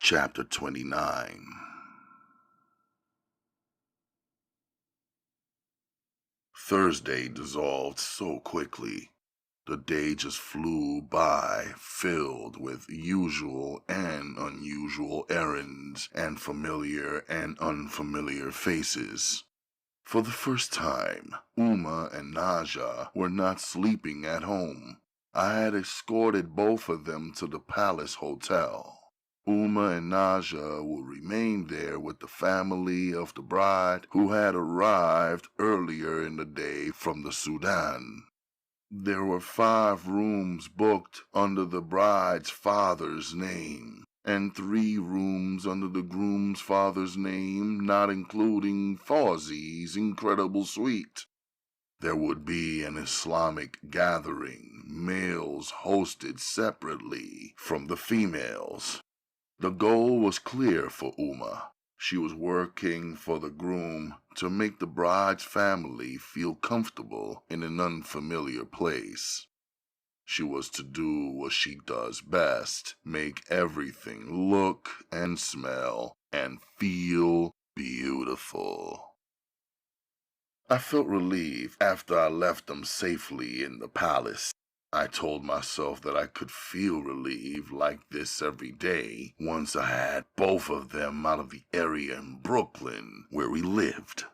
Chapter 29. Thursday dissolved so quickly. The day just flew by, filled with usual and unusual errands and familiar and unfamiliar faces. For the first time, Uma and Naja were not sleeping at home. I had escorted both of them to the Palace Hotel. Uma and Naja would remain there with the family of the bride who had arrived earlier in the day from the Sudan. There were 5 rooms booked under the bride's father's name, and 3 rooms under the groom's father's name, not including Fawzi's incredible suite. There would be an Islamic gathering, males hosted separately from the females. The goal was clear for Uma. She was working for the groom to make the bride's family feel comfortable in an unfamiliar place. She was to do what she does best, make everything look and smell and feel beautiful. I felt relieved after I left them safely in the palace. I told myself that I could feel relieved like this every day once I had both of them out of the area in Brooklyn where we lived.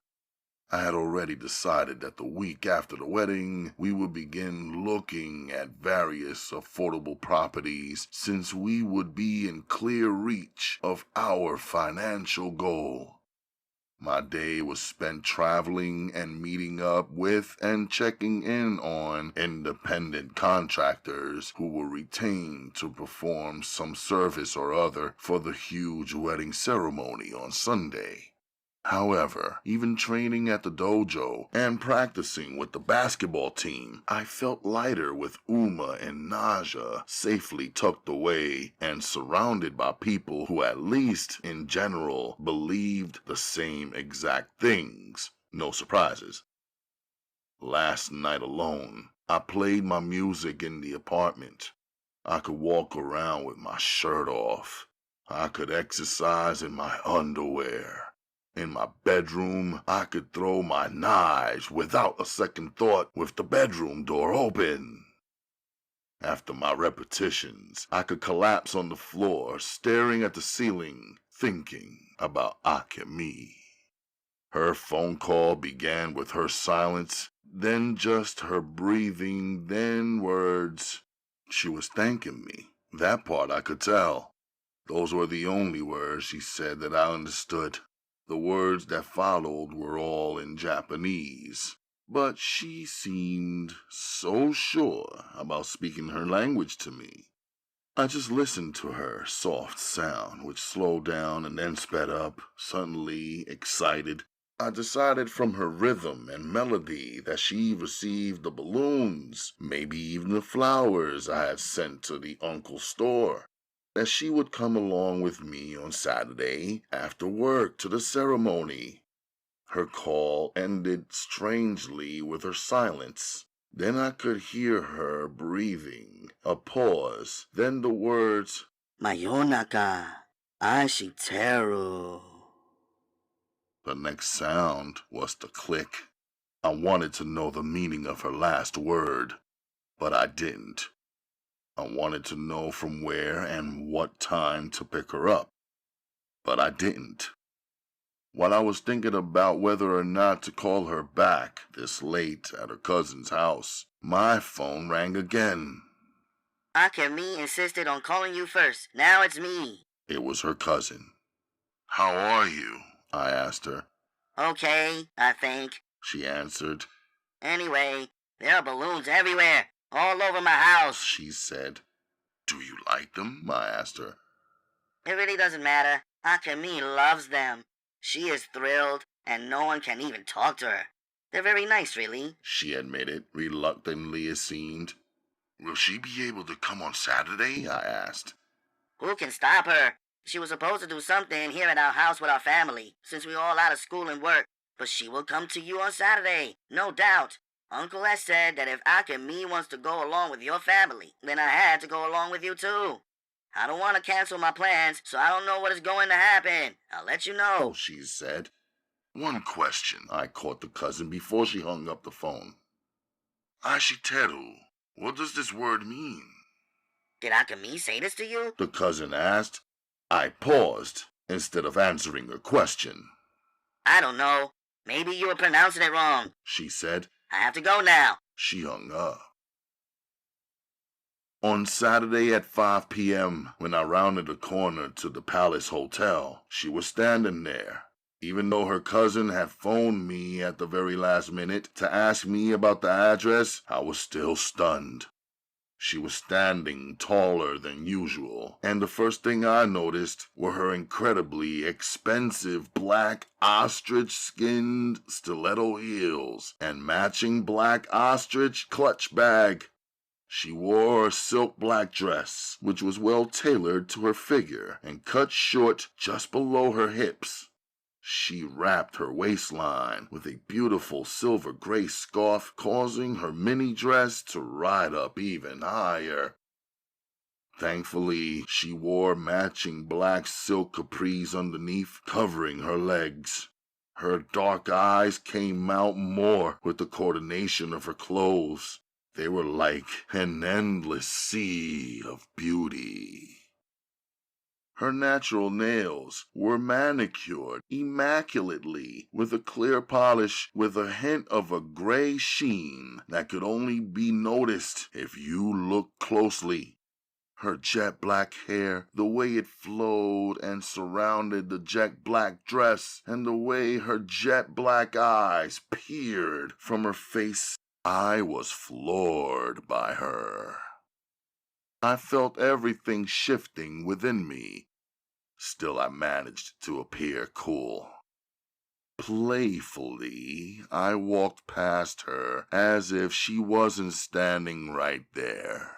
I had already decided that the week after the wedding, we would begin looking at various affordable properties since we would be in clear reach of our financial goal. My day was spent traveling and meeting up with and checking in on independent contractors who were retained to perform some service or other for the huge wedding ceremony on Sunday. However, even training at the dojo and practicing with the basketball team, I felt lighter with Uma and Naja safely tucked away and surrounded by people who at least in general believed the same exact things. No surprises. Last night alone, I played my music in the apartment. I could walk around with my shirt off. I could exercise in my underwear. In my bedroom, I could throw my knives without a second thought with the bedroom door open. After my repetitions, I could collapse on the floor, staring at the ceiling, thinking about Akemi. Her phone call began with her silence, then just her breathing, then words. She was thanking me. That part I could tell. Those were the only words she said that I understood. The words that followed were all in Japanese, but she seemed so sure about speaking her language to me. I just listened to her soft sound, which slowed down and then sped up, suddenly excited. I decided from her rhythm and melody that she received the balloons, maybe even the flowers I had sent to the uncle's store. That she would come along with me on Saturday after work to the ceremony. Her call ended strangely with her silence. Then I could hear her breathing, a pause, then the words, Mayonaka, Ashiteru. The next sound was the click. I wanted to know the meaning of her last word, but I didn't. I wanted to know from where and what time to pick her up, but I didn't. While I was thinking about whether or not to call her back this late at her cousin's house, my phone rang again. Akemi insisted on calling you first. Now it's me. It was her cousin. How are you? I asked her. Okay, I think, she answered. Anyway, there are balloons everywhere. All over my house, she said. Do you like them? I asked her. It really doesn't matter. Akemi loves them. She is thrilled, and no one can even talk to her. They're very nice, really, she admitted, reluctantly it seemed. Will she be able to come on Saturday? I asked. Who can stop her? She was supposed to do something here at our house with our family, since we're all out of school and work. But she will come to you on Saturday, no doubt. Uncle has said that if Akemi wants to go along with your family, then I had to go along with you too. I don't want to cancel my plans, so I don't know what is going to happen. I'll let you know. Oh, she said. One question, I caught the cousin before she hung up the phone. Ashiteru, what does this word mean? Did Akemi say this to you? The cousin asked. I paused instead of answering her question. I don't know. Maybe you were pronouncing it wrong, She said. I have to go now. She hung up. On Saturday at 5 p.m., when I rounded the corner to the Palace Hotel, she was standing there. Even though her cousin had phoned me at the very last minute to ask me about the address, I was still stunned. She was standing taller than usual, and the first thing I noticed were her incredibly expensive black ostrich-skinned stiletto heels and matching black ostrich clutch bag. She wore a silk black dress, which was well tailored to her figure and cut short just below her hips. She wrapped her waistline with a beautiful silver gray scarf, causing her mini dress to ride up even higher. Thankfully, she wore matching black silk capris underneath, covering her legs. Her dark eyes came out more with the coordination of her clothes. They were like an endless sea of beauty. Her natural nails were manicured immaculately with a clear polish with a hint of a gray sheen that could only be noticed if you looked closely. Her jet black hair, the way it flowed and surrounded the jet black dress, and the way her jet black eyes peered from her face, I was floored by her. I felt everything shifting within me. Still, I managed to appear cool. Playfully, I walked past her as if she wasn't standing right there.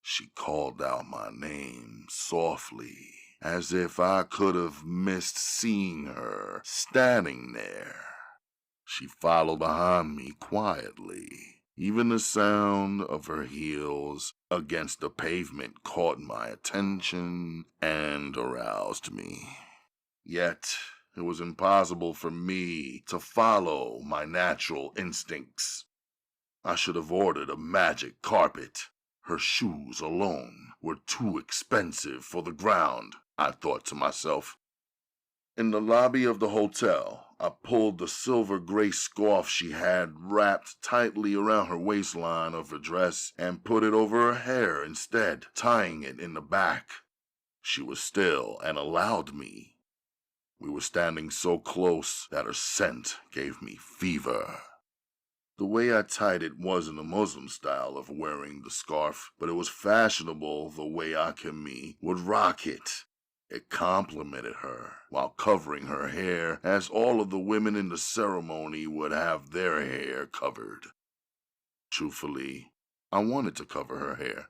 She called out my name softly, as if I could have missed seeing her standing there. She followed behind me quietly. Even the sound of her heels against the pavement caught my attention and aroused me. Yet, it was impossible for me to follow my natural instincts. I should have ordered a magic carpet. Her shoes alone were too expensive for the ground, I thought to myself. In the lobby of the hotel, I pulled the silver gray scarf she had wrapped tightly around her waistline of her dress and put it over her hair instead, tying it in the back. She was still and allowed me. We were standing so close that her scent gave me fever. The way I tied it wasn't a Muslim style of wearing the scarf, but it was fashionable the way Akemi would rock it. It complimented her while covering her hair, as all of the women in the ceremony would have their hair covered. Truthfully, I wanted to cover her hair.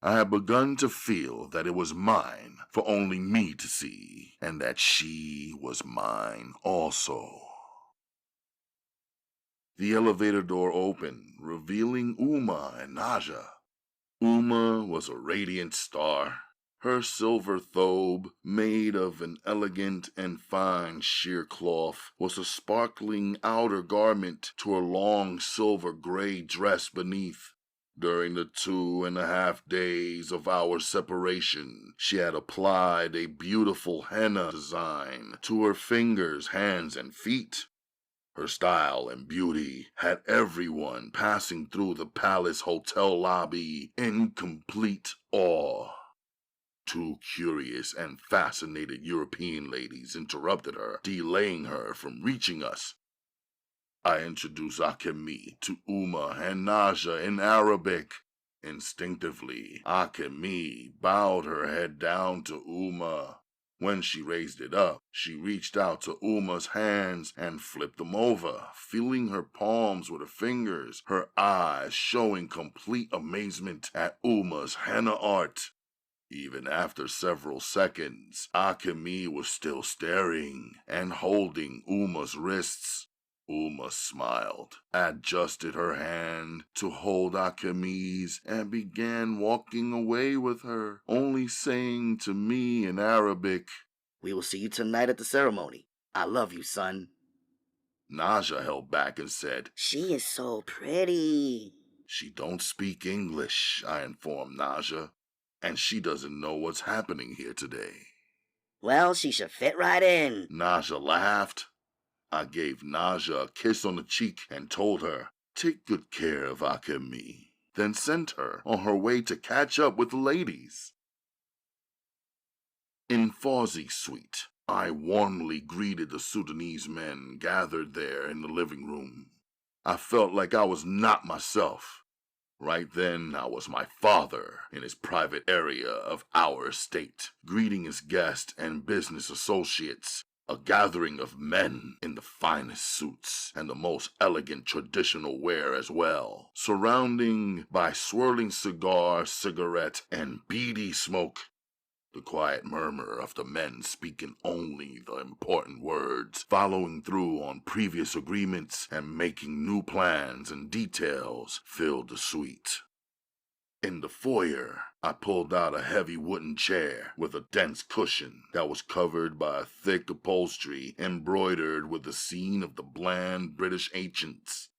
I had begun to feel that it was mine for only me to see, and that she was mine also. The elevator door opened, revealing Uma and Naja. Uma was a radiant star. Her silver thobe, made of an elegant and fine sheer cloth, was a sparkling outer garment to her long silver gray dress beneath. During the 2.5 days of our separation, she had applied a beautiful henna design to her fingers, hands, and feet. Her style and beauty had everyone passing through the Palace Hotel lobby in complete awe. Two curious and fascinated European ladies interrupted her, delaying her from reaching us. I introduced Akemi to Uma and Naja in Arabic. Instinctively, Akemi bowed her head down to Uma. When she raised it up, she reached out to Uma's hands and flipped them over, feeling her palms with her fingers, her eyes showing complete amazement at Uma's henna art. Even after several seconds, Akemi was still staring and holding Uma's wrists. Uma smiled, adjusted her hand to hold Akemi's, and began walking away with her, only saying to me in Arabic, "We will see you tonight at the ceremony. I love you, son." Naja held back and said, "She is so pretty." "She don't speak English," I informed Naja, "and she doesn't know what's happening here today." "Well, she should fit right in." Naja laughed. I gave Naja a kiss on the cheek and told her, "Take good care of Akemi," then sent her on her way to catch up with the ladies. In Fawzy's suite, I warmly greeted the Sudanese men gathered there in the living room. I felt like I was not myself. Right then, I was my father in his private area of our estate, greeting his guests and business associates, a gathering of men in the finest suits and the most elegant traditional wear as well, surrounding by swirling cigar, cigarette, and beady smoke. The quiet murmur of the men speaking only the important words, following through on previous agreements, and making new plans and details filled the suite. In the foyer, I pulled out a heavy wooden chair with a dense cushion that was covered by a thick upholstery embroidered with the scene of the bland British ancients.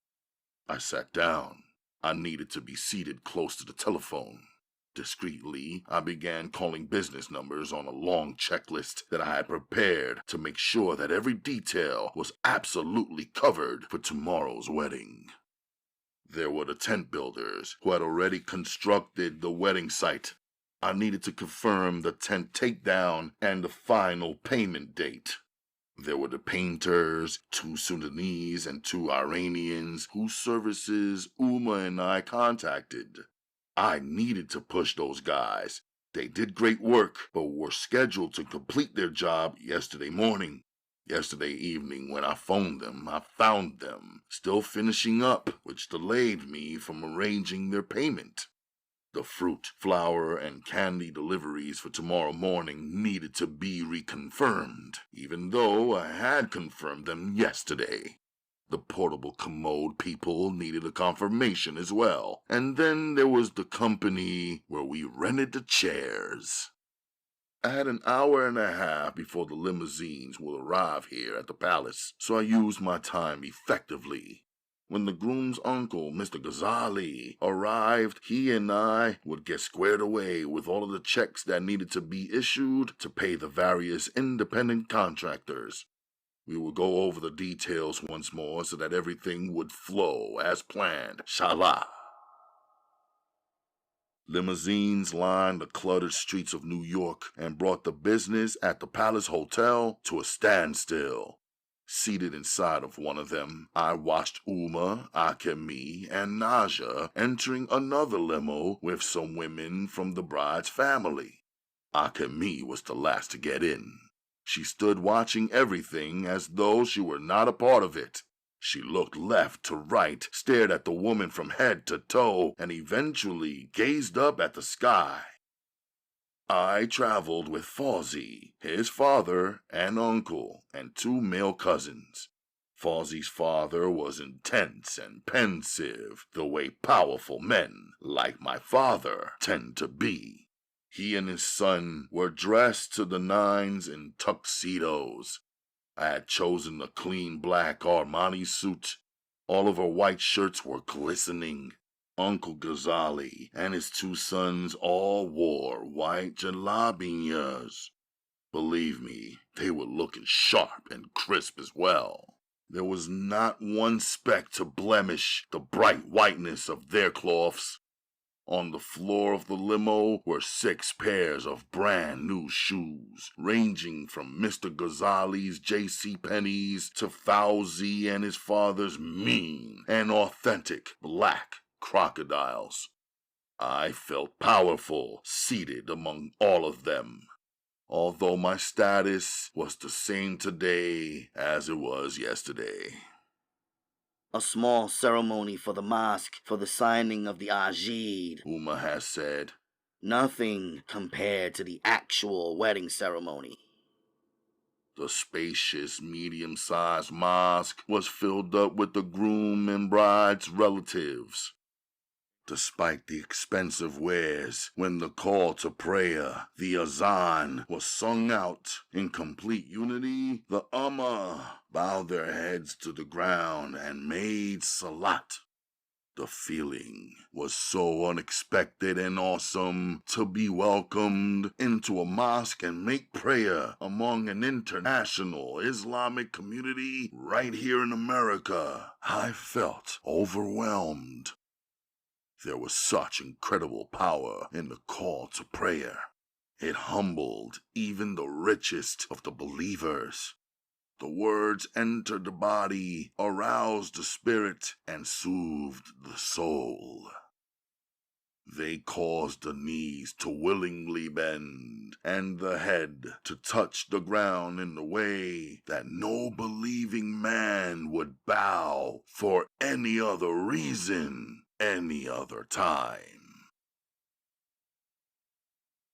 I sat down. I needed to be seated close to the telephone. Discreetly, I began calling business numbers on a long checklist that I had prepared to make sure that every detail was absolutely covered for tomorrow's wedding. There were the tent builders who had already constructed the wedding site. I needed to confirm the tent takedown and the final payment date. There were the painters, 2 Sudanese and 2 Iranians, whose services Uma and I contacted. I needed to push those guys. They did great work, but were scheduled to complete their job yesterday morning. Yesterday evening, when I phoned them, I found them still finishing up, which delayed me from arranging their payment. The fruit, flour, and candy deliveries for tomorrow morning needed to be reconfirmed, even though I had confirmed them yesterday. The portable commode people needed a confirmation as well. And then there was the company where we rented the chairs. I had an hour and a half before the limousines will arrive here at the palace, so I used my time effectively. When the groom's uncle, Mr. Ghazali, arrived, he and I would get squared away with all of the checks that needed to be issued to pay the various independent contractors. We will go over the details once more so that everything would flow as planned. Souljah. Limousines lined the cluttered streets of New York and brought the business at the Palace Hotel to a standstill. Seated inside of one of them, I watched Uma, Akemi, and Naja entering another limo with some women from the bride's family. Akemi was the last to get in. She stood watching everything as though she were not a part of it. She looked left to right, stared at the woman from head to toe, and eventually gazed up at the sky. I traveled with Fawzy, his father and uncle, and 2 male cousins. Fawzy's father was intense and pensive, the way powerful men, like my father, tend to be. He and his son were dressed to the nines in tuxedos. I had chosen a clean black Armani suit. All of our white shirts were glistening. Uncle Ghazali and his 2 sons all wore white jalabias. Believe me, they were looking sharp and crisp as well. There was not one speck to blemish the bright whiteness of their cloths. On the floor of the limo were 6 pairs of brand new shoes, ranging from Mr. Ghazali's JCPenney's to Fawzy and his father's mean and authentic black crocodiles. I felt powerful, seated among all of them, although my status was the same today as it was yesterday. "A small ceremony for the mosque for the signing of the Ajid," Uma has said. "Nothing compared to the actual wedding ceremony." The spacious, medium-sized mosque was filled up with the groom and bride's relatives. Despite the expensive wares, when the call to prayer, the azan, was sung out in complete unity, the ummah bowed their heads to the ground and made salat. The feeling was so unexpected and awesome to be welcomed into a mosque and make prayer among an international Islamic community right here in America. I felt overwhelmed. There was such incredible power in the call to prayer. It humbled even the richest of the believers. The words entered the body, aroused the spirit, and soothed the soul. They caused the knees to willingly bend, and the head to touch the ground in the way that no believing man would bow for any other reason, any other time.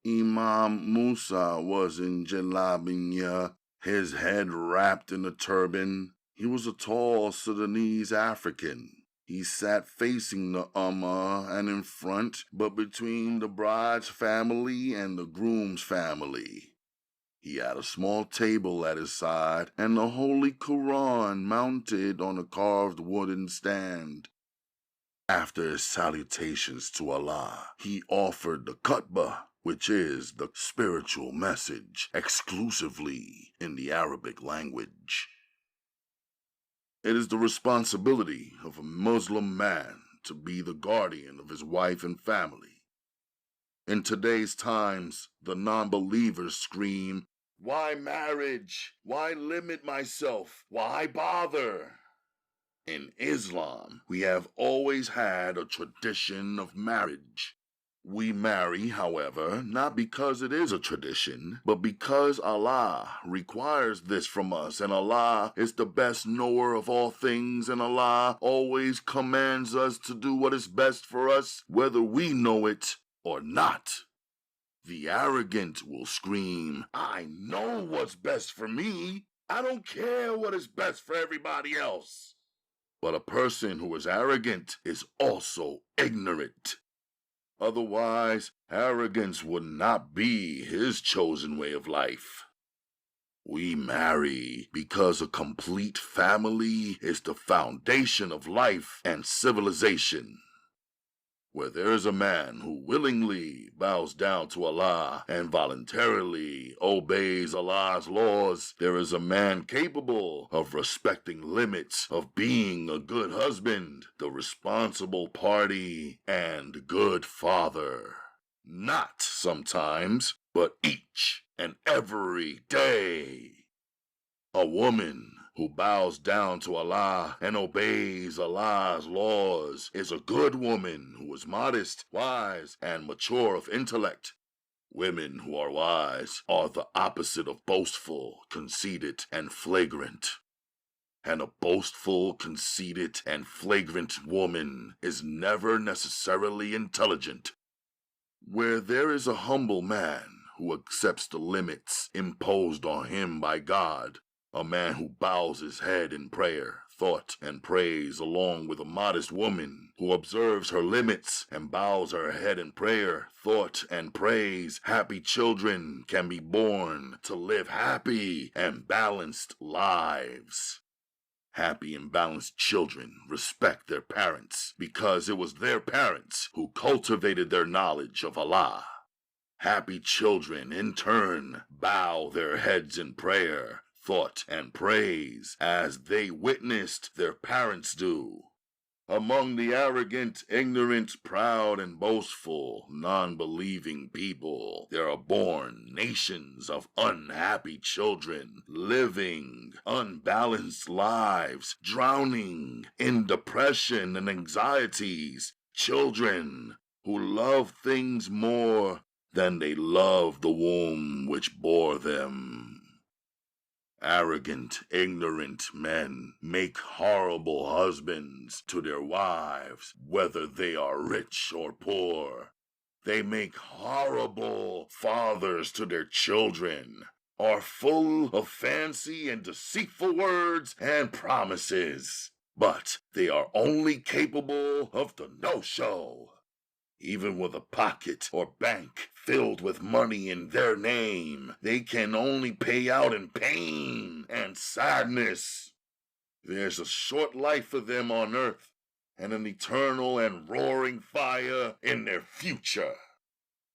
Imam Musa was in Jalabiya, his head wrapped in a turban. He was a tall Sudanese African. He sat facing the ummah and in front, but between the bride's family and the groom's family. He had a small table at his side and the Holy Quran mounted on a carved wooden stand. After his salutations to Allah, he offered the khutbah, which is the spiritual message, exclusively in the Arabic language. It is the responsibility of a Muslim man to be the guardian of his wife and family. In today's times, the non-believers scream, "Why marriage? Why limit myself? Why bother?" In Islam, we have always had a tradition of marriage. We marry, however, not because it is a tradition, but because Allah requires this from us, and Allah is the best knower of all things, and Allah always commands us to do what is best for us, whether we know it or not. The arrogant will scream, "I know what's best for me. I don't care what is best for everybody else." But a person who is arrogant is also ignorant. Otherwise, arrogance would not be his chosen way of life. We marry because a complete family is the foundation of life and civilization. Where there is a man who willingly bows down to Allah and voluntarily obeys Allah's laws, there is a man capable of respecting limits, of being a good husband, the responsible party, and good father. Not sometimes, but each and every day. A woman who bows down to Allah and obeys Allah's laws is a good woman who is modest, wise, and mature of intellect. Women who are wise are the opposite of boastful, conceited, and flagrant. And a boastful, conceited, and flagrant woman is never necessarily intelligent. Where there is a humble man who accepts the limits imposed on him by God, a man who bows his head in prayer, thought, and praise, along with a modest woman who observes her limits and bows her head in prayer, thought, and praise, happy children can be born to live happy and balanced lives. Happy and balanced children respect their parents because it was their parents who cultivated their knowledge of Allah. Happy children, in turn, bow their heads in prayer, thought, and praise as they witnessed their parents do. Among the arrogant, ignorant, proud, and boastful, non-believing people, there are born nations of unhappy children, living unbalanced lives, drowning in depression and anxieties, children who love things more than they love the womb which bore them. Arrogant, ignorant men make horrible husbands to their wives, whether they are rich or poor. They make horrible fathers to their children, are full of fancy and deceitful words and promises, but they are only capable of the no-show. Even with a pocket or bank filled with money in their name, they can only pay out in pain and sadness. There's a short life for them on earth, and an eternal and roaring fire in their future.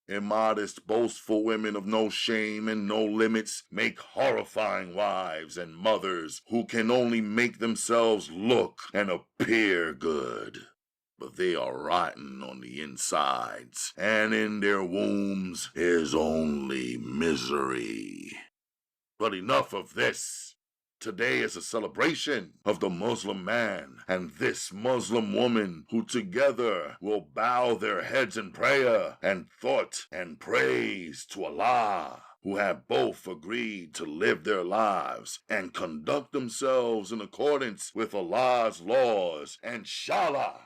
Immodest, boastful women of no shame and no limits make horrifying wives and mothers who can only make themselves look and appear good. But they are rotten on the insides, and in their wombs is only misery. But enough of this. Today is a celebration of the Muslim man and this Muslim woman who together will bow their heads in prayer and thought and praise to Allah, who have both agreed to live their lives and conduct themselves in accordance with Allah's laws, and inshallah,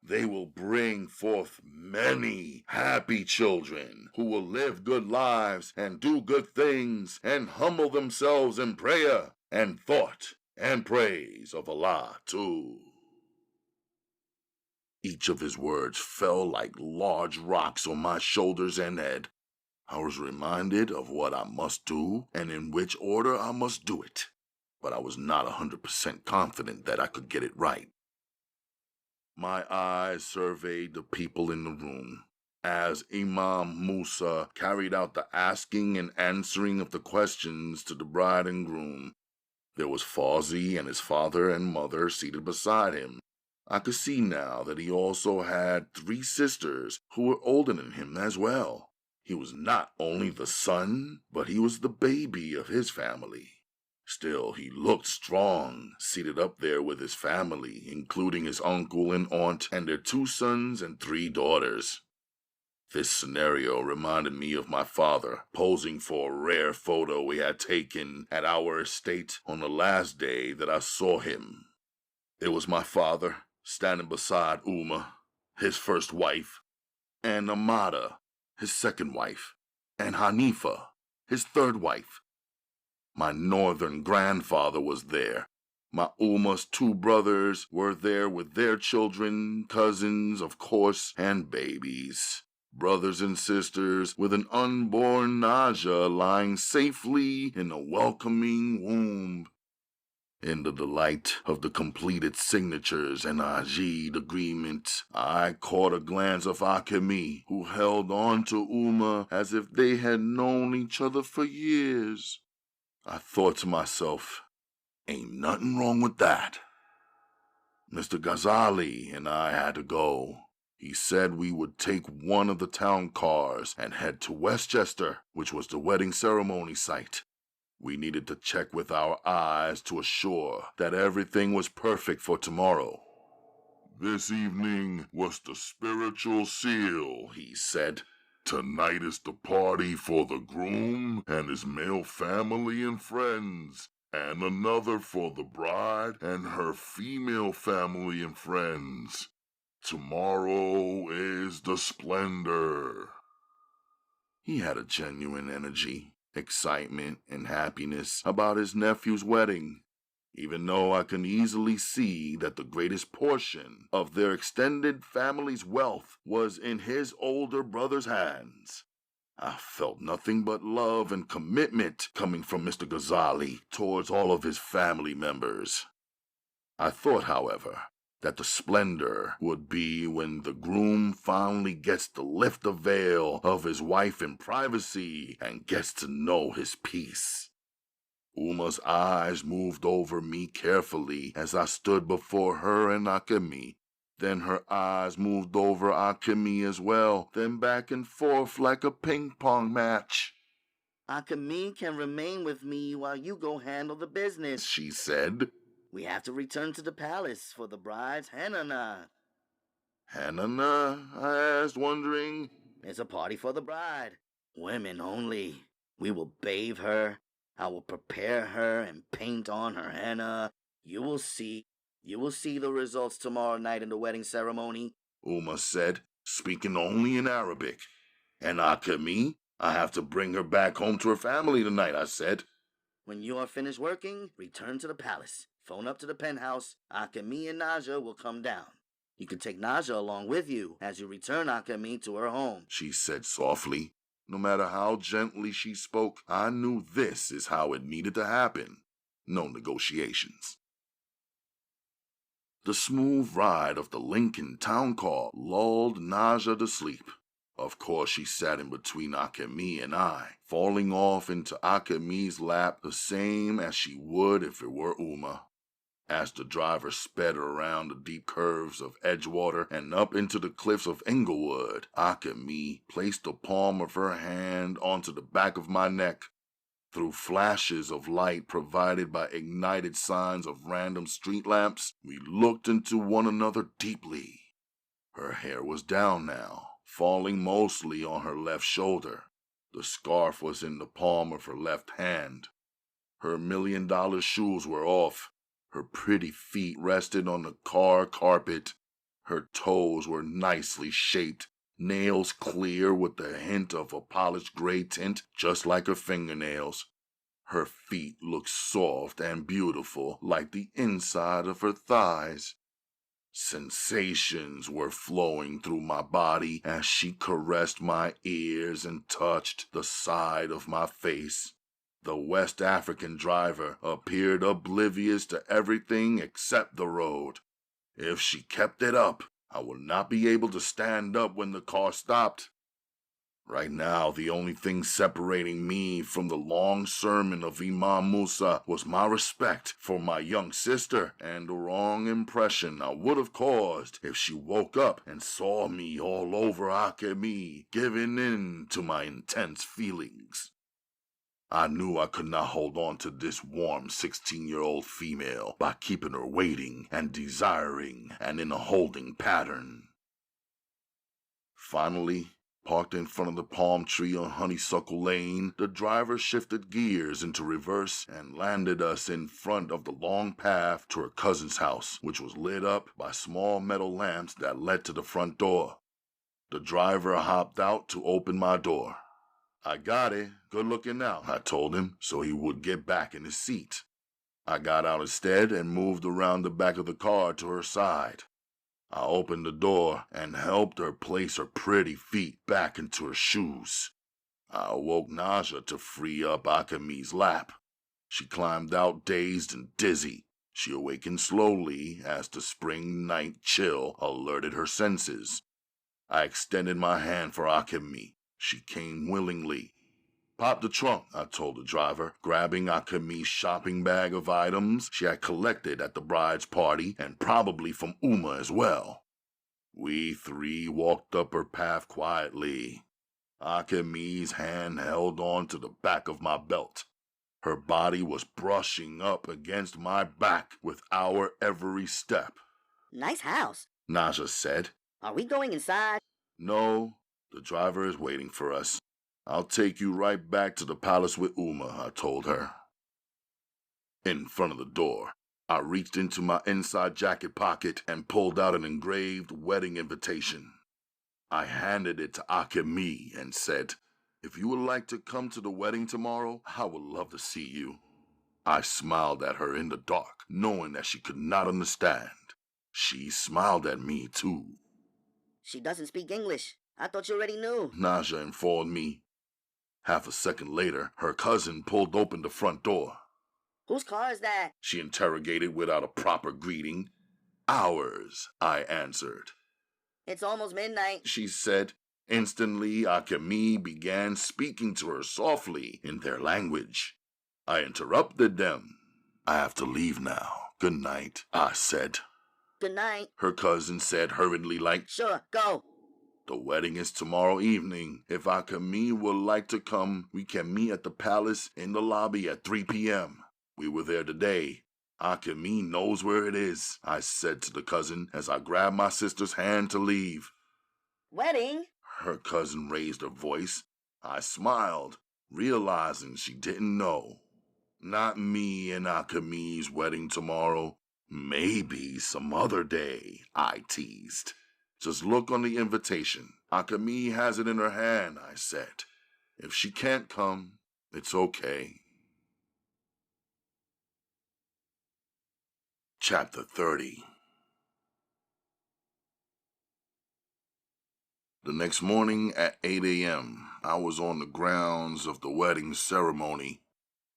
they will bring forth many happy children who will live good lives and do good things and humble themselves in prayer and thought and praise of Allah too. Each of his words fell like large rocks on my shoulders and head. I was reminded of what I must do and in which order I must do it, but I was not 100% confident that I could get it right. My eyes surveyed the people in the room as Imam Musa carried out the asking and answering of the questions to the bride and groom. There was Fawzi and his father and mother seated beside him. I could see now that he also had 3 sisters who were older than him as well. He was not only the son, but he was the baby of his family. Still, he looked strong, seated up there with his family, including his uncle and aunt and their 2 sons and 3 daughters. This scenario reminded me of my father posing for a rare photo we had taken at our estate on the last day that I saw him. It was my father standing beside Uma, his first wife, and Amada, his second wife, and Hanifa, his third wife. My northern grandfather was there. My Uma's 2 brothers were there with their children, cousins, of course, and babies. Brothers and sisters with an unborn Naja lying safely in a welcoming womb. In the delight of the completed signatures and Ajid agreement, I caught a glance of Akemi, who held on to Uma as if they had known each other for years. I thought to myself, ain't nothing wrong with that. Mr. Ghazali and I had to go. He said we would take one of the town cars and head to Westchester, which was the wedding ceremony site. We needed to check with our eyes to assure that everything was perfect for tomorrow. This evening was the spiritual seal, he said. Tonight is the party for the groom and his male family and friends, and another for the bride and her female family and friends. Tomorrow is the splendor. He had a genuine energy, excitement, and happiness about his nephew's wedding, even though I can easily see that the greatest portion of their extended family's wealth was in his older brother's hands. I felt nothing but love and commitment coming from Mr. Ghazali towards all of his family members. I thought, however, that the splendor would be when the groom finally gets to lift the veil of his wife in privacy and gets to know his peace. Uma's eyes moved over me carefully as I stood before her and Akemi. Then her eyes moved over Akemi as well, then back and forth like a ping-pong match. Akemi can remain with me while you go handle the business, she said. We have to return to the palace for the bride's henna. Henna? I asked, wondering. It's a party for the bride. Women only. We will bathe her. I will prepare her and paint on her henna. You will see the results tomorrow night in the wedding ceremony, Uma said, speaking only in Arabic. And Akemi? I have to bring her back home to her family tonight, I said. When you are finished working, return to the palace. Phone up to the penthouse. Akemi and Naja will come down. You can take Naja along with you as you return Akemi to her home, she said softly. No matter how gently she spoke, I knew this is how it needed to happen. No negotiations. The smooth ride of the Lincoln town car lulled Naja to sleep. Of course, she sat in between Akemi and I, falling off into Akemi's lap the same as she would if it were Uma. As the driver sped around the deep curves of Edgewater and up into the cliffs of Englewood, Akemi placed the palm of her hand onto the back of my neck. Through flashes of light provided by ignited signs of random street lamps, we looked into one another deeply. Her hair was down now, falling mostly on her left shoulder. The scarf was in the palm of her left hand. Her $1,000,000 shoes were off. Her pretty feet rested on the car carpet. Her toes were nicely shaped, nails clear with the hint of a polished gray tint, just like her fingernails. Her feet looked soft and beautiful, like the inside of her thighs. Sensations were flowing through my body as she caressed my ears and touched the side of my face. The West African driver appeared oblivious to everything except the road. If she kept it up, I would not be able to stand up when the car stopped. Right now, the only thing separating me from the long sermon of Imam Musa was my respect for my young sister and the wrong impression I would have caused if she woke up and saw me all over Akemi, giving in to my intense feelings. I knew I could not hold on to this warm 16-year-old female by keeping her waiting and desiring and in a holding pattern. Finally, parked in front of the palm tree on Honeysuckle Lane, the driver shifted gears into reverse and landed us in front of the long path to her cousin's house, which was lit up by small metal lamps that led to the front door. The driver hopped out to open my door. I got it. Good looking out, I told him, so he would get back in his seat. I got out instead and moved around the back of the car to her side. I opened the door and helped her place her pretty feet back into her shoes. I awoke Naja to free up Akemi's lap. She climbed out dazed and dizzy. She awakened slowly as the spring night chill alerted her senses. I extended my hand for Akemi. She came willingly. Pop the trunk, I told the driver, grabbing Akemi's shopping bag of items she had collected at the bride's party and probably from Uma as well. We three walked up her path quietly. Akemi's hand held on to the back of my belt. Her body was brushing up against my back with our every step. Nice house, Naja said. Are we going inside? No, the driver is waiting for us. I'll take you right back to the palace with Uma, I told her. In front of the door, I reached into my inside jacket pocket and pulled out an engraved wedding invitation. I handed it to Akemi and said, "If you would like to come to the wedding tomorrow, I would love to see you." I smiled at her in the dark, knowing that she could not understand. She smiled at me, too. She doesn't speak English. I thought you already knew. Naja informed me. Half a second later, her cousin pulled open the front door. Whose car is that? She interrogated without a proper greeting. "Ours," I answered. It's almost midnight. She said. Instantly, Akemi began speaking to her softly in their language. I interrupted them. "I have to leave now. Good night," I said. Good night. Her cousin said hurriedly like, Sure, go. "The wedding is tomorrow evening. If Akemi would like to come, we can meet at the palace in the lobby at 3 p.m. We were there today. Akemi knows where it is," I said to the cousin as I grabbed my sister's hand to leave. Wedding? Her cousin raised her voice. I smiled, realizing she didn't know. Not me and Akemi's wedding tomorrow. Maybe some other day, I teased. "Just look on the invitation. Akemi has it in her hand," I said. If she can't come, it's okay. Chapter 30. The next morning at 8 a.m., I was on the grounds of the wedding ceremony.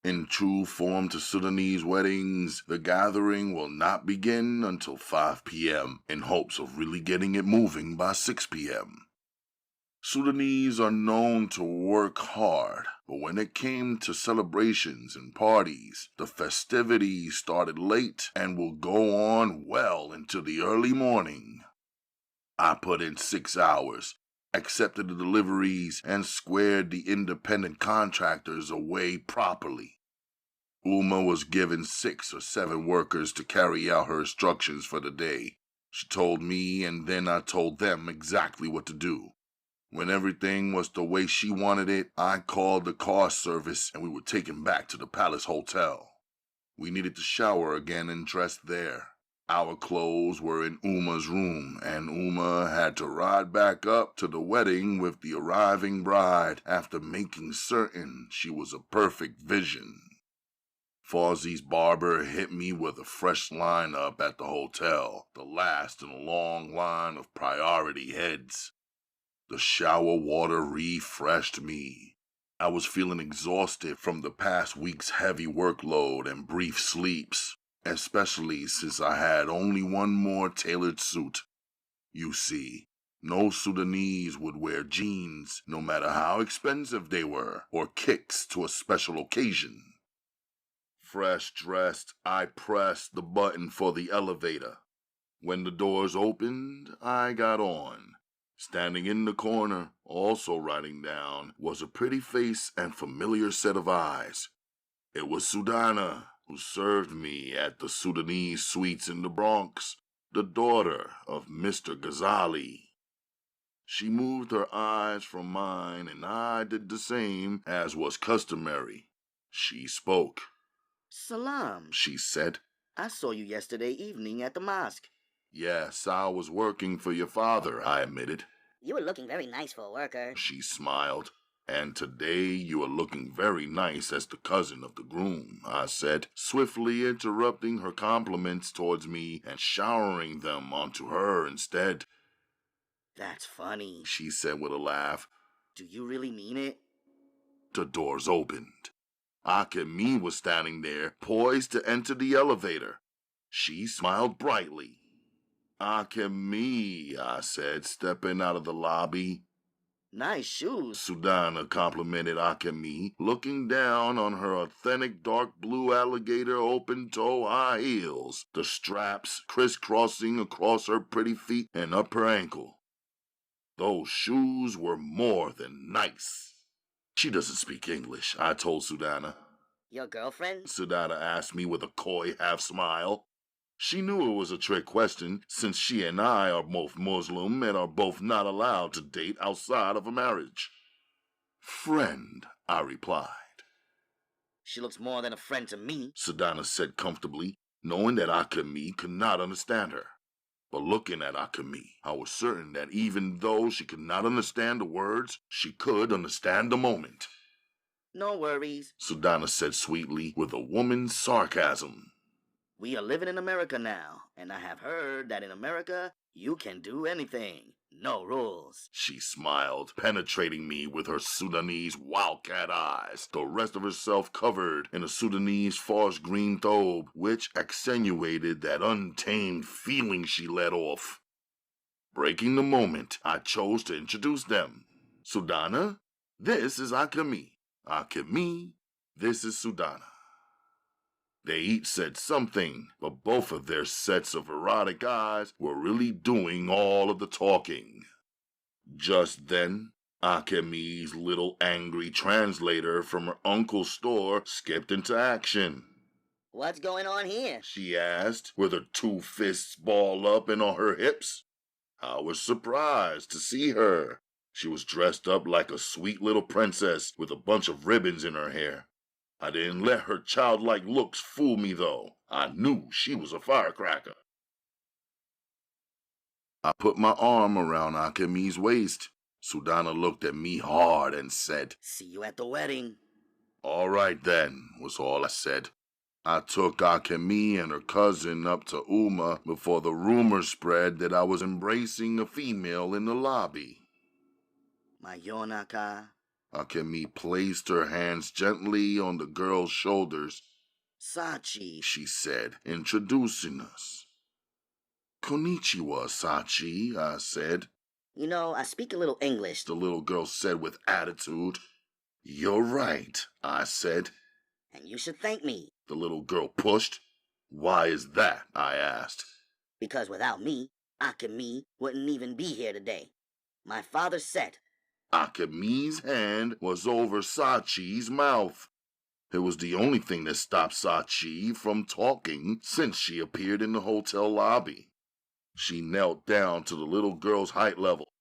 In true form to Sudanese weddings, the gathering will not begin until 5 p.m. in hopes of really getting it moving by 6 p.m. Sudanese are known to work hard, but when it came to celebrations and parties, the festivities started late and will go on well into the early morning. I put in 6 hours, accepted the deliveries, and squared the independent contractors away properly. Uma was given 6 or 7 workers to carry out her instructions for the day. She told me, and then I told them exactly what to do. When everything was the way she wanted it, I called the car service and we were taken back to the Palace Hotel. We needed to shower again and dress there. Our clothes were in Uma's room, and Uma had to ride back up to the wedding with the arriving bride after making certain she was a perfect vision. Fozzie's barber hit me with a fresh lineup at the hotel, the last in a long line of priority heads. The shower water refreshed me. I was feeling exhausted from the past week's heavy workload and brief sleeps, especially since I had only one more tailored suit. You see, no Sudanese would wear jeans, no matter how expensive they were, or kicks to a special occasion. Fresh dressed, I pressed the button for the elevator. When the doors opened, I got on. Standing in the corner, also writing down, was a pretty face and familiar set of eyes. It was Souljah, who served me at the Sudanese suites in the Bronx, the daughter of Mr. Ghazali. She moved her eyes from mine, and I did the same, as was customary. She spoke. Salam, She said. I saw you yesterday evening at the mosque. Yes, I was working for your father, I admitted. You were looking very nice for a worker. She smiled. And today you are looking very nice as the cousin of the groom, I said, swiftly interrupting her compliments towards me and showering them onto her instead. That's funny, she said with a laugh. Do you really mean it? The doors opened. Akemi was standing there, poised to enter the elevator. She smiled brightly. Akemi, I said, stepping out of the lobby. Nice shoes. Souljah complimented Akemi, looking down on her authentic dark blue alligator open-toe high heels, the straps crisscrossing across her pretty feet and up her ankle. Those shoes were more than nice. She doesn't speak English, I told Souljah. Your girlfriend? Souljah asked me with a coy half-smile. She knew it was a trick question, since she and I are both Muslim and are both not allowed to date outside of a marriage. Friend, I replied. She looks more than a friend to me, Souljah said comfortably, knowing that Akemi could not understand her. But looking at Akemi, I was certain that even though she could not understand the words, she could understand the moment. No worries, Souljah said sweetly, with a woman's sarcasm. We are living in America now, and I have heard that in America, you can do anything. No rules. She smiled, penetrating me with her Sudanese wildcat eyes, the rest of herself covered in a Sudanese forest green thobe, which accentuated that untamed feeling she let off. Breaking the moment, I chose to introduce them. Souljah, this is Akemi. Akemi, this is Souljah. They each said something, but both of their sets of erotic eyes were really doing all of the talking. Just then, Akemi's little angry translator from her uncle's store skipped into action. What's going on here? She asked, with her 2 fists balled up and on her hips. I was surprised to see her. She was dressed up like a sweet little princess with a bunch of ribbons in her hair. I didn't let her childlike looks fool me, though. I knew she was a firecracker. I put my arm around Akemi's waist. Sudana looked at me hard and said, "See you at the wedding." "All right then," was all I said. I took Akemi and her cousin up to Uma before the rumor spread that I was embracing a female in the lobby. Mayonaka. Akemi placed her hands gently on the girl's shoulders. Sachi, she said, introducing us. "Konnichiwa, Sachi," I said. "You know, I speak a little English," the little girl said with attitude. "You're right," I said. "and you should thank me." The little girl pushed. "Why is that?" I asked. "Because without me, Akemi wouldn't even be here today. My father said." Akemi's hand was over Sachi's mouth. It was the only thing that stopped Sachi from talking since she appeared in the hotel lobby. She knelt down to the little girl's height level.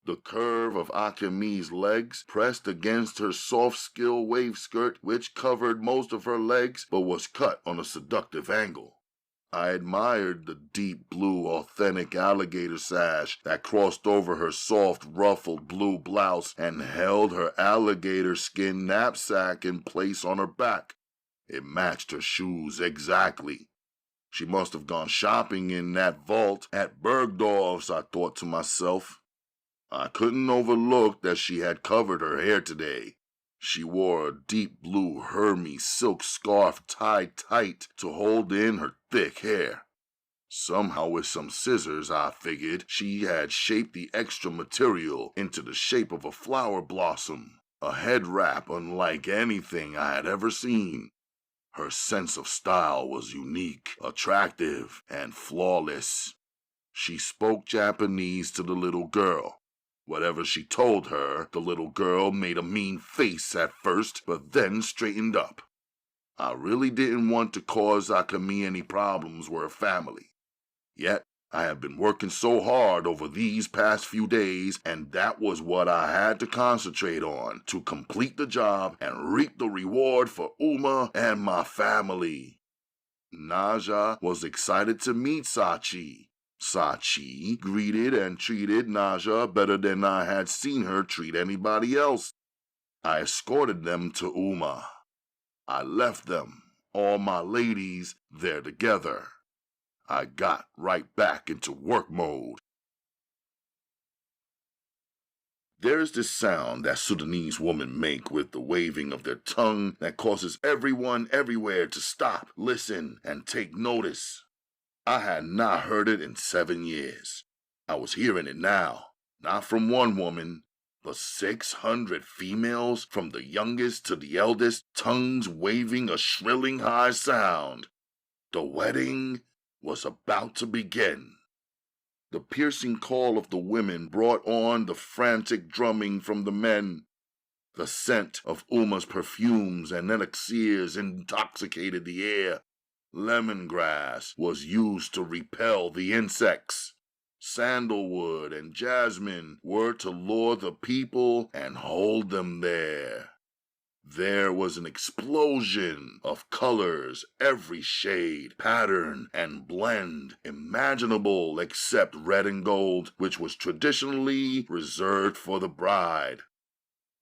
The curve of Akemi's legs pressed against her soft skill wave skirt, which covered most of her legs but was cut on a seductive angle. I admired the deep blue authentic alligator sash that crossed over her soft ruffled blue blouse and held her alligator skin knapsack in place on her back. It matched her shoes exactly. She must have gone shopping in that vault at Bergdorf's, I thought to myself. I couldn't overlook that she had covered her hair today. She wore a deep blue Hermes silk scarf tied tight to hold in her thick hair. Somehow with some scissors, I figured, she had shaped the extra material into the shape of a flower blossom, a head wrap unlike anything I had ever seen. Her sense of style was unique, attractive, and flawless. She spoke Japanese to the little girl. Whatever she told her, the little girl made a mean face at first, but then straightened up. I really didn't want to cause Akemi any problems with her family. Yet, I had been working so hard over these past few days, and that was what I had to concentrate on to complete the job and reap the reward for Uma and my family. Naja was excited to meet Sachi. Sachi greeted and treated Naja better than I had seen her treat anybody else. I escorted them to Uma. I left them, all my ladies, there together. I got right back into work mode. There's this sound that Sudanese women make with the waving of their tongue that causes everyone everywhere to stop, listen, and take notice. I had not heard it in 7 years. I was hearing it now, not from one woman, but 600 females, from the youngest to the eldest, tongues waving a shrilling high sound. The wedding was about to begin. The piercing call of the women brought on the frantic drumming from the men. The scent of Uma's perfumes and elixirs intoxicated the air. Lemongrass was used to repel the insects. Sandalwood and jasmine were to lure the people and hold them there. There was an explosion of colors, every shade, pattern, and blend imaginable except red and gold, which was traditionally reserved for the bride.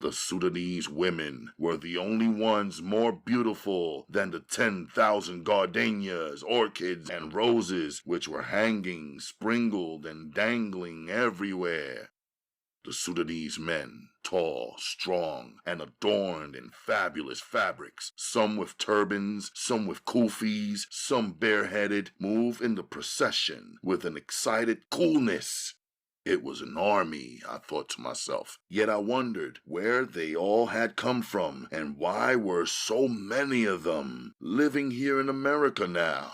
The Sudanese women were the only ones more beautiful than the 10,000 gardenias, orchids, and roses which were hanging, sprinkled, and dangling everywhere. The Sudanese men, tall, strong, and adorned in fabulous fabrics, some with turbans, some with kufis, some bareheaded, move in the procession with an excited coolness. It was an army, I thought to myself, yet I wondered where they all had come from and why were so many of them living here in America now.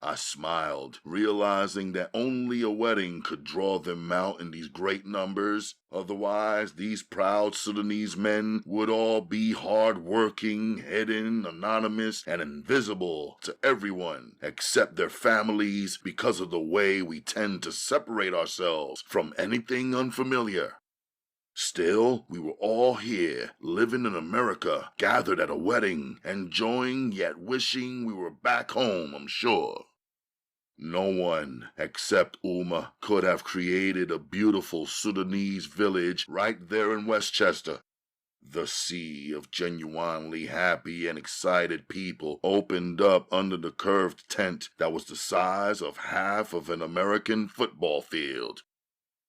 I smiled, realizing that only a wedding could draw them out in these great numbers. Otherwise, these proud Sudanese men would all be hard-working, hidden, anonymous, and invisible to everyone except their families because of the way we tend to separate ourselves from anything unfamiliar. Still, we were all here, living in America, gathered at a wedding, enjoying yet wishing we were back home, I'm sure. No one except Uma could have created a beautiful Sudanese village right there in Westchester. The sea of genuinely happy and excited people opened up under the curved tent that was the size of half of an American football field.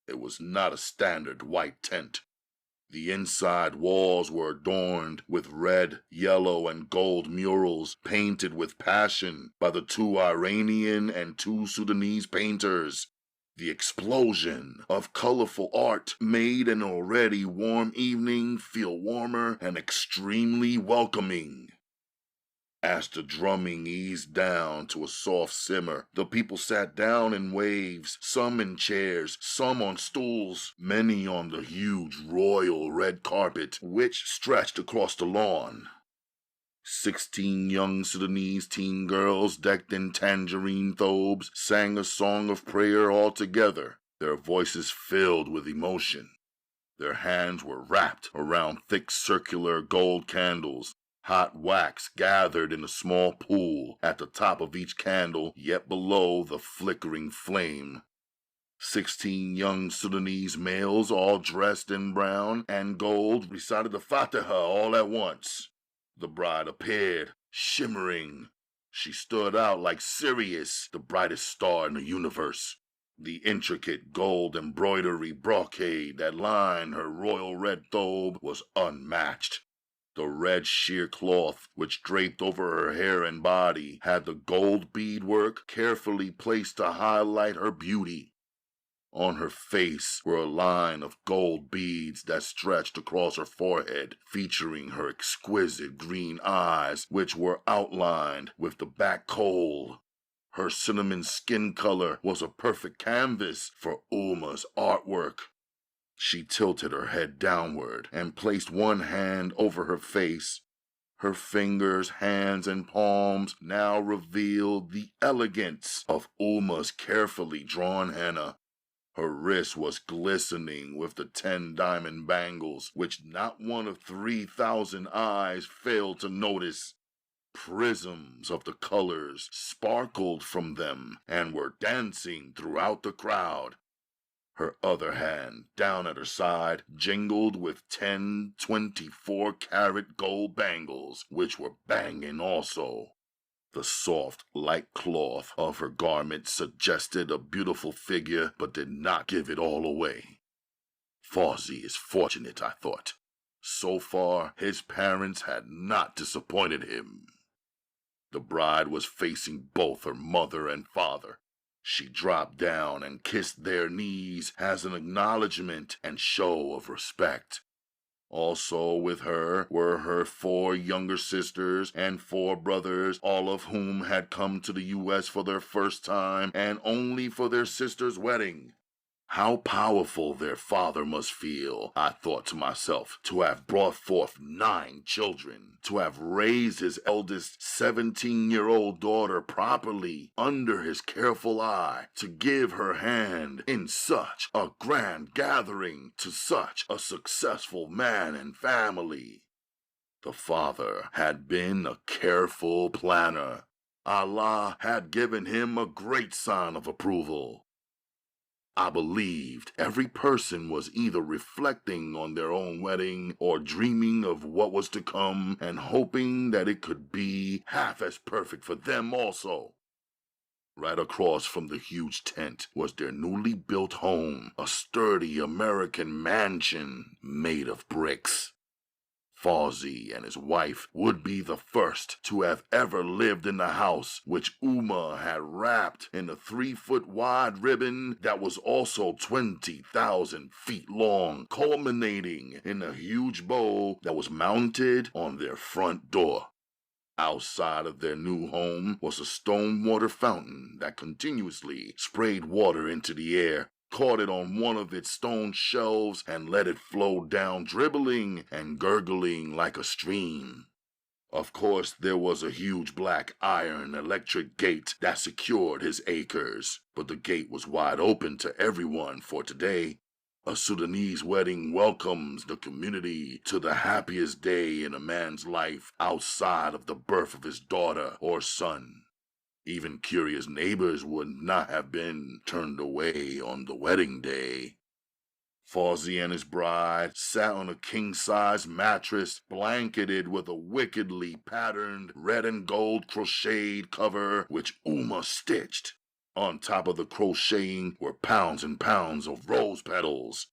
It was not a standard white tent. The inside walls were adorned with red, yellow, and gold murals painted with passion by the 2 Iranian and 2 Sudanese painters. The explosion of colorful art made an already warm evening feel warmer and extremely welcoming. As the drumming eased down to a soft simmer, the people sat down in waves, some in chairs, some on stools, many on the huge royal red carpet which stretched across the lawn. 16 young Sudanese teen girls decked in tangerine thobes sang a song of prayer all together, their voices filled with emotion. Their hands were wrapped around thick circular gold candles. Hot wax gathered in a small pool at the top of each candle, yet below the flickering flame. 16 young Sudanese males, all dressed in brown and gold, recited the Fatiha all at once. The bride appeared, shimmering. She stood out like Sirius, the brightest star in the universe. The intricate gold embroidery brocade that lined her royal red thobe was unmatched. The red sheer cloth which draped over her hair and body had the gold beadwork carefully placed to highlight her beauty. On her face were a line of gold beads that stretched across her forehead, featuring her exquisite green eyes, which were outlined with the back coal. Her cinnamon skin color was a perfect canvas for Uma's artwork. She tilted her head downward and placed one hand over her face. Her fingers, hands, and palms now revealed the elegance of Uma's carefully drawn henna. Her wrist was glistening with the 10 diamond bangles, which not one of 3,000 eyes failed to notice. Prisms of the colors sparkled from them and were dancing throughout the crowd. Her other hand, down at her side, jingled with 10 24-karat gold bangles, which were banging also. The soft, light cloth of her garment suggested a beautiful figure, but did not give it all away. Fawzi is fortunate, I thought. So far, his parents had not disappointed him. The bride was facing both her mother and father. She dropped down and kissed their knees as an acknowledgement and show of respect. Also with her were her 4 younger sisters and 4 brothers, all of whom had come to the U.S. for their first time and only for their sister's wedding. How powerful their father must feel, I thought to myself, to have brought forth 9 children, to have raised his eldest 17-year-old daughter properly under his careful eye, to give her hand in such a grand gathering to such a successful man and family. The father had been a careful planner. Allah had given him a great sign of approval. I believed every person was either reflecting on their own wedding or dreaming of what was to come and hoping that it could be half as perfect for them also. Right across from the huge tent was their newly built home, a sturdy American mansion made of bricks. Fawzi and his wife would be the first to have ever lived in the house, which Uma had wrapped in a 3-foot wide ribbon that was also 20,000 feet long, culminating in a huge bow that was mounted on their front door. Outside of their new home was a stone water fountain that continuously sprayed water into the air, caught it on one of its stone shelves, and let it flow down, dribbling and gurgling like a stream. Of course, there was a huge black iron electric gate that secured his acres, but the gate was wide open to everyone, for today, a Sudanese wedding welcomes the community to the happiest day in a man's life outside of the birth of his daughter or son. Even curious neighbors would not have been turned away on the wedding day. Fawzi and his bride sat on a king-size mattress blanketed with a wickedly patterned red and gold crocheted cover which Uma stitched. On top of the crocheting were pounds and pounds of rose petals.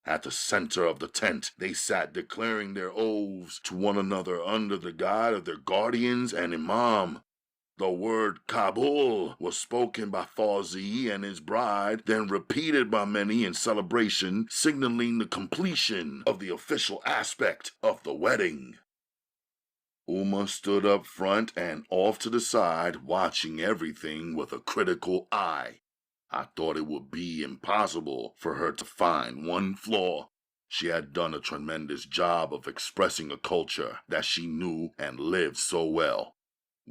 At the center of the tent, they sat declaring their oaths to one another under the guide of their guardians and imam. The word Kabul was spoken by Fawzi and his bride, then repeated by many in celebration, signaling the completion of the official aspect of the wedding. Uma stood up front and off to the side, watching everything with a critical eye. I thought it would be impossible for her to find one flaw. She had done a tremendous job of expressing a culture that she knew and lived so well.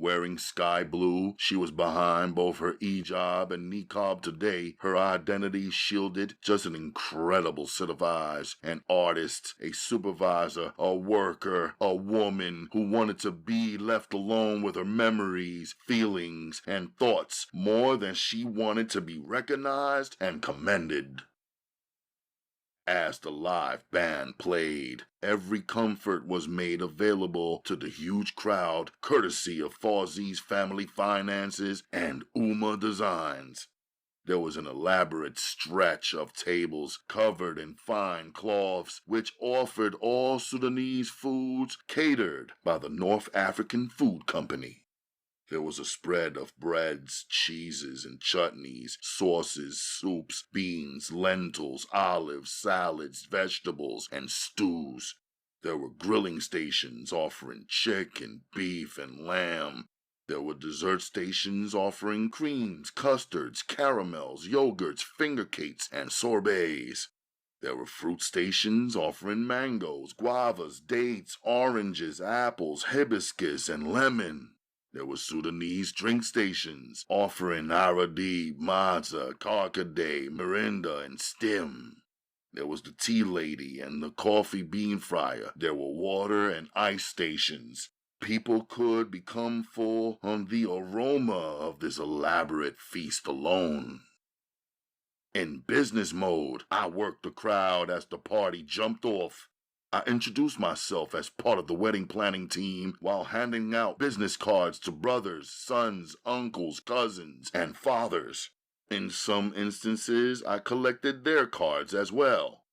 Wearing sky blue, she was behind both her hijab and niqab today, her identity shielded, just an incredible set of eyes, an artist, a supervisor, a worker, a woman who wanted to be left alone with her memories, feelings, and thoughts more than she wanted to be recognized and commended. As the live band played, every comfort was made available to the huge crowd courtesy of Fawzi's family finances and Uma Designs. There was an elaborate stretch of tables covered in fine cloths which offered all Sudanese foods catered by the North African Food Company. There was a spread of breads, cheeses, and chutneys, sauces, soups, beans, lentils, olives, salads, vegetables, and stews. There were grilling stations offering chicken, beef, and lamb. There were dessert stations offering creams, custards, caramels, yogurts, finger cakes, and sorbets. There were fruit stations offering mangoes, guavas, dates, oranges, apples, hibiscus, and lemon. There were Sudanese drink stations offering Aradi, Maza, Karkade, Mirinda, and Stim. There was the tea lady and the coffee bean fryer. There were water and ice stations. People could become full on the aroma of this elaborate feast alone. In business mode, I worked the crowd as the party jumped off. I introduced myself as part of the wedding planning team while handing out business cards to brothers, sons, uncles, cousins, and fathers. In some instances, I collected their cards as well.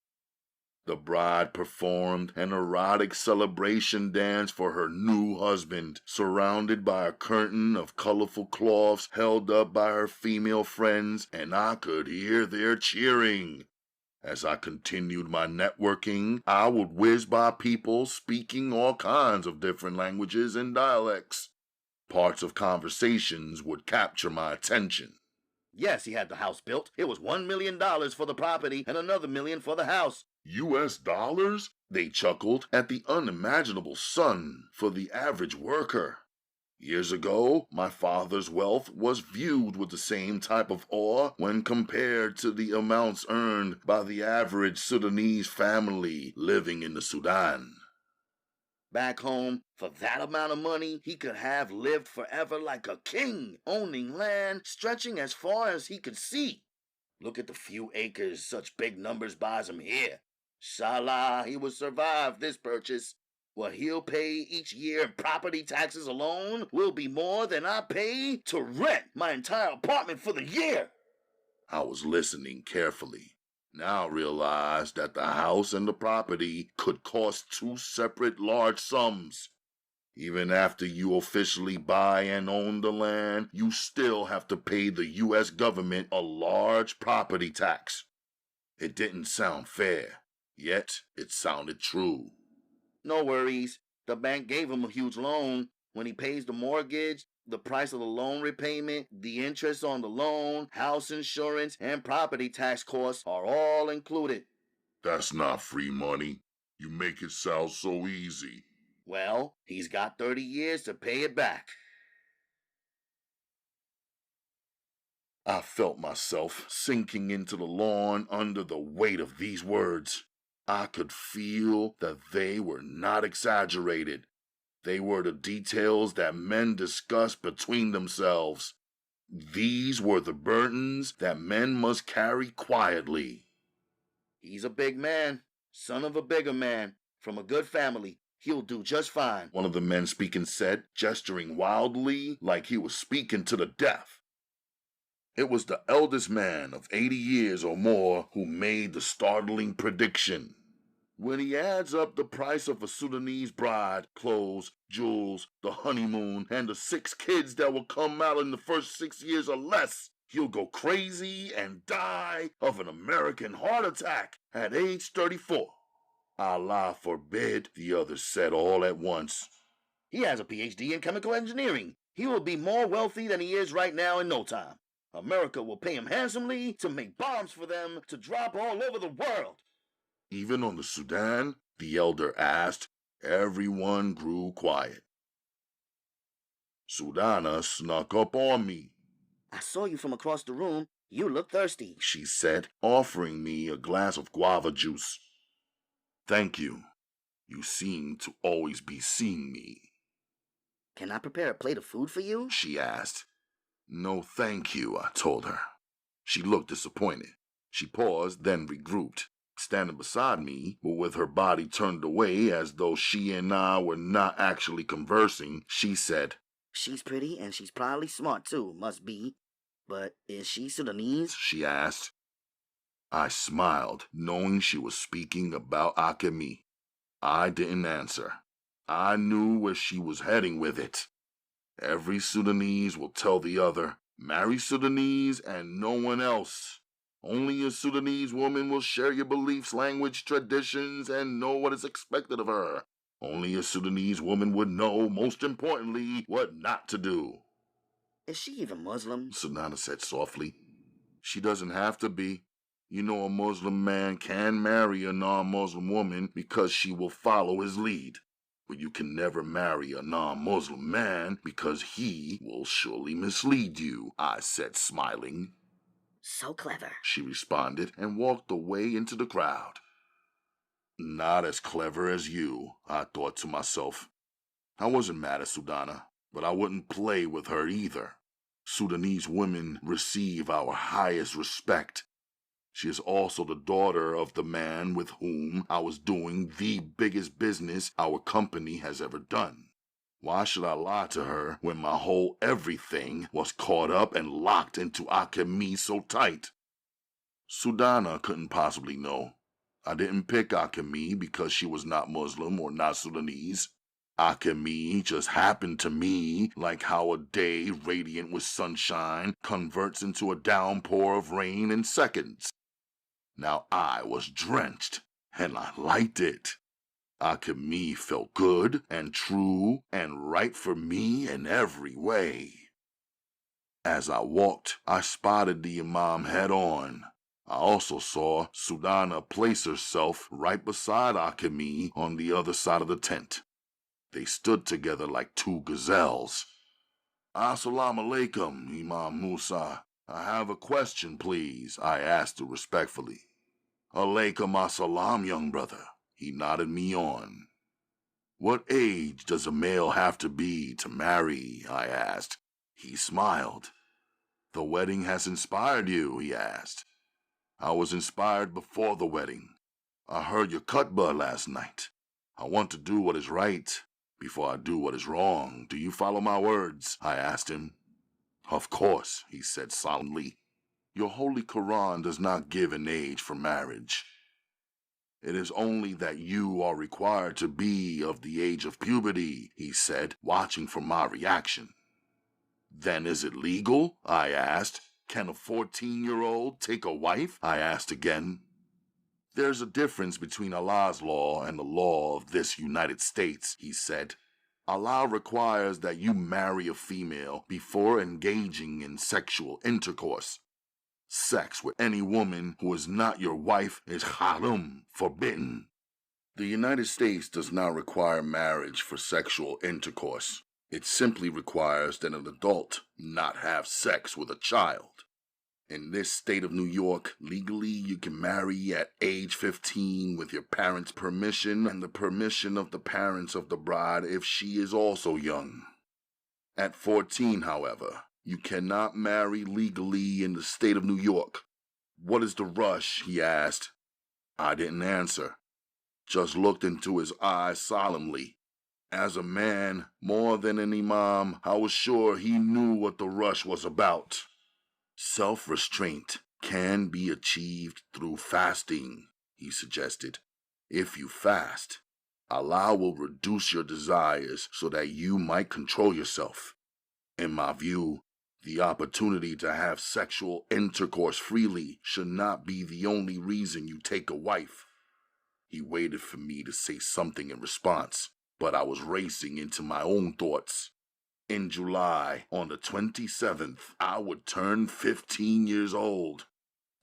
The bride performed an erotic celebration dance for her new husband, surrounded by a curtain of colorful cloths held up by her female friends, and I could hear their cheering. As I continued my networking, I would whiz by people speaking all kinds of different languages and dialects. Parts of conversations would capture my attention. Yes, he had the house built. It was $1 million for the property and another $1 million for the house. US dollars? They chuckled at the unimaginable sum for the average worker. Years ago, my father's wealth was viewed with the same type of awe when compared to the amounts earned by the average Sudanese family living in the Sudan. Back home, for that amount of money, he could have lived forever like a king, owning land stretching as far as he could see. Look at the few acres such big numbers buys him here. Inshallah, he will survive this purchase. What he'll pay each year in property taxes alone will be more than I pay to rent my entire apartment for the year. I was listening carefully. Now realized that the house and the property could cost two separate large sums. Even after you officially buy and own the land, you still have to pay the U.S. government a large property tax. It didn't sound fair, yet it sounded true. No worries. The bank gave him a huge loan. When he pays the mortgage, the price of the loan repayment, the interest on the loan, house insurance, and property tax costs are all included. That's not free money. You make it sound so easy. Well, he's got 30 years to pay it back. I felt myself sinking into the lawn under the weight of these words. I could feel that they were not exaggerated. They were the details that men discussed between themselves. These were the burdens that men must carry quietly. He's a big man, son of a bigger man, from a good family. He'll do just fine, one of the men speaking said, gesturing wildly like he was speaking to the deaf. It was the eldest man of 80 years or more who made the startling prediction. When he adds up the price of a Sudanese bride, clothes, jewels, the honeymoon, and the 6 kids that will come out in the first 6 years or less, he'll go crazy and die of an American heart attack at age 34. Allah forbid, the others said all at once. He has a PhD in chemical engineering. He will be more wealthy than he is right now in no time. America will pay him handsomely to make bombs for them to drop all over the world. Even on the Sudan? The elder asked. Everyone grew quiet. Sudana snuck up on me. I saw you from across the room. You look thirsty, she said, offering me a glass of guava juice. Thank you. You seem to always be seeing me. Can I prepare a plate of food for you? She asked. No, thank you, I told her. She looked disappointed. She paused, then regrouped. Standing beside me, but with her body turned away as though she and I were not actually conversing, she said, She's pretty and she's probably smart too, must be. But is she Sudanese? She asked. I smiled, knowing she was speaking about Akemi. I didn't answer. I knew where she was heading with it. Every Sudanese will tell the other, marry Sudanese and no one else. Only a Sudanese woman will share your beliefs, language, traditions, and know what is expected of her. Only a Sudanese woman would know, most importantly, what not to do. Is she even Muslim? Sunana said softly. She doesn't have to be. You know, a Muslim man can marry a non-Muslim woman because she will follow his lead. But you can never marry a non-Muslim man because he will surely mislead you, I said, smiling. So clever, she responded, and walked away into the crowd. Not as clever as you, I thought to myself. I wasn't mad at Sudana, but I wouldn't play with her either. Sudanese women receive our highest respect. She is also the daughter of the man with whom I was doing the biggest business our company has ever done. Why should I lie to her when my whole everything was caught up and locked into Akemi so tight? Sudana couldn't possibly know. I didn't pick Akemi because she was not Muslim or not Sudanese. Akemi just happened to me like how a day radiant with sunshine converts into a downpour of rain in seconds. Now I was drenched, and I liked it. Akemi felt good and true and right for me in every way. As I walked, I spotted the Imam head on. I also saw Sudana place herself right beside Akemi on the other side of the tent. They stood together like 2 gazelles. Assalamu alaikum, Imam Musa. I have a question, please, I asked her respectfully. Alaikum assalam, young brother. He nodded me on. What age does a male have to be to marry? I asked. He smiled. The wedding has inspired you, he asked. I was inspired before the wedding. I heard your khutbah last night. I want to do what is right before I do what is wrong. Do you follow my words? I asked him. Of course, he said solemnly. Your holy Quran does not give an age for marriage. It is only that you are required to be of the age of puberty, he said, watching for my reaction. Then is it legal? I asked. Can a 14-year-old take a wife? I asked again. There's a difference between Allah's law and the law of this United States, he said. Allah requires that you marry a female before engaging in sexual intercourse. Sex with any woman who is not your wife is haram, forbidden. The United States does not require marriage for sexual intercourse. It simply requires that an adult not have sex with a child. In this state of New York, legally you can marry at age 15 with your parents' permission and the permission of the parents of the bride if she is also young. At 14, however, you cannot marry legally in the state of New York. What is the rush? He asked. I didn't answer, just looked into his eyes solemnly. As a man, more than an imam, I was sure he knew what the rush was about. Self-restraint can be achieved through fasting, he suggested. If you fast, Allah will reduce your desires so that you might control yourself. In my view, the opportunity to have sexual intercourse freely should not be the only reason you take a wife. He waited for me to say something in response, but I was racing into my own thoughts. In July, on the 27th, I would turn 15 years old.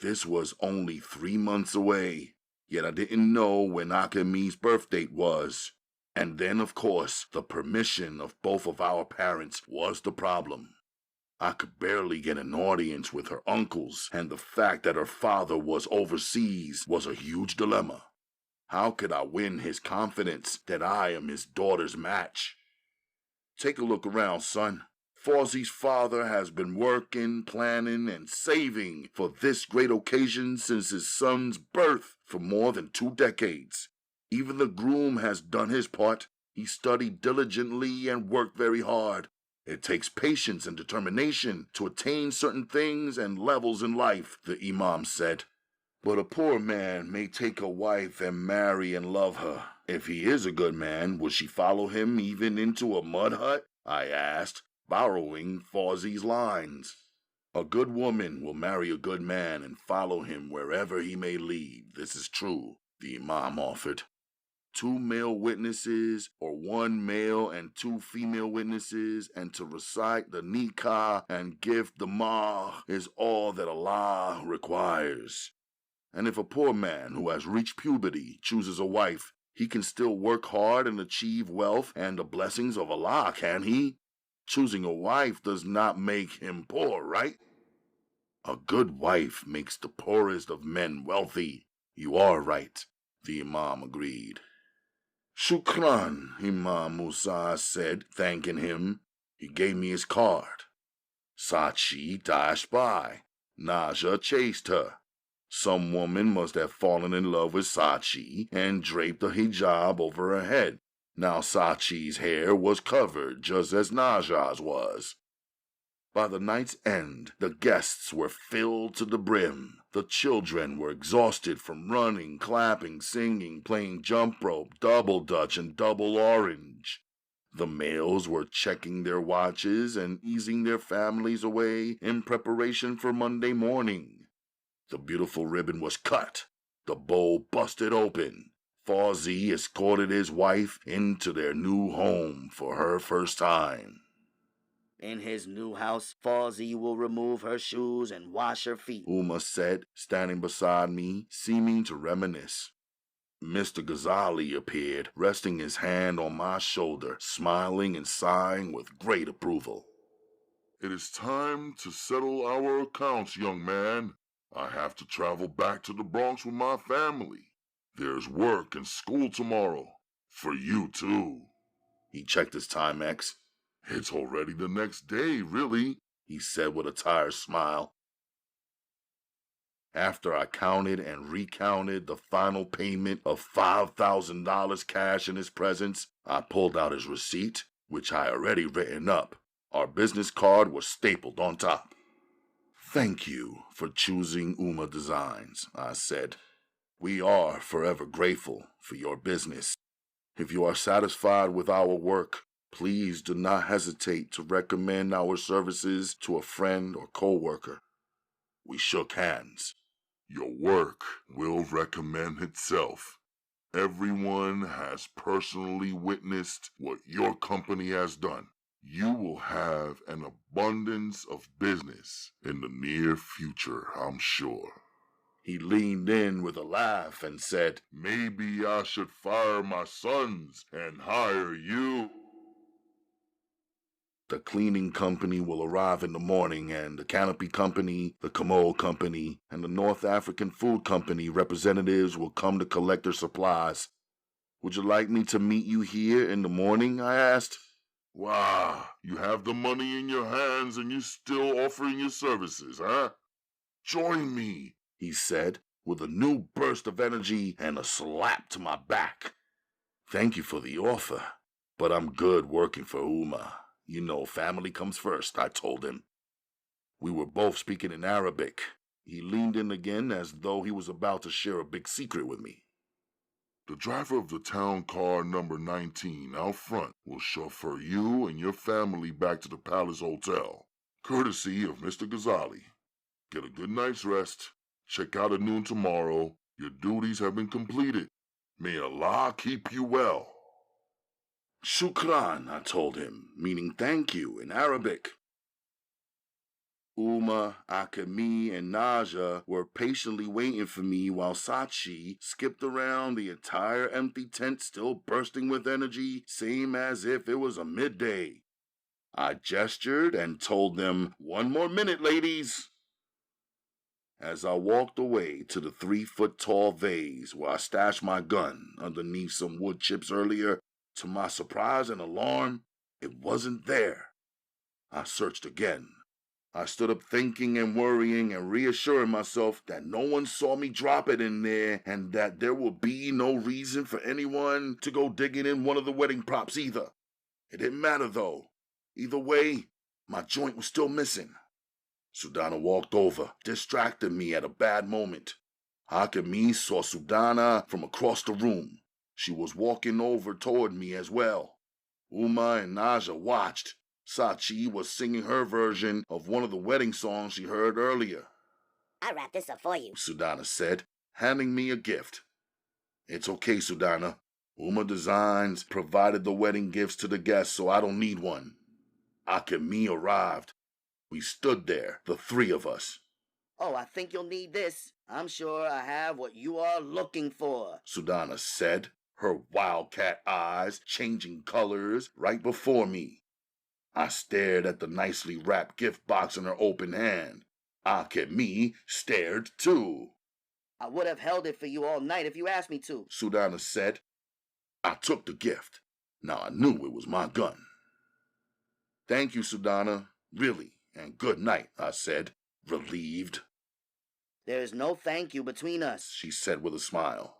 This was only 3 months away, yet I didn't know when Akemi's birth date was. And then, of course, the permission of both of our parents was the problem. I could barely get an audience with her uncles, and the fact that her father was overseas was a huge dilemma. How could I win his confidence that I am his daughter's match? Take a look around, son. Fawzie's father has been working, planning, and saving for this great occasion since his son's birth for more than 2 decades. Even the groom has done his part. He studied diligently and worked very hard. It takes patience and determination to attain certain things and levels in life, the imam said. But a poor man may take a wife and marry and love her. If he is a good man, will she follow him even into a mud hut? I asked, borrowing Fawzie's lines. A good woman will marry a good man and follow him wherever he may lead. This is true, the imam offered. 2 male witnesses, or 1 male and 2 female witnesses, and to recite the nikah and give the mahr is all that Allah requires. And if a poor man who has reached puberty chooses a wife, he can still work hard and achieve wealth and the blessings of Allah, can he? Choosing a wife does not make him poor, right? A good wife makes the poorest of men wealthy. You are right, the imam agreed. Shukran, Imam Musa said, thanking him. He gave me his card. Sachi dashed by. Naja chased her. Some woman must have fallen in love with Sachi and draped a hijab over her head. Now Sachi's hair was covered just as Naja's was. By the night's end, the guests were filled to the brim. The children were exhausted from running, clapping, singing, playing jump rope, double dutch, and double orange. The males were checking their watches and easing their families away in preparation for Monday morning. The beautiful ribbon was cut. The bowl busted open. Fawzie escorted his wife into their new home for her first time. In his new house, Fawzie will remove her shoes and wash her feet, Uma said, standing beside me, seeming to reminisce. Mr. Ghazali appeared, resting his hand on my shoulder, smiling and sighing with great approval. It is time to settle our accounts, young man. I have to travel back to the Bronx with my family. There's work and school tomorrow. For you, too. He checked his Timex. It's already the next day, really, he said with a tired smile. After I counted and recounted the final payment of $5,000 cash in his presence, I pulled out his receipt, which I already written up. Our business card was stapled on top. Thank you for choosing Uma Designs, I said. We are forever grateful for your business. If you are satisfied with our work, please do not hesitate to recommend our services to a friend or coworker. We shook hands. Your work will recommend itself. Everyone has personally witnessed what your company has done. You will have an abundance of business in the near future, I'm sure. He leaned in with a laugh and said, Maybe I should fire my sons and hire you. The cleaning company will arrive in the morning, and the Canopy Company, the Commode Company, and the North African Food Company representatives will come to collect their supplies. Would you like me to meet you here in the morning? I asked. Wow, you have the money in your hands and you're still offering your services, huh? Join me, he said, with a new burst of energy and a slap to my back. Thank you for the offer, but I'm good working for Uma. You know, family comes first, I told him. We were both speaking in Arabic. He leaned in again as though he was about to share a big secret with me. The driver of the town car number 19 out front will chauffeur you and your family back to the Palace Hotel, courtesy of Mr. Ghazali. Get a good night's rest. Check out at noon tomorrow. Your duties have been completed. May Allah keep you well. Shukran, I told him, meaning thank you in Arabic. Uma, Akemi, and Naja were patiently waiting for me while Sachi skipped around the entire empty tent still bursting with energy, same as if it was a midday. I gestured and told them, 1 more minute, ladies. As I walked away to the 3-foot-tall vase where I stashed my gun underneath some wood chips earlier, to my surprise and alarm, it wasn't there. I searched again. I stood up thinking and worrying and reassuring myself that no one saw me drop it in there and that there would be no reason for anyone to go digging in one of the wedding props either. It didn't matter though. Either way, my joint was still missing. Sudana walked over, distracted me at a bad moment. Hakemi saw Sudana from across the room. She was walking over toward me as well. Uma and Naja watched. Sachi was singing her version of one of the wedding songs she heard earlier. I'll wrap this up for you, Sudana said, handing me a gift. It's okay, Sudana. Uma Designs provided the wedding gifts to the guests, so I don't need one. Akemi arrived. We stood there, the 3 of us. Oh, I think you'll need this. I'm sure I have what you are looking for, Sudana said, her wildcat eyes changing colors right before me. I stared at the nicely wrapped gift box in her open hand. Akemi stared too. I would have held it for you all night if you asked me to, Sudana said. I took the gift. Now I knew it was my gun. Thank you, Sudana. Really, and good night, I said, relieved. There is no thank you between us, She said with a smile.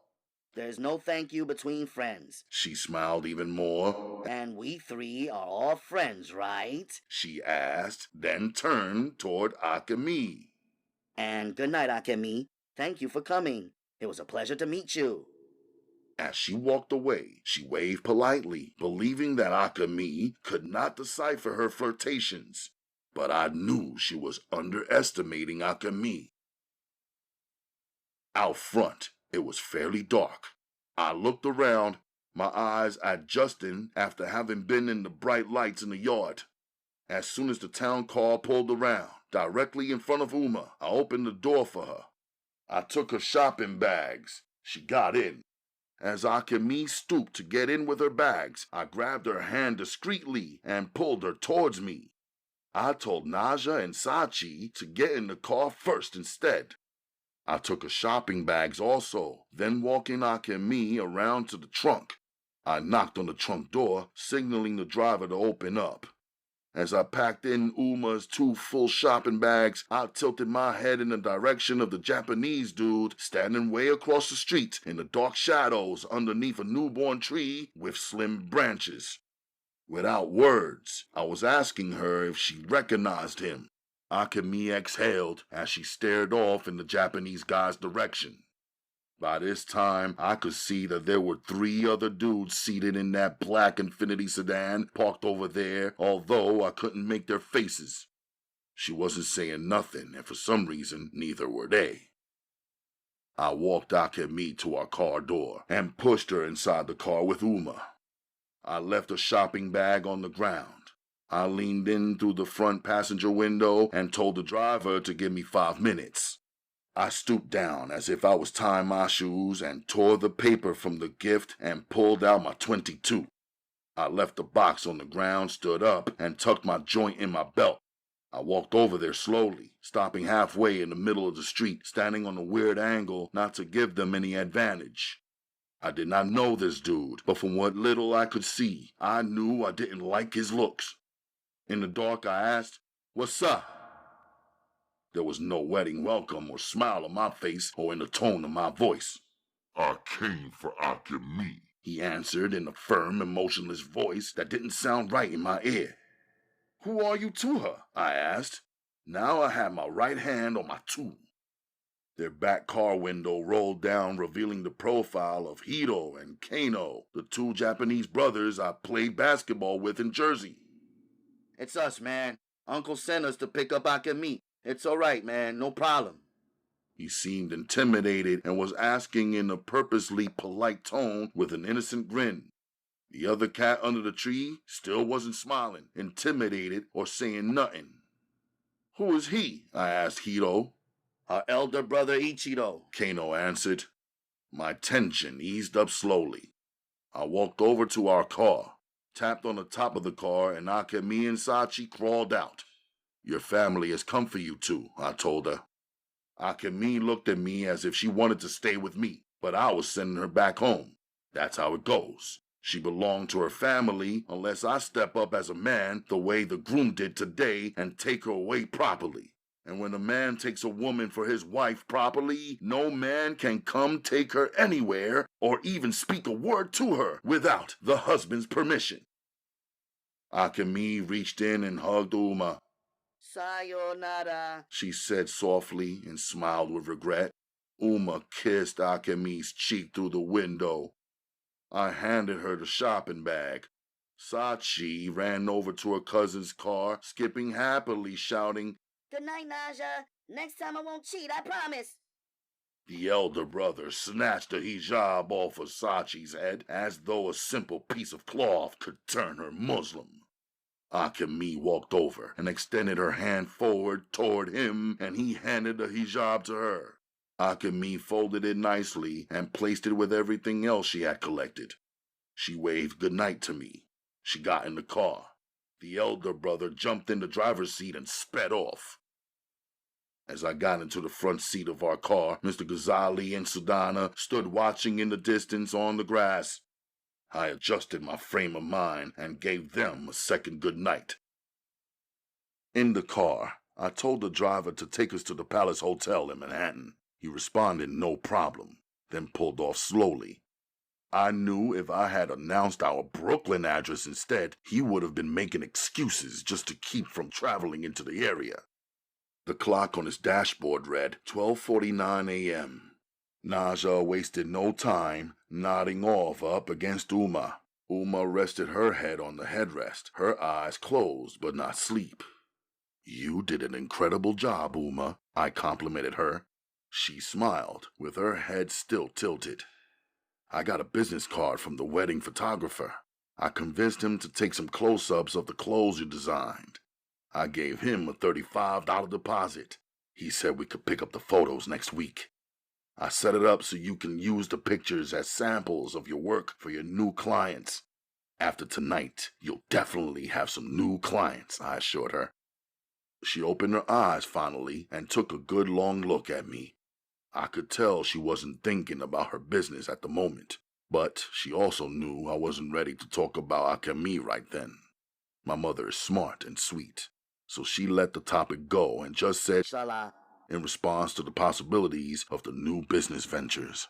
There is no thank you between friends. She smiled even more. And we 3 are all friends, right? She asked, then turned toward Akemi. And good night, Akemi. Thank you for coming. It was a pleasure to meet you. As she walked away, she waved politely, believing that Akemi could not decipher her flirtations. But I knew she was underestimating Akemi. Out front, it was fairly dark. I looked around, my eyes adjusting after having been in the bright lights in the yard. As soon as the town car pulled around, directly in front of Uma, I opened the door for her. I took her shopping bags. She got in. As Akemi stooped to get in with her bags, I grabbed her hand discreetly and pulled her towards me. I told Naja and Sachi to get in the car first instead. I took her shopping bags also, then walking Akemi around to the trunk. I knocked on the trunk door, signaling the driver to open up. As I packed in Uma's 2 full shopping bags, I tilted my head in the direction of the Japanese dude standing way across the street in the dark shadows underneath a newborn tree with slim branches. Without words, I was asking her if she recognized him. Akemi exhaled as she stared off in the Japanese guy's direction. By this time, I could see that there were 3 other dudes seated in that black Infiniti sedan parked over there, although I couldn't make their faces. She wasn't saying nothing, and for some reason, neither were they. I walked Akemi to our car door and pushed her inside the car with Uma. I left a shopping bag on the ground. I leaned in through the front passenger window and told the driver to give me 5 minutes. I stooped down as if I was tying my shoes and tore the paper from the gift and pulled out my .22. I left the box on the ground, stood up, and tucked my joint in my belt. I walked over there slowly, stopping halfway in the middle of the street, standing on a weird angle not to give them any advantage. I did not know this dude, but from what little I could see, I knew I didn't like his looks. In the dark, I asked, "What's up?" There was no wedding welcome or smile on my face or in the tone of my voice. "I came for Akemi," he answered in a firm, emotionless voice that didn't sound right in my ear. "Who are you to her?" I asked. Now I had my right hand on my tool. Their back car window rolled down, revealing the profile of Hiro and Kano, the two Japanese brothers I played basketball with in Jersey. It's us, man. Uncle sent us to pick up Akemi. It's all right, man. No problem. He seemed intimidated and was asking in a purposely polite tone with an innocent grin. The other cat under the tree still wasn't smiling, intimidated, or saying nothing. "Who is he?" I asked Hiro. "Our elder brother Ichiro," Kano answered. My tension eased up slowly. I walked over to our car, tapped on the top of the car, and Akemi and Sachi crawled out. "Your family has come for you two," I told her. Akemi looked at me as if she wanted to stay with me, but I was sending her back home. That's how it goes. She belonged to her family unless I step up as a man the way the groom did today and take her away properly. And when a man takes a woman for his wife properly, no man can come take her anywhere or even speak a word to her without the husband's permission. Akemi reached in and hugged Uma. "Sayonara," she said softly and smiled with regret. Uma kissed Akemi's cheek through the window. I handed her the shopping bag. Sachi ran over to her cousin's car, skipping happily, shouting, Good night, Naja. Next time I won't cheat, I promise. The elder brother snatched the hijab off of Sachi's head as though a simple piece of cloth could turn her Muslim. Akemi walked over and extended her hand forward toward him, and he handed the hijab to her. Akemi folded it nicely and placed it with everything else she had collected. She waved goodnight to me. She got in the car. The elder brother jumped in the driver's seat and sped off. As I got into the front seat of our car, Mr. Ghazali and Sudana stood watching in the distance on the grass. I adjusted my frame of mind and gave them a second good night. In the car, I told the driver to take us to the Palace Hotel in Manhattan. He responded no problem, then pulled off slowly. I knew if I had announced our Brooklyn address instead, he would have been making excuses just to keep from traveling into the area. The clock on his dashboard read 12:49 a.m. Naja wasted no time, nodding off up against Uma. Uma rested her head on the headrest, her eyes closed but not asleep. You did an incredible job, Uma, I complimented her. She smiled, with her head still tilted. I got a business card from the wedding photographer. I convinced him to take some close-ups of the clothes you designed. I gave him a $35 deposit. He said we could pick up the photos next week. I set it up so you can use the pictures as samples of your work for your new clients. After tonight, you'll definitely have some new clients, I assured her. She opened her eyes finally and took a good long look at me. I could tell she wasn't thinking about her business at the moment, but she also knew I wasn't ready to talk about Akemi right then. My mother is smart and sweet, so she let the topic go and just said "Salah." in response to the possibilities of the new business ventures.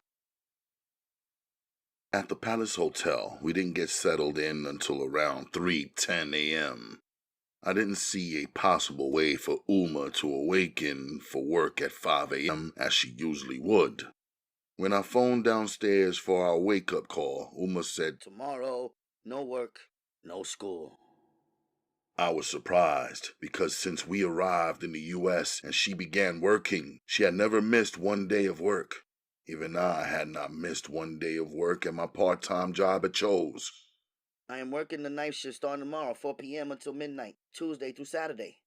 At the Palace Hotel, we didn't get settled in until around 3:10 a.m. I didn't see a possible way for Uma to awaken for work at 5 a.m. as she usually would. When I phoned downstairs for our wake-up call, Uma said, "Tomorrow, no work, no school." I was surprised because since we arrived in the U.S. and she began working, she had never missed one day of work. Even I had not missed one day of work at my part-time job at Cho's. "I am working the night shift starting tomorrow, 4 p.m. until midnight, Tuesday through Saturday.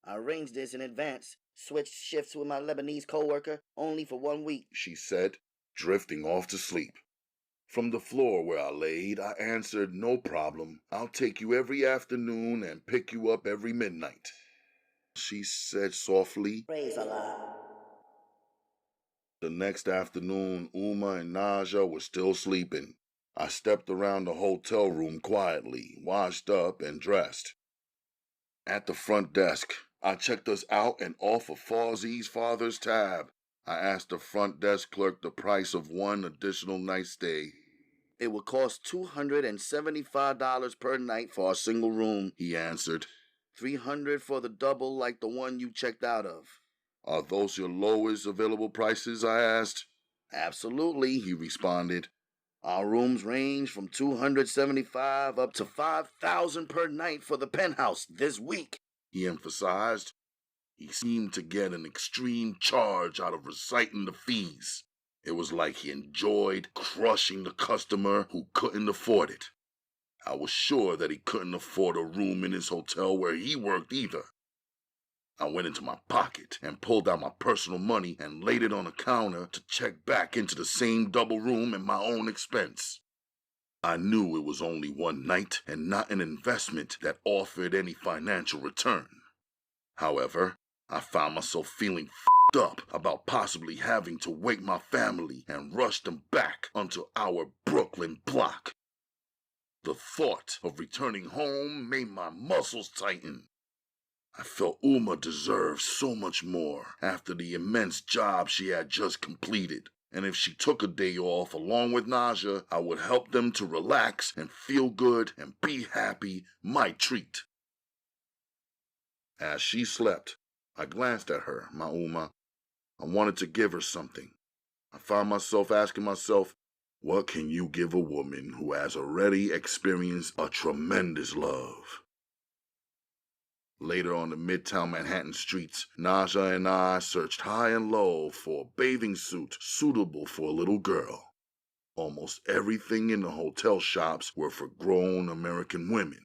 I arranged this in advance, switched shifts with my Lebanese coworker only for 1 week," she said, drifting off to sleep. From the floor where I laid, I answered, "No problem. I'll take you every afternoon and pick you up every midnight." She said softly. Praise Allah. The next afternoon, Uma and Naja were still sleeping. I stepped around the hotel room quietly, washed up, and dressed. At the front desk, I checked us out and off of Fozzie's father's tab. I asked the front desk clerk the price of one additional night stay. It would cost $275 per night for a single room, he answered. $300 for the double like the one you checked out of. Are those your lowest available prices? I asked. Absolutely, he responded. Our rooms range from $275 up to $5,000 per night for the penthouse this week, he emphasized. He seemed to get an extreme charge out of reciting the fees. It was like he enjoyed crushing the customer who couldn't afford it. I was sure that he couldn't afford a room in his hotel where he worked either. I went into my pocket and pulled out my personal money and laid it on the counter to check back into the same double room at my own expense. I knew it was only one night and not an investment that offered any financial return. However, I found myself feeling f***ed up about possibly having to wake my family and rush them back onto our Brooklyn block. The thought of returning home made my muscles tighten. I felt Uma deserved so much more after the immense job she had just completed, and if she took a day off along with Naja, I would help them to relax and feel good and be happy, my treat. As she slept, I glanced at her, my Uma. I wanted to give her something. I found myself asking myself, what can you give a woman who has already experienced a tremendous love? Later on the Midtown Manhattan streets, Naja and I searched high and low for a bathing suit suitable for a little girl. Almost everything in the hotel shops were for grown American women.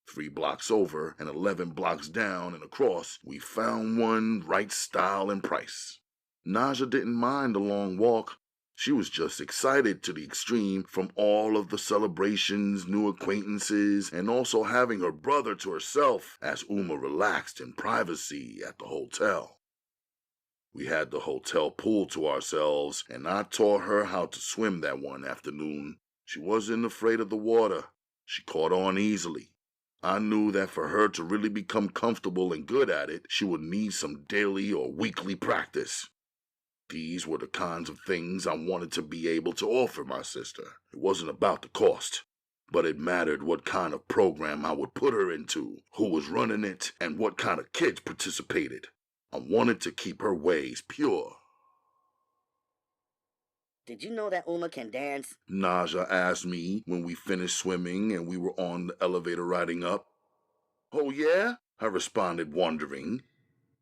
3 blocks over and 11 blocks down and across, we found one right style and price. Naja didn't mind the long walk. She was just excited to the extreme from all of the celebrations, new acquaintances, and also having her brother to herself as Uma relaxed in privacy at the hotel. We had the hotel pool to ourselves, and I taught her how to swim that one afternoon. She wasn't afraid of the water. She caught on easily. I knew that for her to really become comfortable and good at it, she would need some daily or weekly practice. These were the kinds of things I wanted to be able to offer my sister. It wasn't about the cost, but it mattered what kind of program I would put her into, who was running it, and what kind of kids participated. I wanted to keep her ways pure. Did you know that Uma can dance? Naja asked me when we finished swimming and we were on the elevator riding up. Oh yeah? I responded, wondering.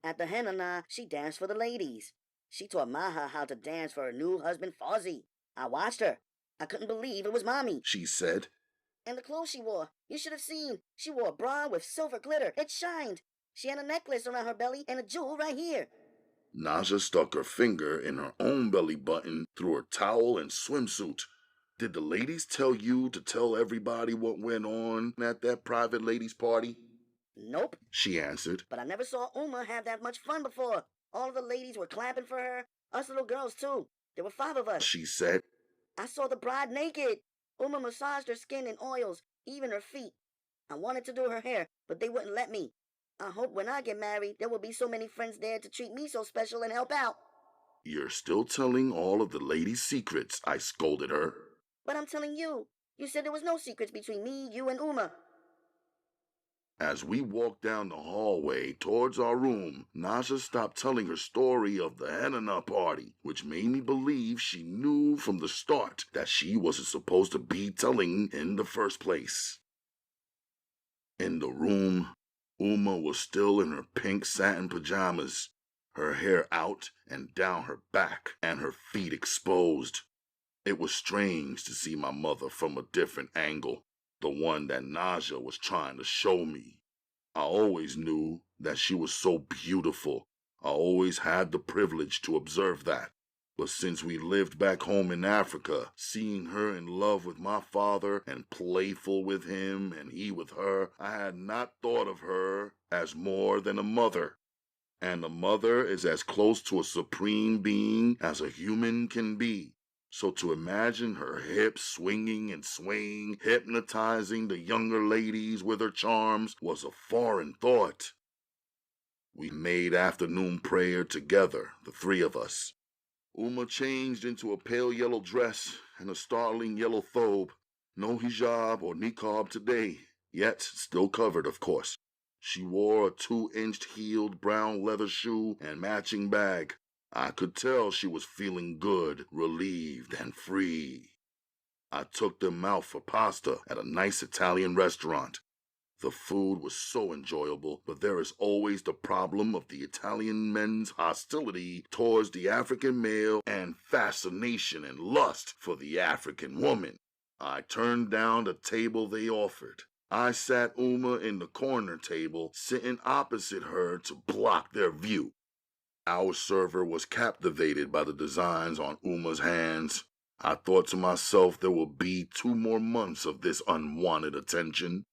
At the henna, she danced for the ladies. She taught Maha how to dance for her new husband, Fozzie. I watched her. I couldn't believe it was Mommy, she said. And the clothes she wore. You should have seen. She wore a bra with silver glitter. It shined. She had a necklace around her belly and a jewel right here. Naja stuck her finger in her own belly button through her towel and swimsuit. Did the ladies tell you to tell everybody what went on at that private ladies' party? Nope, she answered. But I never saw Uma have that much fun before. All of the ladies were clapping for her. Us little girls, too. There were 5 of us. She said. I saw the bride naked. Uma massaged her skin in oils, even her feet. I wanted to do her hair, but they wouldn't let me. I hope when I get married, there will be so many friends there to treat me so special and help out. You're still telling all of the ladies' secrets, I scolded her. But I'm telling you. You said there was no secrets between me, you, and Uma. As we walked down the hallway towards our room, Naja stopped telling her story of the henna party, which made me believe she knew from the start that she wasn't supposed to be telling in the first place. In the room, Uma was still in her pink satin pajamas, her hair out and down her back, and her feet exposed. It was strange to see my mother from a different angle. The one that Naja was trying to show me. I always knew that she was so beautiful. I always had the privilege to observe that. But since we lived back home in Africa, seeing her in love with my father and playful with him and he with her, I had not thought of her as more than a mother. And a mother is as close to a supreme being as a human can be. So to imagine her hips swinging and swaying, hypnotizing the younger ladies with her charms, was a foreign thought. We made afternoon prayer together, the three of us. Uma changed into a pale yellow dress and a startling yellow thobe. No hijab or niqab today, yet still covered, of course. She wore a 2-inch heeled brown leather shoe and matching bag. I could tell she was feeling good, relieved, and free. I took them out for pasta at a nice Italian restaurant. The food was so enjoyable, but there is always the problem of the Italian men's hostility towards the African male and fascination and lust for the African woman. I turned down the table they offered. I sat Uma in the corner table, sitting opposite her to block their view. Our server was captivated by the designs on Uma's hands. I thought to myself there will be 2 more months of this unwanted attention.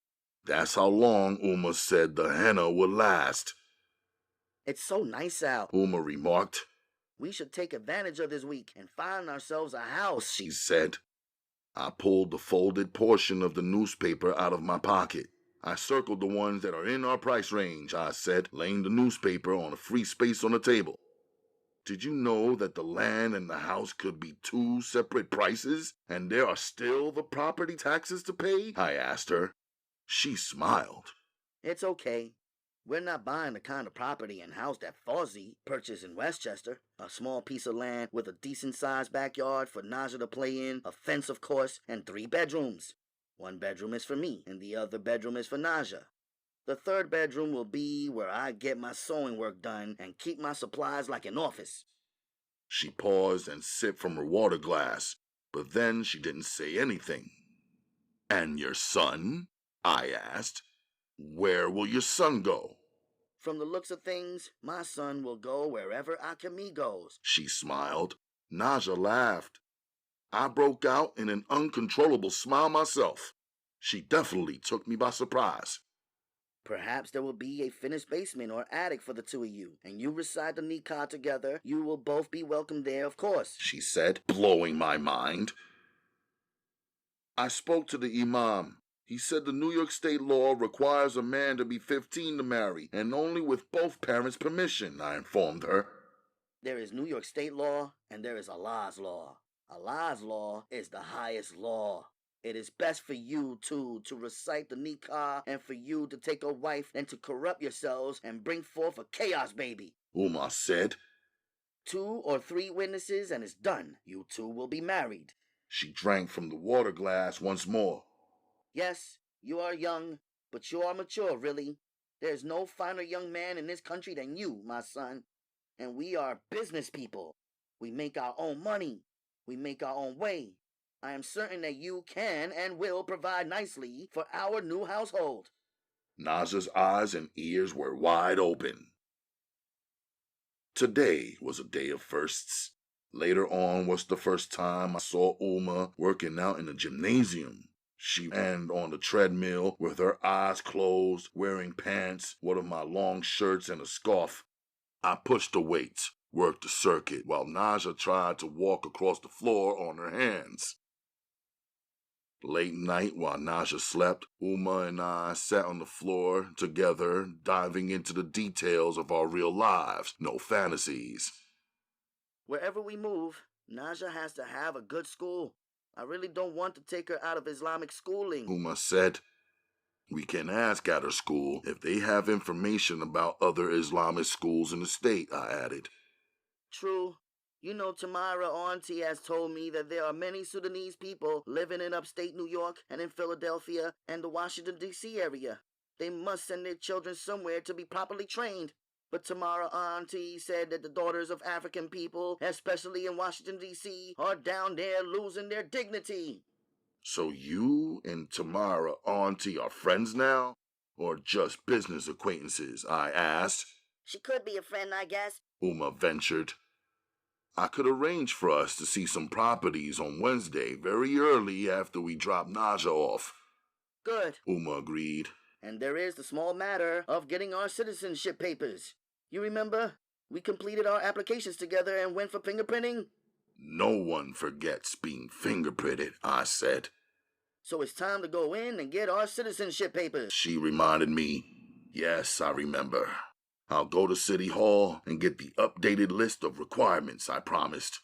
That's how long Uma said the henna would last. It's so nice out, Uma remarked. We should take advantage of this week and find ourselves a house, She said. I pulled the folded portion of the newspaper out of my pocket. I circled the ones that are in our price range, I said, laying the newspaper on a free space on the table. Did you know that the land and the house could be 2 separate prices, and there are still the property taxes to pay? I asked her. She smiled. It's okay. We're not buying the kind of property and house that Fawzi purchased in Westchester. A small piece of land with a decent-sized backyard for Naja to play in, a fence of course, and 3 bedrooms. 1 bedroom is for me, and the other bedroom is for Naja. The 3rd bedroom will be where I get my sewing work done and keep my supplies like an office. She paused and sipped from her water glass, but then she didn't say anything. And your son? I asked. Where will your son go? From the looks of things, my son will go wherever Akemi goes. She smiled. Naja laughed. I broke out in an uncontrollable smile myself. She definitely took me by surprise. Perhaps there will be a finished basement or attic for the 2 of you, and you recite the nikah together. You will both be welcome there, of course, she said, blowing my mind. I spoke to the imam. He said the New York state law requires a man to be 15 to marry, and only with both parents' permission, I informed her. There is New York state law, and there is Allah's law. Allah's law is the highest law. It is best for you two to recite the nikah and for you to take a wife than to corrupt yourselves and bring forth a chaos baby. Uma said. 2 or 3 witnesses and it's done. You 2 will be married. She drank from the water glass once more. Yes, you are young, but you are mature, really. There's no finer young man in this country than you, my son. And we are business people. We make our own money. We make our own way. I am certain that you can and will provide nicely for our new household. Naja's eyes and ears were wide open. Today was a day of firsts. Later on was the first time I saw Uma working out in the gymnasium. She ran on the treadmill with her eyes closed, wearing pants, one of my long shirts, and a scarf. I pushed the weights, worked the circuit, while Naja tried to walk across the floor on her hands. Late night, while Naja slept, Uma and I sat on the floor together, diving into the details of our real lives, no fantasies. Wherever we move, Naja has to have a good school. I really don't want to take her out of Islamic schooling, Uma said. We can ask at her school if they have information about other Islamic schools in the state, I added. True. You know, Tamara Auntie has told me that there are many Sudanese people living in upstate New York and in Philadelphia and the Washington, D.C. area. They must send their children somewhere to be properly trained. But Tamara Auntie said that the daughters of African people, especially in Washington, D.C., are down there losing their dignity. So you and Tamara Auntie are friends now? Or just business acquaintances, I asked. She could be a friend, I guess. Uma ventured. I could arrange for us to see some properties on Wednesday very early after we drop Naja off. Good. Uma agreed. And there is the small matter of getting our citizenship papers. You remember? We completed our applications together and went for fingerprinting. No one forgets being fingerprinted, I said. So it's time to go in and get our citizenship papers. She reminded me. Yes, I remember. I'll go to City Hall and get the updated list of requirements I promised.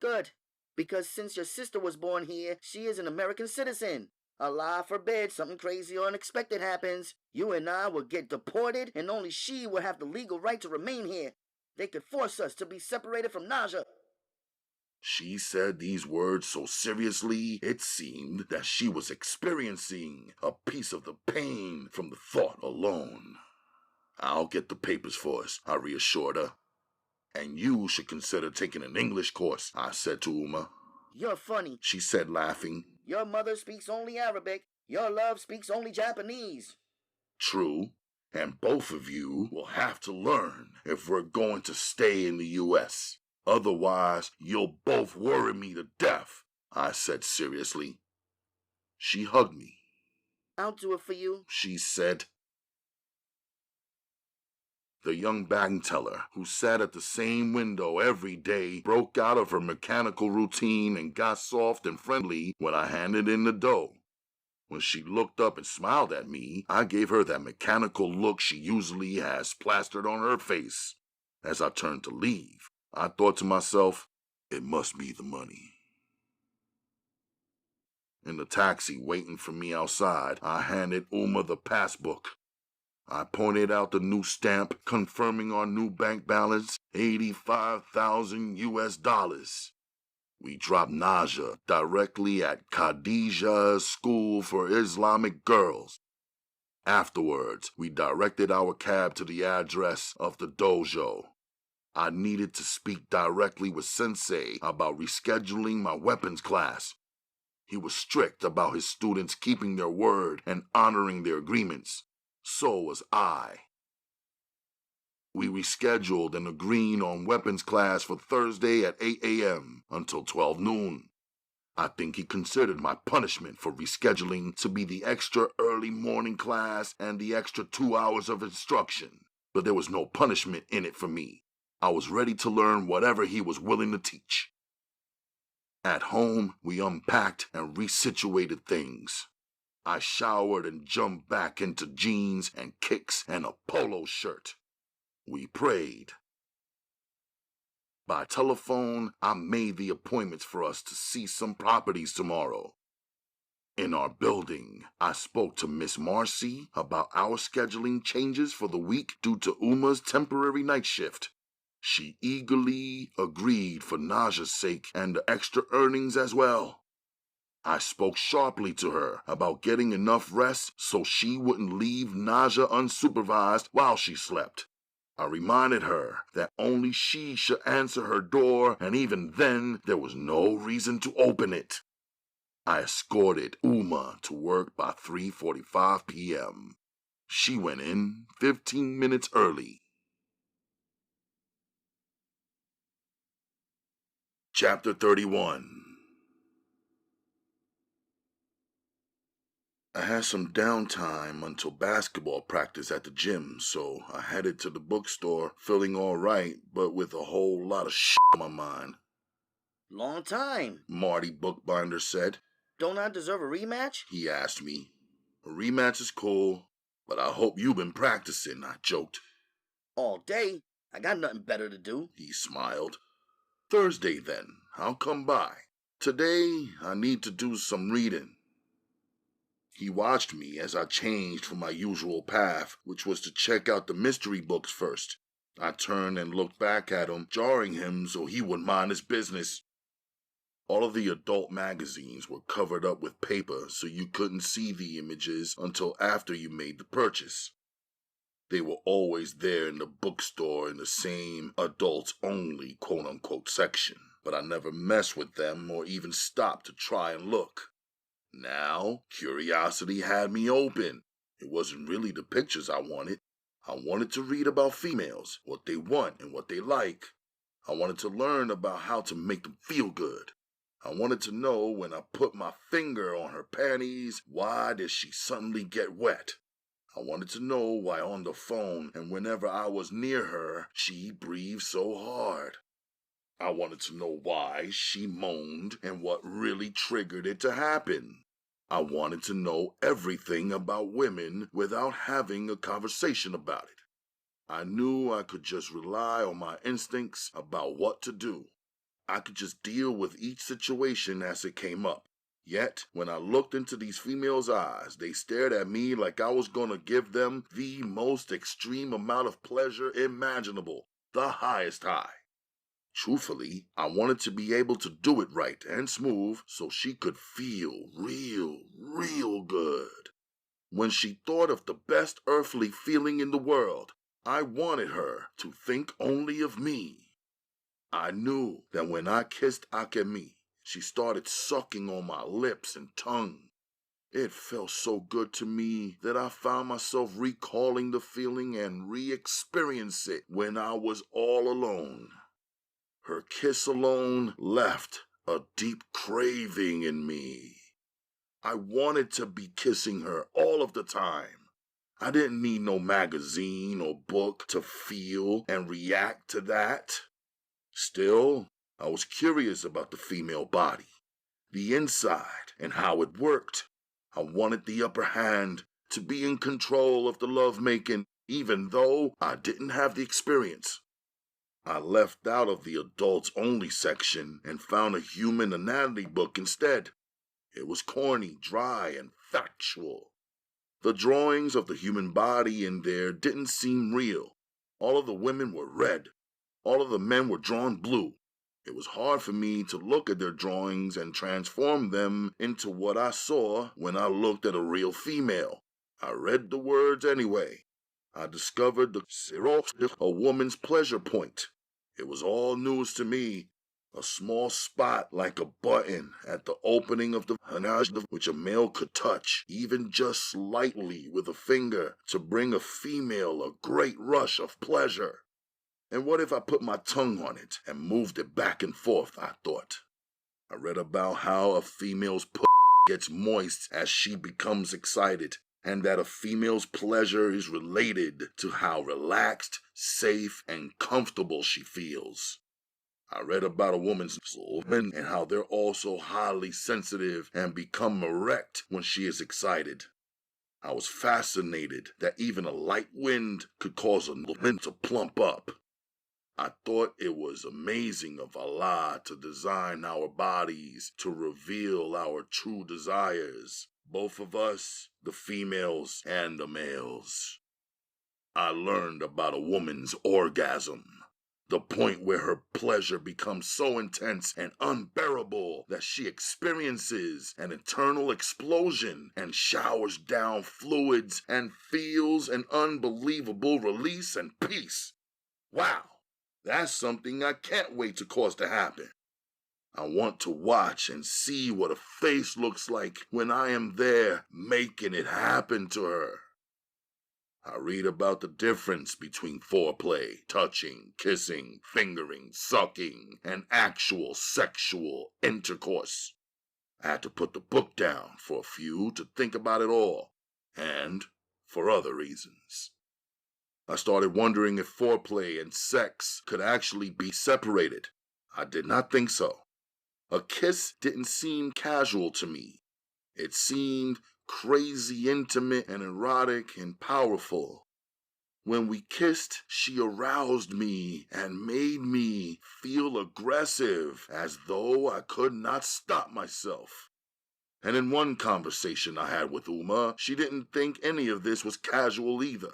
Good. Because since your sister was born here, she is an American citizen. Allah forbid something crazy or unexpected happens. You and I will get deported, and only she will have the legal right to remain here. They could force us to be separated from Naja. She said these words so seriously, it seemed that she was experiencing a piece of the pain from the thought alone. I'll get the papers for us, I reassured her. And you should consider taking an English course, I said to Uma. You're funny, she said, laughing. Your mother speaks only Arabic. Your love speaks only Japanese. True, and both of you will have to learn if we're going to stay in the U.S. Otherwise, you'll both worry me to death, I said seriously. She hugged me. I'll do it for you, she said. The young bank teller, who sat at the same window every day, broke out of her mechanical routine and got soft and friendly when I handed in the dough. When she looked up and smiled at me, I gave her that mechanical look she usually has plastered on her face. As I turned to leave, I thought to myself, it must be the money. In the taxi waiting for me outside, I handed Uma the passbook. I pointed out the new stamp confirming our new bank balance, $85,000. We dropped Naja directly at Khadija's School for Islamic Girls. Afterwards, we directed our cab to the address of the dojo. I needed to speak directly with Sensei about rescheduling my weapons class. He was strict about his students keeping their word and honoring their agreements. So was I. We rescheduled and agreed on weapons class for Thursday at 8 a.m. until 12 noon. I think he considered my punishment for rescheduling to be the extra early morning class and the extra 2 hours of instruction, but there was no punishment in it for me. I was ready to learn whatever he was willing to teach. At home, we unpacked and resituated things. I showered and jumped back into jeans and kicks and a polo shirt. We prayed. By telephone, I made the appointments for us to see some properties tomorrow. In our building, I spoke to Miss Marcy about our scheduling changes for the week due to Uma's temporary night shift. She eagerly agreed for Naja's sake and the extra earnings as well. I spoke sharply to her about getting enough rest so she wouldn't leave Naja unsupervised while she slept. I reminded her that only she should answer her door, and even then there was no reason to open it. I escorted Uma to work by 3:45 p.m. She went in 15 minutes early. Chapter 31. I had some downtime until basketball practice at the gym, so I headed to the bookstore feeling all right, but with a whole lot of shit on my mind. Long time, Marty Bookbinder said. Don't I deserve a rematch? He asked me. A rematch is cool, but I hope you've been practicing, I joked. All day? I got nothing better to do. He smiled. Thursday then, I'll come by. Today, I need to do some reading. He watched me as I changed from my usual path, which was to check out the mystery books first. I turned and looked back at him, jarring him so he would mind his business. All of the adult magazines were covered up with paper so you couldn't see the images until after you made the purchase. They were always there in the bookstore in the same adults-only quote-unquote section, but I never messed with them or even stopped to try and look. Now, curiosity had me open. It wasn't really the pictures I wanted. I wanted to read about females, what they want and what they like. I wanted to learn about how to make them feel good. I wanted to know when I put my finger on her panties, why did she suddenly get wet? I wanted to know why on the phone and whenever I was near her, she breathed so hard. I wanted to know why she moaned and what really triggered it to happen. I wanted to know everything about women without having a conversation about it. I knew I could just rely on my instincts about what to do. I could just deal with each situation as it came up. Yet, when I looked into these females' eyes, they stared at me like I was going to give them the most extreme amount of pleasure imaginable, the highest high. Truthfully, I wanted to be able to do it right and smooth so she could feel real good. When she thought of the best earthly feeling in the world, I wanted her to think only of me. I knew that when I kissed Akemi, she started sucking on my lips and tongue. It felt so good to me that I found myself recalling the feeling and re-experience it when I was all alone. Her kiss alone left a deep craving in me. I wanted to be kissing her all of the time. I didn't need no magazine or book to feel and react to that. Still, I was curious about the female body, the inside, and how it worked. I wanted the upper hand, to be in control of the lovemaking, even though I didn't have the experience. I left out of the adults-only section and found a human anatomy book instead. It was corny, dry, and factual. The drawings of the human body in there didn't seem real. All of the women were red. All of the men were drawn blue. It was hard for me to look at their drawings and transform them into what I saw when I looked at a real female. I read the words anyway. I discovered a woman's pleasure point. It was all news to me. A small spot like a button at the opening of the Naja, which a male could touch, even just slightly with a finger, to bring a female a great rush of pleasure. And what if I put my tongue on it and moved it back and forth, I thought. I read about how a female's gets moist as she becomes excited, and that a female's pleasure is related to how relaxed, safe, and comfortable she feels. I read about a woman's soul and how they're also highly sensitive and become erect when she is excited. I was fascinated that even a light wind could cause a woman to plump up. I thought it was amazing of Allah to design our bodies to reveal our true desires, both of us, the females and the males. I learned about a woman's orgasm, the point where her pleasure becomes so intense and unbearable that she experiences an internal explosion and showers down fluids and feels an unbelievable release and peace. Wow! That's something I can't wait to cause to happen. I want to watch and see what a face looks like when I am there making it happen to her. I read about the difference between foreplay, touching, kissing, fingering, sucking, and actual sexual intercourse. I had to put the book down for a few to think about it all, and for other reasons. I started wondering if foreplay and sex could actually be separated. I did not think so. A kiss didn't seem casual to me. It seemed crazy intimate and erotic and powerful. When we kissed, she aroused me and made me feel aggressive as though I could not stop myself. And in one conversation I had with Uma, she didn't think any of this was casual either.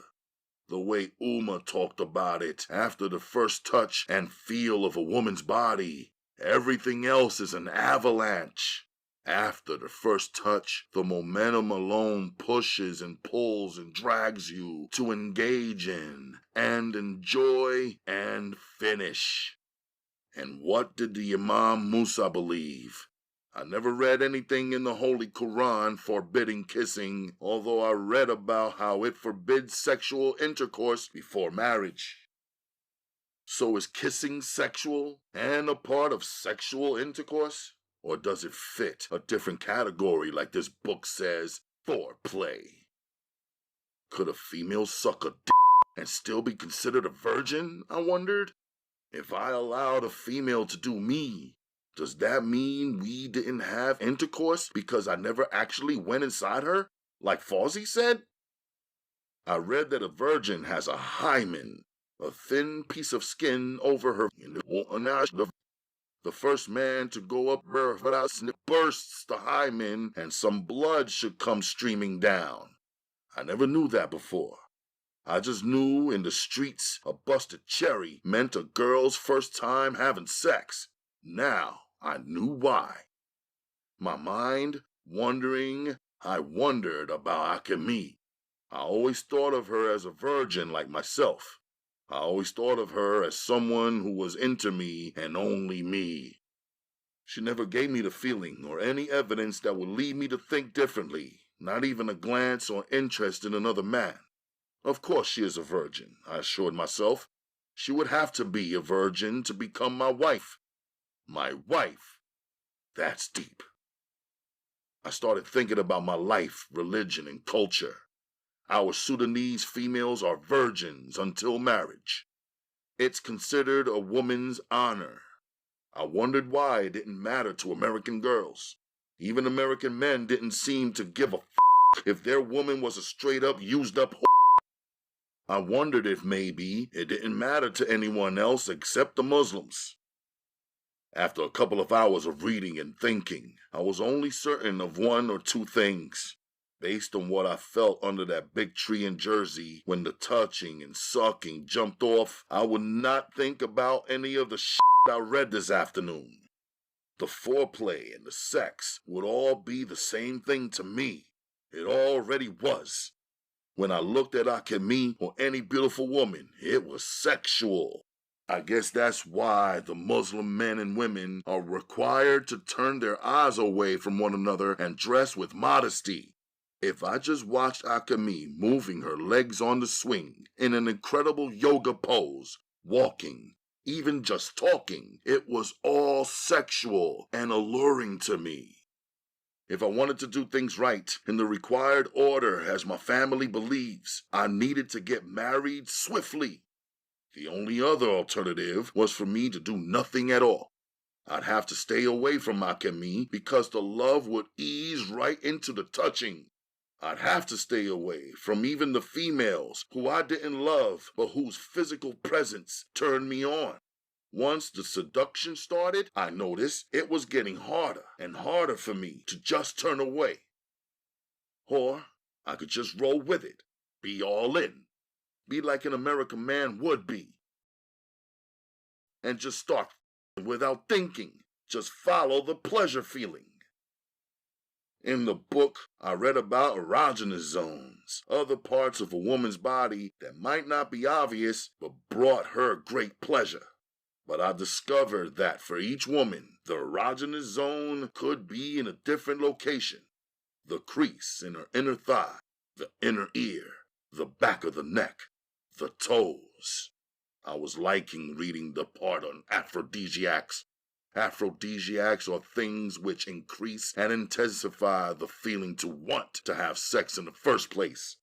The way Uma talked about it after the first touch and feel of a woman's body, everything else is an avalanche. After the first touch, the momentum alone pushes and pulls and drags you to engage in and enjoy and finish. And what did the Imam Musa believe? I never read anything in the Holy Quran forbidding kissing, although I read about how it forbids sexual intercourse before marriage. So is kissing sexual and a part of sexual intercourse? Or does it fit a different category like this book says, foreplay? Could a female suck a dick and still be considered a virgin, I wondered? If I allowed a female to do me, does that mean we didn't have intercourse because I never actually went inside her, like Fawzi said? I read that a virgin has a hymen, a thin piece of skin over her. The first man to go up her bursts the hymen and some blood should come streaming down. I never knew that before. I just knew in the streets a busted cherry meant a girl's first time having sex. Now I knew why. My mind wondering, I wondered about Akemi. I always thought of her as a virgin like myself. I always thought of her as someone who was into me and only me. She never gave me the feeling or any evidence that would lead me to think differently, not even a glance or interest in another man. Of course she is a virgin, I assured myself. She would have to be a virgin to become my wife. My wife. That's deep. I started thinking about my life, religion, and culture. Our Sudanese females are virgins until marriage. It's considered a woman's honor. I wondered why it didn't matter to American girls. Even American men didn't seem to give a if their woman was a straight-up, used-up I wondered if maybe it didn't matter to anyone else except the Muslims. After a couple of hours of reading and thinking, I was only certain of one or two things. Based on what I felt under that big tree in Jersey when the touching and sucking jumped off, I would not think about any of the shit I read this afternoon. The foreplay and the sex would all be the same thing to me. It already was. When I looked at Akemi or any beautiful woman, it was sexual. I guess that's why the Muslim men and women are required to turn their eyes away from one another and dress with modesty. If I just watched Akemi moving her legs on the swing in an incredible yoga pose, walking, even just talking, it was all sexual and alluring to me. If I wanted to do things right in the required order as my family believes, I needed to get married swiftly. The only other alternative was for me to do nothing at all. I'd have to stay away from Akemi because the love would ease right into the touching. I'd have to stay away from even the females who I didn't love but whose physical presence turned me on. Once the seduction started, I noticed it was getting harder and harder for me to just turn away. Or I could just roll with it, be all in, be like an American man would be, and just start without thinking, just follow the pleasure feeling. In the book, I read about erogenous zones, other parts of a woman's body that might not be obvious but brought her great pleasure. But I discovered that for each woman, the erogenous zone could be in a different location. The crease in her inner thigh, the inner ear, the back of the neck, the toes. I was liking reading the part on aphrodisiacs. Aphrodisiacs are things which increase and intensify the feeling to want to have sex in the first place.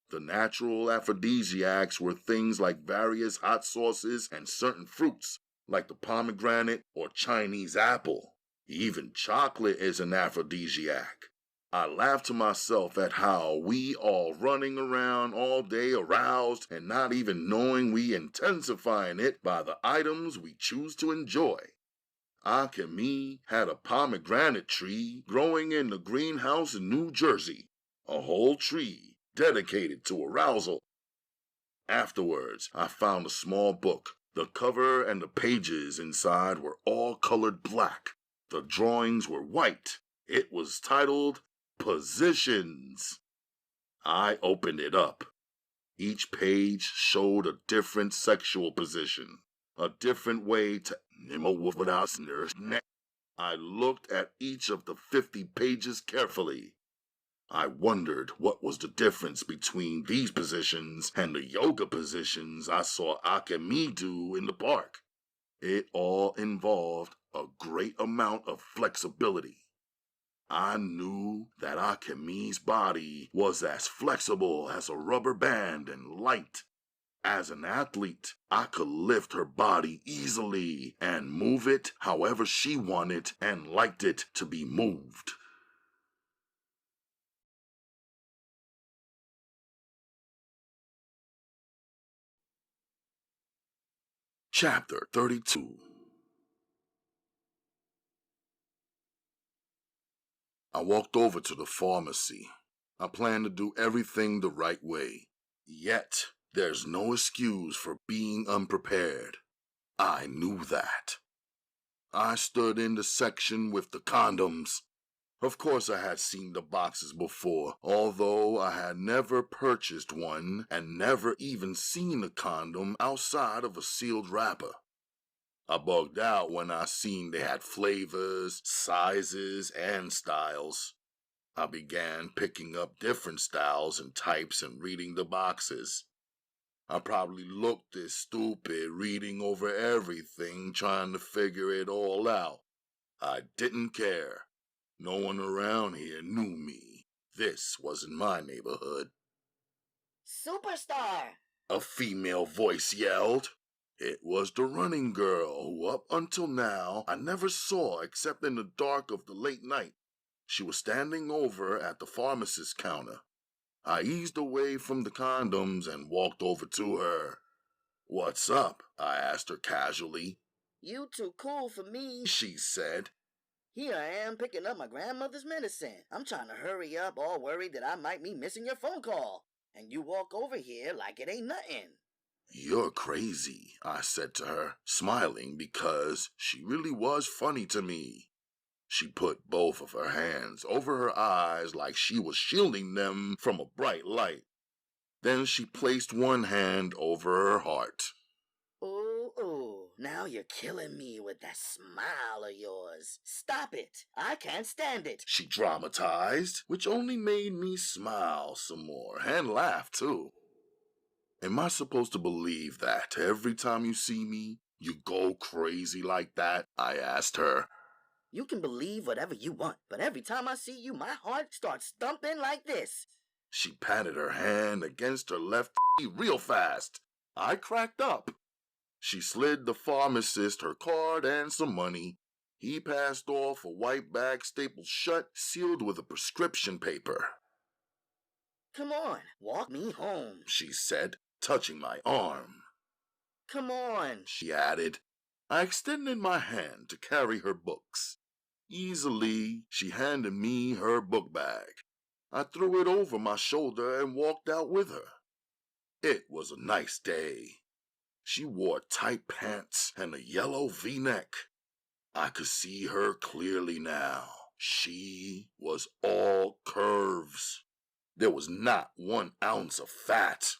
The natural aphrodisiacs were things like various hot sauces and certain fruits, like the pomegranate or Chinese apple. Even chocolate is an aphrodisiac. I laughed to myself at how we all running around all day aroused and not even knowing we intensifying it by the items we choose to enjoy. Akemi had a pomegranate tree growing in the greenhouse in New Jersey, a whole tree dedicated to arousal. Afterwards, I found a small book. The cover and the pages inside were all colored black. The drawings were white. It was titled Positions. I opened it up. Each page showed a different sexual position, a different way to I looked at each of the 50 pages carefully. I wondered what was the difference between these positions and the yoga positions I saw Akemi do in the park. It all involved a great amount of flexibility. I knew that Akemi's body was as flexible as a rubber band and light. As an athlete, I could lift her body easily and move it however she wanted and liked it to be moved. Chapter 32. I walked over to the pharmacy. I planned to do everything the right way. Yet, there's no excuse for being unprepared. I knew that. I stood in the section with the condoms. Of course I had seen the boxes before, although I had never purchased one and never even seen a condom outside of a sealed wrapper. I bugged out when I seen they had flavors, sizes, and styles. I began picking up different styles and types and reading the boxes. I probably looked as stupid reading over everything trying to figure it all out. I didn't care. No one around here knew me. This wasn't my neighborhood. Superstar! A female voice yelled. It was the running girl who up until now I never saw except in the dark of the late night. She was standing over at the pharmacist's counter. I eased away from the condoms and walked over to her. "What's up?" I asked her casually. You too cool for me, She said. Here I am picking up my grandmother's medicine. I'm trying to hurry up, all worried that I might be missing your phone call. And you walk over here like it ain't nothing. "You're crazy," I said to her, smiling because she really was funny to me. She put both of her hands over her eyes like she was shielding them from a bright light. Then she placed one hand over her heart. Ooh, now you're killing me with that smile of yours. Stop it. I can't stand it. She dramatized, which only made me smile some more and laugh too. Am I supposed to believe that every time you see me, you go crazy like that? I asked her. You can believe whatever you want, but every time I see you, my heart starts thumping like this. She patted her hand against her left real fast. I cracked up. She slid the pharmacist her card and some money. He passed off a white bag stapled shut, sealed with a prescription paper. Come on, walk me home, She said, touching my arm. Come on, She added. I extended my hand to carry her books. Easily, she handed me her book bag. I threw it over my shoulder and walked out with her. It was a nice day. She wore tight pants and a yellow V-neck. I could see her clearly now. She was all curves. There was not 1 ounce of fat.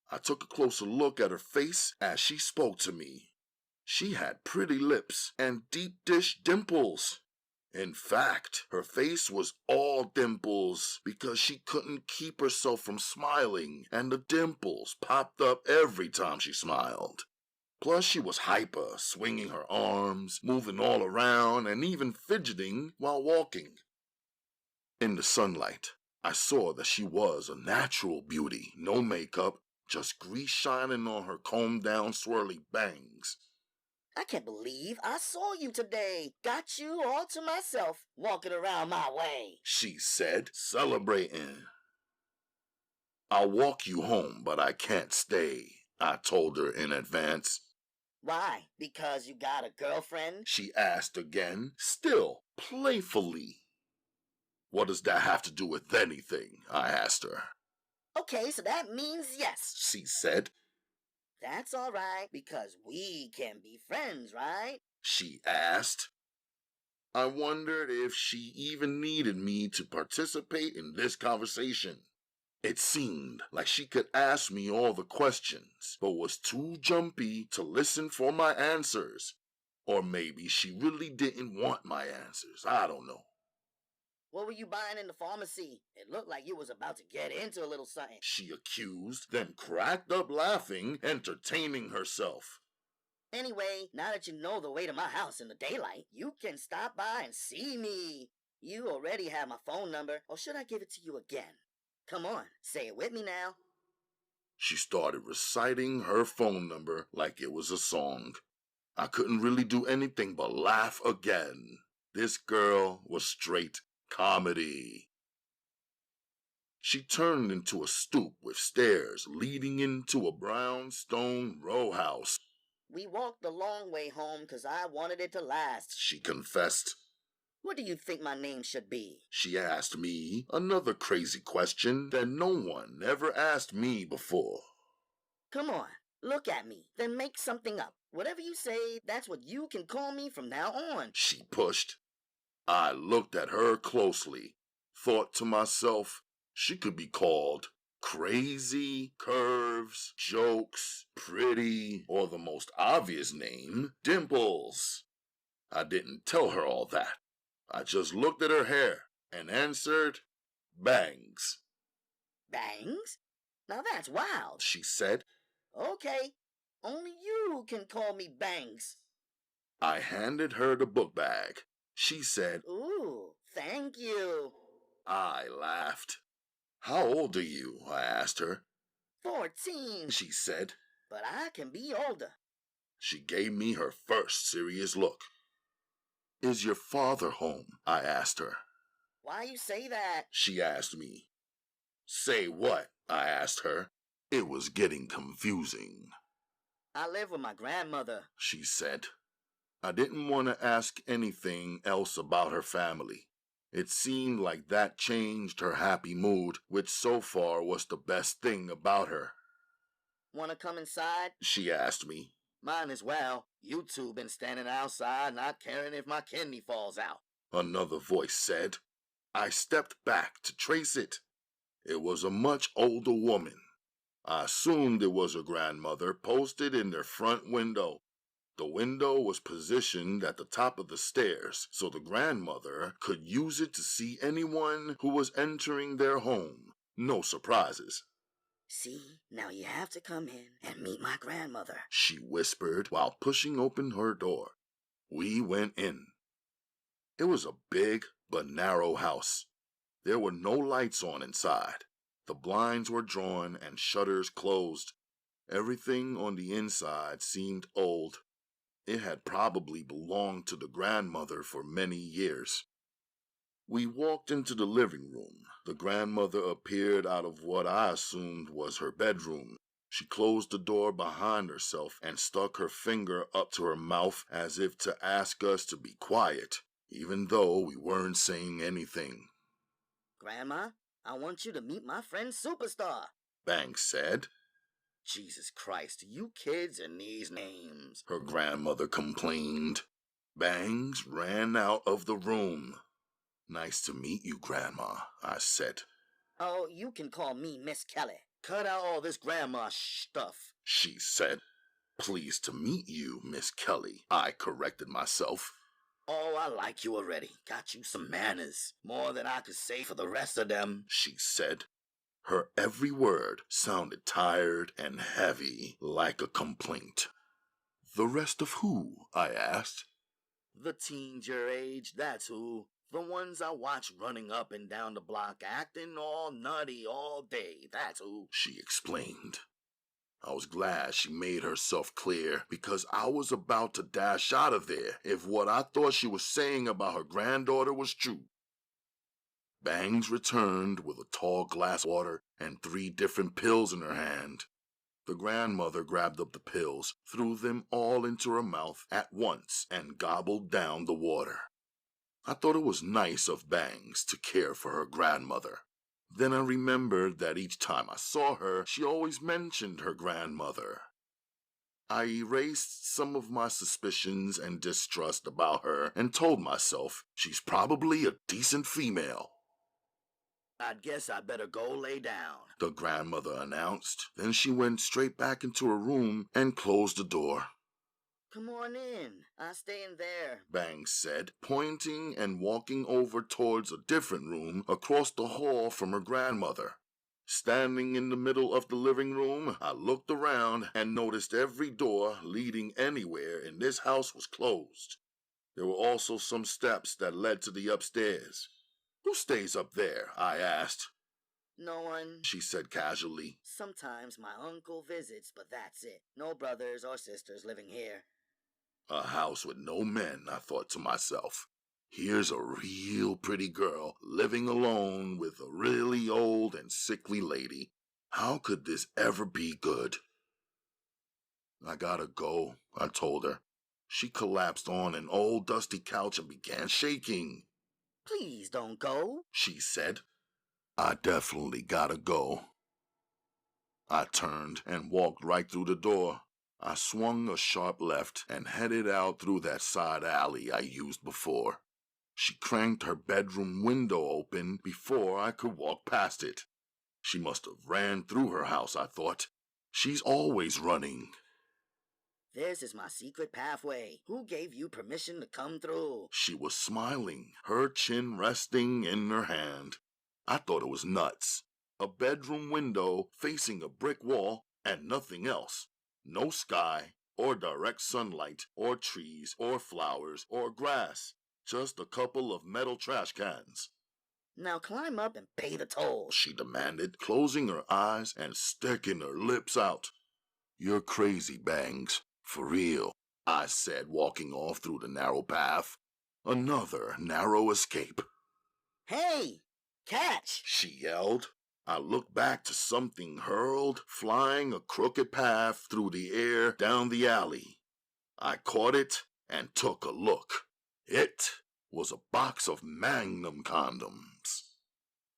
I took a closer look at her face as she spoke to me. She had pretty lips and deep-dish dimples. In fact, her face was all dimples because she couldn't keep herself from smiling, and the dimples popped up every time she smiled. Plus, she was hyper, swinging her arms, moving all around, and even fidgeting while walking. In the sunlight, I saw that she was a natural beauty, no makeup, just grease shining on her combed-down swirly bangs. I can't believe I saw you today. Got you all to myself, walking around my way, She said, celebrating. I'll walk you home, but I can't stay, I told her in advance. Why? Because you got a girlfriend? She asked again, still playfully. What does that have to do with anything? I asked her. Okay, so that means yes. She said. That's all right, because we can be friends, right? She asked. I wondered if she even needed me to participate in this conversation. It seemed like she could ask me all the questions, but was too jumpy to listen for my answers. Or maybe she really didn't want my answers. I don't know. What were you buying in the pharmacy? It looked like you was about to get into a little something. She accused, then cracked up laughing, entertaining herself. Anyway, now that you know the way to my house in the daylight, you can stop by and see me. You already have my phone number, or should I give it to you again? Come on, say it with me now. She started reciting her phone number like it was a song. I couldn't really do anything but laugh again. This girl was straight comedy. She turned into a stoop with stairs leading into a brownstone row house. We walked the long way home 'cause I wanted it to last, She confessed. What do you think my name should be? She asked me another crazy question that no one ever asked me before. Come on, look at me, then make something up. Whatever you say, that's what you can call me from now on. She pushed. I looked at her closely, thought to myself, she could be called Crazy, Curves, Jokes, Pretty, or the most obvious name, Dimples. I didn't tell her all that. I just looked at her hair and answered, Bangs. Bangs? Now that's wild, She said. Okay, only you can call me Bangs. I handed her the book bag. She said, Ooh, thank you. I laughed. How old are you? I asked her. 14, She said. but I can be older. She gave me her first serious look. Is your father home? I asked her. Why you say that? She asked me. Say what? I asked her. It was getting confusing. I live with my grandmother. She said. I didn't want to ask anything else about her family. It seemed like that changed her happy mood, which so far was the best thing about her. Wanna come inside? She asked me. Mine as well. You two been standing outside not caring if my kidney falls out. Another voice said. I stepped back to trace it. It was a much older woman. I assumed it was her grandmother posted in their front window. The window was positioned at the top of the stairs, so the grandmother could use it to see anyone who was entering their home. No surprises. See, now you have to come in and meet my grandmother. She whispered while pushing open her door. We went in. It was a big but narrow house. There were no lights on inside. The blinds were drawn and shutters closed. Everything on the inside seemed old. It had probably belonged to the grandmother for many years. We walked into the living room. The grandmother appeared out of what I assumed was her bedroom. She closed the door behind herself and stuck her finger up to her mouth as if to ask us to be quiet, even though we weren't saying anything. Grandma, I want you to meet my friend Superstar. Banks said. Jesus Christ, you kids and these names. Her grandmother complained. Bangs ran out of the room. Nice to meet you, Grandma, I said. Oh, you can call me Miss Kelly. Cut out all this grandma stuff. She said. Pleased to meet you, Miss Kelly, I corrected myself. Oh, I like you already. Got you some manners. More than I could say for the rest of them. She said. Her every word sounded tired and heavy, like a complaint. The rest of who? I asked. The teens your age, that's who. The ones I watch running up and down the block acting all nutty all day, that's who. She explained. I was glad she made herself clear because I was about to dash out of there if what I thought she was saying about her granddaughter was true. Bangs returned with a tall glass of water and 3 different pills in her hand. The grandmother grabbed up the pills, threw them all into her mouth at once, and gobbled down the water. I thought it was nice of Bangs to care for her grandmother. Then I remembered that each time I saw her, she always mentioned her grandmother. I erased some of my suspicions and distrust about her and told myself she's probably a decent female. I guess I better go lay down, the grandmother announced. Then she went straight back into her room and closed the door. Come on in. I'll stay in there. Bangs said, pointing and walking over towards a different room across the hall from her grandmother. Standing in the middle of the living room, I looked around and noticed every door leading anywhere in this house was closed. There were also some steps that led to the upstairs. "Who stays up there?" I asked. No one, She said casually. Sometimes my uncle visits, but that's it. No brothers or sisters living here. A house with no men, I thought to myself. Here's a real pretty girl living alone with a really old and sickly lady. How could this ever be good? "I gotta go," I told her. She collapsed on an old dusty couch and began shaking. Please don't go, she said. "I definitely gotta go." I turned and walked right through the door. I swung a sharp left and headed out through that side alley I used before. She cranked her bedroom window open before I could walk past it. She must have ran through her house, I thought. She's always running. This is my secret pathway. Who gave you permission to come through? She was smiling, her chin resting in her hand. I thought it was nuts. A bedroom window facing a brick wall and nothing else. No sky, or direct sunlight, or trees, or flowers, or grass. Just a couple of metal trash cans. Now climb up and pay the toll, she demanded, closing her eyes and sticking her lips out. "You're crazy, Bangs. For real," I said, walking off through the narrow path. Another narrow escape. Hey, catch! she yelled. I looked back to something hurled, flying a crooked path through the air down the alley. I caught it and took a look. It was a box of Magnum condoms.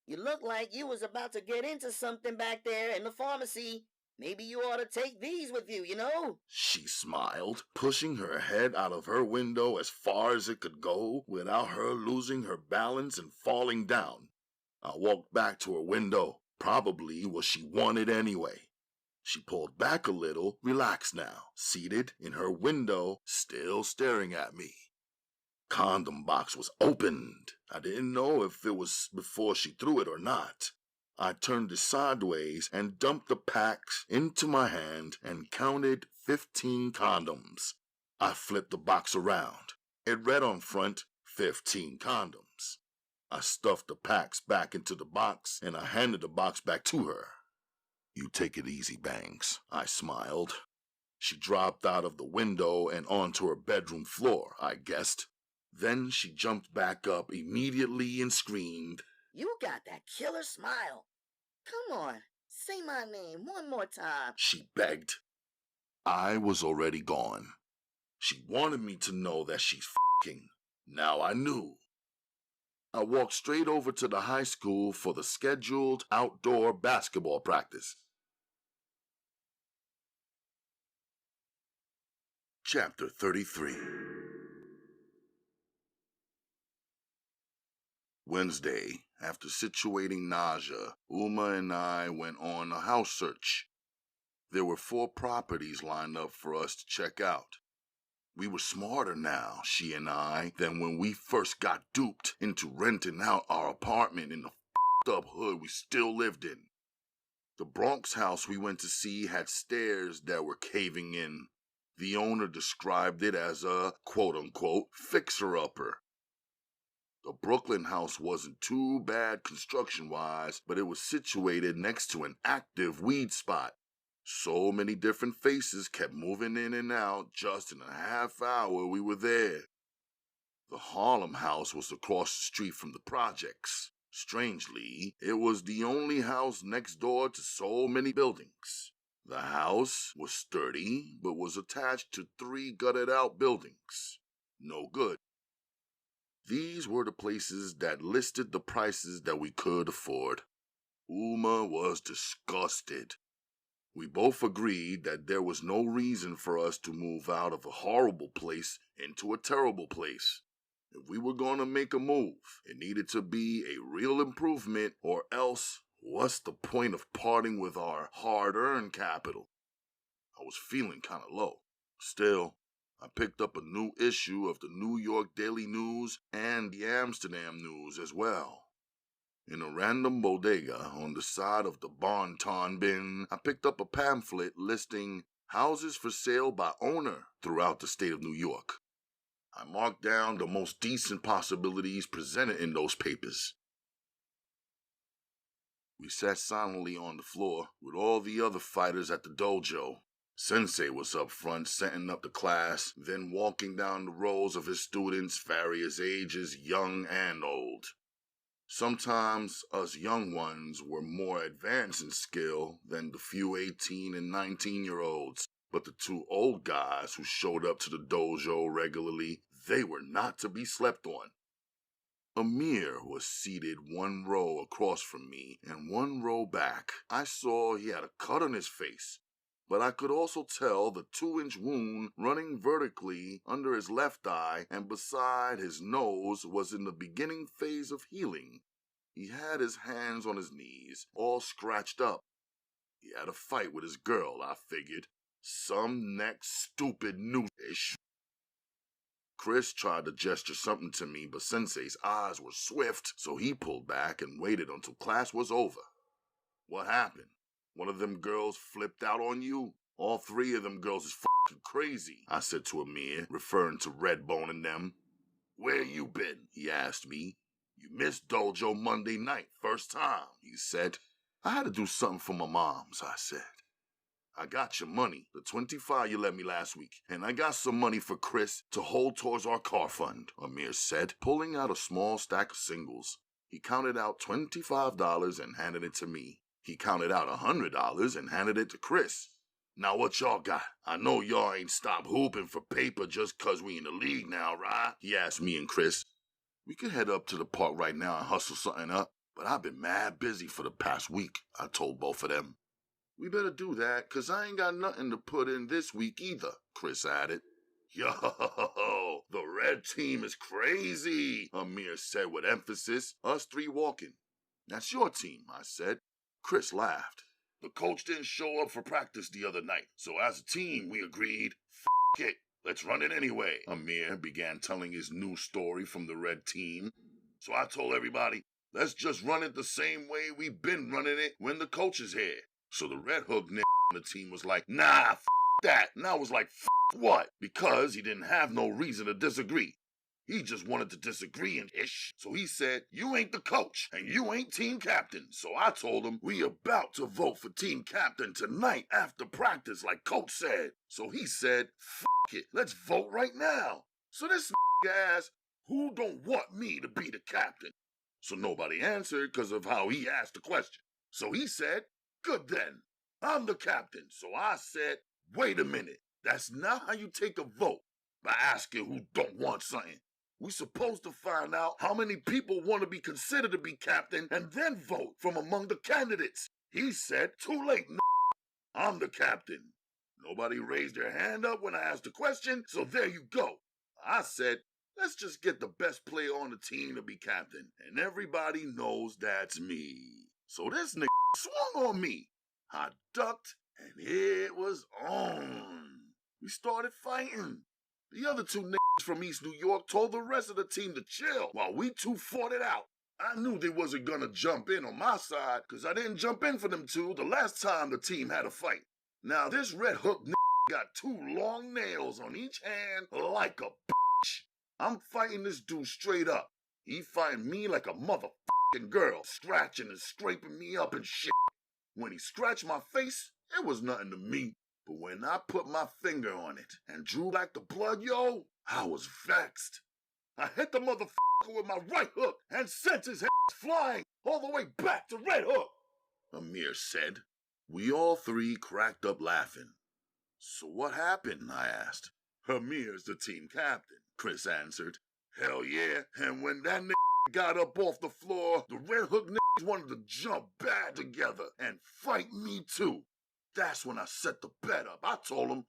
You look like you was about to get into something back there in the pharmacy. Maybe you ought to take these with you, you know? She smiled, pushing her head out of her window as far as it could go without her losing her balance and falling down. I walked back to her window, probably what she wanted anyway. She pulled back a little, relaxed now, seated in her window, still staring at me. Condom box was opened. I didn't know if it was before she threw it or not. I turned it sideways and dumped the packs into my hand and counted 15 condoms. I flipped the box around. It read on front, 15 condoms. I stuffed the packs back into the box and I handed the box back to her. "You take it easy, Bangs," I smiled. She dropped out of the window and onto her bedroom floor, I guessed. Then she jumped back up immediately and screamed, You got that killer smile. Come on, say my name one more time, she begged. I was already gone. She wanted me to know that she's f***ing. Now I knew. I walked straight over to the high school for the scheduled outdoor basketball practice. Chapter 33. Wednesday, after situating Naja, Uma and I went on a house search. There were 4 properties lined up for us to check out. We were smarter now, she and I, than when we first got duped into renting out our apartment in the f***ed up hood we still lived in. The Bronx house we went to see had stairs that were caving in. The owner described it as a quote-unquote fixer-upper. The Brooklyn house wasn't too bad construction-wise, but it was situated next to an active weed spot. So many different faces kept moving in and out just in a half hour we were there. The Harlem house was across the street from the projects. Strangely, it was the only house next door to so many buildings. The house was sturdy, but was attached to 3 gutted-out buildings. No good. These were the places that listed the prices that we could afford. Uma was disgusted. We both agreed that there was no reason for us to move out of a horrible place into a terrible place. If we were going to make a move, it needed to be a real improvement, or else what's the point of parting with our hard-earned capital? I was feeling kind of low. Still, I picked up a new issue of the New York Daily News and the Amsterdam News as well. In a random bodega on the side of the Bon-Ton bin, I picked up a pamphlet listing houses for sale by owner throughout the state of New York. I marked down the most decent possibilities presented in those papers. We sat silently on the floor with all the other fighters at the dojo. Sensei was up front setting up the class, then walking down the rows of his students, various ages, young and old. Sometimes us young ones were more advanced in skill than the few 18 and 19-year-olds, but the two old guys who showed up to the dojo regularly, they were not to be slept on. Amir was seated one row across from me and one row back. I saw he had a cut on his face, but I could also tell the 2-inch wound running vertically under his left eye and beside his nose was in the beginning phase of healing. He had his hands on his knees, all scratched up. He had a fight with his girl, I figured. Some next stupid new-ish. Chris tried to gesture something to me, but Sensei's eyes were swift, so he pulled back and waited until class was over. What happened? One of them girls flipped out on you? All 3 of them girls is f***ing crazy, I said to Amir, referring to Redbone and them. Where you been? He asked me. You missed dojo Monday night, first time, he said. I had to do something for my moms, I said. I got your money, the $25 you lent me last week, and I got some money for Chris to hold towards our car fund, Amir said, pulling out a small stack of singles. He counted out $25 and handed it to me. He counted out $100 and handed it to Chris. Now what y'all got? I know y'all ain't stopped hooping for paper just 'cause we in the league now, right? He asked me and Chris. We could head up to the park right now and hustle something up, but I've been mad busy for the past week, I told both of them. We better do that, 'cause I ain't got nothing to put in this week either, Chris added. Yo, the red team is crazy, Amir said with emphasis, us 3 walking. That's your team, I said. Chris laughed. The coach didn't show up for practice the other night, so as a team we agreed, f*** it, let's run it anyway. Amir began telling his new story from the red team. So I told everybody, let's just run it the same way we've been running it when the coach is here. So the red hook nigga on the team was like, nah, f*** that. And I was like, f*** what? Because he didn't have no reason to disagree. He just wanted to disagree and ish. So he said, you ain't the coach and you ain't team captain. So I told him we about to vote for team captain tonight after practice like coach said. So he said, f*** it, let's vote right now. So this asked, who don't want me to be the captain? So nobody answered because of how he asked the question. So he said, good then, I'm the captain. So I said, wait a minute, that's not how you take a vote by asking who don't want something. We supposed to find out how many people want to be considered to be captain and then vote from among the candidates. He said, too late, I'm the captain. Nobody raised their hand up when I asked the question, so there you go. I said, let's just get the best player on the team to be captain, and everybody knows that's me. So this nigga swung on me. I ducked, and it was on. We started fighting. The other 2 niggas from East New York told the rest of the team to chill while we 2 fought it out. I knew they wasn't gonna jump in on my side because I didn't jump in for them 2 the last time the team had a fight. Now this red hook nigga got 2 long nails on each hand like a bitch. I'm fighting this dude straight up. He fighting me like a motherfucking girl, scratching and scraping me up and shit. When he scratched my face, it was nothing to me. But when I put my finger on it and drew back the blood, yo, I was vexed. I hit the motherfucker with my right hook and sent his ass flying all the way back to Red Hook, Amir said. We all 3 cracked up laughing. So what happened, I asked. Amir's the team captain, Chris answered. Hell yeah, and when that nigga got up off the floor, the Red Hook niggas wanted to jump bad together and fight me too. That's when I set the bet up. I told him,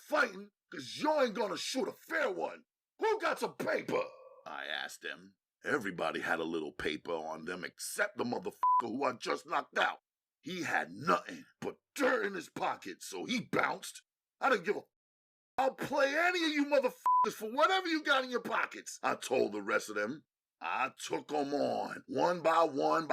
fighting, because y'all ain't gonna shoot a fair one. Who got some paper? I asked them. Everybody had a little paper on them except the motherfucker who I just knocked out. He had nothing but dirt in his pocket, so he bounced. I didn't give a I'll play any of you motherfuckers for whatever you got in your pockets, I told the rest of them. I took them on, one by one,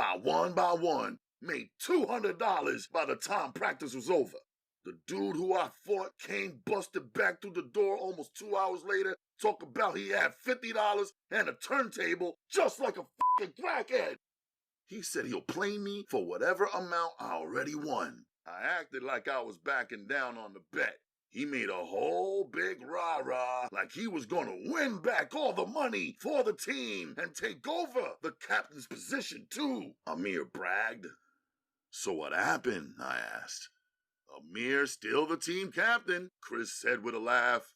made $200 by the time practice was over. The dude who I fought came busted back through the door almost 2 hours later, talk about he had $50 and a turntable just like a fucking crackhead. He said he'll play me for whatever amount I already won. I acted like I was backing down on the bet. He made a whole big rah-rah like he was gonna win back all the money for the team and take over the captain's position too, Amir bragged. So what happened? I asked. Amir's still the team captain, Chris said with a laugh.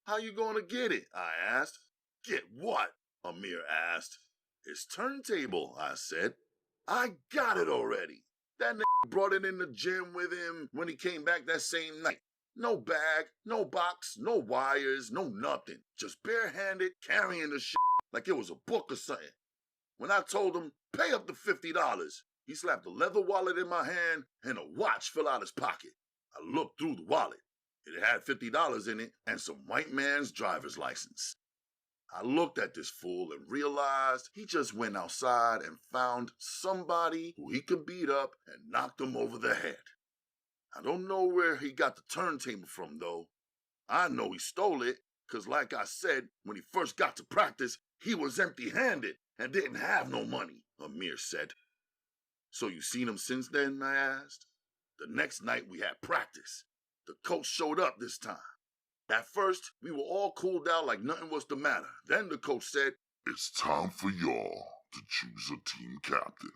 How you gonna get it? I asked. Get what? Amir asked. His turntable, I said. I got it already. That nigga brought it in the gym with him when he came back that same night. No bag, no box, no wires, no nothing. Just barehanded, carrying the shit like it was a book or something. When I told him, pay up the $50, he slapped a leather wallet in my hand and a watch fell out his pocket. I looked through the wallet. It had $50 in it and some white man's driver's license. I looked at this fool and realized he just went outside and found somebody who he could beat up and knocked him over the head. I don't know where he got the turntable from, though. I know he stole it, because like I said, when he first got to practice, he was empty-handed and didn't have no money, Amir said. So you seen him since then, I asked? The next night we had practice. The coach showed up this time. At first, we were all cooled out like nothing was the matter. Then the coach said, It's time for y'all to choose a team captain.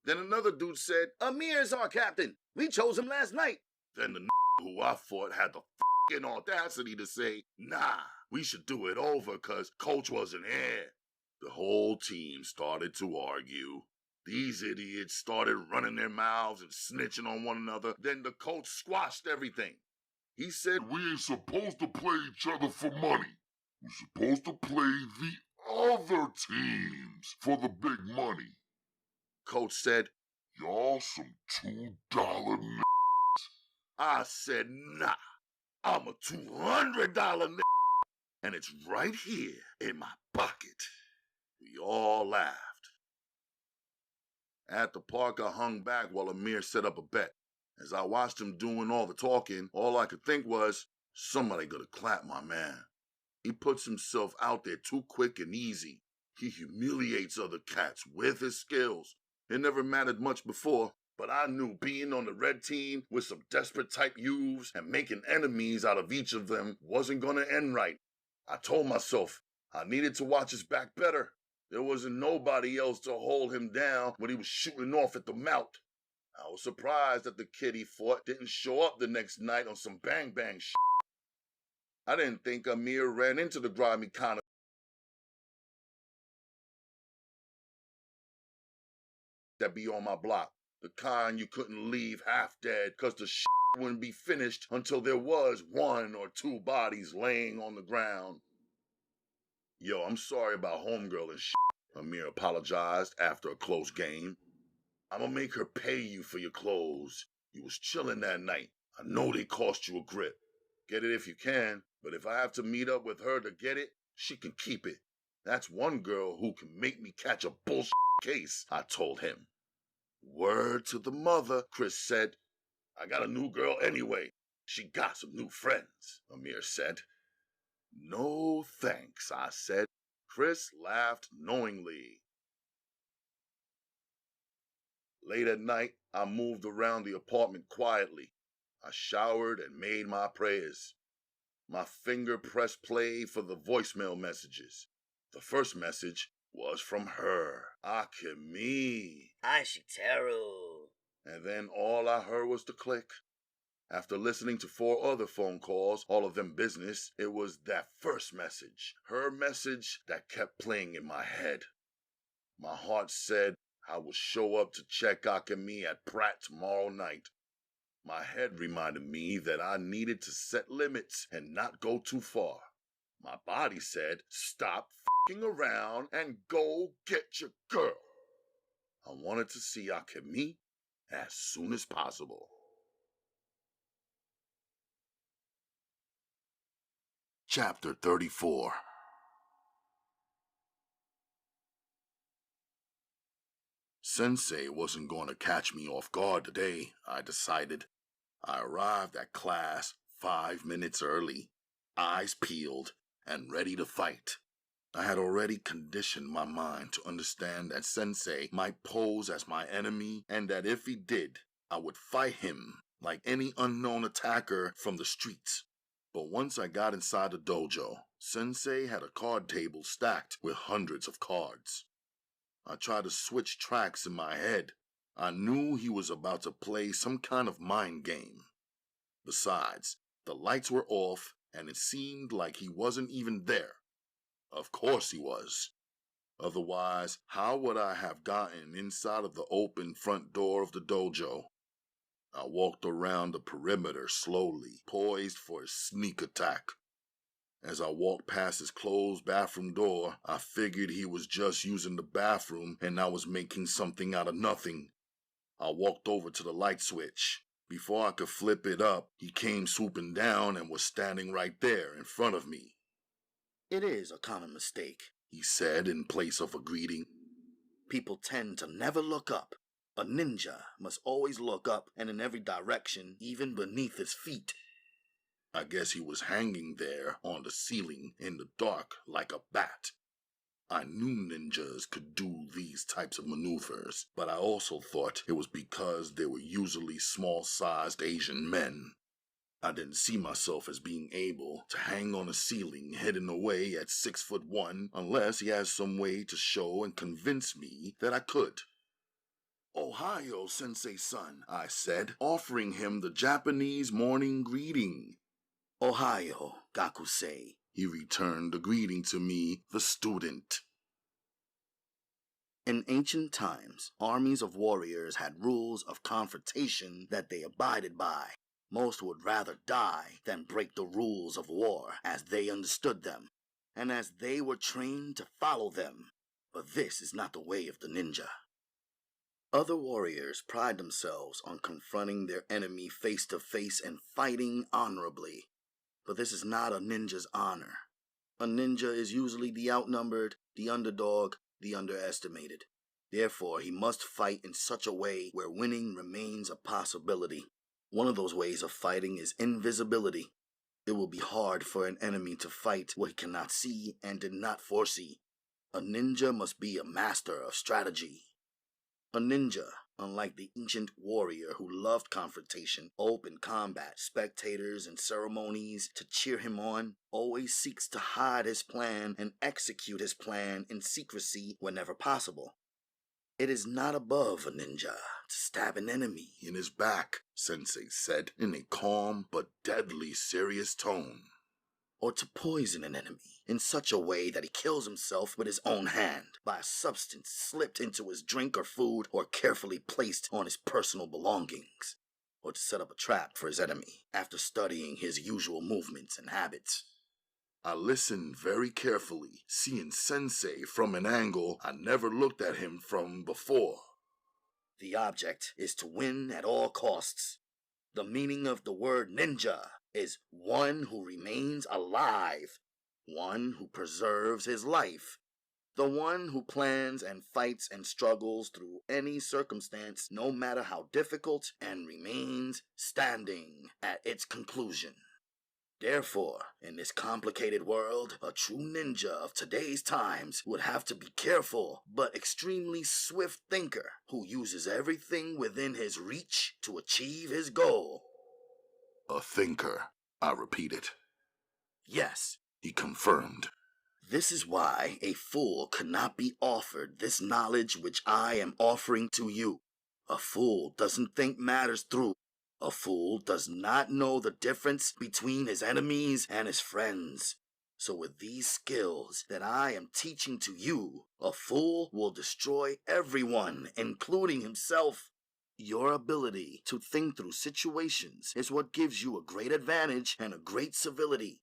Then another dude said, Amir's our captain. We chose him last night. Then the who I fought had the fucking audacity to say, nah, we should do it over because coach wasn't here. The whole team started to argue. These idiots started running their mouths and snitching on one another. Then the coach squashed everything. He said, We ain't supposed to play each other for money. We're supposed to play the other teams for the big money. Coach said, Y'all some $2 n****s. I said, nah, I'm a $200 n***, and it's right here in my pocket. We all laughed. At the park, I hung back while Amir set up a bet. As I watched him doing all the talking, all I could think was, somebody gonna clap my man. He puts himself out there too quick and easy. He humiliates other cats with his skills. It never mattered much before, but I knew being on the red team with some desperate type youths and making enemies out of each of them wasn't gonna end right. I told myself I needed to watch his back better. There wasn't nobody else to hold him down when he was shooting off at the mouth. I was surprised that the kid he fought didn't show up the next night on some bang-bang shit. I didn't think Amir ran into the grimy kind of that be on my block. The kind you couldn't leave half dead because the shit wouldn't be finished until there was 1 or 2 bodies laying on the ground. Yo, I'm sorry about homegirl and shit, Amir apologized after a close game. I'ma make her pay you for your clothes. You was chilling that night. I know they cost you a grip. Get it if you can, but if I have to meet up with her to get it, she can keep it. That's one girl who can make me catch a bullshit case, I told him. Word to the mother, Chris said. I got a new girl anyway. She got some new friends, Amir said. No thanks, I said. Chris laughed knowingly. Late at night, I moved around the apartment quietly. I showered and made my prayers. My finger pressed play for the voicemail messages. The first message was from her, Akemi. Hi, Shiteru. And then all I heard was the click. After listening to 4 other phone calls, all of them business, it was that first message, her message, that kept playing in my head. My heart said I would show up to check Akemi at Pratt tomorrow night. My head reminded me that I needed to set limits and not go too far. My body said, stop f***ing around and go get your girl. I wanted to see Akemi as soon as possible. Chapter 34. Sensei wasn't going to catch me off guard today, I decided. I arrived at class 5 minutes early, eyes peeled, and ready to fight. I had already conditioned my mind to understand that Sensei might pose as my enemy, and that if he did, I would fight him like any unknown attacker from the streets. But once I got inside the dojo, Sensei had a card table stacked with hundreds of cards. I tried to switch tracks in my head. I knew he was about to play some kind of mind game. Besides, the lights were off, and it seemed like he wasn't even there. Of course he was. Otherwise, how would I have gotten inside of the open front door of the dojo? I walked around the perimeter slowly, poised for a sneak attack. As I walked past his closed bathroom door, I figured he was just using the bathroom and I was making something out of nothing. I walked over to the light switch. Before I could flip it up, he came swooping down and was standing right there in front of me. It is a common mistake, he said in place of a greeting. People tend to never look up. A ninja must always look up and in every direction, even beneath his feet. I guess he was hanging there on the ceiling in the dark like a bat. I knew ninjas could do these types of maneuvers, but I also thought it was because they were usually small-sized Asian men. I didn't see myself as being able to hang on a ceiling hidden away at 6'1" unless he has some way to show and convince me that I could. "Ohio, Sensei-san," I said, offering him the Japanese morning greeting. "Ohio, Gakusei," he returned the greeting to me, the student. In ancient times, armies of warriors had rules of confrontation that they abided by. Most would rather die than break the rules of war as they understood them, and as they were trained to follow them. But this is not the way of the ninja. Other warriors pride themselves on confronting their enemy face to face and fighting honorably. But this is not a ninja's honor. A ninja is usually the outnumbered, the underdog, the underestimated. Therefore, he must fight in such a way where winning remains a possibility. One of those ways of fighting is invisibility. It will be hard for an enemy to fight what he cannot see and did not foresee. A ninja must be a master of strategy. A ninja, unlike the ancient warrior who loved confrontation, open combat, spectators, and ceremonies to cheer him on, always seeks to hide his plan and execute his plan in secrecy whenever possible. It is not above a ninja to stab an enemy in his back, Sensei said in a calm but deadly serious tone. Or to poison an enemy in such a way that he kills himself with his own hand by a substance slipped into his drink or food or carefully placed on his personal belongings. Or to set up a trap for his enemy after studying his usual movements and habits. I listened very carefully, seeing Sensei from an angle I never looked at him from before. The object is to win at all costs. The meaning of the word ninja is one who remains alive, one who preserves his life, the one who plans and fights and struggles through any circumstance, no matter how difficult, and remains standing at its conclusion. Therefore, in this complicated world, a true ninja of today's times would have to be careful but extremely swift thinker who uses everything within his reach to achieve his goal. A thinker, I repeated. Yes, he confirmed. This is why a fool could not be offered this knowledge which I am offering to you. A fool doesn't think matters through. A fool does not know the difference between his enemies and his friends. So with these skills that I am teaching to you, a fool will destroy everyone, including himself. Your ability to think through situations is what gives you a great advantage and a great civility.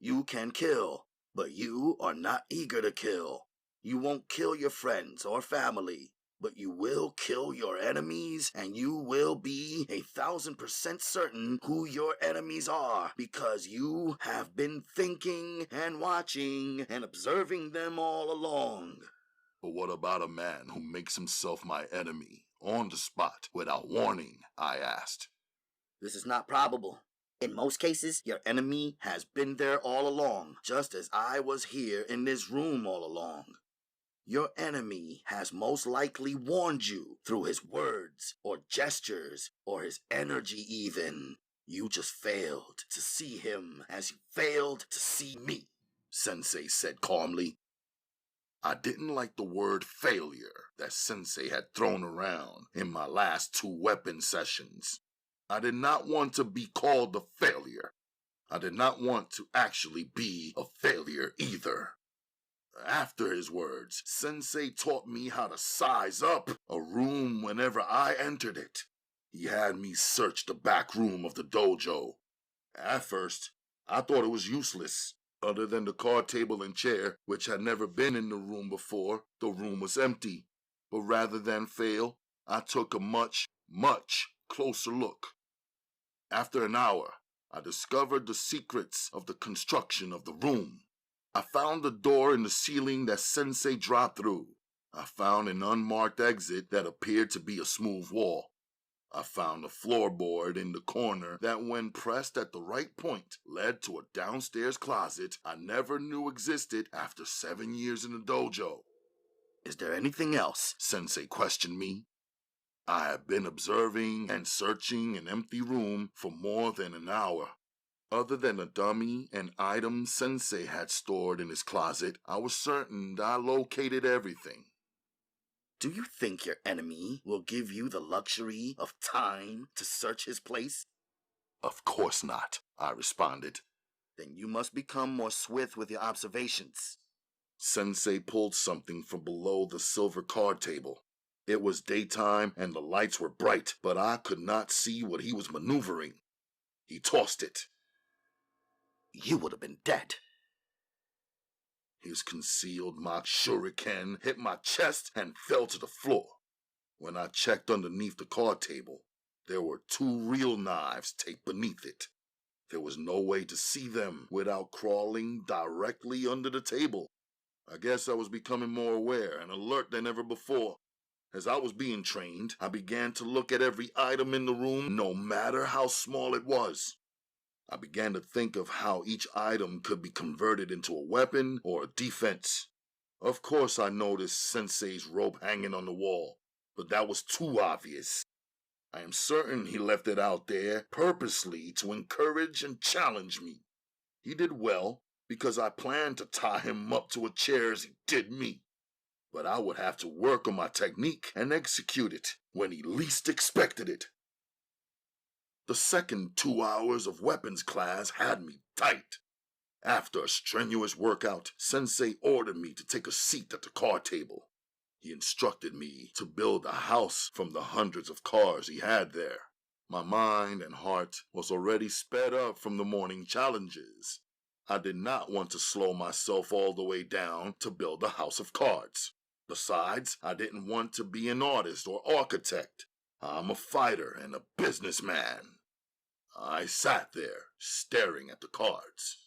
You can kill, but you are not eager to kill. You won't kill your friends or family, but you will kill your enemies, and you will be 1,000% certain who your enemies are, because you have been thinking and watching and observing them all along. But what about a man who makes himself my enemy on the spot without warning? I asked. This is not probable. In most cases, your enemy has been there all along, just as I was here in this room all along. Your enemy has most likely warned you through his words or gestures or his energy even. You just failed to see him as you failed to see me, Sensei said calmly. I didn't like the word failure that Sensei had thrown around in my last 2 weapon sessions. I did not want to be called a failure. I did not want to actually be a failure either. After his words, Sensei taught me how to size up a room whenever I entered it. He had me search the back room of the dojo. At first, I thought it was useless. Other than the card table and chair, which had never been in the room before, the room was empty. But rather than fail, I took a much, much closer look. After an hour, I discovered the secrets of the construction of the room. I found a door in the ceiling that Sensei dropped through. I found an unmarked exit that appeared to be a smooth wall. I found a floorboard in the corner that, when pressed at the right point, led to a downstairs closet I never knew existed after 7 years in the dojo. Is there anything else? Sensei questioned me. I had been observing and searching an empty room for more than an hour. Other than a dummy and items Sensei had stored in his closet, I was certain I located everything. Do you think your enemy will give you the luxury of time to search his place? Of course not, I responded. Then you must become more swift with your observations. Sensei pulled something from below the silver card table. It was daytime and the lights were bright, but I could not see what he was maneuvering. He tossed it. You would have been dead. His concealed mock shuriken hit my chest and fell to the floor. When I checked underneath the card table, there were 2 real knives taped beneath it. There was no way to see them without crawling directly under the table. I guess I was becoming more aware and alert than ever before. As I was being trained, I began to look at every item in the room, no matter how small it was. I began to think of how each item could be converted into a weapon or a defense. Of course, I noticed Sensei's rope hanging on the wall, but that was too obvious. I am certain he left it out there purposely to encourage and challenge me. He did well, because I planned to tie him up to a chair as he did me. But I would have to work on my technique and execute it when he least expected it. The second 2 hours of weapons class had me tight. After a strenuous workout, Sensei ordered me to take a seat at the card table. He instructed me to build a house from the hundreds of cards he had there. My mind and heart was already sped up from the morning challenges. I did not want to slow myself all the way down to build a house of cards. Besides, I didn't want to be an artist or architect. I'm a fighter and a businessman. I sat there, staring at the cards.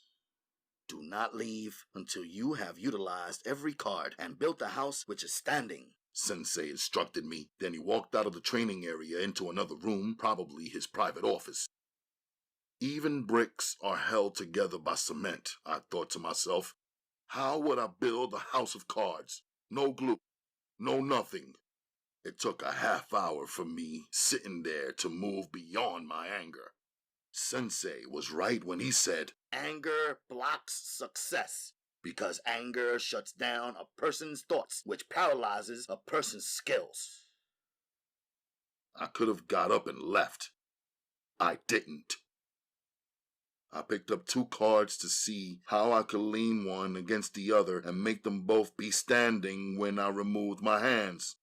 Do not leave until you have utilized every card and built the house which is standing, Sensei instructed me. Then he walked out of the training area into another room, probably his private office. Even bricks are held together by cement, I thought to myself. How would I build a house of cards? No glue, no nothing. It took a half hour for me sitting there to move beyond my anger. Sensei was right when he said, anger blocks success, because anger shuts down a person's thoughts, which paralyzes a person's skills. I could have got up and left. I didn't. I picked up 2 cards to see how I could lean one against the other and make them both be standing when I removed my hands.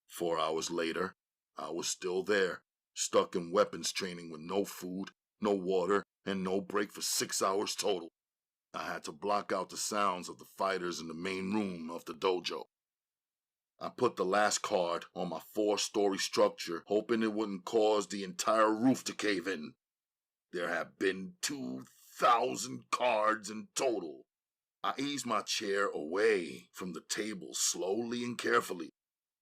4 hours later, I was still there, stuck in weapons training with no food, no water, and no break for 6 hours total. I had to block out the sounds of the fighters in the main room of the dojo. I put the last card on my 4-story structure, hoping it wouldn't cause the entire roof to cave in. There have been 2,000 cards in total. I eased my chair away from the table slowly and carefully.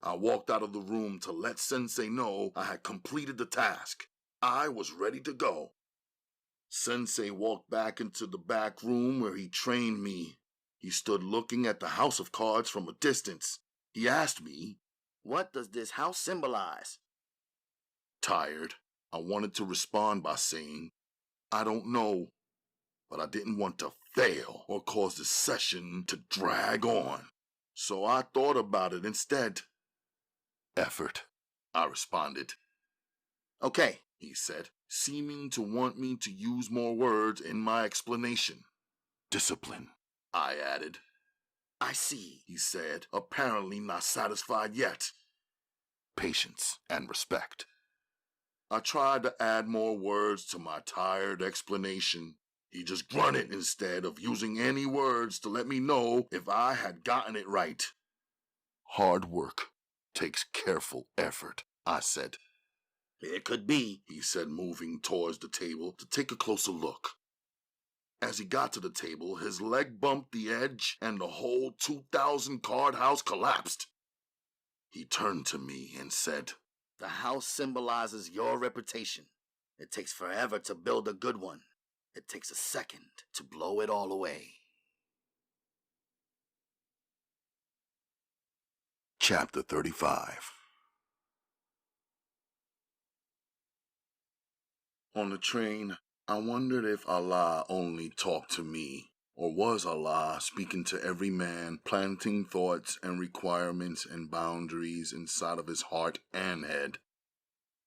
I walked out of the room to let Sensei know I had completed the task. I was ready to go. Sensei walked back into the back room where he trained me. He stood looking at the house of cards from a distance. He asked me, "What does this house symbolize?" Tired, I wanted to respond by saying, "I don't know," but I didn't want to fail or cause the session to drag on. So I thought about it instead. "Effort," I responded. "Okay," he said, seeming to want me to use more words in my explanation. "Discipline," I added. "I see," he said, apparently not satisfied yet. "Patience and respect." I tried to add more words to my tired explanation. He just grunted instead of using any words to let me know if I had gotten it right. "Hard work takes careful effort," I said. "It could be," he said, moving towards the table to take a closer look. As he got to the table, his leg bumped the edge and the whole 2,000 card house collapsed. He turned to me and said, "The house symbolizes your reputation. It takes forever to build a good one. It takes a second to blow it all away." Chapter 35. On the train, I wondered if Allah only talked to me, or was Allah speaking to every man, planting thoughts and requirements and boundaries inside of his heart and head.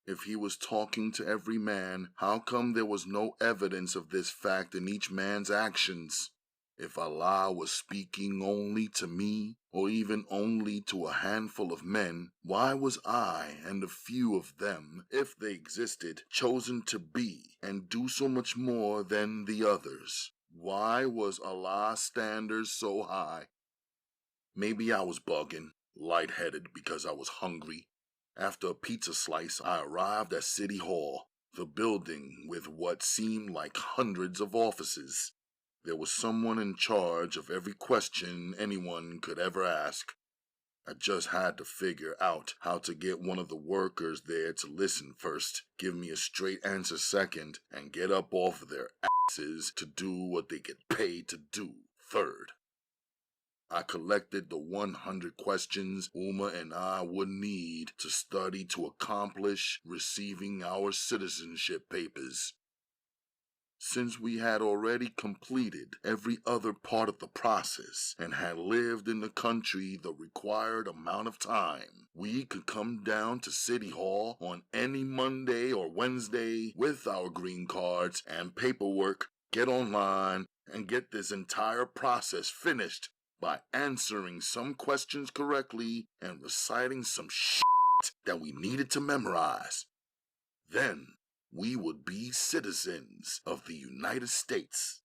If he was talking to every man, how come there was no evidence of this fact in each man's actions? If Allah was speaking only to me, or even only to a handful of men, why was I and a few of them, if they existed, chosen to be and do so much more than the others? Why was Allah's standards so high? Maybe I was bugging, lightheaded because I was hungry. After a pizza slice, I arrived at City Hall, the building with what seemed like hundreds of offices. There was someone in charge of every question anyone could ever ask. I just had to figure out how to get one of the workers there to listen first, give me a straight answer second, and get up off of their asses to do what they get paid to do third. I collected the 100 questions Uma and I would need to study to accomplish receiving our citizenship papers. Since we had already completed every other part of the process and had lived in the country the required amount of time, we could come down to City Hall on any Monday or Wednesday with our green cards and paperwork, get online, and get this entire process finished by answering some questions correctly and reciting some shit that we needed to memorize. Then we would be citizens of the United States.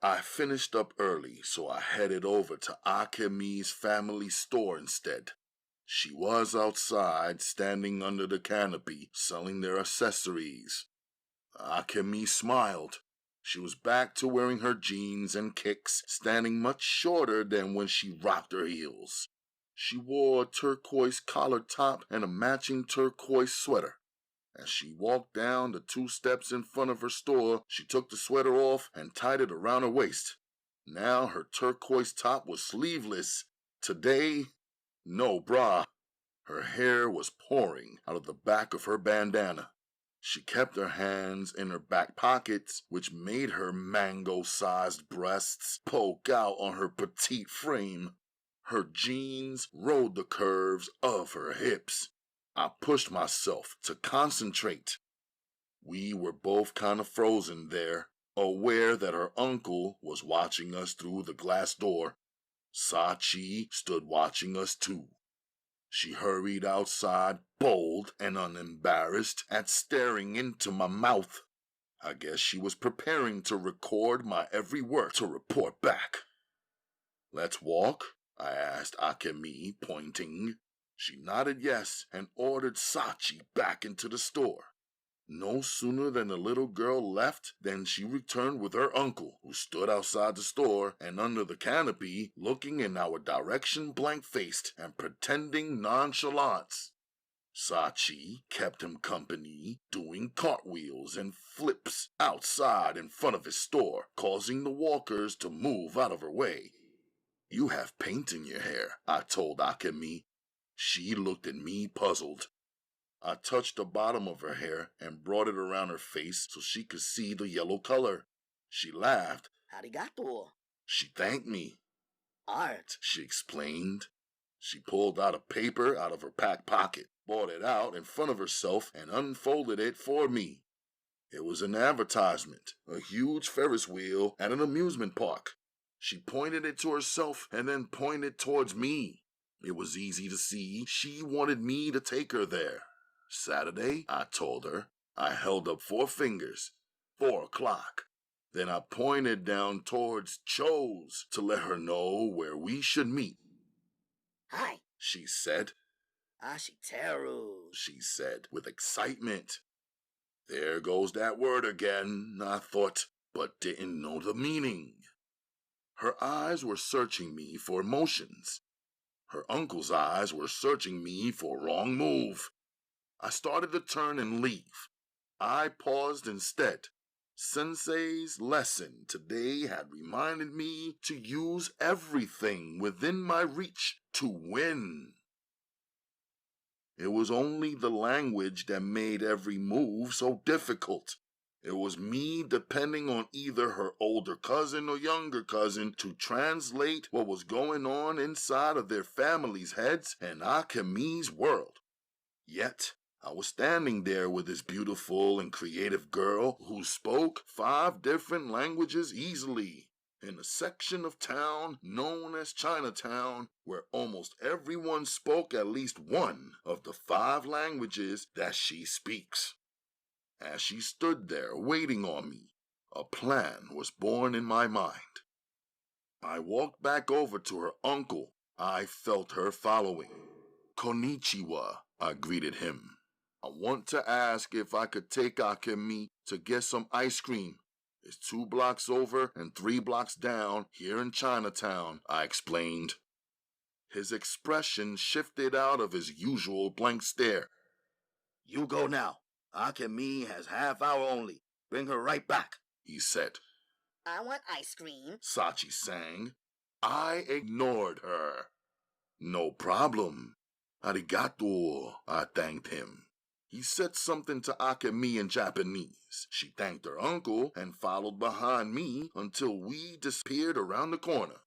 I finished up early, so I headed over to Akemi's family store instead. She was outside, standing under the canopy, selling their accessories. Akemi smiled. She was back to wearing her jeans and kicks, standing much shorter than when she rocked her heels. She wore a turquoise collared top and a matching turquoise sweater. As she walked down the 2 steps in front of her store, she took the sweater off and tied it around her waist. Now her turquoise top was sleeveless. Today, no bra. Her hair was pouring out of the back of her bandana. She kept her hands in her back pockets, which made her mango-sized breasts poke out on her petite frame. Her jeans rode the curves of her hips. I pushed myself to concentrate. We were both kind of frozen there, aware that her uncle was watching us through the glass door. Sachi stood watching us too. She hurried outside, bold and unembarrassed at staring into my mouth. I guess she was preparing to record my every word to report back. "Let's walk?" I asked Akemi, pointing. She nodded yes and ordered Sachi back into the store. No sooner than the little girl left than she returned with her uncle, who stood outside the store and under the canopy, looking in our direction blank-faced and pretending nonchalance. Sachi kept him company, doing cartwheels and flips outside in front of his store, causing the walkers to move out of her way. "You have paint in your hair," I told Akemi. She looked at me puzzled. I touched the bottom of her hair and brought it around her face so she could see the yellow color. She laughed. Arigato. She thanked me. Art. She explained. She pulled out a paper out of her back pocket, brought it out in front of herself, and unfolded it for me. It was an advertisement, a huge Ferris wheel at an amusement park. She pointed it to herself and then pointed towards me. It was easy to see she wanted me to take her there. Saturday, I told her. I held up 4 fingers. 4 o'clock. Then I pointed down towards Cho's to let her know where we should meet. Hi, She said. Ashiteru. She said with excitement. There goes that word again, I thought, but didn't know the meaning. Her eyes were searching me for emotions. Her uncle's eyes were searching me for a wrong move. I started to turn and leave. I paused instead. Sensei's lesson today had reminded me to use everything within my reach to win. It was only the language that made every move so difficult. It was me depending on either her older cousin or younger cousin to translate what was going on inside of their families' heads and Akemi's world. Yet, I was standing there with this beautiful and creative girl who spoke 5 different languages easily, in a section of town known as Chinatown, where almost everyone spoke at least one of the 5 languages that she speaks. As she stood there waiting on me, a plan was born in my mind. I walked back over to her uncle. I felt her following. "Konnichiwa," I greeted him. "I want to ask if I could take Akemi to get some ice cream. It's 2 blocks over and 3 blocks down here in Chinatown," I explained. His expression shifted out of his usual blank stare. "You go now. Akemi has half hour only. Bring her right back," he said. I want ice cream. Sachi sang. I ignored her. "No problem. Arigato," I thanked him. He said something to Akemi in Japanese. She thanked her uncle and followed behind me until we disappeared around the corner.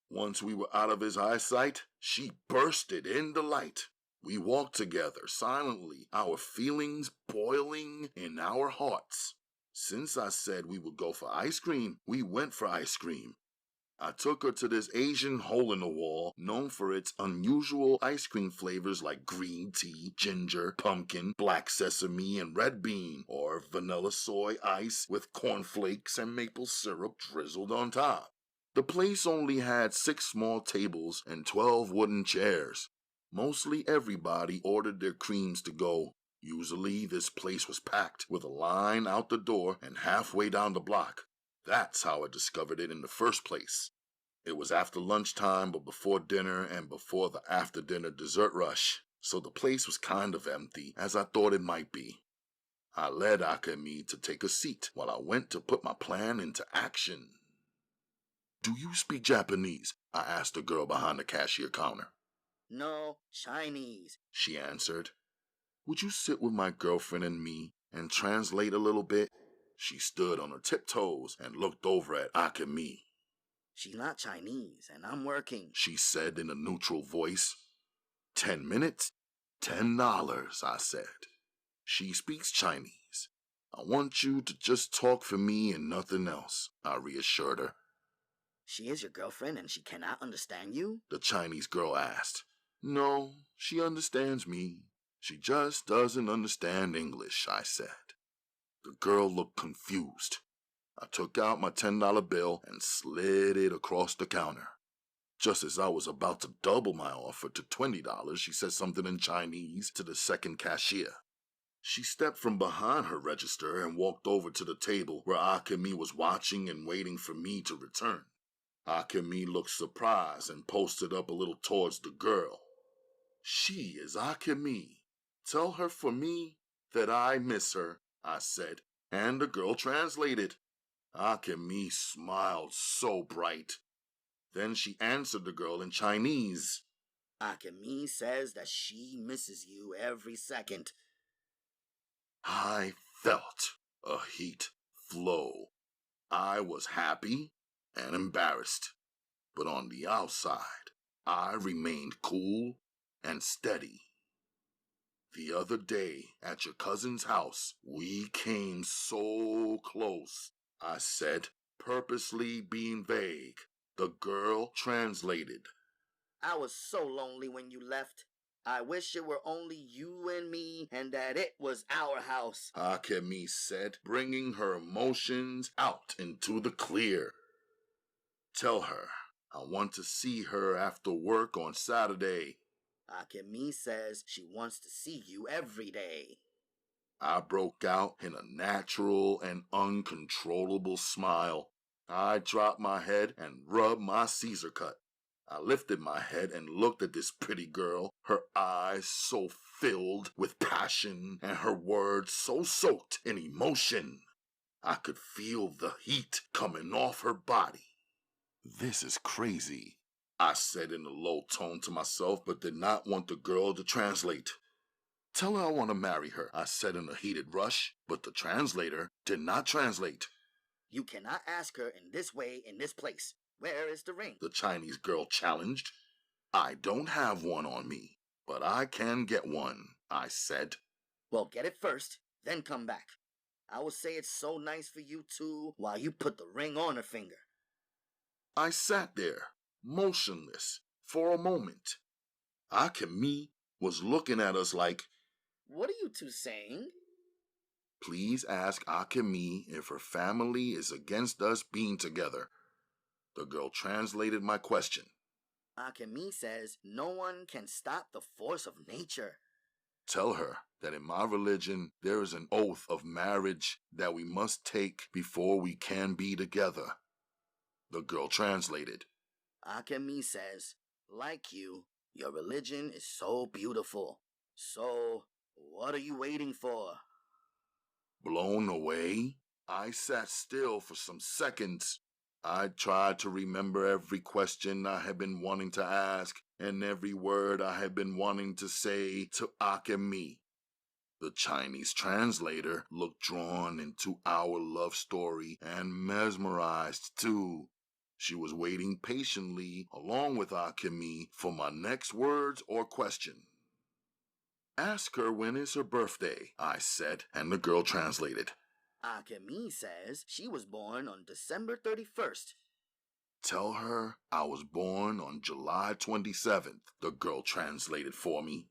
Once we were out of his eyesight, she bursted into light. We walked together silently, our feelings boiling in our hearts. Since I said we would go for ice cream, we went for ice cream. I took her to this Asian hole-in-the-wall known for its unusual ice cream flavors like green tea, ginger, pumpkin, black sesame, and red bean, or vanilla soy ice with cornflakes and maple syrup drizzled on top. The place only had 6 small tables and 12 wooden chairs. Mostly everybody ordered their creams to go. Usually this place was packed with a line out the door and halfway down the block. That's how I discovered it in the first place. It was after lunchtime, but before dinner and before the after-dinner dessert rush, so the place was kind of empty, as I thought it might be. I led Akemi to take a seat while I went to put my plan into action. "Do you speak Japanese?" I asked the girl behind the cashier counter. No, Chinese. She answered. "Would you sit with my girlfriend and me and translate a little bit?" She stood on her tiptoes and looked over at Akemi. She's not Chinese, and I'm working. She said in a neutral voice. 10 minutes, $10, I said. She speaks Chinese. I want you to just talk for me and nothing else, I reassured her. She is your girlfriend and she cannot understand you? The Chinese girl asked. No, she understands me. She just doesn't understand English, I said. The girl looked confused. I took out my $10 bill and slid it across the counter. Just as I was about to double my offer to $20, she said something in Chinese to the second cashier. She stepped from behind her register and walked over to the table where Akemi was watching and waiting for me to return. Akemi looked surprised and posted up a little towards the girl. "She is Akemi. Tell her for me that I miss her," I said, and the girl translated. Akemi smiled so bright. Then she answered the girl in Chinese. Akemi says that she misses you every second. I felt a heat flow. I was happy and embarrassed, but on the outside, I remained cool and steady. "The other day at your cousin's house, we came so close," I said, purposely being vague. The girl translated. I was so lonely when you left. I wish it were only you and me and that it was our house, Akemi said, bringing her emotions out into the clear. "Tell her I want to see her after work on Saturday." Akemi says she wants to see you every day. I broke out in a natural and uncontrollable smile. I dropped my head and rubbed my Caesar cut. I lifted my head and looked at this pretty girl, her eyes so filled with passion and her words so soaked in emotion. I could feel the heat coming off her body. "This is crazy," I said in a low tone to myself, but did not want the girl to translate. "Tell her I want to marry her," I said in a heated rush, but the translator did not translate. You cannot ask her in this way in this place. Where is the ring? The Chinese girl challenged. "I don't have one on me, but I can get one," I said. Well, get it first, then come back. I will say it's so nice for you too while you put the ring on her finger. I sat there, motionless, for a moment. Akemi was looking at us like, What are you two saying? "Please ask Akemi if her family is against us being together." The girl translated my question. Akemi says no one can stop the force of nature. "Tell her that in my religion there is an oath of marriage that we must take before we can be together." The girl translated. Akemi says, like you, your religion is so beautiful. So, what are you waiting for? Blown away, I sat still for some seconds. I tried to remember every question I had been wanting to ask and every word I had been wanting to say to Akemi. The Chinese translator looked drawn into our love story and mesmerized too. She was waiting patiently along with Akemi for my next words or question. "Ask her when is her birthday," I said, and the girl translated. Akemi says she was born on December 31st. "Tell her I was born on July 27th, the girl translated for me.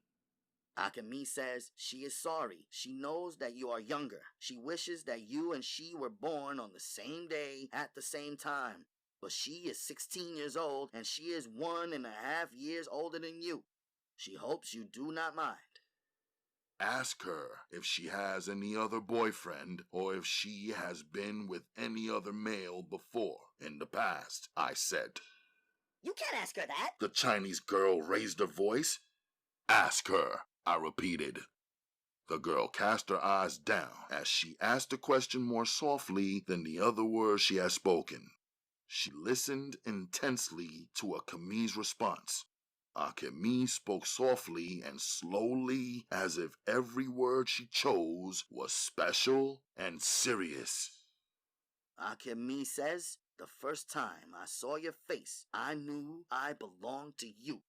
Akemi says she is sorry. She knows that you are younger. She wishes that you and she were born on the same day at the same time. But she is 16 years old and she is 1.5 years older than you. She hopes you do not mind." Ask her if she has any other boyfriend or if she has been with any other male before in the past, I said. You can't ask her that. The Chinese girl raised her voice. "Ask her," I repeated. The girl cast her eyes down as she asked the question more softly than the other words she had spoken. She listened intensely to Akemi's response. Akemi spoke softly and slowly as if every word she chose was special and serious. Akemi says, the first time I saw your face, I knew I belonged to you.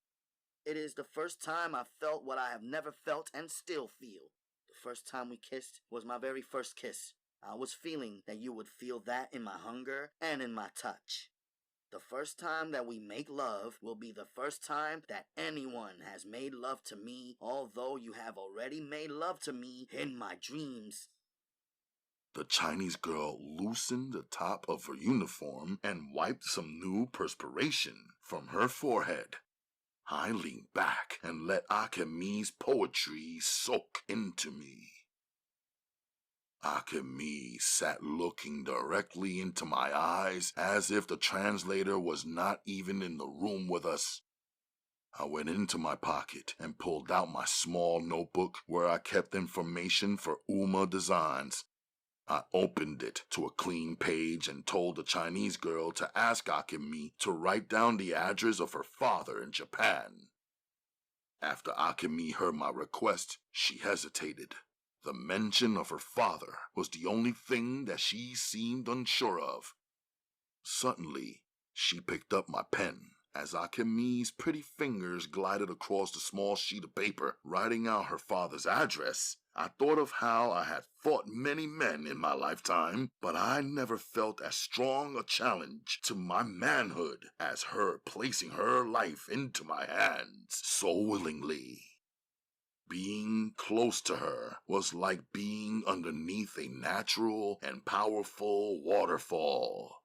It is the first time I felt what I have never felt and still feel. The first time we kissed was my very first kiss. I was feeling that you would feel that in my hunger and in my touch. The first time that we make love will be the first time that anyone has made love to me, although you have already made love to me in my dreams. The Chinese girl loosened the top of her uniform and wiped some new perspiration from her forehead. I leaned back and let Akemi's poetry soak into me. Akemi sat looking directly into my eyes as if the translator was not even in the room with us. I went into my pocket and pulled out my small notebook where I kept information for Uma designs. I opened it to a clean page and told the Chinese girl to ask Akemi to write down the address of her father in Japan. After Akemi heard my request, she hesitated. The mention of her father was the only thing that she seemed unsure of. Suddenly, she picked up my pen. As Akemi's pretty fingers glided across the small sheet of paper, writing out her father's address, I thought of how I had fought many men in my lifetime, but I never felt as strong a challenge to my manhood as her placing her life into my hands so willingly. Being close to her was like being underneath a natural and powerful waterfall.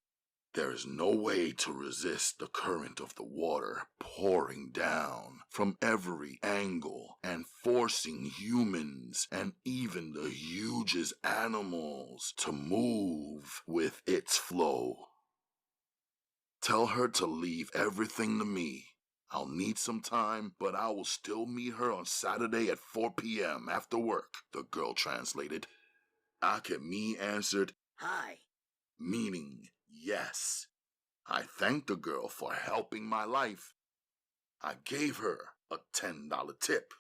There is no way to resist the current of the water pouring down from every angle and forcing humans and even the hugest animals to move with its flow. Tell her to leave everything to me. I'll need some time, but I will still meet her on Saturday at 4 p.m. after work, the girl translated. Akemi answered, Hi. meaning yes. I thanked the girl for helping my life. I gave her a $10 tip.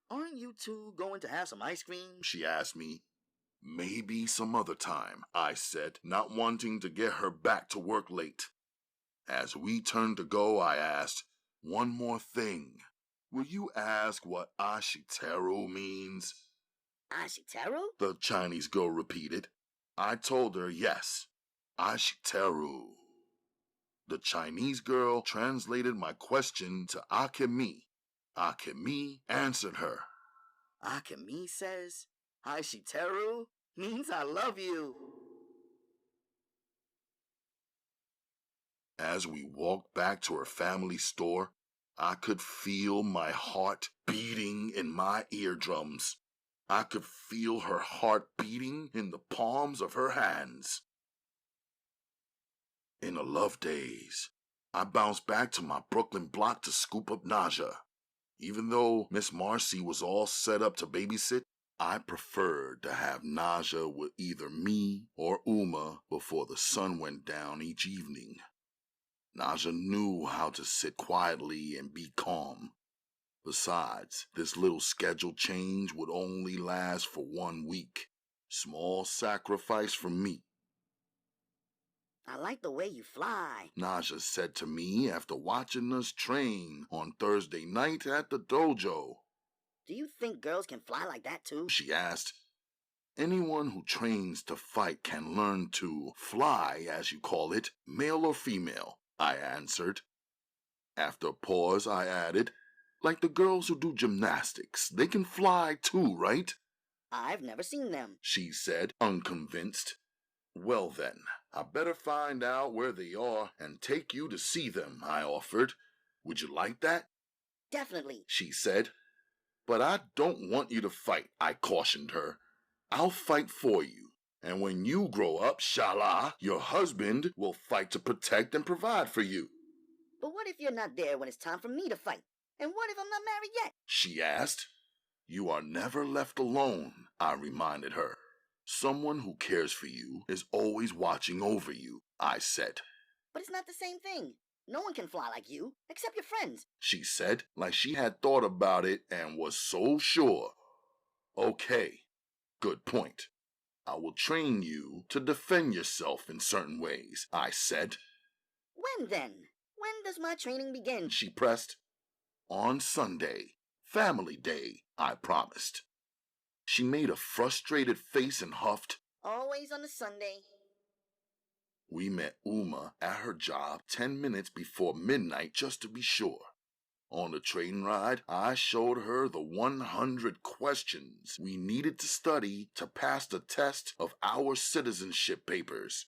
Aren't you two going to have some ice cream? She asked me. Maybe some other time, I said, not wanting to get her back to work late. As we turned to go, I asked, one more thing. Will you ask what Ashiteru means? Ashiteru? The Chinese girl repeated. I told her yes. Ashiteru. The Chinese girl translated my question to Akemi. Akemi answered her. Akemi says, Ashiteru means I love you. As we walked back to her family store, I could feel my heart beating in my eardrums. I could feel her heart beating in the palms of her hands. In the love days, I bounced back to my Brooklyn block to scoop up Naja. Even though Miss Marcy was all set up to babysit, I preferred to have Naja with either me or Uma before the sun went down each evening. Naja knew how to sit quietly and be calm. Besides, this little schedule change would only last for 1 week. Small sacrifice from me. I like the way you fly. Naja said to me after watching us train on Thursday night at the dojo. Do you think girls can fly like that too? She asked. Anyone who trains to fight can learn to fly, as you call it, male or female, I answered. After a pause, I added, like the girls who do gymnastics, they can fly too, right? I've never seen them. She said, unconvinced. Well then, I better find out where they are and take you to see them, I offered. Would you like that? Definitely. She said. But I don't want you to fight, I cautioned her. I'll fight for you. And when you grow up, Souljah, your husband will fight to protect and provide for you. But what if you're not there when it's time for me to fight? And what if I'm not married yet? She asked. You are never left alone, I reminded her. Someone who cares for you is always watching over you, I said. But it's not the same thing. No one can fly like you, except your friends. She said, like she had thought about it and was so sure. Okay, good point. I will train you to defend yourself in certain ways, I said. When then? When does my training begin? She pressed. On Sunday, Family Day, I promised. She made a frustrated face and huffed. Always on a Sunday. We met Uma at her job 10 minutes before midnight just to be sure. On the train ride, I showed her the 100 questions we needed to study to pass the test of our citizenship papers.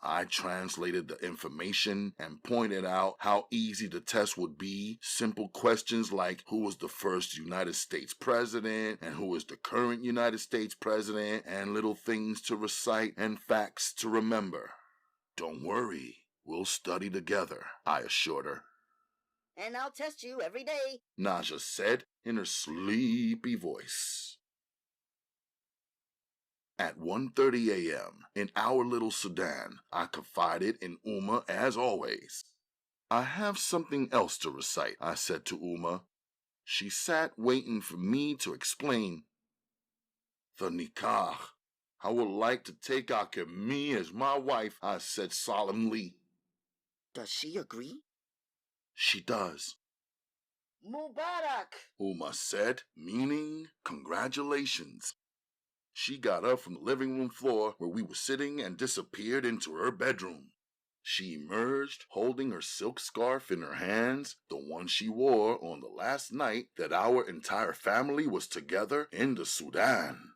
I translated the information and pointed out how easy the test would be. Simple questions like who was the first United States president and who is the current United States president, and little things to recite and facts to remember. Don't worry, we'll study together, I assured her. And I'll test you every day, Naja said in her sleepy voice. At 1:30 a.m., in our little Sudan, I confided in Uma as always. I have something else to recite, I said to Uma. She sat waiting for me to explain. The nikah. I would like to take Akemi as my wife, I said solemnly. Does she agree? She does, Mubarak! Uma said, meaning congratulations. She got up from the living room floor where we were sitting and disappeared into her bedroom. She emerged holding her silk scarf in her hands, the one she wore on the last night that our entire family was together in the Sudan.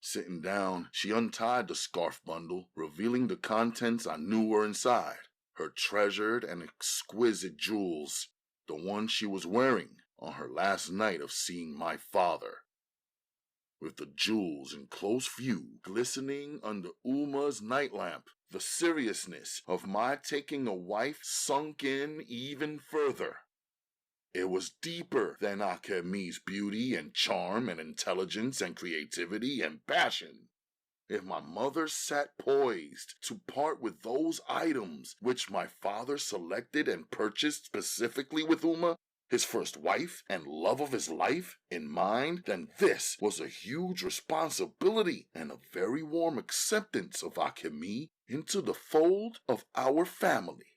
Sitting down, she untied the scarf bundle, revealing the contents I knew were inside. Her treasured and exquisite jewels, the one she was wearing on her last night of seeing my father. With the jewels in close view, glistening under Uma's night lamp, the seriousness of my taking a wife sunk in even further. It was deeper than Akemi's beauty and charm and intelligence and creativity and passion. If my mother sat poised to part with those items which my father selected and purchased specifically with Uma, his first wife and love of his life, in mind, then this was a huge responsibility and a very warm acceptance of Akemi into the fold of our family.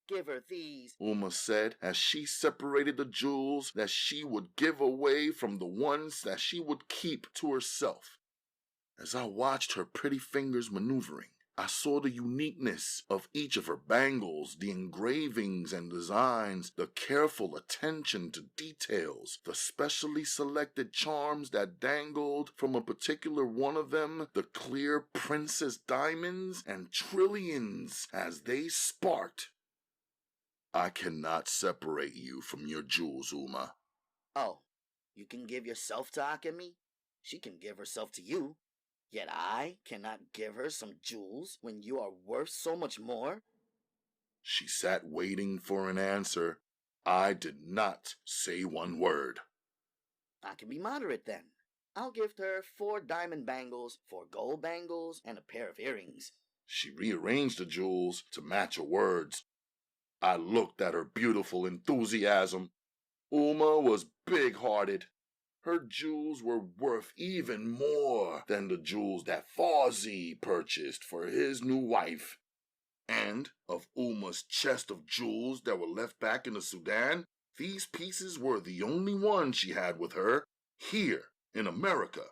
Give her these, Uma said as she separated the jewels that she would give away from the ones that she would keep to herself. As I watched her pretty fingers maneuvering, I saw the uniqueness of each of her bangles, the engravings and designs, the careful attention to details, the specially selected charms that dangled from a particular one of them, the clear princess diamonds, and trillions as they sparked. I cannot separate you from your jewels, Uma. Oh, you can give yourself to Akemi? She can give herself to you. Yet I cannot give her some jewels when you are worth so much more? She sat waiting for an answer. I did not say one word. I can be moderate then. I'll give her 4 diamond bangles, 4 gold bangles, and a pair of earrings. She rearranged the jewels to match her words. I looked at her beautiful enthusiasm. Uma was big-hearted. Her jewels were worth even more than the jewels that Fawzi purchased for his new wife. And of Uma's chest of jewels that were left back in the Sudan, these pieces were the only ones she had with her here in America.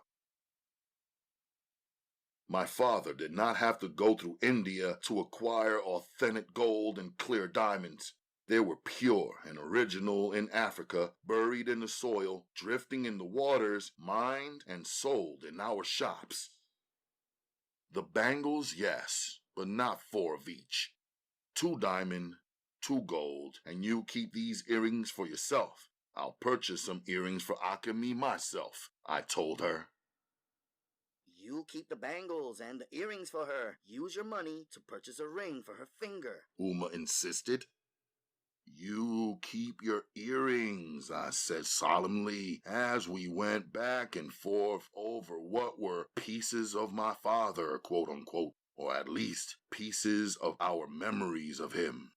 My father did not have to go through India to acquire authentic gold and clear diamonds. They were pure and original in Africa, buried in the soil, drifting in the waters, mined and sold in our shops. The bangles, yes, but not 4 of each. 2 diamond, 2 gold, and you keep these earrings for yourself. I'll purchase some earrings for Akemi myself, I told her. You keep the bangles and the earrings for her. Use your money to purchase a ring for her finger. Uma insisted. You keep your earrings, I said solemnly, as we went back and forth over what were pieces of my father, quote unquote, or at least pieces of our memories of him,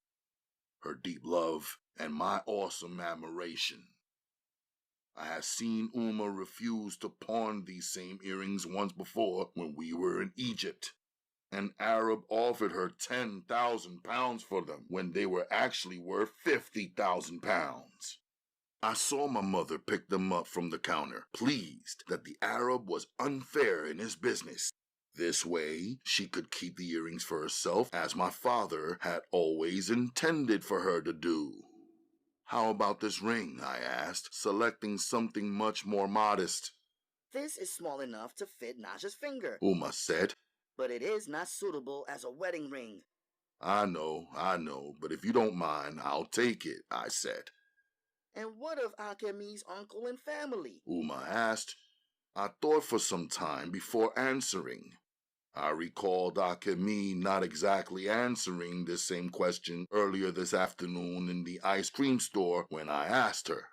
her deep love, and my awesome admiration. I had seen Uma refuse to pawn these same earrings once before when we were in Egypt. An Arab offered her 10,000 pounds for them when they were actually worth 50,000 pounds. I saw my mother pick them up from the counter, pleased that the Arab was unfair in his business. This way, she could keep the earrings for herself, as my father had always intended for her to do. How about this ring? I asked, selecting something much more modest. This is small enough to fit Naja's finger, Uma said. but it is not suitable as a wedding ring. I know, but if you don't mind, I'll take it, I said. And what of Akemi's uncle and family? Uma asked. I thought for some time before answering. I recalled Akemi not exactly answering this same question earlier this afternoon in the ice cream store when I asked her.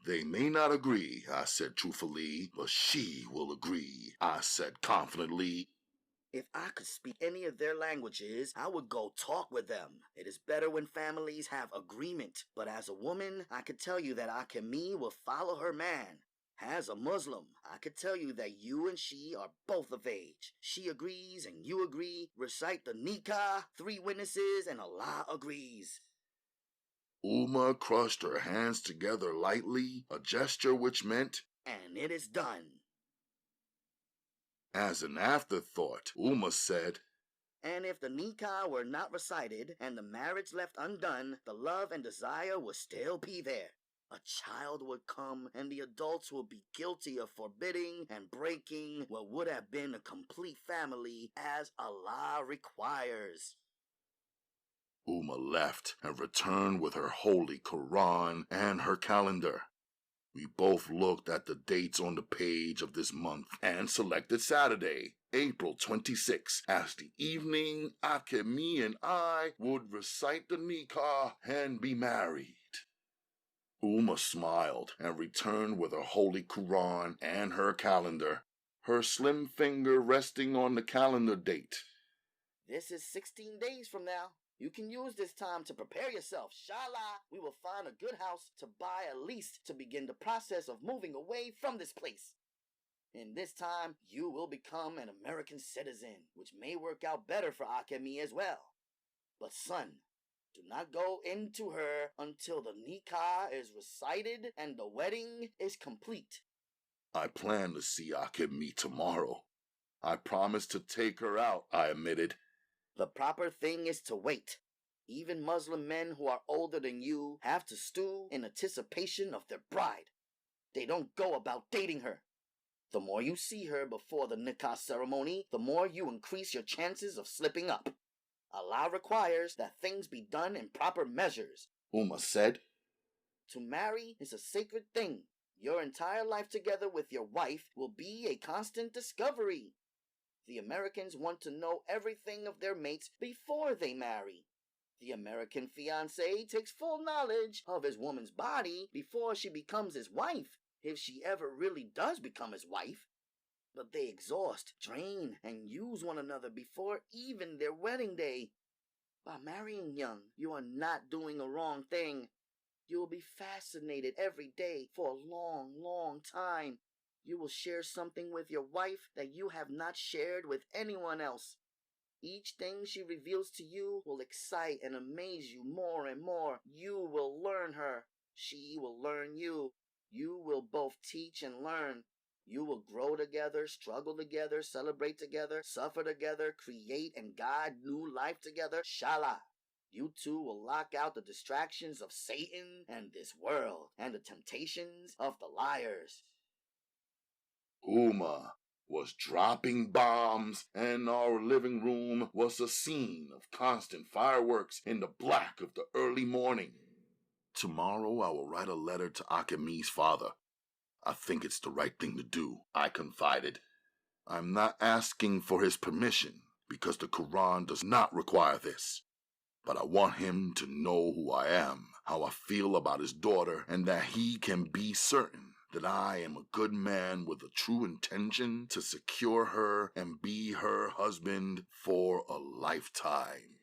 They may not agree, I said truthfully, but she will agree, I said confidently. If I could speak any of their languages, I would go talk with them. It is better when families have agreement. But as a woman, I could tell you that Akemi will follow her man. As a Muslim, I could tell you that you and she are both of age. She agrees and you agree. Recite the nikah, 3 witnesses, and Allah agrees. Uma crushed her hands together lightly, a gesture which meant, and it is done. As an afterthought, Uma said, and if the nikah were not recited and the marriage left undone, the love and desire would still be there. A child would come and the adults would be guilty of forbidding and breaking what would have been a complete family as Allah requires. Uma left and returned with her holy Quran and her calendar. We both looked at the dates on the page of this month and selected Saturday, April 26, as the evening Akemi and I would recite the nikah and be married. Uma smiled and returned with her holy Quran and her calendar, her slim finger resting on the calendar date. This is 16 days from now. You can use this time to prepare yourself. Inshallah, we will find a good house to buy at least to begin the process of moving away from this place. In this time, you will become an American citizen, which may work out better for Akemi as well. But son, do not go into her until the nikah is recited and the wedding is complete. I plan to see Akemi tomorrow. I promised to take her out, I admitted. The proper thing is to wait. Even Muslim men who are older than you have to stew in anticipation of their bride. They don't go about dating her. The more you see her before the nikah ceremony, the more you increase your chances of slipping up. Allah requires that things be done in proper measures, Uma said. To marry is a sacred thing. Your entire life together with your wife will be a constant discovery. The Americans want to know everything of their mates before they marry. The American fiancé takes full knowledge of his woman's body before she becomes his wife, if she ever really does become his wife. But they exhaust, drain, and use one another before even their wedding day. By marrying young, you are not doing a wrong thing. You will be fascinated every day for a long, long time. You will share something with your wife that you have not shared with anyone else. Each thing she reveals to you will excite and amaze you more and more. You will learn her. She will learn you. You will both teach and learn. You will grow together, struggle together, celebrate together, suffer together, create and guide new life together. Inshallah. You two will lock out the distractions of Satan and this world and the temptations of the liars. Uma was dropping bombs, and our living room was a scene of constant fireworks in the black of the early morning. Tomorrow I will write a letter to Akemi's father. I think it's the right thing to do, I confided. I'm not asking for his permission, because the Quran does not require this. But I want him to know who I am, how I feel about his daughter, and that he can be certain that I am a good man with a true intention to secure her and be her husband for a lifetime.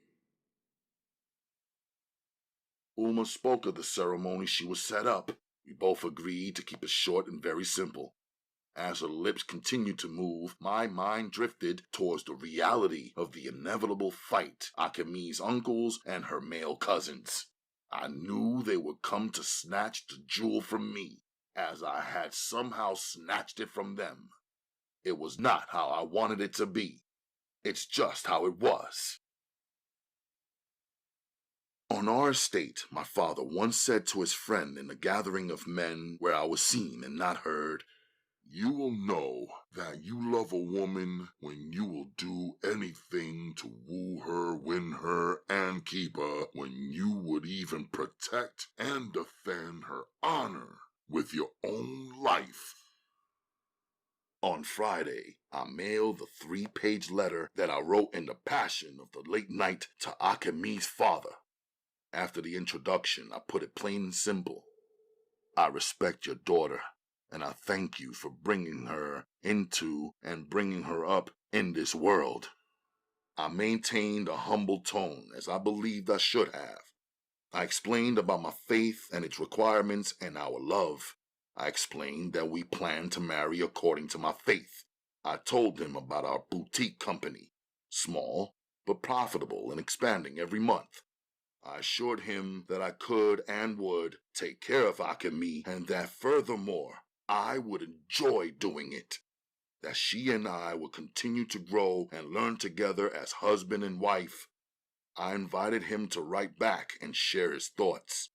Uma spoke of the ceremony she was set up. We both agreed to keep it short and very simple. As her lips continued to move, my mind drifted towards the reality of the inevitable fight, Akemi's uncles and her male cousins. I knew they would come to snatch the jewel from me, as I had somehow snatched it from them. It was not how I wanted it to be. It's just how it was. On our estate, my father once said to his friend in a gathering of men where I was seen and not heard, "You will know that you love a woman when you will do anything to woo her, win her, and keep her, when you would even protect and defend her honor with your own life." On Friday, I mailed the 3-page letter that I wrote in the passion of the late night to Akemi's father. After the introduction, I put it plain and simple. I respect your daughter, and I thank you for bringing her into and bringing her up in this world. I maintained a humble tone, as I believed I should have. I explained about my faith and its requirements and our love. I explained that we planned to marry according to my faith. I told him about our boutique company, small but profitable and expanding every month. I assured him that I could and would take care of Akemi, and that furthermore, I would enjoy doing it. That she and I would continue to grow and learn together as husband and wife. I invited him to write back and share his thoughts.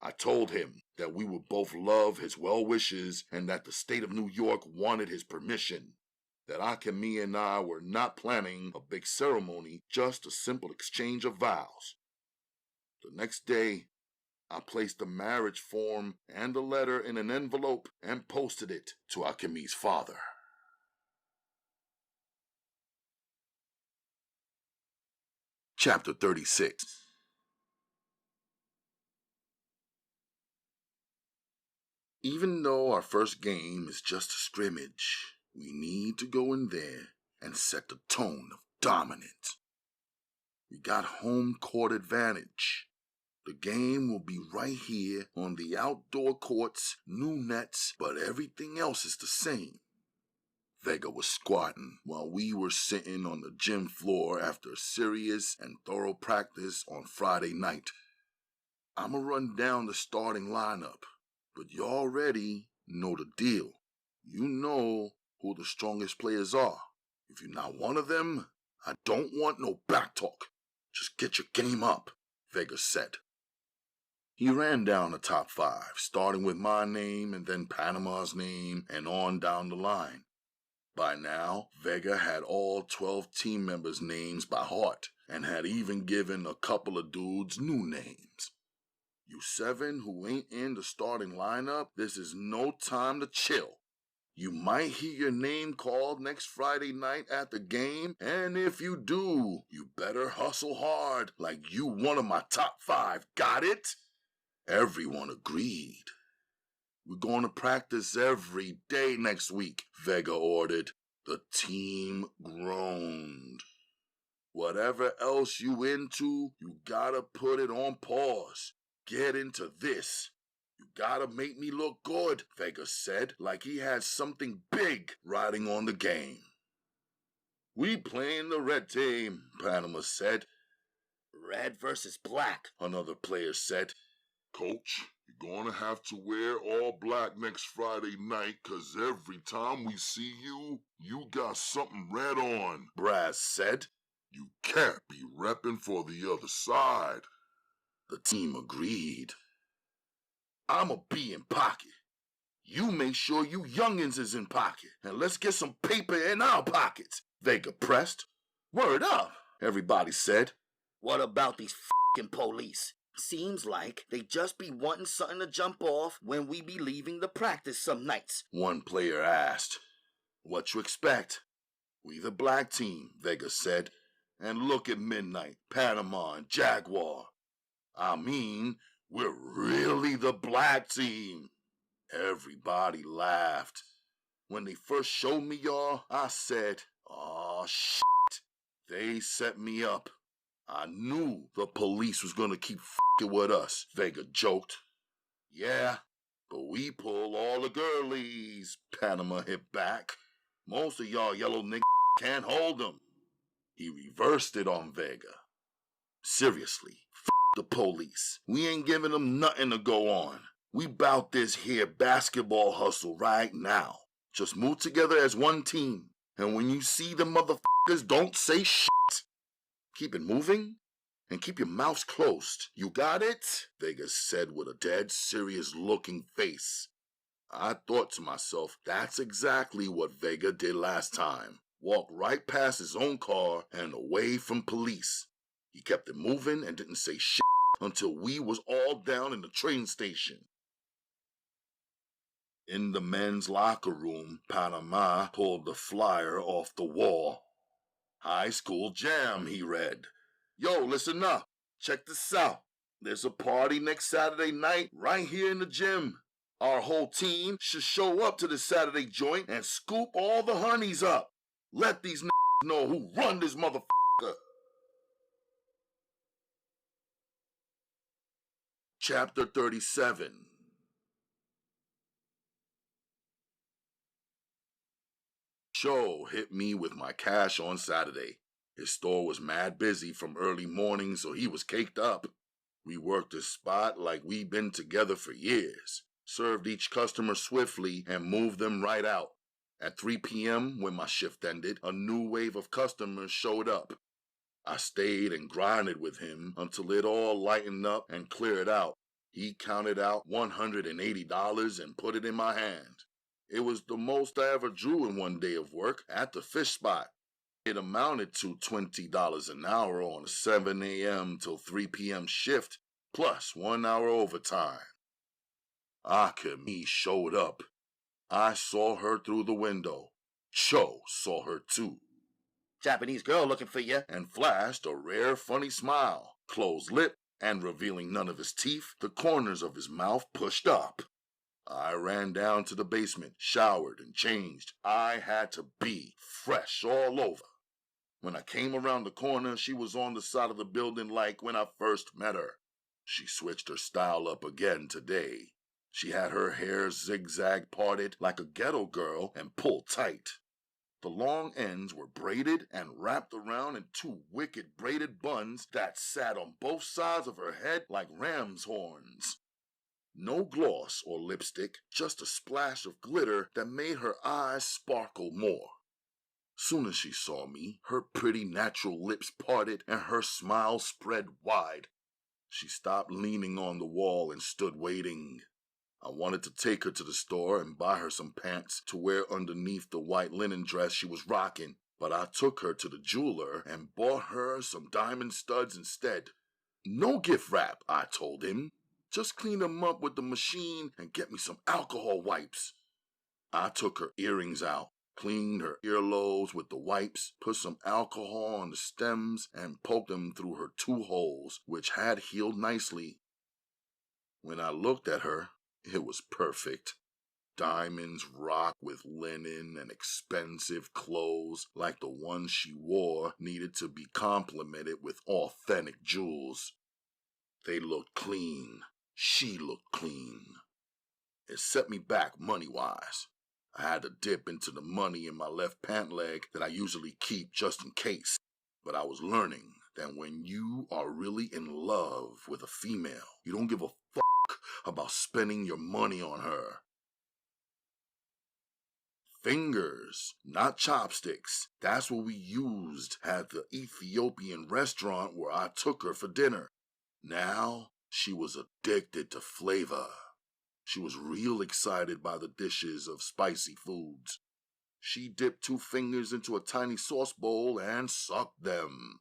I told him that we would both love his well wishes and that the state of New York wanted his permission. That Akemi and I were not planning a big ceremony, just a simple exchange of vows. The next day, I placed the marriage form and the letter in an envelope and posted it to Akemi's father. Chapter 36. Even though our first game is just a scrimmage, we need to go in there and set the tone of dominance. We got home court advantage. The game will be right here on the outdoor courts, new nets, but everything else is the same. Vega was squatting while we were sitting on the gym floor after a serious and thorough practice on Friday night. I'ma run down the starting lineup, but you already know the deal. You know who the strongest players are. If you're not one of them, I don't want no backtalk. Just get your game up, Vega said. He ran down the top 5, starting with my name and then Panama's name and on down the line. By now, Vega had all 12 team members' names by heart and had even given a couple of dudes new names. You 7 who ain't in the starting lineup, this is no time to chill. You might hear your name called next Friday night at the game, and if you do, you better hustle hard like you one of my top 5, got it? Everyone agreed. We're going to practice every day next week, Vega ordered. The team groaned. Whatever else you into, you gotta put it on pause. Get into this. You gotta make me look good, Vega said, like he had something big riding on the game. We playing the red team, Panama said. Red versus black, Another player said. "Coach, you're gonna have to wear all black next Friday night, 'cause every time we see you, you got something red on," Brass said. "You can't be repping for the other side." The team agreed. I'ma be in pocket. You make sure you youngins is in pocket, and let's get some paper in our pockets, Vega pressed. Word up, everybody said. What about these f***ing police? Seems like they just be wanting something to jump off when we be leaving the practice some nights, One player asked. What you expect? We the black team, Vega said. And look at Midnight, Panama, and Jaguar. I mean, we're really the black team. Everybody laughed. When they first showed me y'all, I said, "Aw, shit. They set me up. I knew the police was gonna keep f***ing with us," Vega joked. "Yeah, but we pull all the girlies," Panama hit back. "Most of y'all yellow niggas can't hold them." He reversed it on Vega. "Seriously, the police. We ain't giving them nothing to go on. We bout this here basketball hustle right now. Just move together as one team. And when you see the motherfuckers, don't say shit. Keep it moving and keep your mouths closed. You got it? Vega said with a dead serious looking face. I thought to myself, that's exactly what Vega did last time. Walked right past his own car and away from police. He kept it moving and didn't say shit until we was all down in the train station. In the men's locker room, Panama pulled the flyer off the wall. High school jam, he read. Yo, listen up. Check this out. There's a party next Saturday night right here in the gym. Our whole team should show up to the Saturday joint and scoop all the honeys up. Let these know who run this motherfucker. Chapter 37. Cho hit me with my cash on Saturday. His store was mad busy from early morning, so he was caked up. We worked his spot like we'd been together for years, served each customer swiftly, and moved them right out. At 3 p.m., when my shift ended, a new wave of customers showed up. I stayed and grinded with him until it all lightened up and cleared out. He counted out $180 and put it in my hand. It was the most I ever drew in one day of work at the fish spot. It amounted to $20 an hour on a 7 a.m. till 3 p.m. shift, plus 1 hour overtime. Akemi showed up. I saw her through the window. Cho saw her too. Japanese girl looking for you. And flashed a rare funny smile, closed lip, and revealing none of his teeth, the corners of his mouth pushed up. I ran down to the basement, showered and changed. I had to be fresh all over. When I came around the corner, she was on the side of the building like when I first met her. She switched her style up again today. She had her hair zigzag parted like a ghetto girl and pulled tight. The long ends were braided and wrapped around in two wicked braided buns that sat on both sides of her head like ram's horns. No gloss or lipstick, just a splash of glitter that made her eyes sparkle more. Soon as she saw me, her pretty natural lips parted and her smile spread wide. She stopped leaning on the wall and stood waiting. I wanted to take her to the store and buy her some pants to wear underneath the white linen dress she was rocking, but I took her to the jeweler and bought her some diamond studs instead. No gift wrap, I told him. Just clean them up with the machine and get me some alcohol wipes. I took her earrings out, cleaned her earlobes with the wipes, put some alcohol on the stems, and poked them through her 2 holes, which had healed nicely. When I looked at her, it was perfect. Diamonds rocked with linen and expensive clothes like the ones she wore needed to be complemented with authentic jewels. They looked clean. She looked clean. It set me back money-wise. I had to dip into the money in my left pant leg that I usually keep just in case. But I was learning that when you are really in love with a female, you don't give a fuck about spending your money on her. Fingers, not chopsticks. That's what we used at the Ethiopian restaurant where I took her for dinner. Now, she was addicted to flavor. She was real excited by the dishes of spicy foods. She dipped 2 fingers into a tiny sauce bowl and sucked them.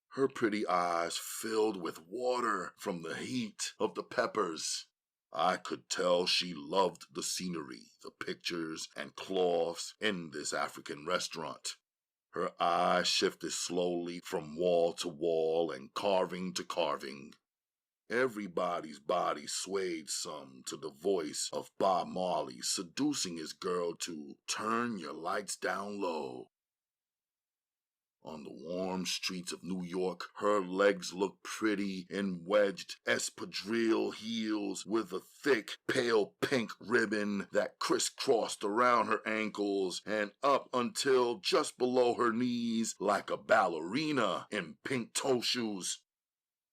Her pretty eyes filled with water from the heat of the peppers. I could tell she loved the scenery, the pictures, and cloths in this African restaurant. Her eyes shifted slowly from wall to wall and carving to carving. Everybody's body swayed some to the voice of Bob Marley seducing his girl to turn your lights down low. On the warm streets of New York, her legs looked pretty in wedged espadrille heels with a thick, pale pink ribbon that crisscrossed around her ankles and up until just below her knees like a ballerina in pink toe shoes.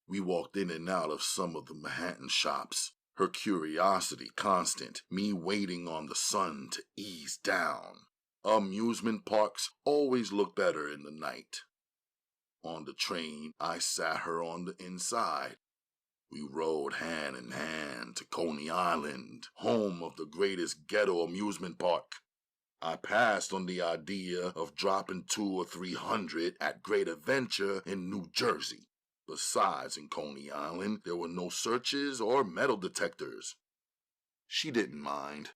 We walked in and out of some of the Manhattan shops, her curiosity constant, me waiting on the sun to ease down. Amusement parks always look better in the night. On the train, I sat her on the inside. We rode hand in hand to Coney Island, home of the greatest ghetto amusement park. I passed on the idea of dropping 200 or 300 at Great Adventure in New Jersey. Besides, in Coney Island, there were no searches or metal detectors. She didn't mind.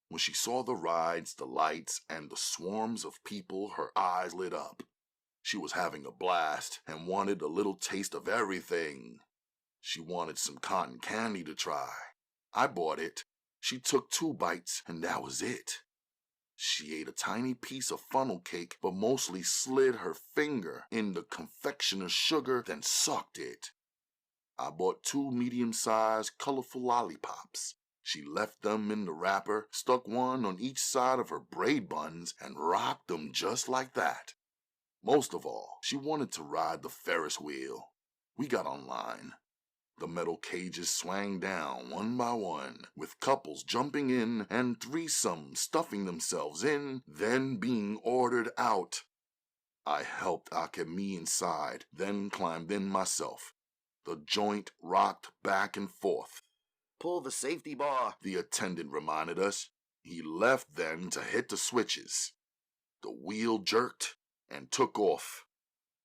When she saw the rides, the lights, and the swarms of people, her eyes lit up. She was having a blast and wanted a little taste of everything. She wanted some cotton candy to try. I bought it. She took 2 bites, and that was it. She ate a tiny piece of funnel cake, but mostly slid her finger in the confectioner's sugar, then sucked it. I bought 2 medium-sized, colorful lollipops. She left them in the wrapper, stuck one on each side of her braid buns, and rocked them just like that. Most of all, she wanted to ride the Ferris wheel. We got online. The metal cages swang down one by one, with couples jumping in and threesomes stuffing themselves in, then being ordered out. I helped Akemi inside, then climbed in myself. The joint rocked back and forth. Pull the safety bar, the attendant reminded us. He left then to hit the switches. The wheel jerked and took off.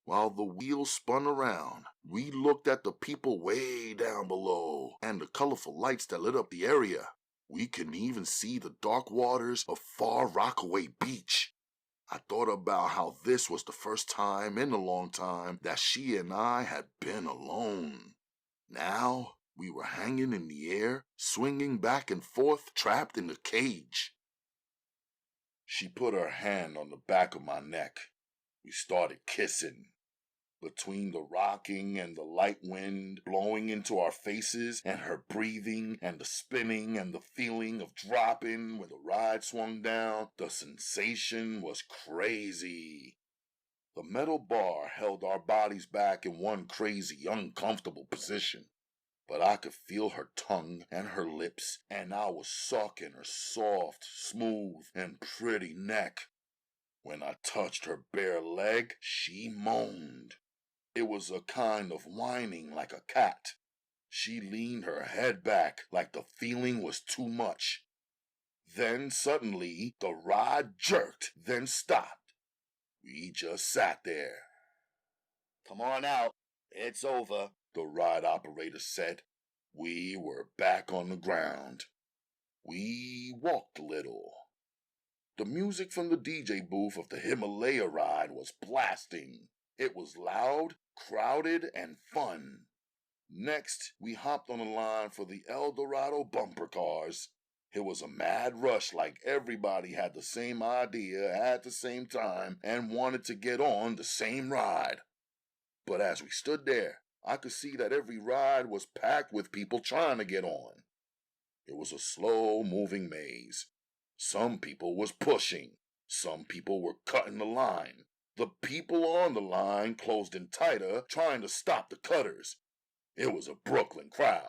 While the wheel spun around, we looked at the people way down below and the colorful lights that lit up the area. We could even see the dark waters of Far Rockaway Beach. I thought about how this was the first time in a long time that she and I had been alone. Now we were hanging in the air, swinging back and forth, trapped in the cage. She put her hand on the back of my neck. We started kissing. Between the rocking and the light wind blowing into our faces and her breathing and the spinning and the feeling of dropping when the ride swung down, the sensation was crazy. The metal bar held our bodies back in one crazy, uncomfortable position. But I could feel her tongue and her lips, and I was sucking her soft, smooth, and pretty neck. When I touched her bare leg, she moaned. It was a kind of whining like a cat. She leaned her head back like the feeling was too much. Then suddenly the ride jerked, then stopped. We just sat there. Come on out. It's over, the ride operator said. We were back on the ground. We walked a little. The music from the DJ booth of the Himalaya ride was blasting. It was loud, crowded, and fun. Next, we hopped on a line for the El Dorado bumper cars. It was a mad rush, like everybody had the same idea at the same time and wanted to get on the same ride. But as we stood there, I could see that every ride was packed with people trying to get on. It was a slow-moving maze. Some people was pushing. Some people were cutting the line. The people on the line closed in tighter, trying to stop the cutters. It was a Brooklyn crowd.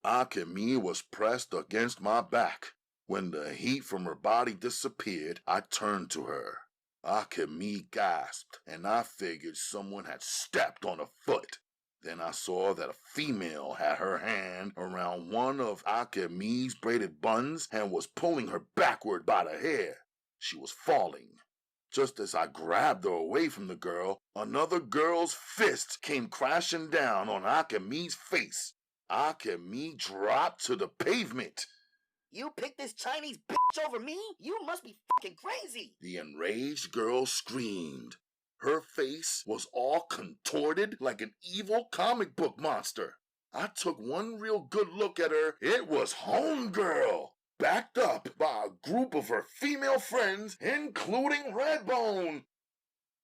Akemi was pressed against my back. When the heat from her body disappeared, I turned to her. Akemi gasped, and I figured someone had stepped on a foot. Then I saw that a female had her hand around one of Akemi's braided buns and was pulling her backward by the hair. She was falling. Just as I grabbed her away from the girl, another girl's fist came crashing down on Akemi's face. Akemi dropped to the pavement. You picked this Chinese bitch over me? You must be fucking crazy! The enraged girl screamed. Her face was all contorted like an evil comic book monster. I took one real good look at her. It was Homegirl, backed up by a group of her female friends, including Redbone.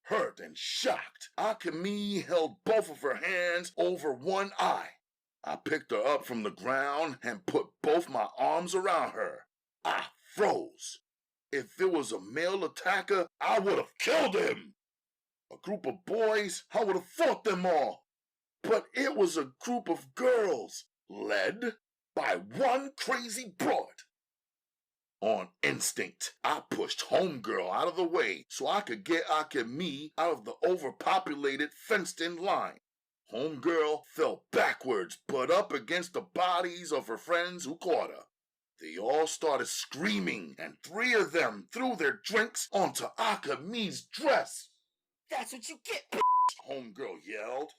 Hurt and shocked, Akemi held both of her hands over one eye. I picked her up from the ground and put both my arms around her. I froze. If it was a male attacker, I would have killed him. A group of boys, I would have fought them all. But it was a group of girls, led by one crazy broad. On instinct, I pushed homegirl out of the way so I could get Akemi out of the overpopulated fenced-in line. Homegirl fell backwards but up against the bodies of her friends who caught her. They all started screaming, and 3 of them threw their drinks onto Akemi's dress. That's what you get, Homegirl yelled.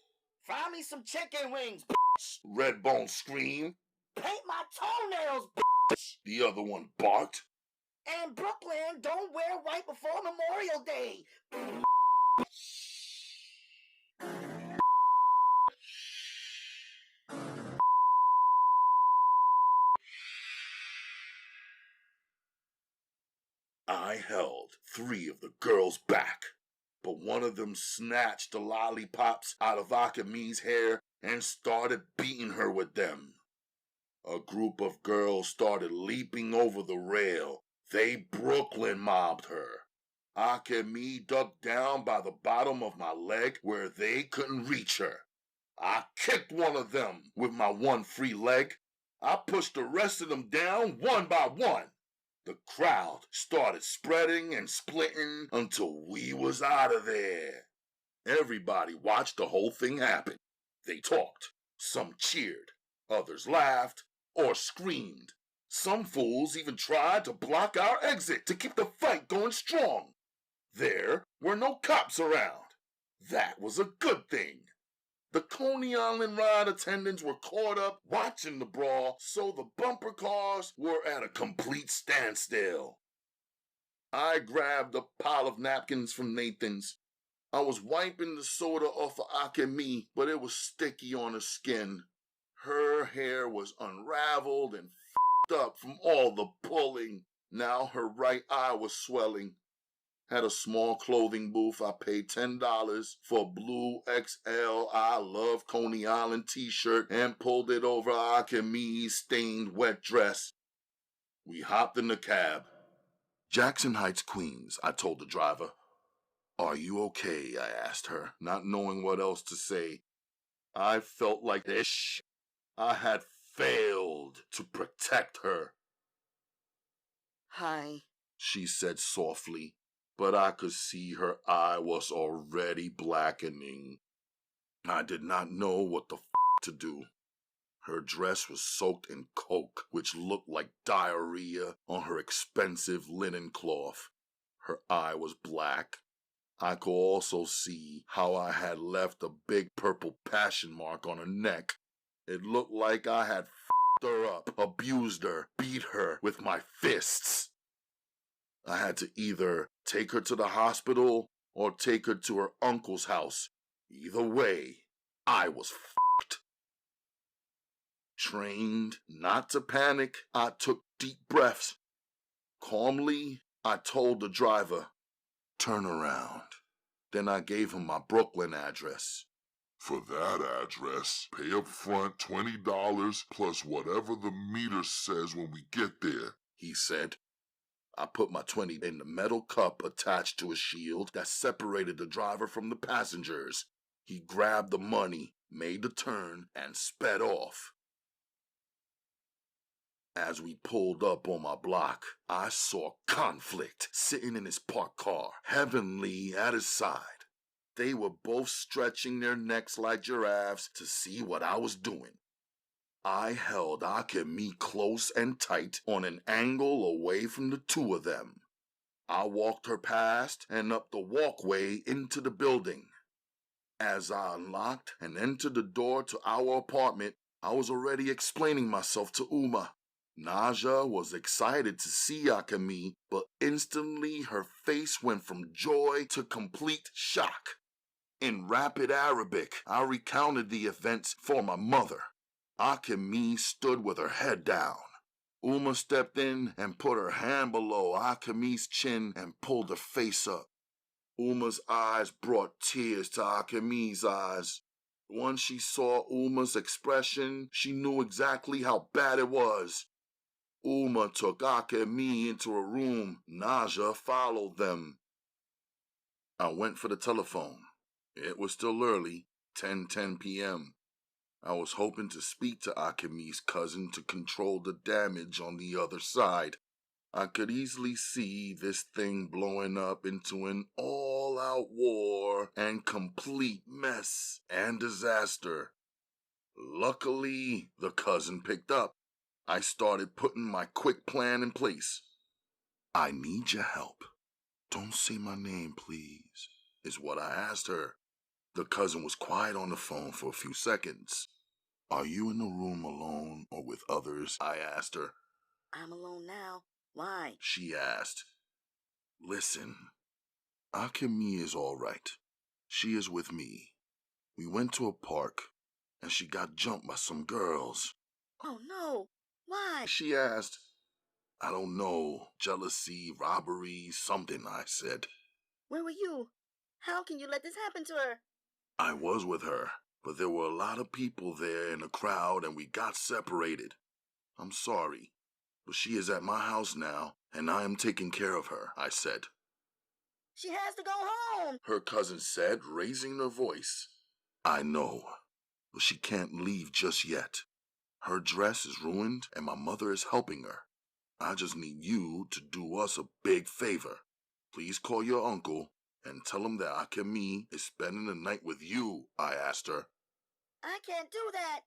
Fry me some chicken wings, Redbone screamed. Paint my toenails, The other one barked. And Brooklyn don't wear white before Memorial Day. I held 3 of the girls back, but one of them snatched the lollipops out of Akemi's hair and started beating her with them. A group of girls started leaping over the rail. They Brooklyn mobbed her. Akemi ducked down by the bottom of my leg where they couldn't reach her. I kicked one of them with my one free leg. I pushed the rest of them down one by one. The crowd started spreading and splitting until we was out of there. Everybody watched the whole thing happen. They talked. Some cheered. Others laughed or screamed. Some fools even tried to block our exit to keep the fight going strong. There were no cops around. That was a good thing. The Coney Island ride attendants were caught up watching the brawl, so the bumper cars were at a complete standstill. I grabbed a pile of napkins from Nathan's. I was wiping the soda off of Akemi, but it was sticky on her skin. Her hair was unraveled and f***ed up from all the pulling. Now her right eye was swelling. At a small clothing booth, I paid $10 for a blue XL I Love Coney Island t-shirt and pulled it over Akemi's stained wet dress. We hopped in the cab. Jackson Heights, Queens, I told the driver. Are you okay? I asked her, not knowing what else to say. I felt like this. I had failed to protect her. Hi, She said softly, but I could see her eye was already blackening. I did not know what the to do. Her dress was soaked in coke, which looked like diarrhea on her expensive linen cloth. Her eye was black. I could also see how I had left a big purple passion mark on her neck. It looked like I had her up, abused her, beat her with my fists. I had to either take her to the hospital or take her to her uncle's house. Either way, I was f***ed. Trained not to panic, I took deep breaths. Calmly, I told the driver, turn around. Then I gave him my Brooklyn address. For that address, pay up front $20 plus whatever the meter says when we get there, he said. I put my 20 in the metal cup attached to a shield that separated the driver from the passengers. He grabbed the money, made the turn, and sped off. As we pulled up on my block, I saw Conflict sitting in his parked car, Heavenly at his side. They were both stretching their necks like giraffes to see what I was doing. I held Akemi close and tight on an angle away from the 2 of them. I walked her past and up the walkway into the building. As I unlocked and entered the door to our apartment, I was already explaining myself to Uma. Naja was excited to see Akemi, but instantly her face went from joy to complete shock. In rapid Arabic, I recounted the events for my mother. Akemi stood with her head down. Uma stepped in and put her hand below Akemi's chin and pulled her face up. Uma's eyes brought tears to Akemi's eyes. Once she saw Uma's expression, she knew exactly how bad it was. Uma took Akemi into a room. Naja followed them. I went for the telephone. It was still early, 10:10 p.m. I was hoping to speak to Akemi's cousin to control the damage on the other side. I could easily see this thing blowing up into an all-out war and complete mess and disaster. Luckily, the cousin picked up. I started putting my quick plan in place. I need your help. Don't say my name, please, is what I asked her. The cousin was quiet on the phone for a few seconds. Are you in the room alone or with others? I asked her. I'm alone now. Why? She asked. Listen, Akemi is all right. She is with me. We went to a park, and she got jumped by some girls. Oh no. Why? She asked. I don't know. Jealousy, robbery, something, I said. Where were you? How can you let this happen to her? I was with her, but there were a lot of people there in the crowd and we got separated. I'm sorry, but she is at my house now, and I am taking care of her, I said. She has to go home, her cousin said, raising her voice. I know, but she can't leave just yet. Her dress is ruined and my mother is helping her. I just need you to do us a big favor. Please call your uncle and tell him that Akemi is spending the night with you, I asked her. I can't do that.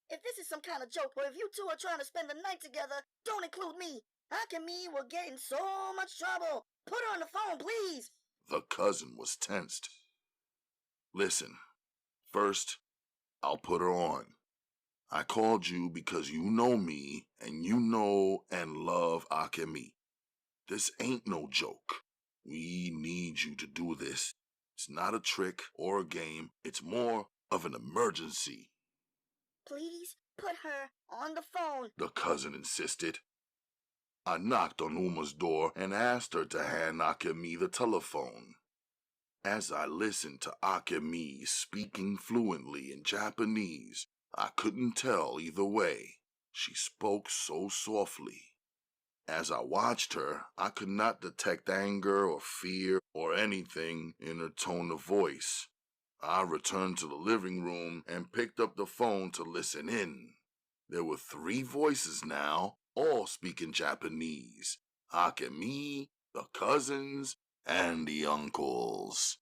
If this is some kind of joke, or if you two are trying to spend the night together, don't include me. Akemi will get in so much trouble. Put her on the phone, please. The cousin was tensed. Listen, first, I'll put her on. I called you because you know me and you know and love Akemi. This ain't no joke. We need you to do this. It's not a trick or a game. It's more of an emergency. Please put her on the phone, the cousin insisted. I knocked on Uma's door and asked her to hand Akemi the telephone. As I listened to Akemi speaking fluently in Japanese, I couldn't tell either way. She spoke so softly. As I watched her, I could not detect anger or fear or anything in her tone of voice. I returned to the living room and picked up the phone to listen in. There were 3 voices now, all speaking Japanese. Akemi, the cousins, and the uncles.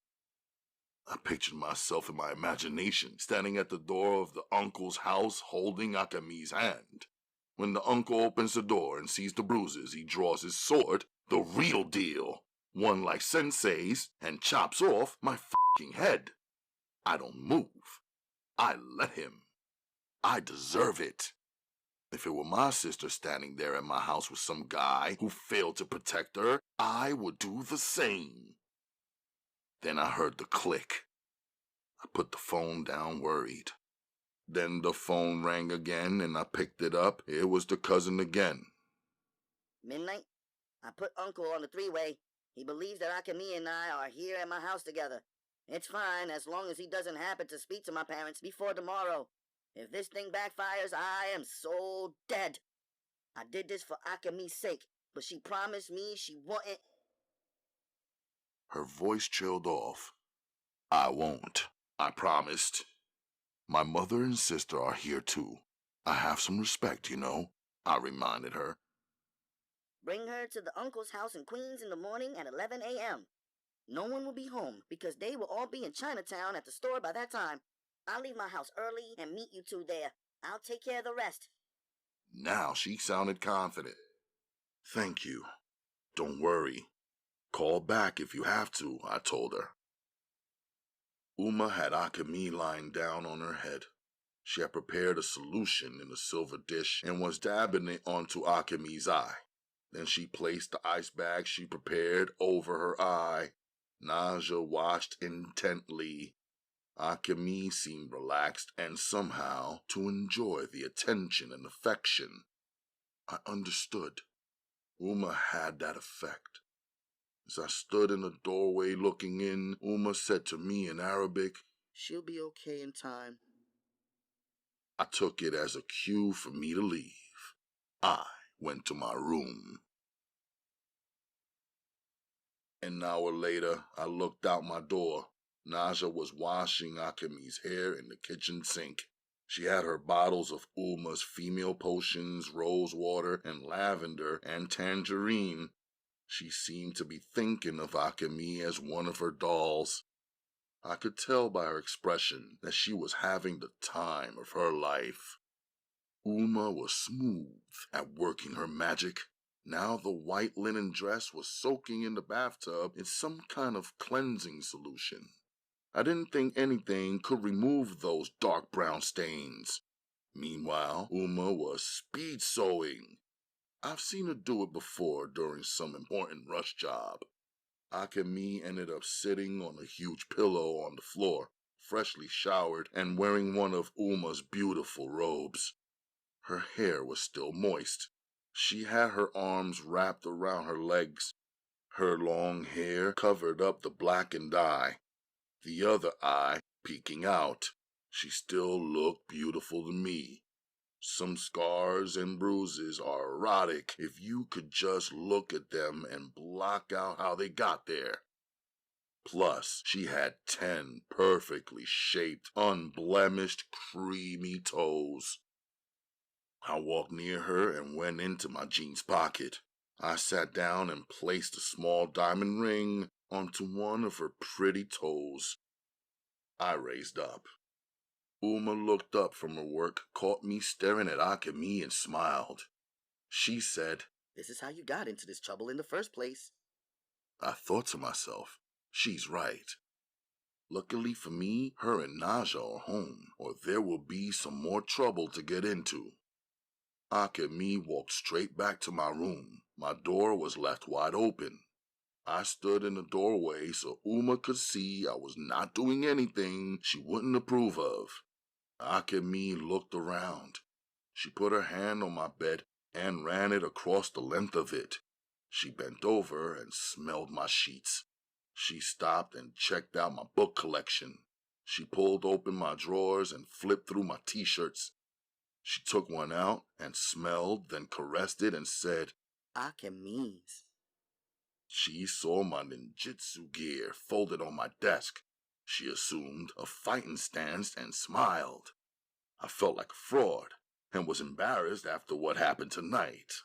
I pictured myself in my imagination standing at the door of the uncle's house holding Akemi's hand. When the uncle opens the door and sees the bruises, he draws his sword, the real deal, one like Sensei's, and chops off my f***ing head. I don't move. I let him. I deserve it. If it were my sister standing there at my house with some guy who failed to protect her, I would do the same. Then I heard the click. I put the phone down worried. Then the phone rang again and I picked it up. It was the cousin again. Midnight? I put Uncle on the 3-way. He believes that Akemi and I are here at my house together. It's fine as long as he doesn't happen to speak to my parents before tomorrow. If this thing backfires, I am so dead. I did this for Akemi's sake, but she promised me she wouldn't. Her voice trailed off. I won't. I promised. My mother and sister are here too. I have some respect, you know, I reminded her. Bring her to the uncle's house in Queens in the morning at 11 a.m. No one will be home because they will all be in Chinatown at the store by that time. I'll leave my house early and meet you two there. I'll take care of the rest. Now she sounded confident. Thank you. Don't worry. Call back if you have to, I told her. Uma had Akemi lying down on her head. She had prepared a solution in a silver dish and was dabbing it onto Akemi's eye. Then she placed the ice bag she prepared over her eye. Naja watched intently. Akemi seemed relaxed and somehow to enjoy the attention and affection. I understood. Uma had that effect. As I stood in the doorway looking in, Uma said to me in Arabic, She'll be okay in time. I took it as a cue for me to leave. I went to my room. An hour later, I looked out my door. Naja was washing Akemi's hair in the kitchen sink. She had her bottles of Uma's female potions, rose water, and lavender, and tangerine. She seemed to be thinking of Akemi as one of her dolls. I could tell by her expression that she was having the time of her life. Uma was smooth at working her magic. Now the white linen dress was soaking in the bathtub in some kind of cleansing solution. I didn't think anything could remove those dark brown stains. Meanwhile, Uma was speed sewing. I've seen her do it before during some important rush job. Akemi ended up sitting on a huge pillow on the floor, freshly showered and wearing one of Uma's beautiful robes. Her hair was still moist. She had her arms wrapped around her legs. Her long hair covered up the blackened eye, the other eye peeking out. She still looked beautiful to me. Some scars and bruises are erotic if you could just look at them and block out how they got there. Plus, she had 10 perfectly shaped, unblemished, creamy toes. I walked near her and went into my jeans pocket. I sat down and placed a small diamond ring onto one of her pretty toes. I raised up. Uma looked up from her work, caught me staring at Akemi, and smiled. She said, "This is how you got into this trouble in the first place." I thought to myself, she's right. Luckily for me, her and Naja are home, or there will be some more trouble to get into. Akemi walked straight back to my room. My door was left wide open. I stood in the doorway so Uma could see I was not doing anything she wouldn't approve of. Akemi looked around. She put her hand on my bed and ran it across the length of it. She bent over and smelled my sheets. She stopped and checked out my book collection. She pulled open my drawers and flipped through my t-shirts. She took one out and smelled, then caressed it and said, "Akemi's." She saw my ninjutsu gear folded on my desk. She assumed a fighting stance and smiled. I felt like a fraud and was embarrassed after what happened tonight.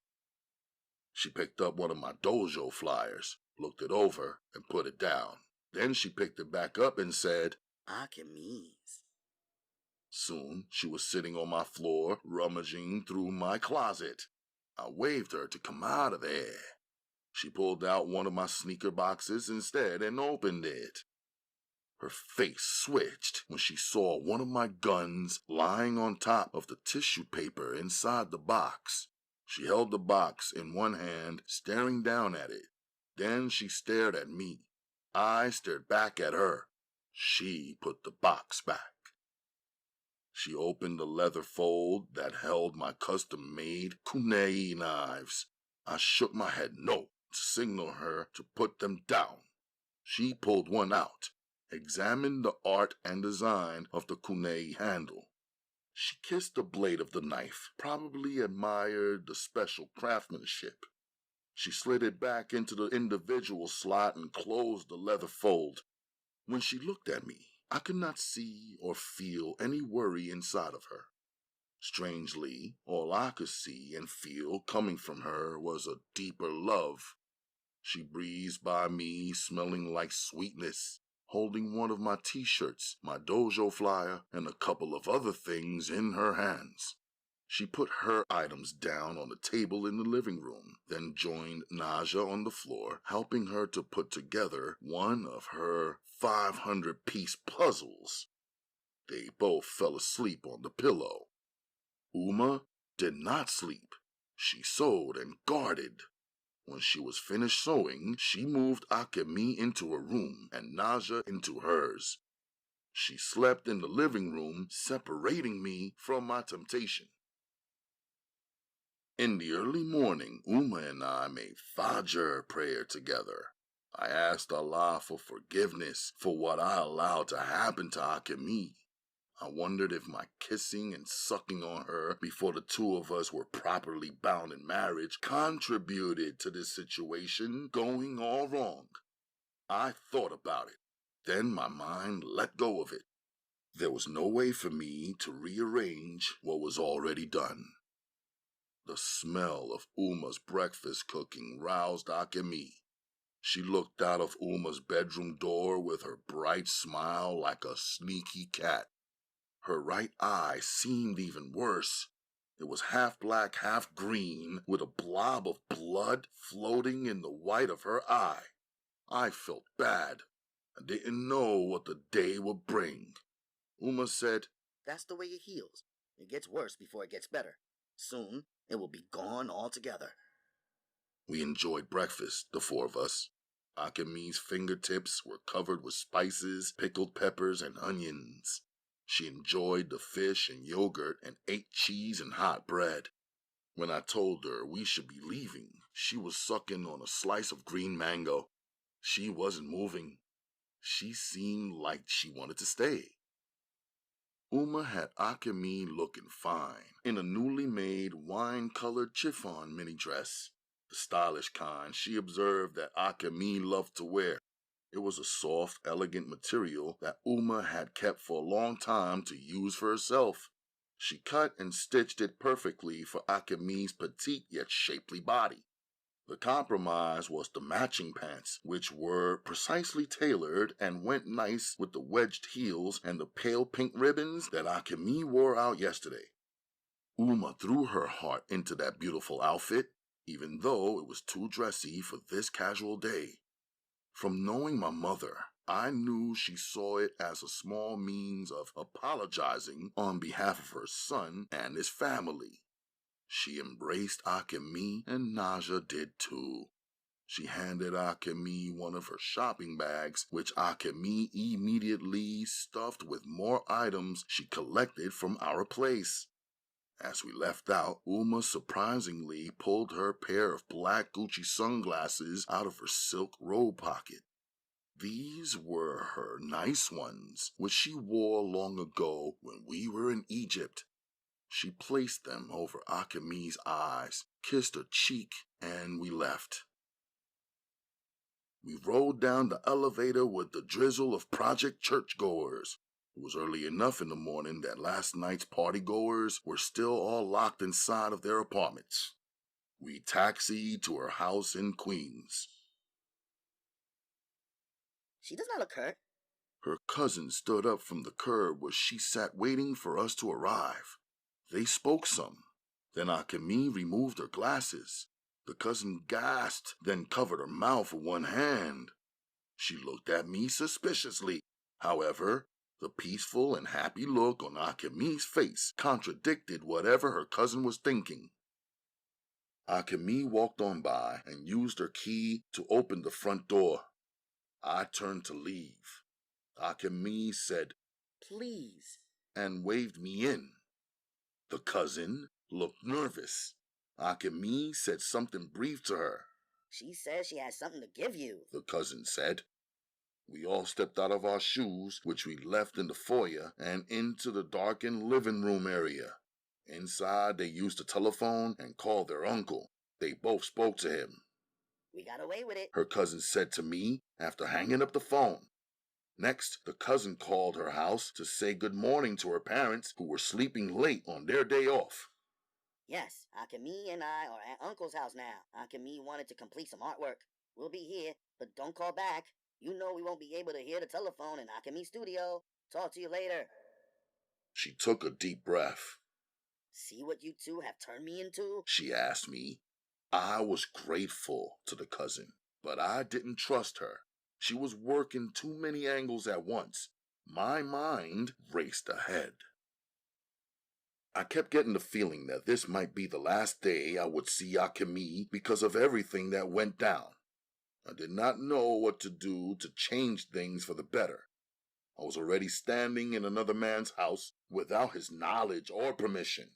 She picked up one of my dojo flyers, looked it over, and put it down. Then she picked it back up and said, "Akemi's." Soon she was sitting on my floor, rummaging through my closet. I waved her to come out of there. She pulled out one of my sneaker boxes instead and opened it. Her face switched when she saw one of my guns lying on top of the tissue paper inside the box. She held the box in one hand, staring down at it. Then she stared at me. I stared back at her. She put the box back. She opened the leather fold that held my custom-made kunai knives. I shook my head no to signal her to put them down. She pulled one out, examined the art and design of the kunai handle. She kissed the blade of the knife, probably admired the special craftsmanship. She slid it back into the individual slot and closed the leather fold. When she looked at me, I could not see or feel any worry inside of her. Strangely, all I could see and feel coming from her was a deeper love. She breezed by me smelling like sweetness, holding one of my t-shirts, my dojo flyer, and a couple of other things in her hands. She put her items down on the table in the living room, then joined Naja on the floor, helping her to put together one of her 500-piece puzzles. They both fell asleep on the pillow. Uma did not sleep. She sewed and guarded. When she was finished sewing, she moved Akemi into her room and Naja into hers. She slept in the living room, separating me from my temptation. In the early morning, Uma and I made Fajr prayer together. I asked Allah for forgiveness for what I allowed to happen to Akemi. I wondered if my kissing and sucking on her before the two of us were properly bound in marriage contributed to this situation going all wrong. I thought about it. Then my mind let go of it. There was no way for me to rearrange what was already done. The smell of Uma's breakfast cooking roused Akemi. She looked out of Uma's bedroom door with her bright smile like a sneaky cat. Her right eye seemed even worse. It was half black, half green, with a blob of blood floating in the white of her eye. I felt bad. I didn't know what the day would bring. Uma said, That's the way it heals. It gets worse before it gets better. Soon, it will be gone altogether. We enjoyed breakfast, the four of us. Akemi's fingertips were covered with spices, pickled peppers, and onions. She enjoyed the fish and yogurt and ate cheese and hot bread. When I told her we should be leaving, she was sucking on a slice of green mango. She wasn't moving. She seemed like she wanted to stay. Uma had Akemi looking fine in a newly made wine-colored chiffon mini dress, the stylish kind she observed that Akemi loved to wear. It was a soft, elegant material that Uma had kept for a long time to use for herself. She cut and stitched it perfectly for Akemi's petite yet shapely body. The compromise was the matching pants, which were precisely tailored and went nice with the wedged heels and the pale pink ribbons that Akemi wore out yesterday. Uma threw her heart into that beautiful outfit, even though it was too dressy for this casual day. From knowing my mother, I knew she saw it as a small means of apologizing on behalf of her son and his family. She embraced Akemi, and Naja did too. She handed Akemi one of her shopping bags, which Akemi immediately stuffed with more items she collected from our place. As we left out, Uma surprisingly pulled her pair of black Gucci sunglasses out of her silk robe pocket. These were her nice ones, which she wore long ago when we were in Egypt. She placed them over Akemi's eyes, kissed her cheek, and we left. We rode down the elevator with the drizzle of project churchgoers. It was early enough in the morning that last night's partygoers were still all locked inside of their apartments. We taxied to her house in Queens. She does not look hurt. Her cousin stood up from the curb where she sat waiting for us to arrive. They spoke some. Then Akemi removed her glasses. The cousin gasped, then covered her mouth with one hand. She looked at me suspiciously. However, the peaceful and happy look on Akemi's face contradicted whatever her cousin was thinking. Akemi walked on by and used her key to open the front door. I turned to leave. Akemi said, Please. and waved me in. The cousin looked nervous. Akemi said something brief to her. She says she has something to give you. The cousin said. We all stepped out of our shoes, which we left in the foyer, and into the darkened living room area. Inside, they used the telephone and called their uncle. They both spoke to him. We got away with it. Her cousin said to me after hanging up the phone. Next, the cousin called her house to say good morning to her parents who were sleeping late on their day off. Yes, Akemi and I are at Uncle's house now. Akemi wanted to complete some artwork. We'll be here, but don't call back. You know we won't be able to hear the telephone in Akemi's studio. Talk to you later. She took a deep breath. See what you two have turned me into? She asked me. I was grateful to the cousin, but I didn't trust her. She was working too many angles at once. My mind raced ahead. I kept getting the feeling that this might be the last day I would see Akemi because of everything that went down. I did not know what to do to change things for the better. I was already standing in another man's house without his knowledge or permission.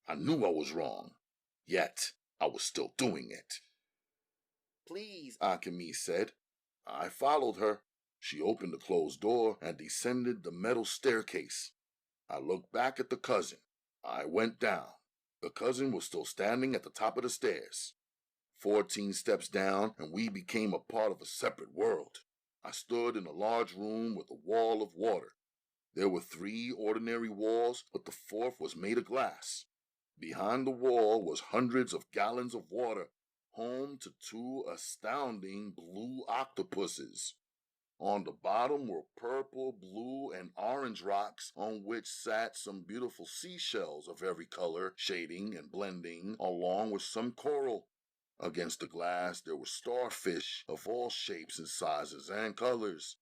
I knew I was wrong, yet I was still doing it. Please, Akemi said. I followed her. She opened the closed door and descended the metal staircase. I looked back at the cousin. I went down. The cousin was still standing at the top of the stairs. 14 steps down, and we became a part of a separate world. I stood in a large room with a wall of water. There were 3 ordinary walls, but the 4th was made of glass. Behind the wall was hundreds of gallons of water, home to 2 astounding blue octopuses. On the bottom were purple, blue, and orange rocks on which sat some beautiful seashells of every color, shading and blending, along with some coral. Against the glass there were starfish of all shapes and sizes and colors.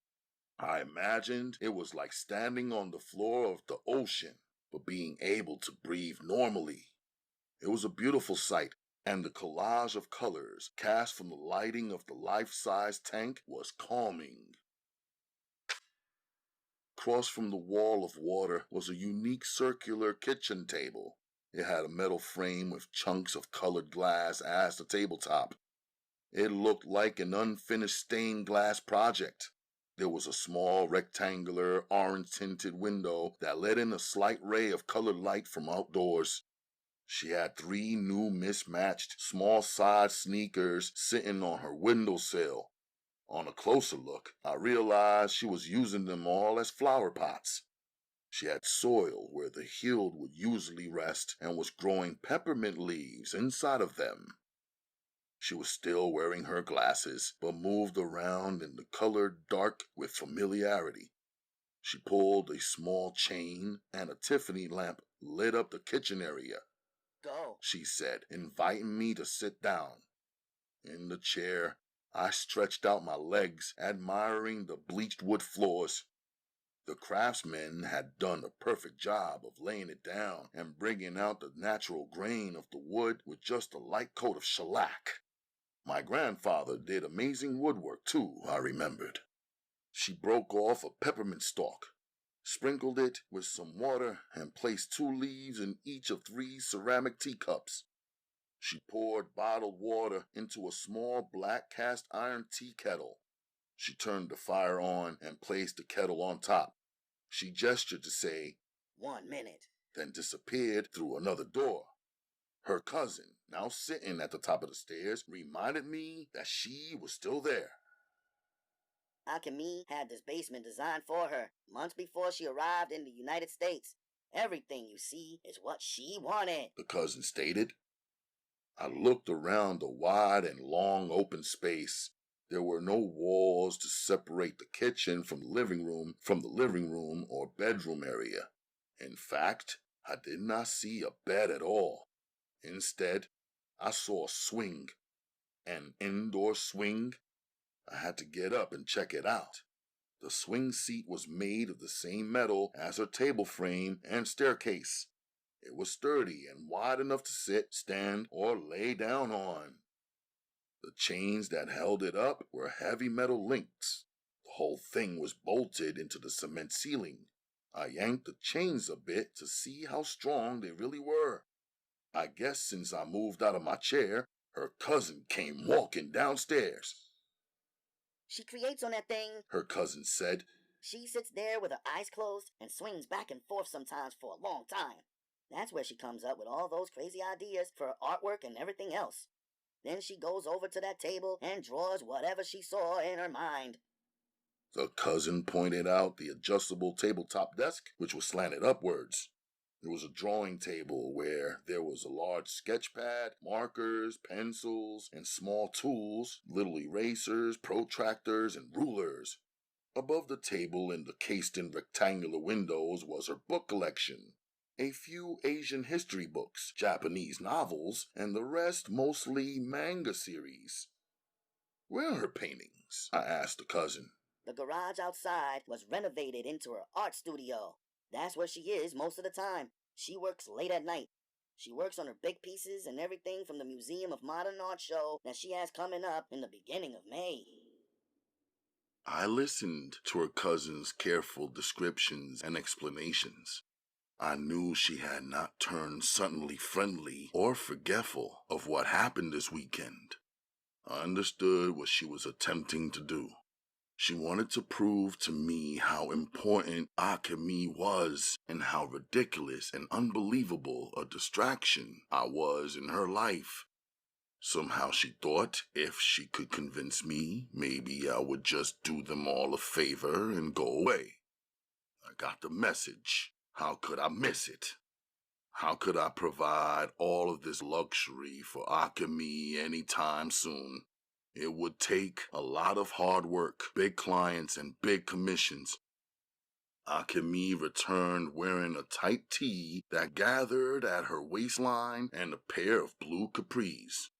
I imagined it was like standing on the floor of the ocean, but being able to breathe normally. It was a beautiful sight, and the collage of colors cast from the lighting of the life-size tank was calming. Across from the wall of water was a unique circular kitchen table. It had a metal frame with chunks of colored glass as the tabletop. It looked like an unfinished stained glass project. There was a small rectangular orange-tinted window that let in a slight ray of colored light from outdoors. She had 3 new mismatched small-sized sneakers sitting on her windowsill. On a closer look, I realized she was using them all as flower pots. She had soil where the heel would usually rest and was growing peppermint leaves inside of them. She was still wearing her glasses, but moved around in the color dark with familiarity. She pulled a small chain, and a Tiffany lamp lit up the kitchen area. Go, She said, inviting me to sit down. In the chair, I stretched out my legs, admiring the bleached wood floors. The craftsmen had done a perfect job of laying it down and bringing out the natural grain of the wood with just a light coat of shellac. My grandfather did amazing woodwork too, I remembered. She broke off a peppermint stalk, sprinkled it with some water, and placed 2 leaves in each of 3 ceramic teacups. She poured bottled water into a small black cast iron tea kettle. She turned the fire on and placed the kettle on top. She gestured to say, 1 minute. then disappeared through another door. Her cousin, now sitting at the top of the stairs, reminded me that she was still there. Alchemy had this basement designed for her months before she arrived in the United States. Everything you see is what she wanted. The cousin stated. I looked around the wide and long open space. There were no walls to separate the kitchen from the living room or bedroom area. In fact, I did not see a bed at all. Instead, I saw a swing, an indoor swing. I had to get up and check it out. The swing seat was made of the same metal as her table frame and staircase. It was sturdy and wide enough to sit, stand, or lay down on. The chains that held it up were heavy metal links. The whole thing was bolted into the cement ceiling. I yanked the chains a bit to see how strong they really were. I guess since I moved out of my chair, her cousin came walking downstairs. She creates on that thing. Her cousin said. She sits there with her eyes closed and swings back and forth sometimes for a long time. That's where she comes up with all those crazy ideas for her artwork and everything else. Then she goes over to that table and draws whatever she saw in her mind. The cousin pointed out the adjustable tabletop desk, which was slanted upwards. There was a drawing table where there was a large sketch pad, markers, pencils, and small tools, little erasers, protractors, and rulers. Above the table in the cased-in rectangular windows was her book collection. A few Asian history books, Japanese novels, and the rest mostly manga series. Where are her paintings? I asked the cousin. The garage outside was renovated into her art studio. That's where she is most of the time. She works late at night. She works on her big pieces and everything from the Museum of Modern Art show that she has coming up in the beginning of May. I listened to her cousin's careful descriptions and explanations. I knew she had not turned suddenly friendly or forgetful of what happened this weekend. I understood what she was attempting to do. She wanted to prove to me how important alchemy was and how ridiculous and unbelievable a distraction I was in her life. Somehow she thought if she could convince me, maybe I would just do them all a favor and go away. I got the message. How could I miss it? How could I provide all of this luxury for Akemi anytime soon? It would take a lot of hard work, big clients, and big commissions. Akemi returned wearing a tight tee that gathered at her waistline and a pair of blue capris.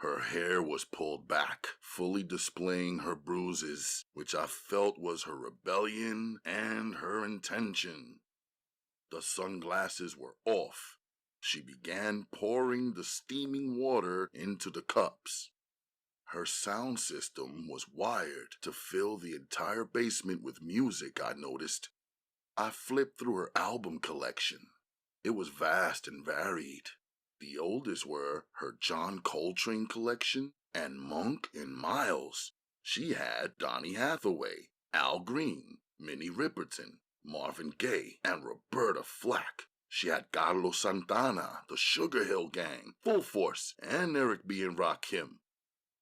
Her hair was pulled back, fully displaying her bruises, which I felt was her rebellion and her intention. The sunglasses were off. She began pouring the steaming water into the cups. Her sound system was wired to fill the entire basement with music, I noticed. I flipped through her album collection. It was vast and varied. The oldest were her John Coltrane collection and Monk and Miles. She had Donny Hathaway, Al Green, Minnie Riperton, Marvin Gaye, and Roberta Flack. She had Carlos Santana, the Sugar Hill Gang, Full Force, and Eric B. and Rakim.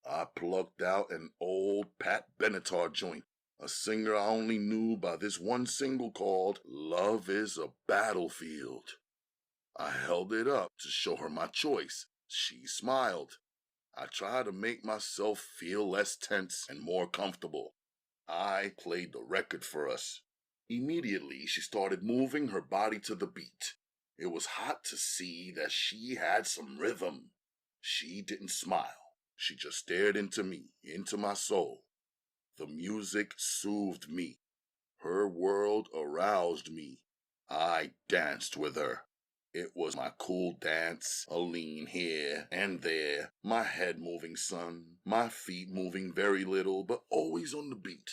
I plucked out an old Pat Benatar joint, a singer I only knew by this one single called Love is a Battlefield. I held it up to show her my choice. She smiled. I tried to make myself feel less tense and more comfortable. I played the record for us. Immediately, she started moving her body to the beat. It was hot to see that she had some rhythm. She didn't smile. She just stared into me, into my soul. The music soothed me. Her world aroused me. I danced with her. It was my cool dance, a lean here and there, my head moving some, my feet moving very little, but always on the beat.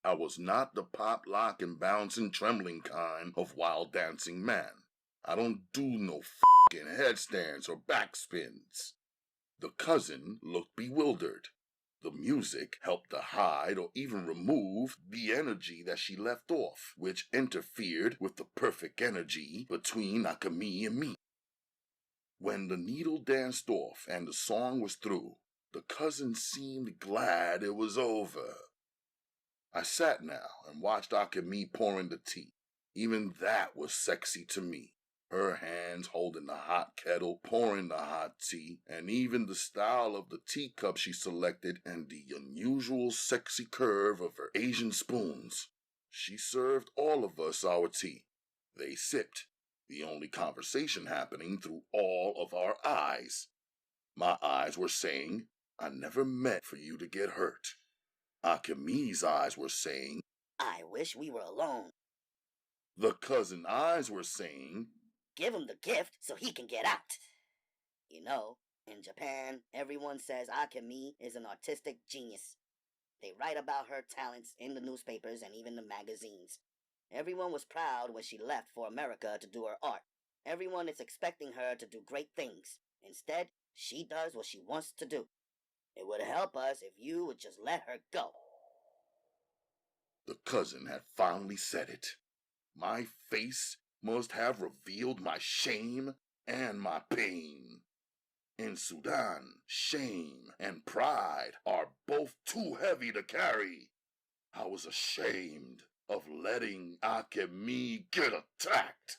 I was not the pop, lock, and bounce and trembling kind of wild dancing man. I don't do no f***ing headstands or backspins. The cousin looked bewildered. The music helped to hide or even remove the energy that she left off, which interfered with the perfect energy between Akemi and me. When the needle danced off and the song was through, the cousin seemed glad it was over. I sat now and watched Akemi pouring the tea. Even that was sexy to me. Her hands holding the hot kettle, pouring the hot tea, and even the style of the teacup she selected and the unusual sexy curve of her Asian spoons. She served all of us our tea. They sipped, the only conversation happening through all of our eyes. My eyes were saying, I never meant for you to get hurt. Akemi's eyes were saying, I wish we were alone. The cousin eyes were saying, Give him the gift so he can get out. You know, in Japan, everyone says Akemi is an artistic genius. They write about her talents in the newspapers and even the magazines. Everyone was proud when she left for America to do her art. Everyone is expecting her to do great things. Instead, she does what she wants to do. It would help us if you would just let her go. The cousin had finally said it. My face must have revealed my shame and my pain. In Sudan, shame and pride are both too heavy to carry. I was ashamed of letting Akemi get attacked.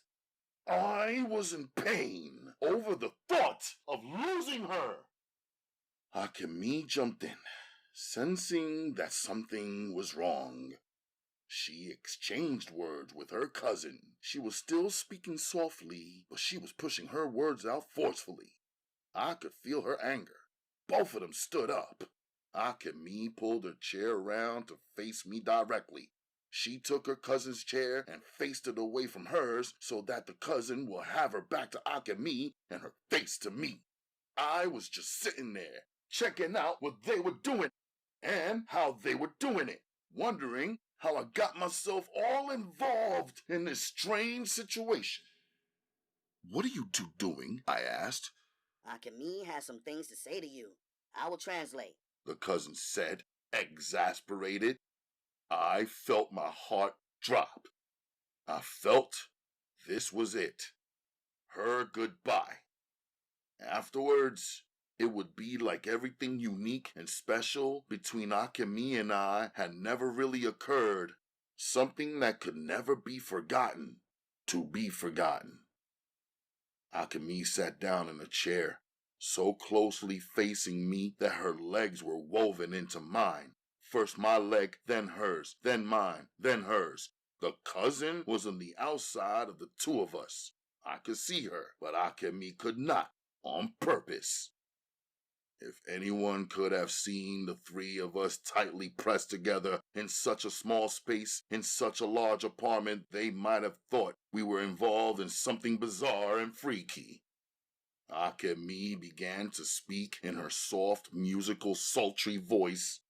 I was in pain over the thought of losing her. Akemi jumped in, sensing that something was wrong. She exchanged words with her cousin. She was still speaking softly, but she was pushing her words out forcefully. I could feel her anger. Both of them stood up. Akemi pulled her chair around to face me directly. She took her cousin's chair and faced it away from hers so that the cousin will have her back to Akemi and her face to me. I was just sitting there, checking out what they were doing and how they were doing it, wondering how I got myself all involved in this strange situation. What are you two doing? I asked. Akemi has some things to say to you. I will translate. The cousin said, exasperated. I felt my heart drop. I felt this was it. Her goodbye. Afterwards, it would be like everything unique and special between Akemi and I had never really occurred. something that could never be forgotten, to be forgotten. Akemi sat down in a chair, so closely facing me that her legs were woven into mine. First my leg, then hers, then mine, then hers. The cousin was on the outside of the two of us. I could see her, but Akemi could not, on purpose. If anyone could have seen the three of us tightly pressed together in such a small space, in such a large apartment, they might have thought we were involved in something bizarre and freaky. Akemi began to speak in her soft, musical, sultry voice.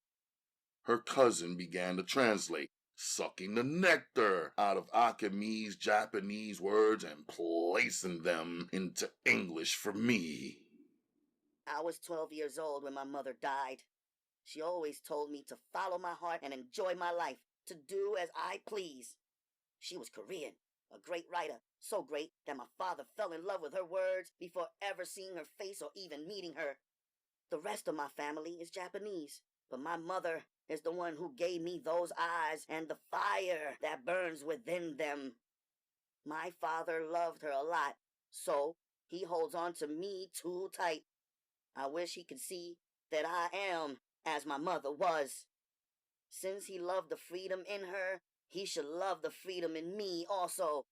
Her cousin began to translate, sucking the nectar out of Akemi's Japanese words and placing them into English for me. I was 12 years old when my mother died. She always told me to follow my heart and enjoy my life, to do as I please. She was Korean, a great writer, so great that my father fell in love with her words before ever seeing her face or even meeting her. The rest of my family is Japanese, but my mother is the one who gave me those eyes and the fire that burns within them. My father loved her a lot, so he holds on to me too tight. I wish he could see that I am as my mother was. Since he loved the freedom in her, he should love the freedom in me also.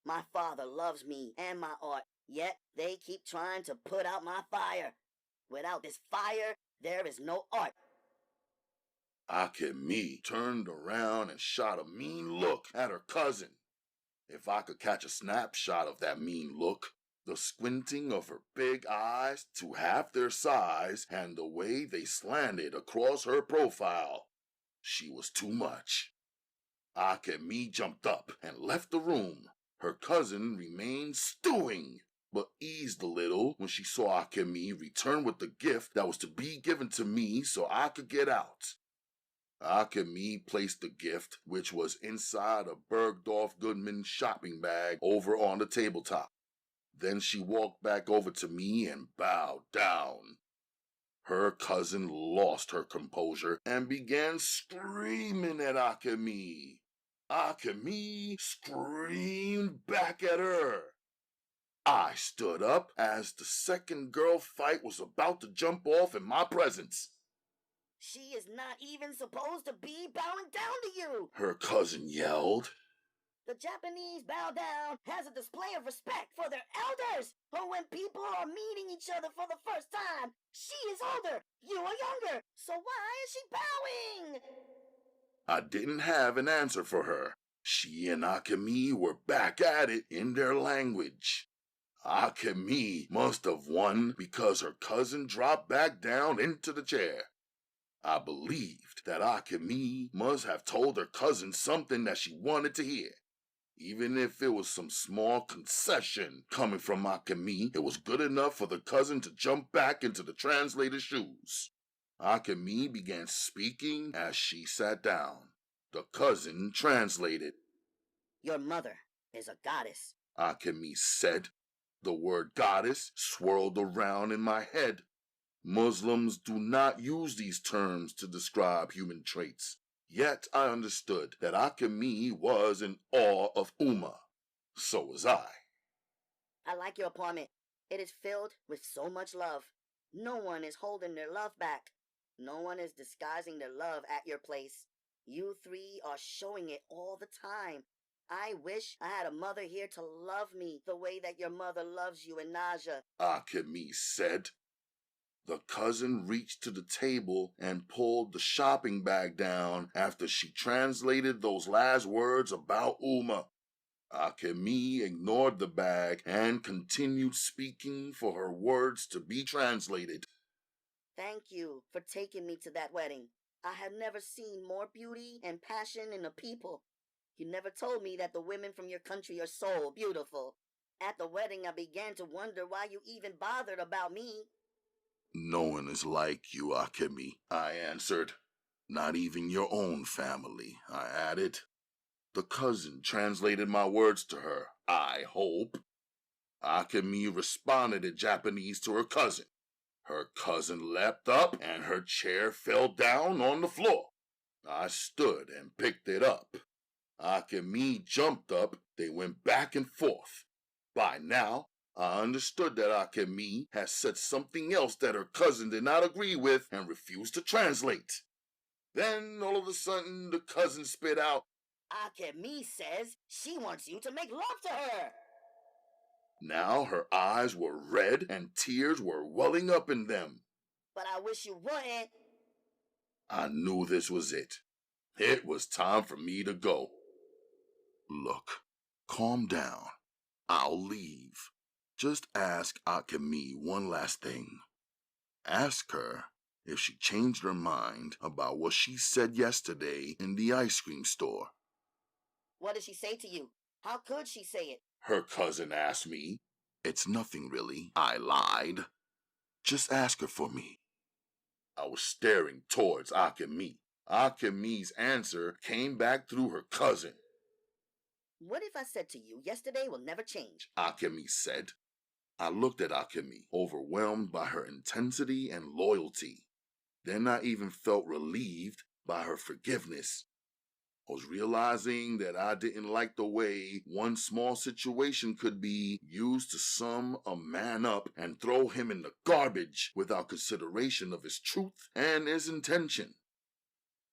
My father loves me and my art, yet they keep trying to put out my fire. Without this fire, there is no art. Akemi turned around and shot a mean look at her cousin. If I could catch a snapshot of that mean look, the squinting of her big eyes to half their size and the way they slanted across her profile, she was too much. Akemi jumped up and left the room. Her cousin remained stewing, but eased a little when she saw Akemi return with the gift that was to be given to me so I could get out. Akemi placed the gift, which was inside a Bergdorf Goodman shopping bag, over on the tabletop. Then she walked back over to me and bowed down. Her cousin lost her composure and began screaming at Akemi. Akemi screamed back at her. I stood up as the second girl fight was about to jump off in my presence. She is not even supposed to be bowing down to you, her cousin yelled. The Japanese bow down as a display of respect for their elders. But when people are meeting each other for the first time, she is older, you are younger. So why is she bowing? I didn't have an answer for her. She and Akemi were back at it in their language. Akemi must have won because her cousin dropped back down into the chair. I believed that Akemi must have told her cousin something that she wanted to hear. Even if it was some small concession coming from Akemi, it was good enough for the cousin to jump back into the translator's shoes. Akemi began speaking as she sat down. The cousin translated. Your mother is a goddess, Akemi said. The word goddess swirled around in my head. Muslims do not use these terms to describe human traits. Yet I understood that Akemi was in awe of Uma. So was I. I like your apartment. It is filled with so much love. No one is holding their love back. No one is disguising their love at your place. You three are showing it all the time. I wish I had a mother here to love me the way that your mother loves you in Naja, Akemi said. The cousin reached to the table and pulled the shopping bag down after she translated those last words about Uma. Akemi ignored the bag and continued speaking for her words to be translated. Thank you for taking me to that wedding. I have never seen more beauty and passion in a people. You never told me that the women from your country are so beautiful. At the wedding, I began to wonder why you even bothered about me. No one is like you, Akemi, I answered. Not even your own family, I added. The cousin translated my words to her, I hope. Akemi responded in Japanese to her cousin. Her cousin leapt up and her chair fell down on the floor. I stood and picked it up. Akemi jumped up. They went back and forth. By now, I understood that Akemi had said something else that her cousin did not agree with and refused to translate. Then, all of a sudden, the cousin spit out, Akemi says she wants you to make love to her. Now her eyes were red and tears were welling up in them. But I wish you wouldn't. I knew this was it. It was time for me to go. Look, calm down. I'll leave. Just ask Akemi one last thing. Ask her if she changed her mind about what she said yesterday in the ice cream store. What did she say to you? How could she say it? Her cousin asked me. It's nothing really. I lied. Just ask her for me. I was staring towards Akemi. Akemi's answer came back through her cousin. What if I said to you, yesterday will never change? Akemi said. I looked at Akemi, overwhelmed by her intensity and loyalty. Then I even felt relieved by her forgiveness. I was realizing that I didn't like the way one small situation could be used to sum a man up and throw him in the garbage without consideration of his truth and his intention.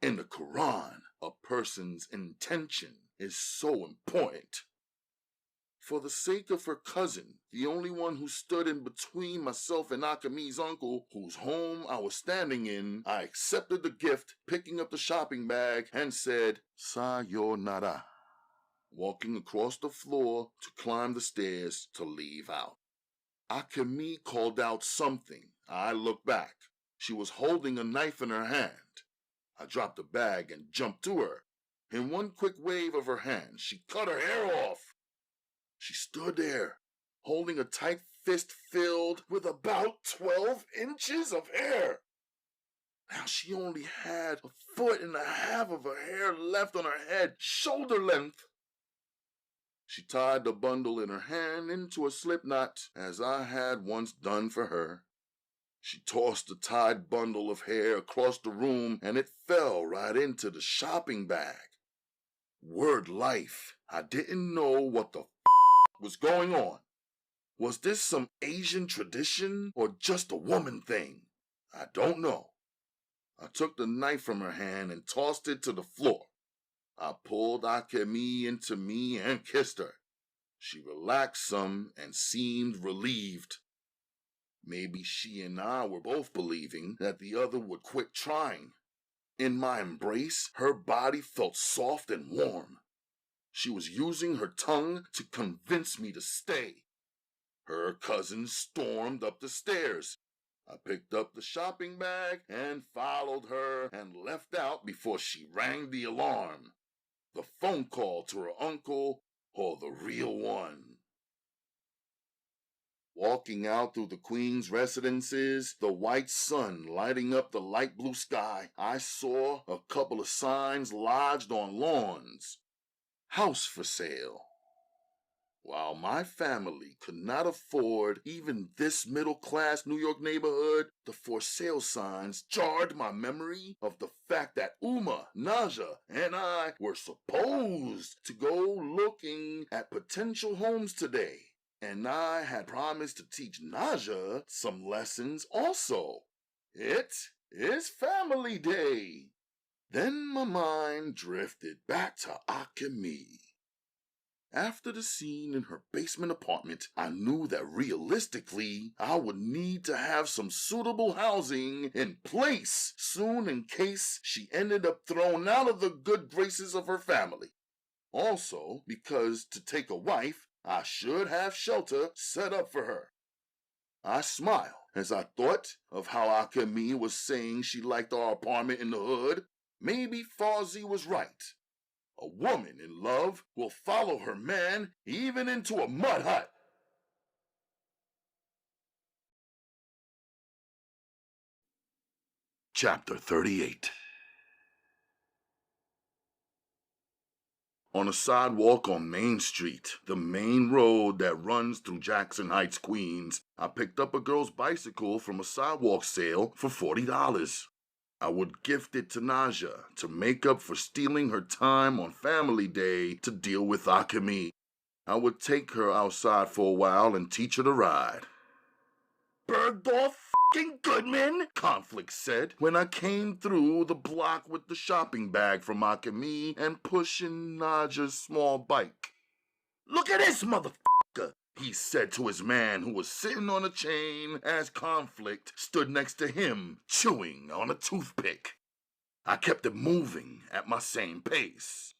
In the Quran, a person's intention is so important. For the sake of her cousin, the only one who stood in between myself and Akemi's uncle, whose home I was standing in, I accepted the gift, picking up the shopping bag, and said, Sayonara, walking across the floor to climb the stairs to leave out. Akemi called out something. I looked back. She was holding a knife in her hand. I dropped the bag and jumped to her. In one quick wave of her hand, she cut her hair off. She stood there, holding a tight fist filled with about 12 inches of hair. Now she only had 1.5 feet of her hair left on her head, shoulder length. She tied the bundle in her hand into a slip knot, as I had once done for her. She tossed the tied bundle of hair across the room, and it fell right into the shopping bag. Word life, I didn't know what the was going on. Was this some Asian tradition or just a woman thing? I don't know. I took the knife from her hand and tossed it to the floor. I pulled Akemi into me and kissed her. She relaxed some and seemed relieved. Maybe she and I were both believing that the other would quit trying. In my embrace, her body felt soft and warm. She was using her tongue to convince me to stay. Her cousin stormed up the stairs. I picked up the shopping bag and followed her and left out before she rang the alarm. The phone call to her uncle, or the real one. Walking out through the Queen's residences, the white sun lighting up the light blue sky, I saw a couple of signs lodged on lawns. House for sale. While my family could not afford even this middle-class New York neighborhood, the for sale signs jarred my memory of the fact that Uma, Naja, and I were supposed to go looking at potential homes today. And I had promised to teach Naja some lessons also. It is family day. Then my mind drifted back to Akemi. After the scene in her basement apartment, I knew that realistically, I would need to have some suitable housing in place soon in case she ended up thrown out of the good graces of her family. Also, because to take a wife, I should have shelter set up for her. I smiled as I thought of how Akemi was saying she liked our apartment in the hood. Maybe Fawzi was right. A woman in love will follow her man even into a mud hut. Chapter 38. On a sidewalk on Main Street, the main road that runs through Jackson Heights, Queens, I picked up a girl's bicycle from a sidewalk sale for $40. I would gift it to Naja to make up for stealing her time on family day to deal with Akemi. I would take her outside for a while and teach her to ride. Bergdorf f***ing Goodman, Conflict said when I came through the block with the shopping bag from Akemi and pushing Naja's small bike. Look at this motherfucker, he said to his man who was sitting on a chain as Conflict stood next to him, chewing on a toothpick. I kept it moving at my same pace.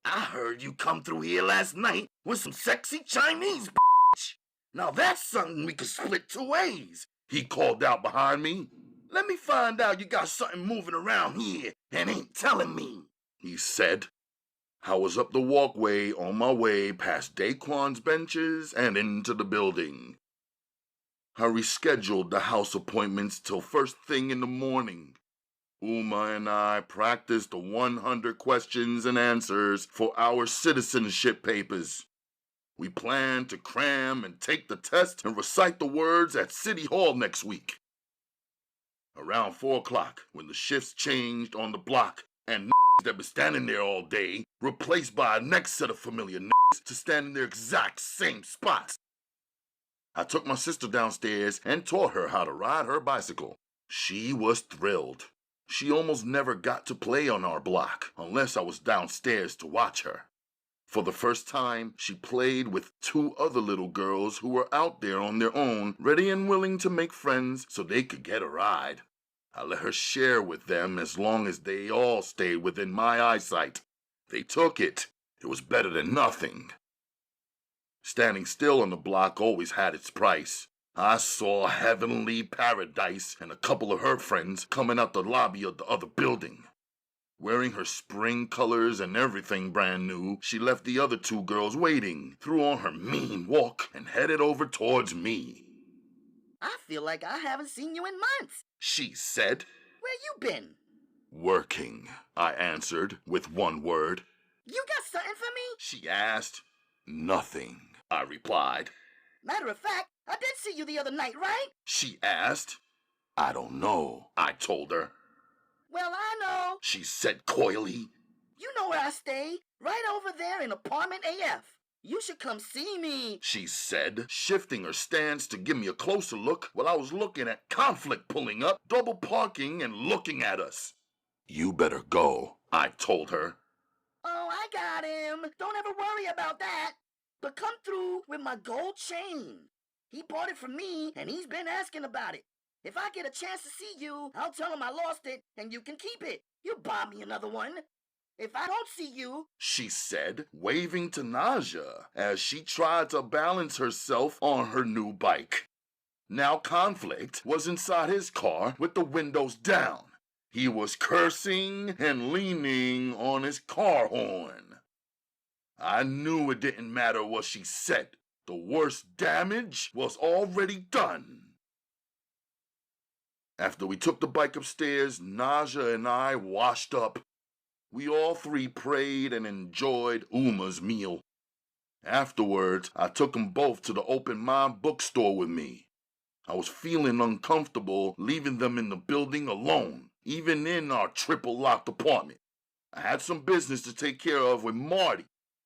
I heard you come through here last night with some sexy Chinese bitch. Now that's something we could split two ways, he called out behind me. Let me find out you got something moving around here and ain't telling me, he said. I was up the walkway on my way past Daquan's benches and into the building. I rescheduled the house appointments till first thing in the morning. Uma and I practiced the 100 questions and answers for our citizenship papers. We plan to cram and take the test and recite the words at City Hall next week. Around 4 o'clock, when the shifts changed on the block and that been standing there all day, replaced by a next set of familiar to stand in their exact same spots. I took my sister downstairs and taught her how to ride her bicycle. She was thrilled. She almost never got to play on our block unless I was downstairs to watch her. For the first time, she played with 2 other little girls who were out there on their own, ready and willing to make friends so they could get a ride. I let her share with them as long as they all stayed within my eyesight. They took it. It was better than nothing. Standing still on the block always had its price. I saw Heavenly Paradise and a couple of her friends coming out the lobby of the other building. Wearing her spring colors and everything brand new, she left the other 2 girls waiting, threw on her mean walk, and headed over towards me. I feel like I haven't seen you in months, she said. Where you been? Working, I answered with one word. You got something for me? She asked. Nothing, I replied. Matter of fact, I did see you the other night, right? She asked. I don't know, I told her. Well, I know, she said coyly. You know where I stay, right over there in apartment AF. You should come see me, she said, shifting her stance to give me a closer look while I was looking at Conflict pulling up, double parking, and looking at us. You better go, I told her. Oh, I got him. Don't ever worry about that. But come through with my gold chain. He bought it from me, and he's been asking about it. If I get a chance to see you, I'll tell him I lost it, and you can keep it. You buy me another one. If I don't see you, she said, waving to Naja as she tried to balance herself on her new bike. Now Conflict was inside his car with the windows down. He was cursing and leaning on his car horn. I knew it didn't matter what she said. The worst damage was already done. After we took the bike upstairs, Naja and I washed up. We all 3 prayed and enjoyed Uma's meal. Afterwards, I took them both to the open mind bookstore with me. I was feeling uncomfortable leaving them in the building alone, even in our triple-locked apartment. I had some business to take care of with Marty.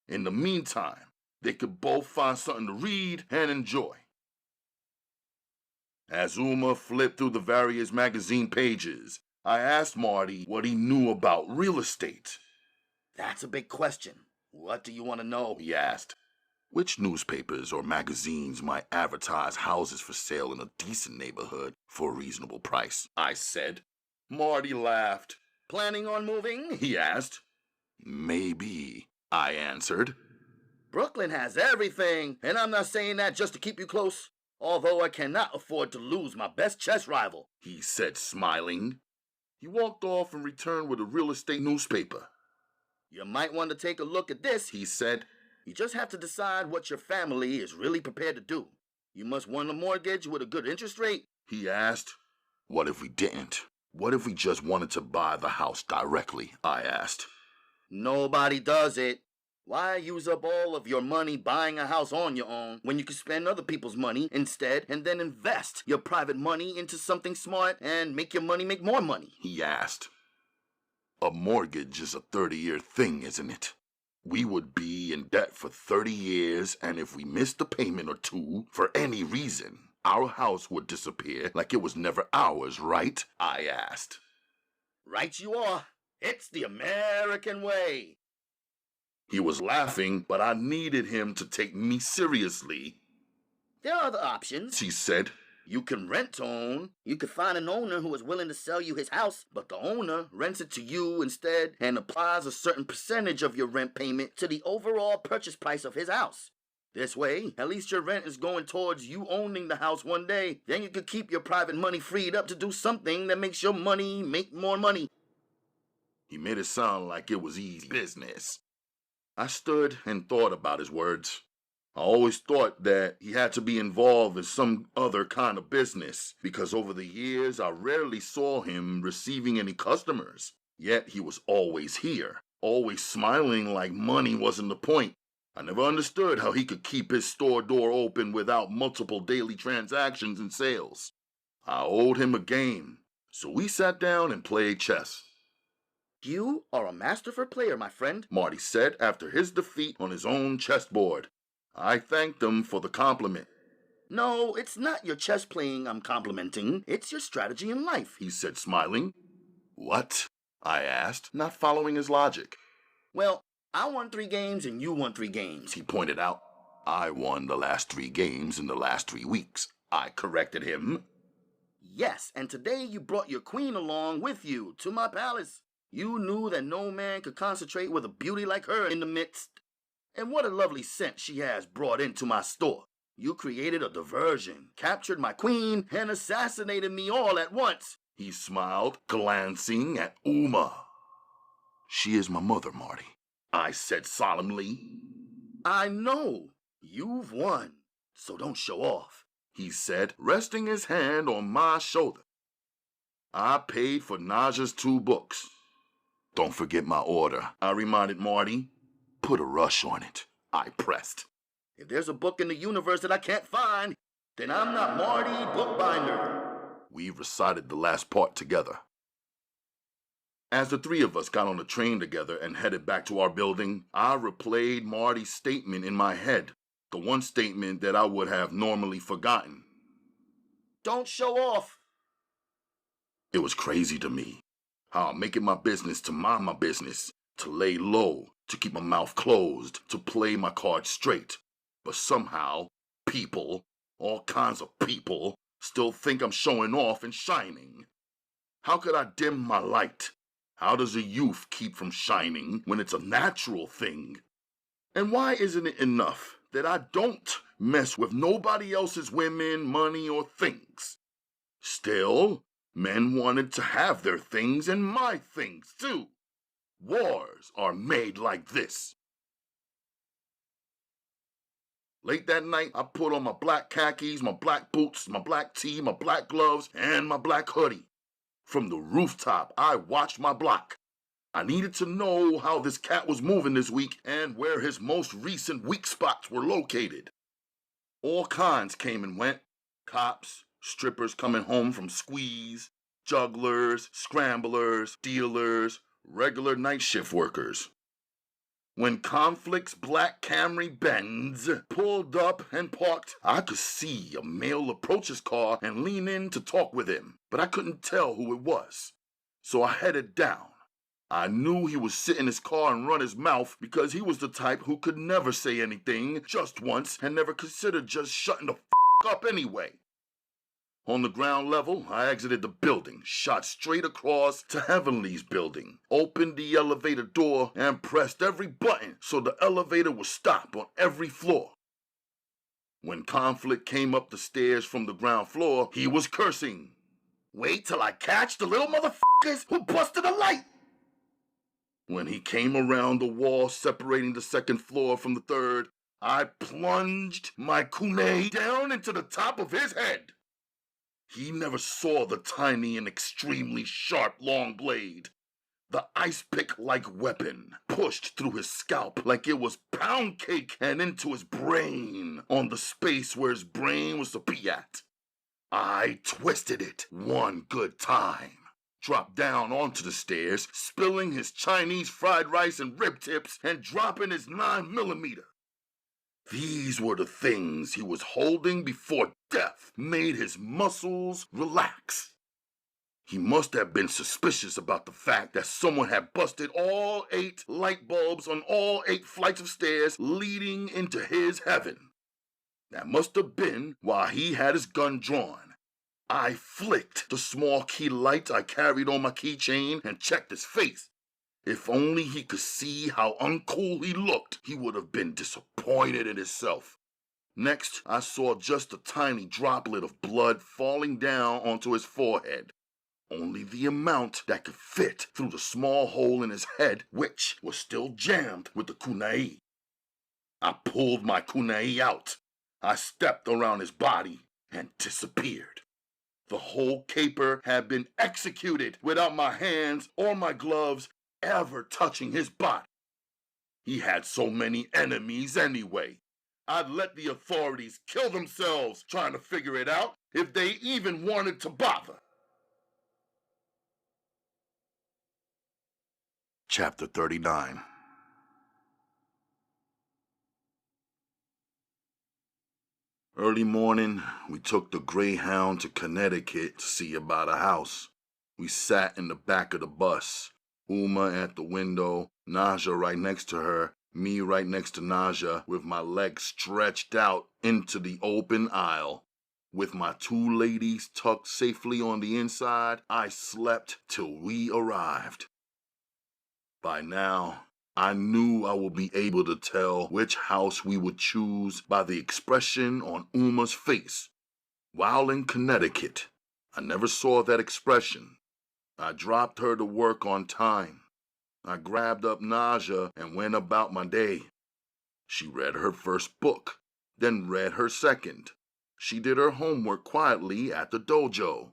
In the meantime, they could both find something to read and enjoy. As Uma flipped through the various magazine pages, I asked Marty what he knew about real estate. That's a big question. What do you want to know? He asked. Which newspapers or magazines might advertise houses for sale in a decent neighborhood for a reasonable price? I said. Marty laughed. Planning on moving? He asked. Maybe, I answered. Brooklyn has everything, and I'm not saying that just to keep you close. Although I cannot afford to lose my best chess rival, he said, smiling. He walked off and returned with a real estate newspaper. You might want to take a look at this, he said. You just have to decide what your family is really prepared to do. You must want a mortgage with a good interest rate, he asked. What if we didn't? What if we just wanted to buy the house directly? I asked. Nobody does it. Why use up all of your money buying a house on your own when you can spend other people's money instead and then invest your private money into something smart and make your money make more money? He asked. A mortgage is a 30-year thing, isn't it? We would be in debt for 30 years, and if we missed a payment or two for any reason, our house would disappear like it was never ours, right? I asked. Right you are. It's the American way. He was laughing, but I needed him to take me seriously. There are other options, He said. You can rent to own. You could find an owner who is willing to sell you his house, but the owner rents it to you instead and applies a certain percentage of your rent payment to the overall purchase price of his house. This way, at least your rent is going towards you owning the house one day. Then you could keep your private money freed up to do something that makes your money make more money. He made it sound like it was easy business. I stood and thought about his words. I always thought that he had to be involved in some other kind of business because over the years I rarely saw him receiving any customers. Yet he was always here, always smiling like money wasn't the point. I never understood how he could keep his store door open without multiple daily transactions and sales. I owed him a game, so we sat down and played chess. You are a masterful player, my friend, Marty said after his defeat on his own chessboard. I thanked him for the compliment. No, it's not your chess playing I'm complimenting. It's your strategy in life, He said, smiling. What? I asked, not following his logic. Well, I won 3 games and you won 3 games. He pointed out. I won the last 3 games in the last 3 weeks. I corrected him. Yes, and today you brought your queen along with you to my palace. You knew that no man could concentrate with a beauty like her in the midst. And what a lovely scent she has brought into my store. You created a diversion, captured my queen, and assassinated me all at once. He smiled, glancing at Uma. She is my mother, Marty, I said solemnly. I know. You've won. So don't show off, He said, resting his hand on my shoulder. I paid for Naja's 2 books. Don't forget my order, I reminded Marty. Put a rush on it, I pressed. If there's a book in the universe that I can't find, then I'm not Marty Bookbinder. We recited the last part together. As the 3 of us got on the train together and headed back to our building, I replayed Marty's statement in my head, the one statement that I would have normally forgotten. Don't show off. It was crazy to me, how I make it my business to mind my business, to lay low, to keep my mouth closed, to play my cards straight. But somehow, people, all kinds of people, still think I'm showing off and shining. How could I dim my light? How does a youth keep from shining when it's a natural thing? And why isn't it enough that I don't mess with nobody else's women, money, or things? Still, men wanted to have their things and my things too. Wars are made like this. Late that night, I put on my black khakis, my black boots, my black tee, my black gloves, and my black hoodie. From the rooftop, I watched my block. I needed to know how this cat was moving this week and where his most recent weak spots were located. All kinds came and went. Cops, strippers coming home from squeeze, jugglers, scramblers, dealers, regular night shift workers. When Conflict's black Camry Benz pulled up and parked, I could see a male approach his car and lean in to talk with him, but I couldn't tell who it was. So I headed down. I knew he would sit in his car and run his mouth because he was the type who could never say anything just once and never considered just shutting the up anyway. On the ground level, I exited the building, shot straight across to Heavenly's building, opened the elevator door, and pressed every button so the elevator would stop on every floor. When Conflict came up the stairs from the ground floor, he was cursing. Wait till I catch the little motherfuckers who busted a light! When he came around the wall separating the second floor from the third, I plunged my kunai down into the top of his head. He never saw the tiny and extremely sharp long blade. The ice pick-like weapon pushed through his scalp like it was pound cake and into his brain on the space where his brain was to be at. I twisted it one good time, dropped down onto the stairs, spilling his Chinese fried rice and rib tips and dropping his 9mm. These were the things he was holding before death made his muscles relax. He must have been suspicious about the fact that someone had busted all 8 light bulbs on all 8 flights of stairs leading into his heaven. That must have been why he had his gun drawn. I flicked the small key light I carried on my keychain and checked his face. If only he could see how uncool he looked, he would have been disappointed in himself. Next, I saw just a tiny droplet of blood falling down onto his forehead. Only the amount that could fit through the small hole in his head, which was still jammed with the kunai. I pulled my kunai out. I stepped around his body and disappeared. The whole caper had been executed without my hands or my gloves ever touching his body. He had so many enemies anyway. I'd let the authorities kill themselves trying to figure it out if they even wanted to bother. Chapter 39. Early morning, we took the Greyhound to Connecticut to see about a house. We sat in the back of the bus, Uma at the window, Naja right next to her, me right next to Naja, with my legs stretched out into the open aisle. With my 2 ladies tucked safely on the inside, I slept till we arrived. By now, I knew I would be able to tell which house we would choose by the expression on Uma's face. While in Connecticut, I never saw that expression. I dropped her to work on time. I grabbed up Naja and went about my day. She read her first book, then read her second. She did her homework quietly at the dojo.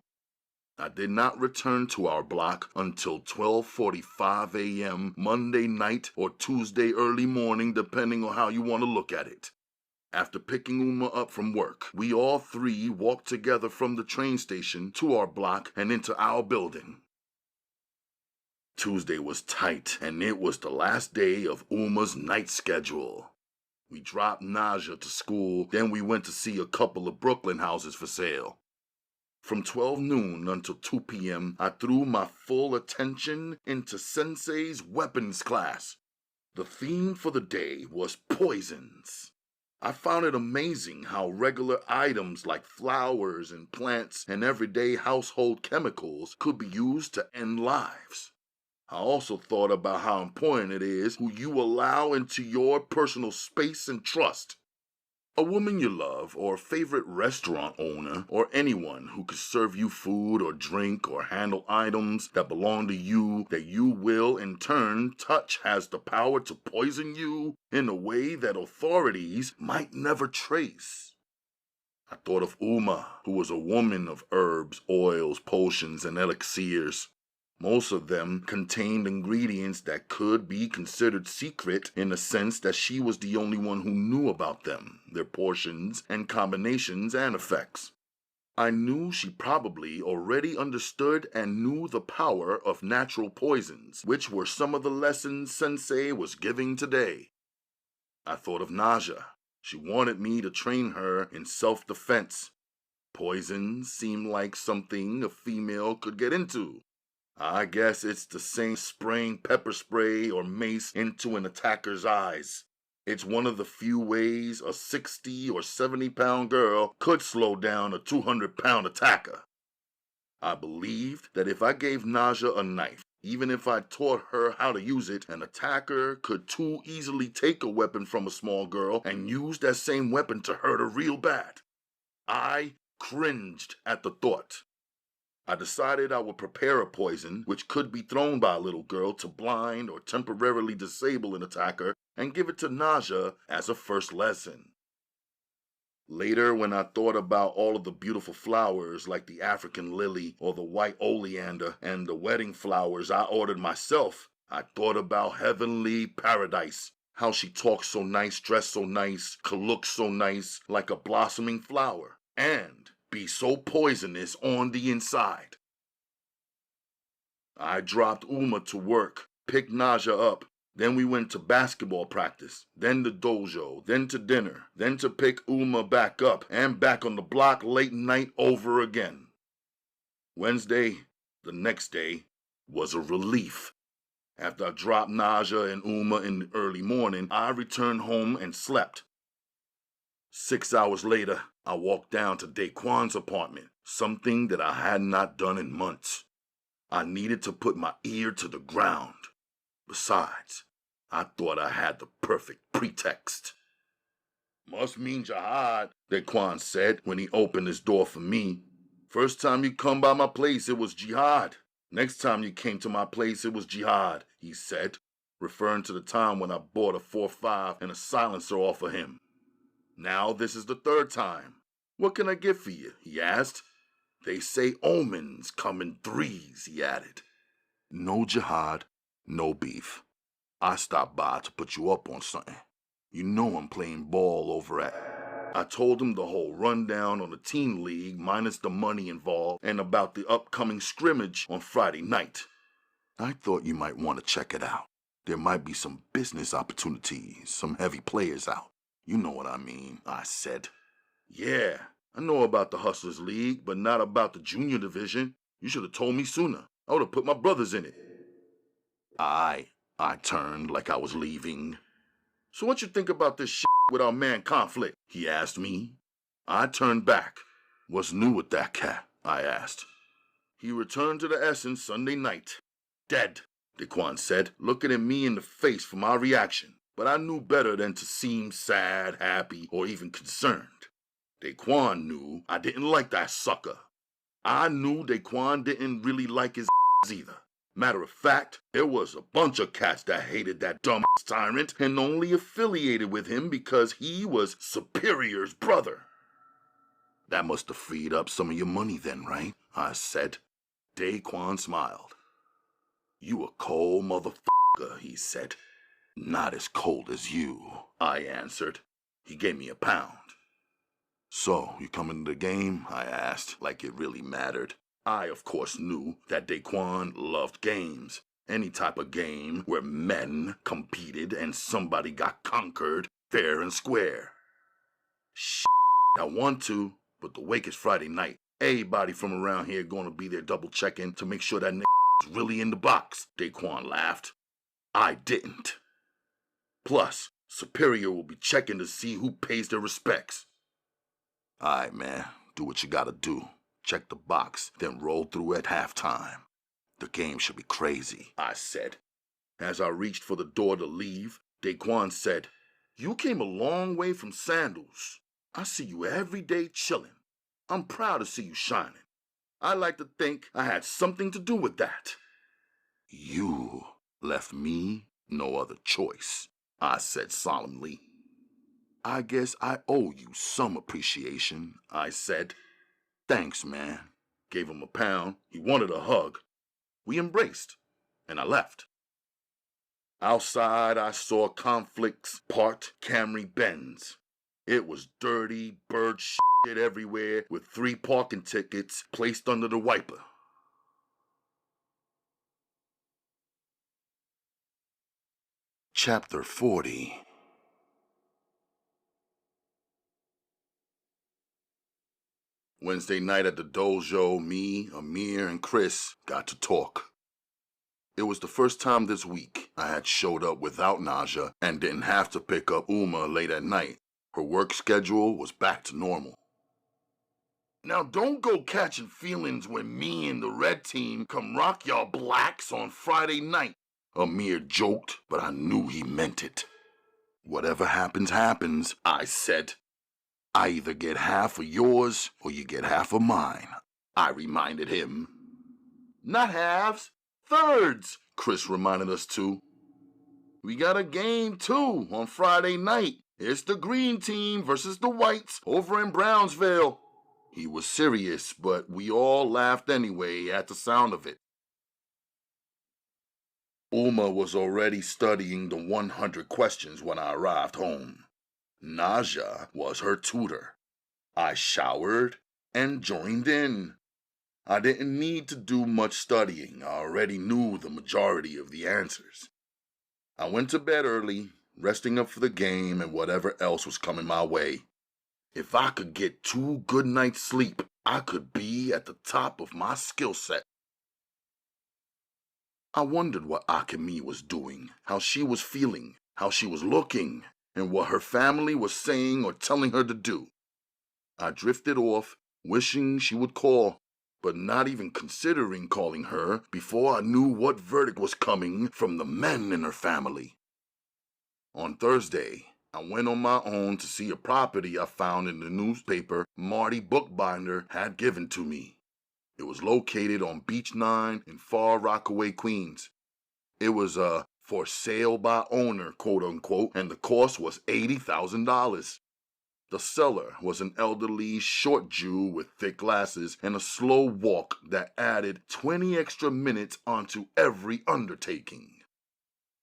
I did not return to our block until 12:45 a.m. Monday night or Tuesday early morning, depending on how you want to look at it. After picking Uma up from work, we all 3 walked together from the train station to our block and into our building. Tuesday was tight, and it was the last day of Uma's night schedule. We dropped Naja to school, then we went to see a couple of Brooklyn houses for sale. From 12 noon until 2 p.m., I threw my full attention into Sensei's weapons class. The theme for the day was poisons. I found it amazing how regular items like flowers and plants and everyday household chemicals could be used to end lives. I also thought about how important it is who you allow into your personal space and trust. A woman you love, or a favorite restaurant owner, or anyone who could serve you food or drink or handle items that belong to you that you will in turn touch has the power to poison you in a way that authorities might never trace. I thought of Uma, who was a woman of herbs, oils, potions, and elixirs. Most of them contained ingredients that could be considered secret in the sense that she was the only one who knew about them, their portions and combinations and effects. I knew she probably already understood and knew the power of natural poisons, which were some of the lessons Sensei was giving today. I thought of Naja. She wanted me to train her in self-defense. Poisons seemed like something a female could get into. I guess it's the same spraying pepper spray or mace into an attacker's eyes. It's one of the few ways a 60 or 70-pound girl could slow down a 200-pound attacker. I believed that if I gave Naja a knife, even if I taught her how to use it, an attacker could too easily take a weapon from a small girl and use that same weapon to hurt her real bad. I cringed at the thought. I decided I would prepare a poison which could be thrown by a little girl to blind or temporarily disable an attacker and give it to Naja as a first lesson. Later, when I thought about all of the beautiful flowers like the African lily or the white oleander and the wedding flowers I ordered myself, I thought about heavenly paradise. How she talks so nice, dressed so nice, could look so nice like a blossoming flower, and be so poisonous on the inside. I dropped Uma to work, picked Naja up. Then we went to basketball practice, then the dojo, then to dinner, then to pick Uma back up and back on the block late night over again. Wednesday, the next day, was a relief. After I dropped Naja and Uma in the early morning, I returned home and slept. 6 hours later, I walked down to Daquan's apartment, something that I had not done in months. I needed to put my ear to the ground. Besides, I thought I had the perfect pretext. Must mean Jihad, Daquan said when he opened his door for me. First time you come by my place, it was Jihad. Next time you came to my place, it was Jihad, he said, referring to the time when I bought a 4.5 and a silencer off of him. Now this is the third time. What can I get for you, he asked. They say omens come in threes, he added. No Jihad, no beef. I stopped by to put you up on something. You know I'm playing ball over at... I told him the whole rundown on the teen league minus the money involved and about the upcoming scrimmage on Friday night. I thought you might want to check it out. There might be some business opportunities, some heavy players out. You know what I mean, I said. Yeah, I know about the Hustlers League, but not about the junior division. You should have told me sooner. I would have put my brothers in it. I turned like I was leaving. So what you think about this shit with our man Conflict? He asked me. I turned back. What's new with that cat? I asked. He returned to the Essence Sunday night. Dead, Daquan said, looking at me in the face for my reaction. But I knew better than to seem sad, happy, or even concerned. Daquan knew I didn't like that sucker. I knew Daquan didn't really like his either. Matter of fact, there was a bunch of cats that hated that dumb tyrant and only affiliated with him because he was Superior's brother. That must have freed up some of your money then, right? I said. Daquan smiled. You a cold motherfucker, he said. Not as cold as you, I answered. He gave me £1. So, you coming to the game? I asked, like it really mattered. I, of course, knew that Daquan loved games. Any type of game where men competed and somebody got conquered fair and square. Shit, I want to, but the wake is Friday night. Everybody from around here gonna be there double checking to make sure that is really in the box, Daquan laughed. I didn't. Plus, Superior will be checking to see who pays their respects. Alright, man, do what you gotta do. Check the box, then roll through at halftime. The game should be crazy, I said. As I reached for the door to leave, Daquan said, You came a long way from Sandals. I see you every day chilling. I'm proud to see you shining. I like to think I had something to do with that. You left me no other choice, I said solemnly. I guess I owe you some appreciation, I said. Thanks, man. Gave him £1. He wanted a hug. We embraced, and I left. Outside, I saw Conflict's parked Camry Benz. It was dirty, bird shit everywhere, with 3 parking tickets placed under the wiper. Chapter 40. Wednesday night at the dojo, me, Amir, and Chris got to talk. It was the first time this week I had showed up without Naja and didn't have to pick up Uma late at night. Her work schedule was back to normal. Now don't go catching feelings when me and the red team come rock y'all blacks on Friday night, Amir joked, but I knew he meant it. Whatever happens, happens, I said. I either get half of yours or you get half of mine, I reminded him. Not halves, thirds, Chris reminded us too. We got a game too on Friday night, It's the green team versus the whites over in Brownsville. He was serious, but we all laughed anyway at the sound of it. Uma was already studying the 100 questions when I arrived home. Naja was her tutor. I showered and joined in. I didn't need to do much studying. I already knew the majority of the answers. I went to bed early, resting up for the game and whatever else was coming my way. If I could get 2 good nights' sleep, I could be at the top of my skill set. I wondered what Akemi was doing, how she was feeling, how she was looking, and what her family was saying or telling her to do. I drifted off, wishing she would call, but not even considering calling her before I knew what verdict was coming from the men in her family. On Thursday, I went on my own to see a property I found in the newspaper Marty Bookbinder had given to me. It was located on Beach 9 in Far Rockaway, Queens. It was a for sale by owner, quote unquote, and the cost was $80,000. The seller was an elderly, short Jew with thick glasses and a slow walk that added 20 extra minutes onto every undertaking.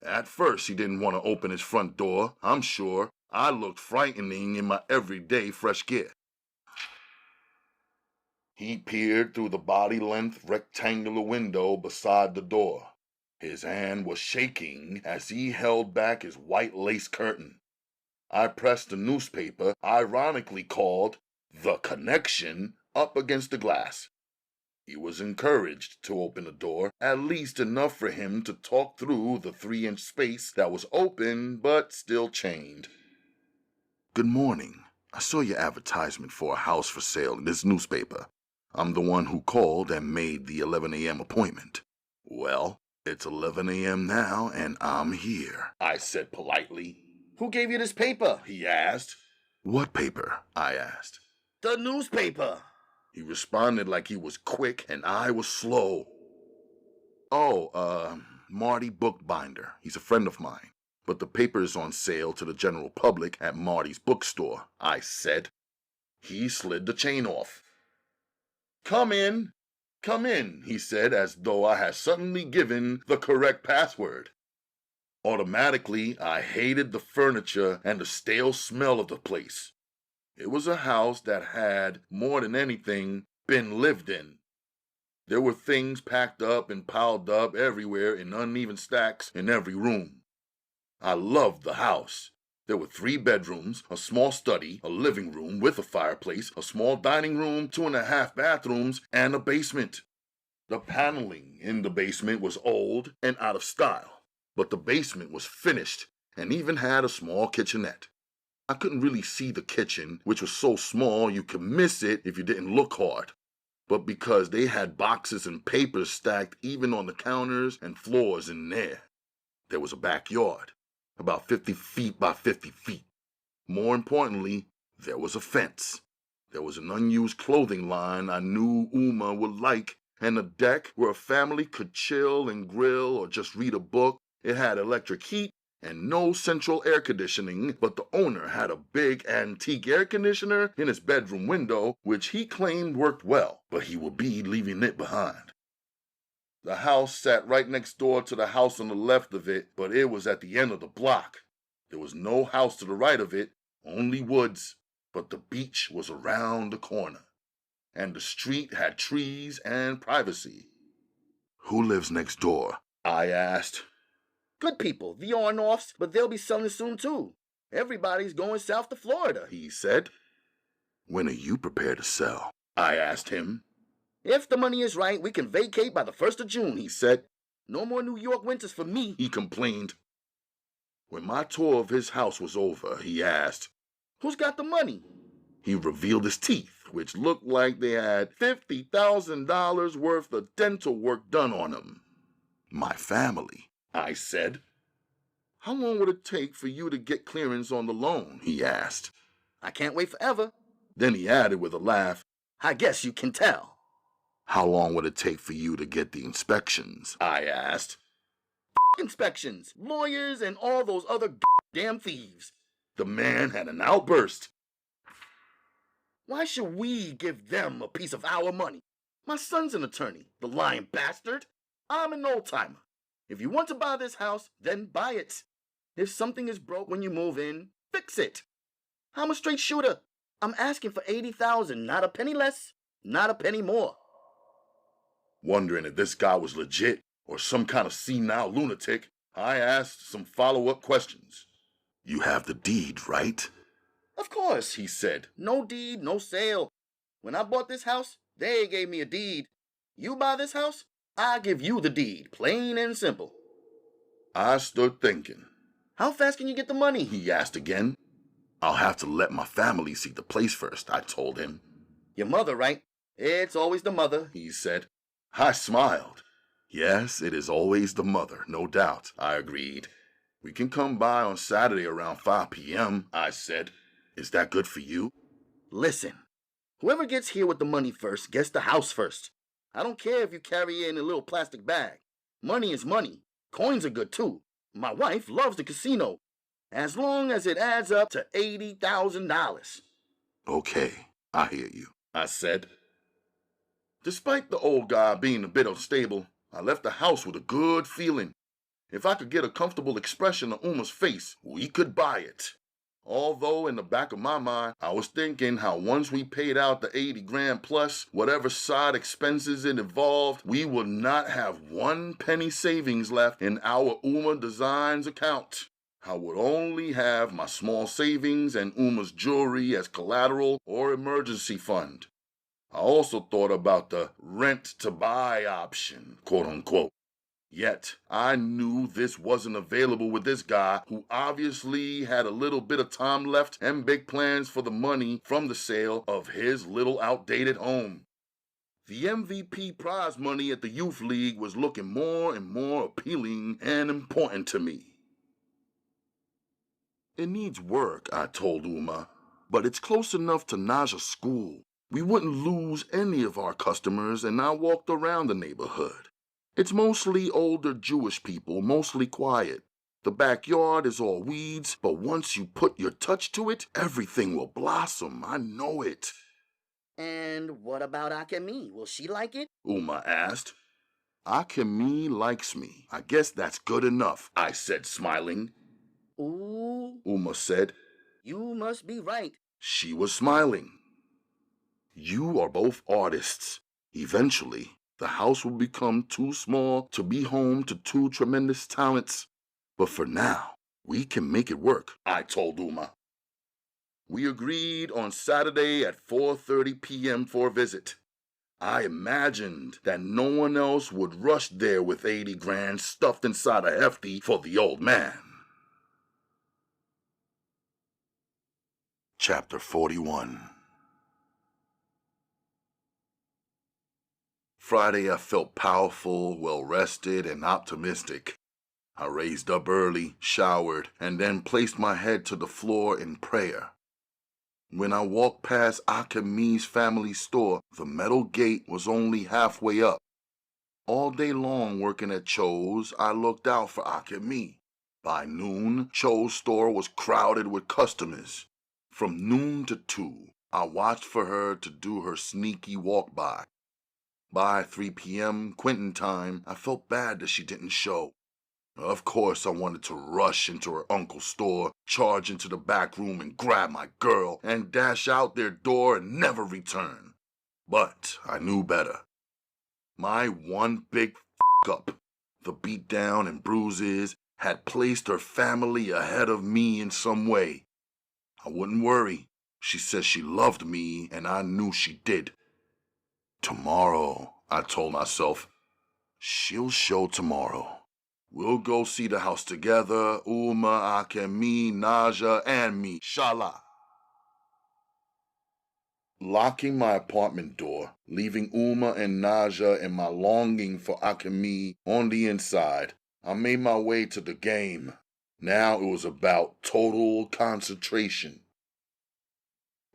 At first, he didn't want to open his front door, I'm sure. I looked frightening in my everyday fresh gear. He peered through the body-length rectangular window beside the door. His hand was shaking as he held back his white lace curtain. I pressed the newspaper, ironically called The Connection, up against the glass. He was encouraged to open the door, at least enough for him to talk through the 3-inch space that was open but still chained. "Good morning. I saw your advertisement for a house for sale in this newspaper. I'm the one who called and made the 11 a.m. appointment." "Well, it's 11 a.m. now and I'm here," I said politely. Who gave you this paper? He asked. "What paper?" I asked. The newspaper. He responded like he was quick and I was slow. Marty Bookbinder. He's a friend of mine. But the paper is on sale to the general public at Marty's bookstore," I said. He slid the chain off. Come in, he said, as though I had suddenly given the correct password. Automatically, I hated the furniture and the stale smell of the place. It was a house that had, more than anything, been lived in. There were things packed up and piled up everywhere in uneven stacks in every room. I loved the house. There were 3 bedrooms, a small study, a living room with a fireplace, a small dining room, 2.5 bathrooms, and a basement. The paneling in the basement was old and out of style. But the basement was finished and even had a small kitchenette. I couldn't really see the kitchen, which was so small you could miss it if you didn't look hard. But because they had boxes and papers stacked even on the counters and floors in there. There was a backyard, about 50 feet by 50 feet. More importantly, there was a fence. There was an unused clothing line I knew Uma would like, and a deck where a family could chill and grill or just read a book. It had electric heat and no central air conditioning, but the owner had a big antique air conditioner in his bedroom window, which he claimed worked well, but he would be leaving it behind. The house sat right next door to the house on the left of it, but it was at the end of the block. There was no house to the right of it, only woods, but the beach was around the corner, and the street had trees and privacy. "Who lives next door?" I asked. Good people, the Ornoffs, but they'll be selling soon too. Everybody's going south to Florida, he said. "When are you prepared to sell?" I asked him. If the money is right, we can vacate by the 1st of June, he said. No more New York winters for me, he complained. When my tour of his house was over, he asked, "Who's got the money?" He revealed his teeth, which looked like they had $50,000 worth of dental work done on them. "My family," I said. "How long would it take for you to get clearance on the loan?" he asked. "I can't wait forever." Then he added with a laugh, "I guess you can tell." "How long would it take for you to get the inspections?" I asked. Inspections, lawyers, and all those other damn thieves." The man had an outburst. Why should we give them a piece of our money? My son's an attorney, the lying bastard. I'm an old-timer. If you want to buy this house, then buy it. If something is broke when you move in, fix it. I'm a straight shooter. I'm asking for $80,000, not a penny less, not a penny more. Wondering if this guy was legit or some kind of senile lunatic, I asked some follow-up questions. You have the deed, right? Of course, he said. No deed, no sale. When I bought this house, they gave me a deed. You buy this house, I give you the deed, plain and simple. I stood thinking. How fast can you get the money? He asked again. I'll have to let my family see the place first, I told him. Your mother, right? It's always the mother, he said. I smiled. Yes, it is always the mother, no doubt, I agreed. We can come by on Saturday around 5 p.m., I said. Is that good for you? Listen, whoever gets here with the money first gets the house first. I don't care if you carry it in a little plastic bag. Money is money. Coins are good too. My wife loves the casino, as long as it adds up to $80,000. Okay, I hear you, I said. Despite the old guy being a bit unstable, I left the house with a good feeling. If I could get a comfortable expression on Uma's face, we could buy it. Although in the back of my mind, I was thinking how once we paid out the 80 grand plus whatever side expenses it involved, we would not have 1 penny savings left in our Uma Designs account. I would only have my small savings and Uma's jewelry as collateral or emergency fund. I also thought about the rent-to-buy option, quote-unquote. Yet, I knew this wasn't available with this guy who obviously had a little bit of time left and big plans for the money from the sale of his little outdated home. The MVP prize money at the Youth League was looking more and more appealing and important to me. It needs work, I told Uma, but it's close enough to Naja's school. We wouldn't lose any of our customers, and I walked around the neighborhood. It's mostly older Jewish people, mostly quiet. The backyard is all weeds, but once you put your touch to it, everything will blossom. I know it. And what about Akemi? Will she like it? Uma asked. Akemi likes me. I guess that's good enough, I said, smiling. Ooh, Uma said. you must be right. She was smiling. You are both artists. Eventually, the house will become too small to be home to 2 tremendous talents. But for now, we can make it work, I told Uma. We agreed on Saturday at 4:30 p.m. for a visit. I imagined that no one else would rush there with 80 grand stuffed inside a hefty for the old man. Chapter 41. Friday, I felt powerful, well-rested, and optimistic. I raised up early, showered, and then placed my head to the floor in prayer. When I walked past Akemi's family store, the metal gate was only halfway up. All day long working at Cho's, I looked out for Akemi. By noon, Cho's store was crowded with customers. From noon to 2, I watched for her to do her sneaky walk-by. By 3 p.m., Quentin time, I felt bad that she didn't show. Of course, I wanted to rush into her uncle's store, charge into the back room and grab my girl, and dash out their door and never return. But I knew better. My one big up, the beatdown and bruises, had placed her family ahead of me in some way. I wouldn't worry. She said she loved me, and I knew she did. Tomorrow, I told myself, she'll show tomorrow. We'll go see the house together, Uma, Akemi, Naja, and me, Souljah. Locking my apartment door, leaving Uma and Naja and my longing for Akemi on the inside, I made my way to the game. Now it was about total concentration.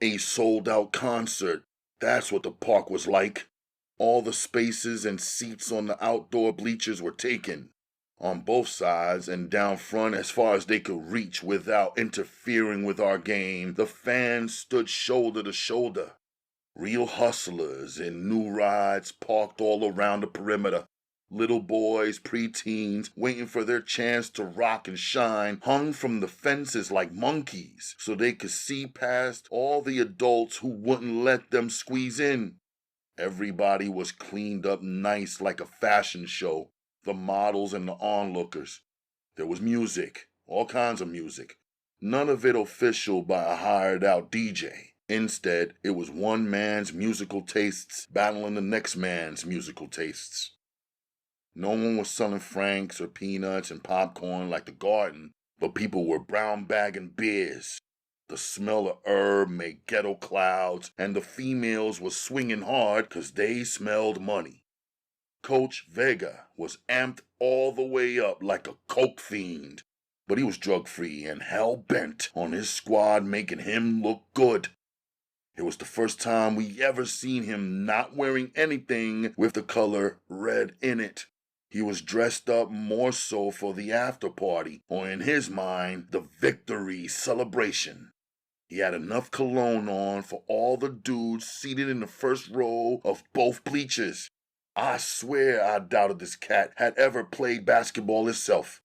A sold-out concert. That's what the park was like. All the spaces and seats on the outdoor bleachers were taken. on both sides and down front as far as they could reach without interfering with our game. The fans stood shoulder to shoulder. Real hustlers in new rides parked all around the perimeter. Little boys, preteens, waiting for their chance to rock and shine, hung from the fences like monkeys so they could see past all the adults who wouldn't let them squeeze in. Everybody was cleaned up nice like a fashion show, the models and the onlookers. There was music, all kinds of music. None of it official by a hired-out DJ. Instead, it was one man's musical tastes battling the next man's musical tastes. No one was selling franks or peanuts and popcorn like the garden, but people were brown bagging beers. The smell of herb made ghetto clouds, and the females was swinging hard 'cause they smelled money. Coach Vega was amped all the way up like a coke fiend, but he was drug-free and hell-bent on his squad making him look good. It was the first time we ever seen him not wearing anything with the color red in it. He was dressed up more so for the after party, or in his mind, the victory celebration. He had enough cologne on for all the dudes seated in the first row of both bleachers. I swear I doubted this cat had ever played basketball himself.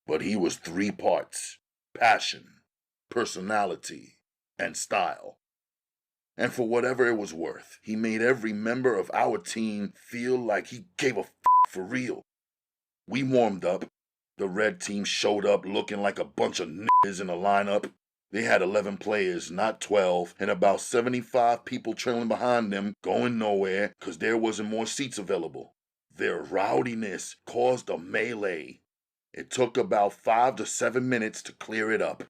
But he was 3 parts: passion, personality, and style. And for whatever it was worth, he made every member of our team feel like he gave a for real. We warmed up. The red team showed up looking like a bunch of niggas in a lineup. They had 11 players, not 12, and about 75 people trailing behind them, going nowhere because there wasn't more seats available. Their rowdiness caused a melee. It took about 5 to 7 minutes to clear it up.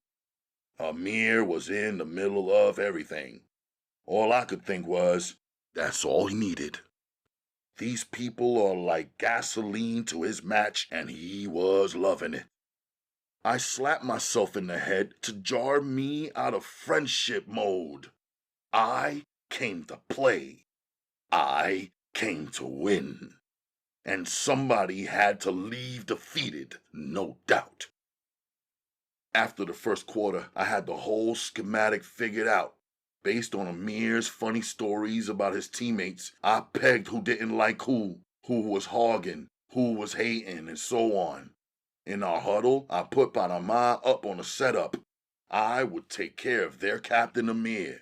Amir was in the middle of everything. All I could think was, that's all he needed. These people are like gasoline to his match, and he was loving it. I slapped myself in the head to jar me out of friendship mode. I came to play. I came to win. And somebody had to leave defeated, no doubt. After the first quarter, I had the whole schematic figured out. Based on Amir's funny stories about his teammates, I pegged who didn't like who was hogging, who was hating, and so on. In our huddle, I put Panama up on a setup. I would take care of their captain Amir.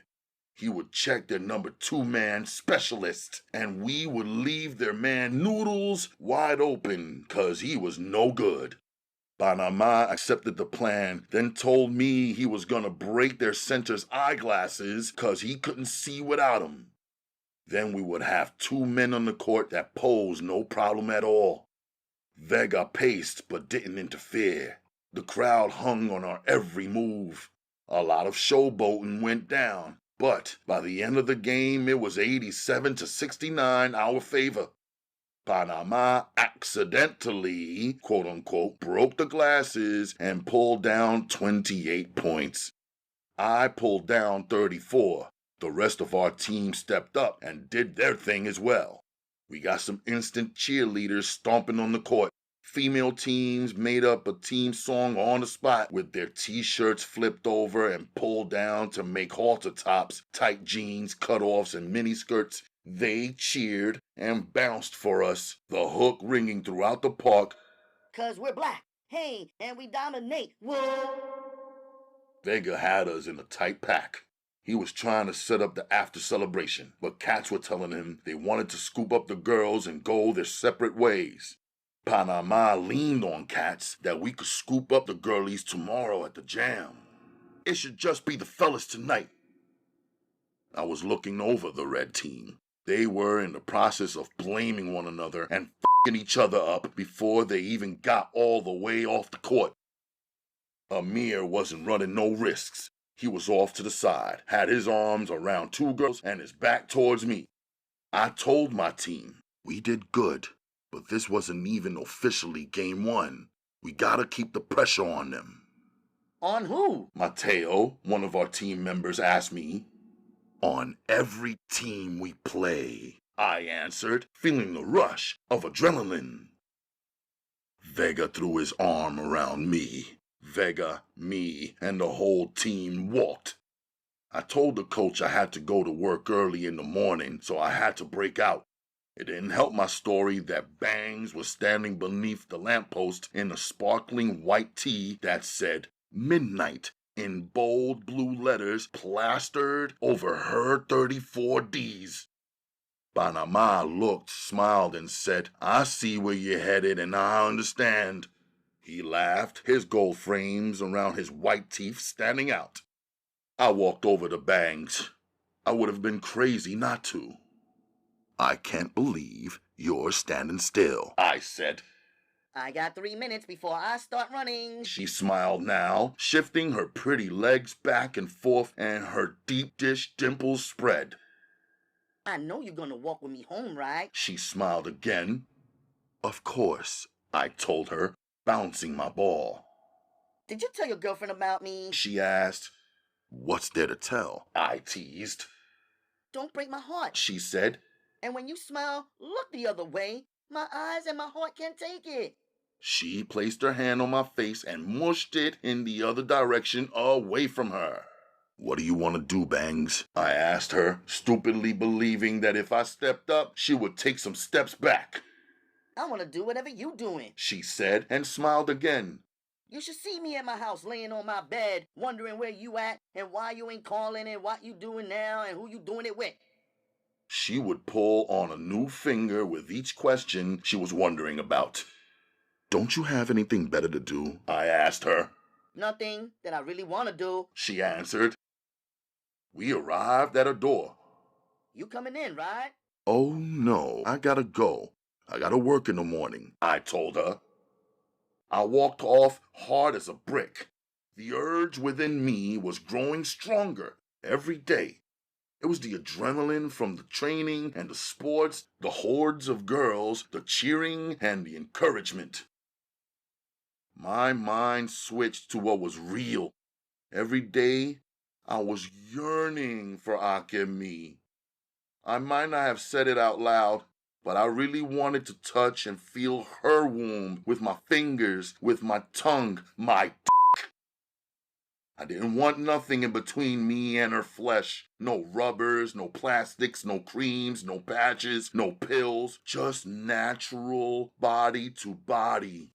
He would check their number 2-man specialist, and we would leave their man Noodles wide open 'cause he was no good. Panama accepted the plan, then told me he was gonna break their center's eyeglasses 'cause he couldn't see without 'em. Then we would have 2 men on the court that posed no problem at all. Vega paced but didn't interfere. The crowd hung on our every move. A lot of showboating went down, but by the end of the game it was 87 to 69 our favor. Panama accidentally, quote-unquote, broke the glasses and pulled down 28 points. I pulled down 34. The rest of our team stepped up and did their thing as well. We got some instant cheerleaders stomping on the court. Female teams made up a team song on the spot with their t-shirts flipped over and pulled down to make halter tops, tight jeans, cutoffs, and miniskirts. They cheered and bounced for us, the hook ringing throughout the park. 'Cause we're black. Hey, and we dominate. Whoa. Vega had us in a tight pack. He was trying to set up the after celebration, but cats were telling him they wanted to scoop up the girls and go their separate ways. Panama leaned on cats that we could scoop up the girlies tomorrow at the jam. It should just be the fellas tonight. I was looking over the red team. They were in the process of blaming one another and f***ing each other up before they even got all the way off the court. Amir wasn't running no risks. He was off to the side, had his arms around 2 girls and his back towards me. I told my team, we did good, but this wasn't even officially game 1. We gotta keep the pressure on them. On who? Mateo, one of our team members, asked me. On every team we play, I answered, feeling the rush of adrenaline. Vega threw his arm around me. Vega, me, and the whole team walked. I told the coach I had to go to work early in the morning, so I had to break out. It didn't help my story that Bangs was standing beneath the lamppost in a sparkling white tee that said midnight in bold blue letters plastered over her 34 Ds. Panama looked, smiled, and said, "I see where you're headed and I understand." He laughed, his gold frames around his white teeth standing out. I walked over to Bangs. I would have been crazy not to. "I can't believe you're standing still," I said. I got 3 minutes before I start running. She smiled now, shifting her pretty legs back and forth and her deep dish dimples spread. I know you're gonna walk with me home, right? She smiled again. "Of course," I told her, bouncing my ball. Did you tell your girlfriend about me? She asked. "What's there to tell?" I teased. Don't break my heart. She said. And when you smile, look the other way. My eyes and my heart can't take it. She placed her hand on my face and mushed it in the other direction away from her. "What do you want to do, Bangs?" I asked her, stupidly believing that if I stepped up, she would take some steps back. I want to do whatever you doing, she said, and smiled again. You should see me at my house laying on my bed, wondering where you at and why you ain't calling and what you doing now and who you doing it with. She would pull on a new finger with each question she was wondering about. "Don't you have anything better to do?" I asked her. Nothing that I really want to do, she answered. We arrived at her door. You coming in, right? "Oh, no, I gotta go. I gotta work in the morning," I told her. I walked off hard as a brick. The urge within me was growing stronger every day. It was the adrenaline from the training and the sports, the hordes of girls, the cheering and the encouragement. My mind switched to what was real. Every day, I was yearning for Akemi. I might not have said it out loud, but I really wanted to touch and feel her womb with my fingers, with my tongue, my dick. I didn't want nothing in between me and her flesh. No rubbers, no plastics, no creams, no patches, no pills. Just natural body to body.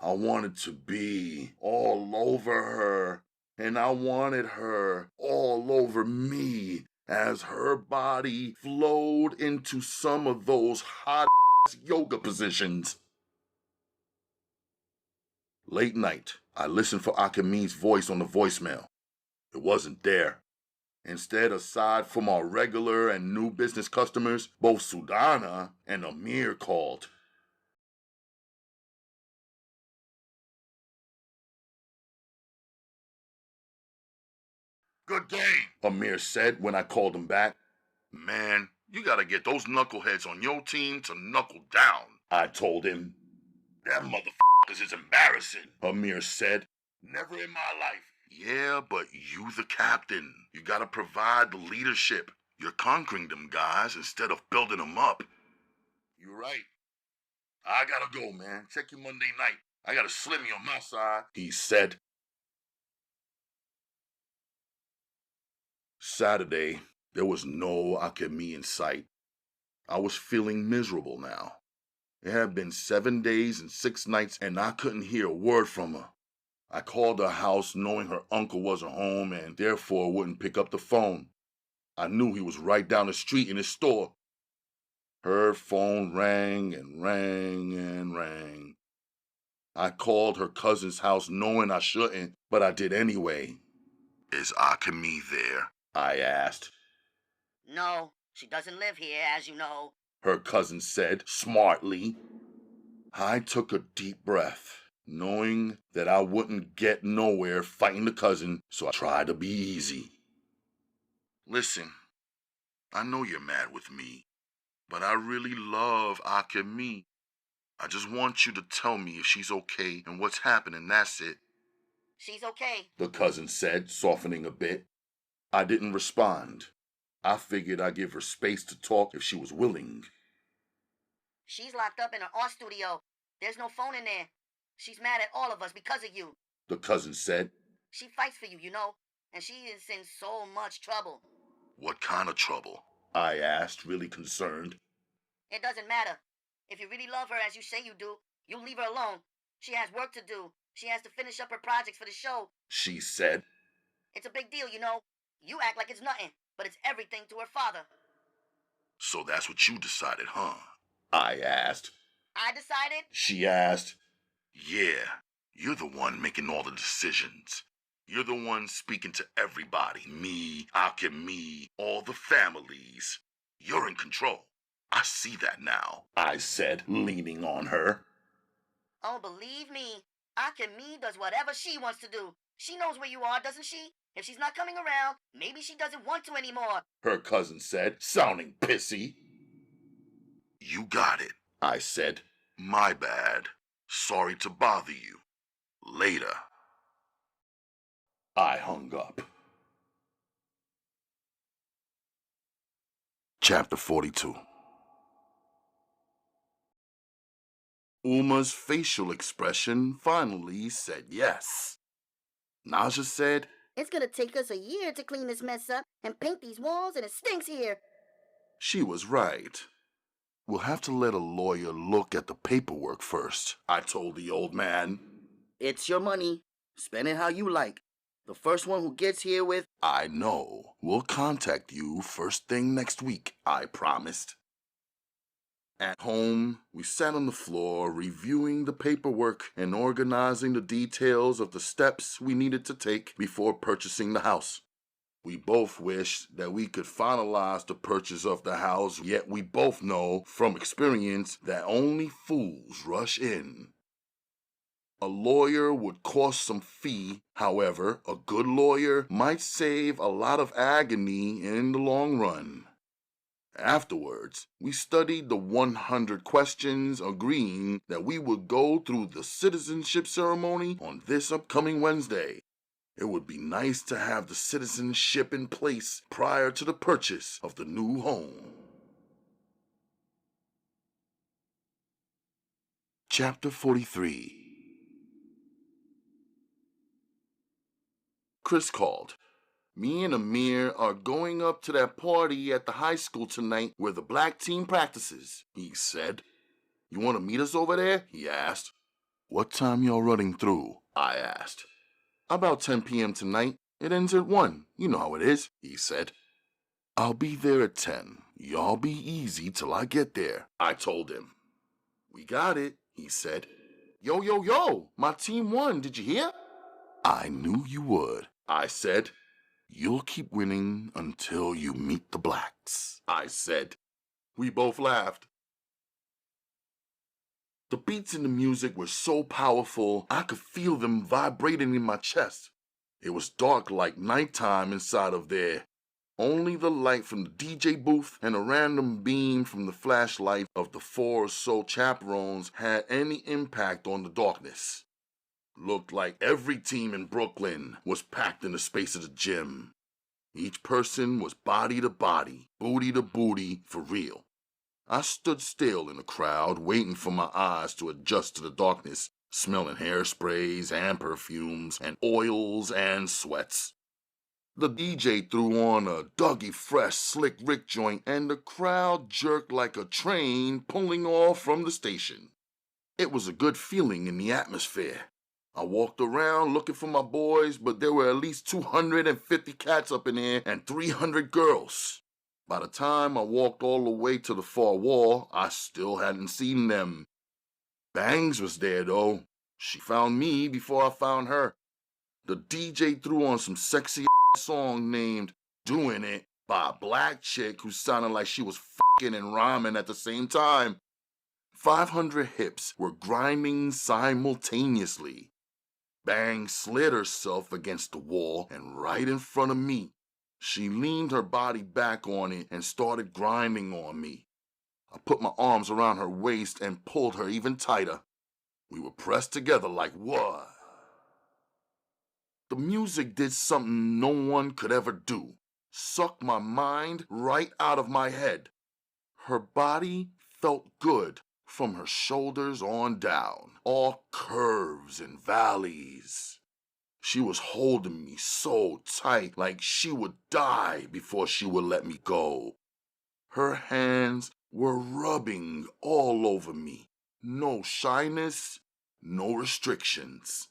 I wanted to be all over her, and I wanted her all over me as her body flowed into some of those hot-ass yoga positions. Late night, I listened for Akemi's voice on the voicemail. It wasn't there. Instead, aside from our regular and new business customers, both Souljah and Amir called. "Good game," Amir said when I called him back. "Man, you gotta get those knuckleheads on your team to knuckle down," I told him. "That motherfuckers is embarrassing," Amir said. "Never in my life." "Yeah, but you the captain. You gotta provide the leadership. You're conquering them guys instead of building them up." "You're right. I gotta go, man. Check you Monday night. I got a Slimmy on my side," he said. Saturday, there was no Akemi in sight. I was feeling miserable now. It had been 7 days and 6 nights, and I couldn't hear a word from her. I called her house knowing her uncle wasn't home and therefore wouldn't pick up the phone. I knew he was right down the street in his store. Her phone rang and rang and rang. I called her cousin's house knowing I shouldn't, but I did anyway. "Is Akemi there?" I asked. No, she doesn't live here, as you know, her cousin said smartly. I took a deep breath, knowing that I wouldn't get nowhere fighting the cousin, so I tried to be easy. "Listen, I know you're mad with me, but I really love Akemi. I just want you to tell me if she's okay and what's happening, that's it." She's okay, the cousin said, softening a bit. I didn't respond. I figured I'd give her space to talk if she was willing. She's locked up in her art studio. There's no phone in there. She's mad at all of us because of you. the cousin said. She fights for you, and she is in so much trouble. What kind of trouble? I asked, really concerned. It doesn't matter. If you really love her as you say you do, you'll leave her alone. She has work to do. She has to finish up her projects for the show. She said. It's a big deal, You act like it's nothing, but it's everything to her father. So that's what you decided, huh? I asked. I decided? She asked. Yeah, you're the one making all the decisions. You're the one speaking to everybody. Me, Alchemy, all the families. You're in control. I see that now, I said, leaning on her. Oh, believe me, Alchemy does whatever she wants to do. She knows where you are, doesn't she? If she's not coming around, maybe she doesn't want to anymore. Her cousin said, sounding pissy. You got it, I said. My bad. Sorry to bother you. Later. I hung up. Chapter 42. Uma's facial expression finally said yes. Naja said, It's gonna take us a year to clean this mess up and paint these walls, and it stinks here. she was right. We'll have to let a lawyer look at the paperwork first, I told the old man. It's your money. Spend it how you like. The first one who gets here with... I know. We'll contact you first thing next week, I promised. At home, we sat on the floor reviewing the paperwork and organizing the details of the steps we needed to take before purchasing the house. We both wished that we could finalize the purchase of the house, yet we both know from experience that only fools rush in. A lawyer would cost some fee. However, a good lawyer might save a lot of agony in the long run. Afterwards, we studied the 100 questions, agreeing that we would go through the citizenship ceremony on this upcoming Wednesday. It would be nice to have the citizenship in place prior to the purchase of the new home. Chapter 43. Chris called. Me and Amir are going up to that party at the high school tonight where the black team practices, he said. You want to meet us over there? He asked. What time y'all running through? I asked. About 10 p.m. tonight. It ends at 1. You know how it is, he said. I'll be there at 10. Y'all be easy till I get there, I told him. We got it, he said. Yo, my team won, did you hear? I knew you would, I said. You'll keep winning until you meet the blacks, I said. We both laughed. The beats in the music were so powerful, I could feel them vibrating in my chest. It was dark like nighttime inside of there. Only the light from the DJ booth and a random beam from the flashlight of the 4 or so chaperones had any impact on the darkness. Looked like every team in Brooklyn was packed in the space of the gym. Each person was body to body, booty to booty, for real. I stood still in the crowd, waiting for my eyes to adjust to the darkness, smelling hairsprays and perfumes and oils and sweats. The DJ threw on a Dougie Fresh Slick Rick joint, and the crowd jerked like a train pulling off from the station. It was a good feeling in the atmosphere. I walked around looking for my boys, but there were at least 250 cats up in there and 300 girls. By the time I walked all the way to the far wall, I still hadn't seen them. Bangs was there, though. She found me before I found her. The DJ threw on some sexy song named Doing It by a black chick who sounded like she was fucking and rhyming at the same time. 500 hips were grinding simultaneously. Bang slid herself against the wall, and right in front of me, she leaned her body back on it and started grinding on me. I put my arms around her waist and pulled her even tighter. We were pressed together like what? The music did something no one could ever do. Sucked my mind right out of my head. Her body felt good, from her shoulders on down, all curves and valleys. She was holding me so tight, like she would die before she would let me go. Her hands were rubbing all over me. No shyness, no restrictions.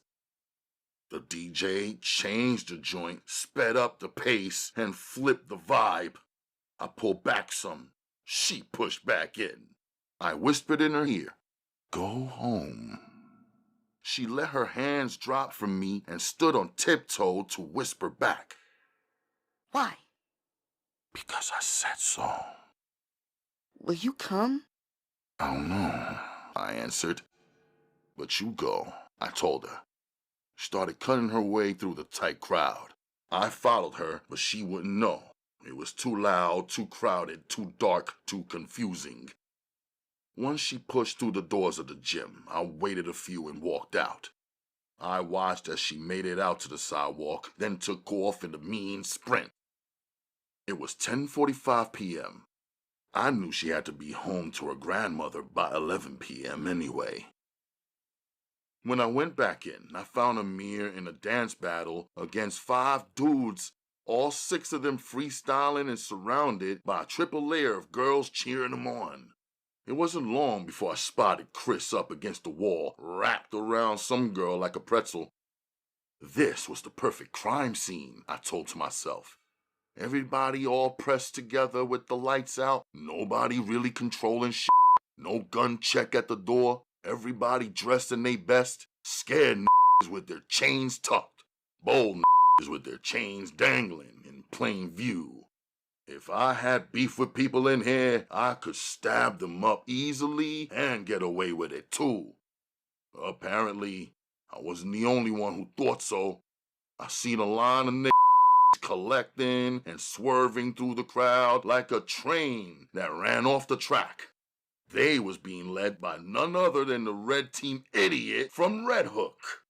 The DJ changed the joint, sped up the pace, and flipped the vibe. I pulled back some. She pushed back in. I whispered in her ear, "Go home." She let her hands drop from me and stood on tiptoe to whisper back, Why? "Because I said so." Will you come? "I don't know," I answered. "But you go," I told her. She started cutting her way through the tight crowd. I followed her, but she wouldn't know. It was too loud, too crowded, too dark, too confusing. Once she pushed through the doors of the gym, I waited a few and walked out. I watched as she made it out to the sidewalk, then took off in a mean sprint. It was 10:45 p.m. I knew she had to be home to her grandmother by 11 p.m. anyway. When I went back in, I found Amir in a dance battle against 5 dudes, all 6 of them freestyling and surrounded by a triple layer of girls cheering him on. It wasn't long before I spotted Chris up against the wall, wrapped around some girl like a pretzel. This was the perfect crime scene, I told to myself. Everybody all pressed together with the lights out, nobody really controlling shit, no gun check at the door, everybody dressed in their best, scared with their chains tucked, bold with their chains dangling in plain view. If I had beef with people in here, I could stab them up easily and get away with it too. Apparently, I wasn't the only one who thought so. I seen a line of collecting and swerving through the crowd like a train that ran off the track. They was being led by none other than the red team idiot from Red Hook.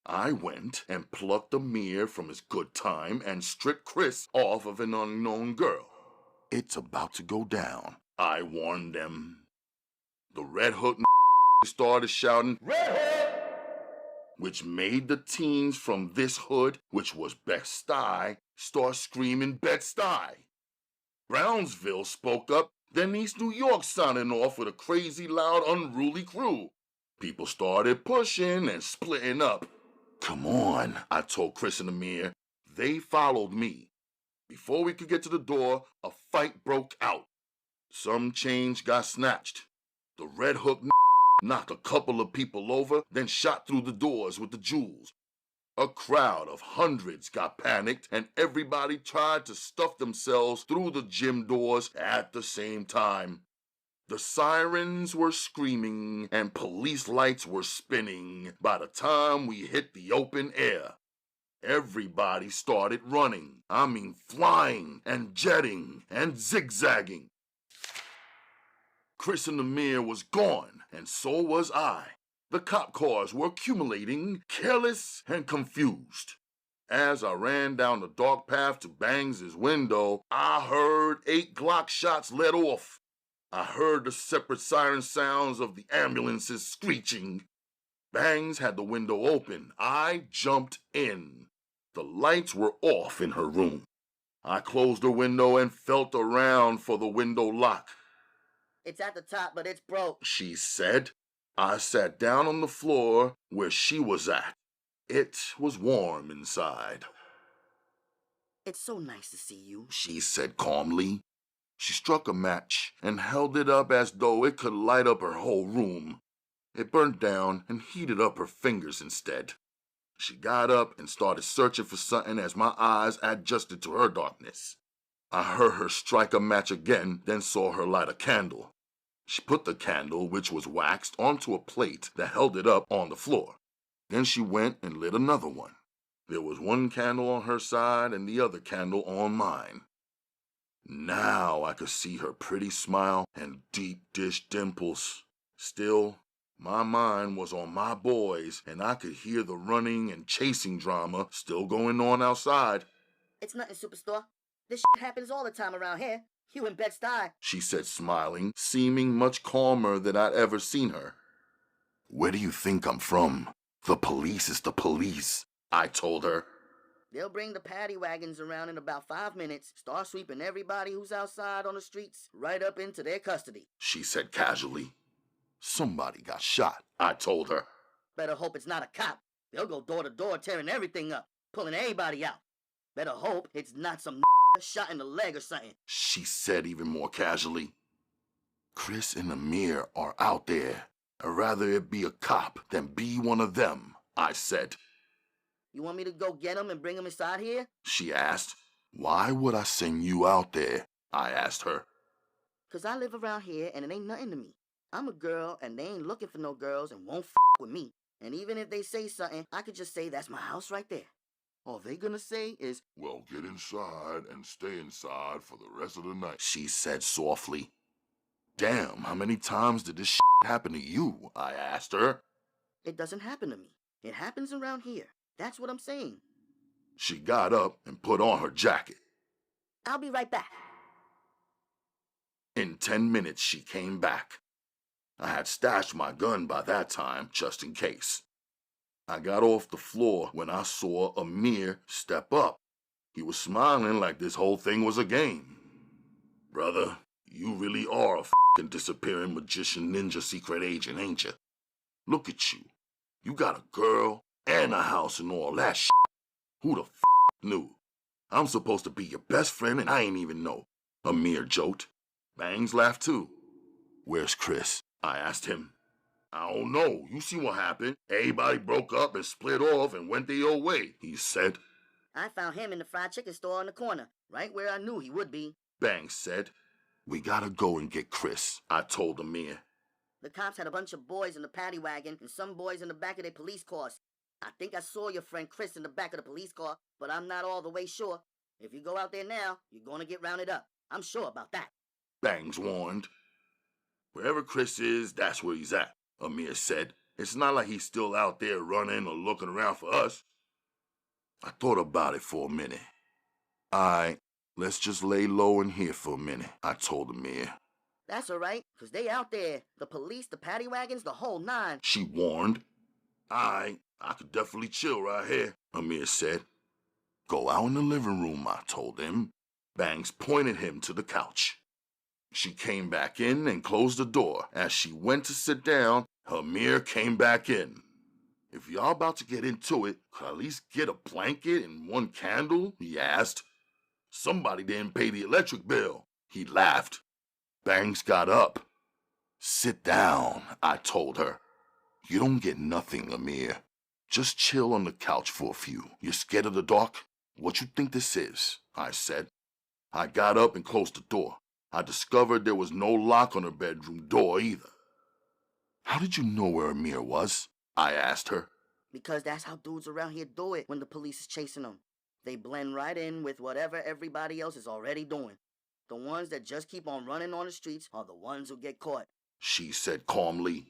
I went and plucked Amir from his good time and stripped Chris off of an unknown girl. "It's about to go down," I warned them. The Red Hook started shouting, "Red Hook!" which made the teens from this hood, which was Bed-Stuy, start screaming Bed-Stuy. Brownsville spoke up, then East New York signing off with a crazy, loud, unruly crew. People started pushing and splitting up. "Come on," I told Chris and Amir. They followed me. Before we could get to the door, a fight broke out. Some change got snatched. The Red Hook knocked a couple of people over, then shot through the doors with the jewels. A crowd of hundreds got panicked, and everybody tried to stuff themselves through the gym doors at the same time. The sirens were screaming and police lights were spinning by the time we hit the open air. Everybody started running. I mean flying and jetting and zigzagging. Chris and Amir was gone, and so was I. The cop cars were accumulating, careless and confused. As I ran down the dark path to Bangs' window, I heard 8 Glock shots let off. I heard the separate siren sounds of the ambulances screeching. Bangs had the window open. I jumped in. The lights were off in her room. I closed the window and felt around for the window lock. It's at the top, but it's broke, she said. I sat down on the floor where she was at. It was warm inside. It's so nice to see you, she said calmly. She struck a match and held it up as though it could light up her whole room. It burnt down and heated up her fingers instead. She got up and started searching for something as my eyes adjusted to her darkness. I heard her strike a match again, then saw her light a candle. She put the candle, which was waxed, onto a plate that held it up on the floor. Then she went and lit another one. There was one candle on her side and the other candle on mine. Now I could see her pretty smile and deep-dish dimples. Still, my mind was on my boys, and I could hear the running and chasing drama still going on outside. It's nothing, Superstore. This happens all the time around here. You and Bed-Stuy, she said, smiling, seeming much calmer than I'd ever seen her. Where do you think I'm from? The police is the police, I told her. They'll bring the paddy wagons around in about 5 minutes, start sweeping everybody who's outside on the streets right up into their custody, she said casually. Somebody got shot, I told her. Better hope it's not a cop. They'll go door to door tearing everything up, pulling everybody out. Better hope it's not some shot in the leg or something, she said even more casually. Chris and Amir are out there. I'd rather it be a cop than be one of them, I said. You want me to go get him and bring him inside here? She asked. Why would I send you out there? I asked her. 'Cause I live around here and it ain't nothing to me. I'm a girl and they ain't looking for no girls and won't with me. And even if they say something, I could just say that's my house right there. All they gonna say is, Well, get inside and stay inside for the rest of the night, she said softly. Damn, How many times did this happen to you? I asked her. it doesn't happen to me. It happens around here. That's what I'm saying. She got up and put on her jacket. I'll be right back. In 10 minutes, she came back. I had stashed my gun by that time, just in case. I got off the floor when I saw Amir step up. He was smiling like this whole thing was a game. Brother, you really are a f***ing disappearing magician ninja secret agent, ain't you? Look at you. You got a girl and a house and all that shit. Who the f*** knew? I'm supposed to be your best friend and I ain't even know. Amir joked. Bangs laughed too. Where's Chris? I asked him. I don't know. You see what happened. Everybody broke up and split off and went their own way, he said. I found him in the fried chicken store on the corner, right where I knew he would be. Bangs said. We gotta go and get Chris, I told Amir. The cops had a bunch of boys in the paddy wagon and some boys in the back of their police cars. I think I saw your friend Chris in the back of the police car, but I'm not all the way sure. If you go out there now, you're gonna get rounded up. I'm sure about that. Bangs warned. Wherever Chris is, that's where he's at, Amir said. It's not like he's still out there running or looking around for us. I thought about it for a minute. Alright, let's just lay low in here for a minute, I told Amir. That's all right, 'cause they out there. The police, the paddy wagons, the whole nine. She warned. I could definitely chill right here, Amir said. Go out in the living room, I told him. Bangs pointed him to the couch. She came back in and closed the door. As she went to sit down, Amir came back in. If y'all about to get into it, could I at least get a blanket and one candle? He asked. Somebody didn't pay the electric bill. He laughed. Bangs got up. Sit down, I told her. You don't get nothing, Amir. Just chill on the couch for a few. You're scared of the dark? What you think this is? I said. I got up and closed the door. I discovered there was no lock on her bedroom door either. How did you know where Amir was? I asked her. Because that's how dudes around here do it when the police is chasing them. They blend right in with whatever everybody else is already doing. The ones that just keep on running on the streets are the ones who get caught, she said calmly.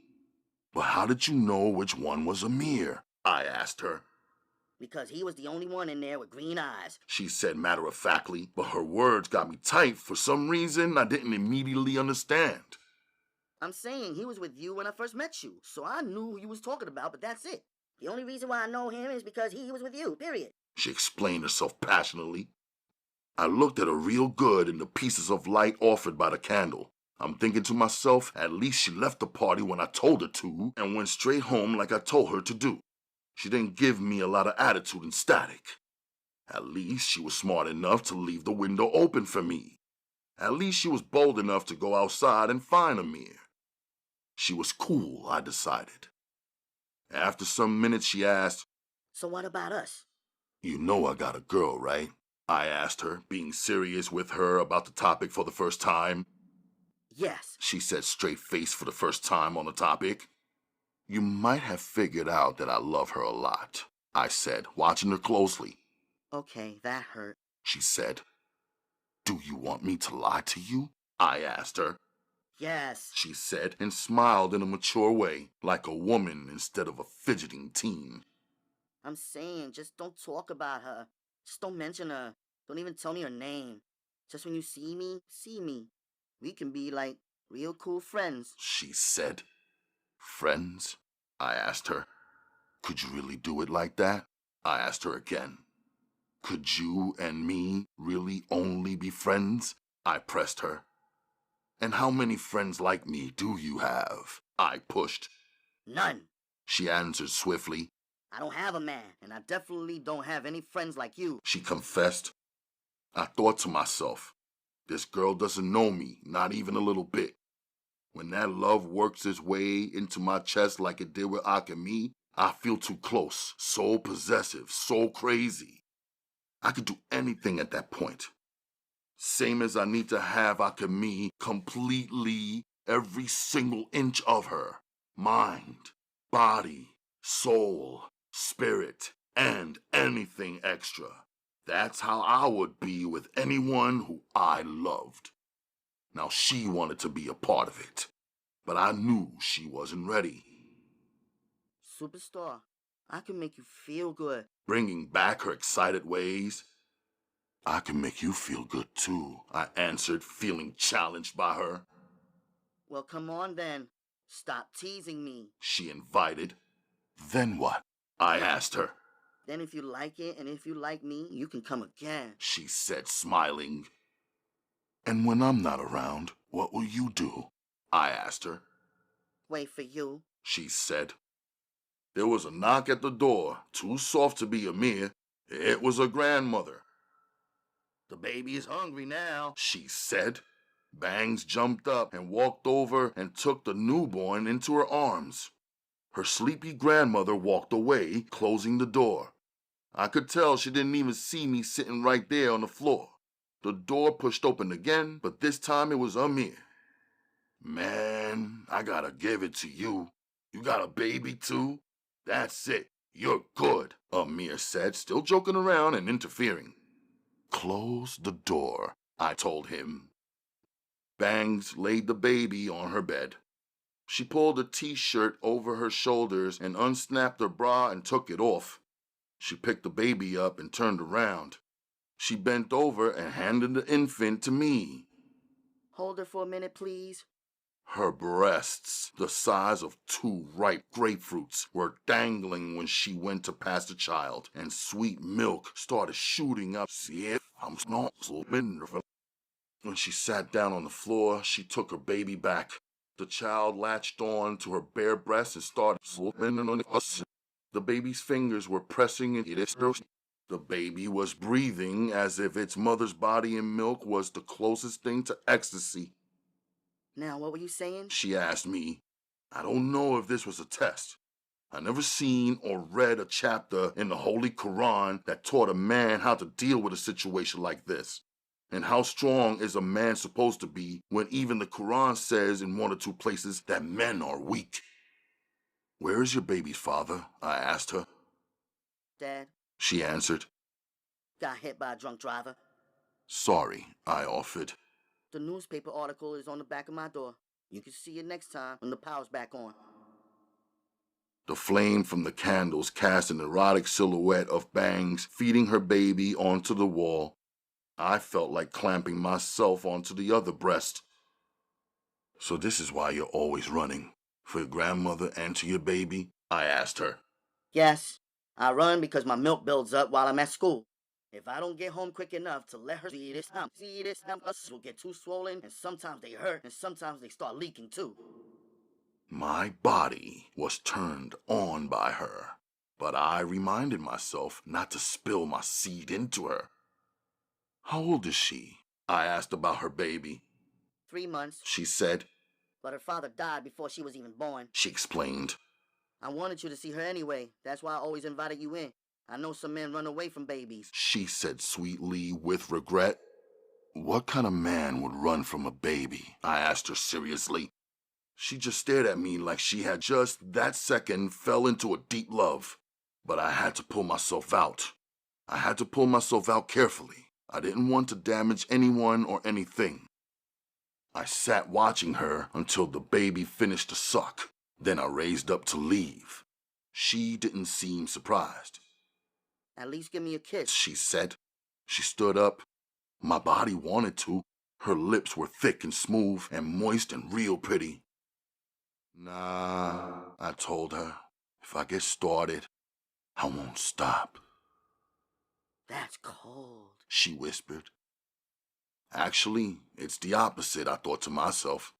But how did you know which one was Amir? I asked her. because he was the only one in there with green eyes, she said matter-of-factly, but her words got me tight for some reason I didn't immediately understand. I'm saying he was with you when I first met you, so I knew who you was talking about, but that's it. The only reason why I know him is because he was with you, period. She explained herself passionately. I looked at her real good in the pieces of light offered by the candle. I'm thinking to myself, at least she left the party when I told her to and went straight home like I told her to do. She didn't give me a lot of attitude and static. At least she was smart enough to leave the window open for me. At least she was bold enough to go outside and find Amir. She was cool, I decided. After some minutes, she asked, So what about us? You know I got a girl, right? I asked her, being serious with her about the topic for the first time. Yes. She said straight-faced for the first time on the topic. You might have figured out that I love her a lot, I said, watching her closely. Okay, that hurt. She said. Do you want me to lie to you? I asked her. Yes. She said, and smiled in a mature way, like a woman instead of a fidgeting teen. I'm saying, just don't talk about her. Just don't mention her. Don't even tell me her name. Just when you see me. We can be like real cool friends. She said. Friends? I asked her. Could you really do it like that? I asked her again. Could you and me really only be friends? I pressed her. And how many friends like me do you have? I pushed. None. She answered swiftly. I don't have a man, and I definitely don't have any friends like you. She confessed. I thought to myself, this girl doesn't know me, not even a little bit. When that love works its way into my chest like it did with Akemi, I feel too close, so possessive, so crazy. I could do anything at that point. Same as I need to have Akemi completely, every single inch of her. Mind, body, soul, spirit, and anything extra. That's how I would be with anyone who I loved. Now she wanted to be a part of it, but I knew she wasn't ready. Superstar, I can make you feel good. Bringing back her excited ways. I can make you feel good too, I answered, feeling challenged by her. Well, come on then. Stop teasing me. She invited. Then what? I asked her. Then if you like it and if you like me, you can come again. She said, smiling. And when I'm not around, what will you do? I asked her. Wait for you. She said. There was a knock at the door, too soft to be Amir. It was her grandmother. The baby is hungry now, she said. Bangs jumped up and walked over and took the newborn into her arms. Her sleepy grandmother walked away, closing the door. I could tell she didn't even see me sitting right there on the floor. The door pushed open again, but this time it was Amir. Man, I gotta give it to you. You got a baby too? That's it. You're good, Amir said, still joking around and interfering. Close the door, I told him. Bangs laid the baby on her bed. She pulled a t-shirt over her shoulders and unsnapped her bra and took it off. She picked the baby up and turned around. She bent over and handed the infant to me. Hold her for a minute, please. Her breasts, the size of 2 ripe grapefruits, were dangling when she went to pass the child, and sweet milk started shooting up. When she sat down on the floor, she took her baby back. The child latched on to her bare breast and started swooping on us. The baby's fingers were pressing into its throat. The baby was breathing as if its mother's body and milk was the closest thing to ecstasy. Now, what were you saying? She asked me. I don't know if this was a test. I never seen or read a chapter in the Holy Quran that taught a man how to deal with a situation like this. And how strong is a man supposed to be when even the Quran says in 1 or 2 places that men are weak? Where is your baby's father? I asked her. Dad, she answered. Got hit by a drunk driver. Sorry, I offered. The newspaper article is on the back of my door. You can see it next time when the power's back on. The flame from the candles cast an erotic silhouette of Bangs feeding her baby onto the wall. I felt like clamping myself onto the other breast. So this is why you're always running? For your grandmother and to your baby? I asked her. Yes, I run because my milk builds up while I'm at school. If I don't get home quick enough to let her see this, us will get too swollen, and sometimes they hurt, and sometimes they start leaking too. My body was turned on by her, but I reminded myself not to spill my seed into her. How old is she? I asked about her baby. 3 months, she said. But her father died before she was even born. She explained. I wanted you to see her anyway. That's why I always invited you in. I know some men run away from babies. She said sweetly with regret. What kind of man would run from a baby? I asked her seriously. She just stared at me like she had just that second fell into a deep love. But I had to pull myself out. I had to pull myself out carefully. I didn't want to damage anyone or anything. I sat watching her until the baby finished the suck. Then I raised up to leave. She didn't seem surprised. At least give me a kiss, she said. She stood up. My body wanted to. Her lips were thick and smooth and moist and real pretty. Nah, I told her. If I get started, I won't stop. That's cold, she whispered. Actually, it's the opposite, I thought to myself.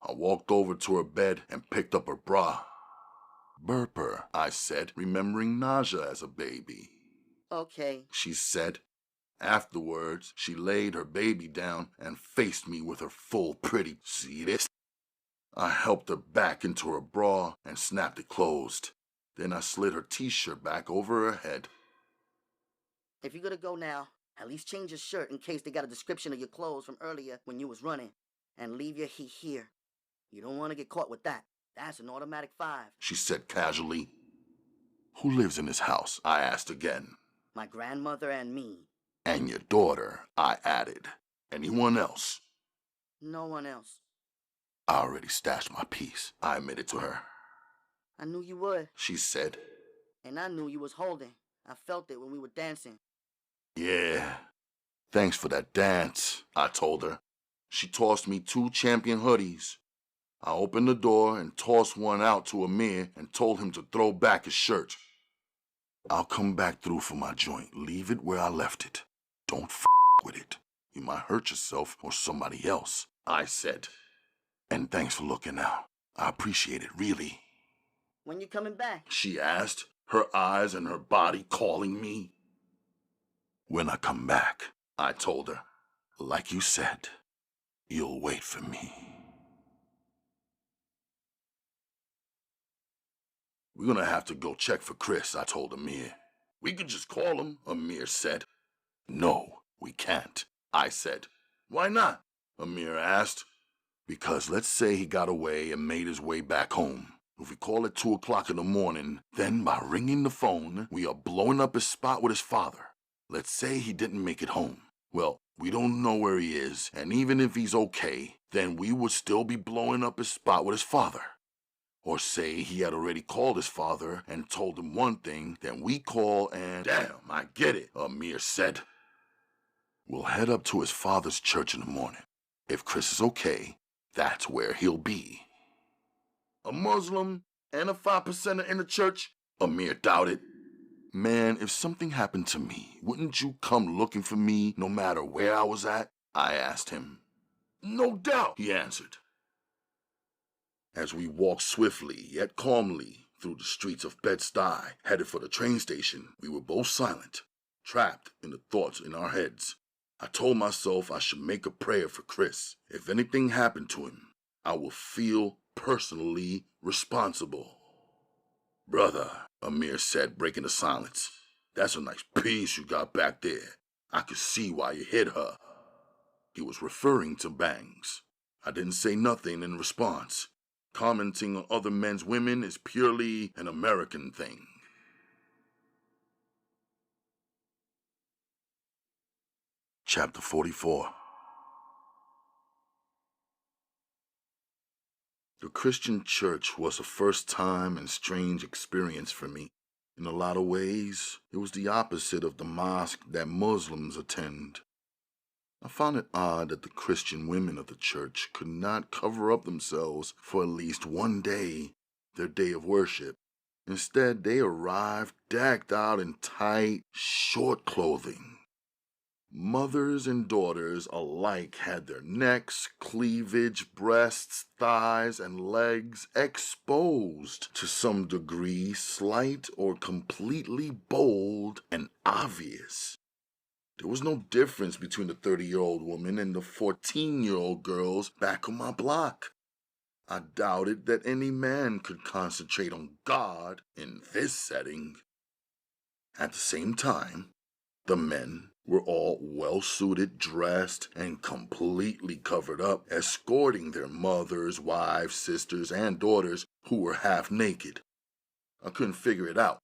I walked over to her bed and picked up her bra. Burp her, I said, remembering Naja as a baby. Okay, she said. Afterwards, she laid her baby down and faced me with her full pretty. See this? I helped her back into her bra and snapped it closed. Then I slid her t-shirt back over her head. if you're gonna go now, at least change your shirt in case they got a description of your clothes from earlier when you was running. And leave your heat here. You don't want to get caught with that. That's an automatic 5. she said casually. Who lives in this house? I asked again. My grandmother and me. And your daughter, I added. Anyone else? No one else. I already stashed my piece, I admitted to her. I knew you would. she said. And I knew you was holding. I felt it when we were dancing. Yeah. Thanks for that dance, I told her. She tossed me 2 champion hoodies. I opened the door and tossed one out to Amir and told him to throw back his shirt. I'll come back through for my joint. Leave it where I left it. Don't f with it. You might hurt yourself or somebody else, I said. And thanks for looking out. I appreciate it, really. When you coming back? she asked, her eyes and her body calling me. When I come back, I told her. Like you said, you'll wait for me. We're gonna have to go check for Chris, I told Amir. We could just call him, Amir said. No, we can't, I said. Why not? Amir asked. Because let's say he got away and made his way back home. If we call at 2 o'clock in the morning, then by ringing the phone, we are blowing up his spot with his father. Let's say he didn't make it home. Well, we don't know where he is, and even if he's okay, then we would still be blowing up his spot with his father. Or say he had already called his father and told him one thing, then we call and... Damn, I get it, Amir said. We'll head up to his father's church in the morning. If Chris is okay, that's where he'll be. A Muslim and a 5%er in the church? Amir doubted. Man, if something happened to me, wouldn't you come looking for me no matter where I was at? I asked him. No doubt, he answered. As we walked swiftly yet calmly through the streets of Bed-Stuy, headed for the train station, we were both silent, trapped in the thoughts in our heads. I told myself I should make a prayer for Chris. If anything happened to him, I will feel personally responsible. Brother, Amir said, breaking the silence, that's a nice piece you got back there. I could see why you hit her. He was referring to Bangs. I didn't say nothing in response. Commenting on other men's women is purely an American thing. Chapter 44. The Christian church was a first time and strange experience for me. In a lot of ways, it was the opposite of the mosque that Muslims attend. I found it odd that the Christian women of the church could not cover up themselves for at least one day, their day of worship. Instead, they arrived decked out in tight, short clothing. Mothers and daughters alike had their necks, cleavage, breasts, thighs, and legs exposed to some degree, slight or completely bold and obvious. There was no difference between the 30-year-old woman and the 14-year-old girls back on my block. I doubted that any man could concentrate on God in this setting. At the same time, the men were all well-suited, dressed, and completely covered up, escorting their mothers, wives, sisters, and daughters who were half naked. I couldn't figure it out.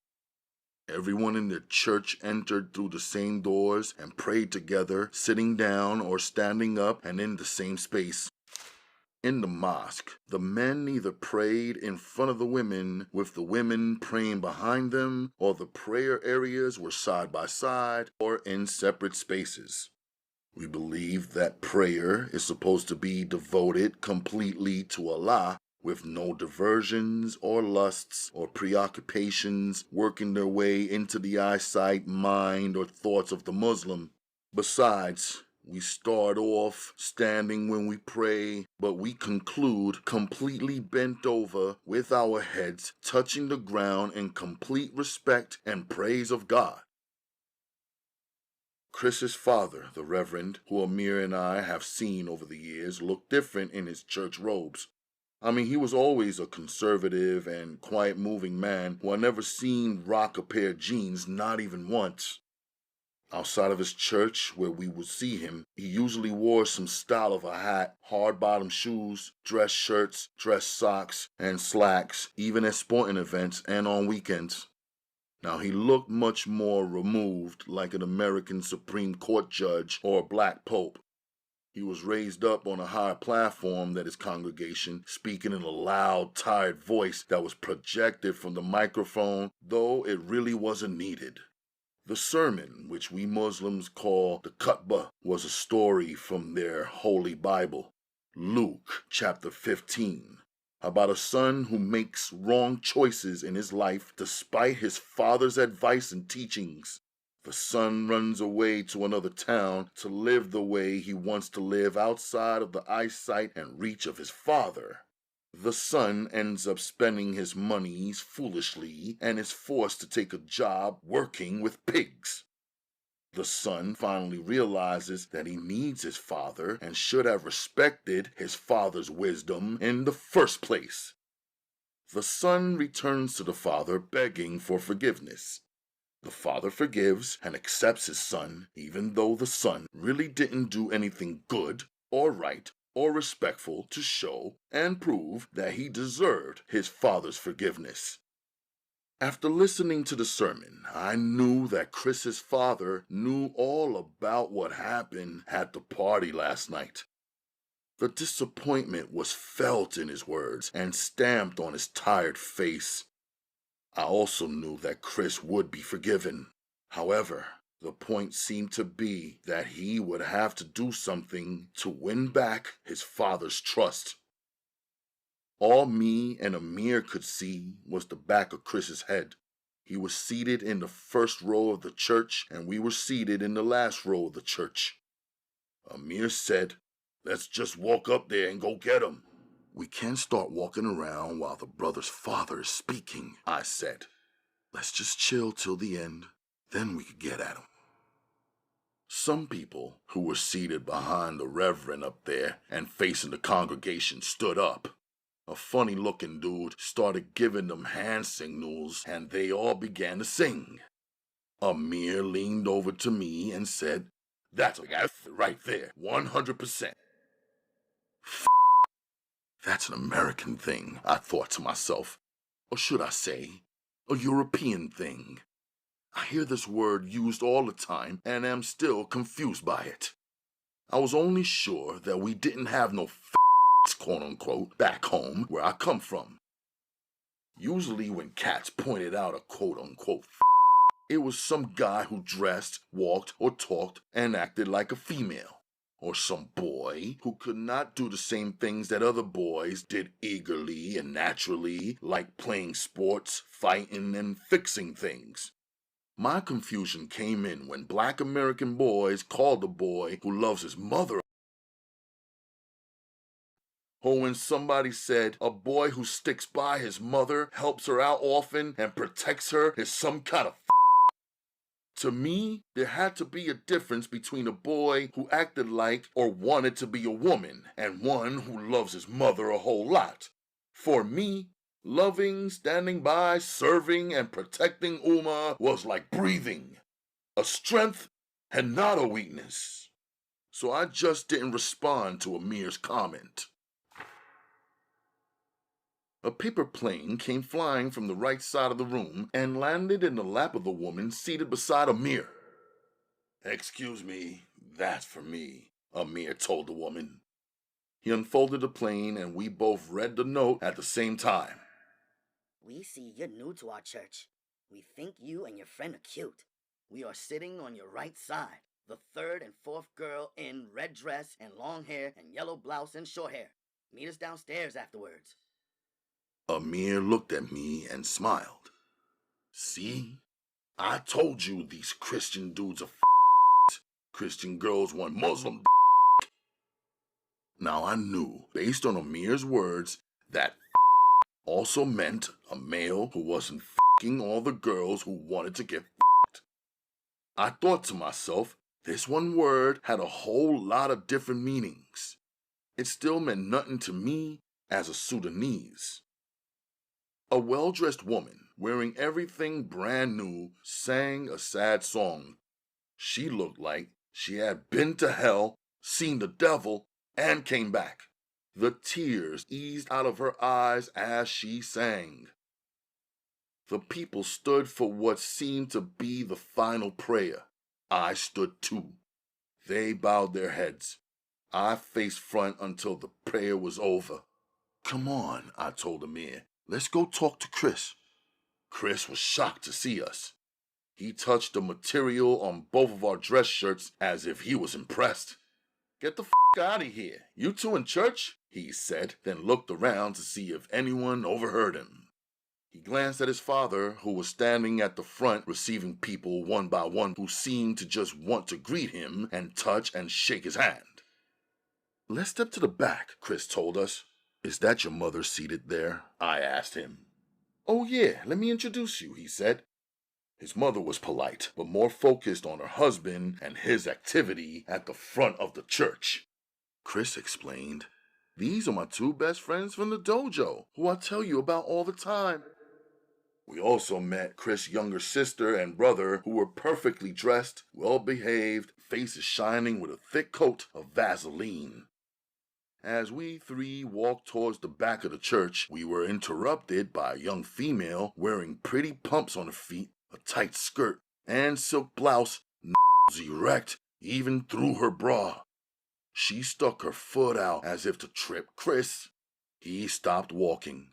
Everyone in the church entered through the same doors and prayed together, sitting down or standing up and in the same space. In the mosque, the men either prayed in front of the women, with the women praying behind them, or the prayer areas were side by side or in separate spaces. We believe that prayer is supposed to be devoted completely to Allah, with no diversions or lusts or preoccupations working their way into the eyesight, mind, or thoughts of the Muslim. Besides, we start off standing when we pray, but we conclude completely bent over with our heads touching the ground in complete respect and praise of God. Chris's father, the Reverend, who Amir and I have seen over the years, looked different in his church robes. I mean, he was always a conservative and quiet-moving man who I never seen rock a pair of jeans, not even once. Outside of his church, where we would see him, he usually wore some style of a hat, hard-bottom shoes, dress shirts, dress socks, and slacks, even at sporting events and on weekends. Now, he looked much more removed, like an American Supreme Court judge or a black pope. He was raised up on a higher platform than his congregation, speaking in a loud, tired voice that was projected from the microphone, though it really wasn't needed. The sermon, which we Muslims call the khutbah, was a story from their Holy Bible, Luke chapter 15. About a son who makes wrong choices in his life despite his father's advice and teachings. The son runs away to another town to live the way he wants to live outside of the eyesight and reach of his father. The son ends up spending his monies foolishly and is forced to take a job working with pigs. The son finally realizes that he needs his father and should have respected his father's wisdom in the first place. The son returns to the father begging for forgiveness. The father forgives and accepts his son, even though the son really didn't do anything good or right or respectful to show and prove that he deserved his father's forgiveness. After listening to the sermon, I knew that Chris's father knew all about what happened at the party last night. The disappointment was felt in his words and stamped on his tired face. I also knew that Chris would be forgiven. However, the point seemed to be that he would have to do something to win back his father's trust. All me and Amir could see was the back of Chris's head. He was seated in the first row of the church, and we were seated in the last row of the church. Amir said, "Let's just walk up there and go get him." "We can't start walking around while the brother's father is speaking," I said. "Let's just chill till the end, then we could get at him." Some people who were seated behind the Reverend up there and facing the congregation stood up. A funny-looking dude started giving them hand signals, and they all began to sing. Amir leaned over to me and said, "That's a guy right there, 100%. That's an American thing," I thought to myself. Or should I say, a European thing. I hear this word used all the time and am still confused by it. I was only sure that we didn't have no quote-unquote, back home where I come from. Usually when cats pointed out a quote-unquote it was some guy who dressed, walked, or talked and acted like a female. Or some boy who could not do the same things that other boys did eagerly and naturally, like playing sports, fighting, and fixing things. My confusion came in when black American boys called a boy who loves his mother, or when somebody said a boy who sticks by his mother, helps her out often, and protects her is some kind of To me, there had to be a difference between a boy who acted like or wanted to be a woman and one who loves his mother a whole lot. For me, loving, standing by, serving, and protecting Uma was like breathing, a strength and not a weakness. So I just didn't respond to Amir's comment. A paper plane came flying from the right side of the room and landed in the lap of the woman seated beside Amir. "Excuse me, that's for me," Amir told the woman. He unfolded the plane and we both read the note at the same time. "We see you're new to our church. We think you and your friend are cute. We are sitting on your right side. The third and fourth girl in red dress and long hair and yellow blouse and short hair. Meet us downstairs afterwards. Amir looked at me and smiled. See? I told you these Christian dudes are Christian girls want Muslim. Now I knew, based on Amir's words, that also meant a male who wasn't f***ing all the girls who wanted to get f***ed. I thought to myself, this one word had a whole lot of different meanings. It still meant nothing to me as a Sudanese. A well-dressed woman, wearing everything brand new, sang a sad song. She looked like she had been to hell, seen the devil, and came back. The tears eased out of her eyes as she sang. The people stood for what seemed to be the final prayer. I stood too. They bowed their heads. I faced front until the prayer was over. Come on, I told Amir. Let's go talk to Chris. Chris was shocked to see us. He touched the material on both of our dress shirts as if he was impressed. Get the f*** out of here. You two in church? He said, then looked around to see if anyone overheard him. He glanced at his father, who was standing at the front receiving people one by one who seemed to just want to greet him and touch and shake his hand. Let's step to the back, Chris told us. Is that your mother seated there? I asked him. Oh yeah, let me introduce you, he said. His mother was polite, but more focused on her husband and his activity at the front of the church. Chris explained, these are my two best friends from the dojo, who I tell you about all the time. We also met Chris' younger sister and brother, who were perfectly dressed, well-behaved, faces shining with a thick coat of Vaseline. As we three walked towards the back of the church, we were interrupted by a young female wearing pretty pumps on her feet, a tight skirt, and silk blouse, erect, even through her bra. She stuck her foot out as if to trip Chris. He stopped walking.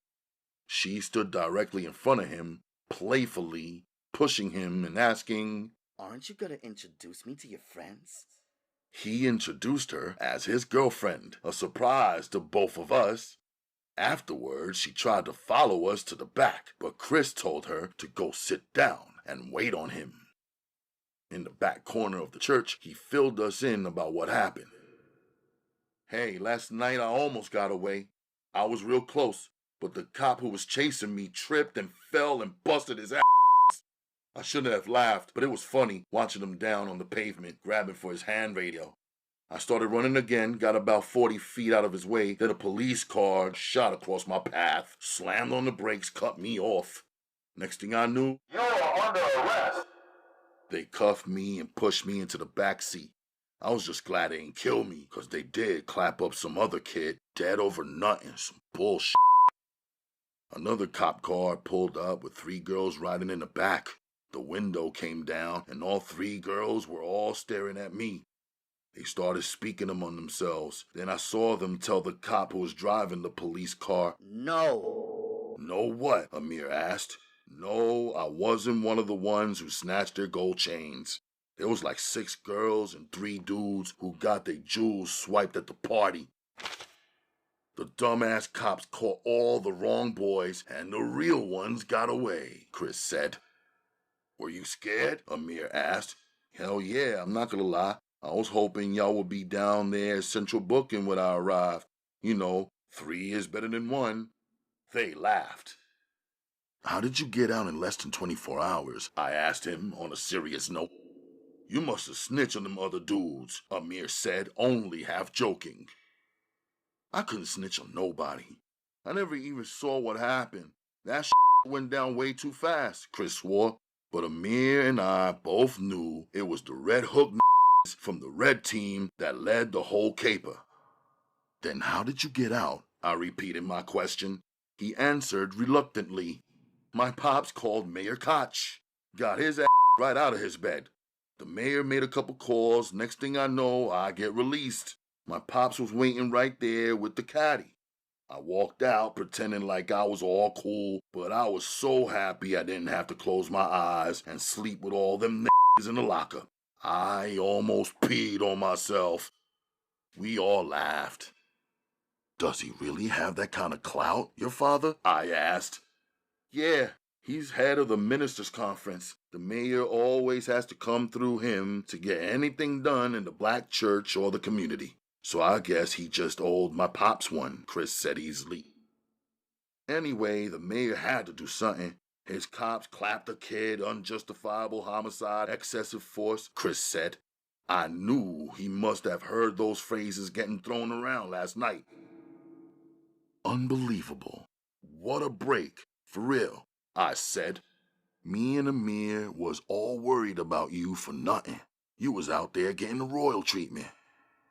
She stood directly in front of him, playfully, pushing him and asking, Aren't you gonna introduce me to your friends? He introduced her as his girlfriend, a surprise to both of us. Afterwards, she tried to follow us to the back, but Chris told her to go sit down and wait on him. In the back corner of the church, he filled us in about what happened. Hey, last night I almost got away. I was real close, but the cop who was chasing me tripped and fell and busted his ass. I shouldn't have laughed, but it was funny watching him down on the pavement, grabbing for his hand radio. I started running again, got about 40 feet out of his way, then a police car shot across my path, slammed on the brakes, cut me off. Next thing I knew, you're under arrest. They cuffed me and pushed me into the back seat. I was just glad they didn't kill me, because they did clap up some other kid, dead over nothing, some bullshit. Another cop car pulled up with 3 girls riding in the back. The window came down, and all 3 girls were all staring at me. They started speaking among themselves. Then I saw them tell the cop who was driving the police car, No. No what? Amir asked. No, I wasn't one of the ones who snatched their gold chains. There was like 6 girls and 3 dudes who got their jewels swiped at the party. The dumbass cops caught all the wrong boys, and the real ones got away, Chris said. Were you scared? Amir asked. Hell yeah, I'm not gonna lie. I was hoping y'all would be down there at Central Booking when I arrived. You know, 3 is better than 1. They laughed. How did you get out in less than 24 hours? I asked him on a serious note. You must have snitched on them other dudes, Amir said, only half joking. I couldn't snitch on nobody. I never even saw what happened. That went down way too fast, Chris swore. But Amir and I both knew it was the Red Hook from the red team that led the whole caper. Then how did you get out? I repeated my question. He answered reluctantly. My pops called Mayor Koch. Got his ass right out of his bed. The mayor made a couple calls. Next thing I know, I get released. My pops was waiting right there with the caddy. I walked out pretending like I was all cool, but I was so happy I didn't have to close my eyes and sleep with all them niggas in the locker. I almost peed on myself. We all laughed. Does he really have that kind of clout, your father? I asked. Yeah, he's head of the ministers' conference. The mayor always has to come through him to get anything done in the black church or the community. So I guess he just owed my pops one, Chris said easily. Anyway, the mayor had to do something. His cops clapped a kid, unjustifiable homicide, excessive force, Chris said. I knew he must have heard those phrases getting thrown around last night. Unbelievable. What a break. For real, I said. Me and Amir was all worried about you for nothing. You was out there getting the royal treatment.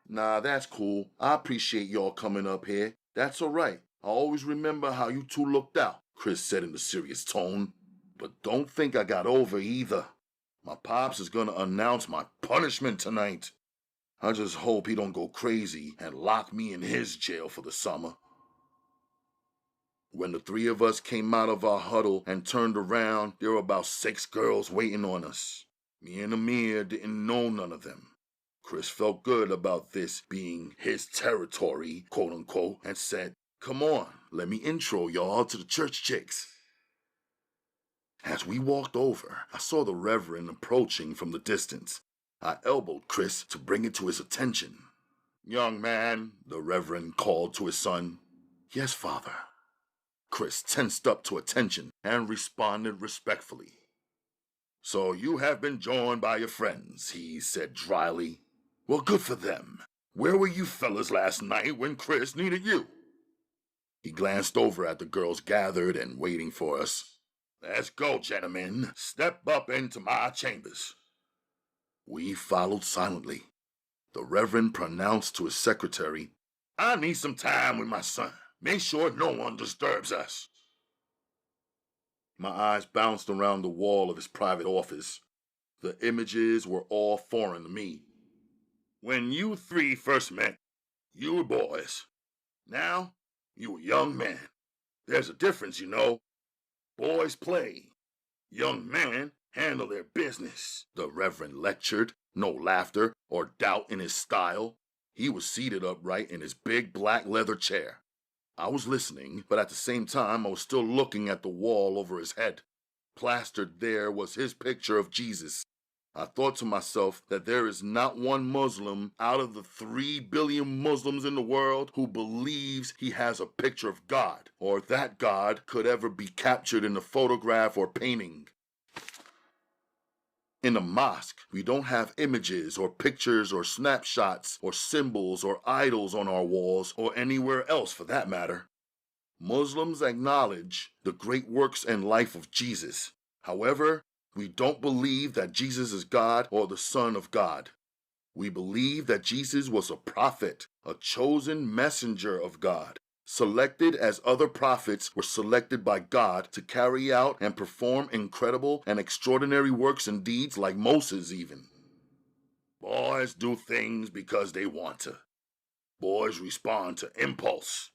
Nah, that's cool. I appreciate y'all coming up here. That's all right. I always remember how you two looked out, Chris said in a serious tone. But don't think I got over either. My pops is gonna announce my punishment tonight. I just hope he don't go crazy and lock me in his jail for the summer. When the three of us came out of our huddle and turned around, there were about 6 girls waiting on us. Me and Amir didn't know none of them. Chris felt good about this being his territory, quote unquote, and said, "Come on, let me intro y'all to the church chicks." As we walked over, I saw the Reverend approaching from the distance. I elbowed Chris to bring it to his attention. "Young man," the Reverend called to his son. "Yes, Father." Chris tensed up to attention and responded respectfully. "So you have been joined by your friends," he said dryly. "Well, good for them. Where were you fellas last night when Chris needed you?" He glanced over at the girls gathered and waiting for us. "Let's go, gentlemen. Step up into my chambers." We followed silently. The Reverend pronounced to his secretary, "I need some time with my son. Make sure no one disturbs us." My eyes bounced around the wall of his private office. The images were all foreign to me. When you three first met, you were boys. Now, you are young men. There's a difference, you know. Boys play. Young men handle their business, the Reverend lectured, no laughter or doubt in his style. He was seated upright in his big black leather chair. I was listening, but at the same time I was still looking at the wall over his head. Plastered there was his picture of Jesus. I thought to myself that there is not one Muslim out of the 3 billion Muslims in the world who believes he has a picture of God, or that God could ever be captured in a photograph or painting. In a mosque, we don't have images or pictures or snapshots or symbols or idols on our walls or anywhere else for that matter. Muslims acknowledge the great works and life of Jesus. However, we don't believe that Jesus is God or the Son of God. We believe that Jesus was a prophet, a chosen messenger of God, selected as other prophets were selected by God to carry out and perform incredible and extraordinary works and deeds like Moses even. Boys do things because they want to. Boys respond to impulse.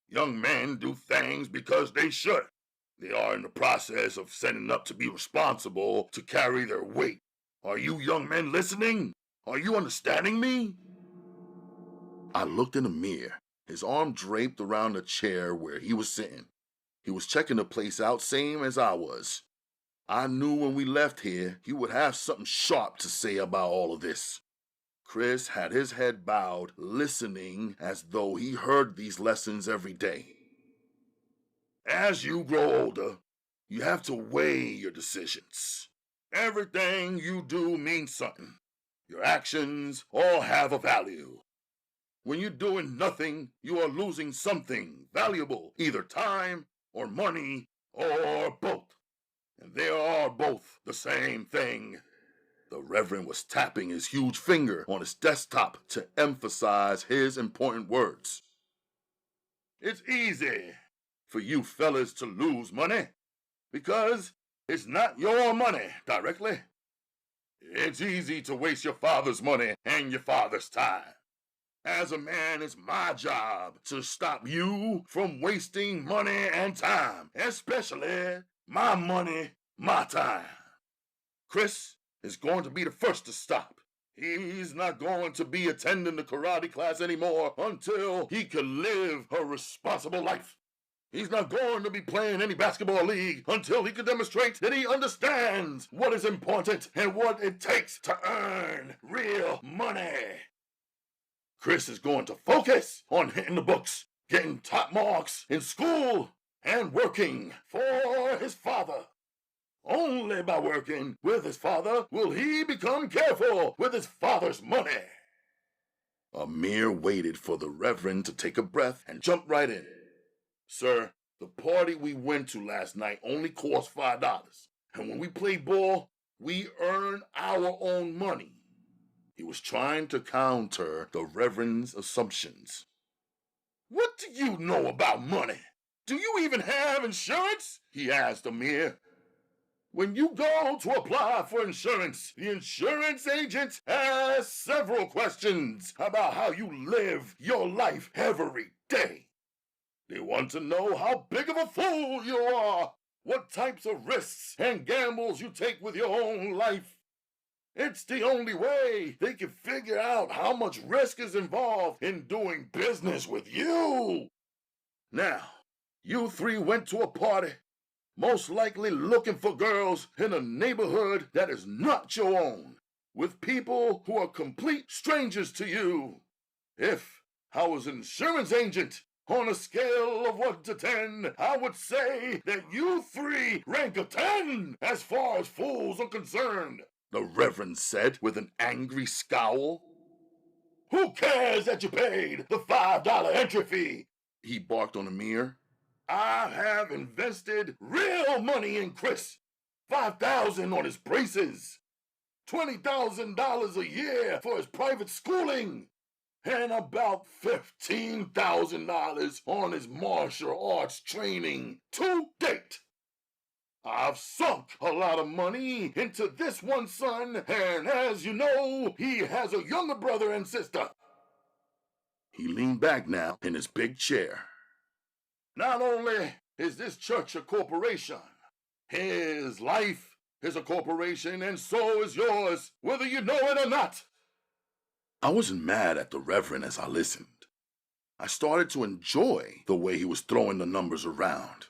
Young men do things because they should. They are in the process of setting up to be responsible to carry their weight. Are you young men listening? Are you understanding me? I looked in the mirror, his arm draped around the chair where he was sitting. He was checking the place out same as I was. I knew when we left here he would have something sharp to say about all of this. Chris had his head bowed, listening as though he heard these lessons every day. As you grow older, you have to weigh your decisions. Everything you do means something. Your actions all have a value. When you're doing nothing, you are losing something valuable, either time or money or both. And they are both the same thing. The Reverend was tapping his huge finger on his desktop to emphasize his important words. It's easy for you fellas to lose money because it's not your money directly. It's easy to waste your father's money and your father's time. As a man, it's my job to stop you from wasting money and time, especially my money, my time. Chris is going to be the first to stop. He's not going to be attending the karate class anymore until he can live a responsible life. He's not going to be playing any basketball league until he can demonstrate that he understands what is important and what it takes to earn real money. Chris is going to focus on hitting the books, getting top marks in school, and working for his father. Only by working with his father will he become careful with his father's money. Amir waited for the Reverend to take a breath and jump right in. Sir, the party we went to last night only cost $5. And when we play ball, we earn our own money. He was trying to counter the Reverend's assumptions. What do you know about money? Do you even have insurance? He asked Amir. When you go to apply for insurance, the insurance agent asks several questions about how you live your life every day. They want to know how big of a fool you are, what types of risks and gambles you take with your own life. It's the only way they can figure out how much risk is involved in doing business with you. Now, you three went to a party, most likely looking for girls in a neighborhood that is not your own, with people who are complete strangers to you. If I was an insurance agent, on a scale of 1 to 10, I would say that you three rank a 10 as far as fools are concerned, the Reverend said with an angry scowl. Who cares that you paid the $5 entry fee? He barked on Amir. I have invested real money in Chris. $5,000 on his braces. $20,000 a year for his private schooling. And about $15,000 on his martial arts training to date. I've sunk a lot of money into this one son, and as you know, he has a younger brother and sister. He leaned back now in his big chair. Not only is this church a corporation, his life is a corporation, and so is yours, whether you know it or not. I wasn't mad at the Reverend as I listened. I started to enjoy the way he was throwing the numbers around.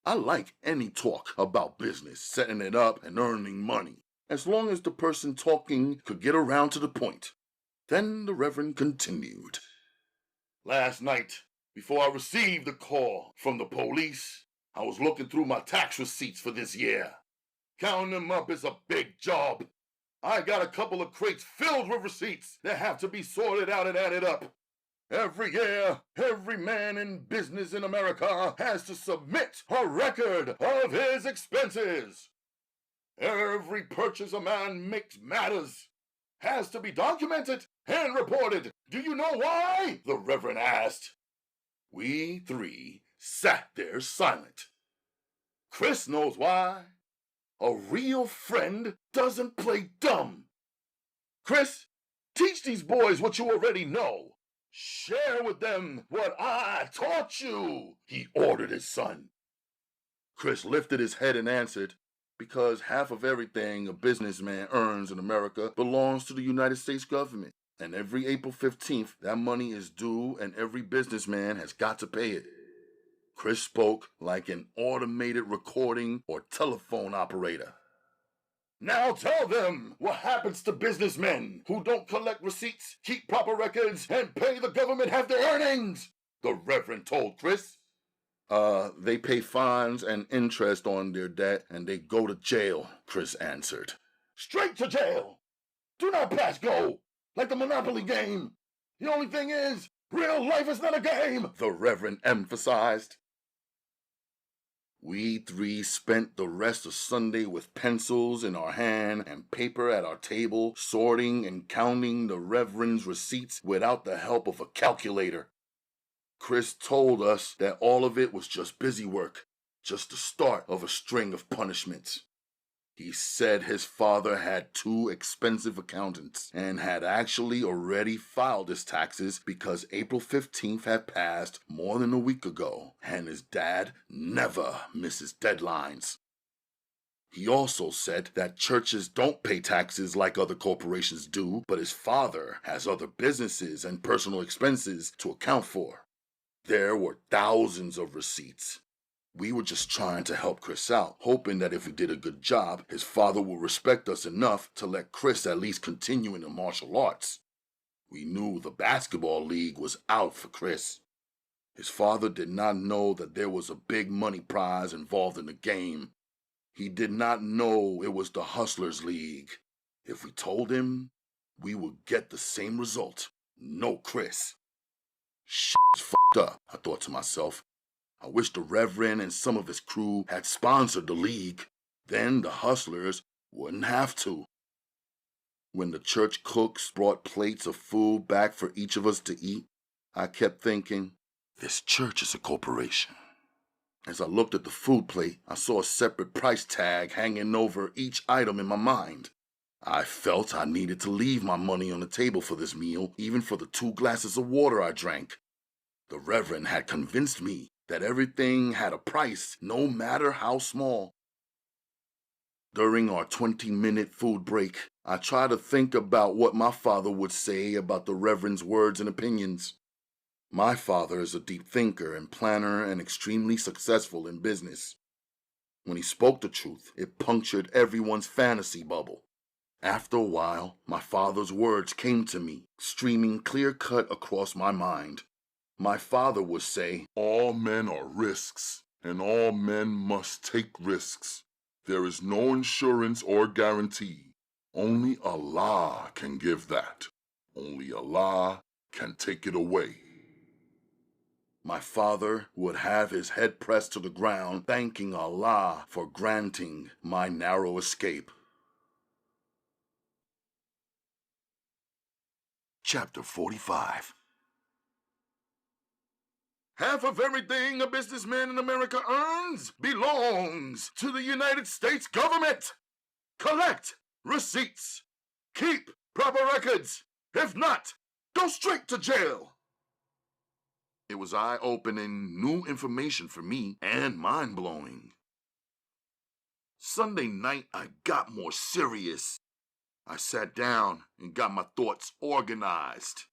I like any talk about business, setting it up and earning money, as long as the person talking could get around to the point. Then the Reverend continued. Last night, before I received the call from the police, I was looking through my tax receipts for this year. Counting them up is a big job. I got a couple of crates filled with receipts that have to be sorted out and added up. Every year, every man in business in America has to submit a record of his expenses. Every purchase a man makes matters, has to be documented and reported. Do you know why? The Reverend asked. We three sat there silent. Chris knows why. A real friend doesn't play dumb. Chris, teach these boys what you already know. Share with them what I taught you, he ordered his son. Chris lifted his head and answered, because half of everything a businessman earns in America belongs to the United States government. And every April 15th, that money is due and every businessman has got to pay it. Chris spoke like an automated recording or telephone operator. Now tell them what happens to businessmen who don't collect receipts, keep proper records, and pay the government half their earnings, the Reverend told Chris. They pay fines and interest on their debt and they go to jail, Chris answered. Straight to jail! Do not pass go, like the Monopoly game. The only thing is, real life is not a game, the Reverend emphasized. We three spent the rest of Sunday with pencils in our hand and paper at our table, sorting and counting the Reverend's receipts without the help of a calculator. Chris told us that all of it was just busy work, just the start of a string of punishments. He said his father had 2 expensive accountants and had actually already filed his taxes because April 15th had passed more than a week ago, and his dad never misses deadlines. He also said that churches don't pay taxes like other corporations do, but his father has other businesses and personal expenses to account for. There were thousands of receipts. We were just trying to help Chris out, hoping that if we did a good job, his father would respect us enough to let Chris at least continue in the martial arts. We knew the basketball league was out for Chris. His father did not know that there was a big money prize involved in the game. He did not know it was the Hustlers League. If we told him, we would get the same result. No Chris. Shit's fucked up, I thought to myself. I wish the Reverend and some of his crew had sponsored the league. Then the Hustlers wouldn't have to. When the church cooks brought plates of food back for each of us to eat, I kept thinking, this church is a corporation. As I looked at the food plate, I saw a separate price tag hanging over each item in my mind. I felt I needed to leave my money on the table for this meal, even for the 2 glasses of water I drank. The Reverend had convinced me that everything had a price, no matter how small. During our 20-minute food break, I tried to think about what my father would say about the Reverend's words and opinions. My father is a deep thinker and planner and extremely successful in business. When he spoke the truth, it punctured everyone's fantasy bubble. After a while, my father's words came to me, streaming clear-cut across my mind. My father would say, All men are risks, and all men must take risks. There is no insurance or guarantee. Only Allah can give that. Only Allah can take it away. My father would have his head pressed to the ground, thanking Allah for granting my narrow escape. Chapter 45. Half of everything a businessman in America earns belongs to the United States government. Collect receipts. Keep proper records. If not, go straight to jail. It was eye-opening, new information for me and mind-blowing. Sunday night, I got more serious. I sat down and got my thoughts organized.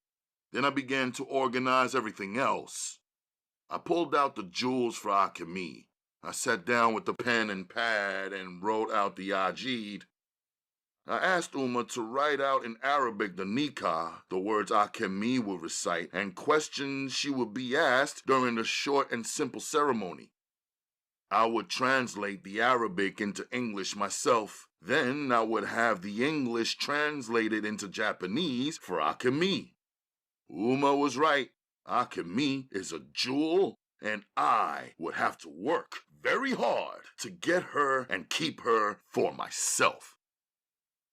Then I began to organize everything else. I pulled out the jewels for alchemy. I sat down with the pen and pad and wrote out the ajid. I asked Uma to write out in Arabic the nikah, the words alchemy would recite, and questions she would be asked during the short and simple ceremony. I would translate the Arabic into English myself. Then I would have the English translated into Japanese for alchemy. Uma was right. Alchemy is a jewel, and I would have to work very hard to get her and keep her for myself.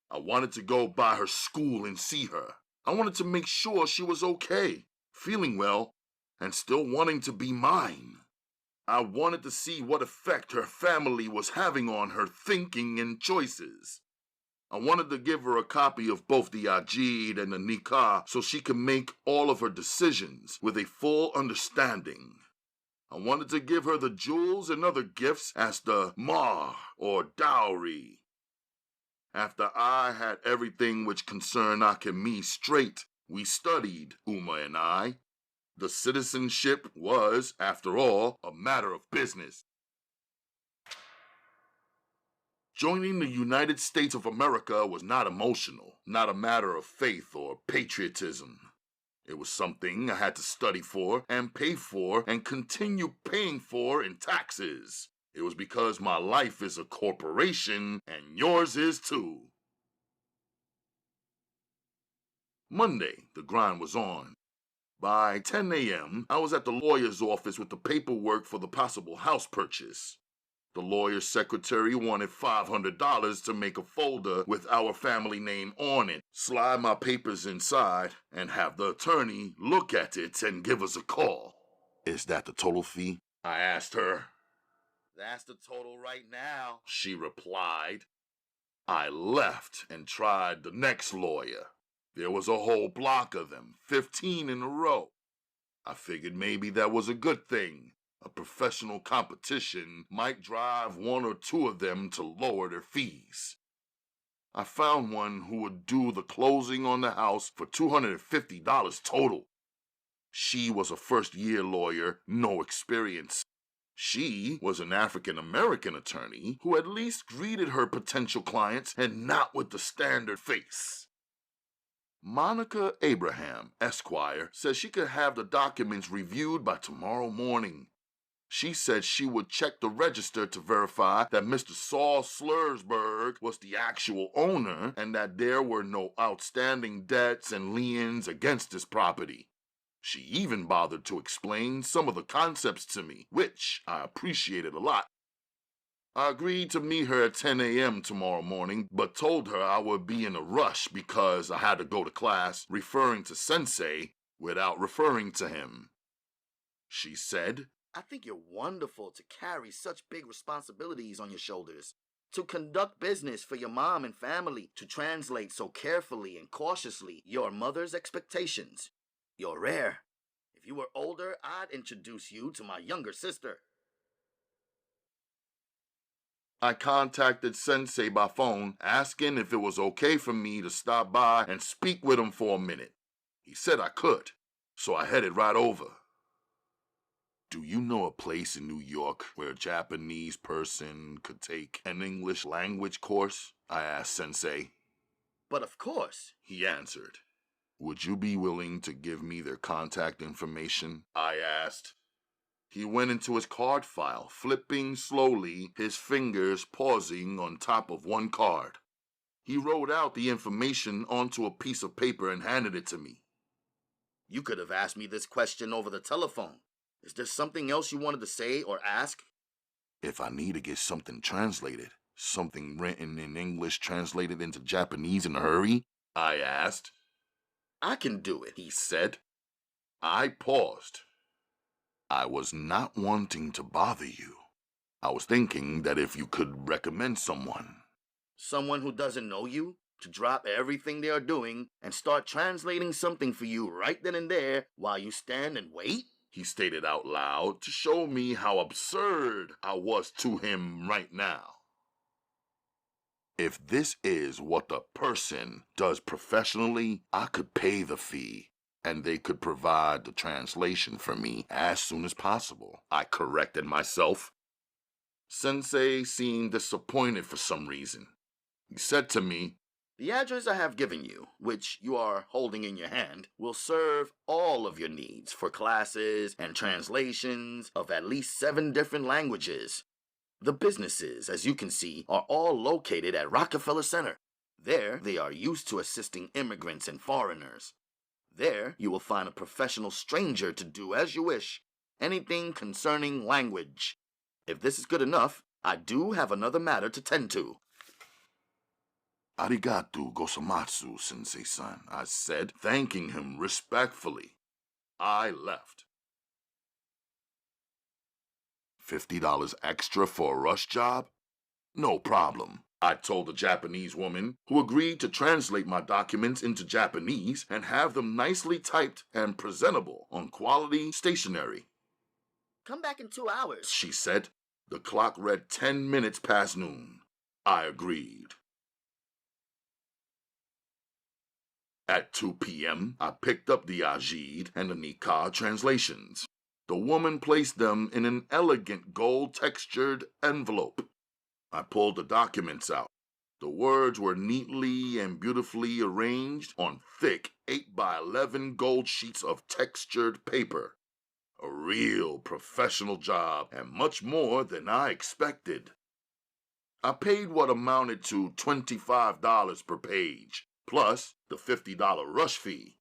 I wanted to go by her school and see her. I wanted to make sure she was okay, feeling well, and still wanting to be mine. I wanted to see what effect her family was having on her thinking and choices. I wanted to give her a copy of both the ajid and the nikah so she could make all of her decisions with a full understanding. I wanted to give her the jewels and other gifts as the mahr or dowry. After I had everything which concerned alchemy straight, we studied, Uma and I. The citizenship was, after all, a matter of business. Joining the United States of America was not emotional, not a matter of faith or patriotism. It was something I had to study for and pay for and continue paying for in taxes. It was because my life is a corporation and yours is too. Monday, the grind was on. By 10 a.m., I was at the lawyer's office with the paperwork for the possible house purchase. The lawyer's secretary wanted $500 to make a folder with our family name on it, slide my papers inside, and have the attorney look at it and give us a call. Is that the total fee? I asked her. That's the total right now, she replied. I left and tried the next lawyer. There was a whole block of them, 15 in a row. I figured maybe that was a good thing. A professional competition might drive one or two of them to lower their fees. I found one who would do the closing on the house for $250 total. She was a first-year lawyer, no experience. She was an African-American attorney who at least greeted her potential clients and not with the standard face. Monica Abraham, Esquire, says she could have the documents reviewed by tomorrow morning. She said she would check the register to verify that Mr. Saul Slursberg was the actual owner and that there were no outstanding debts and liens against his property. She even bothered to explain some of the concepts to me, which I appreciated a lot. I agreed to meet her at 10 a.m. tomorrow morning, but told her I would be in a rush because I had to go to class, referring to Sensei without referring to him. She said, I think you're wonderful to carry such big responsibilities on your shoulders. To conduct business for your mom and family, to translate so carefully and cautiously your mother's expectations. You're rare. If you were older, I'd introduce you to my younger sister. I contacted Sensei by phone, asking if it was okay for me to stop by and speak with him for a minute. He said I could, so I headed right over. Do you know a place in New York where a Japanese person could take an English language course? I asked Sensei. But of course, he answered. Would you be willing to give me their contact information? I asked. He went into his card file, flipping slowly, his fingers pausing on top of one card. He wrote out the information onto a piece of paper and handed it to me. You could have asked me this question over the telephone. Is there something else you wanted to say or ask? If I need to get something translated, something written in English translated into Japanese in a hurry, I asked. I can do it, he said. I paused. I was not wanting to bother you. I was thinking that if you could recommend someone. Someone who doesn't know you? To drop everything they are doing and start translating something for you right then and there while you stand and wait? He stated out loud to show me how absurd I was to him right now. If this is what the person does professionally, I could pay the fee, and they could provide the translation for me as soon as possible. I corrected myself. Sensei seemed disappointed for some reason. He said to me, The address I have given you, which you are holding in your hand, will serve all of your needs for classes and translations of at least 7 different languages. The businesses, as you can see, are all located at Rockefeller Center. There, they are used to assisting immigrants and foreigners. There, you will find a professional stranger to do as you wish, anything concerning language. If this is good enough, I do have another matter to tend to. Arigato gozaimasu, Sensei-san, I said, thanking him respectfully. I left. $50 extra for a rush job? No problem, I told the Japanese woman, who agreed to translate my documents into Japanese and have them nicely typed and presentable on quality stationery. Come back in 2 hours, she said. The clock read 10 minutes past noon. I agreed. At 2 p.m., I picked up the Ajid and the Nika translations. The woman placed them in an elegant gold-textured envelope. I pulled the documents out. The words were neatly and beautifully arranged on thick 8x11 gold sheets of textured paper. A real professional job and much more than I expected. I paid what amounted to $25 per page, plus the $50 rush fee.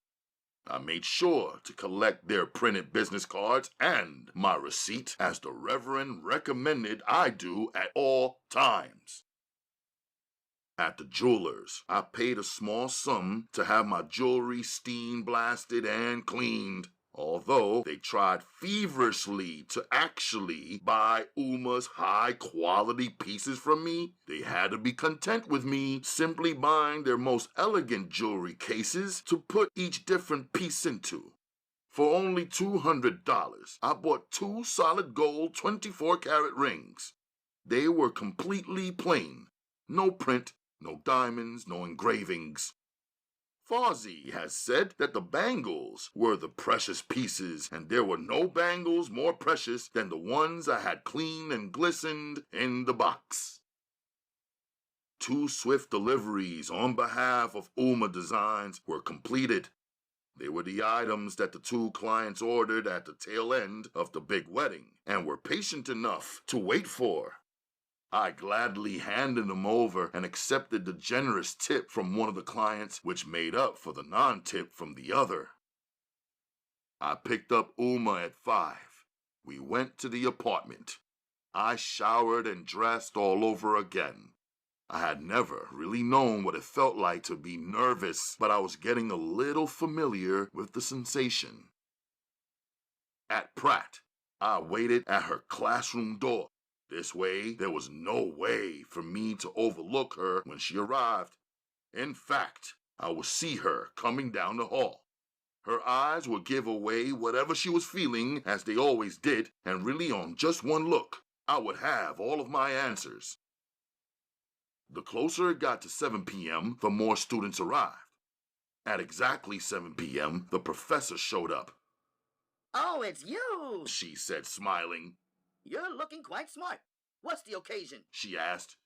I made sure to collect their printed business cards and my receipt as the Reverend recommended I do at all times. At the jeweler's, I paid a small sum to have my jewelry steam blasted and cleaned. Although they tried feverishly to actually buy Uma's high-quality pieces from me, they had to be content with me simply buying their most elegant jewelry cases to put each different piece into. For only $200, I bought 2 solid gold 24-karat rings. They were completely plain. No print, no diamonds, no engravings. Fozzie has said that the bangles were the precious pieces, and there were no bangles more precious than the ones I had cleaned and glistened in the box. 2 swift deliveries on behalf of Uma Designs were completed. They were the items that the 2 clients ordered at the tail end of the big wedding and were patient enough to wait for. I gladly handed them over and accepted the generous tip from one of the clients, which made up for the non-tip from the other. I picked up Uma at 5. We went to the apartment. I showered and dressed all over again. I had never really known what it felt like to be nervous, but I was getting a little familiar with the sensation. At Pratt, I waited at her classroom door. This way, there was no way for me to overlook her when she arrived. In fact, I would see her coming down the hall. Her eyes would give away whatever she was feeling, as they always did, and really on just one look, I would have all of my answers. The closer it got to 7 p.m., the more students arrived. At exactly 7 p.m., the professor showed up. "Oh, it's you," She said, smiling. "You're looking quite smart. What's the occasion?" She asked.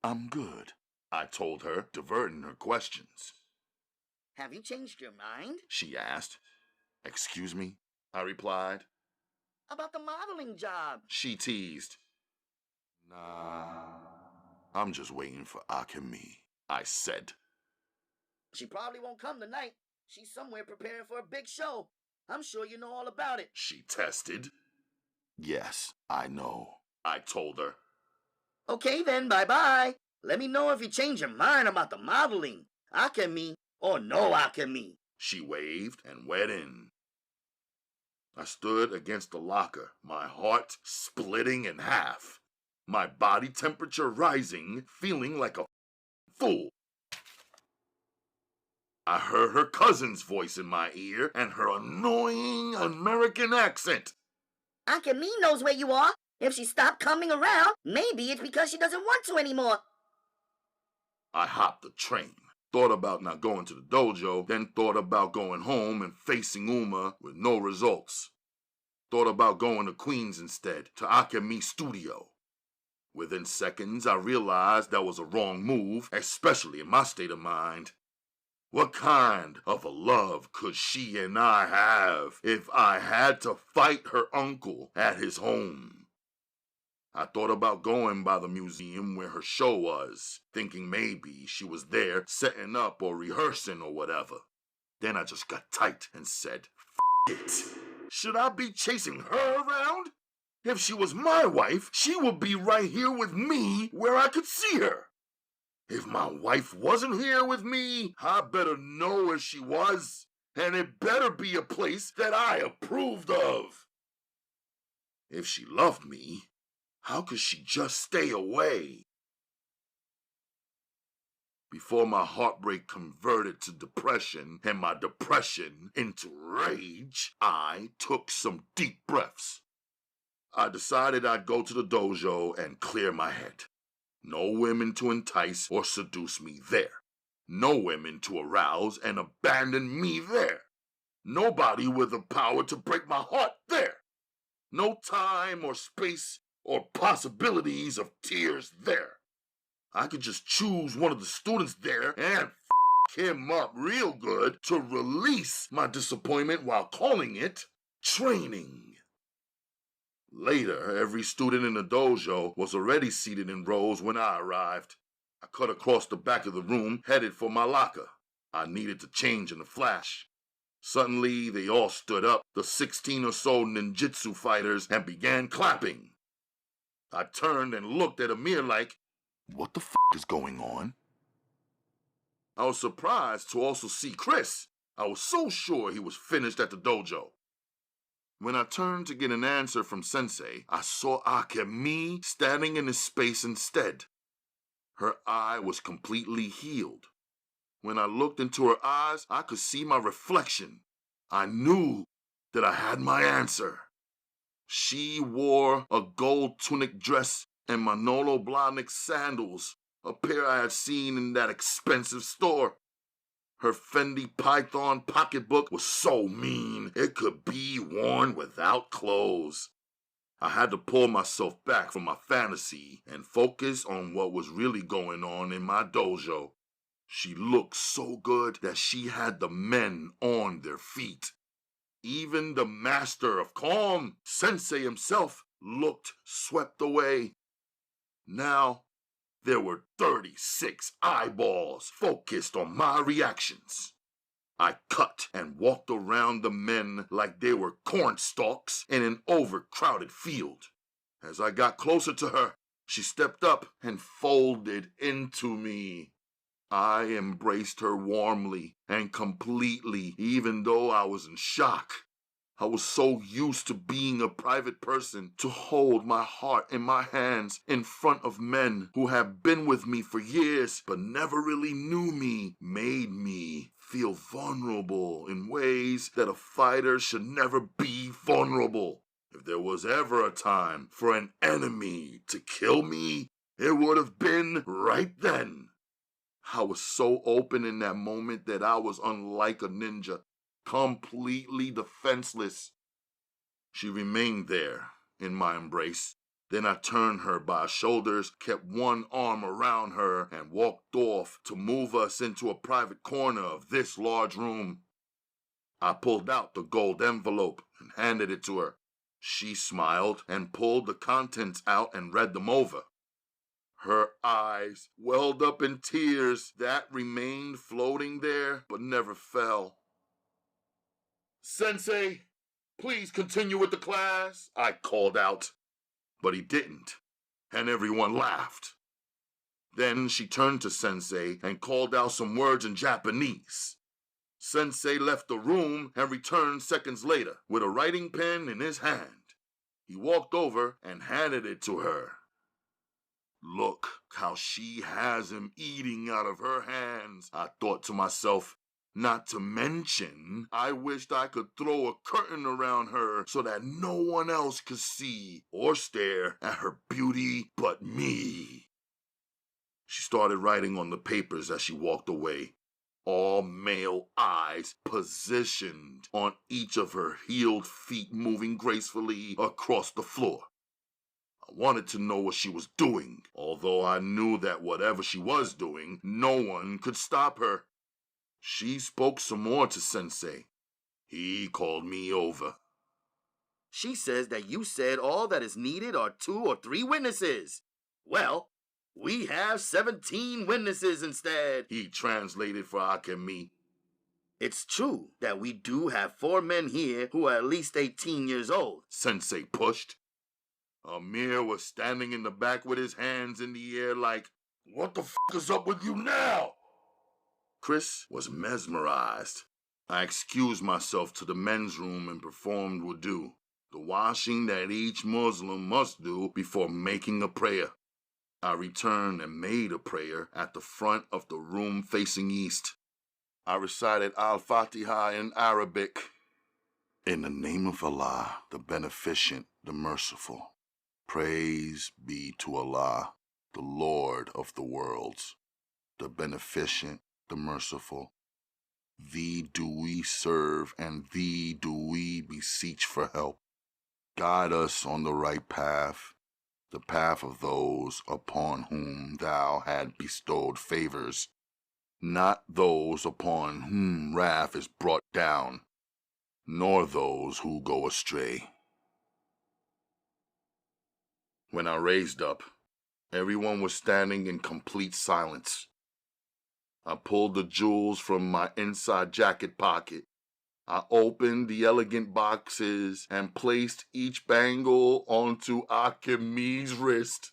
I'm good, I told her, diverting her questions. "Have you changed your mind?" She asked. Excuse me, I replied. "About the modeling job." She teased. Nah, I'm just waiting for Akemi, I said. "She probably won't come tonight. She's somewhere preparing for a big show. I'm sure you know all about it." She tested. Yes, I know, I told her. "Okay then, bye-bye. Let me know if you change your mind about the modeling. Akemi or no Akemi." She waved and went in. I stood against the locker, my heart splitting in half, my body temperature rising, feeling like a fool. I heard her cousin's voice in my ear and her annoying American accent. Akemi knows where you are. If she stopped coming around, maybe it's because she doesn't want to anymore. I hopped the train, thought about not going to the dojo, then thought about going home and facing Uma with no results. Thought about going to Queens instead, to Akemi's studio. Within seconds, I realized that was a wrong move, especially in my state of mind. What kind of a love could she and I have if I had to fight her uncle at his home? I thought about going by the museum where her show was, thinking maybe she was there setting up or rehearsing or whatever. Then I just got tight and said, F it. Should I be chasing her around? If she was my wife, she would be right here with me where I could see her. If my wife wasn't here with me, I better know where she was, and it better be a place that I approved of. If she loved me, how could she just stay away? Before my heartbreak converted to depression and my depression into rage, I took some deep breaths. I decided I'd go to the dojo and clear my head. No women to entice or seduce me there. No women to arouse and abandon me there. Nobody with the power to break my heart there. No time or space or possibilities of tears there. I could just choose one of the students there and f him up real good to release my disappointment while calling it training. Later, every student in the dojo was already seated in rows when I arrived. I cut across the back of the room, headed for my locker. I needed to change in a flash. Suddenly, they all stood up, the 16 or so ninjutsu fighters, and began clapping. I turned and looked at Amir like, what the f is going on? I was surprised to also see Chris. I was so sure he was finished at the dojo. When I turned to get an answer from Sensei, I saw Akemi standing in his space instead. Her eye was completely healed. When I looked into her eyes, I could see my reflection. I knew that I had my answer. She wore a gold tunic dress and Manolo Blahnik sandals, a pair I had seen in that expensive store. Her Fendi Python pocketbook was so mean it could be worn without clothes. I had to pull myself back from my fantasy and focus on what was really going on in my dojo. She looked so good that she had the men on their feet. Even the master of calm, Sensei himself, looked swept away. Now, there were 36 eyeballs focused on my reactions. I cut and walked around the men like they were cornstalks in an overcrowded field. As I got closer to her, she stepped up and folded into me. I embraced her warmly and completely, even though I was in shock. I was so used to being a private person to hold my heart in my hands in front of men who have been with me for years but never really knew me, made me feel vulnerable in ways that a fighter should never be vulnerable. If there was ever a time for an enemy to kill me, it would have been right then. I was so open in that moment that I was unlike a ninja, completely defenseless. She remained there in my embrace. Then I turned her by shoulders, kept one arm around her, and walked off to move us into a private corner of this large room. I pulled out the gold envelope and handed it to her. She smiled and pulled the contents out and read them over. Her eyes welled up in tears that remained floating there but never fell. "Sensei, please continue with the class," I called out. But he didn't, and everyone laughed. Then she turned to Sensei and called out some words in Japanese. Sensei left the room and returned seconds later with a writing pen in his hand. He walked over and handed it to her. Look how she has him eating out of her hands, I thought to myself. Not to mention, I wished I could throw a curtain around her so that no one else could see or stare at her beauty but me. She started writing on the papers as she walked away, all male eyes positioned on each of her heeled feet moving gracefully across the floor. I wanted to know what she was doing, although I knew that whatever she was doing, no one could stop her. She spoke some more to Sensei. He called me over. She says that you said all that is needed are 2 or 3 witnesses. Well, we have 17 witnesses instead. He translated for Akemi. It's true that we do have 4 men here who are at least 18 years old. Sensei pushed. Amir was standing in the back with his hands in the air like, "What the f*** is up with you now?" Chris was mesmerized. I excused myself to the men's room and performed wudu, the washing that each Muslim must do before making a prayer. I returned and made a prayer at the front of the room facing east. I recited Al-Fatiha in Arabic. In the name of Allah, the Beneficent, the Merciful. Praise be to Allah, the Lord of the worlds, the Beneficent, the Merciful. Thee do we serve, and thee do we beseech for help. Guide us on the right path, the path of those upon whom thou had bestowed favors, not those upon whom wrath is brought down, nor those who go astray. When I raised up, everyone was standing in complete silence. I pulled the jewels from my inside jacket pocket. I opened the elegant boxes and placed each bangle onto Akemi's wrist.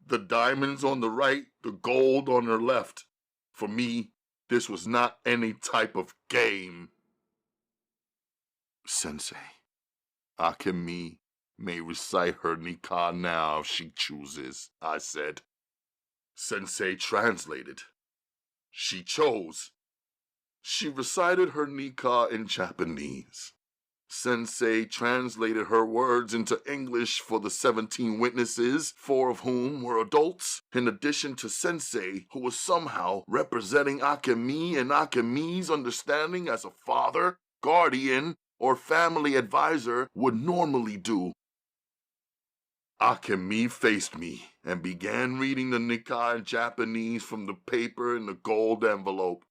The diamonds on the right, the gold on her left. For me, this was not any type of game. Sensei, Akemi may recite her nikah now if she chooses, I said. Sensei translated. She chose. She recited her nikah in Japanese. Sensei translated her words into English for the 17 witnesses, 4 of whom were adults, in addition to Sensei, who was somehow representing Akemi and Akemi's understanding as a father, guardian, or family advisor would normally do. Akemi faced me and began reading the nikah in Japanese from the paper in the gold envelope.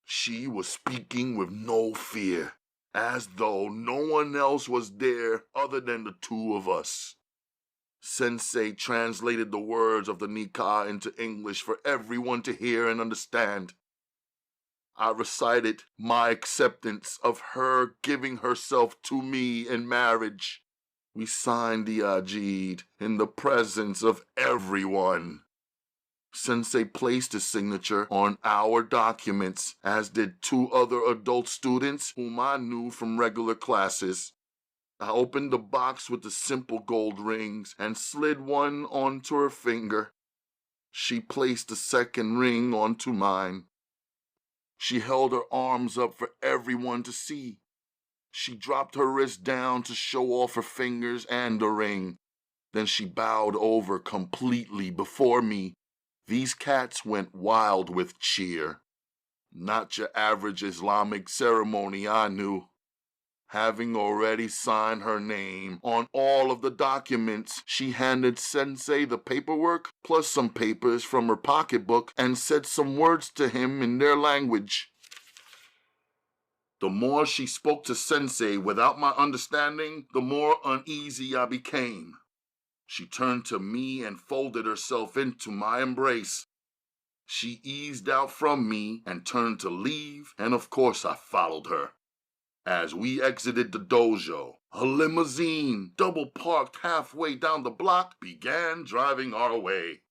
She was speaking with no fear, as though no one else was there other than the 2 of us. Sensei translated the words of the nikah into English for everyone to hear and understand. I recited my acceptance of her giving herself to me in marriage. We signed the ajid in the presence of everyone. Sensei placed his signature on our documents, as did 2 other adult students whom I knew from regular classes. I opened the box with the simple gold rings and slid one onto her finger. She placed the second ring onto mine. She held her arms up for everyone to see. She dropped her wrist down to show off her fingers and the ring. Then she bowed over completely before me. These cats went wild with cheer. Not your average Islamic ceremony, I knew. Having already signed her name on all of the documents, she handed Sensei the paperwork plus some papers from her pocketbook and said some words to him in their language. The more she spoke to Sensei without my understanding, the more uneasy I became. She turned to me and folded herself into my embrace. She eased out from me and turned to leave, and of course I followed her. As we exited the dojo, a limousine, double parked halfway down the block, began driving our way.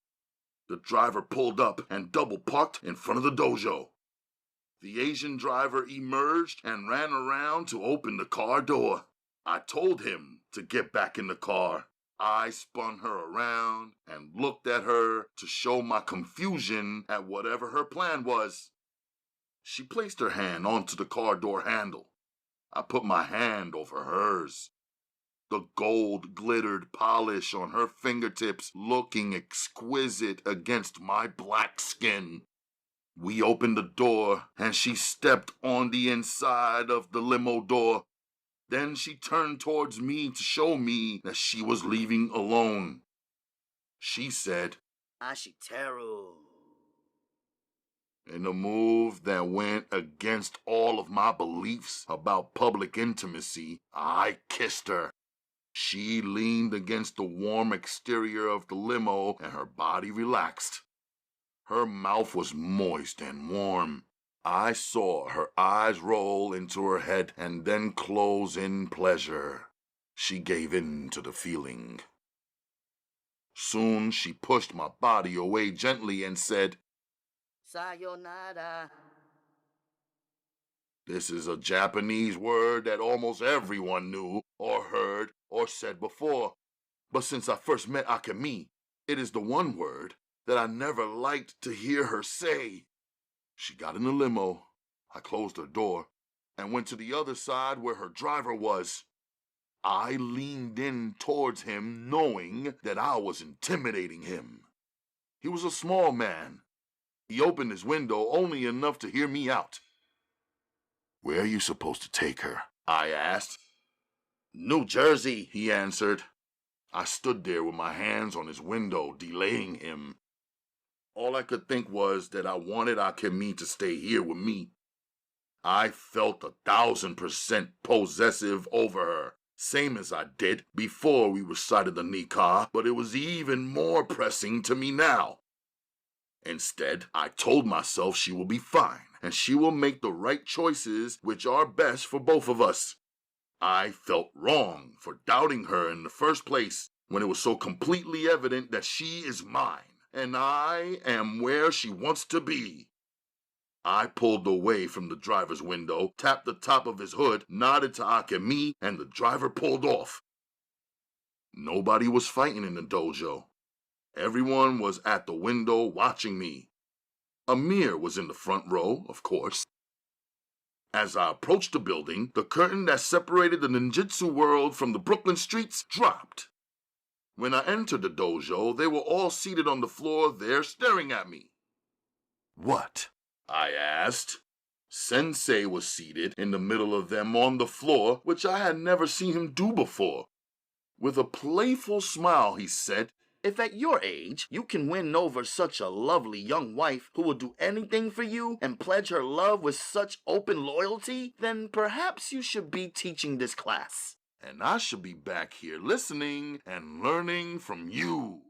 The driver pulled up and double parked in front of the dojo. The Asian driver emerged and ran around to open the car door. I told him to get back in the car. I spun her around and looked at her to show my confusion at whatever her plan was. She placed her hand onto the car door handle. I put my hand over hers. The gold glittered polish on her fingertips looking exquisite against my black skin. We opened the door and she stepped on the inside of the limo door. Then she turned towards me to show me that she was leaving alone. She said, Ashiteru. In a move that went against all of my beliefs about public intimacy, I kissed her. She leaned against the warm exterior of the limo and her body relaxed. Her mouth was moist and warm. I saw her eyes roll into her head and then close in pleasure. She gave in to the feeling. Soon she pushed my body away gently and said, Sayonara. This is a Japanese word that almost everyone knew or heard or said before. But since I first met Akemi, it is the one word that I never liked to hear her say. She got in the limo. I closed her door and went to the other side where her driver was. I leaned in towards him knowing that I was intimidating him. He was a small man. He opened his window only enough to hear me out. Where are you supposed to take her? I asked. New Jersey, he answered. I stood there with my hands on his window, delaying him. All I could think was that I wanted Akemi to stay here with me. I felt 1,000% possessive over her, same as I did before we recited the nikah, but it was even more pressing to me now. Instead, I told myself she will be fine, and she will make the right choices which are best for both of us. I felt wrong for doubting her in the first place, when it was so completely evident that she is mine. And I am where she wants to be. I pulled away from the driver's window, tapped the top of his hood, nodded to Akemi, and the driver pulled off. Nobody was fighting in the dojo. Everyone was at the window watching me. Amir was in the front row, of course. As I approached the building, the curtain that separated the ninjutsu world from the Brooklyn streets dropped. When I entered the dojo, they were all seated on the floor there staring at me. "What?" I asked. Sensei was seated in the middle of them on the floor, which I had never seen him do before. With a playful smile, he said, If at your age you can win over such a lovely young wife who will do anything for you and pledge her love with such open loyalty, then perhaps you should be teaching this class. and I should be back here listening and learning from you.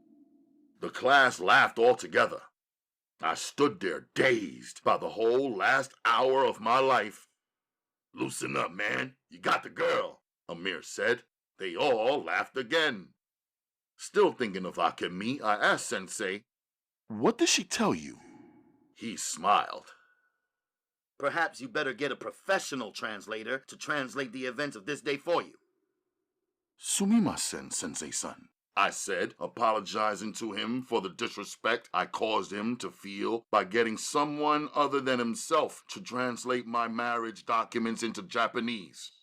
The class laughed all together. I stood there dazed by the whole last hour of my life. "Loosen up, man. You got the girl," Amir said. They all laughed again. Still thinking of Akemi, I asked Sensei, "What did she tell you?" He smiled. Perhaps you better get a professional translator to translate the events of this day for you. "Sumimasen, Sensei-san," I said, apologizing to him for the disrespect I caused him to feel by getting someone other than himself to translate my marriage documents into Japanese.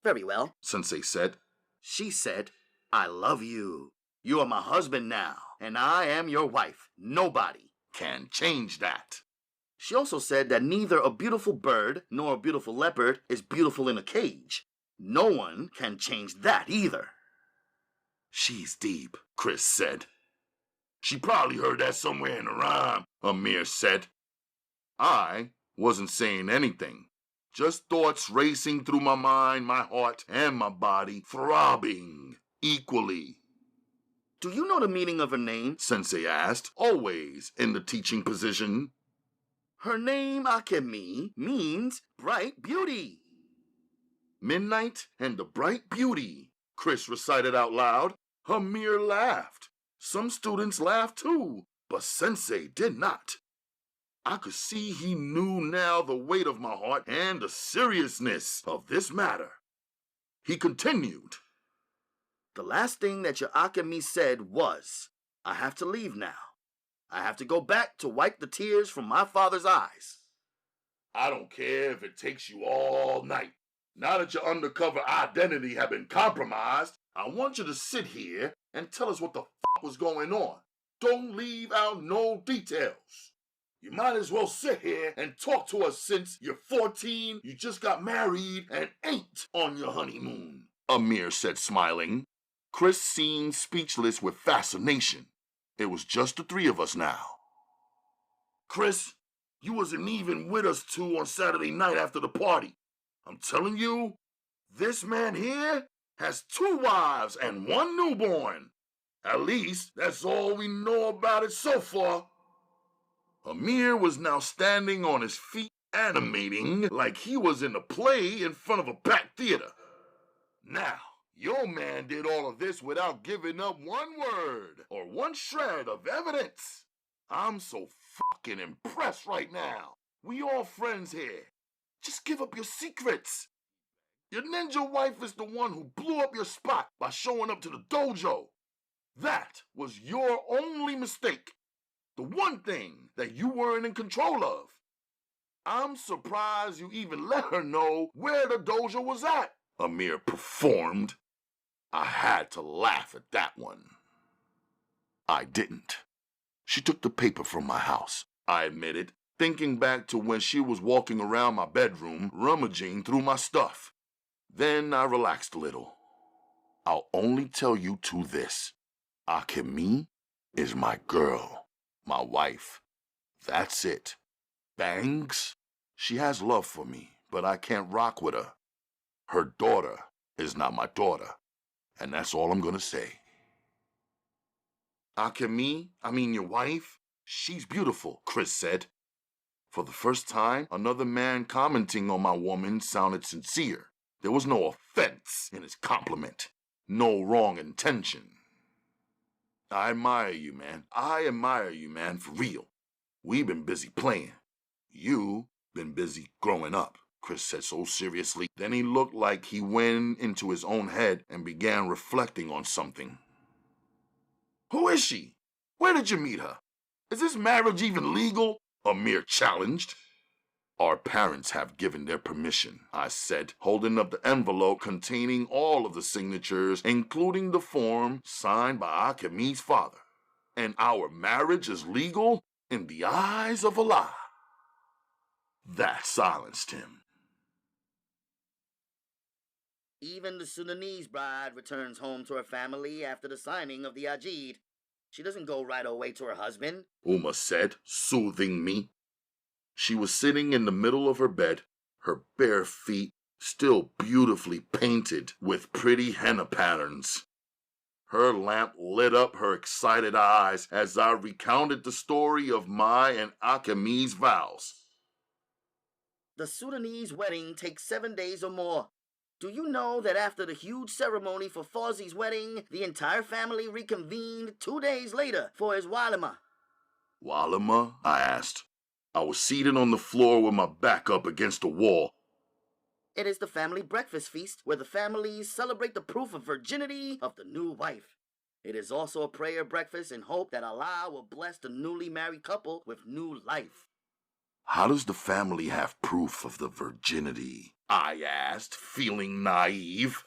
Very well, Sensei said. She said, I love you. You are my husband now, and I am your wife. Nobody Can change that. She also said that neither a beautiful bird nor a beautiful leopard is beautiful in a cage. No one can change that either. She's deep, Chris said. She probably heard that somewhere in a rhyme, Amir said. I wasn't saying anything. Just thoughts racing through my mind, my heart, and my body throbbing equally. Do you know the meaning of her name? Sensei asked, always in the teaching position. Her name, Akemi, means bright beauty. Midnight and the bright beauty, Chris recited out loud. Amir laughed. Some students laughed too, but Sensei did not. I could see he knew now the weight of my heart and the seriousness of this matter. He continued. The last thing that your Akemi said was, I have to leave now. I have to go back to wipe the tears from my father's eyes. I don't care if it takes you all night. Now that your undercover identity has been compromised, I want you to sit here and tell us what the f*** was going on. Don't leave out no details. You might as well sit here and talk to us since you're 14, you just got married, and ain't on your honeymoon, Amir said, smiling. Chris seemed speechless with fascination. It was just the three of us now. Chris, you wasn't even with us two on Saturday night after the party. I'm telling you, this man here has 2 wives and 1 newborn. At least that's all we know about it so far. Amir was now standing on his feet, animating like he was in a play in front of a packed theater. Now, your man did all of this without giving up 1 word or 1 shred of evidence. I'm so fucking impressed right now. We all friends here. Just give up your secrets. Your ninja wife is the one who blew up your spot by showing up to the dojo. That was your only mistake. The one thing that you weren't in control of. I'm surprised you even let her know where the dojo was at, Amir performed. I had to laugh at that one. I didn't. She took the paper from my house, I admitted, thinking back to when she was walking around my bedroom, rummaging through my stuff. Then I relaxed a little. I'll only tell you 2 this. Akemi is my girl. My wife. That's it. Bangs? She has love for me, but I can't rock with her. Her daughter is not my daughter, and that's all I'm gonna say. Akemi, your wife, she's beautiful, Chris said. For the first time, another man commenting on my woman sounded sincere. There was no offense in his compliment, no wrong intention. I admire you, man. I admire you, man, for real. We've been busy playing. You been busy growing up, Chris said so seriously. Then he looked like he went into his own head and began reflecting on something. Who is she? Where did you meet her? Is this marriage even legal? Amir challenged. Our parents have given their permission, I said, holding up the envelope containing all of the signatures, including the form signed by Akemi's father. And our marriage is legal in the eyes of Allah. That silenced him. Even the Sudanese bride returns home to her family after the signing of the Ajid. She doesn't go right away to her husband, Uma said, soothing me. She was sitting in the middle of her bed, her bare feet still beautifully painted with pretty henna patterns. Her lamp lit up her excited eyes as I recounted the story of my and Akemi's vows. The Sudanese wedding takes 7 days or more. Do you know that after the huge ceremony for Fawzi's wedding, the entire family reconvened 2 days later for his walima? Walima? I asked. I was seated on the floor with my back up against the wall. It is the family breakfast feast where the families celebrate the proof of virginity of the new wife. It is also a prayer breakfast in hope that Allah will bless the newly married couple with new life. How does the family have proof of the virginity? I asked, feeling naive.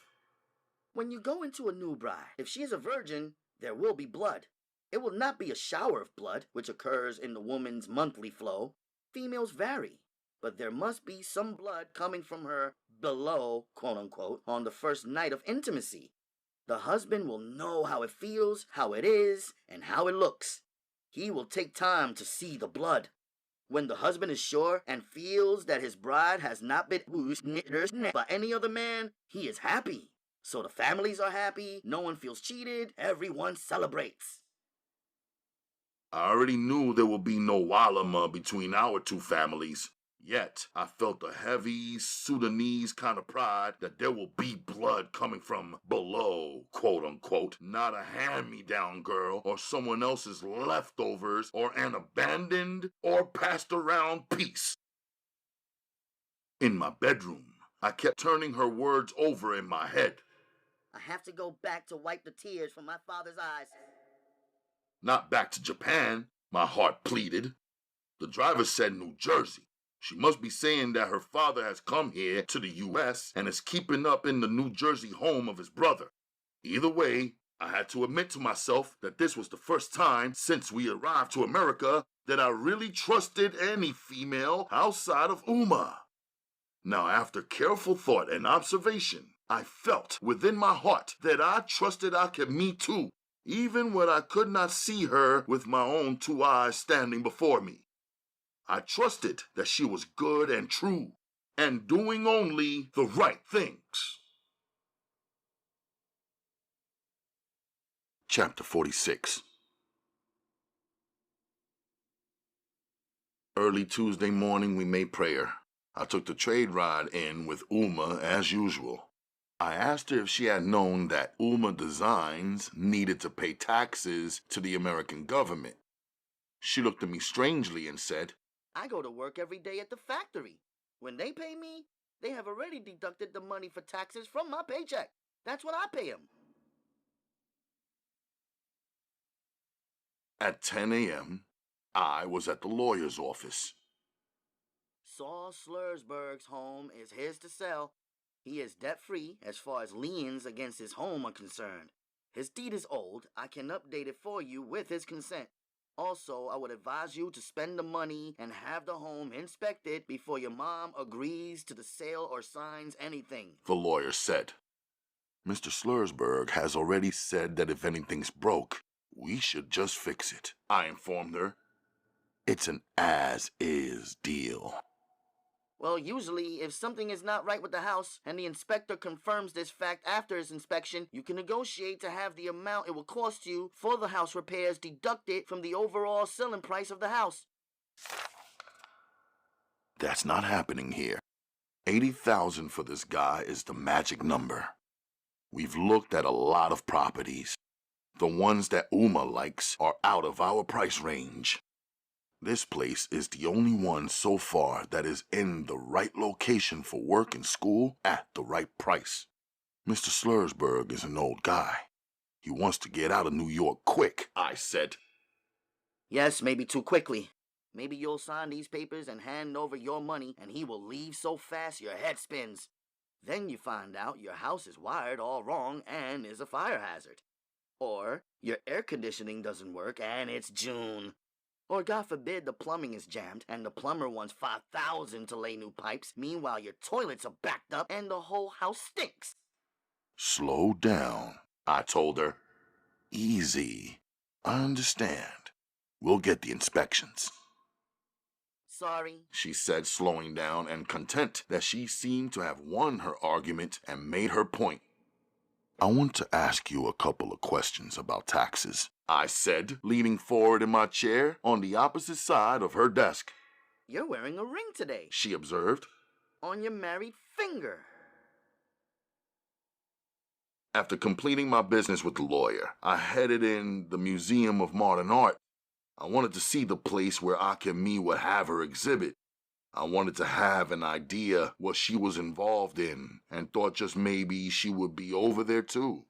When you go into a new bride, if she is a virgin, there will be blood. It will not be a shower of blood, which occurs in the woman's monthly flow. Females vary, but there must be some blood coming from her below, quote-unquote, on the first night of intimacy. The husband will know how it feels, how it is, and how it looks. He will take time to see the blood. When the husband is sure and feels that his bride has not been by any other man, he is happy. So the families are happy, no one feels cheated, everyone celebrates. I already knew there would be no walima between our two families. Yet, I felt a heavy Sudanese kind of pride that there will be blood coming from below, quote-unquote, not a hand-me-down girl or someone else's leftovers or an abandoned or passed-around piece. In my bedroom, I kept turning her words over in my head. I have to go back to wipe the tears from my father's eyes. Not back to Japan, my heart pleaded. The driver said New Jersey. She must be saying that her father has come here to the U.S. and is keeping up in the New Jersey home of his brother. Either way, I had to admit to myself that this was the first time since we arrived to America that I really trusted any female outside of Uma. Now, after careful thought and observation, I felt within my heart that I trusted Akemi too, even when I could not see her with my own two eyes standing before me. I trusted that she was good and true, and doing only the right things. Chapter 46. Early Tuesday morning, we made prayer. I took the trade ride in with Uma as usual. I asked her if she had known that Uma Designs needed to pay taxes to the American government. She looked at me strangely and said, I go to work every day at the factory. When they pay me, they have already deducted the money for taxes from my paycheck. That's what I pay them. At 10 a.m., I was at the lawyer's office. Saul Slursberg's home is his to sell. He is debt-free as far as liens against his home are concerned. His deed is old. I can update it for you with his consent. Also, I would advise you to spend the money and have the home inspected before your mom agrees to the sale or signs anything, The lawyer said. Mr. Slursberg has already said that if anything's broke, we should just fix it, I informed her. It's an as-is deal. Well, usually, if something is not right with the house and the inspector confirms this fact after his inspection, you can negotiate to have the amount it will cost you for the house repairs deducted from the overall selling price of the house. That's not happening here. $80,000 for this guy is the magic number. We've looked at a lot of properties. The ones that Uma likes are out of our price range. This place is the only one so far that is in the right location for work and school at the right price. Mr. Slursberg is an old guy. He wants to get out of New York quick, I said. Yes, maybe too quickly. Maybe you'll sign these papers and hand over your money, and he will leave so fast your head spins. Then you find out your house is wired all wrong and is a fire hazard. Or your air conditioning doesn't work and it's June. Or God forbid the plumbing is jammed and the plumber wants $5,000 to lay new pipes. Meanwhile, your toilets are backed up and the whole house stinks. Slow down, I told her. easy. I understand. We'll get the inspections. Sorry. She said, slowing down and content that she seemed to have won her argument and made her point. I want to ask you a couple of questions about taxes, I said, leaning forward in my chair on the opposite side of her desk. You're wearing a ring today. She observed. On your married finger. After completing my business with the lawyer, I headed in the Museum of Modern Art. I wanted to see the place where Akemi would have her exhibit. I wanted to have an idea what she was involved in and thought just maybe she would be over there too.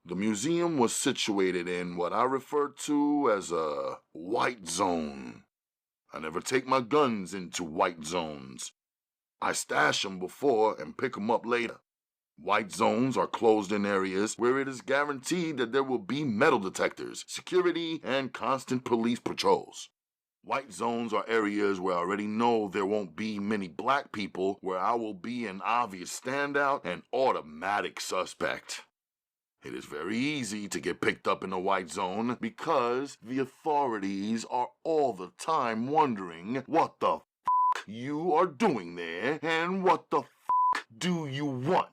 The museum was situated in what I refer to as a white zone. I never take my guns into white zones. I stash them before and pick them up later. White zones are closed-in areas where it is guaranteed that there will be metal detectors, security, and constant police patrols. White zones are areas where I already know there won't be many black people, where I will be an obvious standout and automatic suspect. It is very easy to get picked up in a white zone because the authorities are all the time wondering what the f*** you are doing there and what the f*** do you want.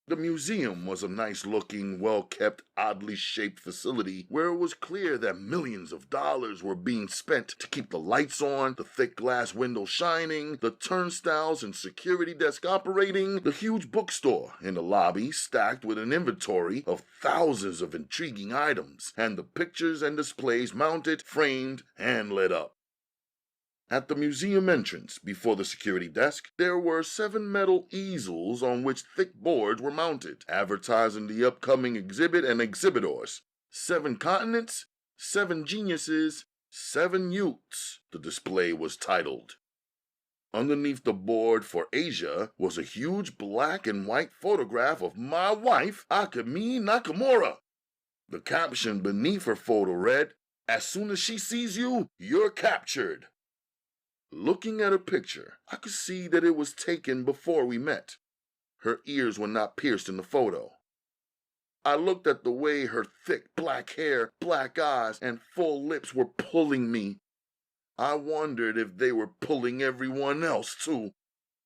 The museum was a nice-looking, well-kept, oddly shaped facility where it was clear that millions of dollars were being spent to keep the lights on, the thick glass windows shining, the turnstiles and security desk operating, the huge bookstore in the lobby stacked with an inventory of thousands of intriguing items, and the pictures and displays mounted, framed, and lit up. At the museum entrance, before the security desk, there were 7 metal easels on which thick boards were mounted, advertising the upcoming exhibit and exhibitors. 7 continents, 7 geniuses, 7 youths, the display was titled. Underneath the board for Asia was a huge black and white photograph of my wife, Akemi Nakamura. The caption beneath her photo read, "As soon as she sees you, you're captured." Looking at her picture, I could see that it was taken before we met. Her ears were not pierced in the photo. I looked at the way her thick black hair, black eyes, and full lips were pulling me. I wondered if they were pulling everyone else too.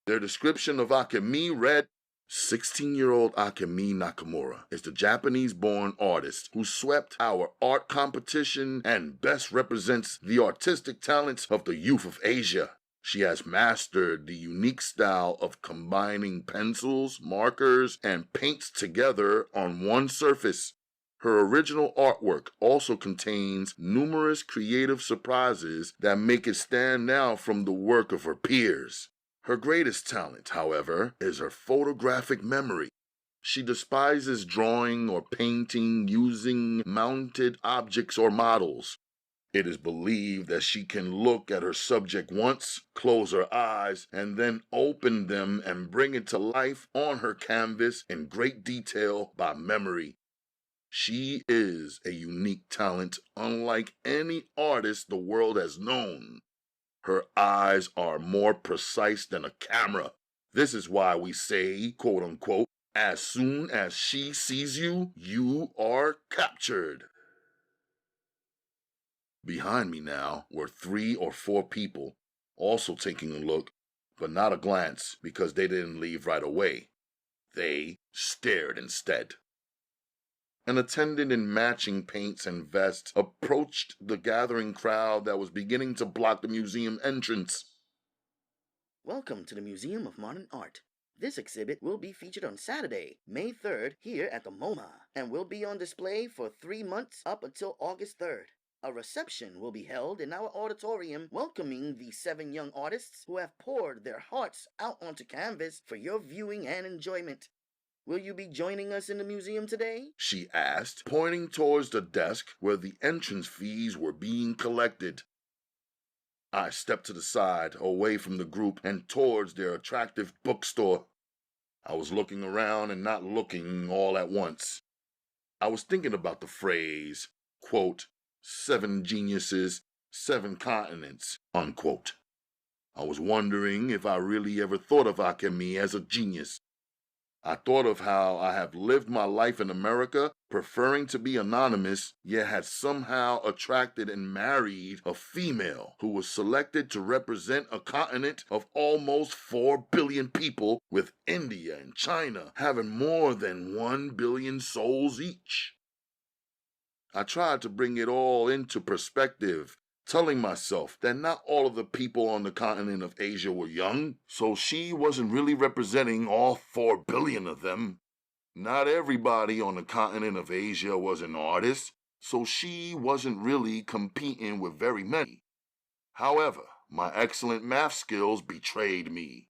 Their description of Akemi read, 16-year-old Akemi Nakamura is the Japanese-born artist who swept our art competition and best represents the artistic talents of the youth of Asia. She has mastered the unique style of combining pencils, markers, and paints together on one surface. Her original artwork also contains numerous creative surprises that make it stand out from the work of her peers. Her greatest talent, however, is her photographic memory. She despises drawing or painting using mounted objects or models. It is believed that she can look at her subject once, close her eyes, and then open them and bring it to life on her canvas in great detail by memory. She is a unique talent unlike any artist the world has known. Her eyes are more precise than a camera. This is why we say, quote unquote, as soon as she sees you, you are captured. Behind me now were 3 or 4 people, also taking a look, but not a glance because they didn't leave right away. They stared instead. An attendant in matching paints and vests approached the gathering crowd that was beginning to block the museum entrance. Welcome to the Museum of Modern Art. This exhibit will be featured on Saturday, May 3rd, here at the MoMA, and will be on display for 3 months up until August 3rd. A reception will be held in our auditorium welcoming the 7 young artists who have poured their hearts out onto canvas for your viewing and enjoyment. Will you be joining us in the museum today? She asked, pointing towards the desk where the entrance fees were being collected. I stepped to the side, away from the group and towards their attractive bookstore. I was looking around and not looking all at once. I was thinking about the phrase, quote, 7 geniuses, 7 continents, unquote. I was wondering if I really ever thought of Akemi as a genius. I thought of how I have lived my life in America, preferring to be anonymous, yet had somehow attracted and married a female who was selected to represent a continent of almost 4 billion people, with India and China having more than 1 billion souls each. I tried to bring it all into perspective, telling myself that not all of the people on the continent of Asia were young, so she wasn't really representing all 4 billion of them. Not everybody on the continent of Asia was an artist, so she wasn't really competing with very many. However, my excellent math skills betrayed me.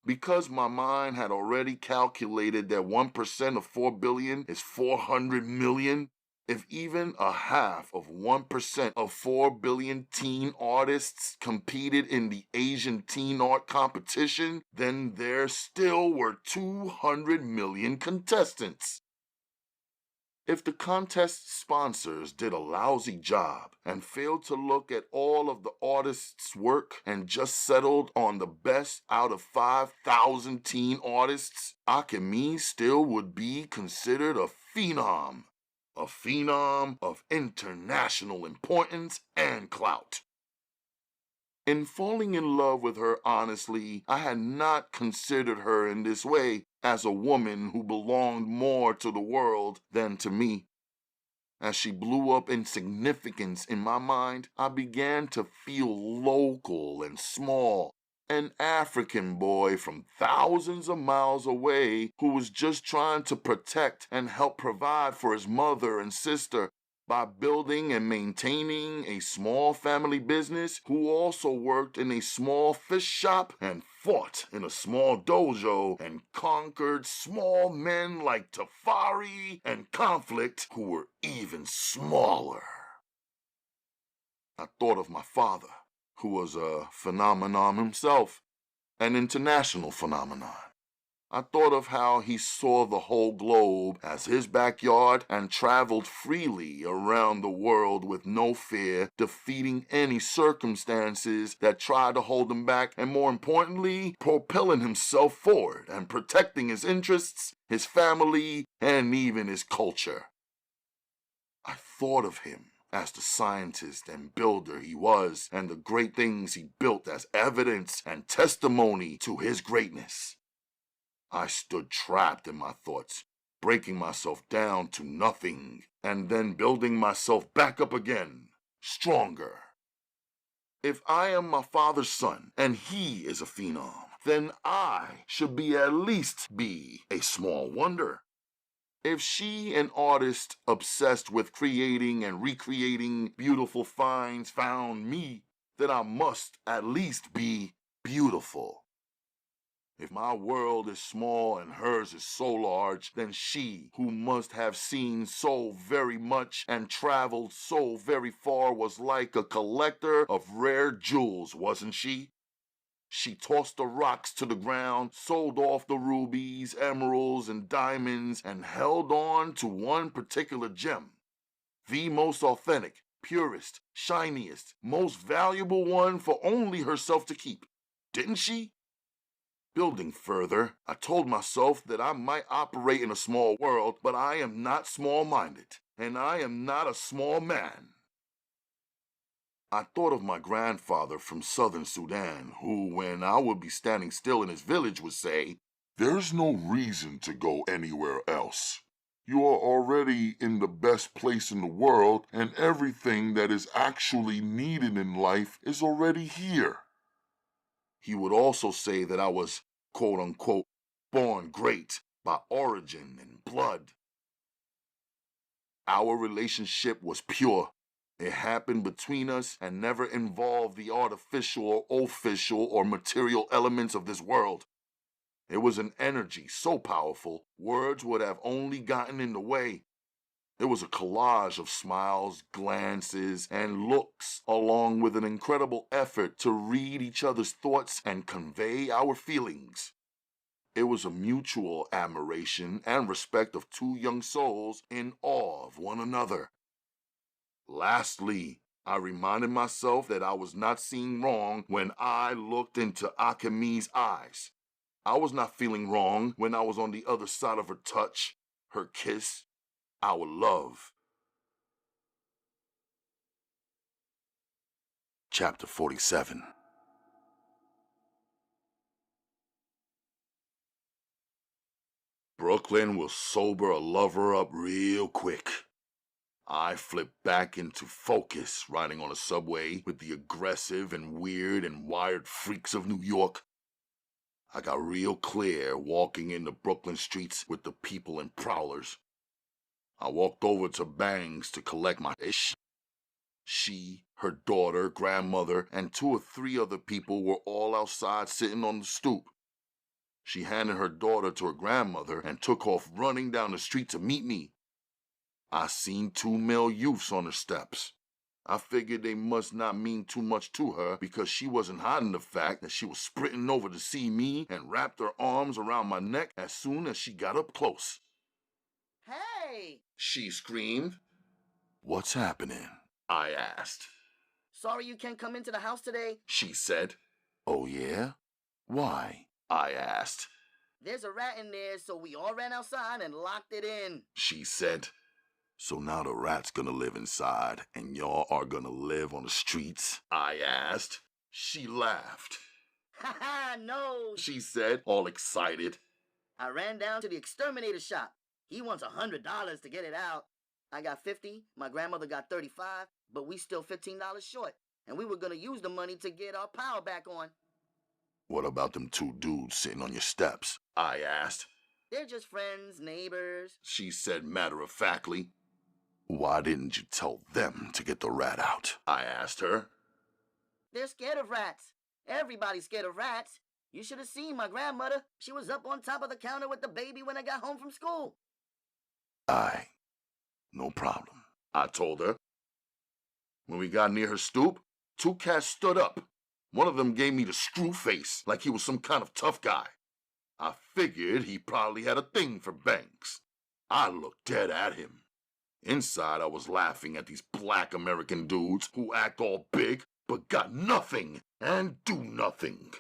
Because my mind had already calculated that 1% of 4 billion is 400 million, if even a half of 1% of 4 billion teen artists competed in the Asian teen art competition, then there still were 200 million contestants. If the contest sponsors did a lousy job and failed to look at all of the artists' work and just settled on the best out of 5,000 teen artists, Akemi still would be considered a phenom of international importance and clout. In falling in love with her honestly, I had not considered her in this way as a woman who belonged more to the world than to me. As she blew up in significance in my mind, I began to feel local and small. An African boy from thousands of miles away who was just trying to protect and help provide for his mother and sister by building and maintaining a small family business, who also worked in a small fish shop and fought in a small dojo and conquered small men like Tafari and Conflict, who were even smaller. I thought of my father, who was a phenomenon himself, an international phenomenon. I thought of how he saw the whole globe as his backyard and traveled freely around the world with no fear, defeating any circumstances that tried to hold him back, and more importantly, propelling himself forward and protecting his interests, his family, and even his culture. I thought of him as the scientist and builder he was, and the great things he built as evidence and testimony to his greatness. I stood trapped in my thoughts, breaking myself down to nothing, and then building myself back up again, stronger. If I am my father's son, and he is a phenom, then I should at least be a small wonder. If she, an artist obsessed with creating and recreating beautiful finds, found me, then I must at least be beautiful. If my world is small and hers is so large, then she, who must have seen so very much and traveled so very far, was like a collector of rare jewels, wasn't she? She tossed the rocks to the ground, sold off the rubies, emeralds, and diamonds, and held on to one particular gem. The most authentic, purest, shiniest, most valuable one for only herself to keep. Didn't she? Building further, I told myself that I might operate in a small world, but I am not small-minded, and I am not a small man. I thought of my grandfather from southern Sudan, who, when I would be standing still in his village, would say, "There's no reason to go anywhere else. You are already in the best place in the world, and everything that is actually needed in life is already here." He would also say that I was, quote-unquote, born great by origin and blood. Our relationship was pure. It happened between us and never involved the artificial or official or material elements of this world. It was an energy so powerful, words would have only gotten in the way. It was a collage of smiles, glances, and looks, along with an incredible effort to read each other's thoughts and convey our feelings. It was a mutual admiration and respect of two young souls in awe of one another. Lastly, I reminded myself that I was not seeing wrong when I looked into Akemi's eyes. I was not feeling wrong when I was on the other side of her touch, her kiss, our love. Chapter 47. Brooklyn will sober a lover up real quick. I flipped back into focus riding on a subway with the aggressive and weird and wired freaks of New York. I got real clear walking in the Brooklyn streets with the people and prowlers. I walked over to Bangs to collect my ish. She, her daughter, grandmother, and 2 or 3 other people were all outside sitting on the stoop. She handed her daughter to her grandmother and took off running down the street to meet me. I seen 2 male youths on the steps. I figured they must not mean too much to her because she wasn't hiding the fact that she was sprinting over to see me and wrapped her arms around my neck as soon as she got up close. Hey! She screamed. What's happening? I asked. Sorry you can't come into the house today, She said. Oh yeah? Why? I asked. There's a rat in there, so we all ran outside and locked it in. She said. So now the rat's gonna live inside and y'all are gonna live on the streets? I asked. She laughed. Ha ha, no! She said, all excited. I ran down to the exterminator shop. He wants $100 to get it out. I got 50, my grandmother got 35, but we still $15 short, and we were gonna use the money to get our power back on. What about them 2 dudes sitting on your steps? I asked. They're just friends, neighbors. She said matter-of-factly. Why didn't you tell them to get the rat out? I asked her. They're scared of rats. Everybody's scared of rats. You should have seen my grandmother. She was up on top of the counter with the baby when I got home from school. No problem, I told her. When we got near her stoop, 2 cats stood up. One of them gave me the screw face like he was some kind of tough guy. I figured he probably had a thing for Banks. I looked dead at him. Inside, I was laughing at these black American dudes who act all big but got nothing and do nothing.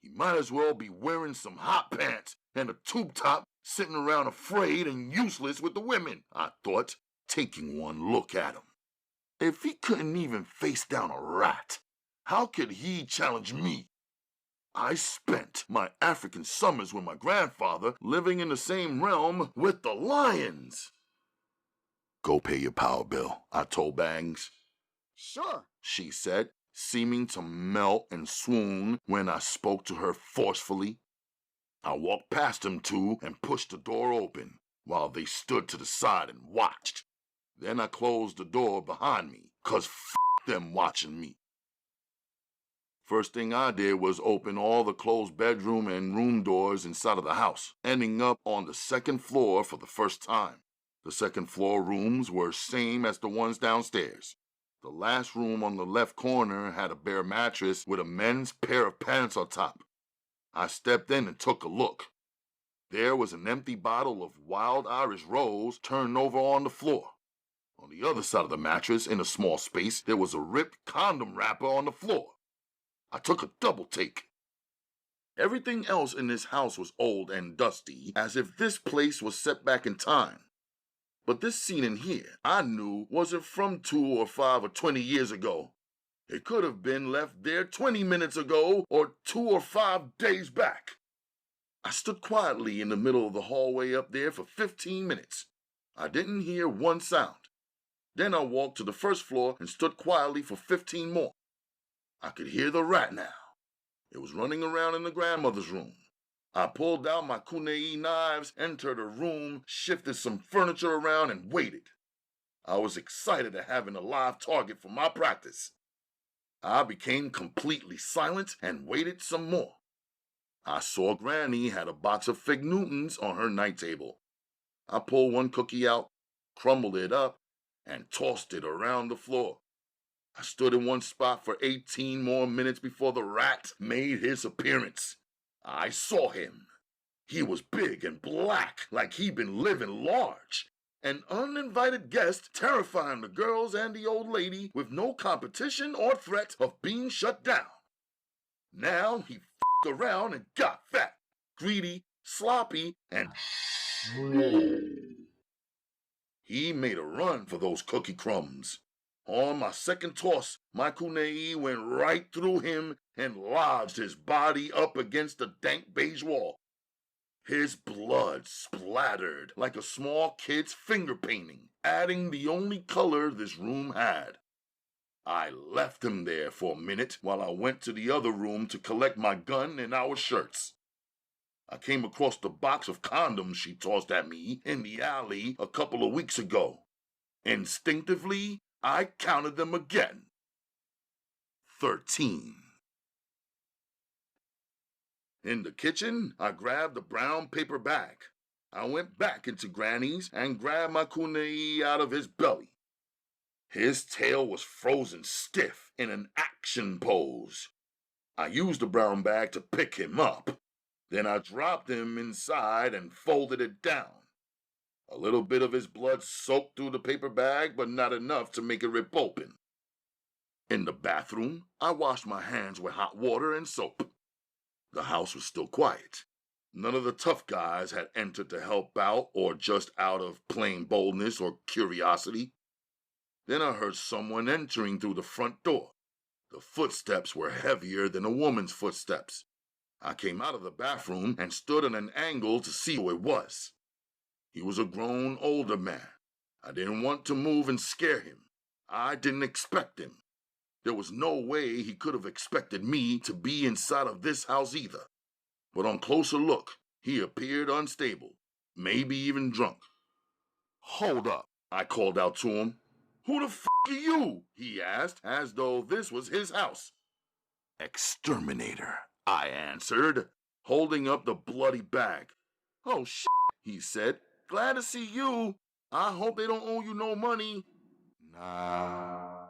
He might as well be wearing some hot pants and a tube top sitting around afraid and useless with the women, I thought, taking one look at him. If he couldn't even face down a rat, how could he challenge me? I spent my African summers with my grandfather living in the same realm with the lions. Go pay your power bill, I told Bangs. Sure, She said, seeming to melt and swoon when I spoke to her forcefully. I walked past them 2 and pushed the door open while they stood to the side and watched. Then I closed the door behind me, 'cause them watching me. First thing I did was open all the closed bedroom and room doors inside of the house, ending up on the 2nd floor for the first time. The 2nd floor rooms were same as the ones downstairs. The last room on the left corner had a bare mattress with a men's pair of pants on top. I stepped in and took a look. There was an empty bottle of wild Irish rose turned over on the floor. On the other side of the mattress, in a small space, there was a ripped condom wrapper on the floor. I took a double take. Everything else in this house was old and dusty, as if this place was set back in time. But this scene in here, I knew, wasn't from 2 or 5 or 20 years ago. It could have been left there 20 minutes ago or 2 or 5 days back. I stood quietly in the middle of the hallway up there for 15 minutes. I didn't hear one sound. Then I walked to the 1st floor and stood quietly for 15 more. I could hear the rat now. It was running around in the grandmother's room. I pulled out my kunai knives, entered a room, shifted some furniture around, and waited. I was excited at having a live target for my practice. I became completely silent and waited some more. I saw Granny had a box of Fig Newtons on her night table. I pulled one cookie out, crumbled it up, and tossed it around the floor. I stood in one spot for 18 more minutes before the rat made his appearance. I saw him. He was big and black, like he'd been living large. An uninvited guest, terrifying the girls and the old lady with no competition or threat of being shut down. Now he f***ed around and got fat, greedy, sloppy, and he made a run for those cookie crumbs. On my second toss, my kunai went right through him and lodged his body up against the dank beige wall. His blood splattered like a small kid's finger painting, adding the only color this room had. I left him there for a minute while I went to the other room to collect my gun and our shirts. I came across the box of condoms she tossed at me in the alley a couple of weeks ago. Instinctively, I counted them again. 13. In the kitchen, I grabbed a brown paper bag. I went back into Granny's and grabbed my kunai out of his belly. His tail was frozen stiff in an action pose. I used the brown bag to pick him up. Then I dropped him inside and folded it down. A little bit of his blood soaked through the paper bag, but not enough to make it rip open. In the bathroom, I washed my hands with hot water and soap. The house was still quiet. None of the tough guys had entered to help out or just out of plain boldness or curiosity. Then I heard someone entering through the front door. The footsteps were heavier than a woman's footsteps. I came out of the bathroom and stood at an angle to see who it was. He was a grown, older man. I didn't want to move and scare him. I didn't expect him. There was no way he could have expected me to be inside of this house either. But on closer look, he appeared unstable, maybe even drunk. "Hold up," I called out to him. "Who the f*** are you?" he asked, as though this was his house. "Exterminator," I answered, holding up the bloody bag. "Oh, shit," he said. "Glad to see you. I hope they don't owe you no money." "Nah,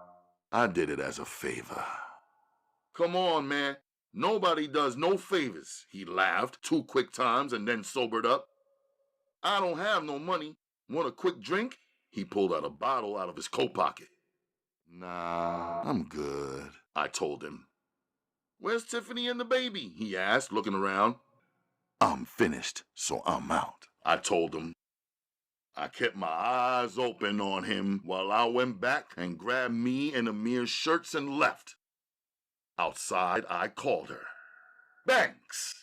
I did it as a favor." "Come on, man. Nobody does no favors," he laughed 2 quick times and then sobered up. "I don't have no money. Want a quick drink?" He pulled out a bottle out of his coat pocket. "Nah, I'm good," I told him. "Where's Tiffany and the baby?" he asked, looking around. "I'm finished, so I'm out," I told him. I kept my eyes open on him while I went back and grabbed me and Amir's shirts and left. Outside, I called her. "Banks!"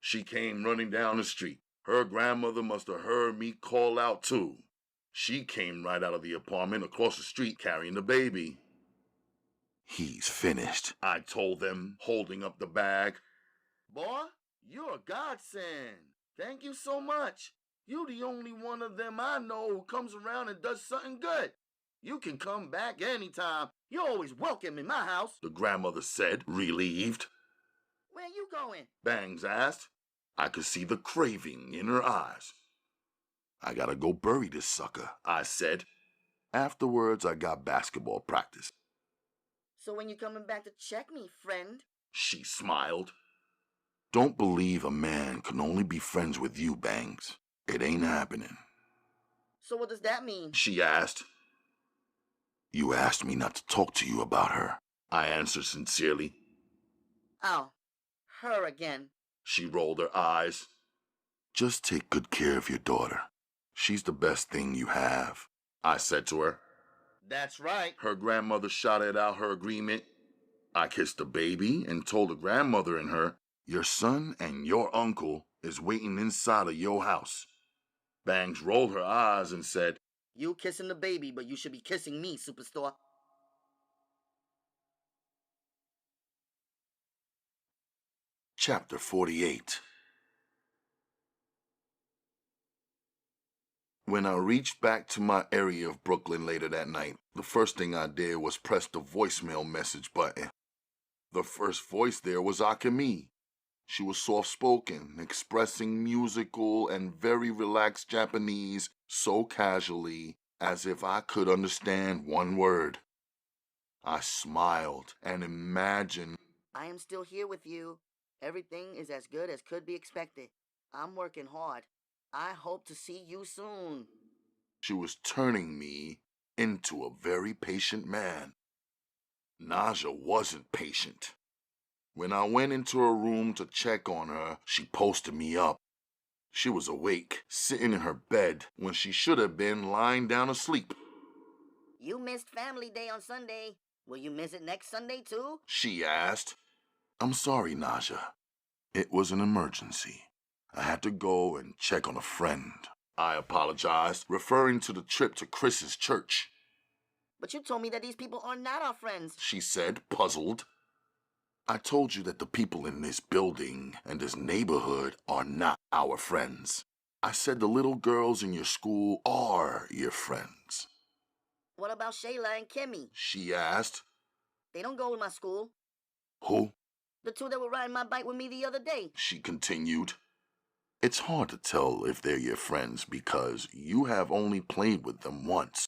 She came running down the street. Her grandmother must have heard me call out too. She came right out of the apartment across the street carrying the baby. "He's finished," I told them, holding up the bag. "Boy, you're a godsend. Thank you so much. You the only one of them I know who comes around and does something good. You can come back anytime. You're always welcome in my house," the grandmother said, relieved. Where you going? Bangs asked. I could see the craving in her eyes. "I gotta go bury this sucker," I said. Afterwards, I got basketball practice. So when you coming back to check me, friend? She smiled. "Don't believe a man can only be friends with you, Bangs. It ain't happening." So what does that mean? She asked. "You asked me not to talk to you about her," I answered sincerely. Oh, her again. She rolled her eyes. "Just take good care of your daughter. She's the best thing you have," I said to her. "That's right." Her grandmother shouted out her agreement. I kissed the baby and told the grandmother in her, "Your son and your uncle is waiting inside of your house." Bangs rolled her eyes and said, You kissing the baby, but you should be kissing me, superstar. Chapter 48. When I reached back to my area of Brooklyn later that night, the first thing I did was press the voicemail message button. The first voice there was Akemi. She was soft-spoken, expressing musical and very relaxed Japanese so casually as if I could understand one word. I smiled and imagined. I am still here with you. Everything is as good as could be expected. I'm working hard. I hope to see you soon. She was turning me into a very patient man. Naja wasn't patient. When I went into her room to check on her, she posted me up. She was awake, sitting in her bed when she should have been lying down asleep. You missed Family Day on Sunday. Will you miss it next Sunday too? She asked. I'm sorry, Naja. It was an emergency. I had to go and check on a friend. I apologized, referring to the trip to Chris's church. But you told me that these people are not our friends, She said, puzzled. I told you that the people in this building and this neighborhood are not our friends. I said the little girls in your school are your friends. What about Shayla and Kimmy? She asked. They don't go to my school. Who? The two that were riding my bike with me the other day. She continued. It's hard to tell if they're your friends because you have only played with them once.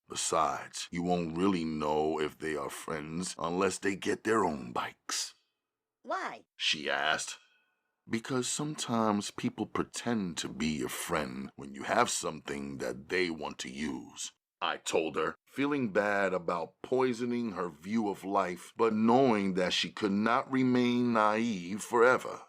Besides, you won't really know if they are friends unless they get their own bikes. Why? She asked. Because sometimes people pretend to be your friend when you have something that they want to use. I told her, feeling bad about poisoning her view of life, but knowing that she could not remain naive forever.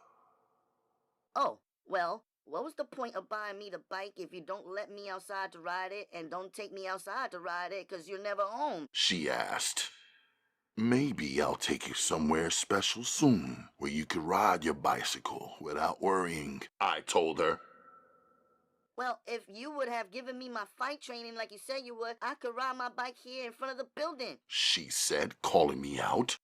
Oh, well, what was the point of buying me the bike if you don't let me outside to ride it and don't take me outside to ride it because you're never home? She asked. Maybe I'll take you somewhere special soon where you could ride your bicycle without worrying, I told her. Well, if you would have given me my fight training like you said you would, I could ride my bike here in front of the building, She said, calling me out.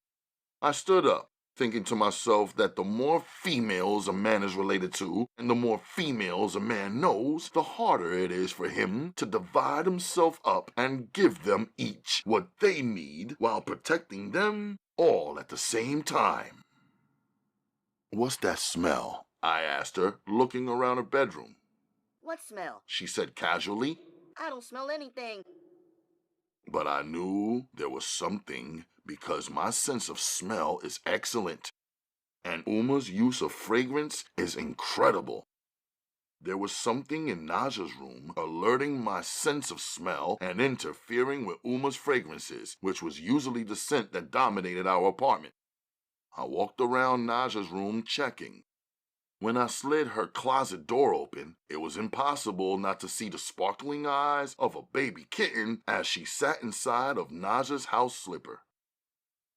I stood up, thinking to myself that the more females a man is related to, and the more females a man knows, the harder it is for him to divide himself up and give them each what they need while protecting them all at the same time. What's that smell? I asked her, looking around her bedroom. What smell? She said casually. I don't smell anything. But I knew there was something because my sense of smell is excellent, and Uma's use of fragrance is incredible. There was something in Naja's room alerting my sense of smell and interfering with Uma's fragrances, which was usually the scent that dominated our apartment. I walked around Naja's room checking. When I slid her closet door open, it was impossible not to see the sparkling eyes of a baby kitten as she sat inside of Naja's house slipper.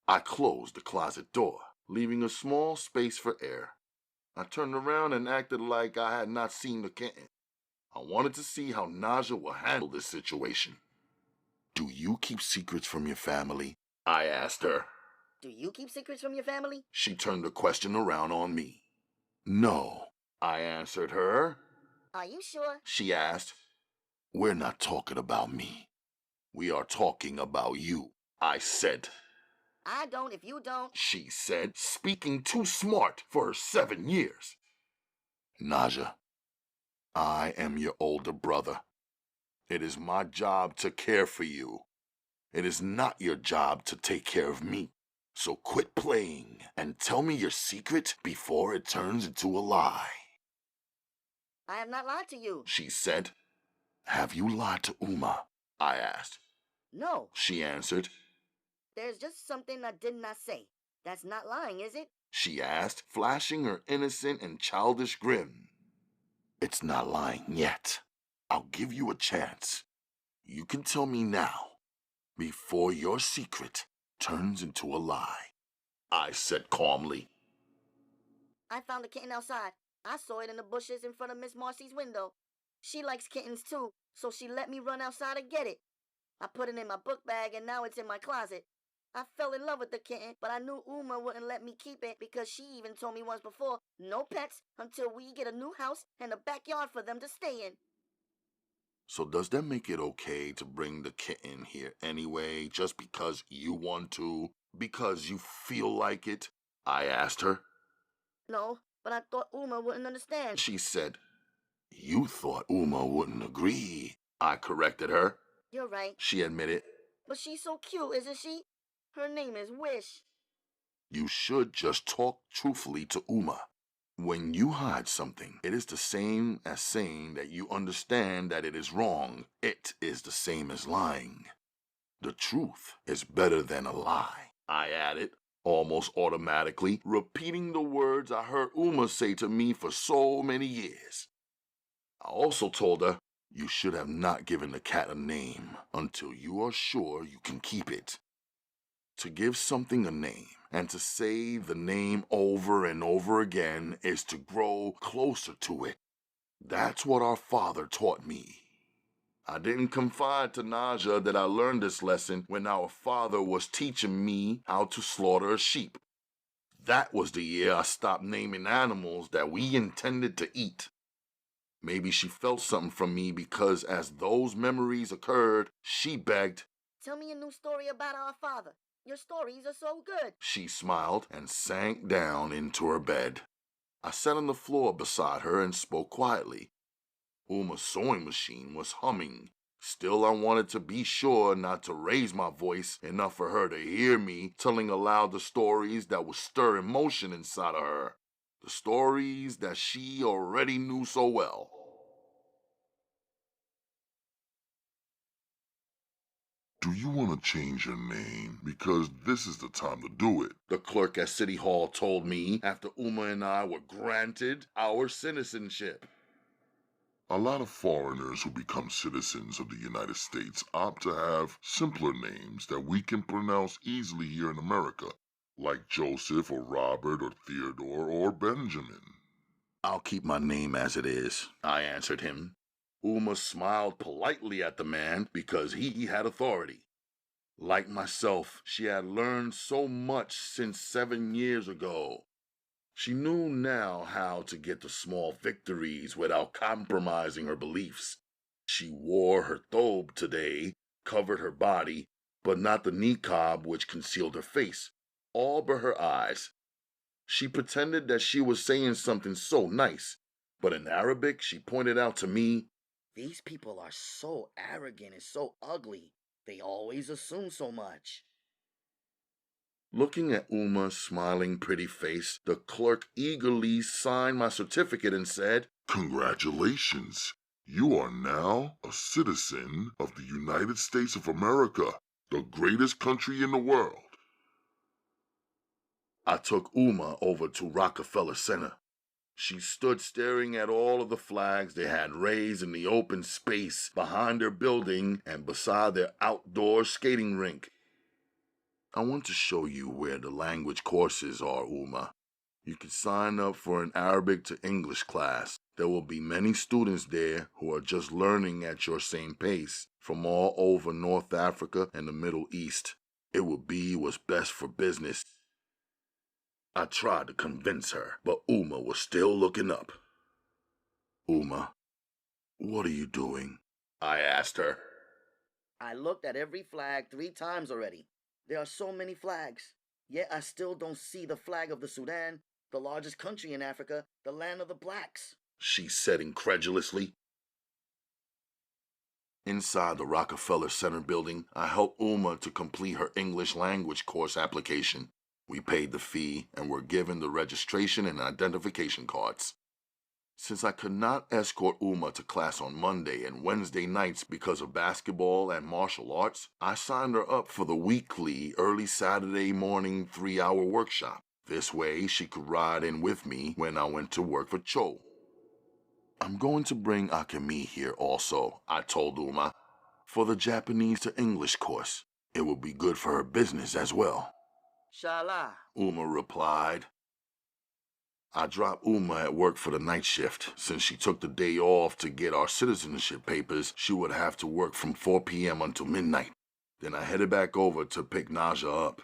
I closed the closet door, leaving a small space for air. I turned around and acted like I had not seen the kitten. I wanted to see how Naja would handle this situation. Do you keep secrets from your family? I asked her. Do you keep secrets from your family? She turned the question around on me. No, I answered her. Are you sure? She asked. We're not talking about me. We are talking about you, I said. I don't if you don't. She said, speaking too smart for her 7 years. Naja, I am your older brother. It is my job to care for you. It is not your job to take care of me. So quit playing and tell me your secret before it turns into a lie. I have not lied to you. She said. Have you lied to Uma? I asked. No. She answered. There's just something I did not say. That's not lying, is it? She asked, flashing her innocent and childish grin. It's not lying yet. I'll give you a chance. You can tell me now, before your secret turns into a lie, I said calmly. I found a kitten outside. I saw it in the bushes in front of Miss Marcy's window. She likes kittens too, so she let me run outside and get it. I put it in my book bag and now it's in my closet. I fell in love with the kitten, but I knew Uma wouldn't let me keep it because she even told me once before, no pets until we get a new house and a backyard for them to stay in. So does that make it okay to bring the kitten here anyway, just because you want to? Because you feel like it? I asked her. No, but I thought Uma wouldn't understand. She said. You thought Uma wouldn't agree, I corrected her. You're right, she admitted. but she's so cute, isn't she? Her name is Wish. You should just talk truthfully to Uma. When you hide something, it is the same as saying that you understand that it is wrong. It is the same as lying. The truth is better than a lie, I added, almost automatically, repeating the words I heard Uma say to me for so many years. I also told her, you should have not given the cat a name until you are sure you can keep it. To give something a name and to say the name over and over again is to grow closer to it. That's what our father taught me. I didn't confide to Naja that I learned this lesson when our father was teaching me how to slaughter a sheep. That was the year I stopped naming animals that we intended to eat. Maybe she felt something from me because as those memories occurred, she begged, Tell me a new story about our father. Your stories are so good. She smiled and sank down into her bed. I sat on the floor beside her and spoke quietly. Uma's sewing machine was humming. Still, I wanted to be sure not to raise my voice enough for her to hear me telling aloud the stories that would stir emotion inside of her. The stories that she already knew so well. Do you want to change your name? Because this is the time to do it. The clerk at City Hall told me after Uma and I were granted our citizenship. A lot of foreigners who become citizens of the United States opt to have simpler names that we can pronounce easily here in America, like Joseph or Robert or Theodore or Benjamin. I'll keep my name as it is, I answered him. Uma smiled politely at the man because he had authority. Like myself, she had learned so much since 7 years ago. She knew now how to get the small victories without compromising her beliefs. She wore her thobe today, covered her body, but not the niqab which concealed her face, all but her eyes. She pretended that she was saying something so nice, but in Arabic she pointed out to me, These people are so arrogant and so ugly. They always assume so much. Looking at Uma's smiling pretty face, the clerk eagerly signed my certificate and said, Congratulations! You are now a citizen of the United States of America, the greatest country in the world. I took Uma over to Rockefeller Center. She stood staring at all of the flags they had raised in the open space behind their building and beside their outdoor skating rink. I want to show you where the language courses are, Uma. You can sign up for an Arabic to English class. There will be many students there who are just learning at your same pace from all over North Africa and the Middle East. It will be what's best for business. I tried to convince her, but Uma was still looking up. Uma, what are you doing? I asked her. I looked at every flag 3 times already. There are so many flags. Yet I still don't see the flag of the Sudan, the largest country in Africa, the land of the blacks, she said incredulously. Inside the Rockefeller Center building, I helped Uma to complete her English language course application. We paid the fee and were given the registration and identification cards. Since I could not escort Uma to class on Monday and Wednesday nights because of basketball and martial arts, I signed her up for the weekly early Saturday morning 3-hour workshop. This way she could ride in with me when I went to work for Cho. I'm going to bring Akemi here also, I told Uma, for the Japanese to English course. It will be good for her business as well. Souljah. Uma replied. I dropped Uma at work for the night shift. Since she took the day off to get our citizenship papers, she would have to work from 4 p.m. until midnight. Then I headed back over to pick Naja up.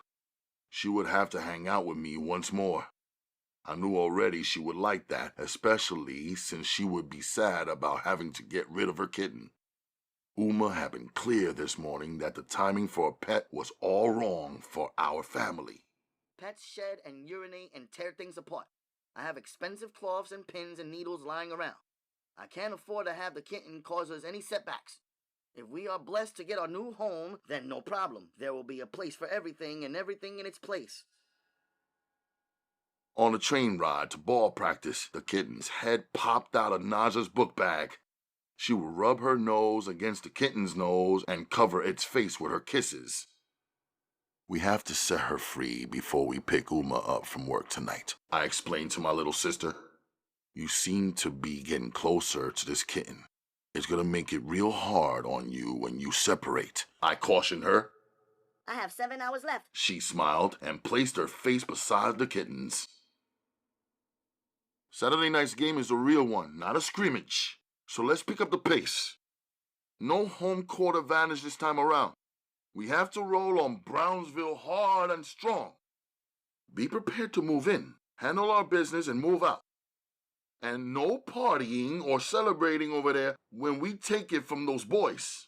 She would have to hang out with me once more. I knew already she would like that, especially since she would be sad about having to get rid of her kitten. Uma had been clear this morning that the timing for a pet was all wrong for our family. Pets shed and urinate and tear things apart. I have expensive cloths and pins and needles lying around. I can't afford to have the kitten cause us any setbacks. If we are blessed to get our new home, then no problem. There will be a place for everything and everything in its place. On the train ride to ball practice, the kitten's head popped out of Naja's book bag. She would rub her nose against the kitten's nose and cover its face with her kisses. We have to set her free before we pick Uma up from work tonight, I explained to my little sister. You seem to be getting closer to this kitten. It's gonna make it real hard on you when you separate, I cautioned her. I have 7 hours left. She smiled and placed her face beside the kitten's. Saturday night's game is a real one, not a scrimmage. So let's pick up the pace. No home court advantage this time around. We have to roll on Brownsville hard and strong. Be prepared to move in, handle our business, and move out. And no partying or celebrating over there when we take it from those boys.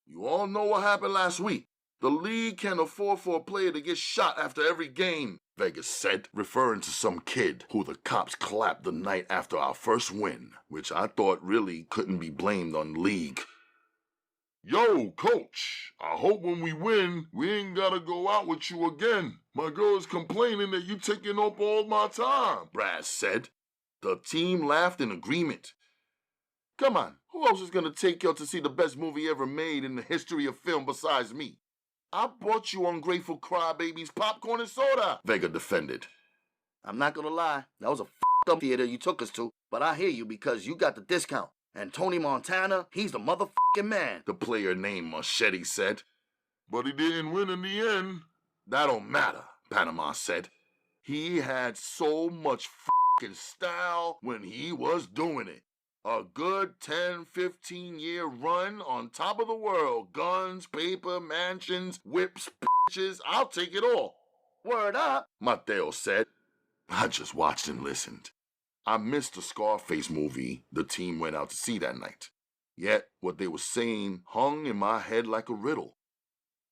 You all know what happened last week. The league can't afford for a player to get shot after every game, Vegas said, referring to some kid who the cops clapped the night after our first win, which I thought really couldn't be blamed on the league. Yo, coach, I hope when we win, we ain't gotta go out with you again. My girl's complaining that you taking up all my time, Brad said. The team laughed in agreement. Come on, who else is gonna take you to see the best movie ever made in the history of film besides me? I bought you ungrateful crybabies popcorn and soda, Vega defended. I'm not gonna lie, that was a f***ed up theater you took us to, but I hear you because you got the discount. And Tony Montana, he's the motherfucking man, the player named Machete said. But he didn't win in the end. That don't matter, Panama said. He had so much f***ing style when he was doing it. A good 10, 15-year run on top of the world. Guns, paper, mansions, whips, bitches. I'll take it all. Word up, Mateo said. I just watched and listened. I missed the Scarface movie the team went out to see that night. Yet what they were saying hung in my head like a riddle.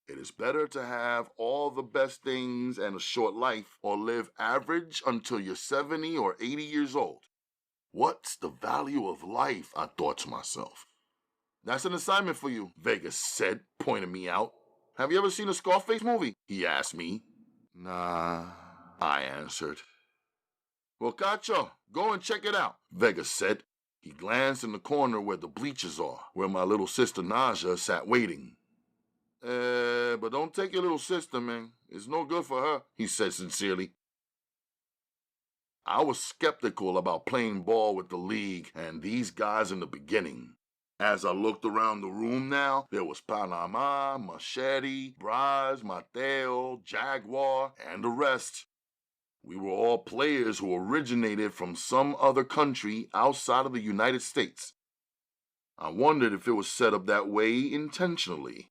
It is better to have all the best things and a short life or live average until you're 70 or 80 years old. What's the value of life, I thought to myself. That's an assignment for you, Vegas said, pointing me out. Have you ever seen a Scarface movie? He asked me. Nah, I answered. Well, Cacho, go and check it out, Vegas said. He glanced in the corner where the bleachers are, where my little sister Naja sat waiting. But don't take your little sister, man. It's no good for her, he said sincerely. I was skeptical about playing ball with the league and these guys in the beginning. As I looked around the room now, there was Panama, Machete, Braz, Mateo, Jaguar, and the rest. We were all players who originated from some other country outside of the United States. I wondered if it was set up that way intentionally.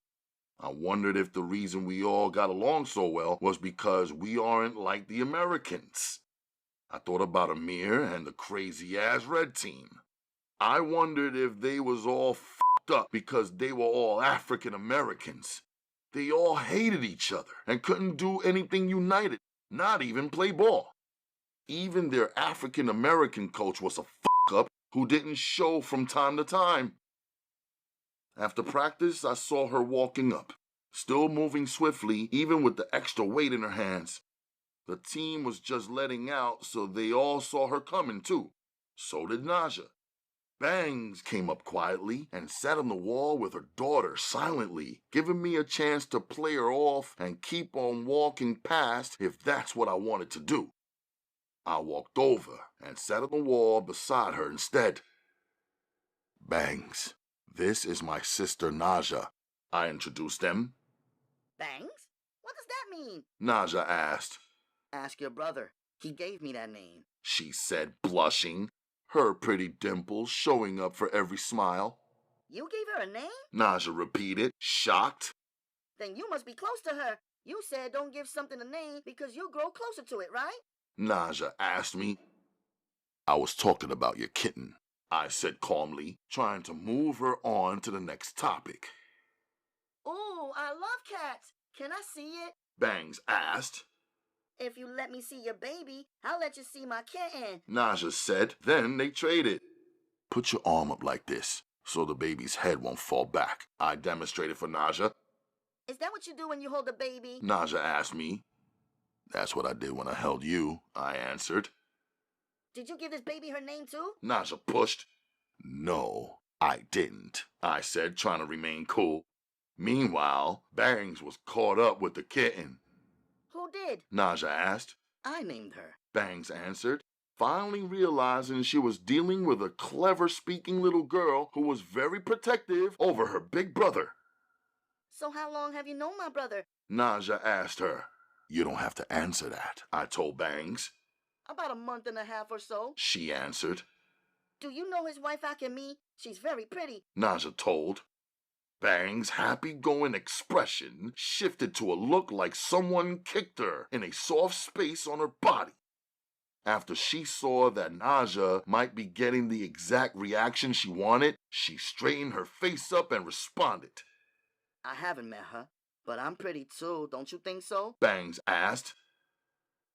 I wondered if the reason we all got along so well was because we aren't like the Americans. I thought about Amir and the crazy-ass red team. I wondered if they was all f***ed up because they were all African Americans. They all hated each other and couldn't do anything united, not even play ball. Even their African American coach was a f***up who didn't show from time to time. After practice, I saw her walking up, still moving swiftly even with the extra weight in her hands. The team was just letting out, so they all saw her coming too. So did Naja. Bangs came up quietly and sat on the wall with her daughter silently, giving me a chance to play her off and keep on walking past if that's what I wanted to do. I walked over and sat on the wall beside her instead. Bangs, this is my sister Naja, I introduced them. Bangs? What does that mean? Naja asked. Ask your brother. He gave me that name, she said, blushing, her pretty dimples showing up for every smile. You gave her a name? Naja repeated, shocked. Then you must be close to her. You said don't give something a name because you'll grow closer to it, right? Naja asked me. I was talking about your kitten, I said calmly, trying to move her on to the next topic. Ooh, I love cats. Can I see it? Bangs asked. If you let me see your baby, I'll let you see my kitten, Naja said. Then they traded. Put your arm up like this. so the baby's head won't fall back. I demonstrated for Naja. Is that what you do when you hold a baby? Naja asked me. That's what I did when I held you, I answered. Did you give this baby her name too? Naja pushed. No, I didn't, I said, trying to remain cool. Meanwhile, Bangs was caught up with the kitten. Who did? Naja asked. I named her. Bangs answered, finally realizing she was dealing with a clever-speaking little girl who was very protective over her big brother. So how long have you known my brother? Naja asked her. You don't have to answer that, I told Bangs. About a month and a half or so. She answered. Do you know his wife Akemi? She's very pretty. Naja told. Bang's happy-going expression shifted to a look like someone kicked her in a soft space on her body. After she saw that Naja might be getting the exact reaction she wanted, she straightened her face up and responded. I haven't met her, but I'm pretty too, don't you think so? Bangs asked.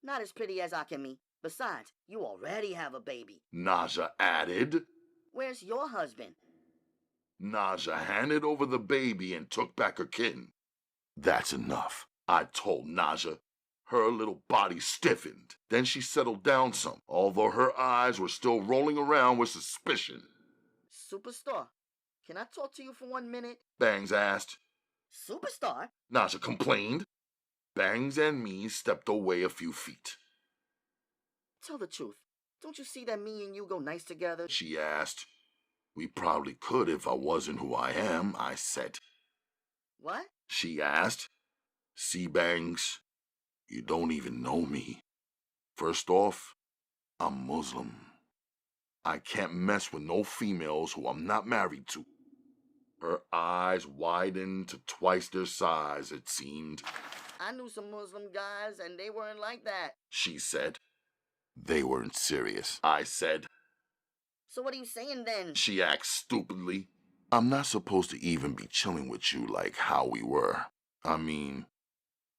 Not as pretty as Akemi. Besides, you already have a baby. Naja added. Where's your husband? Naja handed over the baby and took back her kitten. That's enough, I told Naja. Her little body stiffened. Then she settled down some, although her eyes were still rolling around with suspicion. Superstar, can I talk to you for 1 minute? Bangs asked. Superstar? Naja complained. Bangs and me stepped away a few feet. Tell the truth. Don't you see that me and you go nice together? She asked. We probably could if I wasn't who I am, I said. What? She asked. See, Bangs, you don't even know me. First off, I'm Muslim. I can't mess with no females who I'm not married to. Her eyes widened to twice their size, it seemed. I knew some Muslim guys and they weren't like that. She said. They weren't serious, I said. So what are you saying then? She asked stupidly. I'm not supposed to even be chilling with you like how we were. I mean,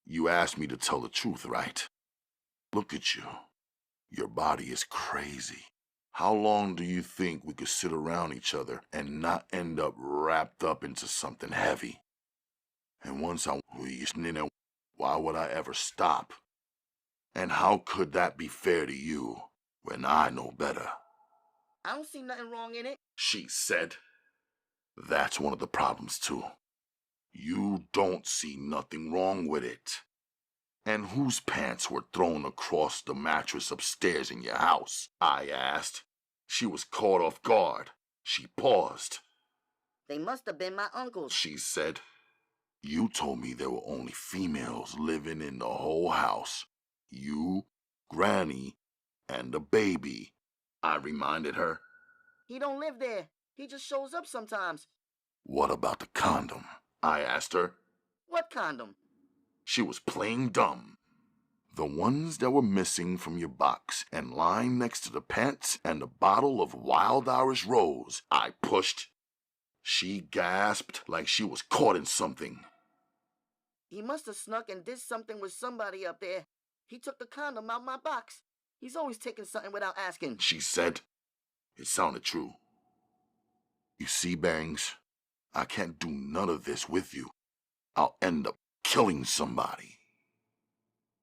you asked me to tell the truth, right? Look at you. Your body is crazy. How long do you think we could sit around each other and not end up wrapped up into something heavy? And once why would I ever stop? And how could that be fair to you when I know better? I don't see nothing wrong in it. She said. That's one of the problems, too. You don't see nothing wrong with it. And whose pants were thrown across the mattress upstairs in your house? I asked. She was caught off guard. She paused. They must have been my uncle's. She said. You told me there were only females living in the whole house. You, Granny, and the baby, I reminded her. He don't live there. He just shows up sometimes. What about the condom? I asked her. What condom? She was playing dumb. The ones that were missing from your box and lying next to the pants and the bottle of Wild Irish Rose, I pushed. She gasped like she was caught in something. He must have snuck and did something with somebody up there. He took the condom out my box. He's always taking something without asking. She said. It sounded true. You see, Bangs, I can't do none of this with you. I'll end up killing somebody.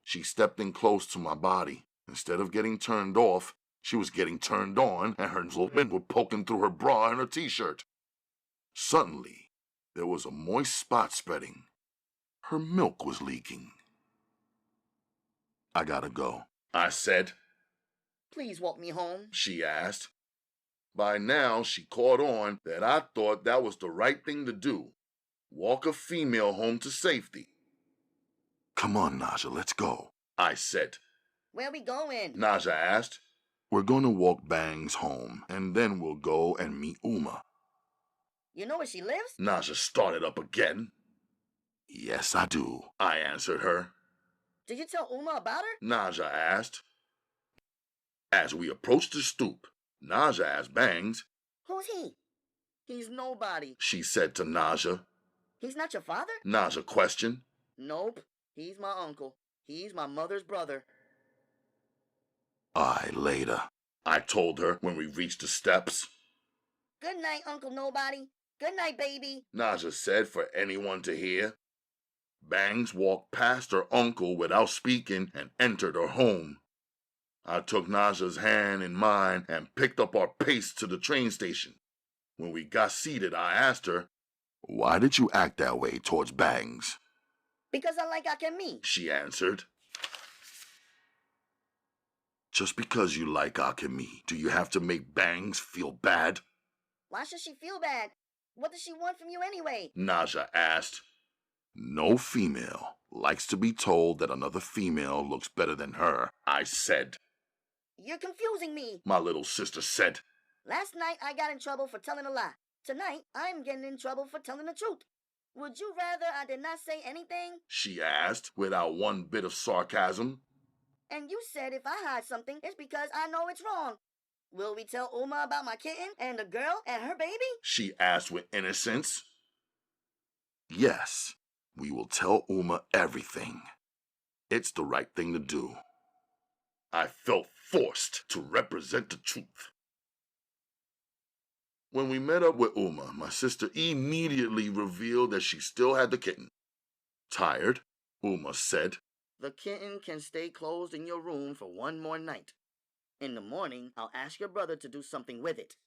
She stepped in close to my body. Instead of getting turned off, she was getting turned on, and her men were poking through her bra and her t-shirt. Suddenly, there was a moist spot spreading. Her milk was leaking. I gotta go, I said. Please walk me home. She asked. By now, she caught on that I thought that was the right thing to do. Walk a female home to safety. Come on, Naja, let's go, I said. Where we going? Naja asked. We're gonna walk Bangs home, and then we'll go and meet Uma. You know where she lives? Naja started up again. Yes, I do, I answered her. Did you tell Uma about her? Naja asked. As we approached the stoop, Naja asked Bangs. Who's he? He's nobody. She said to Naja. He's not your father? Naja questioned. Nope. He's my uncle. He's my mother's brother. Later, I told her when we reached the steps. Good night, Uncle Nobody. Good night, baby, Naja said for anyone to hear. Bangs walked past her uncle without speaking and entered her home. I took Naja's hand in mine and picked up our pace to the train station. When we got seated, I asked her, "Why did you act that way towards Bangs?" because I like Akemi. she answered. Just because you like Akemi, do you have to make Bangs feel bad? Why should she feel bad? What does she want from you anyway? Naja asked. No female likes to be told that another female looks better than her, I said. You're confusing me. My little sister said. Last night I got in trouble for telling a lie. Tonight I'm getting in trouble for telling the truth. Would you rather I did not say anything? She asked, without one bit of sarcasm. And you said if I hide something, it's because I know it's wrong. Will we tell Uma about my kitten and the girl and her baby? She asked with innocence. Yes, we will tell Uma everything. It's the right thing to do. I felt forced to represent the truth. When we met up with Uma, my sister immediately revealed that she still had the kitten. Tired, Uma said, The kitten can stay closed in your room for one more night. In the morning, I'll ask your brother to do something with it.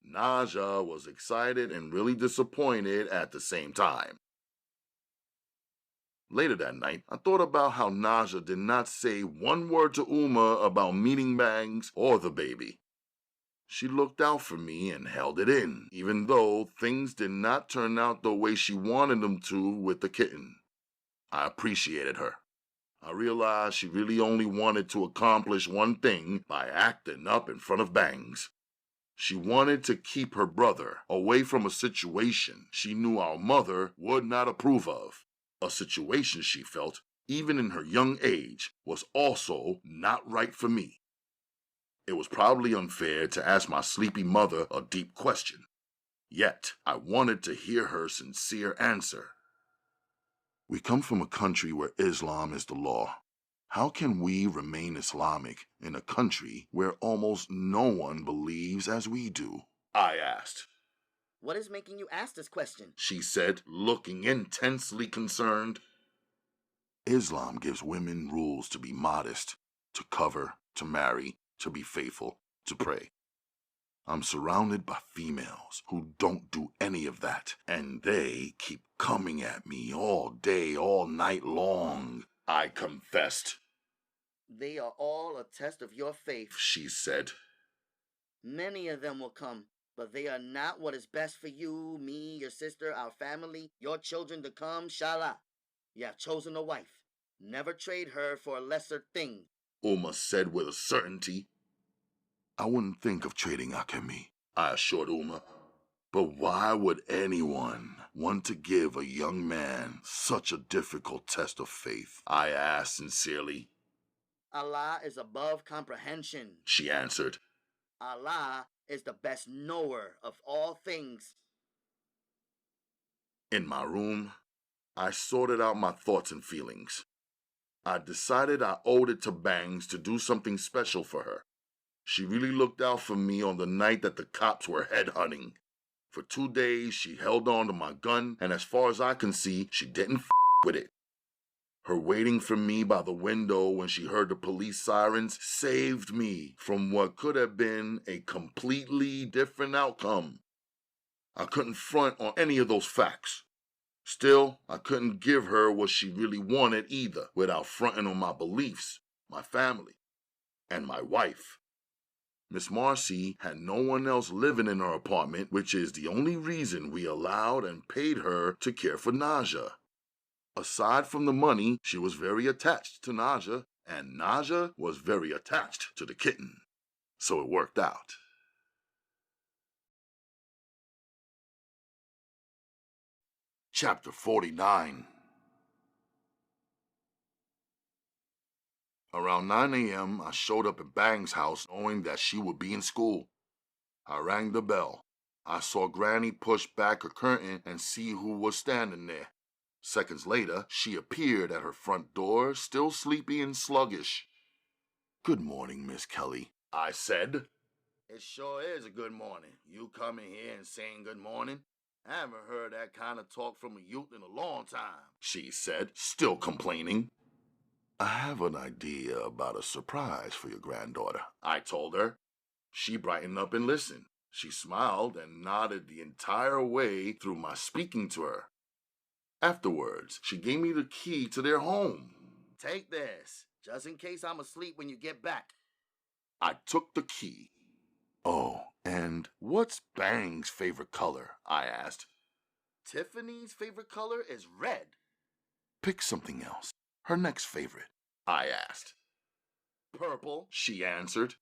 Naja was excited and really disappointed at the same time. Later that night, I thought about how Naja did not say one word to Uma about meeting Bangs or the baby. She looked out for me and held it in, even though things did not turn out the way she wanted them to with the kitten. I appreciated her. I realized she really only wanted to accomplish one thing by acting up in front of Bangs. She wanted to keep her brother away from a situation she knew our mother would not approve of. A situation she felt, even in her young age, was also not right for me. It was probably unfair to ask my sleepy mother a deep question. Yet, I wanted to hear her sincere answer. We come from a country where Islam is the law. How can we remain Islamic in a country where almost no one believes as we do? I asked. What is making you ask this question? She said, looking intensely concerned. Islam gives women rules to be modest, to cover, to marry, to be faithful, to pray. I'm surrounded by females who don't do any of that, and they keep coming at me all day, all night long, I confessed. They are all a test of your faith. She said. Many of them will come, but they are not what is best for you, me, your sister, our family, your children to come, Souljah. You have chosen a wife. Never trade her for a lesser thing. Uma said with a certainty. I wouldn't think of trading Akemi, I assured Uma. but why would anyone want to give a young man such a difficult test of faith? I asked sincerely. Allah is above comprehension. She answered. Allah is the best knower of all things. In my room, I sorted out my thoughts and feelings. I decided I owed it to Bangs to do something special for her. She really looked out for me on the night that the cops were headhunting. For 2 days, she held on to my gun, and as far as I can see, she didn't with it. Her waiting for me by the window when she heard the police sirens saved me from what could have been a completely different outcome. I couldn't front on any of those facts. Still, I couldn't give her what she really wanted either without fronting on my beliefs, my family, and my wife. Miss Marcy had no one else living in her apartment, which is the only reason we allowed and paid her to care for Naja. Aside from the money, she was very attached to Naja, and Naja was very attached to the kitten. So it worked out. Chapter 49. Around 9 a.m., I showed up at Bang's house knowing that she would be in school. I rang the bell. I saw Granny push back her curtain and see who was standing there. Seconds later, she appeared at her front door, still sleepy and sluggish. "Good morning, Miss Kelly," I said. It sure is a good morning. You coming here and saying good morning? I haven't heard that kind of talk from a youth in a long time, she said, still complaining. I have an idea about a surprise for your granddaughter, I told her. She brightened up and listened. She smiled and nodded the entire way through my speaking to her. Afterwards, she gave me the key to their home. Take this, just in case I'm asleep when you get back. I took the key. Oh, and what's Bang's favorite color? I asked. Tiffany's favorite color is red. Pick something else. Her next favorite, I asked. Purple, she answered.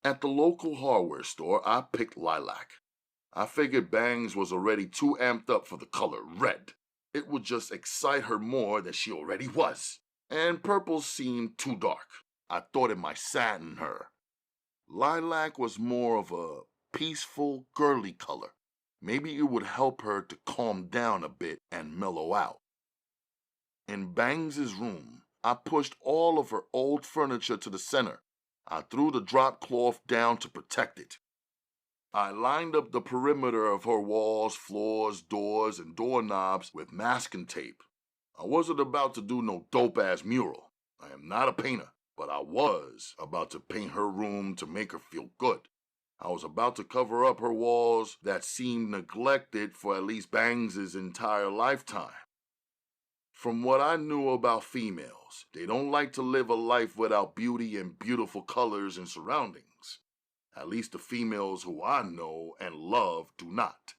At the local hardware store, I picked lilac. I figured Bangs was already too amped up for the color red. It would just excite her more than she already was. And purple seemed too dark. I thought it might sadden her. Lilac was more of a peaceful, girly color. Maybe it would help her to calm down a bit and mellow out. In Bangs' room, I pushed all of her old furniture to the center. I threw the drop cloth down to protect it. I lined up the perimeter of her walls, floors, doors, and doorknobs with masking tape. I wasn't about to do no dope-ass mural. I am not a painter, but I was about to paint her room to make her feel good. I was about to cover up her walls that seemed neglected for at least Bangs' entire lifetime. From what I knew about females, they don't like to live a life without beauty and beautiful colors and surroundings. At least the females who I know and love do not.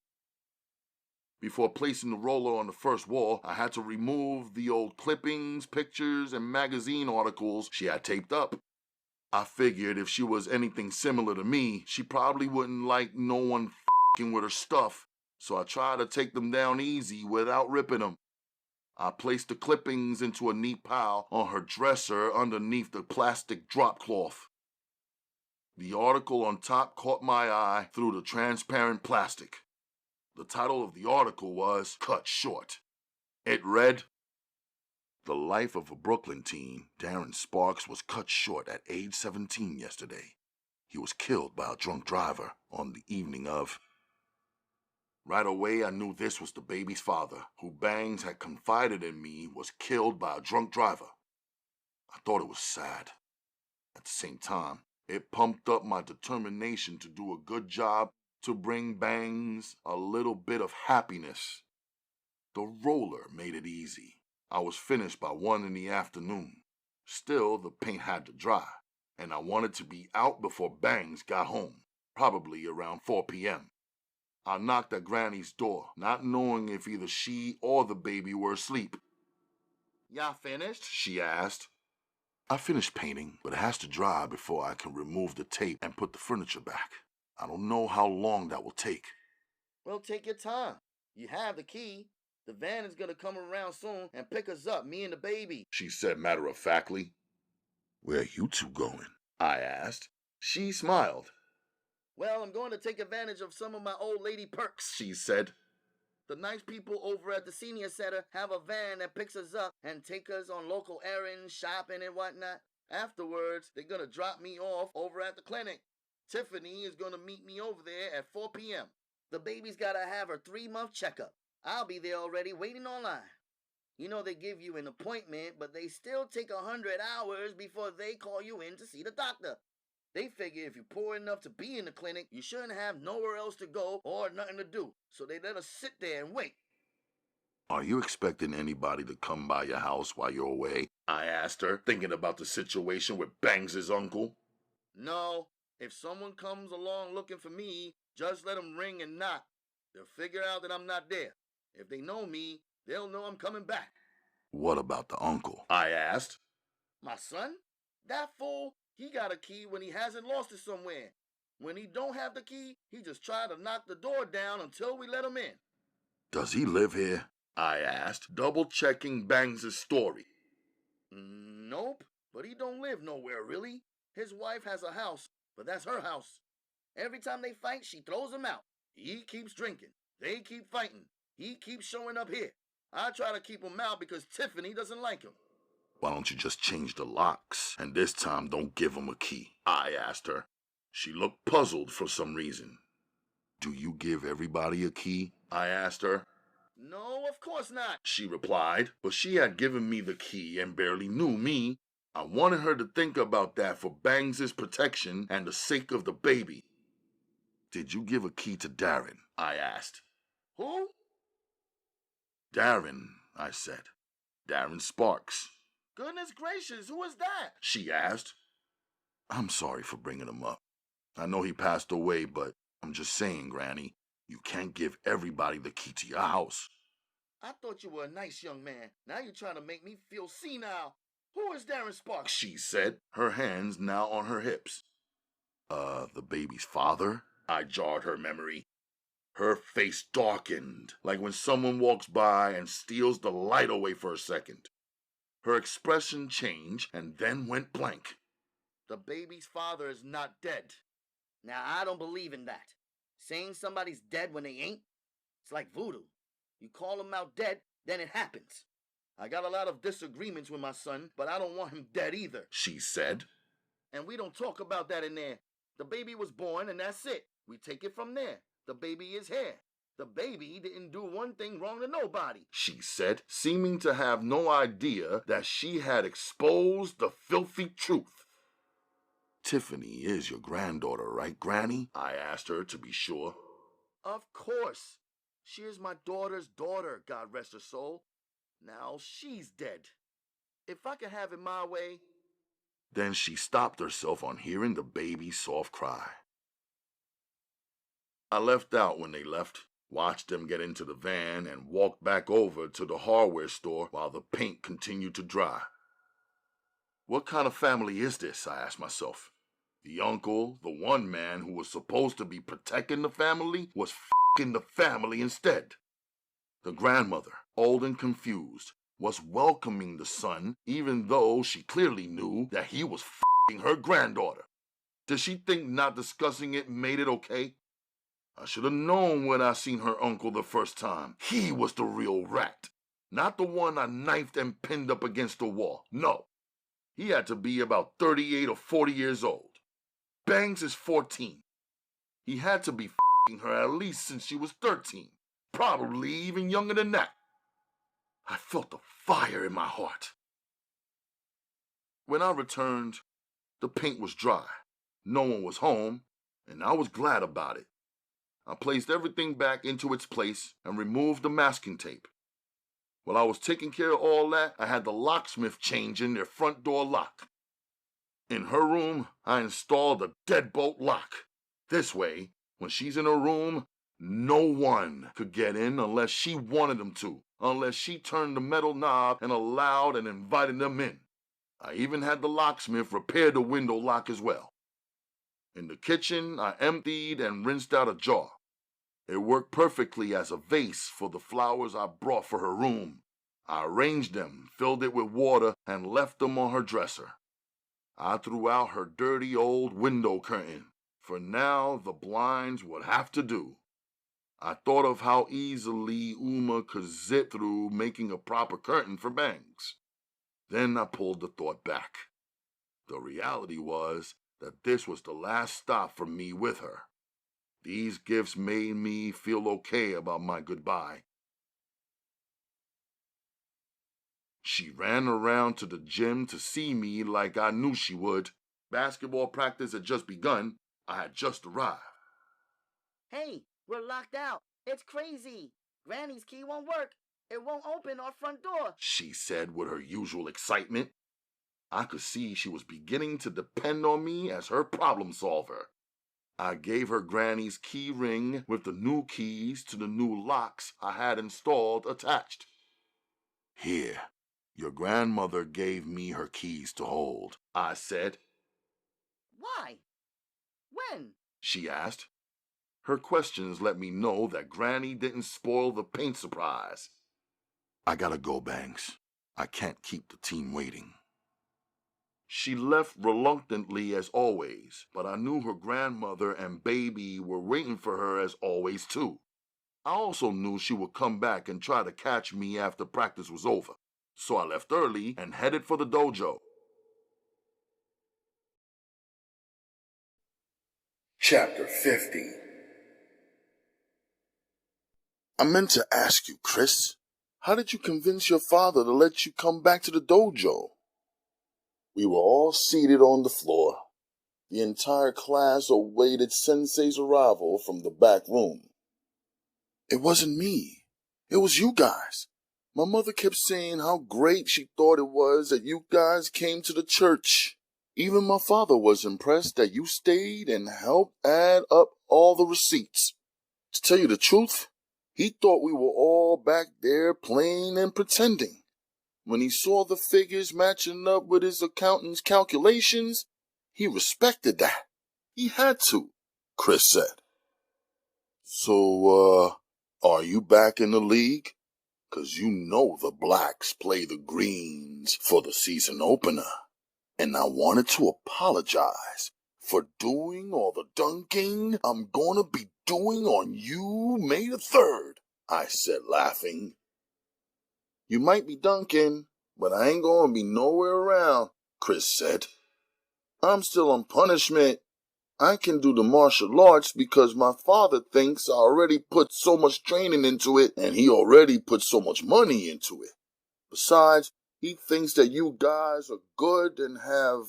Before placing the roller on the first wall, I had to remove the old clippings, pictures, and magazine articles she had taped up. I figured if she was anything similar to me, she probably wouldn't like no one f***ing with her stuff, so I tried to take them down easy without ripping them. I placed the clippings into a neat pile on her dresser underneath the plastic drop cloth. The article on top caught my eye through the transparent plastic. The title of the article was Cut Short. It read, "The life of a Brooklyn teen, Darren Sparks, was cut short at age 17 yesterday. He was killed by a drunk driver on the evening of..." Right away, I knew this was the baby's father, who Bangs had confided in me was killed by a drunk driver. I thought it was sad. At the same time, it pumped up my determination to do a good job to bring Bangs a little bit of happiness. The roller made it easy. I was finished by 1 in the afternoon. Still, the paint had to dry, and I wanted to be out before Bangs got home, probably around 4 p.m. I knocked at Granny's door, not knowing if either she or the baby were asleep. "Y'all finished?" she asked. "I finished painting, but it has to dry before I can remove the tape and put the furniture back. I don't know how long that will take." "Well, take your time. You have the key. The van is going to come around soon and pick us up, me and the baby," she said matter-of-factly. "Where are you two going?" I asked. She smiled. "Well, I'm going to take advantage of some of my old lady perks," she said. "The nice people over at the senior center have a van that picks us up and take us on local errands, shopping, and whatnot. Afterwards, they're going to drop me off over at the clinic. Tiffany is going to meet me over there at 4 p.m. The baby's got to have her 3-month checkup. I'll be there already waiting online. You know they give you an appointment, but they still take 100 hours before they call you in to see the doctor. They figure if you're poor enough to be in the clinic, you shouldn't have nowhere else to go or nothing to do, so they let us sit there and wait." "Are you expecting anybody to come by your house while you're away?" I asked her, thinking about the situation with Bangs' uncle. "No, if someone comes along looking for me, just let them ring and knock. They'll figure out that I'm not there. If they know me, they'll know I'm coming back." "What about the uncle?" I asked. "My son? That fool? He got a key when he hasn't lost it somewhere. When he don't have the key, he just try to knock the door down until we let him in." "Does he live here?" I asked, double-checking Bangs' story. "Nope, but he don't live nowhere, really. His wife has a house, but that's her house. Every time they fight, she throws him out. He keeps drinking. They keep fighting. He keeps showing up here. I try to keep him out because Tiffany doesn't like him." "Why don't you just change the locks, and this time don't give him a key?" I asked her. She looked puzzled for some reason. Do you give everybody a key? I asked her. No, of course not. She replied, but she had given me the key and barely knew me. I wanted her to think about that for Bangs' protection and the sake of the baby. Did you give a key to Darren? I asked. Who? Darren, I said. Darren Sparks. Goodness gracious, who is that? She asked. I'm sorry for bringing him up. I know he passed away, but I'm just saying, Granny, you can't give everybody the key to your house. I thought you were a nice young man. Now you're trying to make me feel senile. Who is Darren Sparks? She said, her hands now on her hips. The baby's father? I jarred her memory. Her face darkened, like when someone walks by and steals the light away for a second. Her expression changed and then went blank. The baby's father is not dead. Now, I don't believe in that. Saying somebody's dead when they ain't, it's like voodoo. You call him out dead, then it happens. I got a lot of disagreements with my son, but I don't want him dead either, She said. And we don't talk about that in there. The baby was born and that's it. We take it from there. The baby is here. The baby didn't do one thing wrong to nobody, She said, seeming to have no idea that she had exposed the filthy truth. Tiffany is your granddaughter, right, Granny? I asked her to be sure. Of course. She is my daughter's daughter, God rest her soul. Now she's dead. If I could have it my way. Then she stopped herself on hearing the baby's soft cry. I left out when they left, watched them get into the van, and walked back over to the hardware store while the paint continued to dry. What kind of family is this, I asked myself. The uncle, the one man who was supposed to be protecting the family, was f***ing the family instead. The grandmother, old and confused, was welcoming the son even though she clearly knew that he was f***ing her granddaughter. Did she think not discussing it made it okay? I should have known when I seen her uncle the first time. He was the real rat. Not the one I knifed and pinned up against the wall. No. He had to be about 38 or 40 years old. Bangs is 14. He had to be f***ing her at least since she was 13. Probably even younger than that. I felt the fire in my heart. When I returned, the paint was dry. No one was home, and I was glad about it. I placed everything back into its place and removed the masking tape. While I was taking care of all that, I had the locksmith changing their front door lock. In her room, I installed a deadbolt lock. This way, when she's in her room, no one could get in unless she wanted them to, unless she turned the metal knob and allowed and invited them in. I even had the locksmith repair the window lock as well. In the kitchen, I emptied and rinsed out a jar. It worked perfectly as a vase for the flowers I brought for her room. I arranged them, filled it with water, and left them on her dresser. I threw out her dirty old window curtain. For now, the blinds would have to do. I thought of how easily Uma could zip through making a proper curtain for Bangs. Then I pulled the thought back. The reality was that this was the last stop for me with her. These gifts made me feel okay about my goodbye. She ran around to the gym to see me like I knew she would. Basketball practice had just begun. I had just arrived. Hey, we're locked out. It's crazy. Granny's key won't work. It won't open our front door, She said with her usual excitement. I could see she was beginning to depend on me as her problem solver. I gave her Granny's key ring with the new keys to the new locks I had installed attached. Here, your grandmother gave me her keys to hold, I said. Why? When? She asked. Her questions let me know that Granny didn't spoil the paint surprise. I gotta go, Banks. I can't keep the team waiting. She left reluctantly as always, but I knew her grandmother and baby were waiting for her as always too. I also knew she would come back and try to catch me after practice was over, so I left early and headed for the dojo. Chapter 50. I meant to ask you, Chris, how did you convince your father to let you come back to the dojo? We were all seated on the floor. The entire class awaited Sensei's arrival from the back room. It wasn't me. It was you guys. My mother kept saying how great she thought it was that you guys came to the church. Even my father was impressed that you stayed and helped add up all the receipts. To tell you the truth, he thought we were all back there playing and pretending. When he saw the figures matching up with his accountant's calculations, he respected that. He had to, Chris said. So, are you back in the league? 'Cause you know the Blacks play the Greens for the season opener. And I wanted to apologize for doing all the dunking I'm gonna be doing on you May the 3rd, I said, laughing. You might be dunking, but I ain't gonna be nowhere around, Chris said. I'm still on punishment. I can do the martial arts because my father thinks I already put so much training into it and he already put so much money into it. Besides, he thinks that you guys are good and have,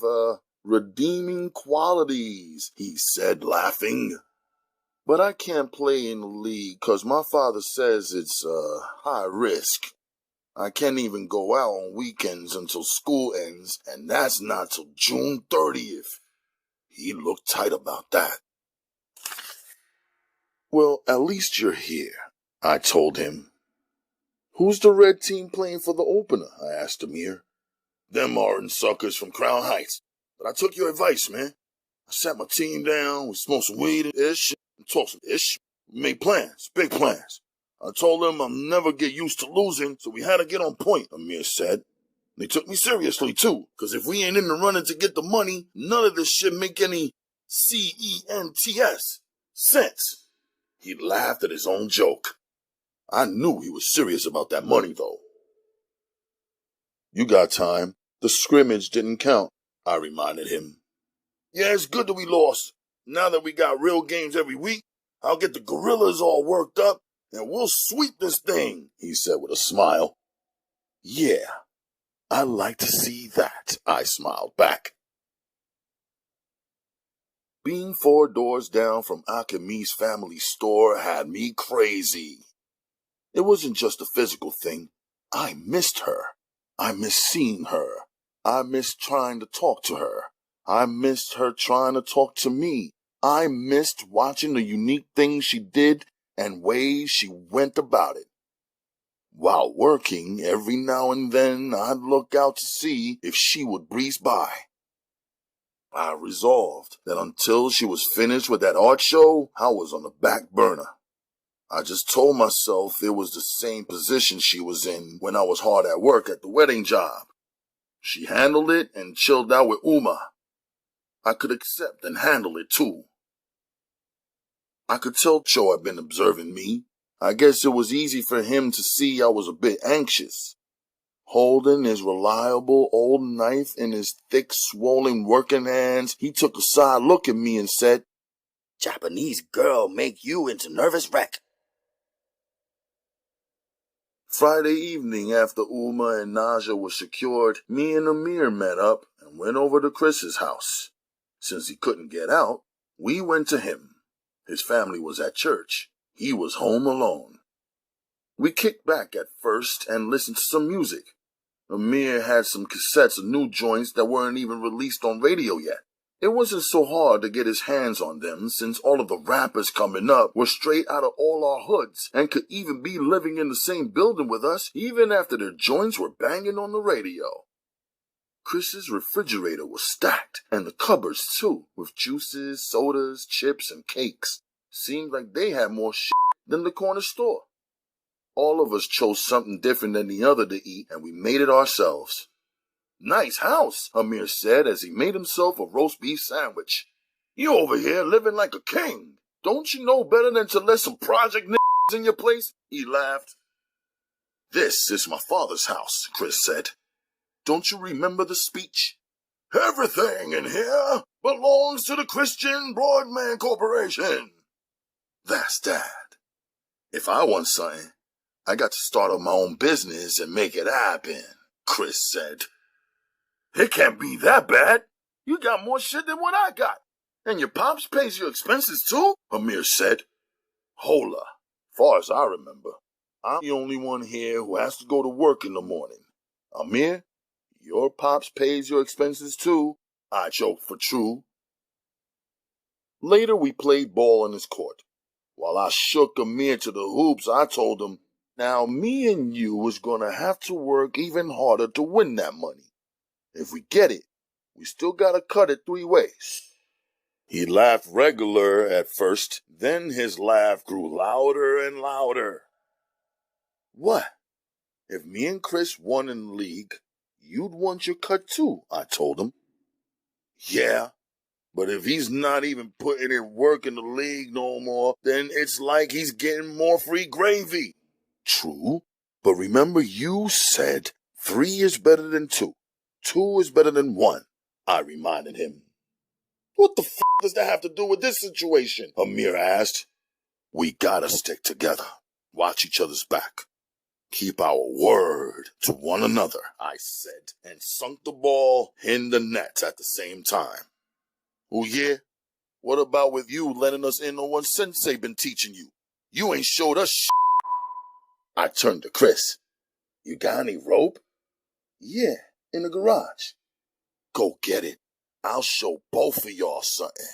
redeeming qualities, he said, laughing. But I can't play in the league 'cause my father says it's, high risk. I can't even go out on weekends until school ends, and that's not till June 30th. He looked tight about that. Well, at least you're here, I told him. Who's the red team playing for the opener? I asked Amir. Them Martin suckers from Crown Heights. But I took your advice, man. I sat my team down, we smoked some weed and ish, and talked some ish. We made plans, big plans. I told them I'll never get used to losing, so we had to get on point, Amir said. They took me seriously, too, 'cause if we ain't in the running to get the money, none of this shit make any CENTS sense. He laughed at his own joke. I knew he was serious about that money, though. You got time. The scrimmage didn't count, I reminded him. Yeah, it's good that we lost. Now that we got real games every week, I'll get the gorillas all worked up, and we'll sweep this thing, he said with a smile. Yeah, I like to see that, I smiled back. Being 4 doors down from Akemi's family store had me crazy. It wasn't just a physical thing. I missed her. I missed seeing her. I missed trying to talk to her. I missed her trying to talk to me. I missed watching the unique things she did and ways she went about it. While working, every now and then I'd look out to see if she would breeze by. I resolved that until she was finished with that art show, I was on the back burner. I just told myself it was the same position she was in when I was hard at work at the wedding job. She handled it and chilled out with Uma. I could accept and handle it too. I could tell Cho had been observing me. I guess it was easy for him to see I was a bit anxious. Holding his reliable old knife in his thick, swollen working hands, he took a side look at me and said, Japanese girl make you into nervous wreck. Friday evening, after Uma and Naja were secured, me and Amir met up and went over to Chris's house. Since he couldn't get out, we went to him. His family was at church. He was home alone. We kicked back at first and listened to some music. Amir had some cassettes of new joints that weren't even released on radio yet. It wasn't so hard to get his hands on them since all of the rappers coming up were straight out of all our hoods and could even be living in the same building with us even after their joints were banging on the radio. Chris's refrigerator was stacked, and the cupboards too, with juices, sodas, chips, and cakes. Seemed like they had more shit than the corner store. All of us chose something different than the other to eat, and we made it ourselves. Nice house, Amir said as he made himself a roast beef sandwich. You over here living like a king. Don't you know better than to let some project niggas in your place? He laughed. This is my father's house, Chris said. Don't you remember the speech? Everything in here belongs to the Christian Broadman Corporation. That's that. If I want something, I got to start up my own business and make it happen, Chris said. It can't be that bad. You got more shit than what I got. And your pops pays your expenses too, Amir said. Hola, far as I remember, I'm the only one here who has to go to work in the morning. Amir, your pops pays your expenses too, I joked for true. Later we played ball in his court. While I shook Amir to the hoops, I told him, now me and you is gonna have to work even harder to win that money. If we get it, we still gotta cut it 3 ways. He laughed regular at first, then his laugh grew louder and louder. What? If me and Chris won in the league, you'd want your cut too, I told him. Yeah, but if he's not even putting in work in the league no more, then it's like he's getting more free gravy. True, but remember you said 3 is better than 2. 2 is better than 1, I reminded him. What the f*** does that have to do with this situation? Amir asked. We gotta stick together, watch each other's back, keep our word to one another, I said, and sunk the ball in the net at the same time. Oh yeah? What about with you letting us in on what Sensei been teaching you? You ain't showed us shit. I turned to Chris. You got any rope? Yeah, in the garage. Go get it. I'll show both of y'all something.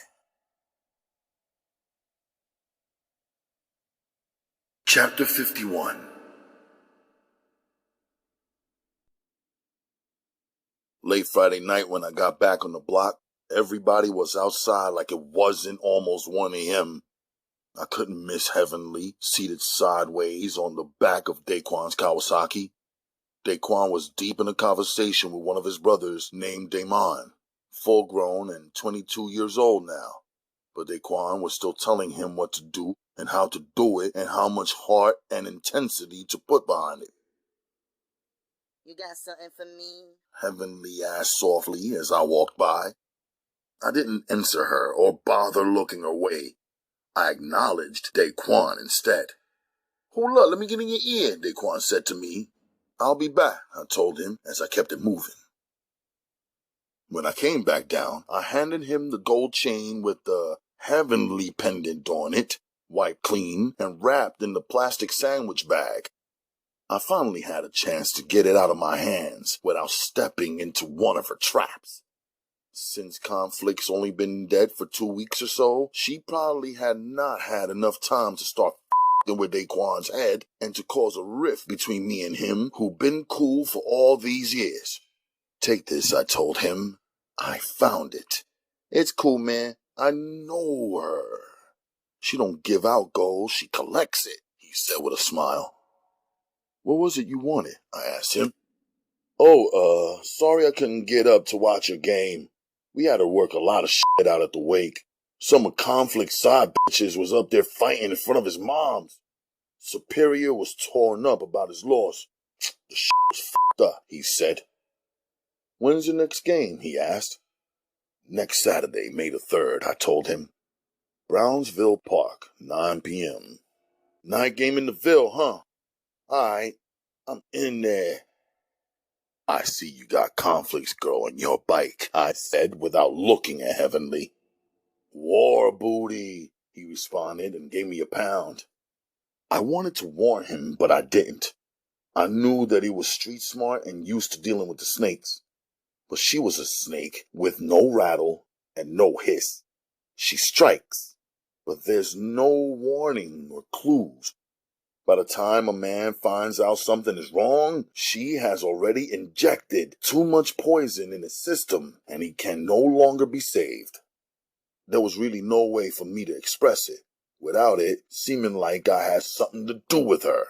Chapter 51. Late Friday night when I got back on the block, everybody was outside like it wasn't almost 1 a.m. I couldn't miss Heavenly, seated sideways on the back of Daquan's Kawasaki. Daquan was deep in a conversation with one of his brothers named Damon, full grown and 22 years old now. But Daquan was still telling him what to do and how to do it and how much heart and intensity to put behind it. You got something for me? Heavenly asked softly as I walked by. I didn't answer her or bother looking her way. I acknowledged Daquan instead. Hold up, let me get in your ear, Daquan said to me. I'll be back, I told him as I kept it moving. When I came back down, I handed him the gold chain with the Heavenly pendant on it, wiped clean and wrapped in the plastic sandwich bag. I finally had a chance to get it out of my hands without stepping into one of her traps. Since Conflict's only been dead for 2 weeks or so, she probably had not had enough time to start f***ing with Daquan's head and to cause a rift between me and him who'd been cool for all these years. Take this, I told him. I found it. It's cool, man. I know her. She don't give out gold, she collects it, he said with a smile. What was it you wanted? I asked him. Oh, sorry I couldn't get up to watch your game. We had to work a lot of shit out at the wake. Some of Conflict's side bitches was up there fighting in front of his mom's. Superior was torn up about his loss. The shit was f***ed up, he said. When's your next game? He asked. Next Saturday, May the 3rd, I told him. Brownsville Park, 9 p.m. Night game in the Ville, huh? Alright, I'm in there. I see you got Conflict's girl on your bike, I said without looking at Heavenly. War booty, he responded and gave me a pound. I wanted to warn him, but I didn't. I knew that he was street smart and used to dealing with the snakes. But she was a snake with no rattle and no hiss. She strikes, but there's no warning or clues. By the time a man finds out something is wrong, she has already injected too much poison in his system and he can no longer be saved. There was really no way for me to express it, without it seeming like I had something to do with her.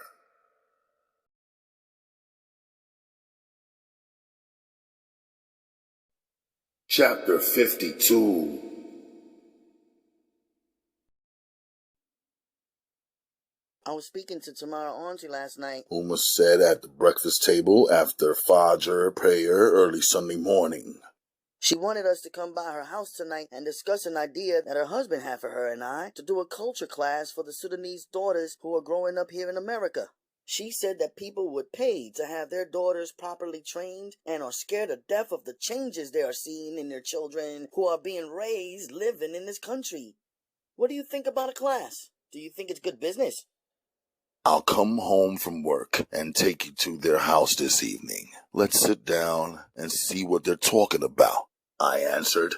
Chapter 52. I was speaking to Tamara Auntie last night. Uma said at the breakfast table after Fajr prayer early Sunday morning. She wanted us to come by her house tonight and discuss an idea that her husband had for her and I to do a culture class for the Sudanese daughters who are growing up here in America. She said that people would pay to have their daughters properly trained and are scared to death of the changes they are seeing in their children who are being raised living in this country. What do you think about a class? Do you think it's good business? I'll come home from work and take you to their house this evening. Let's sit down and see what they're talking about, I answered.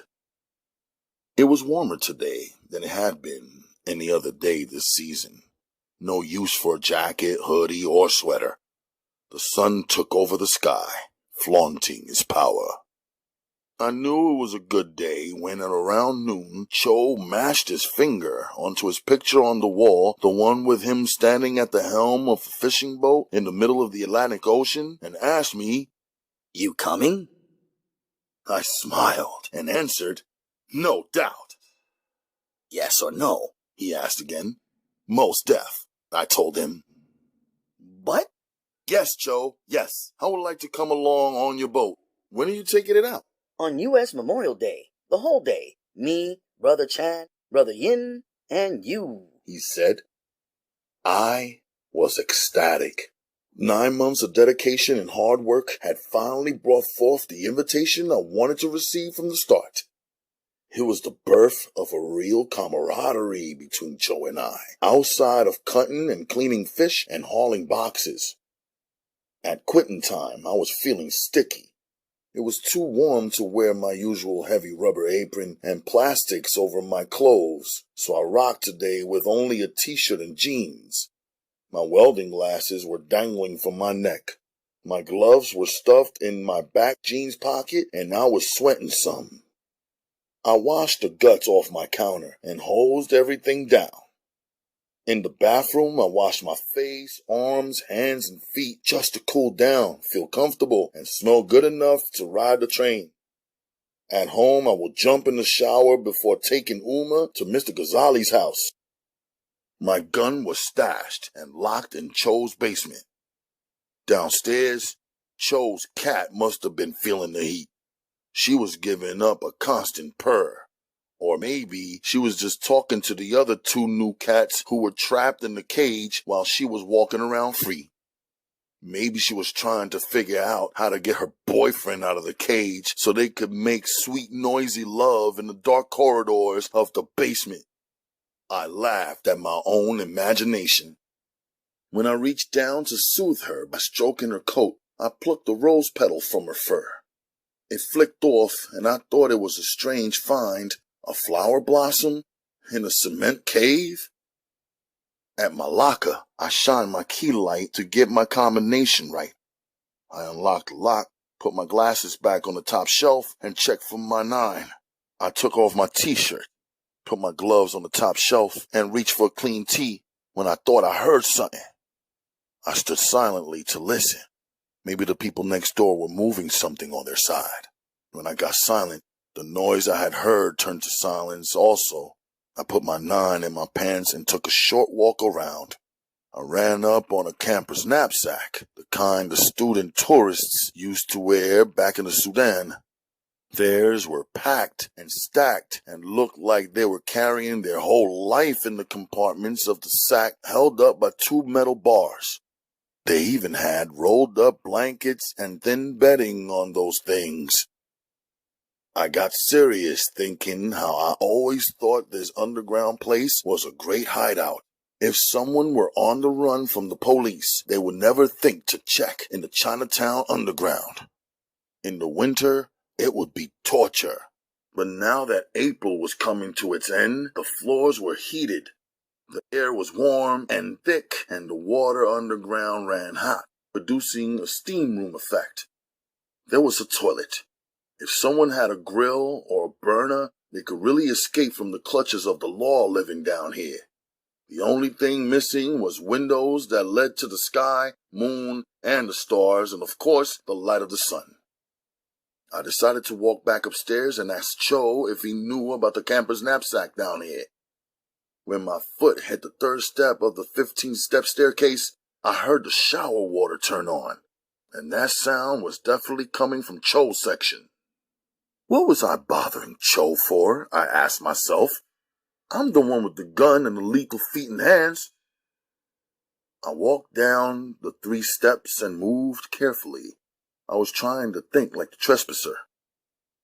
It was warmer today than it had been any other day this season. No use for a jacket, hoodie, or sweater. The sun took over the sky, flaunting its power. I knew it was a good day when at around noon, Cho mashed his finger onto his picture on the wall, the one with him standing at the helm of a fishing boat in the middle of the Atlantic Ocean, and asked me, "You coming?" I smiled and answered, "No doubt." "Yes or no?" he asked again. "Most deaf," I told him. "What?" "Yes, Cho, yes. I would like to come along on your boat. When are you taking it out?" "On U.S. Memorial Day. The whole day. Me, Brother Chan, Brother Yin, and you," he said. I was ecstatic. 9 months of dedication and hard work had finally brought forth the invitation I wanted to receive from the start. It was the birth of a real camaraderie between Cho and I, outside of cutting and cleaning fish and hauling boxes. At quitting time, I was feeling sticky. It was too warm to wear my usual heavy rubber apron and plastics over my clothes, so I rocked today with only a t-shirt and jeans. My welding glasses were dangling from my neck. My gloves were stuffed in my back jeans pocket, and I was sweating some. I washed the guts off my counter and hosed everything down. In the bathroom, I washed my face, arms, hands, and feet just to cool down, feel comfortable, and smell good enough to ride the train. At home, I will jump in the shower before taking Uma to Mr. Ghazali's house. My gun was stashed and locked in Cho's basement. Downstairs, Cho's cat must have been feeling the heat. She was giving up a constant purr. Or maybe she was just talking to the other 2 new cats who were trapped in the cage while she was walking around free. Maybe she was trying to figure out how to get her boyfriend out of the cage so they could make sweet, noisy love in the dark corridors of the basement. I laughed at my own imagination. When I reached down to soothe her by stroking her coat, I plucked a rose petal from her fur. It flicked off, and I thought it was a strange find. A flower blossom in a cement cave? At my locker, I shined my key light to get my combination right. I unlocked the lock, put my glasses back on the top shelf, and checked for my 9. I took off my t-shirt, put my gloves on the top shelf, and reached for a clean tee when I thought I heard something. I stood silently to listen. Maybe the people next door were moving something on their side. When I got silent, the noise I had heard turned to silence also. I put my 9 in my pants and took a short walk around. I ran up on a camper's knapsack, the kind the student tourists used to wear back in the Sudan. Theirs were packed and stacked and looked like they were carrying their whole life in the compartments of the sack held up by 2 metal bars. They even had rolled up blankets and thin bedding on those things. I got serious thinking how I always thought this underground place was a great hideout. If someone were on the run from the police, they would never think to check in the Chinatown underground. In the winter, it would be torture. But now that April was coming to its end, the floors were heated. The air was warm and thick, and the water underground ran hot, producing a steam room effect. There was a toilet. If someone had a grill or a burner, they could really escape from the clutches of the law living down here. The only thing missing was windows that led to the sky, moon, and the stars, and of course, the light of the sun. I decided to walk back upstairs and ask Cho if he knew about the camper's knapsack down here. When my foot hit the 3rd step of the 15-step staircase, I heard the shower water turn on, and that sound was definitely coming from Cho's section. What was I bothering Cho for? I asked myself. I'm the one with the gun and the lethal feet and hands. I walked down the 3 steps and moved carefully. I was trying to think like the trespasser.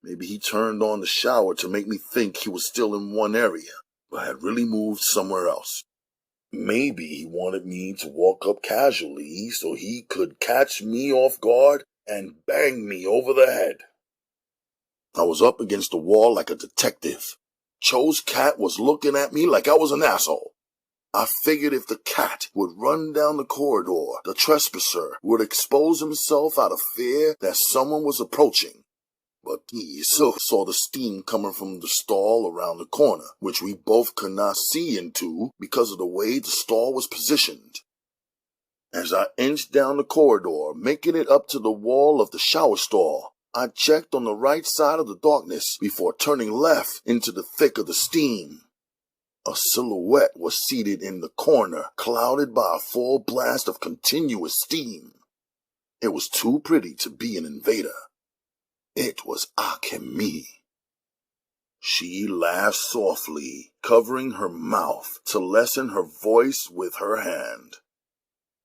Maybe he turned on the shower to make me think he was still in one area, but had really moved somewhere else. Maybe he wanted me to walk up casually so he could catch me off guard and bang me over the head. I was up against the wall like a detective. Cho's cat was looking at me like I was an asshole. I figured if the cat would run down the corridor, the trespasser would expose himself out of fear that someone was approaching. But he still saw the steam coming from the stall around the corner, which we both could not see into because of the way the stall was positioned. As I inched down the corridor, making it up to the wall of the shower stall, I checked on the right side of the darkness before turning left into the thick of the steam. A silhouette was seated in the corner, clouded by a full blast of continuous steam. It was too pretty to be an invader. It was Akemi. She laughed softly, covering her mouth to lessen her voice with her hand.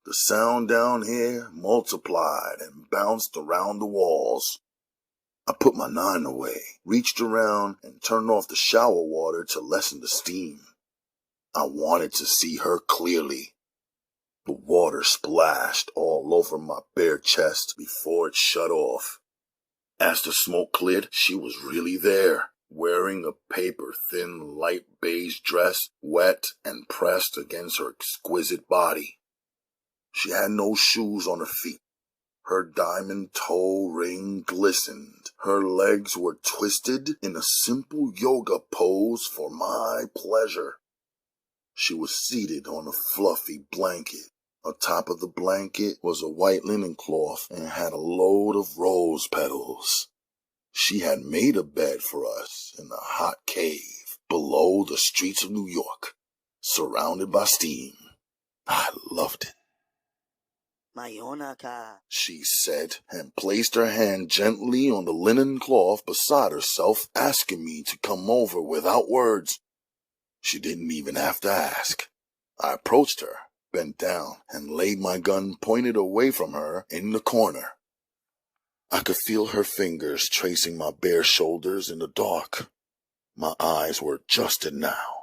The sound down here multiplied and bounced around the walls. I put my 9 away, reached around, and turned off the shower water to lessen the steam. I wanted to see her clearly. The water splashed all over my bare chest before it shut off. As the smoke cleared, she was really there, wearing a paper-thin light beige dress, wet and pressed against her exquisite body. She had no shoes on her feet. Her diamond toe ring glistened. Her legs were twisted in a simple yoga pose for my pleasure. She was seated on a fluffy blanket. Atop of the blanket was a white linen cloth and had a load of rose petals. She had made a bed for us in a hot cave below the streets of New York, surrounded by steam. I loved it. Mayonaka, She said, and placed her hand gently on the linen cloth beside herself, asking me to come over without words. She didn't even have to ask. I approached her, bent down, and laid my gun pointed away from her in the corner. I could feel her fingers tracing my bare shoulders in the dark. My eyes were adjusted now.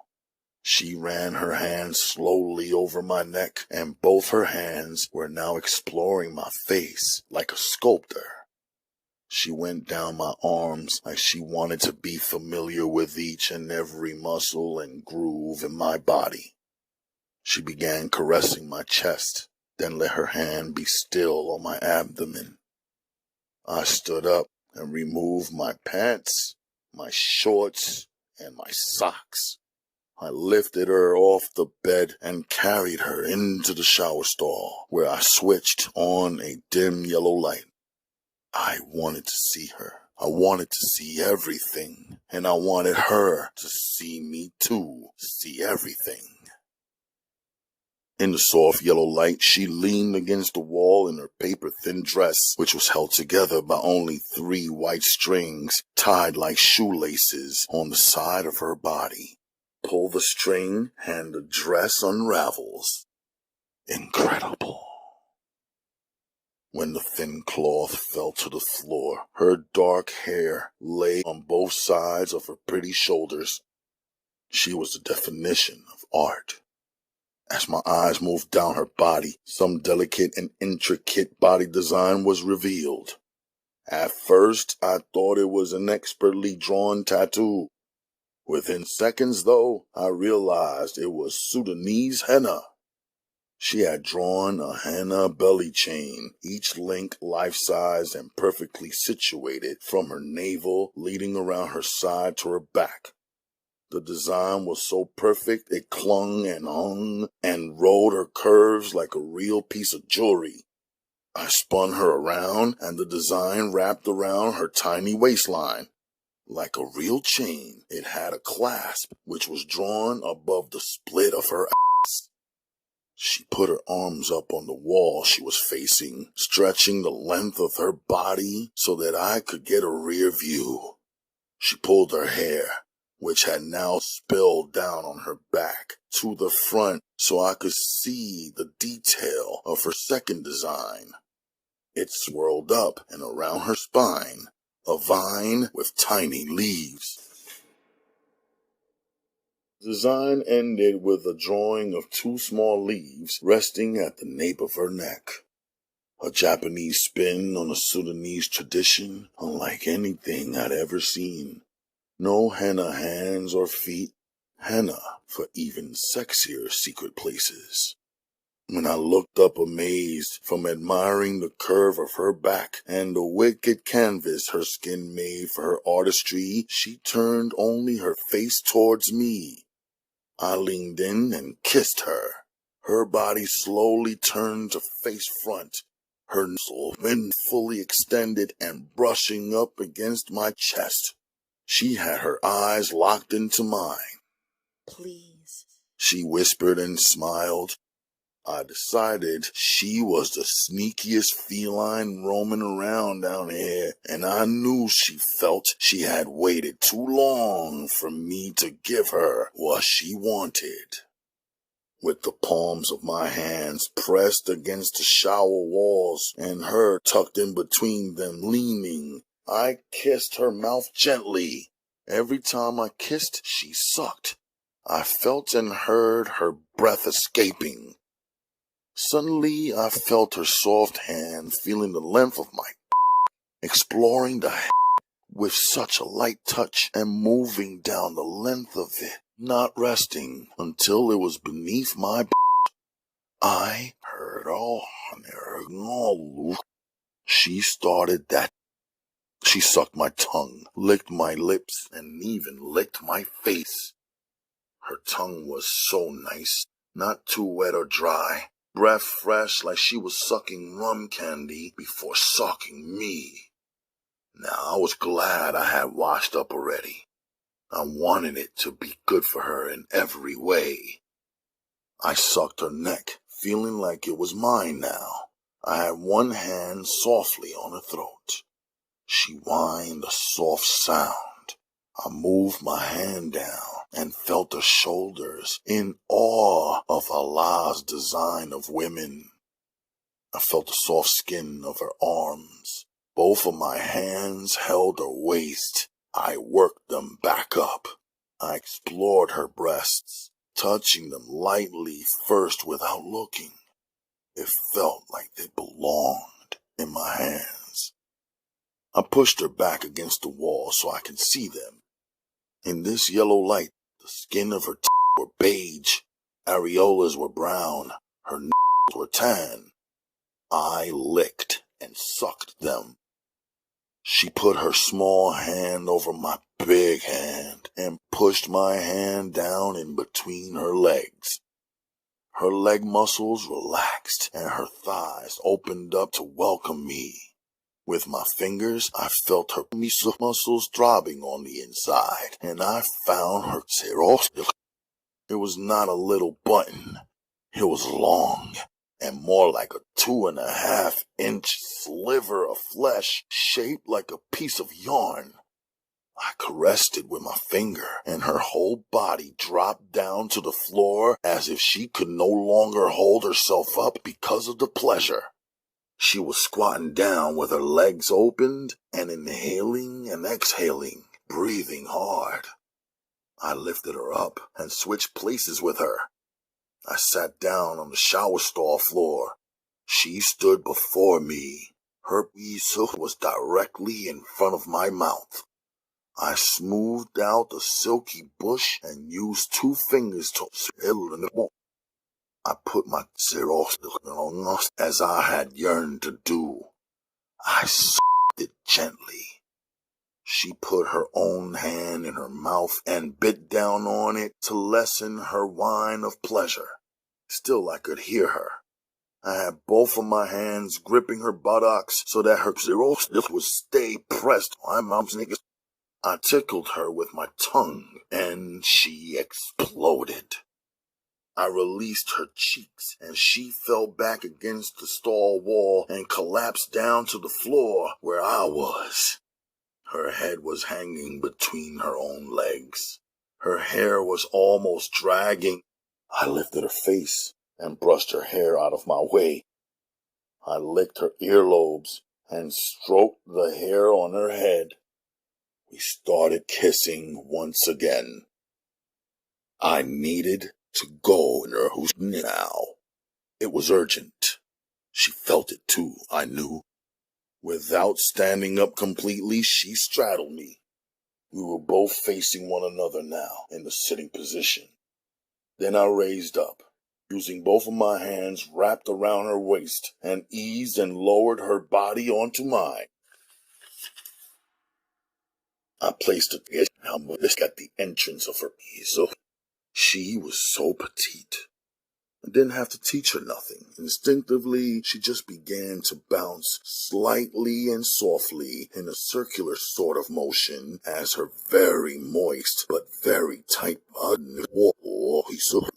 She ran her hands slowly over my neck, and both her hands were now exploring my face like a sculptor. She went down my arms like she wanted to be familiar with each and every muscle and groove in my body. She began caressing my chest, then let her hand be still on my abdomen. I stood up and removed my pants, my shorts, and my socks. I lifted her off the bed and carried her into the shower stall, where I switched on a dim yellow light. I wanted to see her. I wanted to see everything, and I wanted her to see me too, see everything. In the soft yellow light, she leaned against the wall in her paper-thin dress, which was held together by only 3 white strings tied like shoelaces on the side of her body. Pull the string, and the dress unravels. Incredible. When the thin cloth fell to the floor, her dark hair lay on both sides of her pretty shoulders. She was the definition of art. As my eyes moved down her body, some delicate and intricate body design was revealed. At first, I thought it was an expertly drawn tattoo. Within seconds, though, I realized it was Sudanese henna. She had drawn a henna belly chain, each link life-size and perfectly situated from her navel leading around her side to her back. The design was so perfect it clung and hung and rolled her curves like a real piece of jewelry. I spun her around and the design wrapped around her tiny waistline. Like a real chain, it had a clasp which was drawn above the split of her ass. She put her arms up on the wall she was facing, stretching the length of her body so that I could get a rear view. She pulled her hair, which had now spilled down on her back, to the front so I could see the detail of her second design. It swirled up and around her spine, a vine with tiny leaves. The design ended with a drawing of 2 small leaves resting at the nape of her neck. A Japanese spin on a Sudanese tradition unlike anything I'd ever seen. No henna hands or feet, henna for even sexier secret places. When I looked up amazed from admiring the curve of her back and the wicked canvas her skin made for her artistry, she turned only her face towards me. I leaned in and kissed her. Her body slowly turned to face front, her soul fully extended and brushing up against my chest. She had her eyes locked into mine. Please. She whispered and smiled. I decided she was the sneakiest feline roaming around down here, and I knew she felt she had waited too long for me to give her what she wanted. With the palms of my hands pressed against the shower walls and her tucked in between them leaning, I kissed her mouth gently. Every time I kissed, she sucked. I felt and heard her breath escaping. Suddenly, I felt her soft hand feeling the length of my exploring the with such a light touch and moving down the length of it, not resting until it was beneath my I heard all. She started that. She sucked my tongue, licked my lips, and even licked my face. Her tongue was so nice, not too wet or dry. Breath fresh like she was sucking rum candy before sucking me. Now I was glad I had washed up already. I wanted it to be good for her in every way. I sucked her neck, feeling like it was mine now. I had one hand softly on her throat. She whined a soft sound. I moved my hand down and felt her shoulders in awe of Allah's design of women. I felt the soft skin of her arms. Both of my hands held her waist. I worked them back up. I explored her breasts, touching them lightly first without looking. It felt like they belonged in my hands. I pushed her back against the wall so I could see them. In this yellow light, the skin of her were beige, areolas were brown, her were tan. I licked and sucked them. She put her small hand over my big hand and pushed my hand down in between her legs. Her leg muscles relaxed and her thighs opened up to welcome me. With my fingers, I felt her muscles throbbing on the inside, and I found her zeros. It was not a little button. It was long, and more like a 2.5-inch sliver of flesh shaped like a piece of yarn. I caressed it with my finger, and her whole body dropped down to the floor as if she could no longer hold herself up because of the pleasure. She was squatting down with her legs opened and inhaling and exhaling, breathing hard. I lifted her up and switched places with her. I sat down on the shower stall floor. She stood before me. Her weasel was directly in front of my mouth. I smoothed out the silky bush and used 2 fingers to I put my zeros on us as I had yearned to do. I sucked it gently. She put her own hand in her mouth and bit down on it to lessen her whine of pleasure. Still I could hear her. I had both of my hands gripping her buttocks so that her zeros would stay pressed on my mom's niggas. I tickled her with my tongue and she exploded. I released her cheeks, and she fell back against the stall wall and collapsed down to the floor where I was. Her head was hanging between her own legs. Her hair was almost dragging. I lifted her face and brushed her hair out of my way. I licked her earlobes and stroked the hair on her head. We started kissing once again. I needed to go in her house now. It was urgent. She felt it too, I knew. Without standing up completely, she straddled me. We were both facing one another now in the sitting position. Then I raised up, using both of my hands wrapped around her waist, and eased and lowered her body onto mine. I placed her at the entrance of her easel. She was so petite. I didn't have to teach her nothing. Instinctively, she just began to bounce slightly and softly in a circular sort of motion as her very moist but very tight body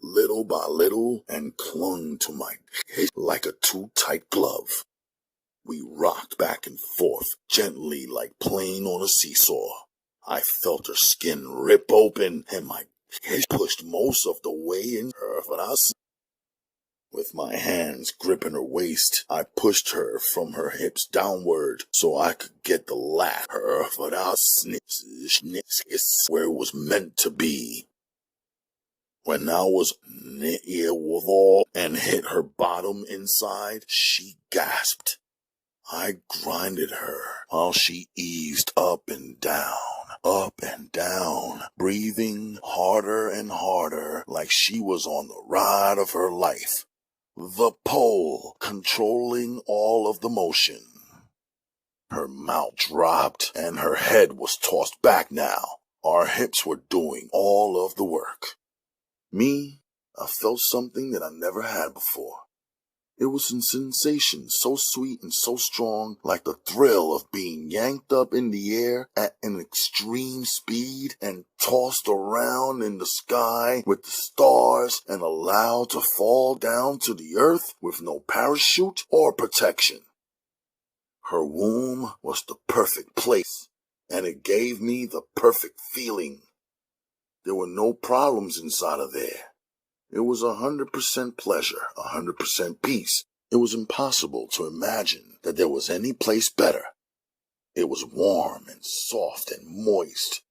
little by little and clung to my head like a too tight glove. We rocked back and forth gently like playing on a seesaw. I felt her skin rip open and my head pushed most of the way in her, but with my hands gripping her waist, I pushed her from her hips downward so I could get the laugh her without snips where it was meant to be. When I was near with all and hit her bottom inside, she gasped. I grinded her while she eased up and down, breathing harder and harder like she was on the ride of her life. The pole controlling all of the motion. Her mouth dropped and her head was tossed back now. Our hips were doing all of the work. Me, I felt something that I never had before. It was a sensation so sweet and so strong, like the thrill of being yanked up in the air at an extreme speed and tossed around in the sky with the stars and allowed to fall down to the earth with no parachute or protection. Her womb was the perfect place, and it gave me the perfect feeling. There were no problems inside of there. It was 100% pleasure, 100% peace. It was impossible to imagine that there was any place better. It was warm and soft and moist.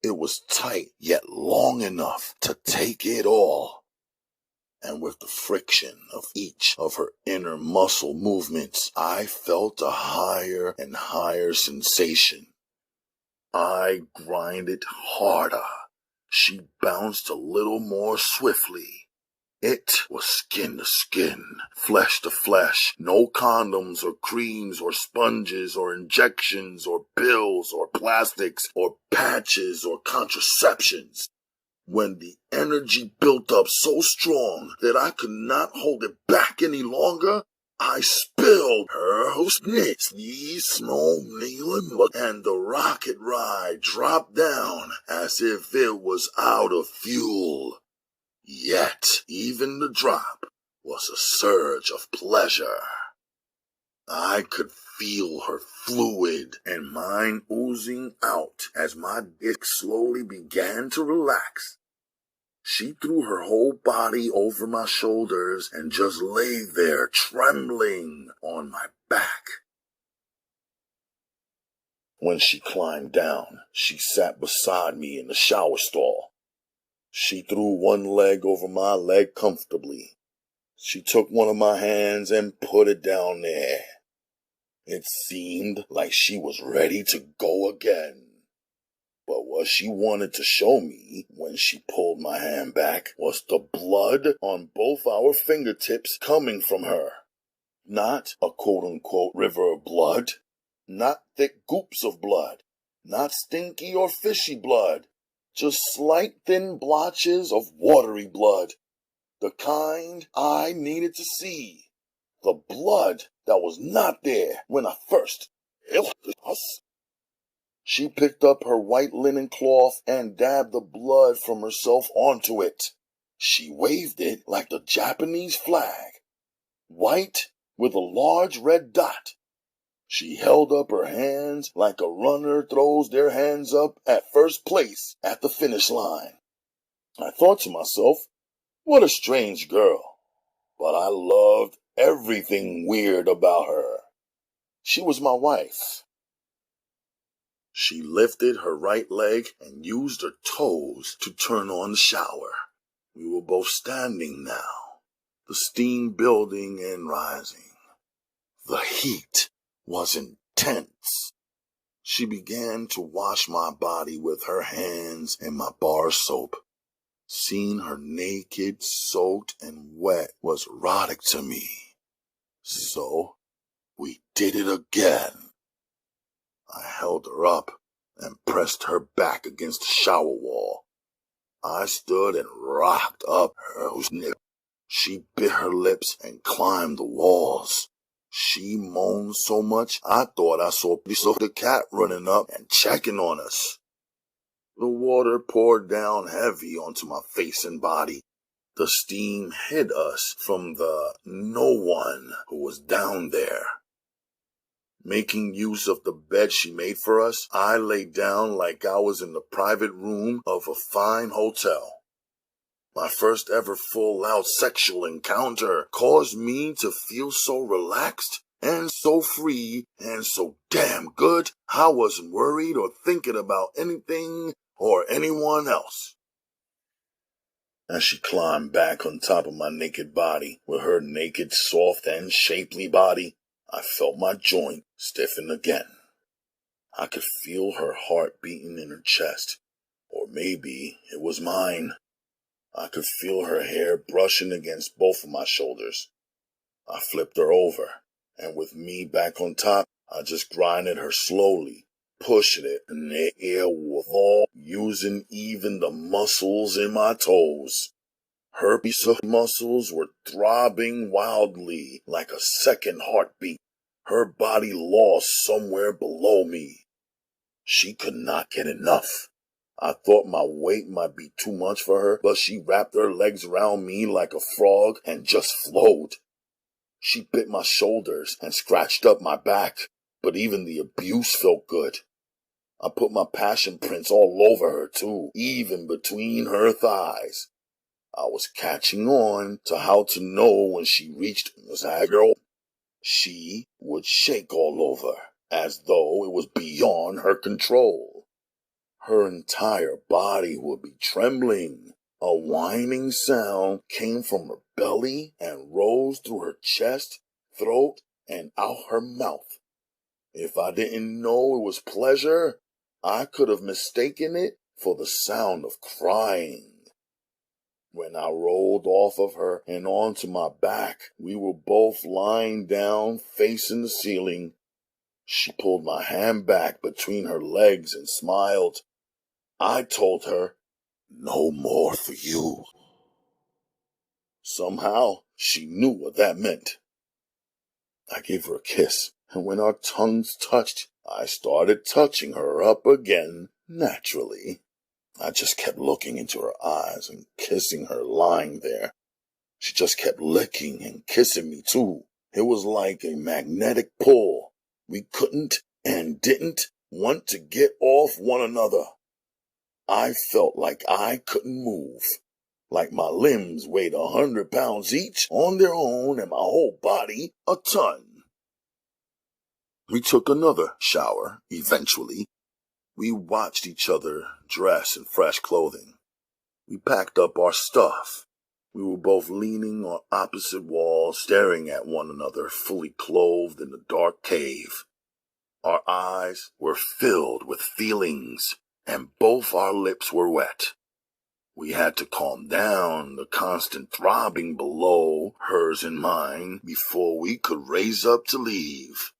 It was tight yet long enough to take it all. And with the friction of each of her inner muscle movements, I felt a higher and higher sensation. I grinded harder. She bounced a little more swiftly. It was skin to skin, flesh to flesh, no condoms or creams or sponges or injections or pills or plastics or patches or contraceptions. When the energy built up so strong that I could not hold it back any longer, I spilled her and the rocket ride dropped down as if it was out of fuel. Yet, even the drop was a surge of pleasure. I could feel her fluid and mine oozing out as my dick slowly began to relax. She threw her whole body over my shoulders and just lay there trembling on my back. When she climbed down, she sat beside me in the shower stall. She threw one leg over my leg comfortably. She took one of my hands and put it down there. It seemed like she was ready to go again. But what she wanted to show me when she pulled my hand back was the blood on both our fingertips coming from her. Not a quote-unquote river of blood. Not thick goops of blood. Not stinky or fishy blood. Just slight thin blotches of watery blood. The kind I needed to see. The blood that was not there when I first hit us. She picked up her white linen cloth and dabbed the blood from herself onto it. She waved it like the Japanese flag, white with a large red dot. She held up her hands like a runner throws their hands up at first place at the finish line. I thought to myself, what a strange girl, but I loved everything weird about her. She was my wife. She lifted her right leg and used her toes to turn on the shower. We were both standing now, the steam building and rising. The heat was intense. She began to wash my body with her hands and my bar soap. Seeing her naked, soaked, and wet was erotic to me. So, we did it again. I held her up and pressed her back against the shower wall. I stood and rocked up her nip. She bit her lips and climbed the walls. She moaned so much, I thought I saw the cat running up and checking on us. The water poured down heavy onto my face and body. The steam hid us from the no one who was down there. Making use of the bed she made for us, I lay down like I was in the private room of a fine hotel. My first ever full-out sexual encounter caused me to feel so relaxed and so free and so damn good I wasn't worried or thinking about anything or anyone else. As she climbed back on top of my naked body with her naked, soft, and shapely body, I felt my joint stiffen again. I could feel her heart beating in her chest, or maybe it was mine. I could feel her hair brushing against both of my shoulders. I flipped her over, and with me back on top, I just grinded her slowly, pushing it in the air with all, using even the muscles in my toes. Her piece of muscles were throbbing wildly like a second heartbeat. Her body lost somewhere below me. She could not get enough. I thought my weight might be too much for her, but she wrapped her legs around me like a frog and just flowed. She bit my shoulders and scratched up my back, but even the abuse felt good. I put my passion prints all over her too, even between her thighs. I was catching on to how to know when she reached that girl. She would shake all over, as though it was beyond her control. Her entire body would be trembling. A whining sound came from her belly and rose through her chest, throat, and out her mouth. If I didn't know it was pleasure, I could have mistaken it for the sound of crying. When I rolled off of her and onto my back, we were both lying down facing the ceiling. She pulled my hand back between her legs and smiled. I told her, "No more for you." Somehow, she knew what that meant. I gave her a kiss, and when our tongues touched, I started touching her up again naturally. I just kept looking into her eyes and kissing her lying there. She just kept licking and kissing me too. It was like a magnetic pull. We couldn't and didn't want to get off one another. I felt like I couldn't move, like my limbs weighed 100 pounds each on their own and my whole body a ton. We took another shower, eventually. We watched each other dress in fresh clothing. We packed up our stuff. We were both leaning on opposite walls, staring at one another, fully clothed in the dark cave. Our eyes were filled with feelings, and both our lips were wet. We had to calm down the constant throbbing below hers and mine before we could raise up to leave.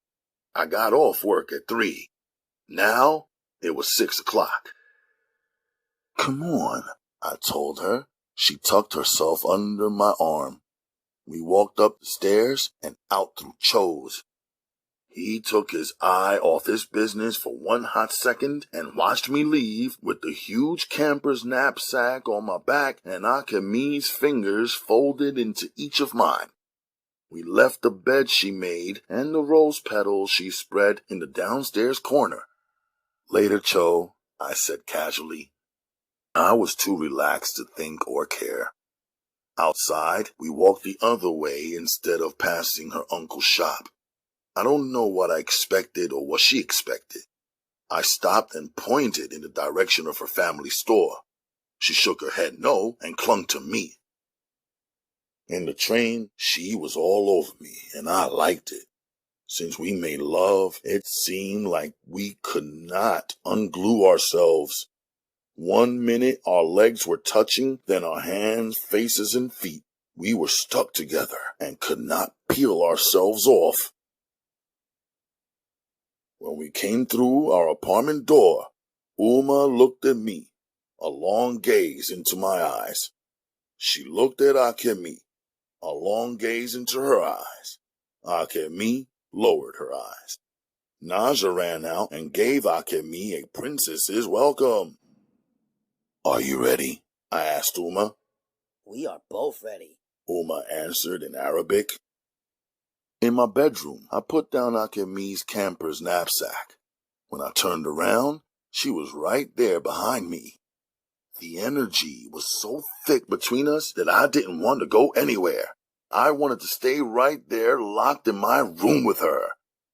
I got off work at 3. Now it was 6 o'clock. "Come on," I told her. She tucked herself under my arm. We walked up the stairs and out through Cho's. He took his eye off his business for one hot second and watched me leave with the huge camper's knapsack on my back and Akemi's fingers folded into each of mine. we left the bed she made and the rose petals she spread in the downstairs corner. Later, Cho, I said casually. I was too relaxed to think or care. Outside, we walked the other way instead of passing her uncle's shop. I don't know what I expected or what she expected. I stopped and pointed in the direction of her family store. She shook her head no and clung to me. In the train, she was all over me, and I liked it. Since we made love, it seemed like we could not unglue ourselves. 1 minute our legs were touching, then our hands, faces, and feet. We were stuck together and could not peel ourselves off. When we came through our apartment door, Uma looked at me, a long gaze into my eyes. She looked at Akemi, a long gaze into her eyes. Akemi lowered her eyes. Naja ran out and gave Akemi a princess's welcome. Are you ready? I asked Uma. We are both ready, Uma answered in Arabic. In my bedroom, I put down Akemi's camper's knapsack. When I turned around, she was right there behind me. The energy was so thick between us that I didn't want to go anywhere. I wanted to stay right there locked in my room with her.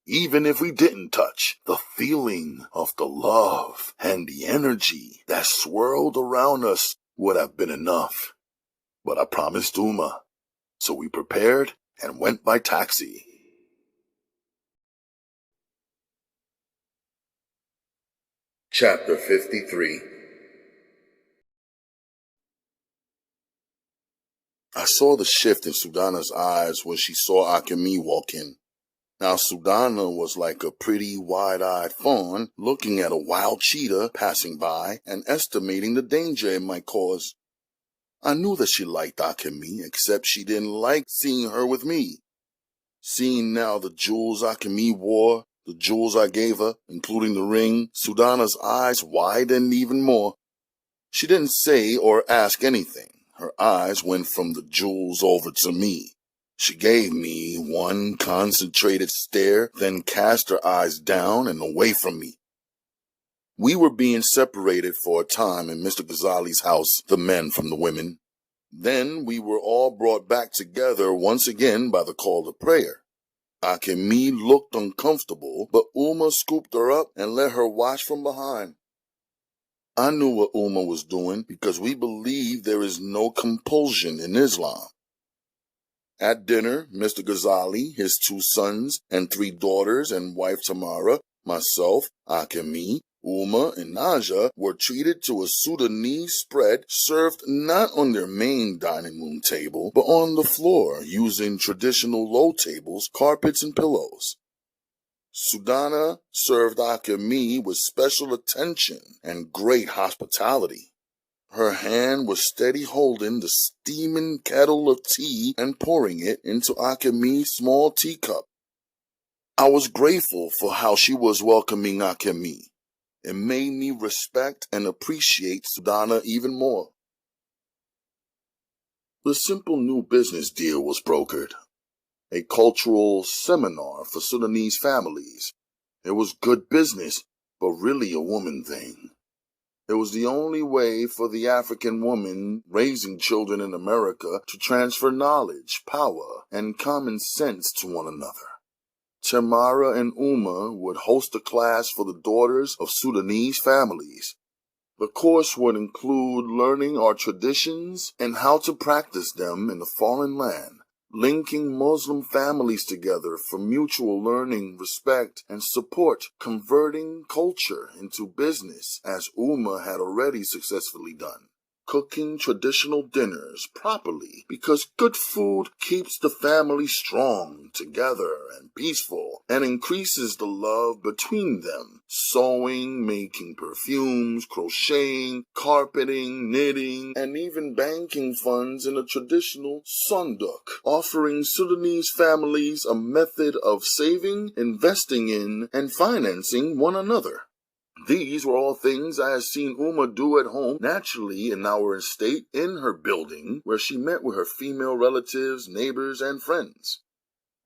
Even if we didn't touch, the feeling of the love and the energy that swirled around us would have been enough. But I promised Uma, so we prepared and went by taxi. Chapter 53. I saw the shift in Sudana's eyes when she saw Akemi walk in. Now Sudana was like a pretty wide-eyed fawn looking at a wild cheetah passing by and estimating the danger it might cause. I knew that she liked Akemi, except she didn't like seeing her with me. Seeing now the jewels Akemi wore, the jewels I gave her, including the ring, Sudana's eyes widened even more. She didn't say or ask anything. Her eyes went from the jewels over to me. She gave me one concentrated stare, then cast her eyes down and away from me. We were being separated for a time in Mr. Ghazali's house, the men from the women. Then we were all brought back together once again by the call to prayer. Akemi looked uncomfortable, but Uma scooped her up and let her watch from behind. I knew what Uma was doing because we believe there is no compulsion in Islam. At dinner, Mr. Ghazali, his 2 sons and 3 daughters and wife Tamara, myself, Akemi, Uma, and Naja were treated to a Sudanese spread served not on their main dining room table, but on the floor using traditional low tables, carpets, and pillows. Sudana served Akemi with special attention and great hospitality. Her hand was steady holding the steaming kettle of tea and pouring it into Akemi's small teacup. I was grateful for how she was welcoming Akemi. It made me respect and appreciate Sudana even more. The simple new business deal was brokered. A cultural seminar for Sudanese families. It was good business, but really a woman thing. It was the only way for the African woman raising children in America to transfer knowledge, power, and common sense to one another. Tamara and Uma would host a class for the daughters of Sudanese families. The course would include learning our traditions and how to practice them in a foreign land, linking Muslim families together for mutual learning, respect, and support, converting culture into business as Uma had already successfully done. Cooking traditional dinners properly because good food keeps the family strong, together, and peaceful, and increases the love between them. Sewing, making perfumes, crocheting, carpeting, knitting, and even banking funds in a traditional sunduk, offering Sudanese families a method of saving, investing in, and financing one another. These were all things I had seen Uma do at home naturally in our estate in her building, where she met with her female relatives, neighbors, and friends.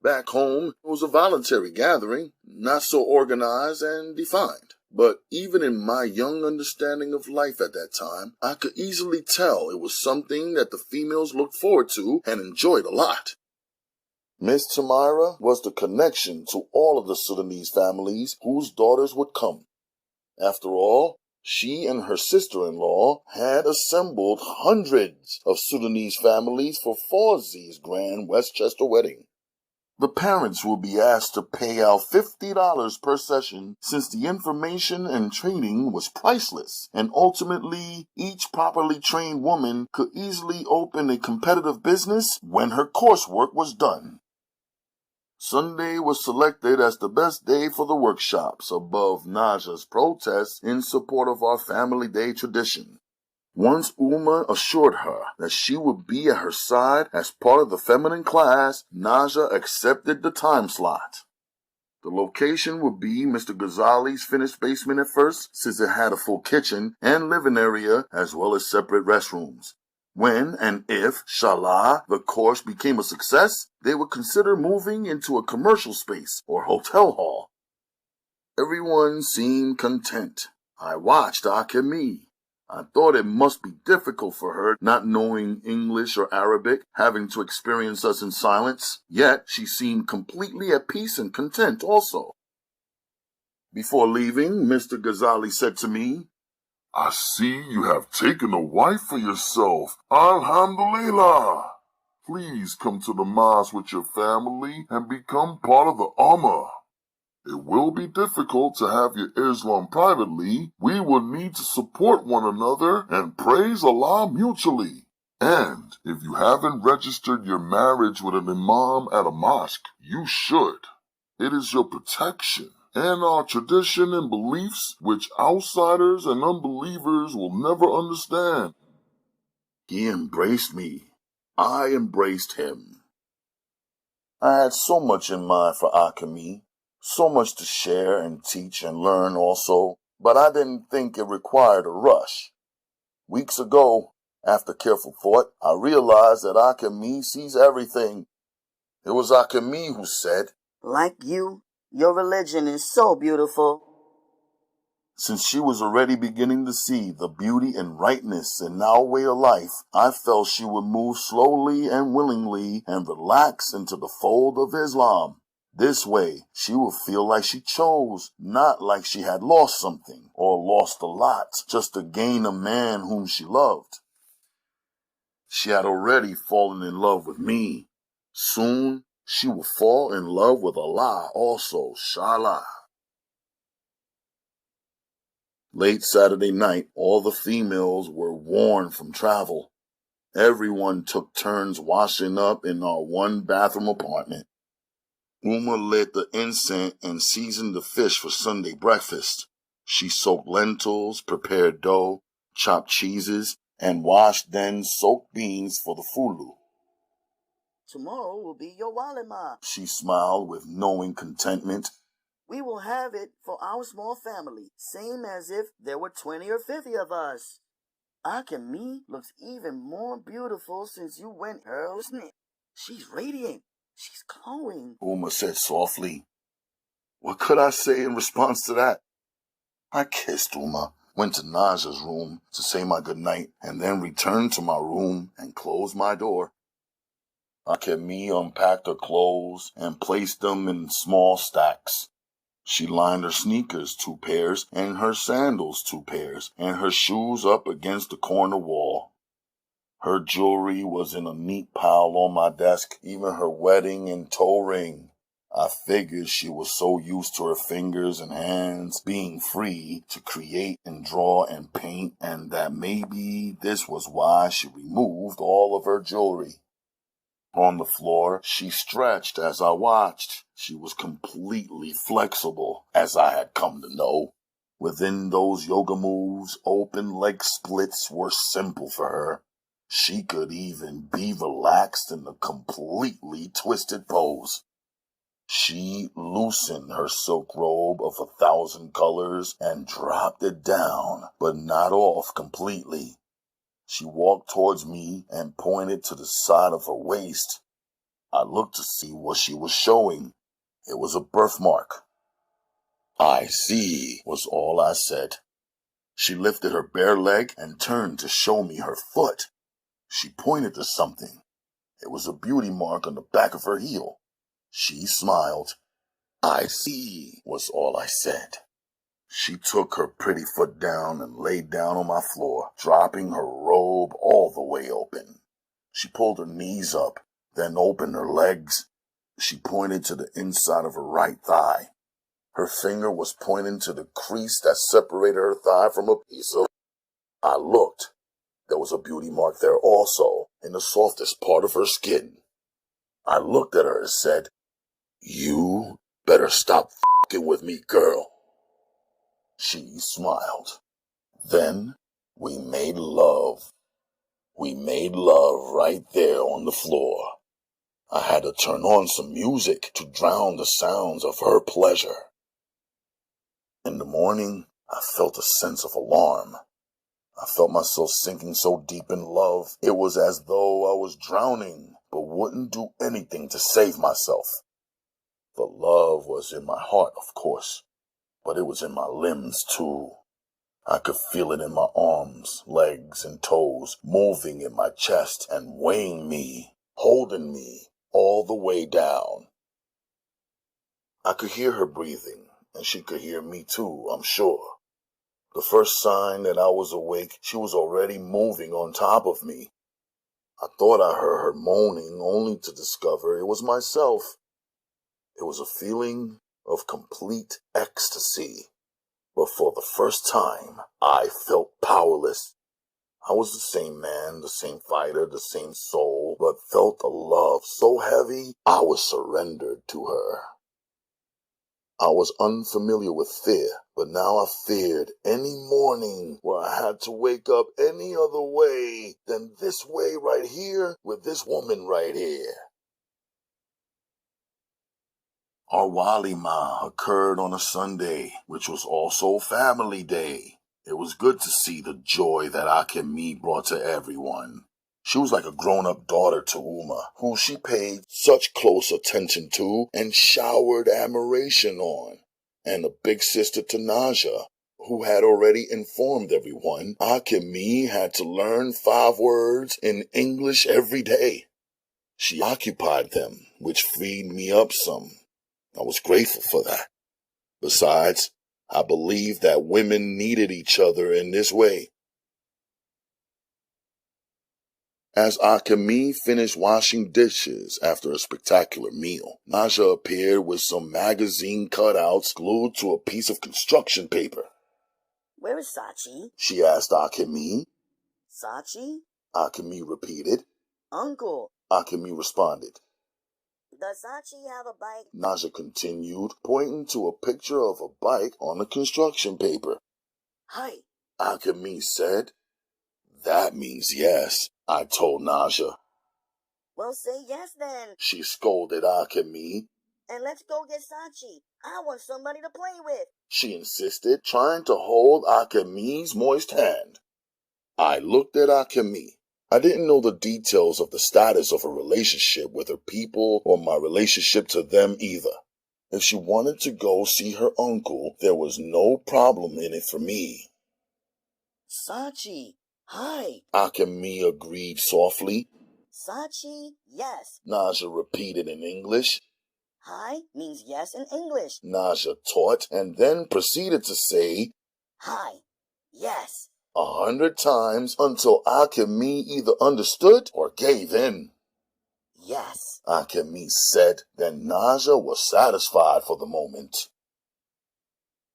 Back home, it was a voluntary gathering, not so organized and defined. But even in my young understanding of life at that time, I could easily tell it was something that the females looked forward to and enjoyed a lot. Miss Tamira was the connection to all of the Sudanese families whose daughters would come. After all, she and her sister-in-law had assembled hundreds of Sudanese families for Fawzi's grand Westchester wedding. The parents will be asked to pay out $50 per session since the information and training was priceless, and ultimately each properly trained woman could easily open a competitive business when her coursework was done. Sunday was selected as the best day for the workshops above Naja's protests in support of our family day tradition. Once Uma assured her that she would be at her side as part of the feminine class, Naja accepted the time slot. The location would be Mr. Ghazali's finished basement at first, since it had a full kitchen and living area as well as separate restrooms. When and if, Souljah, the course became a success, they would consider moving into a commercial space or hotel hall. Everyone seemed content. I watched Akemi. I thought it must be difficult for her, not knowing English or Arabic, having to experience us in silence, yet she seemed completely at peace and content also. Before leaving, Mr. Ghazali said to me, I see you have taken a wife for yourself. Alhamdulillah. Please come to the mosque with your family and become part of the Ummah. It will be difficult to have your Islam privately. We will need to support one another and praise Allah mutually. And if you haven't registered your marriage with an imam at a mosque, you should. It is your protection and our tradition and beliefs which outsiders and unbelievers will never understand. He embraced me. I embraced him. I had so much in mind for Akemi, so much to share and teach and learn also, but I didn't think it required a rush. Weeks ago, after careful thought, I realized that Akemi sees everything. It was Akemi who said, Like you, your religion is so beautiful. Since she was already beginning to see the beauty and rightness in our way of life, I felt she would move slowly and willingly and relax into the fold of Islam. This way, she would feel like she chose, not like she had lost something or lost a lot just to gain a man whom she loved. She had already fallen in love with me. Soon, she will fall in love with Allah also, Souljah. Late Saturday night, all the females were worn from travel. Everyone took turns washing up in our one-bathroom apartment. Uma lit the incense and seasoned the fish for Sunday breakfast. She soaked lentils, prepared dough, chopped cheeses, and washed then soaked beans for the fulu. Tomorrow will be your walima. She smiled with knowing contentment. We will have it for our small family, same as if there were 20 or 50 of us. Akemi looks even more beautiful since you went her. She's radiant. She's glowing. Uma said softly. What could I say in response to that? I kissed Uma, went to Naja's room to say my goodnight, and then returned to my room and closed my door. Akemi unpacked her clothes and placed them in small stacks. She lined her sneakers 2 pairs and her sandals 2 pairs and her shoes up against the corner wall. Her jewelry was in a neat pile on my desk, even her wedding and toe ring. I figured she was so used to her fingers and hands being free to create and draw and paint, and that maybe this was why she removed all of her jewelry. On the floor, she stretched as I watched. She was completely flexible, as I had come to know. Within those yoga moves, open leg splits were simple for her. She could even be relaxed in a completely twisted pose. She loosened her silk robe of 1,000 colors and dropped it down, but not off completely. She walked towards me and pointed to the side of her waist. I looked to see what she was showing. It was a birthmark. "I see," was all I said. She lifted her bare leg and turned to show me her foot. She pointed to something. It was a beauty mark on the back of her heel. She smiled. "I see," was all I said. She took her pretty foot down and laid down on my floor, dropping her robe all the way open. She pulled her knees up, then opened her legs. She pointed to the inside of her right thigh. Her finger was pointing to the crease that separated her thigh from a piece of... I looked. There was a beauty mark there also, in the softest part of her skin. I looked at her and said, "You better stop f***ing with me, girl." She smiled. Then we made love. We made love right there on the floor. I had to turn on some music to drown the sounds of her pleasure. In the morning, I felt a sense of alarm. I felt myself sinking so deep in love, it was as though I was drowning, but wouldn't do anything to save myself. The love was in my heart, of course, but it was in my limbs too. I could feel it in my arms, legs, and toes, moving in my chest and weighing me, holding me all the way down. I could hear her breathing, and she could hear me too, I'm sure. The first sign that I was awake, she was already moving on top of me. I thought I heard her moaning, only to discover it was myself. It was a feeling of complete ecstasy. But for the first time, I felt powerless. I was the same man, the same fighter, the same soul, but felt a love so heavy, I was surrendered to her. I was unfamiliar with fear, but now I feared any morning where I had to wake up any other way than this way right here with this woman right here. Our walima occurred on a Sunday, which was also family day. It was good to see the joy that Akemi brought to everyone. She was like a grown-up daughter to Uma, who she paid such close attention to and showered admiration on, and a big sister to Naja, who had already informed everyone Akemi had to learn 5 words in English every day. She occupied them, which freed me up some. I was grateful for that. Besides, I believed that women needed each other in this way. As Akemi finished washing dishes after a spectacular meal, Naja appeared with some magazine cutouts glued to a piece of construction paper. "Where is Sachi?" She asked Akemi. "Sachi?" Akemi repeated. "Uncle." Akemi responded. "Does Sachi have a bike?" Naja continued, pointing to a picture of a bike on the construction paper. "Hi." Akemi said. "That means yes," I told Naja. "Well, say yes then. She scolded Akemi. And let's go get Sachi. I want somebody to play with." She insisted, trying to hold Akemi's moist hand. I looked at Akemi. I didn't know the details of the status of her relationship with her people or my relationship to them either. If she wanted to go see her uncle, there was no problem in it for me. "Sachi, hi." Akemi agreed softly. "Sachi, yes." Naja repeated in English. "Hi" means yes in English. Naja taught and then proceeded to say, "Hi, yes." 100 times until Akemi either understood or gave in. "Yes." Akemi said. Then Naja was satisfied for the moment.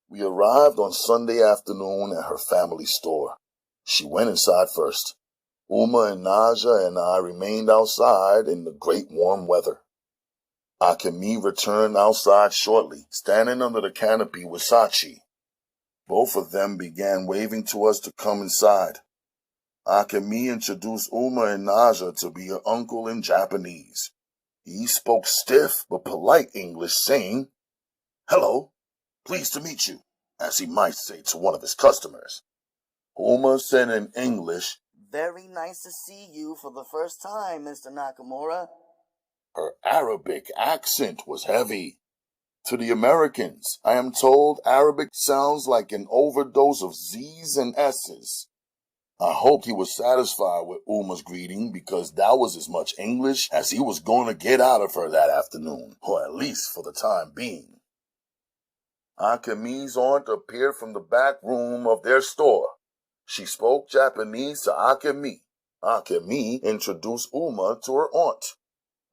We arrived on Sunday afternoon at her family store. She went inside first. Uma and Naja and I remained outside in the great warm weather. Akemi returned outside shortly, standing under the canopy with Sachi. Both of them began waving to us to come inside. Akemi introduced Uma and Naja to be her uncle in Japanese. He spoke stiff but polite English, saying, "Hello, pleased to meet you," as he might say to one of his customers. Uma said in English, Very nice to see you for the first time, Mr. Nakamura. Her Arabic accent was heavy. To the Americans, I am told Arabic sounds like an overdose of Z's and S's. I hoped he was satisfied with Uma's greeting because that was as much English as he was going to get out of her that afternoon, or at least for the time being. Akemi's aunt appeared from the back room of their store. She spoke Japanese to Akemi. Akemi introduced Uma to her aunt.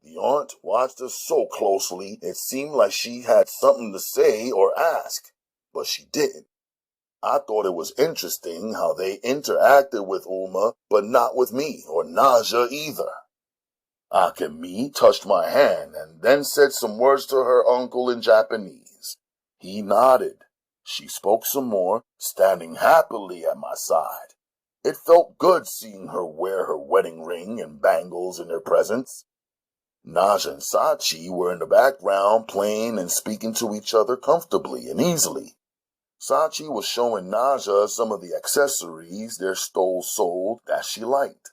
The aunt watched her so closely it seemed like she had something to say or ask, but she didn't. I thought it was interesting how they interacted with Uma, but not with me or Naja either. Akemi touched my hand and then said some words to her uncle in Japanese. He nodded. She spoke some more, standing happily at my side. It felt good seeing her wear her wedding ring and bangles in their presence. Naja and Sachi were in the background playing and speaking to each other comfortably and easily. Sachi was showing Naja some of the accessories their stall sold that she liked.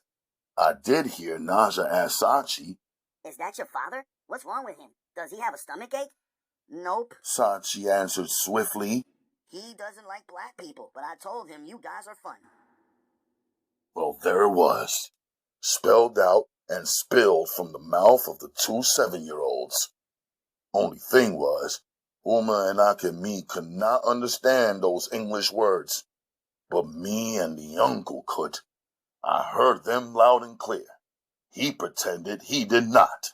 I did hear Naja ask Sachi, "Is that your father? What's wrong with him? Does he have a stomachache?" "Nope," Sachi answered swiftly. "He doesn't like black people, but I told him you guys are fun." Well, there it was, spelled out and spilled from the mouth of the two 7-year-olds. Only thing was, Uma and Akemi could not understand those English words, but me and the uncle could. I heard them loud and clear. He pretended he did not.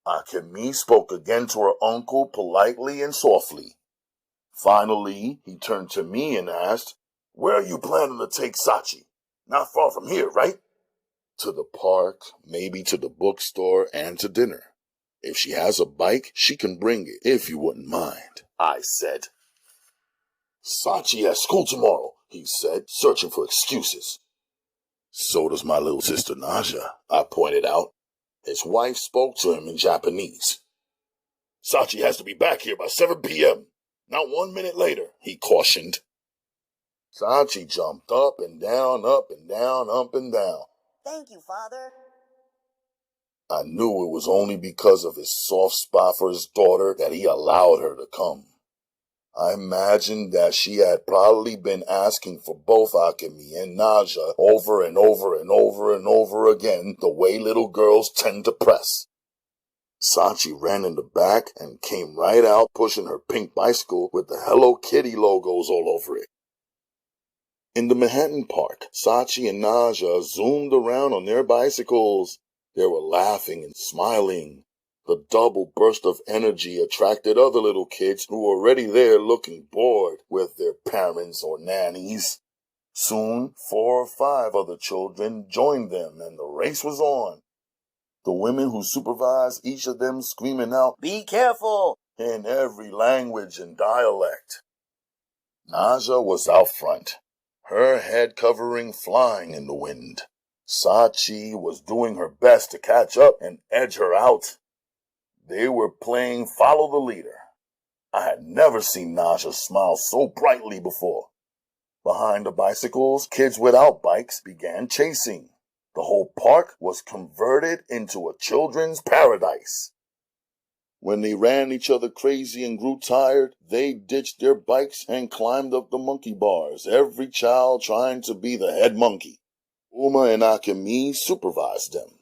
Akemi spoke again to her uncle politely and softly. Finally, he turned to me and asked, "Where are you planning to take Sachi? Not far from here, right?" "To the park, maybe to the bookstore, and to dinner. If she has a bike, she can bring it, if you wouldn't mind," I said. "Sachi has school tomorrow," he said, searching for excuses. "So does my little sister Naja," I pointed out. His wife spoke to him in Japanese. "Sachi has to be back here by 7 p.m. Not 1 minute later," he cautioned. Sachi jumped up and down, up and down, up and down. "Thank you, Father." I knew it was only because of his soft spot for his daughter that he allowed her to come. I imagined that she had probably been asking for both Akemi and Naja over and over and over and over again, the way little girls tend to press. Sachi ran in the back and came right out pushing her pink bicycle with the Hello Kitty logos all over it. In the Manhattan Park, Sachi and Naja zoomed around on their bicycles. They were laughing and smiling. The double burst of energy attracted other little kids who were already there looking bored with their parents or nannies. Soon, 4 or 5 other children joined them and the race was on. The women who supervised each of them screaming out, "Be careful!" in every language and dialect. Naja was out front, her head covering flying in the wind. Sachi was doing her best to catch up and edge her out. They were playing follow the leader. I had never seen Naja smile so brightly before. Behind the bicycles, kids without bikes began chasing. The whole park was converted into a children's paradise. When they ran each other crazy and grew tired, they ditched their bikes and climbed up the monkey bars, every child trying to be the head monkey. Uma and Akemi supervised them.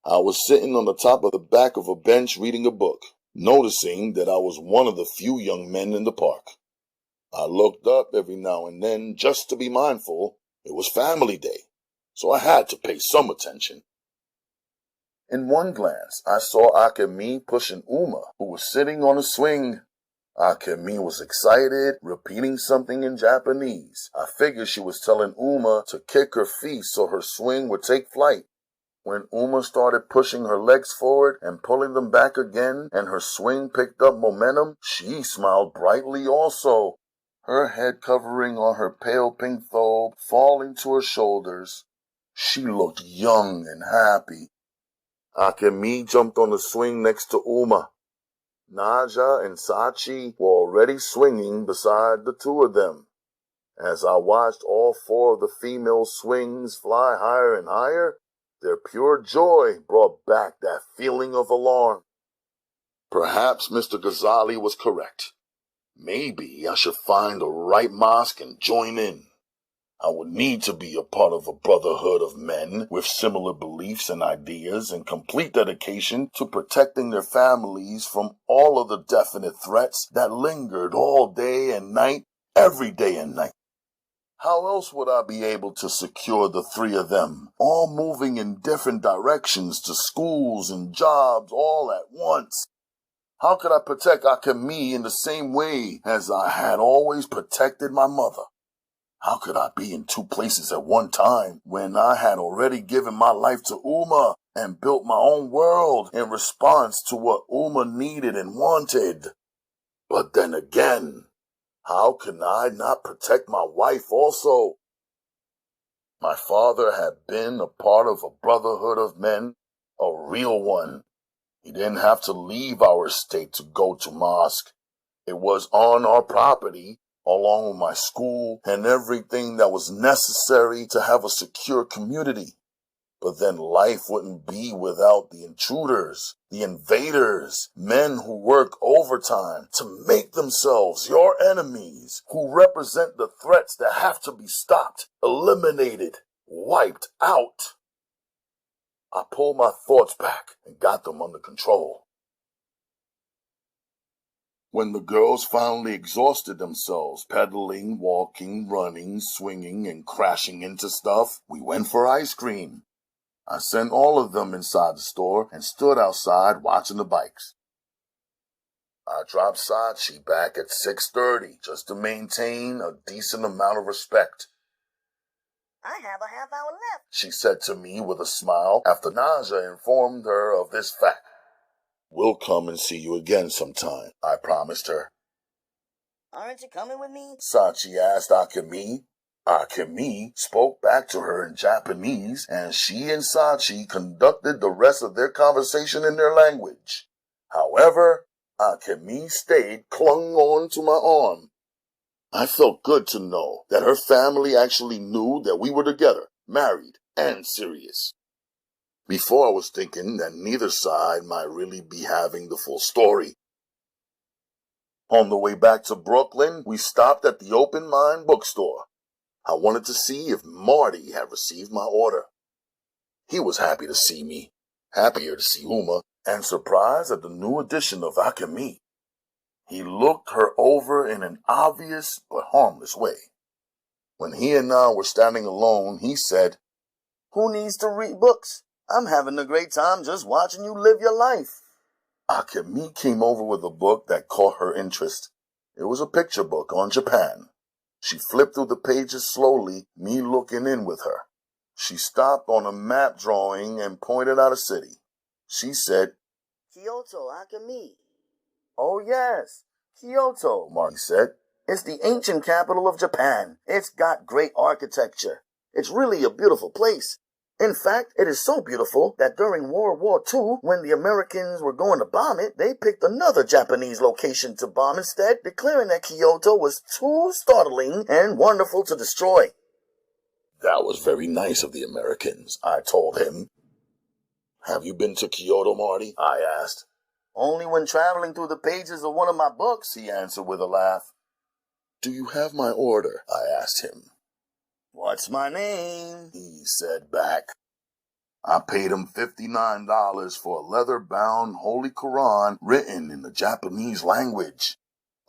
I was sitting on the top of the back of a bench reading a book, noticing that I was one of the few young men in the park. I looked up every now and then just to be mindful. It was family day, so I had to pay some attention. In one glance, I saw Akemi pushing Uma, who was sitting on a swing. Akemi was excited, repeating something in Japanese. I figured she was telling Uma to kick her feet so her swing would take flight. When Uma started pushing her legs forward and pulling them back again, and her swing picked up momentum, she smiled brightly also, her head covering on her pale pink thobe, falling to her shoulders. She looked young and happy. Akemi jumped on the swing next to Uma. Naja and Sachi were already swinging beside the two of them. As I watched all 4 of the female swings fly higher and higher, Their pure joy brought back that feeling of alarm. Perhaps Mr. Ghazali was correct. Maybe I should find the right mosque and join in. I would need to be a part of a brotherhood of men with similar beliefs and ideas and complete dedication to protecting their families from all of the definite threats that lingered all day and night, every day and night. How else would I be able to secure the three of them, all moving in different directions to schools and jobs all at once? How could I protect Akemi in the same way as I had always protected my mother? How could I be in two places at one time when I had already given my life to Uma and built my own world in response to what Uma needed and wanted? But then again, how can I not protect my wife also? My father had been a part of a brotherhood of men, a real one. He didn't have to leave our estate to go to mosque. It was on our property, along with my school and everything that was necessary to have a secure community. But then life wouldn't be without the intruders, the invaders, men who work overtime to make themselves your enemies, who represent the threats that have to be stopped, eliminated, wiped out. I pulled my thoughts back and got them under control. When the girls finally exhausted themselves pedaling, walking, running, swinging, and crashing into stuff, we went for ice cream. I sent all of them inside the store and stood outside watching the bikes. I dropped Sachi back at 6:30 just to maintain a decent amount of respect. I have a half hour left, she said to me with a smile after Naja informed her of this fact. We'll come and see you again sometime, I promised her. Aren't you coming with me? Sachi asked Akemi. Akemi spoke back to her in Japanese, and she and Sachi conducted the rest of their conversation in their language. However, Akemi stayed clung on to my arm. I felt good to know that her family actually knew that we were together, married, and serious. Before I was thinking that neither side might really be having the full story. On the way back to Brooklyn, we stopped at the Open Mind bookstore. I wanted to see if Marty had received my order. He was happy to see me, happier to see Uma, and surprised at the new addition of Akemi. He looked her over in an obvious but harmless way. When he and I were standing alone, he said, "Who needs to read books? I'm having a great time just watching you live your life." Akemi came over with a book that caught her interest. It was a picture book on Japan. She flipped through the pages slowly, me looking in with her. She stopped on a map drawing and pointed out a city. She said, Kyoto, Akemi. "Oh yes, Kyoto," Marty said. "It's the ancient capital of Japan. It's got great architecture. It's really a beautiful place. In fact, it is so beautiful that during World War II, when the Americans were going to bomb it, they picked another Japanese location to bomb instead, declaring that Kyoto was too startling and wonderful to destroy." "That was very nice of the Americans," I told him. "Have you been to Kyoto, Marty?" I asked. "Only when traveling through the pages of one of my books," he answered with a laugh. "Do you have my order?" I asked him. "What's my name?" he said back. I paid him $59 for a leather-bound Holy Quran written in the Japanese language.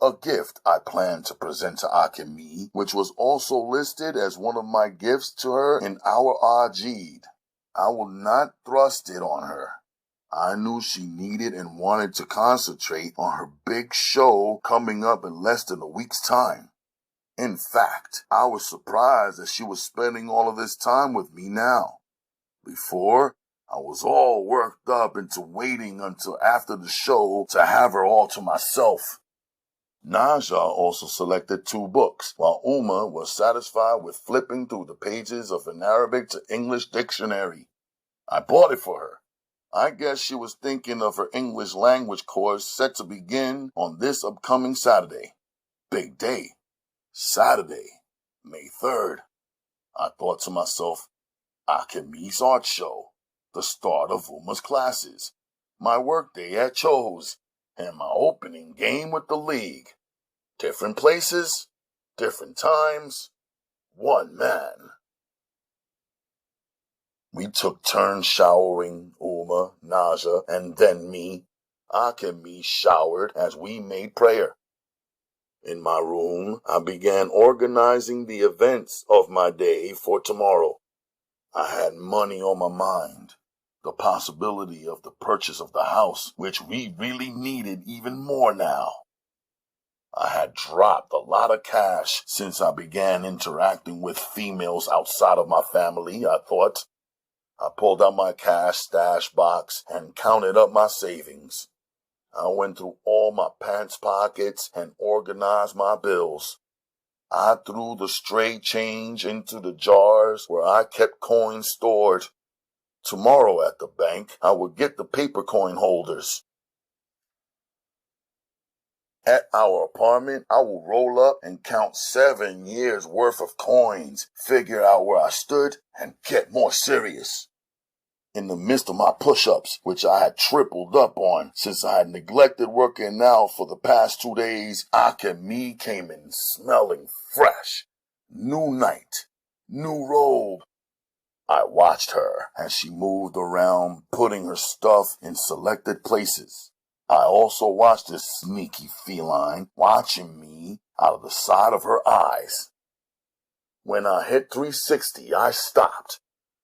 A gift I planned to present to Akemi, which was also listed as one of my gifts to her in our Ajid. I will not thrust it on her. I knew she needed and wanted to concentrate on her big show coming up in less than a week's time. In fact, I was surprised that she was spending all of this time with me now. Before, I was all worked up into waiting until after the show to have her all to myself. Naja also selected 2 books, while Uma was satisfied with flipping through the pages of an Arabic to English dictionary. I bought it for her. I guess she was thinking of her English language course set to begin on this upcoming Saturday. Big day. Saturday, May 3rd. I thought to myself, Akemi's art show. the start of Uma's classes, my workday at Cho's, and my opening game with the league. Different places, different times, one man. We took turns showering, Uma, Naja, and then me. Akemi showered as we made prayer. In my room, I began organizing the events of my day for tomorrow. I had money on my mind, the possibility of the purchase of the house, which we really needed even more now. I had dropped a lot of cash since I began interacting with females outside of my family, I thought. I pulled out my cash stash box and counted up my savings. I went through all my pants pockets and organized my bills. I threw the stray change into the jars where I kept coins stored. Tomorrow at the bank, I would get the paper coin holders. At our apartment, I will roll up and count 7 years' worth of coins, figure out where I stood, and get more serious. In the midst of my push-ups, which I had tripled up on since I had neglected working out for the past 2 days, Akemi came in smelling fresh. New night, new robe. I watched her as she moved around, putting her stuff in selected places. I also watched this sneaky feline watching me out of the side of her eyes. When I hit 360, I stopped.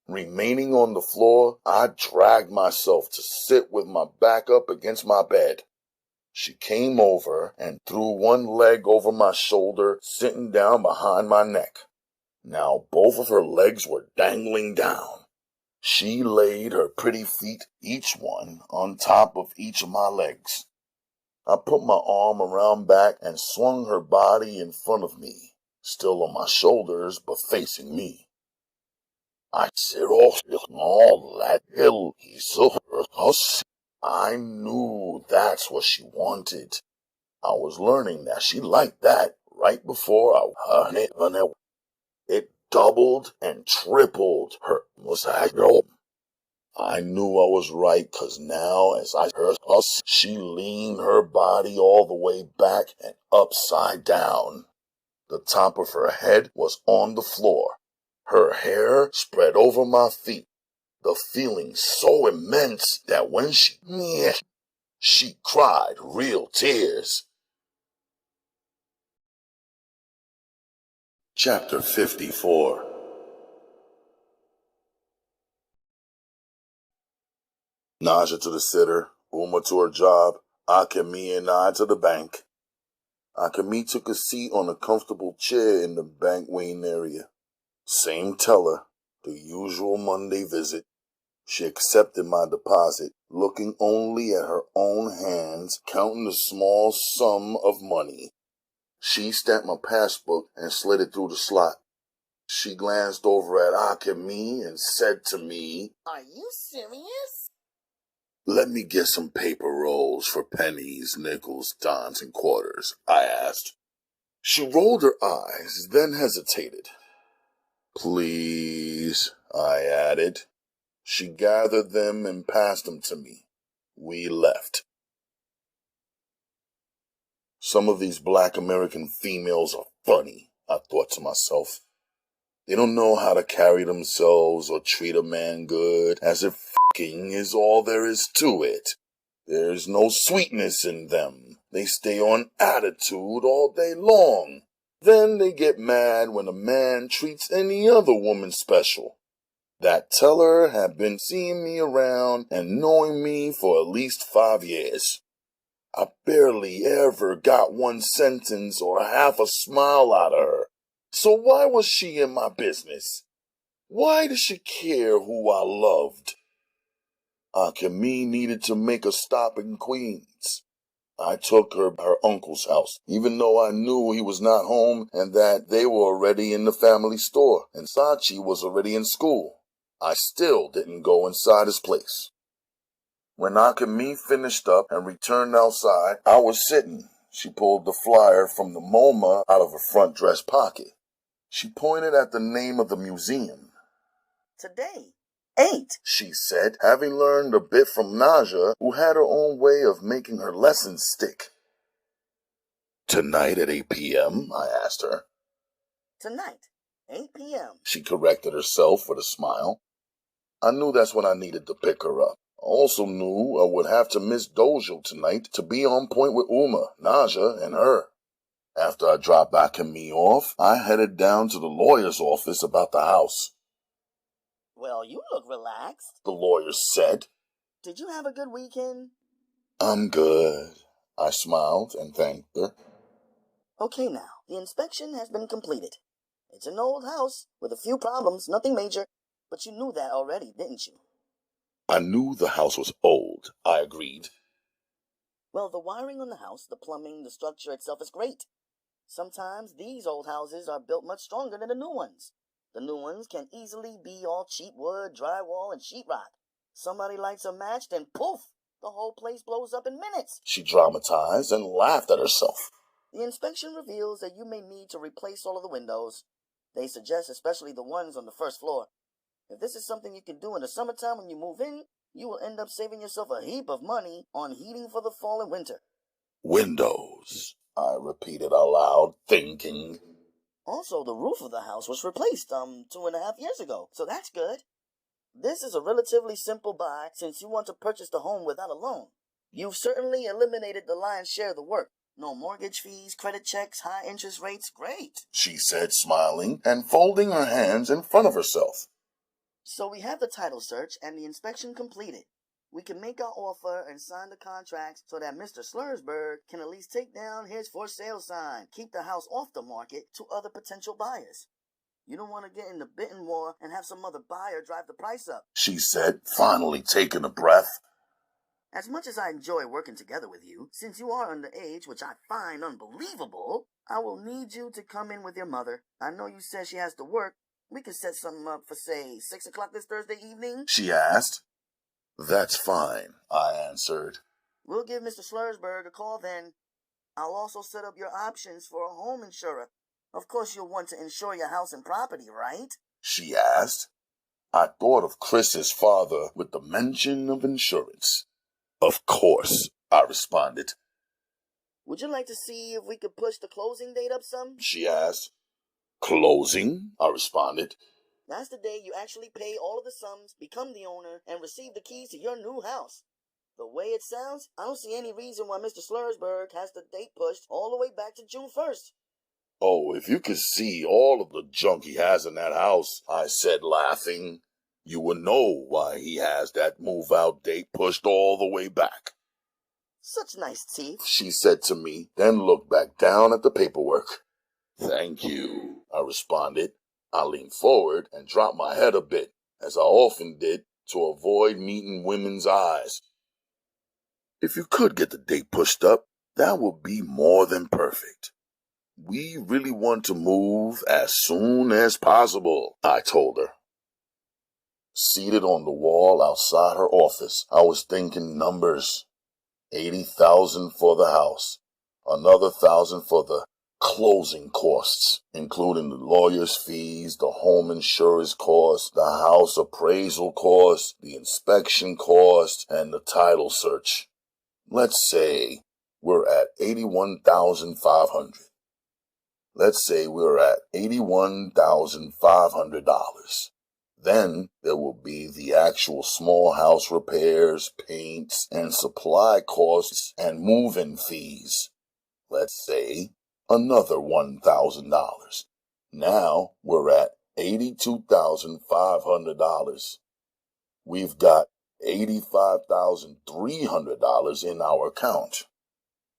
Remaining on the floor, I dragged myself to sit with my back up against my bed. She came over and threw one leg over my shoulder, sitting down behind my neck. Now both of her legs were dangling down. She laid her pretty feet, each one, on top of each of my legs. I put my arm around back and swung her body in front of me, still on my shoulders but facing me. I knew that's what she wanted. I was learning that she liked that right before I heard it. It doubled and tripled her. I knew I was right, 'cause now as I heard us, she leaned her body all the way back and upside down. The top of her head was on the floor. Her hair spread over my feet. The feeling so immense that when she cried real tears. Chapter 54. Naja to the sitter, Uma to her job, Akemi and I to the bank. Akemi took a seat on a comfortable chair in the bank waiting area. Same teller, the usual Monday visit. She accepted my deposit, looking only at her own hands, counting the small sum of money. She stamped my passbook and slid it through the slot. She glanced over at Akemi and said to me, "Are you serious?" "Let me get some paper rolls for pennies, nickels, dimes, and quarters," I asked. She rolled her eyes, then hesitated. "Please," I added. She gathered them and passed them to me. We left. Some of these black American females are funny, I thought to myself. They don't know how to carry themselves or treat a man good, as if f***ing is all there is to it. There's no sweetness in them. They stay on attitude all day long. Then they get mad when a man treats any other woman special. That teller had been seeing me around and knowing me for at least 5 years. I barely ever got one sentence or half a smile out of her. So why was she in my business? Why did she care who I loved? Akemi needed to make a stop in Queens. I took her to her uncle's house, even though I knew he was not home and that they were already in the family store and Sachi was already in school. I still didn't go inside his place. When Akemi finished up and returned outside, I was sitting. She pulled the flyer from the MoMA out of her front dress pocket. She pointed at the name of the museum. Today, 8. she said, having learned a bit from Naja, who had her own way of making her lessons stick. Tonight at 8 p.m., I asked her. Tonight, 8 p.m. She corrected herself with a smile. I knew that's when I needed to pick her up. I also knew I would have to miss Dojo tonight to be on point with Uma, Naja, and her. After I dropped back and me off, I headed down to the lawyer's office about the house. Well, you look relaxed, the lawyer said. Did you have a good weekend? I'm good. I smiled and thanked her. Okay now, the inspection has been completed. It's an old house with a few problems, nothing major, but you knew that already, didn't you? I knew the house was old, I agreed. Well, the wiring on the house, the plumbing, the structure itself is great. Sometimes these old houses are built much stronger than the new ones. The new ones can easily be all cheap wood, drywall, and sheetrock. Somebody lights a match, then poof, the whole place blows up in minutes. She dramatized and laughed at herself. The inspection reveals that you may need to replace all of the windows. They suggest especially the ones on the first floor. If this is something you can do in the summertime when you move in, you will end up saving yourself a heap of money on heating for the fall and winter. Windows, I repeated aloud, thinking. Also, the roof of the house was replaced 2.5 years ago, so that's good. This is a relatively simple buy since you want to purchase the home without a loan. You've certainly eliminated the lion's share of the work. No mortgage fees, credit checks, high interest rates, great, she said, smiling and folding her hands in front of herself. So we have the title search and the inspection completed. We can make our offer and sign the contracts so that Mr. Slursberg can at least take down his for sale sign, keep the house off the market to other potential buyers. You don't want to get in the bidding war and have some other buyer drive the price up, she said, finally taking a breath. As much as I enjoy working together with you, since you are underage, which I find unbelievable, I will need you to come in with your mother. I know you said she has to work. We can set something up for, say, 6 o'clock this Thursday evening, she asked. That's fine, I answered. We'll give Mr. Slursberg a call then. I'll also set up your options for a home insurer. Of course you'll want to insure your house and property, right? She asked. I thought of Chris's father with the mention of insurance. Of course, I responded. Would you like to see if we could push the closing date up some? She asked. Closing? I responded. That's the day you actually pay all of the sums, become the owner, and receive the keys to your new house. The way it sounds, I don't see any reason why Mr. Slursberg has the date pushed all the way back to June 1st. Oh, if you could see all of the junk he has in that house, I said, laughing, you would know why he has that move-out date pushed all the way back. Such nice teeth, she said to me, then looked back down at the paperwork. Thank you, I responded. I leaned forward and dropped my head a bit, as I often did, to avoid meeting women's eyes. If you could get the date pushed up, that would be more than perfect. We really want to move as soon as possible, I told her. Seated on the wall outside her office, I was thinking numbers. 80,000 for the house, another 1,000 for the closing costs, including the lawyer's fees, the home insurance costs, the house appraisal costs, the inspection costs, and the title search. Let's say we're at $81,500. Let's say we're at $81,500. Then there will be the actual small house repairs, paints, and supply costs and move-in fees. Let's say another $1,000. Now we're at $82,500. We've got $85,300 in our account.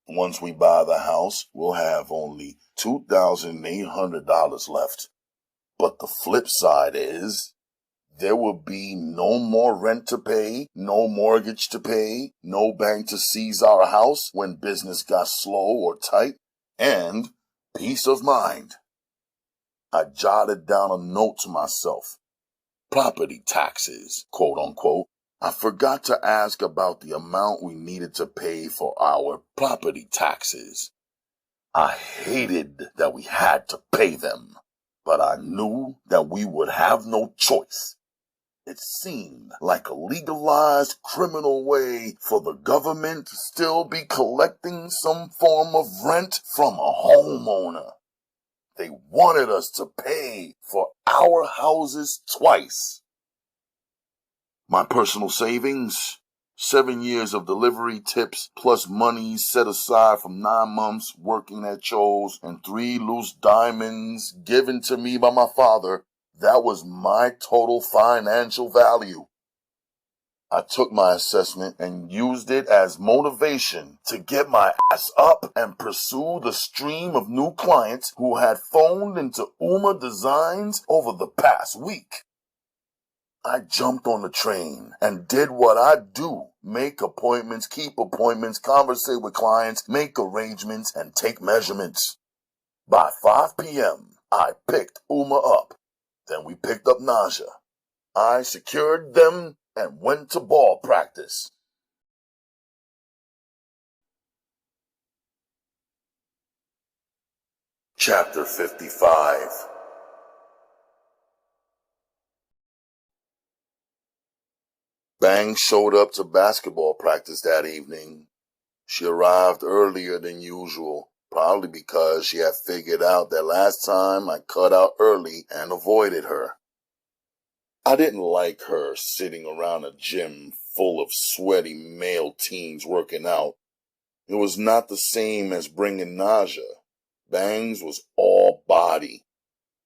Once we buy the house, we'll have only $2,800 left. But the flip side is, there will be no more rent to pay, no mortgage to pay, no bank to seize our house when business got slow or tight, and peace of mind. I jotted down a note to myself. Property taxes, quote unquote. I forgot to ask about the amount we needed to pay for our property taxes. I hated that we had to pay them, but I knew that we would have no choice. It seemed like a legalized criminal way for the government to still be collecting some form of rent from a homeowner. They wanted us to pay for our houses twice. My personal savings, 7 years of delivery tips plus money set aside from 9 months working at Cho's and 3 loose diamonds given to me by my father, that was my total financial value. I took my assessment and used it as motivation to get my ass up and pursue the stream of new clients who had phoned into Uma Designs over the past week. I jumped on the train and did what I do. Make appointments, keep appointments, conversate with clients, make arrangements, and take measurements. By 5 p.m., I picked Uma up. Then we picked up Naja. I secured them and went to ball practice. Chapter 55. Bang showed up to basketball practice that evening. She arrived earlier than usual, probably because she had figured out that last time I cut out early and avoided her. I didn't like her sitting around a gym full of sweaty male teens working out. It was not the same as bringing Naja. Bang's was all body.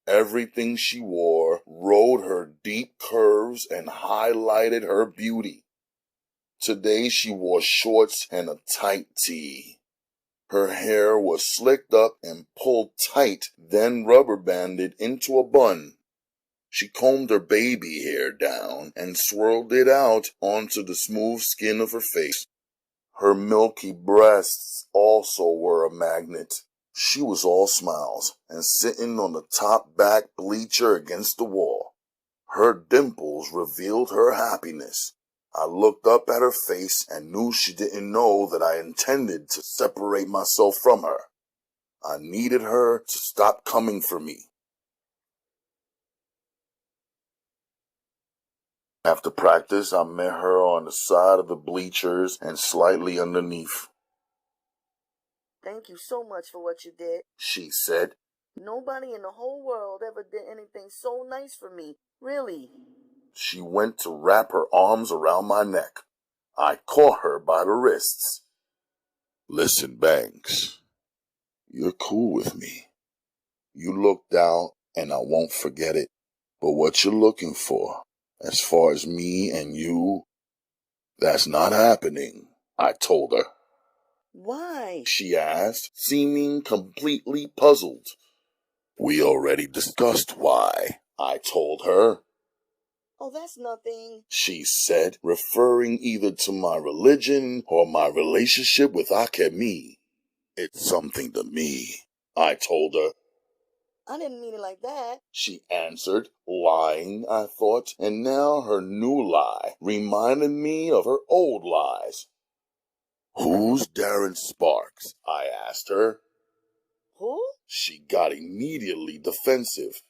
Everything she wore rode her deep curves and highlighted her beauty. Today she wore shorts and a tight tee. Her hair was slicked up and pulled tight, then rubber banded into a bun. She combed her baby hair down and swirled it out onto the smooth skin of her face. Her milky breasts also were a magnet. She was all smiles and sitting on the top back bleacher against the wall. Her dimples revealed her happiness. I looked up at her face and knew she didn't know that I intended to separate myself from her. I needed her to stop coming for me. After practice, I met her on the side of the bleachers and slightly underneath. Thank you so much for what you did, she said. Nobody in the whole world ever did anything so nice for me, really. She went to wrap her arms around my neck. I caught her by the wrists. Listen, Banks, you're cool with me. You looked out and I won't forget it. But what you're looking for, as far as me and you, that's not happening, I told her. Why? She asked, seeming completely puzzled. We already discussed why, I told her. Oh, that's nothing, she said, referring either to my religion or my relationship with Akemi. It's something to me, I told her. I didn't mean it like that, she answered, lying, I thought, and now her new lie reminded me of her old lies. Who's Darren Sparks? I asked her. Who? She got immediately defensive.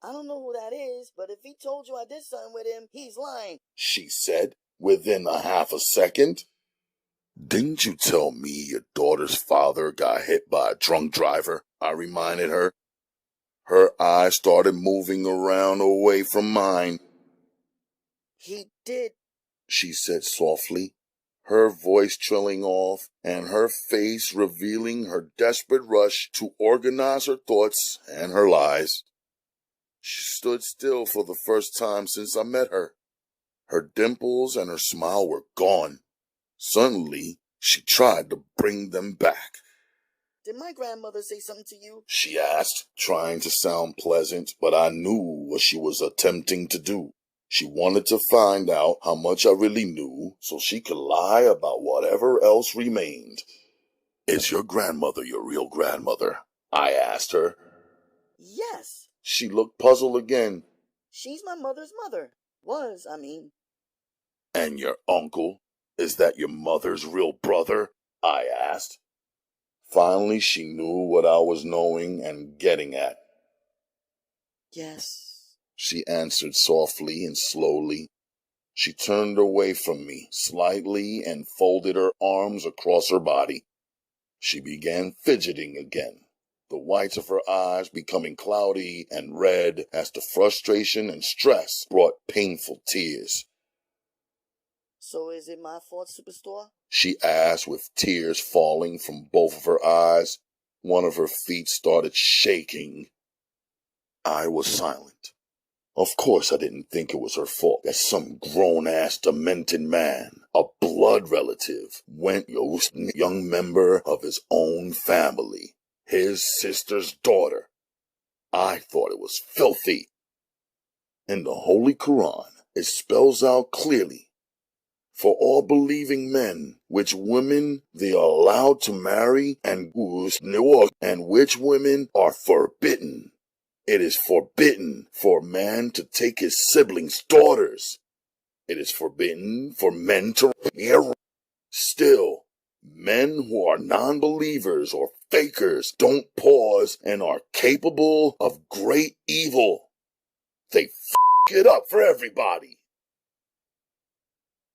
I don't know who that is, but if he told you I did something with him, he's lying, she said, within a half a second. Didn't you tell me your daughter's father got hit by a drunk driver? I reminded her. Her eyes started moving around away from mine. He did, she said softly, her voice trailing off and her face revealing her desperate rush to organize her thoughts and her lies. She stood still for the first time since I met her. Her dimples and her smile were gone. Suddenly, she tried to bring them back. Did my grandmother say something to you? she asked, trying to sound pleasant, but I knew what she was attempting to do. She wanted to find out how much I really knew so she could lie about whatever else remained. Is your grandmother your real grandmother? I asked her. Yes. She looked puzzled again. She's my mother's mother. Was, I mean. And your uncle? Is that your mother's real brother? I asked. Finally, she knew what I was knowing and getting at. Yes, she answered softly and slowly. She turned away from me slightly and folded her arms across her body. She began fidgeting again, the whites of her eyes becoming cloudy and red as the frustration and stress brought painful tears. So is it my fault, Superstore? She asked with tears falling from both of her eyes. One of her feet started shaking. I was silent. Of course I didn't think it was her fault that some grown-ass demented man, a blood relative, went young member of his own family, his sister's daughter. I thought it was filthy. In the Holy Quran, it spells out clearly, for all believing men, which women they are allowed to marry and which women are forbidden. It is forbidden for a man to take his siblings' daughters. It is forbidden for men to marry. Still, men who are non-believers or fakers don't pause and are capable of great evil. They it up for everybody.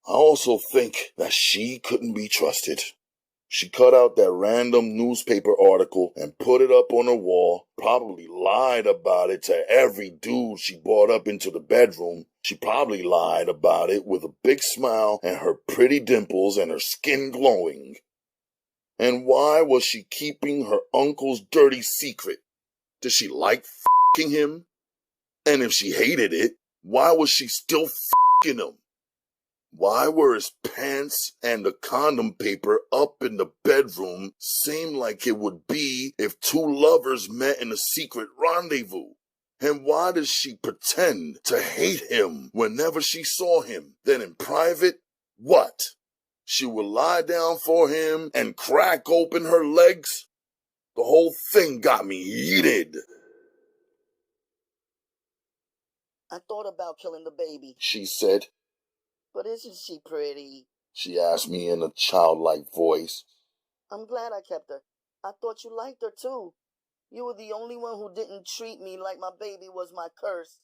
I also think that she couldn't be trusted. She cut out that random newspaper article and put it up on her wall, probably lied about it to every dude she brought up into the bedroom. She probably lied about it with a big smile and her pretty dimples and her skin glowing. And why was she keeping her uncle's dirty secret? Did she like f***ing him? And if she hated it, why was she still f***ing him? Why were his pants and the condom paper up in the bedroom same like it would be if two lovers met in a secret rendezvous? And why does she pretend to hate him whenever she saw him? Then in private, what? She would lie down for him and crack open her legs? The whole thing got me heated. I thought about killing the baby, She said. but isn't she pretty? She asked me in a childlike voice. I'm glad I kept her. I thought you liked her too. You were the only one who didn't treat me like my baby was my curse.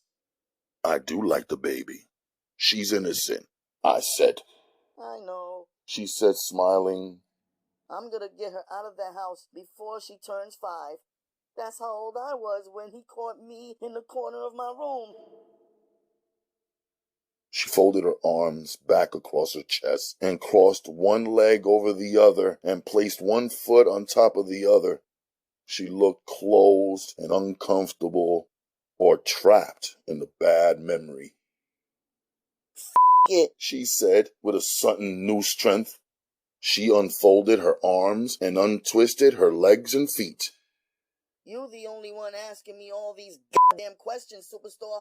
I do like the baby. She's innocent, I said. I know. She said, smiling. I'm gonna get her out of that house before she turns 5. That's how old I was when he caught me in the corner of my room. She folded her arms back across her chest and crossed one leg over the other and placed one foot on top of the other. She looked closed and uncomfortable or trapped in a bad memory. It, she said with a sudden new strength. She unfolded her arms and untwisted her legs and feet. You the only one asking me all these goddamn questions, Superstore.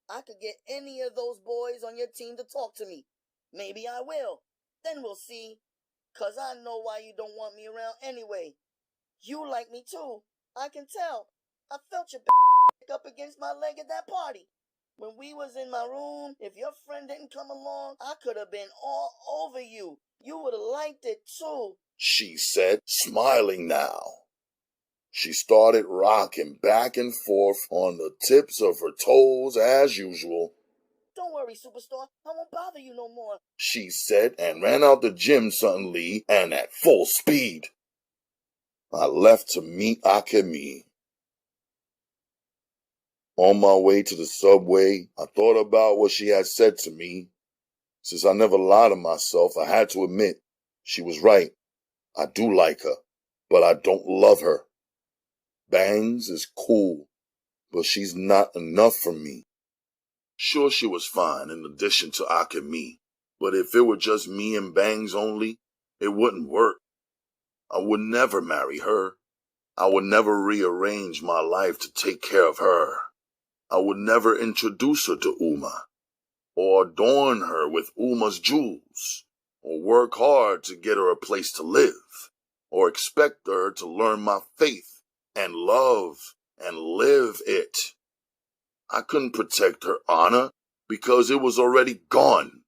I could get any of those boys on your team to talk to me. Maybe I will. Then we'll see. 'Cause I know why you don't want me around anyway. You like me too. I can tell. I felt your up against my leg at that party. When we was in my room, if your friend didn't come along, I could have been all over you. You would have liked it too, she said, smiling now. She started rocking back and forth on the tips of her toes as usual. Don't worry, Superstore. I won't bother you no more, she said, and ran out the gym suddenly and at full speed. I left to meet Akemi. On my way to the subway, I thought about what she had said to me. Since I never lied to myself, I had to admit she was right. I do like her, but I don't love her. Bangs is cool, but she's not enough for me. Sure, she was fine in addition to Akemi, but if it were just me and Bangs only, it wouldn't work. I would never marry her. I would never rearrange my life to take care of her. I would never introduce her to Uma, or adorn her with Uma's jewels, or work hard to get her a place to live, or expect her to learn my faith and love and live it. I couldn't protect her honor because it was already gone.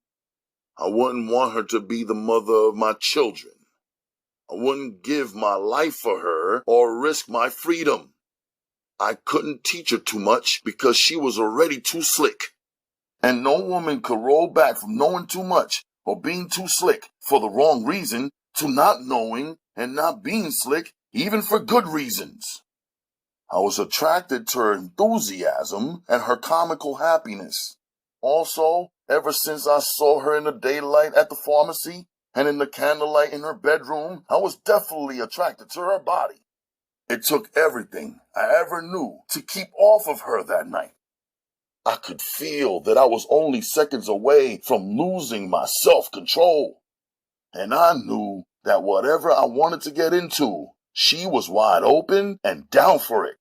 I wouldn't want her to be the mother of my children. I wouldn't give my life for her or risk my freedom. I couldn't teach her too much because she was already too slick. And no woman could roll back from knowing too much or being too slick for the wrong reason to not knowing and not being slick even for good reasons. I was attracted to her enthusiasm and her comical happiness. Also, ever since I saw her in the daylight at the pharmacy and in the candlelight in her bedroom, I was definitely attracted to her body. It took everything I ever knew to keep off of her that night. I could feel that I was only seconds away from losing my self-control. And I knew that whatever I wanted to get into, she was wide open and down for it.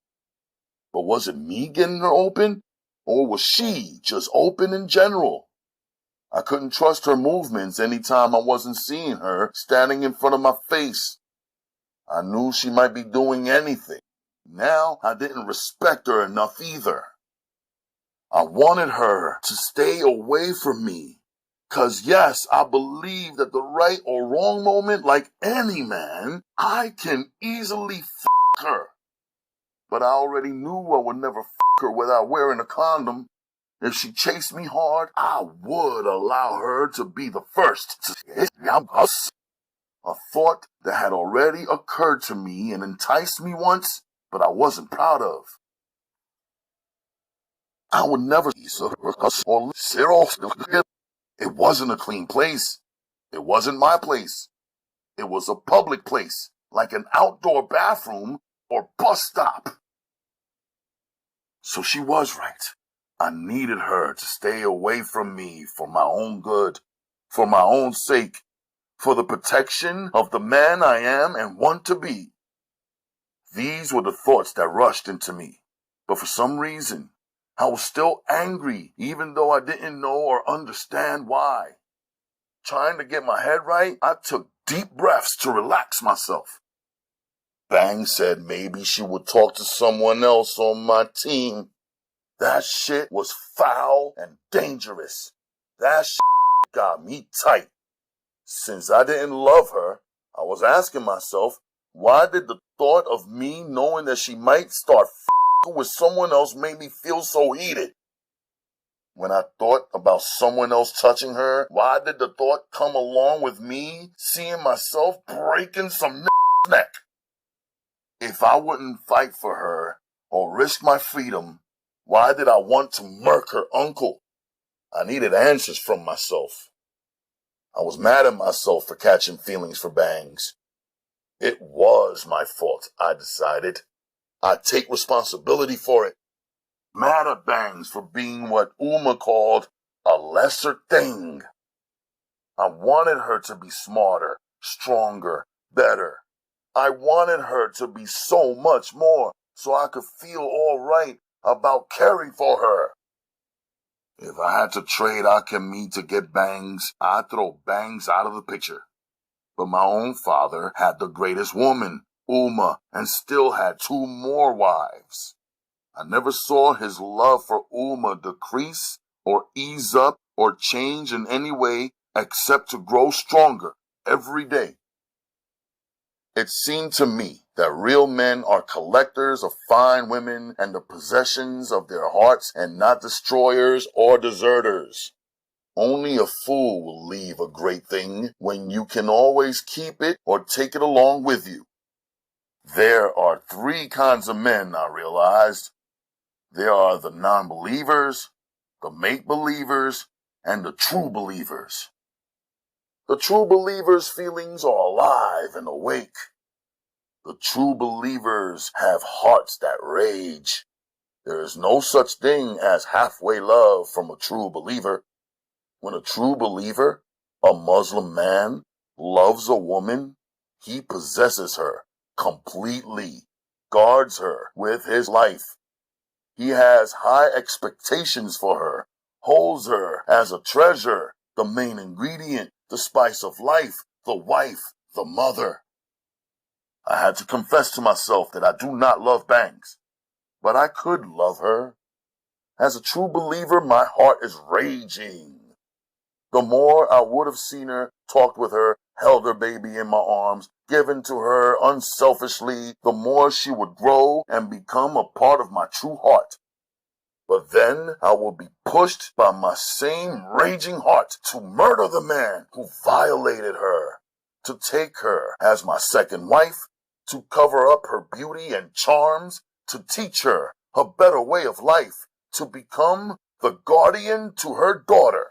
But was it me getting her open? Or was she just open in general? I couldn't trust her movements anytime I wasn't seeing her standing in front of my face. I knew she might be doing anything. Now I didn't respect her enough either. I wanted her to stay away from me. 'Cause yes, I believe that the right or wrong moment, like any man, I can easily f*** her. But I already knew I would never f*** her without wearing a condom. If she chased me hard, I would allow her to be the first to hit us. A thought that had already occurred to me and enticed me once, but I wasn't proud of. I would never or zero. It wasn't a clean place. It wasn't my place. It was a public place, like an outdoor bathroom or bus stop. So she was right. I needed her to stay away from me for my own good, for my own sake, for the protection of the man I am and want to be. These were the thoughts that rushed into me, but for some reason, I was still angry, even though I didn't know or understand why. Trying to get my head right, I took deep breaths to relax myself. Bang said maybe she would talk to someone else on my team. That shit was foul and dangerous. That shit got me tight. Since I didn't love her, I was asking myself, why did the thought of me knowing that she might start f***ing with someone else make me feel so heated? When I thought about someone else touching her, why did the thought come along with me seeing myself breaking some neck? If I wouldn't fight for her or risk my freedom, why did I want to murk her uncle? I needed answers from myself. I was mad at myself for catching feelings for Bangs. It was my fault, I decided. I'd take responsibility for it. Mad at Bangs for being what Uma called a lesser thing. I wanted her to be smarter, stronger, better. I wanted her to be so much more so I could feel all right about caring for her. If I had to trade Alchemy to get Bangs, I'd throw Bangs out of the picture. But my own father had the greatest woman, Uma, and still had 2 more wives. I never saw his love for Uma decrease or ease up or change in any way except to grow stronger every day. It seemed to me that real men are collectors of fine women and the possessions of their hearts and not destroyers or deserters. Only a fool will leave a great thing when you can always keep it or take it along with you. There are 3 kinds of men, I realized. There are the non-believers, the make-believers, and the true believers. The true believers' feelings are alive and awake. The true believers have hearts that rage. There is no such thing as halfway love from a true believer. When a true believer, a Muslim man, loves a woman, he possesses her completely, guards her with his life. He has high expectations for her, holds her as a treasure, the main ingredient, the spice of life, the wife, the mother. I had to confess to myself that I do not love Bangs, but I could love her. As a true believer, my heart is raging. The more I would have seen her, talked with her, held her baby in my arms, given to her unselfishly, the more she would grow and become a part of my true heart. But then I would be pushed by my same raging heart to murder the man who violated her, to take her as my second wife, to cover up her beauty and charms, to teach her a better way of life, to become the guardian to her daughter.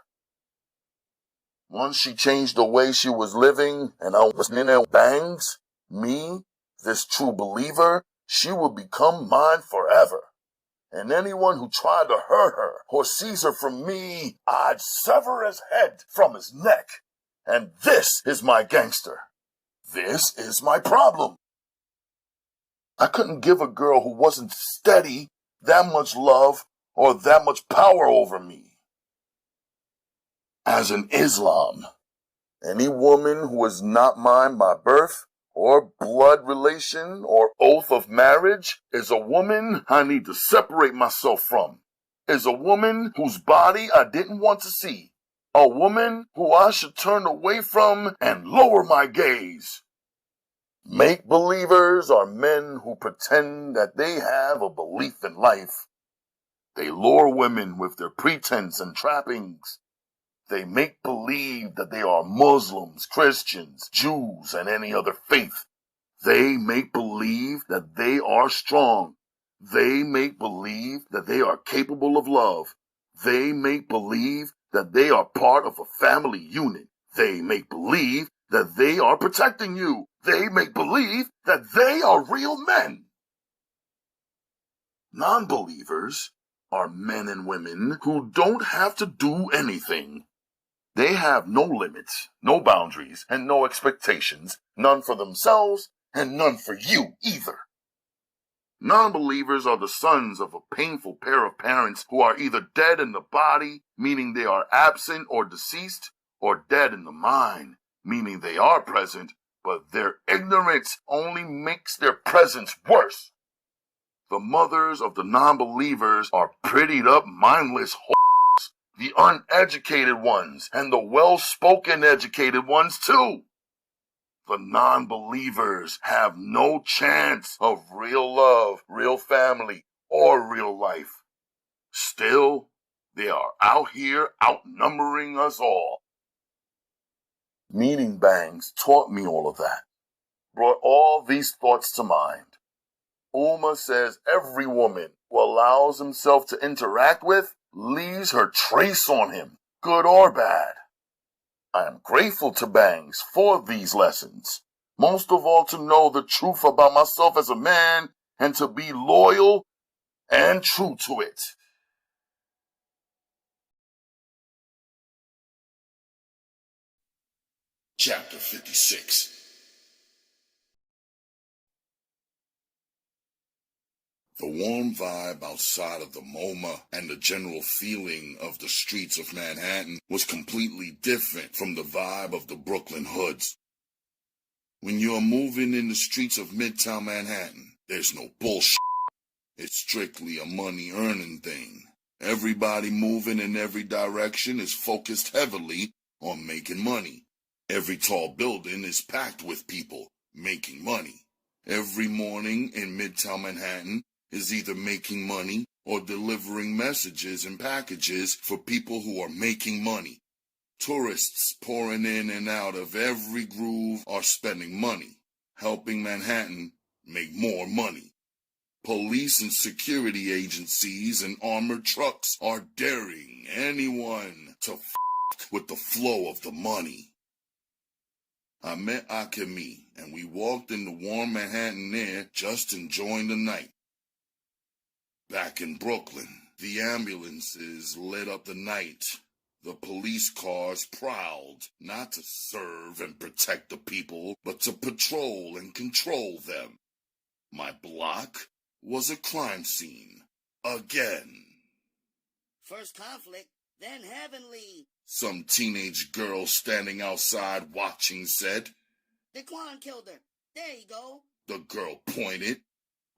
Once she changed the way she was living and I was in her bangs, me, this true believer, she would become mine forever. And anyone who tried to hurt her or seize her from me, I'd sever his head from his neck. And this is my gangster. This is my problem. I couldn't give a girl who wasn't steady that much love or that much power over me. As in Islam, any woman who is not mine by birth or blood relation or oath of marriage is a woman I need to separate myself from, is a woman whose body I didn't want to see, a woman who I should turn away from and lower my gaze. Make-believers are men who pretend that they have a belief in life. They lure women with their pretense and trappings. They make believe that they are Muslims, Christians, Jews, and any other faith. They make believe that they are strong. They make believe that they are capable of love. They make believe that they are part of a family unit. They make believe that they are protecting you. They make believe that they are real men. Non-believers are men and women who don't have to do anything. They have no limits, no boundaries, and no expectations, none for themselves and none for you either. Non-believers are the sons of a painful pair of parents who are either dead in the body, meaning they are absent or deceased, or dead in the mind, meaning they are present, but their ignorance only makes their presence worse. The mothers of the non-believers are prettied up, mindless the uneducated ones, and the well-spoken educated ones too. The non-believers have no chance of real love, real family, or real life. Still, they are out here outnumbering us all. Meaning bangs taught me all of that, brought all these thoughts to mind. Uma says every woman who allows himself to interact with leaves her trace on him, good or bad. I am grateful to Bangs for these lessons, most of all to know the truth about myself as a man and to be loyal and true to it. Chapter 56. The warm vibe outside of the MoMA and the general feeling of the streets of Manhattan was completely different from the vibe of the Brooklyn hoods. When you're moving in the streets of Midtown Manhattan, there's no bullshit. It's strictly a money-earning thing. Everybody moving in every direction is focused heavily on making money. Every tall building is packed with people making money. Every morning in Midtown Manhattan is either making money or delivering messages and packages for people who are making money. Tourists pouring in and out of every groove are spending money, helping Manhattan make more money. Police and security agencies and armored trucks are daring anyone to f*** with the flow of the money. I met Akemi, and we walked in the warm Manhattan air, just enjoying the night. Back in Brooklyn, the ambulances lit up the night. The police cars prowled, not to serve and protect the people, but to patrol and control them. My block was a crime scene. Again. First conflict, then heavenly. Some teenage girl standing outside watching said. Daquan killed her. There you go. The girl pointed.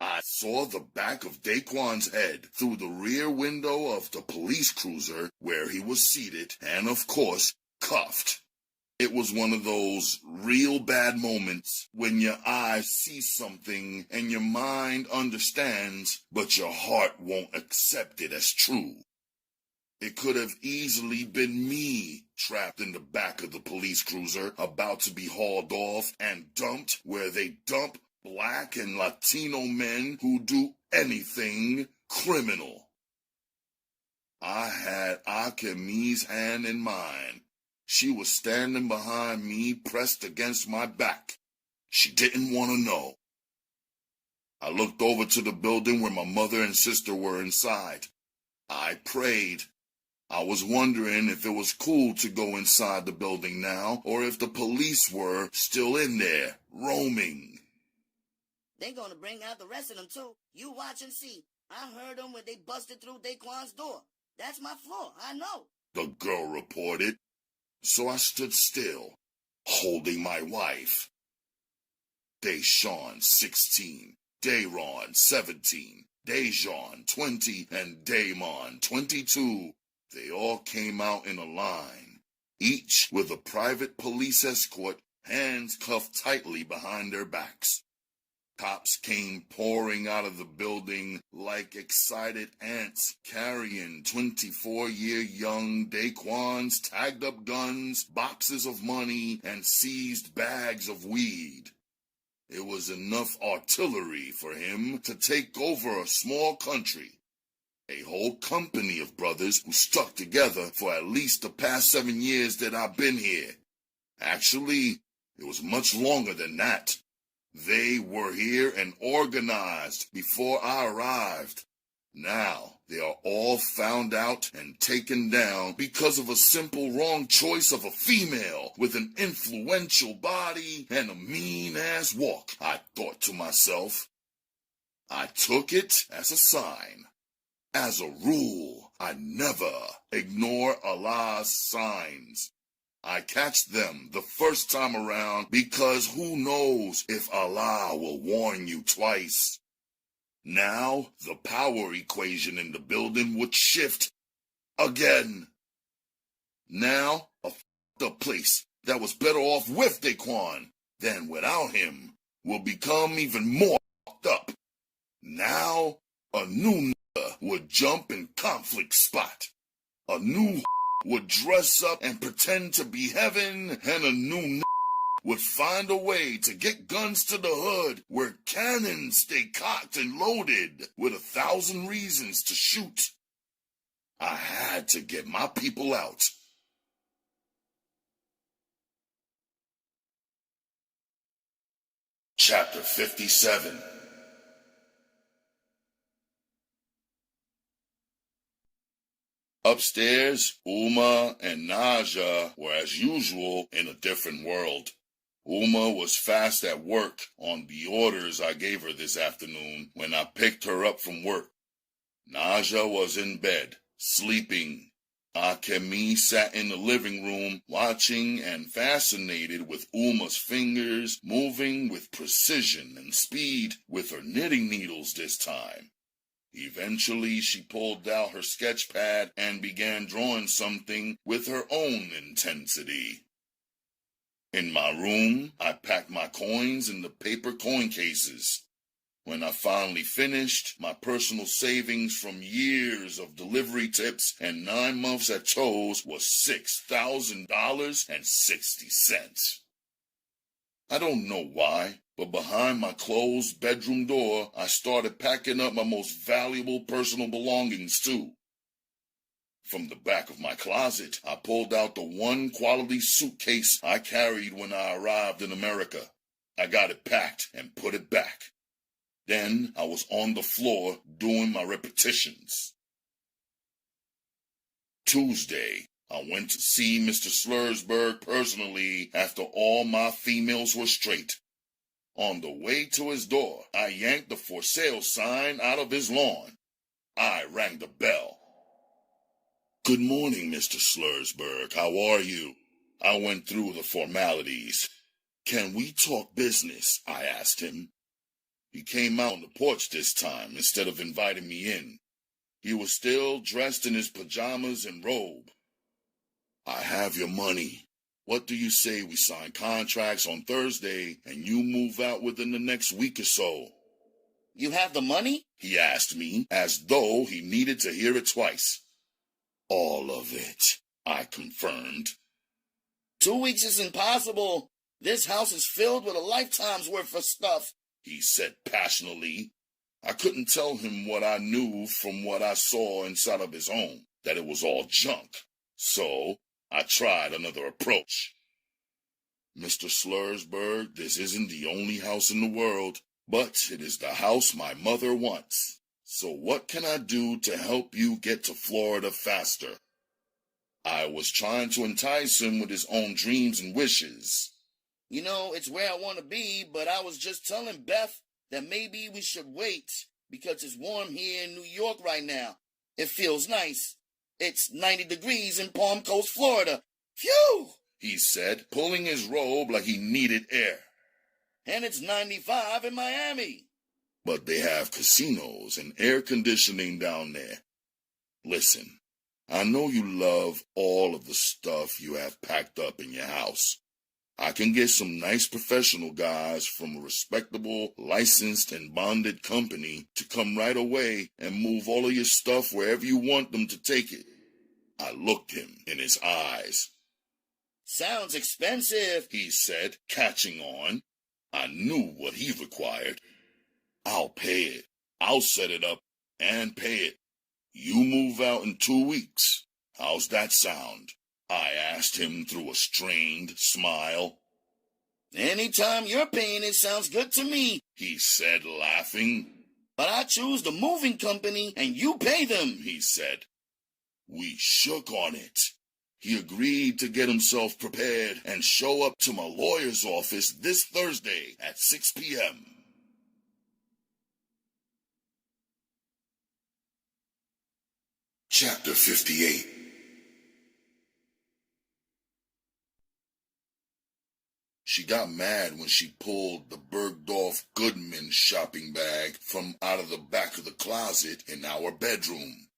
I saw the back of Daquan's head through the rear window of the police cruiser where he was seated and, of course, cuffed. It was one of those real bad moments when your eyes see something and your mind understands, but your heart won't accept it as true. It could have easily been me, trapped in the back of the police cruiser, about to be hauled off and dumped where they dump Black and Latino men who do anything criminal. I had Akemi's hand in mine. She was standing behind me, pressed against my back. She didn't want to know. I looked over to the building where my mother and sister were inside. I prayed. I was wondering if it was cool to go inside the building now, or if the police were still in there, roaming. They gonna bring out the rest of them too. You watch and see. I heard them when they busted through Daquan's door. That's my floor, I know. The girl reported. So I stood still, holding my wife. Deshawn, 16. Dayron, 17. Dejan, 20. And Damon, 22. They all came out in a line, each with a private police escort, hands cuffed tightly behind their backs. Cops came pouring out of the building like excited ants carrying 24-year-young Daquan's tagged-up guns, boxes of money, and seized bags of weed. It was enough artillery for him to take over a small country. A whole company of brothers who stuck together for at least the past 7 years that I've been here. Actually, it was much longer than that. They were here and organized before I arrived. Now, they are all found out and taken down because of a simple wrong choice of a female with an influential body and a mean-ass walk, I thought to myself. I took it as a sign. As a rule, I never ignore Allah's signs. I catch them the first time around because who knows if Allah will warn you twice. Now, the power equation in the building would shift again. Now, a f***ed up place that was better off with Daquan than without him will become even more f***ed up. Now, a new would jump in conflict spot. A new would dress up and pretend to be heaven, and a new would find a way to get guns to the hood where cannons stay cocked and loaded with 1,000 reasons to shoot. I had to get my people out. Chapter 57. Upstairs, Uma and Naja were as usual in a different world. Uma was fast at work on the orders I gave her this afternoon when I picked her up from work. Naja was in bed, sleeping. Akemi sat in the living room, watching and fascinated with Uma's fingers moving with precision and speed with her knitting needles this time. Eventually, she pulled out her sketch pad and began drawing something with her own intensity. In my room, I packed my coins in the paper coin cases. When I finally finished, my personal savings from years of delivery tips and 9 months at Toes was $6,000.60. I don't know why, but behind my closed bedroom door, I started packing up my most valuable personal belongings, too. From the back of my closet, I pulled out the one quality suitcase I carried when I arrived in America. I got it packed and put it back. Then I was on the floor doing my repetitions. Tuesday, I went to see Mr. Slursberg personally after all my females were straight. On the way to his door, I yanked the for sale sign out of his lawn. I rang the bell. Good morning, Mr. Slursberg. How are you? I went through the formalities. Can we talk business? I asked him. He came out on the porch this time instead of inviting me in. He was still dressed in his pajamas and robe. I have your money. What do you say we sign contracts on Thursday and you move out within the next week or so? You have the money? He asked me as though he needed to hear it twice. all of it, I confirmed. 2 weeks is impossible. This house is filled with a lifetime's worth of stuff, he said passionately. I couldn't tell him what I knew from what I saw inside of his home, that it was all junk. So I tried another approach. Mr. Slursberg, this isn't the only house in the world, but it is the house my mother wants. So what can I do to help you get to Florida faster? I was trying to entice him with his own dreams and wishes. You know, it's where I want to be, but I was just telling Beth that maybe we should wait because it's warm here in New York right now. It feels nice. It's 90 degrees in Palm Coast, Florida. Phew! He said, pulling his robe like he needed air. And it's 95 in Miami. But they have casinos and air conditioning down there. Listen, I know you love all of the stuff you have packed up in your house. I can get some nice professional guys from a respectable, licensed, and bonded company to come right away and move all of your stuff wherever you want them to take it. I looked him in his eyes. Sounds expensive, he said, catching on. I knew what he required. I'll pay it. I'll set it up and pay it. You move out in 2 weeks. How's that sound? I asked him through a strained smile. Anytime you're paying it sounds good to me, he said, laughing. But I choose the moving company and you pay them, he said. We shook on it. He agreed to get himself prepared and show up to my lawyer's office this Thursday at 6 p.m. Chapter 58. She got mad when she pulled the Bergdorf Goodman shopping bag from out of the back of the closet in our bedroom.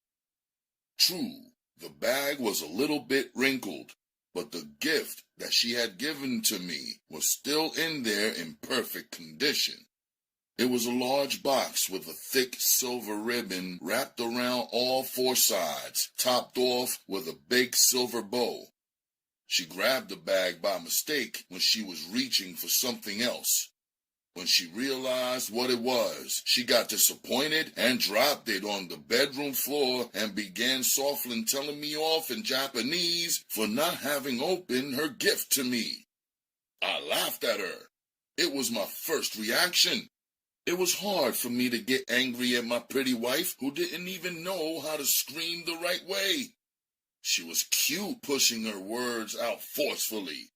True, the bag was a little bit wrinkled, but the gift that she had given to me was still in there in perfect condition. It was a large box with a thick silver ribbon wrapped around all 4 sides, topped off with a big silver bow. She grabbed the bag by mistake when she was reaching for something else. When she realized what it was, she got disappointed and dropped it on the bedroom floor and began softly telling me off in Japanese for not having opened her gift to me. I laughed at her. It was my first reaction. It was hard for me to get angry at my pretty wife who didn't even know how to scream the right way. She was cute, pushing her words out forcefully.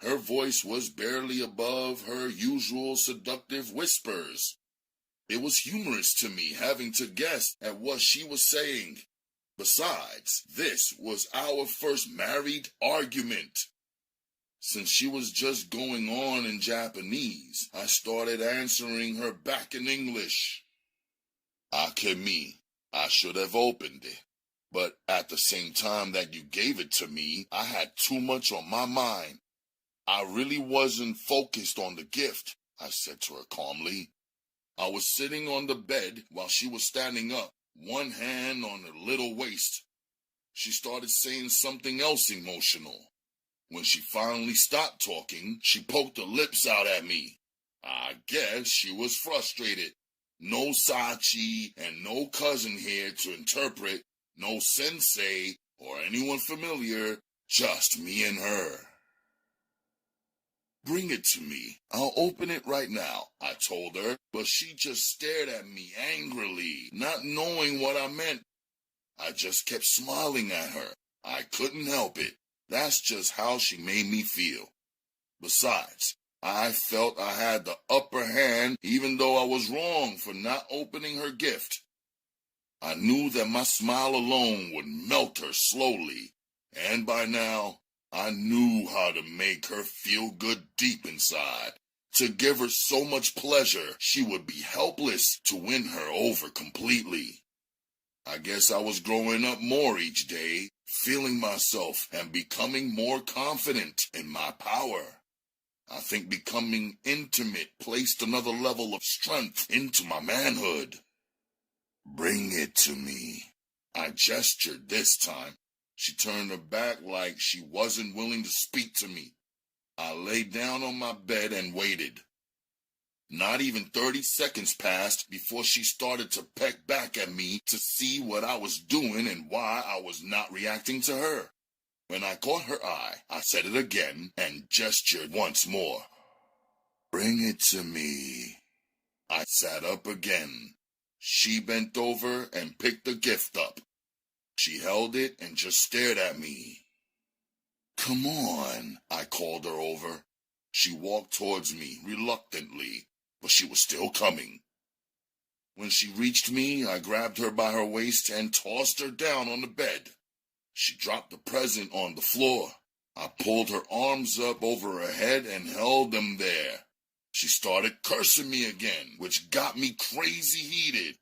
Her voice was barely above her usual seductive whispers. It was humorous to me having to guess at what she was saying. Besides, this was our first married argument. Since she was just going on in Japanese, I started answering her back in English. Akemi, I should have opened it. But at the same time that you gave it to me, I had too much on my mind. I really wasn't focused on the gift, I said to her calmly. I was sitting on the bed while she was standing up, one hand on her little waist. She started saying something else emotional. When she finally stopped talking, she poked her lips out at me. I guess she was frustrated. No Sachi and no cousin here to interpret, no sensei or anyone familiar, just me and her. Bring it to me. I'll open it right now, I told her, but she just stared at me angrily, not knowing what I meant. I just kept smiling at her. I couldn't help it. That's just how she made me feel. Besides, I felt I had the upper hand even though I was wrong for not opening her gift. I knew that my smile alone would melt her slowly, and by now, I knew how to make her feel good deep inside, to give her so much pleasure she would be helpless to win her over completely. I guess I was growing up more each day, feeling myself and becoming more confident in my power. I think becoming intimate placed another level of strength into my manhood. Bring it to me. I gestured this time, She turned her back like she wasn't willing to speak to me. I lay down on my bed and waited. Not even 30 seconds passed before she started to peck back at me to see what I was doing and why I was not reacting to her. When I caught her eye, I said it again and gestured once more. "Bring it to me." I sat up again. She bent over and picked the gift up. She held it and just stared at me. "Come on," I called her over. She walked towards me reluctantly, but she was still coming. When she reached me, I grabbed her by her waist and tossed her down on the bed. She dropped the present on the floor. I pulled her arms up over her head and held them there. She started cursing me again, which got me crazy heated.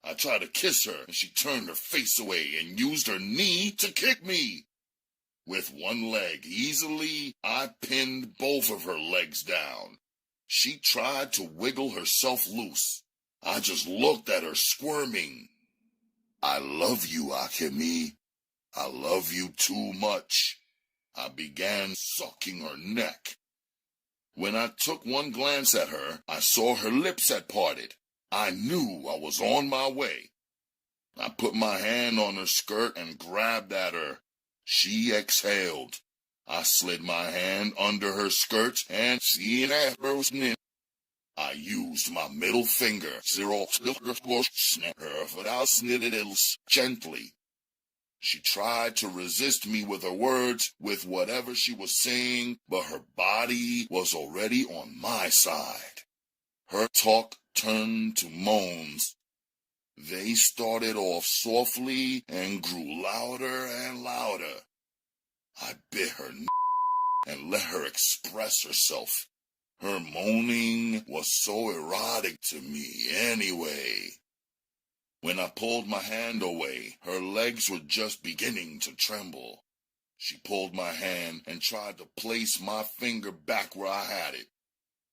I tried to kiss her, and she turned her face away and used her knee to kick me. With one leg easily, I pinned both of her legs down. She tried to wiggle herself loose. I just looked at her squirming. "I love you, Akemi. I love you too much." I began sucking her neck. When I took one glance at her, I saw her lips had parted. I knew I was on my way. I put my hand on her skirt and grabbed at her. She exhaled. I slid my hand under her skirt and seeing at her snip. I used my middle finger, snap her without snitted gently. She tried to resist me with her words, with whatever she was saying, but her body was already on my side. Her talk turned to moans. They started off softly and grew louder and louder. I bit her and let her express herself. Her moaning was so erotic to me anyway. When I pulled my hand away, her legs were just beginning to tremble. She pulled my hand and tried to place my finger back where I had it.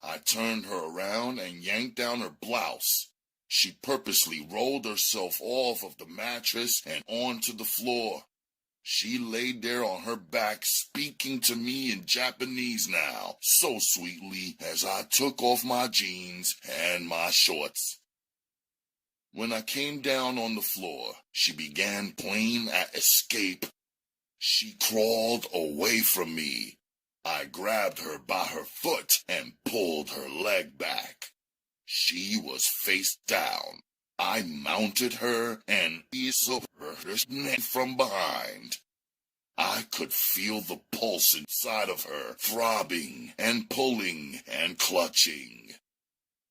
I turned her around and yanked down her blouse. She purposely rolled herself off of the mattress and onto the floor. She laid there on her back, speaking to me in Japanese now, so sweetly as I took off my jeans and my shorts. When I came down on the floor, she began playing at escape. She crawled away from me. I grabbed her by her foot and pulled her leg back. She was face down. I mounted her and eased her neck from behind. I could feel the pulse inside of her, throbbing and pulling and clutching.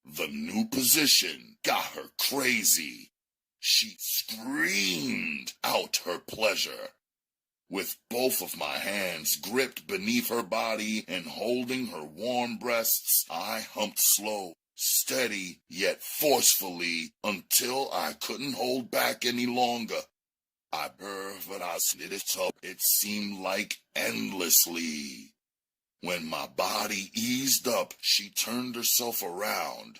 The new position got her crazy. She screamed out her pleasure. With both of my hands gripped beneath her body and holding her warm breasts, I humped slow, steady, yet forcefully until I couldn't hold back any longer. I heard what I slid it up. It seemed like endlessly. When my body eased up, she turned herself around.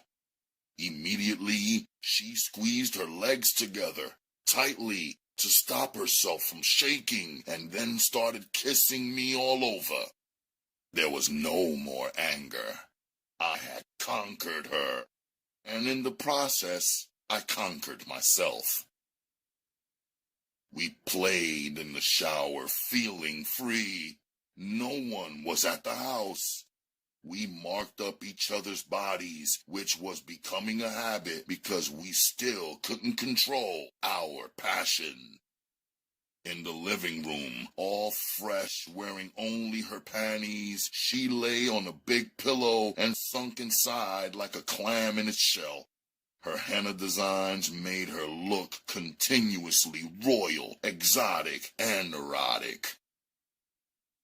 Immediately, she squeezed her legs together, tightly, to stop herself from shaking, and then started kissing me all over. There was no more anger. I had conquered her, and in the process, I conquered myself. We played in the shower, feeling free. No one was at the house. We marked up each other's bodies, which was becoming a habit because we still couldn't control our passion. In the living room, all fresh, wearing only her panties, she lay on a big pillow and sunk inside like a clam in its shell. Her henna designs made her look continuously royal, exotic, and erotic.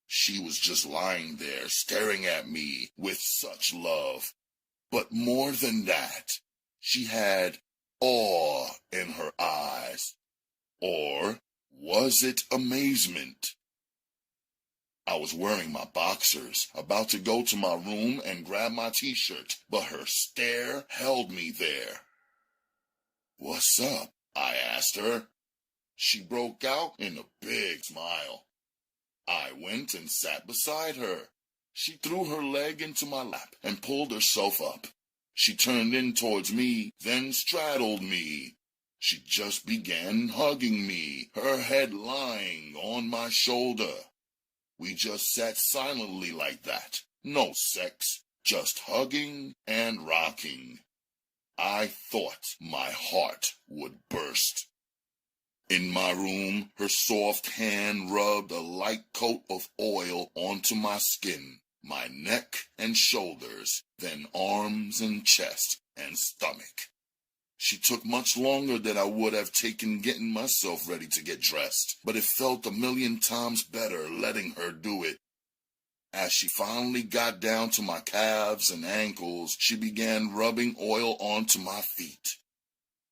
She was just lying there, staring at me with such love. But more than that, she had awe in her eyes. Or was it amazement? I was wearing my boxers, about to go to my room and grab my t-shirt, but her stare held me there. "What's up?" I asked her. She broke out in a big smile. I went and sat beside her. She threw her leg into my lap and pulled herself up. She turned in towards me, then straddled me. She just began hugging me, her head lying on my shoulder. We just sat silently like that. No sex, just hugging and rocking. I thought my heart would burst. In my room, her soft hand rubbed a light coat of oil onto my skin, my neck and shoulders, then arms and chest and stomach. She took much longer than I would have taken getting myself ready to get dressed, but it felt a million times better letting her do it. As she finally got down to my calves and ankles, she began rubbing oil onto my feet.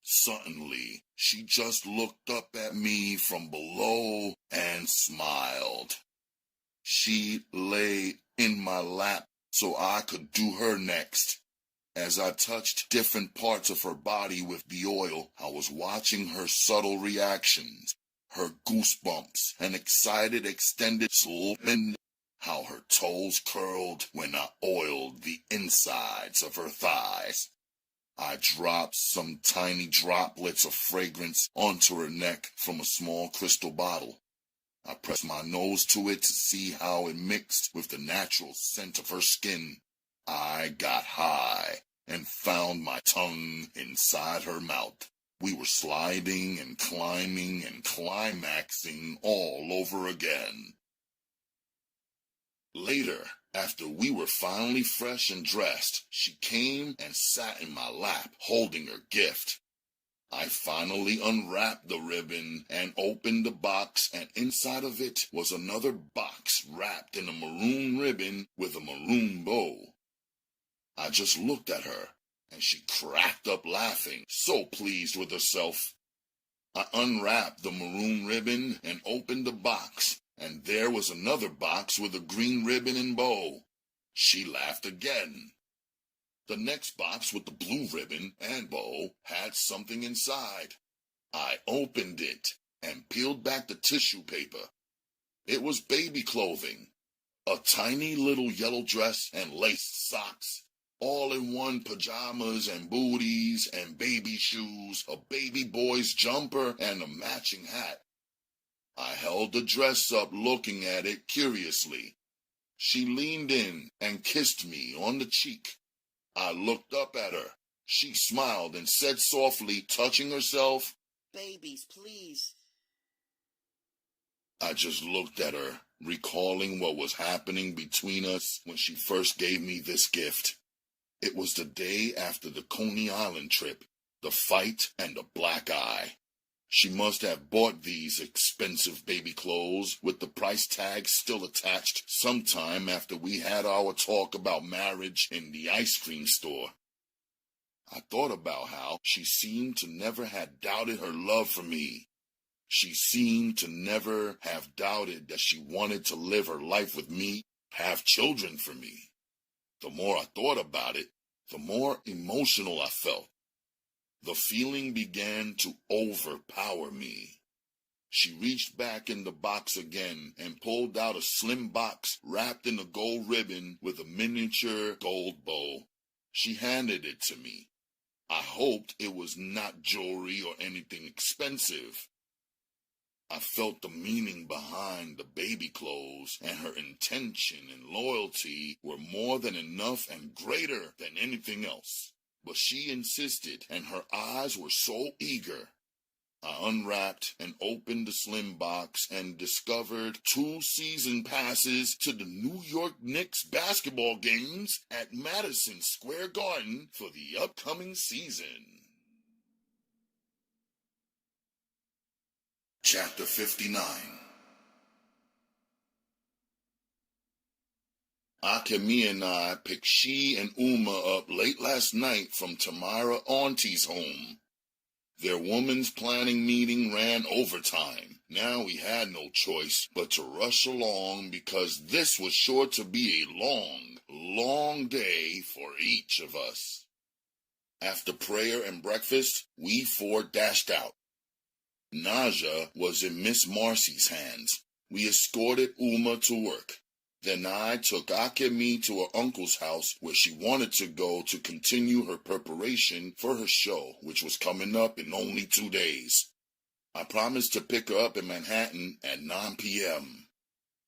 Suddenly, she just looked up at me from below and smiled. She lay in my lap so I could do her next. As I touched different parts of her body with the oil, I was watching her subtle reactions, her goosebumps, and excited extended slope, how her toes curled when I oiled the insides of her thighs. I dropped some tiny droplets of fragrance onto her neck from a small crystal bottle. I pressed my nose to it to see how it mixed with the natural scent of her skin. I got high and found my tongue inside her mouth. We were sliding and climbing and climaxing all over again. Later, after we were finally fresh and dressed, she came and sat in my lap, holding her gift. I finally unwrapped the ribbon and opened the box, and inside of it was another box wrapped in a maroon ribbon with a maroon bow. I just looked at her, and she cracked up laughing, so pleased with herself. I unwrapped the maroon ribbon and opened the box, and there was another box with a green ribbon and bow. She laughed again. The next box with the blue ribbon and bow had something inside. I opened it and peeled back the tissue paper. It was baby clothing, a tiny little yellow dress and lace socks, all-in-one pajamas and booties and baby shoes, a baby boy's jumper, and a matching hat. I held the dress up looking at it curiously. She leaned in and kissed me on the cheek. I looked up at her. She smiled and said softly, touching herself, "Babies, please." I just looked at her, recalling what was happening between us when she first gave me this gift. It was the day after the Coney Island trip, the fight, and the black eye. She must have bought these expensive baby clothes with the price tag still attached sometime after we had our talk about marriage in the ice cream store. I thought about how she seemed to never have doubted her love for me. She seemed to never have doubted that she wanted to live her life with me, have children for me. The more I thought about it, the more emotional I felt. The feeling began to overpower me. She reached back in the box again and pulled out a slim box wrapped in a gold ribbon with a miniature gold bow. She handed it to me. I hoped it was not jewelry or anything expensive. I felt the meaning behind the baby clothes, and her intention and loyalty were more than enough and greater than anything else. But she insisted, and her eyes were so eager. I unwrapped and opened the slim box and discovered 2 season passes to the New York Knicks basketball games at Madison Square Garden for the upcoming season. Chapter 59. Akemi and I picked she and Uma up late last night from Tamara Auntie's home. Their woman's planning meeting ran overtime. Now we had no choice but to rush along because this was sure to be a long, long day for each of us. After prayer and breakfast, we 4 dashed out. Naja was in Miss Marcy's hands. We escorted Uma to work. Then I took Akemi to her uncle's house where she wanted to go to continue her preparation for her show, which was coming up in only 2 days. I promised to pick her up in Manhattan at 9 p.m.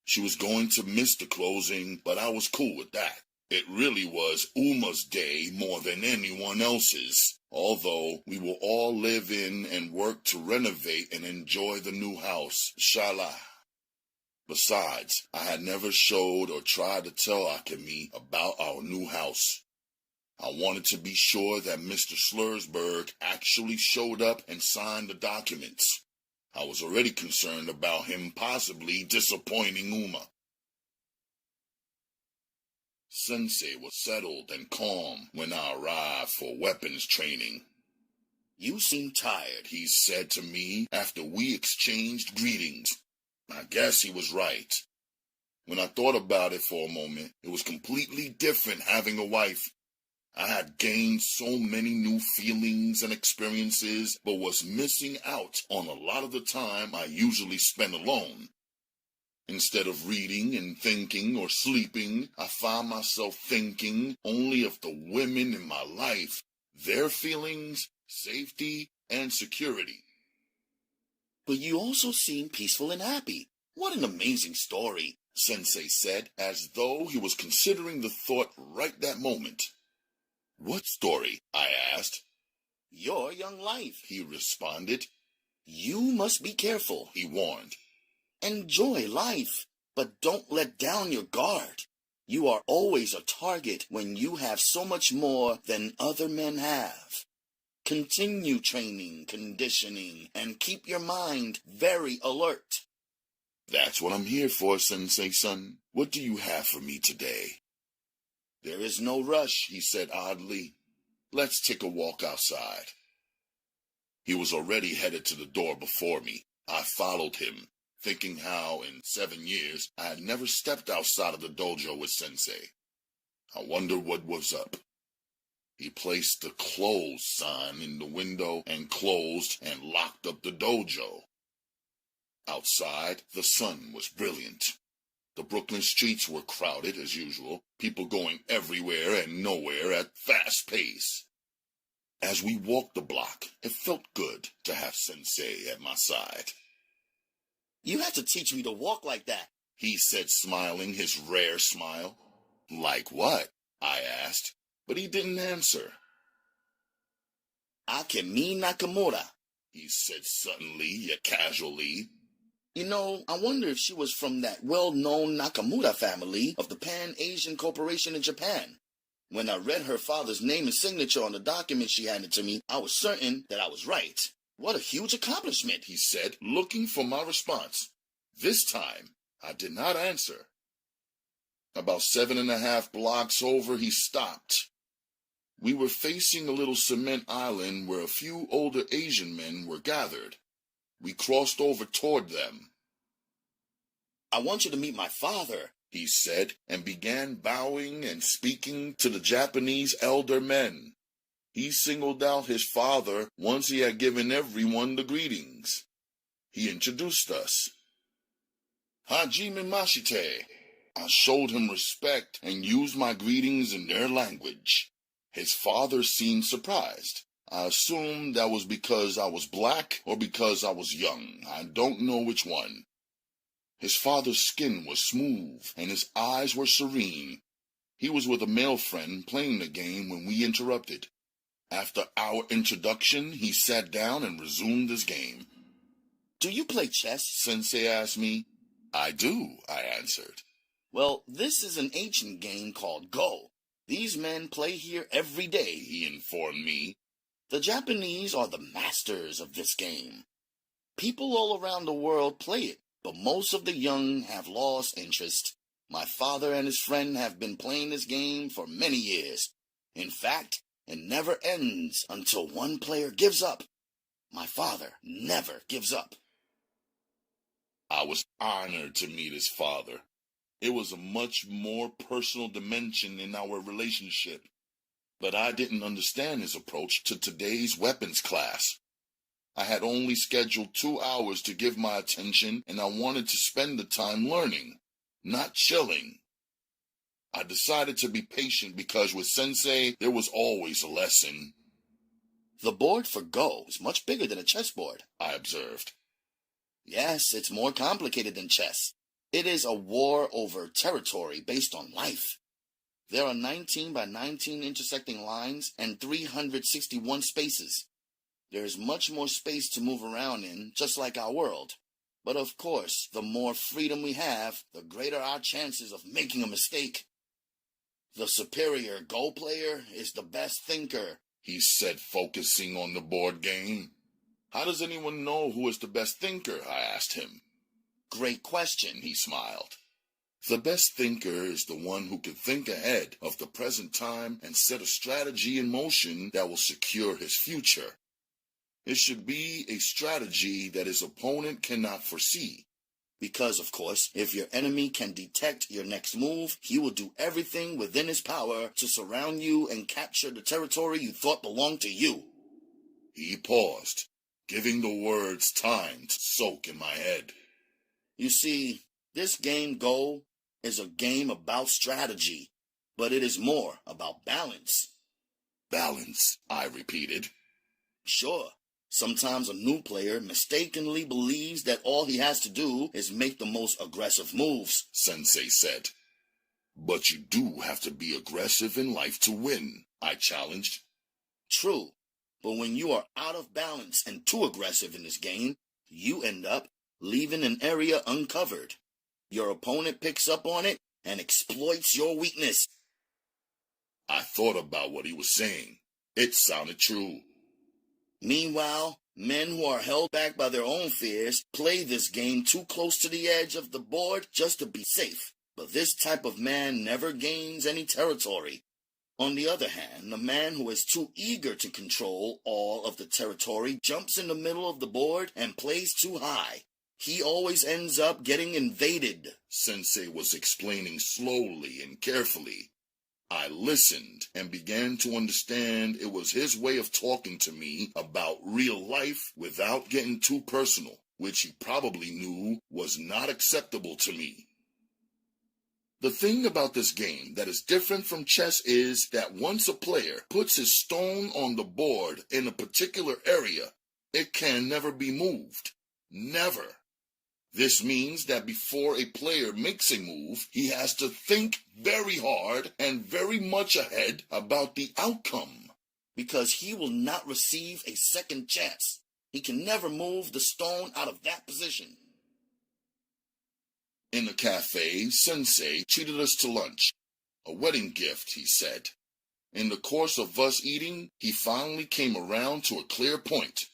She was going to miss the closing, but I was cool with that. It really was Uma's day more than anyone else's, although we will all live in and work to renovate and enjoy the new house, Souljah. Besides, I had never showed or tried to tell Akemi about our new house. I wanted to be sure that Mr. Schlursberg actually showed up and signed the documents. I was already concerned about him possibly disappointing Uma. Sensei was settled and calm when I arrived for weapons training. "You seem tired," he said to me after we exchanged greetings. I guess he was right. When I thought about it for a moment, it was completely different having a wife. I had gained so many new feelings and experiences, but was missing out on a lot of the time I usually spent alone. Instead of reading and thinking or sleeping, I found myself thinking only of the women in my life, their feelings, safety, and security. "But you also seem peaceful and happy. What an amazing story," Sensei said, as though he was considering the thought right that moment. "What story?" I asked. "Your young life," he responded. "You must be careful," he warned. "Enjoy life, but don't let down your guard. You are always a target when you have so much more than other men have. Continue training, conditioning, and keep your mind very alert." "That's what I'm here for, Sensei-san. What do you have for me today?" "There is no rush," he said oddly. "Let's take a walk outside." He was already headed to the door before me. I followed him, thinking how in 7 years I had never stepped outside of the dojo with Sensei. I wondered what was up. He placed the closed sign in the window and closed and locked up the dojo. Outside, the sun was brilliant. The Brooklyn streets were crowded as usual, people going everywhere and nowhere at fast pace. As we walked the block, it felt good to have Sensei at my side. "You have to teach me to walk like that," he said, smiling his rare smile. "Like what?" I asked, but he didn't answer. "Akemi Nakamura," he said suddenly yet casually. "You know, I wonder if she was from that well-known Nakamura family of the Pan-Asian Corporation in Japan. When I read her father's name and signature on the document she handed to me, I was certain that I was right. What a huge accomplishment," he said, looking for my response. This time, I did not answer. About 7.5 blocks over, he stopped. We were facing a little cement island where a few older Asian men were gathered. We crossed over toward them. "I want you to meet my father," he said, and began bowing and speaking to the Japanese elder men. He singled out his father once he had given everyone the greetings. He introduced us. "Hajime Mashite." I showed him respect and used my greetings in their language. His father seemed surprised. I assumed that was because I was black or because I was young. I don't know which one. His father's skin was smooth and his eyes were serene. He was with a male friend playing the game when we interrupted. After our introduction, he sat down and resumed his game. "Do you play chess?" Sensei asked me. "I do," I answered. "Well, this is an ancient game called Go. These men play here every day," he informed me. "The Japanese are the masters of this game. People all around the world play it, but most of the young have lost interest. My father and his friend have been playing this game for many years. In fact, it never ends until one player gives up. My father never gives up." I was honored to meet his father. It was a much more personal dimension in our relationship, but I didn't understand his approach to today's weapons class. I had only scheduled 2 hours to give my attention, and I wanted to spend the time learning, not chilling. I decided to be patient because with Sensei, there was always a lesson. The board for Go is much bigger than a chessboard, I observed. Yes, it's more complicated than chess. It is a war over territory based on life. There are 19 by 19 intersecting lines and 361 spaces. There is much more space to move around in, just like our world. But of course, the more freedom we have, the greater our chances of making a mistake. The superior Go player is the best thinker, he said, focusing on the board game. How does anyone know who is the best thinker? I asked him. Great question, he smiled. The best thinker is the one who can think ahead of the present time and set a strategy in motion that will secure his future. It should be a strategy that his opponent cannot foresee. Because, of course, if your enemy can detect your next move, he will do everything within his power to surround you and capture the territory you thought belonged to you. He paused, giving the words time to soak in my head. You see, this game Go is a game about strategy, but it is more about balance. Balance, I repeated. Sure. Sometimes a new player mistakenly believes that all he has to do is make the most aggressive moves, Sensei said. But you do have to be aggressive in life to win, I challenged. True, but when you are out of balance and too aggressive in this game, you end up leaving an area uncovered. Your opponent picks up on it and exploits your weakness. I thought about what he was saying. It sounded true. Meanwhile, men who are held back by their own fears play this game too close to the edge of the board just to be safe. But this type of man never gains any territory. On the other hand, the man who is too eager to control all of the territory jumps in the middle of the board and plays too high. He always ends up getting invaded, Sensei was explaining slowly and carefully. I listened and began to understand it was his way of talking to me about real life without getting too personal, which he probably knew was not acceptable to me. The thing about this game that is different from chess is that once a player puts his stone on the board in a particular area, it can never be moved. Never. This means that before a player makes a move, he has to think very hard and very much ahead about the outcome. Because he will not receive a second chance. He can never move the stone out of that position. In the cafe, Sensei treated us to lunch. A wedding gift, he said. In the course of us eating, he finally came around to a clear point.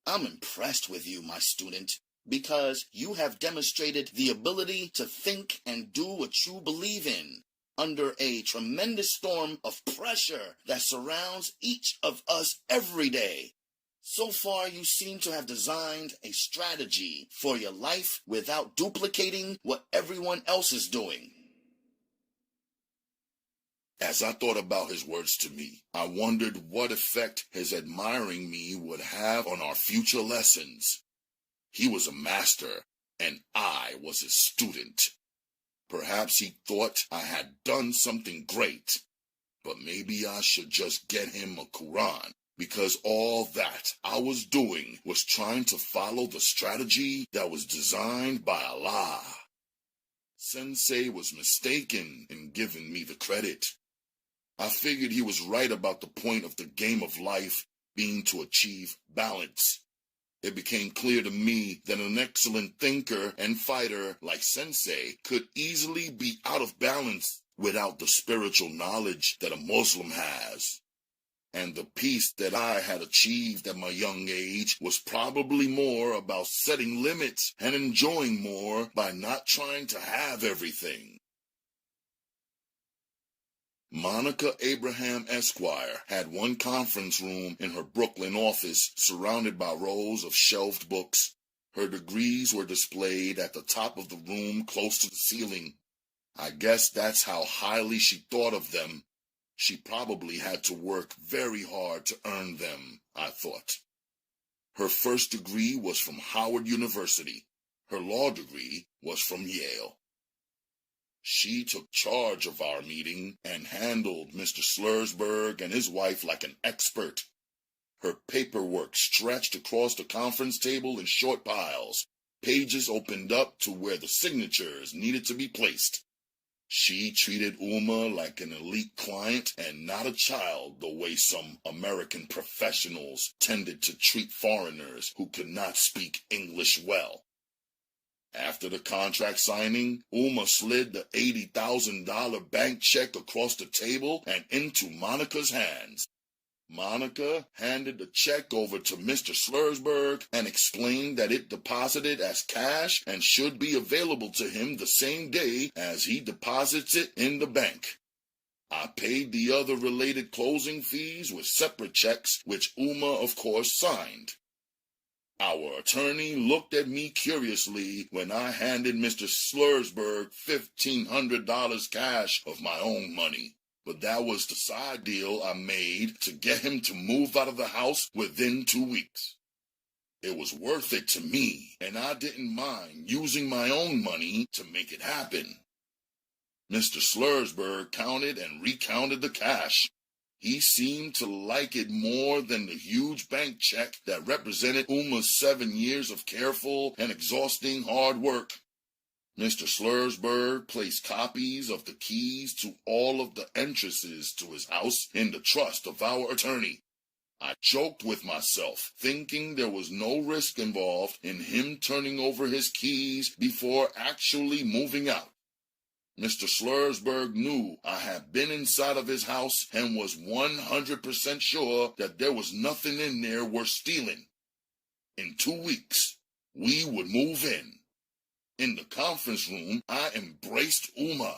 I'm impressed with you, my student, because you have demonstrated the ability to think and do what you believe in under a tremendous storm of pressure that surrounds each of us every day. So far, you seem to have designed a strategy for your life without duplicating what everyone else is doing. As I thought about his words to me, I wondered what effect his admiring me would have on our future lessons. He was a master, and I was his student. Perhaps he thought I had done something great, but maybe I should just get him a Quran, because all that I was doing was trying to follow the strategy that was designed by Allah. Sensei was mistaken in giving me the credit. I figured he was right about the point of the game of life being to achieve balance. It became clear to me that an excellent thinker and fighter like Sensei could easily be out of balance without the spiritual knowledge that a Muslim has. And the peace that I had achieved at my young age was probably more about setting limits and enjoying more by not trying to have everything. Monica Abraham Esquire had one conference room in her Brooklyn office surrounded by rows of shelved books. Her degrees were displayed at the top of the room close to the ceiling. I guess that's how highly she thought of them. She probably had to work very hard to earn them, I thought. Her first degree was from Howard University. Her law degree was from Yale. She took charge of our meeting and handled Mr. Slursberg and his wife like an expert. Her paperwork stretched across the conference table in short piles. Pages opened up to where the signatures needed to be placed. She treated Uma like an elite client and not a child the way some American professionals tended to treat foreigners who could not speak English well. After the contract signing, Uma slid the $80,000 bank check across the table and into Monica's hands. Monica handed the check over to Mr. Slursberg and explained that it deposited as cash and should be available to him the same day as he deposits it in the bank. I paid the other related closing fees with separate checks, which Uma, of course, signed. Our attorney looked at me curiously when I handed Mr. Slursberg $1,500 cash of my own money. But that was the side deal I made to get him to move out of the house within 2 weeks. It was worth it to me, and I didn't mind using my own money to make it happen. Mr. Slursberg counted and recounted the cash. He seemed to like it more than the huge bank check that represented Uma's 7 years of careful and exhausting hard work. Mr. Slursberg placed copies of the keys to all of the entrances to his house in the trust of our attorney. I joked with myself, thinking there was no risk involved in him turning over his keys before actually moving out. Mr. Slursberg knew I had been inside of his house and was 100% sure that there was nothing in there worth stealing. In 2 weeks, we would move in. In the conference room, I embraced Uma.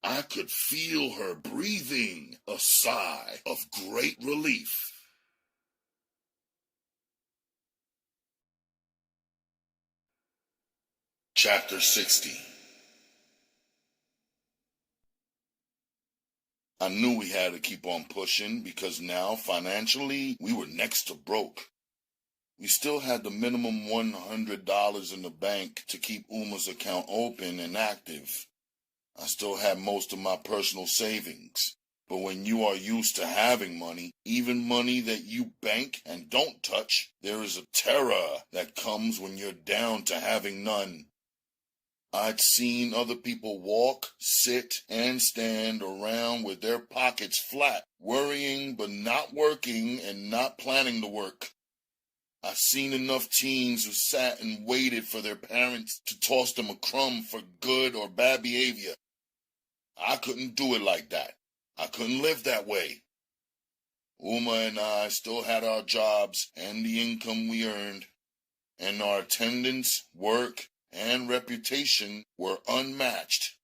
I could feel her breathing a sigh of great relief. Chapter 60. I knew we had to keep on pushing because now, financially, we were next to broke. We still had the minimum $100 in the bank to keep Uma's account open and active. I still had most of my personal savings. But when you are used to having money, even money that you bank and don't touch, there is a terror that comes when you're down to having none. I'd seen other people walk, sit, and stand around with their pockets flat, worrying but not working and not planning to work. I've seen enough teens who sat and waited for their parents to toss them a crumb for good or bad behavior. I couldn't do it like that. I couldn't live that way. Uma and I still had our jobs and the income we earned, and our attendance, work, and reputation were unmatched.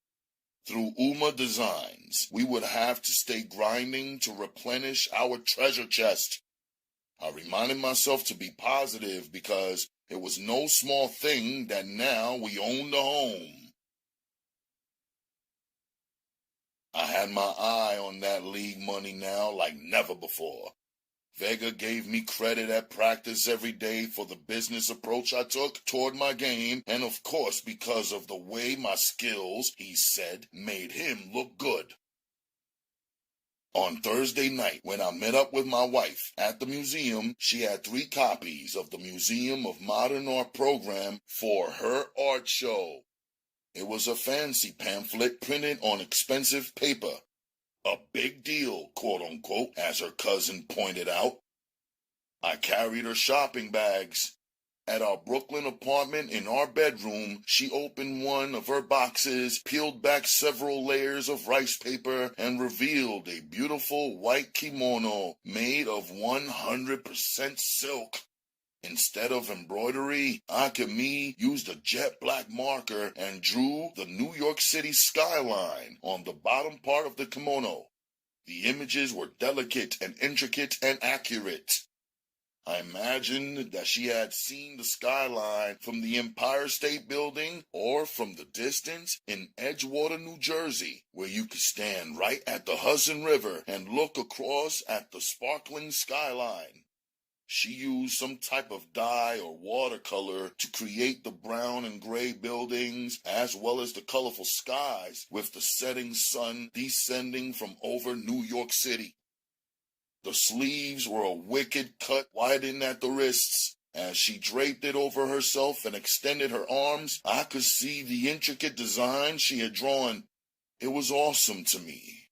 Through Uma Designs, we would have to stay grinding to replenish our treasure chest. I reminded myself to be positive because it was no small thing that now we owned a home. I had my eye on that league money now like never before. Vega gave me credit at practice every day for the business approach I took toward my game, and of course because of the way my skills, he said, made him look good. On Thursday night, when I met up with my wife at the museum, she had 3 copies of the Museum of Modern Art program for her art show. It was a fancy pamphlet printed on expensive paper. A big deal, quote-unquote, as her cousin pointed out. I carried her shopping bags. At our Brooklyn apartment in our bedroom, she opened one of her boxes, peeled back several layers of rice paper, and revealed a beautiful white kimono made of 100% silk. Instead of embroidery, Akemi used a jet black marker and drew the New York City skyline on the bottom part of the kimono. The images were delicate and intricate and accurate. I imagined that she had seen the skyline from the Empire State Building or from the distance in Edgewater, New Jersey, where you could stand right at the Hudson River and look across at the sparkling skyline. She used some type of dye or watercolor to create the brown and gray buildings as well as the colorful skies with the setting sun descending from over New York City. The sleeves were a wicked cut widened at the wrists. As she draped it over herself and extended her arms, I could see the intricate design she had drawn. It was awesome to me.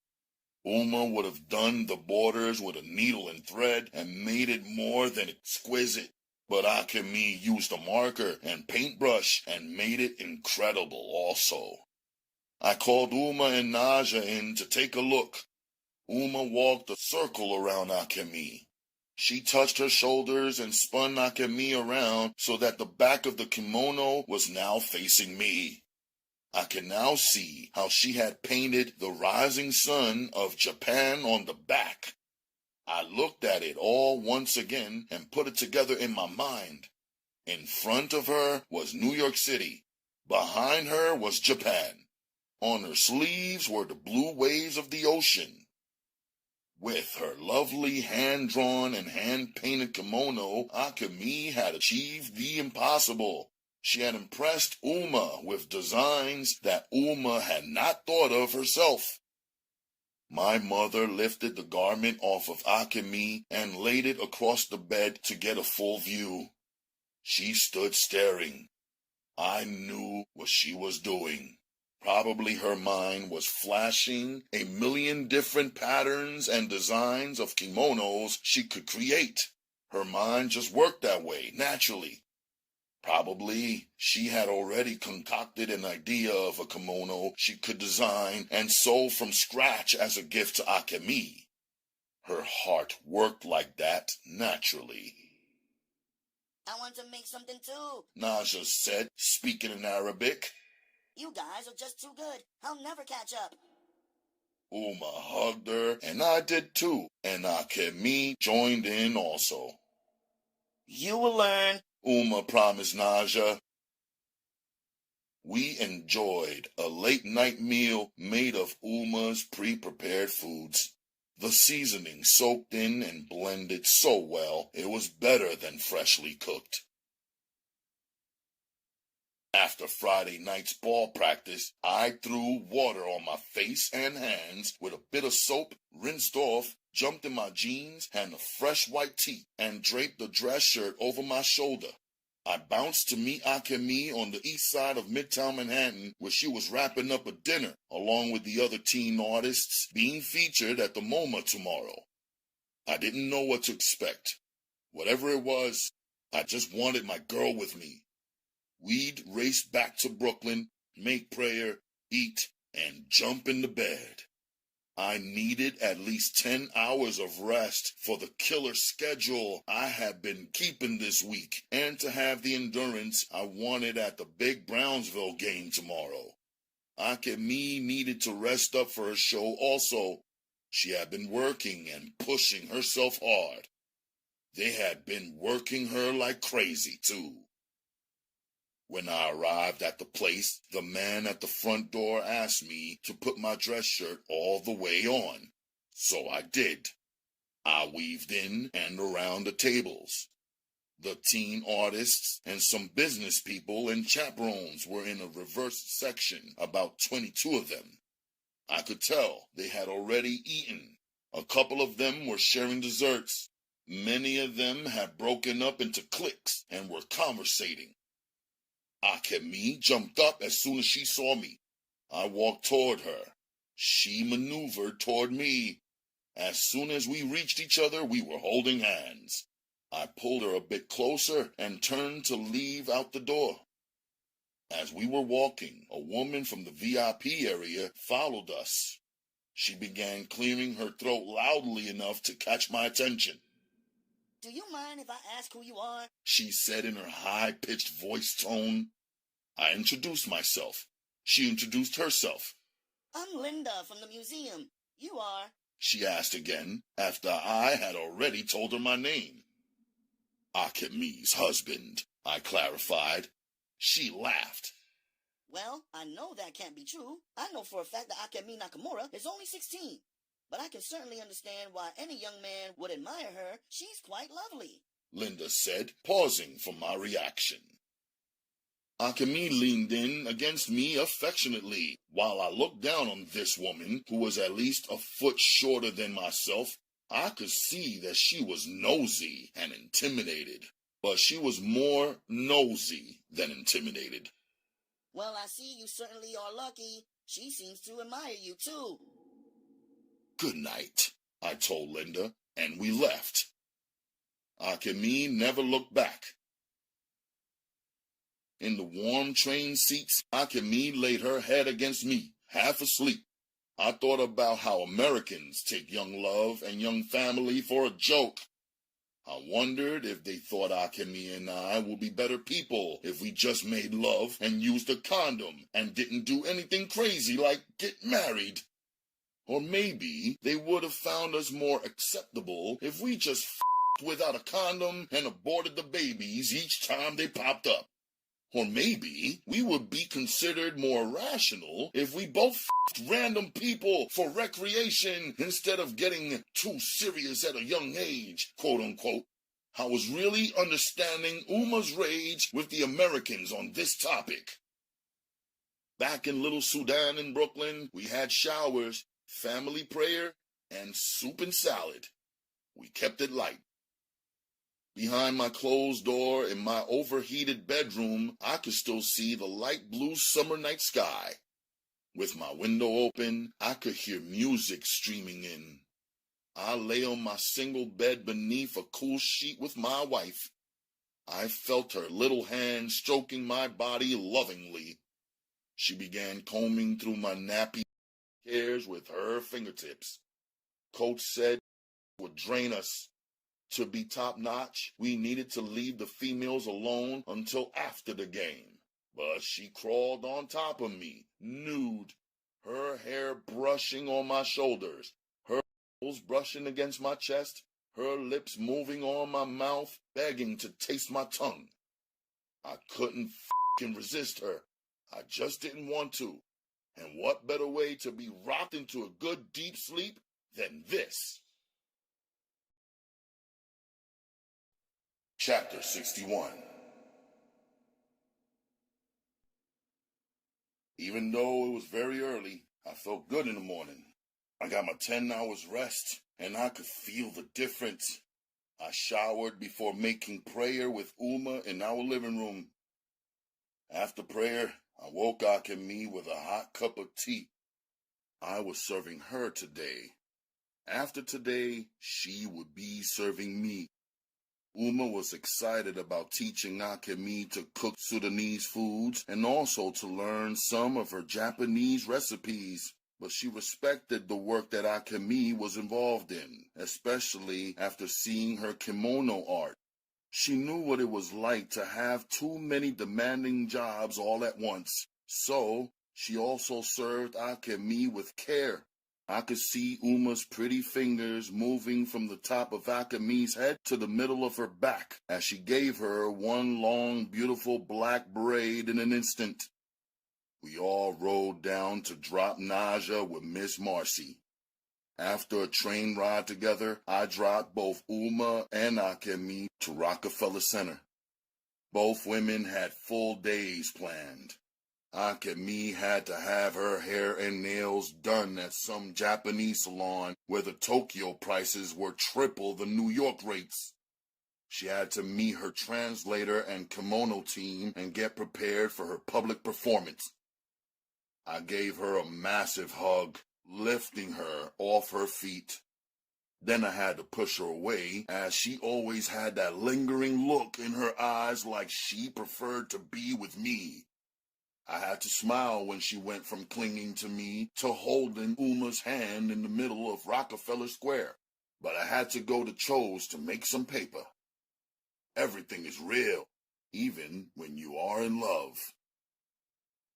Uma would have done the borders with a needle and thread and made it more than exquisite, but Akemi used a marker and paintbrush and made it incredible also. I called Uma and Naja in to take a look. Uma walked a circle around Akemi. She touched her shoulders and spun Akemi around so that the back of the kimono was now facing me. I can now see how she had painted the rising sun of Japan on the back. I looked at it all once again and put it together in my mind. In front of her was New York City. Behind her was Japan. On her sleeves were the blue waves of the ocean. With her lovely hand-drawn and hand-painted kimono, Akemi had achieved the impossible. She had impressed Uma with designs that Uma had not thought of herself. My mother lifted the garment off of Akemi and laid it across the bed to get a full view. She stood staring. I knew what she was doing. Probably her mind was flashing a million different patterns and designs of kimonos she could create. Her mind just worked that way, naturally. Probably she had already concocted an idea of a kimono she could design and sew from scratch as a gift to Akemi. Her heart worked like that naturally. I want to make something too, Naja said, speaking in Arabic. You guys are just too good. I'll never catch up. Uma hugged her, and I did too, and Akemi joined in also. You will learn, Uma promised Naja. We enjoyed a late-night meal made of Uma's pre-prepared foods. The seasoning soaked in and blended so well, it was better than freshly cooked. After Friday night's ball practice, I threw water on my face and hands with a bit of soap, rinsed off, jumped in my jeans and a fresh white tee, and draped the dress shirt over my shoulder. I bounced to meet Akemi on the east side of Midtown Manhattan, where she was wrapping up a dinner, along with the other teen artists being featured at the MoMA tomorrow. I didn't know what to expect. Whatever it was, I just wanted my girl with me. We'd race back to Brooklyn, make prayer, eat, and jump into bed. I needed at least 10 hours of rest for the killer schedule I had been keeping this week, and to have the endurance I wanted at the big Brownsville game tomorrow. Akemi needed to rest up for her show also. She had been working and pushing herself hard. They had been working her like crazy, too. When I arrived at the place, the man at the front door asked me to put my dress shirt all the way on. So I did. I weaved in and around the tables. The teen artists and some business people and chaperones were in a reverse section, about 22 of them. I could tell they had already eaten. A couple of them were sharing desserts. Many of them had broken up into cliques and were conversating. Akemi jumped up as soon as she saw me. I walked toward her. She maneuvered toward me. As soon as we reached each other, we were holding hands. I pulled her a bit closer and turned to leave out the door. As we were walking, a woman from the VIP area followed us. She began clearing her throat loudly enough to catch my attention. Do you mind if I ask who you are? She said in her high-pitched voice tone. I introduced myself. She introduced herself. I'm Linda from the museum. You are? She asked again, after I had already told her my name. Akemi's husband, I clarified. She laughed. Well, I know that can't be true. I know for a fact that Akemi Nakamura is only 16. But I can certainly understand why any young man would admire her. She's quite lovely. Linda said, pausing for my reaction. Akemi leaned in against me affectionately, while I looked down on this woman, who was at least a foot shorter than myself. I could see that she was nosy and intimidated, but she was more nosy than intimidated. Well, I see you certainly are lucky. She seems to admire you, too. Good night, I told Linda, and we left. Akemi never looked back. In the warm train seats, Akemi laid her head against me, half asleep. I thought about how Americans take young love and young family for a joke. I wondered if they thought Akemi and I would be better people if we just made love and used a condom and didn't do anything crazy like get married. Or maybe they would have found us more acceptable if we just f***ed without a condom and aborted the babies each time they popped up. Or maybe we would be considered more rational if we both f***ed random people for recreation instead of getting too serious at a young age, quote unquote. I was really understanding Uma's rage with the Americans on this topic. Back in Little Sudan in Brooklyn, we had showers, family prayer, and soup and salad. We kept it light. Behind my closed door in my overheated bedroom, I could still see the light blue summer night sky. With my window open, I could hear music streaming in. I lay on my single bed beneath a cool sheet with my wife. I felt her little hand stroking my body lovingly. She began combing through my nappy hairs with her fingertips. Coach said it would drain us. To be top-notch, we needed to leave the females alone until after the game. But she crawled on top of me, nude, her hair brushing on my shoulders, her nose brushing against my chest, her lips moving on my mouth, begging to taste my tongue. I couldn't f***ing resist her. I just didn't want to. And what better way to be rocked into a good deep sleep than this? Chapter 61. Even though it was very early, I felt good in the morning. I got my 10 hours rest, and I could feel the difference. I showered before making prayer with Uma in our living room. After prayer, I woke Akemi with a hot cup of tea. I was serving her today. After today, she would be serving me. Uma was excited about teaching Akemi to cook Sudanese foods and also to learn some of her Japanese recipes, but she respected the work that Akemi was involved in, especially after seeing her kimono art. She knew what it was like to have too many demanding jobs all at once, so she also served Akemi with care. I could see Uma's pretty fingers moving from the top of Akemi's head to the middle of her back as she gave her one long, beautiful black braid in an instant. We all rode down to drop Naja with Miss Marcy. After a train ride together, I dropped both Uma and Akemi to Rockefeller Center. Both women had full days planned. Akemi had to have her hair and nails done at some Japanese salon where the Tokyo prices were triple the New York rates. She had to meet her translator and kimono team and get prepared for her public performance. I gave her a massive hug, lifting her off her feet. Then I had to push her away, as she always had that lingering look in her eyes like she preferred to be with me. I had to smile when she went from clinging to me to holding Uma's hand in the middle of Rockefeller Square. But I had to go to Cho's to make some paper. Everything is real, even when you are in love.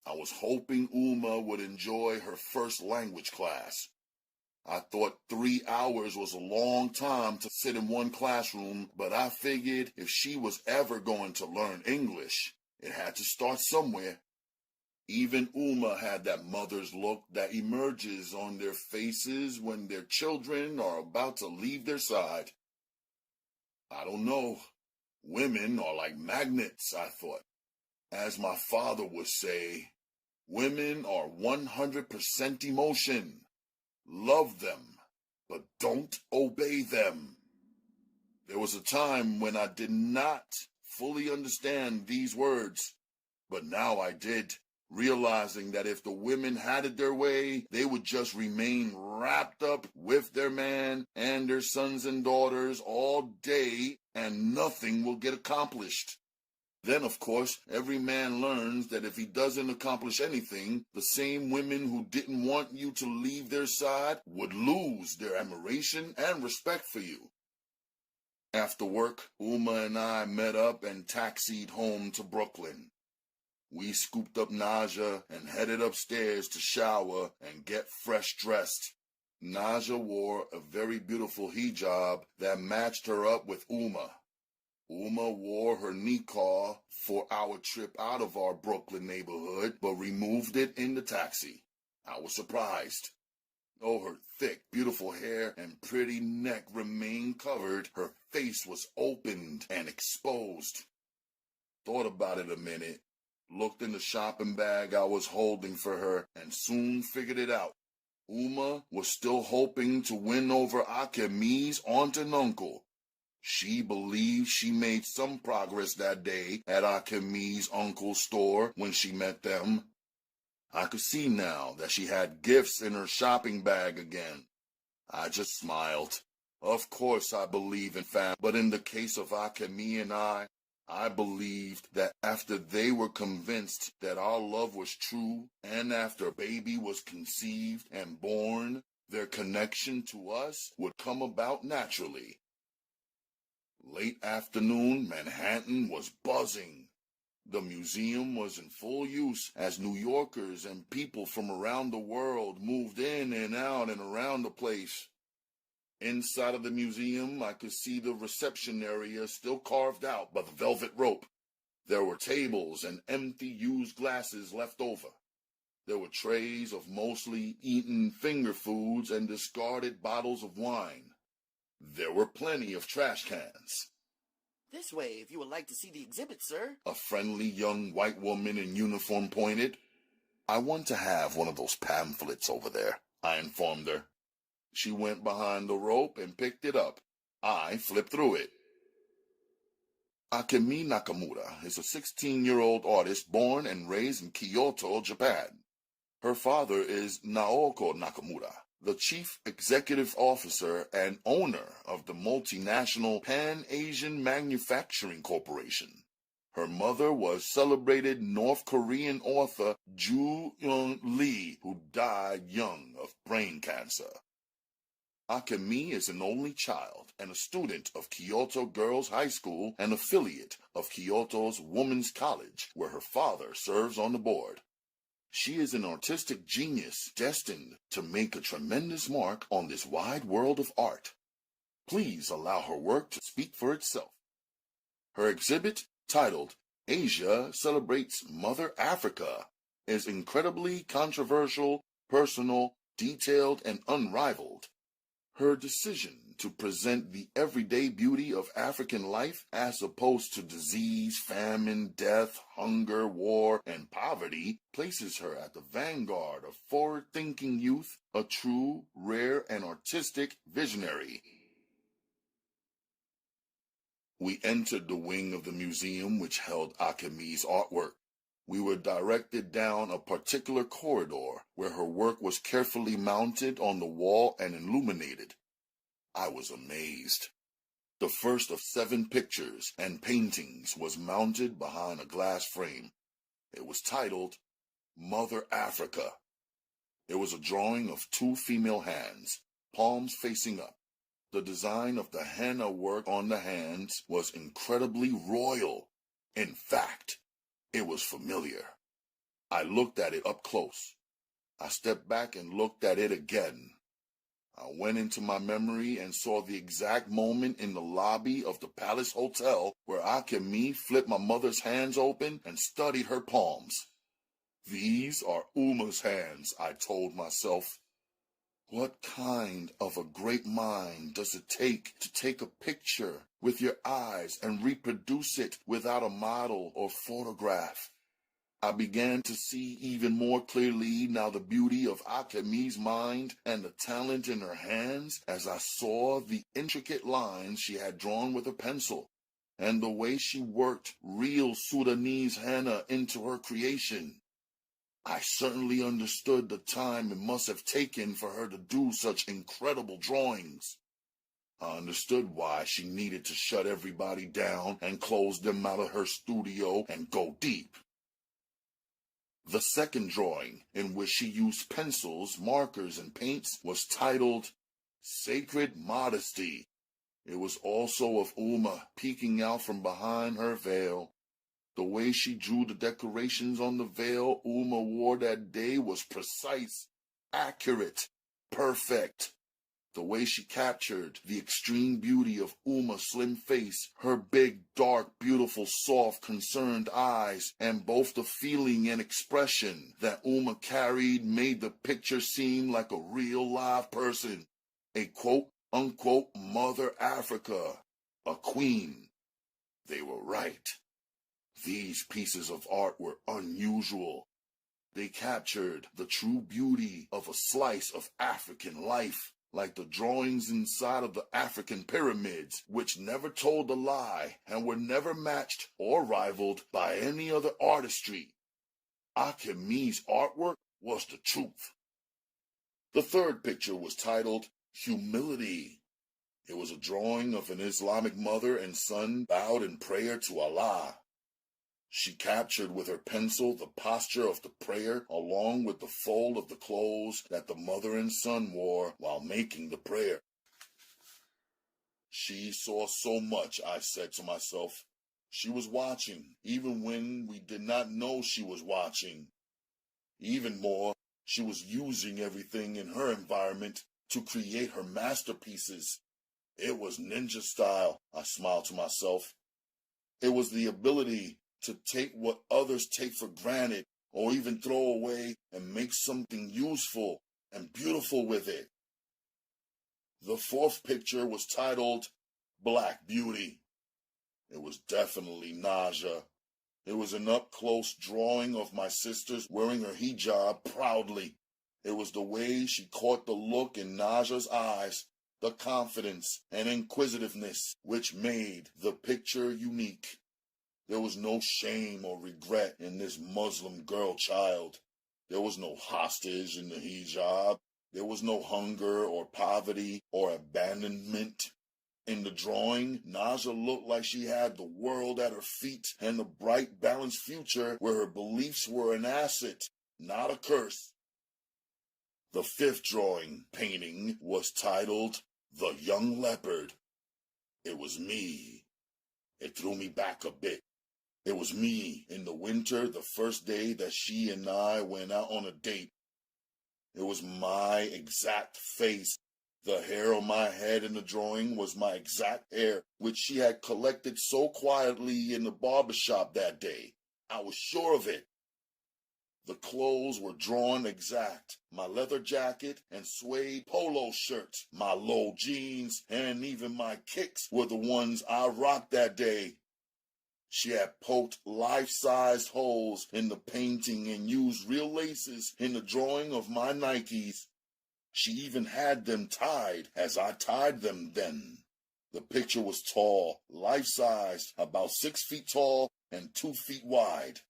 I was hoping Uma would enjoy her first language class. I thought 3 hours was a long time to sit in one classroom, but I figured if she was ever going to learn English, it had to start somewhere. Even Uma had that mother's look that emerges on their faces when their children are about to leave their side. I don't know, Women are like magnets, I thought. As my father would say, women are 100% emotion. Love them, but don't obey them. There was a time when I did not fully understand these words, but now I did, realizing that if the women had it their way, they would just remain wrapped up with their man and their sons and daughters all day, and nothing will get accomplished. Then, of course, every man learns that if he doesn't accomplish anything, the same women who didn't want you to leave their side would lose their admiration and respect for you. After work, Uma and I met up and taxied home to Brooklyn. We scooped up Naja and headed upstairs to shower and get fresh dressed. Naja wore a very beautiful hijab that matched her up with Uma. Uma wore her niqab for our trip out of our Brooklyn neighborhood, but removed it in the taxi. I was surprised. Though her thick, beautiful hair and pretty neck remained covered, her face was opened and exposed. Thought about it a minute, looked in the shopping bag I was holding for her, and soon figured it out. Uma was still hoping to win over Akemi's aunt and uncle. She believed she made some progress that day at Akemi's uncle's store when she met them. I could see now that she had gifts in her shopping bag again. I just smiled. Of course I believe in family, but in the case of Akemi and I believed that after they were convinced that our love was true, and after a baby was conceived and born, their connection to us would come about naturally. Late afternoon, Manhattan was buzzing. The museum was in full use as New Yorkers and people from around the world moved in and out and around the place. Inside of the museum, I could see the reception area still carved out by the velvet rope. There were tables and empty used glasses left over. There were trays of mostly eaten finger foods and discarded bottles of wine. There were plenty of trash cans. This way, if you would like to see the exhibit, sir. A friendly young white woman in uniform pointed. I want to have one of those pamphlets over there, I informed her. She went behind the rope and picked it up. I flipped through it. Akemi Nakamura is a 16-year-old artist born and raised in Kyoto, Japan. Her father is Naoko Nakamura, the chief executive officer and owner of the multinational Pan-Asian Manufacturing Corporation. Her mother was celebrated North Korean author Joo Eun-lee, who died young of brain cancer. Akemi is an only child and a student of Kyoto Girls High School and affiliate of Kyoto's Women's College, where her father serves on the board. She is an artistic genius destined to make a tremendous mark on this wide world of art. Please allow her work to speak for itself. Her exhibit, titled Asia Celebrates Mother Africa, is incredibly controversial, personal, detailed, and unrivaled. Her decision to present the everyday beauty of African life as opposed to disease, famine, death, hunger, war, and poverty places her at the vanguard of forward-thinking youth, a true, rare, and artistic visionary. We entered the wing of the museum which held Akemi's artwork. We were directed down a particular corridor where her work was carefully mounted on the wall and illuminated. I was amazed. The first of 7 pictures and paintings was mounted behind a glass frame. It was titled Mother Africa. It was a drawing of 2 female hands, palms facing up. The design of the henna work on the hands was incredibly royal. In fact, it was familiar. I looked at it up close. I stepped back and looked at it again. I went into my memory and saw the exact moment in the lobby of the Palace Hotel where Akemi flipped my mother's hands open and studied her palms. These are Uma's hands, I told myself. What kind of a great mind does it take to take a picture with your eyes and reproduce it without a model or photograph? I began to see even more clearly now the beauty of Akemi's mind and the talent in her hands as I saw the intricate lines she had drawn with a pencil and the way she worked real Sudanese henna into her creation. I certainly understood the time it must have taken for her to do such incredible drawings. I understood why she needed to shut everybody down and close them out of her studio and go deep. The second drawing, in which she used pencils, markers, and paints, was titled Sacred Modesty. It was also of Uma peeking out from behind her veil. The way she drew the decorations on the veil Uma wore that day was precise, accurate, perfect. The way she captured the extreme beauty of Uma's slim face, her big, dark, beautiful, soft, concerned eyes, and both the feeling and expression that Uma carried made the picture seem like a real live person, a quote-unquote Mother Africa, a queen. They were right. These pieces of art were unusual. They captured the true beauty of a slice of African life, like the drawings inside of the African pyramids, which never told a lie and were never matched or rivaled by any other artistry. Akemi's artwork was the truth. The third picture was titled Humility. It was a drawing of an Islamic mother and son bowed in prayer to Allah. She captured with her pencil the posture of the prayer along with the fold of the clothes that the mother and son wore while making the prayer. She saw so much, I said to myself. She was watching, even when we did not know she was watching. Even more, she was using everything in her environment to create her masterpieces. It was ninja style, I smiled to myself. It was the ability to take what others take for granted or even throw away and make something useful and beautiful with it. The fourth picture was titled Black Beauty. It was definitely Naja. It was an up-close drawing of my sisters wearing her hijab proudly. It was the way she caught the look in Naja's eyes, the confidence and inquisitiveness which made the picture unique. There was no shame or regret in this Muslim girl child. There was no hostage in the hijab. There was no hunger or poverty or abandonment. In the drawing, Naja looked like she had the world at her feet and the bright, balanced future where her beliefs were an asset, not a curse. The fifth drawing painting was titled The Young Leopard. It was me. It threw me back a bit. It was me in the winter, the first day that she and I went out on a date. It was my exact face. The hair on my head in the drawing was my exact hair, which she had collected so quietly in the barbershop that day. I was sure of it. The clothes were drawn exact. My leather jacket and suede polo shirt, my low jeans, and even my kicks were the ones I rocked that day. She had poked life-sized holes in the painting and used real laces in the drawing of my Nikes. She even had them tied as I tied them then. The picture was tall, life-sized, about 6 feet tall and 2 feet wide.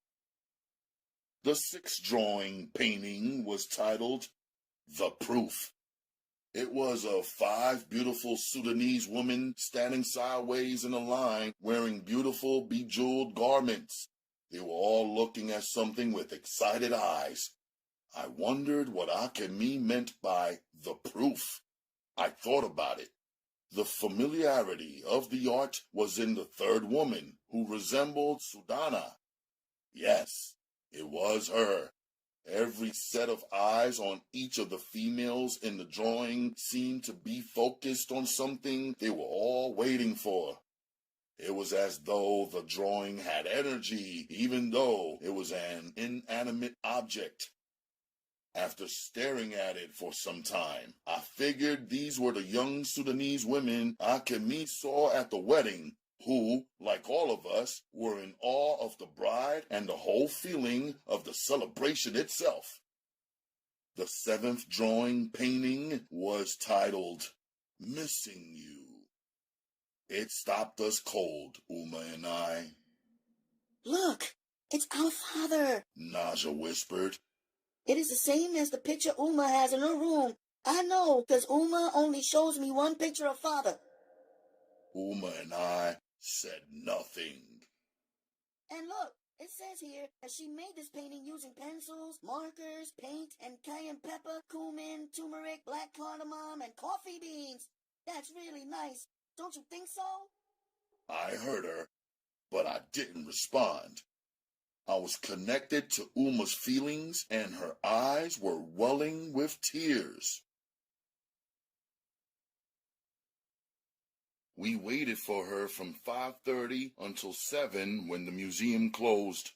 The sixth drawing painting was titled The Proof. It was of 5 beautiful Sudanese women standing sideways in a line wearing beautiful bejeweled garments. They were all looking at something with excited eyes. I wondered what Akemi meant by the proof. I thought about it. The familiarity of the art was in the third woman, who resembled Sudana. Yes, it was her. Every set of eyes on each of the females in the drawing seemed to be focused on something they were all waiting for. It was as though the drawing had energy, even though it was an inanimate object. After staring at it for some time, I figured these were the young Sudanese women Akemi saw at the wedding, who, like all of us, were in awe of the bride and the whole feeling of the celebration itself. The seventh drawing painting was titled, Missing You. It stopped us cold, Uma and I. Look, it's our father, Naja whispered. It is the same as the picture Uma has in her room. I know, because Uma only shows me one picture of father. Uma and I said nothing. And look, it says here that she made this painting using pencils, markers, paint, and cayenne pepper, cumin, turmeric, black cardamom, and coffee beans. That's really nice. Don't you think so? I heard her, but I didn't respond. I was connected to Uma's feelings, and her eyes were welling with tears. We waited for her from 5:30 until 7 when the museum closed.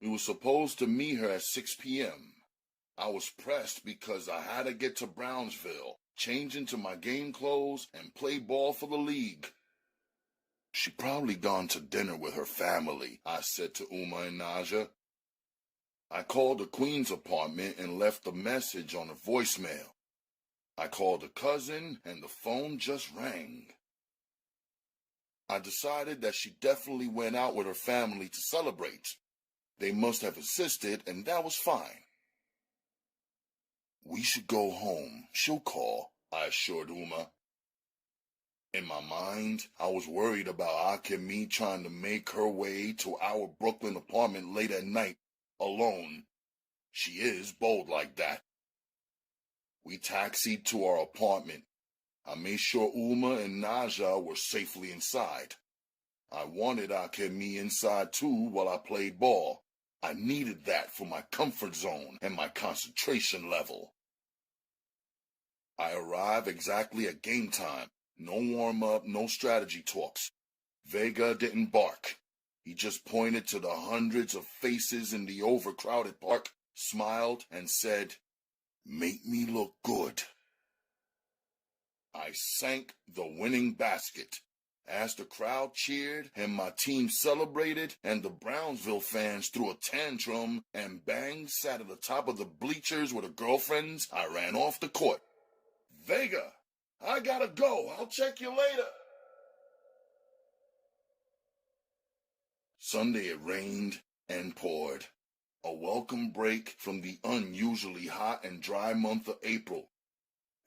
We were supposed to meet her at 6 p.m. I was pressed because I had to get to Brownsville, change into my game clothes, and play ball for the league. She probably gone to dinner with her family, I said to Uma and Naja. I called the Queen's apartment and left a message on her voicemail. I called a cousin and the phone just rang. I decided that she definitely went out with her family to celebrate. They must have assisted, and that was fine. We should go home. She'll call, I assured Uma. In my mind, I was worried about Akemi trying to make her way to our Brooklyn apartment late at night, alone. She is bold like that. We taxied to our apartment. I made sure Uma and Naja were safely inside. I wanted Akemi inside too while I played ball. I needed that for my comfort zone and my concentration level. I arrived exactly at game time. No warm-up, no strategy talks. Vega didn't bark. He just pointed to the hundreds of faces in the overcrowded park, smiled, and said, "Make me look good." I sank the winning basket. As the crowd cheered and my team celebrated and the Brownsville fans threw a tantrum and Bang sat at the top of the bleachers with her girlfriends, I ran off the court. "Vega, I gotta go. I'll check you later." Sunday it rained and poured. A welcome break from the unusually hot and dry month of April.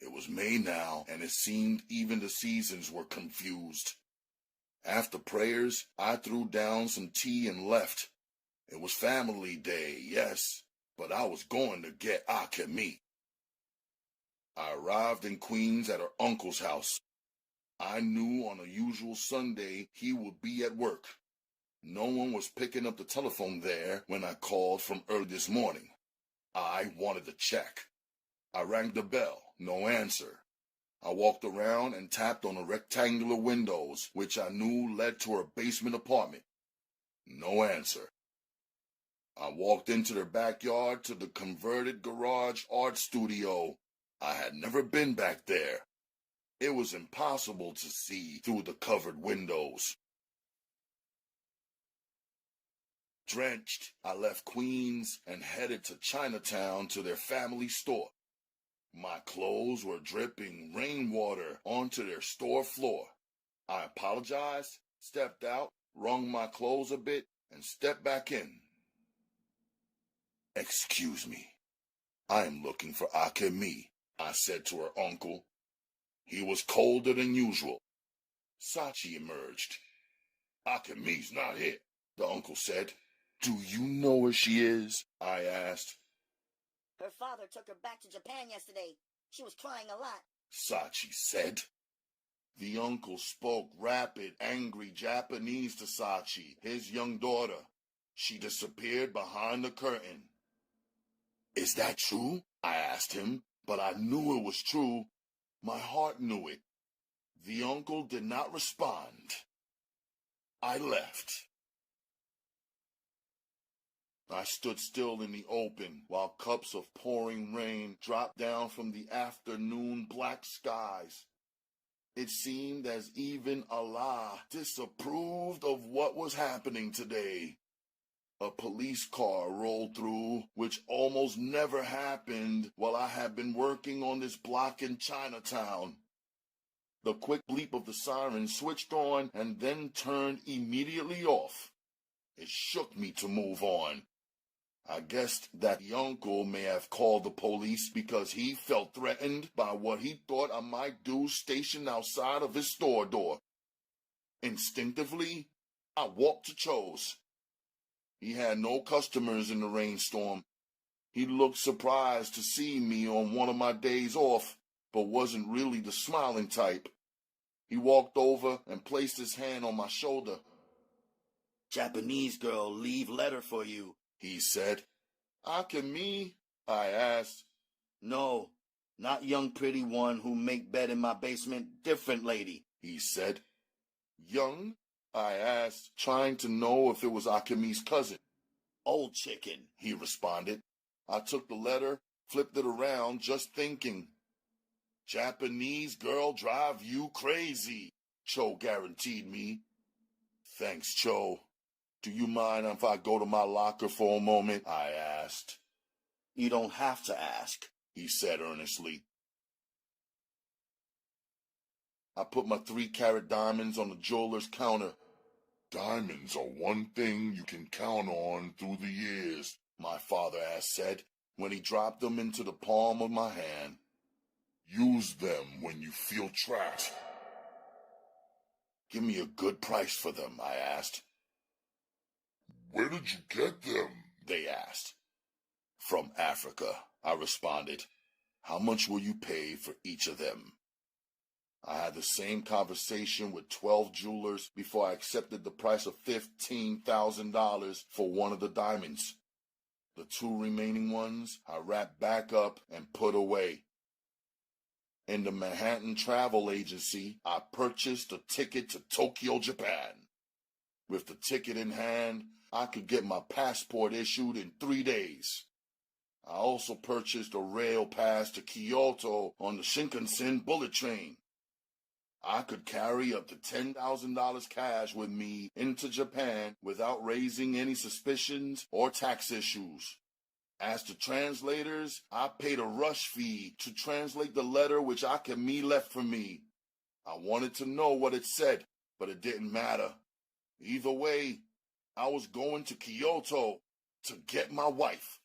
It was May now, and it seemed even the seasons were confused. After prayers, I threw down some tea and left. It was family day, yes, but I was going to get Akemi. I arrived in Queens at her uncle's house. I knew on a usual Sunday he would be at work. No one was picking up the telephone there when I called from early this morning. I wanted to check. I rang the bell, no answer. I walked around and tapped on the rectangular windows, which I knew led to her basement apartment. No answer. I walked into their backyard to the converted garage art studio. I had never been back there. It was impossible to see through the covered windows. Drenched, I left Queens and headed to Chinatown to their family store. My clothes were dripping rainwater onto their store floor. I apologized, stepped out, wrung my clothes a bit, and stepped back in. "Excuse me. I am looking for Akemi," I said to her uncle. He was colder than usual. Sachi emerged. "Akemi's not here," the uncle said. "Do you know where she is?" I asked. Her father took her back to Japan yesterday. She was crying a lot, Sachi said. The uncle spoke rapid, angry Japanese to Sachi, his young daughter. She disappeared behind the curtain. "Is that true?" I asked him, but I knew it was true. My heart knew it. The uncle did not respond. I left. I stood still in the open while cups of pouring rain dropped down from the afternoon black skies. It seemed as even Allah disapproved of what was happening today. A police car rolled through, which almost never happened while I had been working on this block in Chinatown. The quick bleep of the siren switched on and then turned immediately off. It shook me to move on. I guessed that the uncle may have called the police because he felt threatened by what he thought I might do stationed outside of his store door. Instinctively, I walked to Cho's. He had no customers in the rainstorm. He looked surprised to see me on one of my days off, but wasn't really the smiling type. He walked over and placed his hand on my shoulder. "Japanese girl leave letter for you," he said. "Akemi?" I asked. "No, not young pretty one who make bed in my basement, different lady," he said. "Young?" I asked, trying to know if it was Akemi's cousin. "Old chicken," he responded. I took the letter, flipped it around, just thinking. "Japanese girl drive you crazy," Cho guaranteed me. "Thanks, Cho. Do you mind if I go to my locker for a moment?" I asked. "You don't have to ask," he said earnestly. I put my 3-carat diamonds on the jeweler's counter. "Diamonds are one thing you can count on through the years," my father had said when he dropped them into the palm of my hand. "Use them when you feel trapped." "Give me a good price for them," I asked. "Where did you get them?" they asked. "From Africa," I responded. "How much will you pay for each of them?" I had the same conversation with 12 jewelers before I accepted the price of $15,000 for one of the diamonds. The 2 remaining ones I wrapped back up and put away. In the Manhattan travel agency, I purchased a ticket to Tokyo, Japan. With the ticket in hand, I could get my passport issued in 3 days. I also purchased a rail pass to Kyoto on the Shinkansen bullet train. I could carry up to $10,000 cash with me into Japan without raising any suspicions or tax issues. As to translators, I paid a rush fee to translate the letter which Akemi left for me. I wanted to know what it said, but it didn't matter. Either way, I was going to Kyoto to get my wife.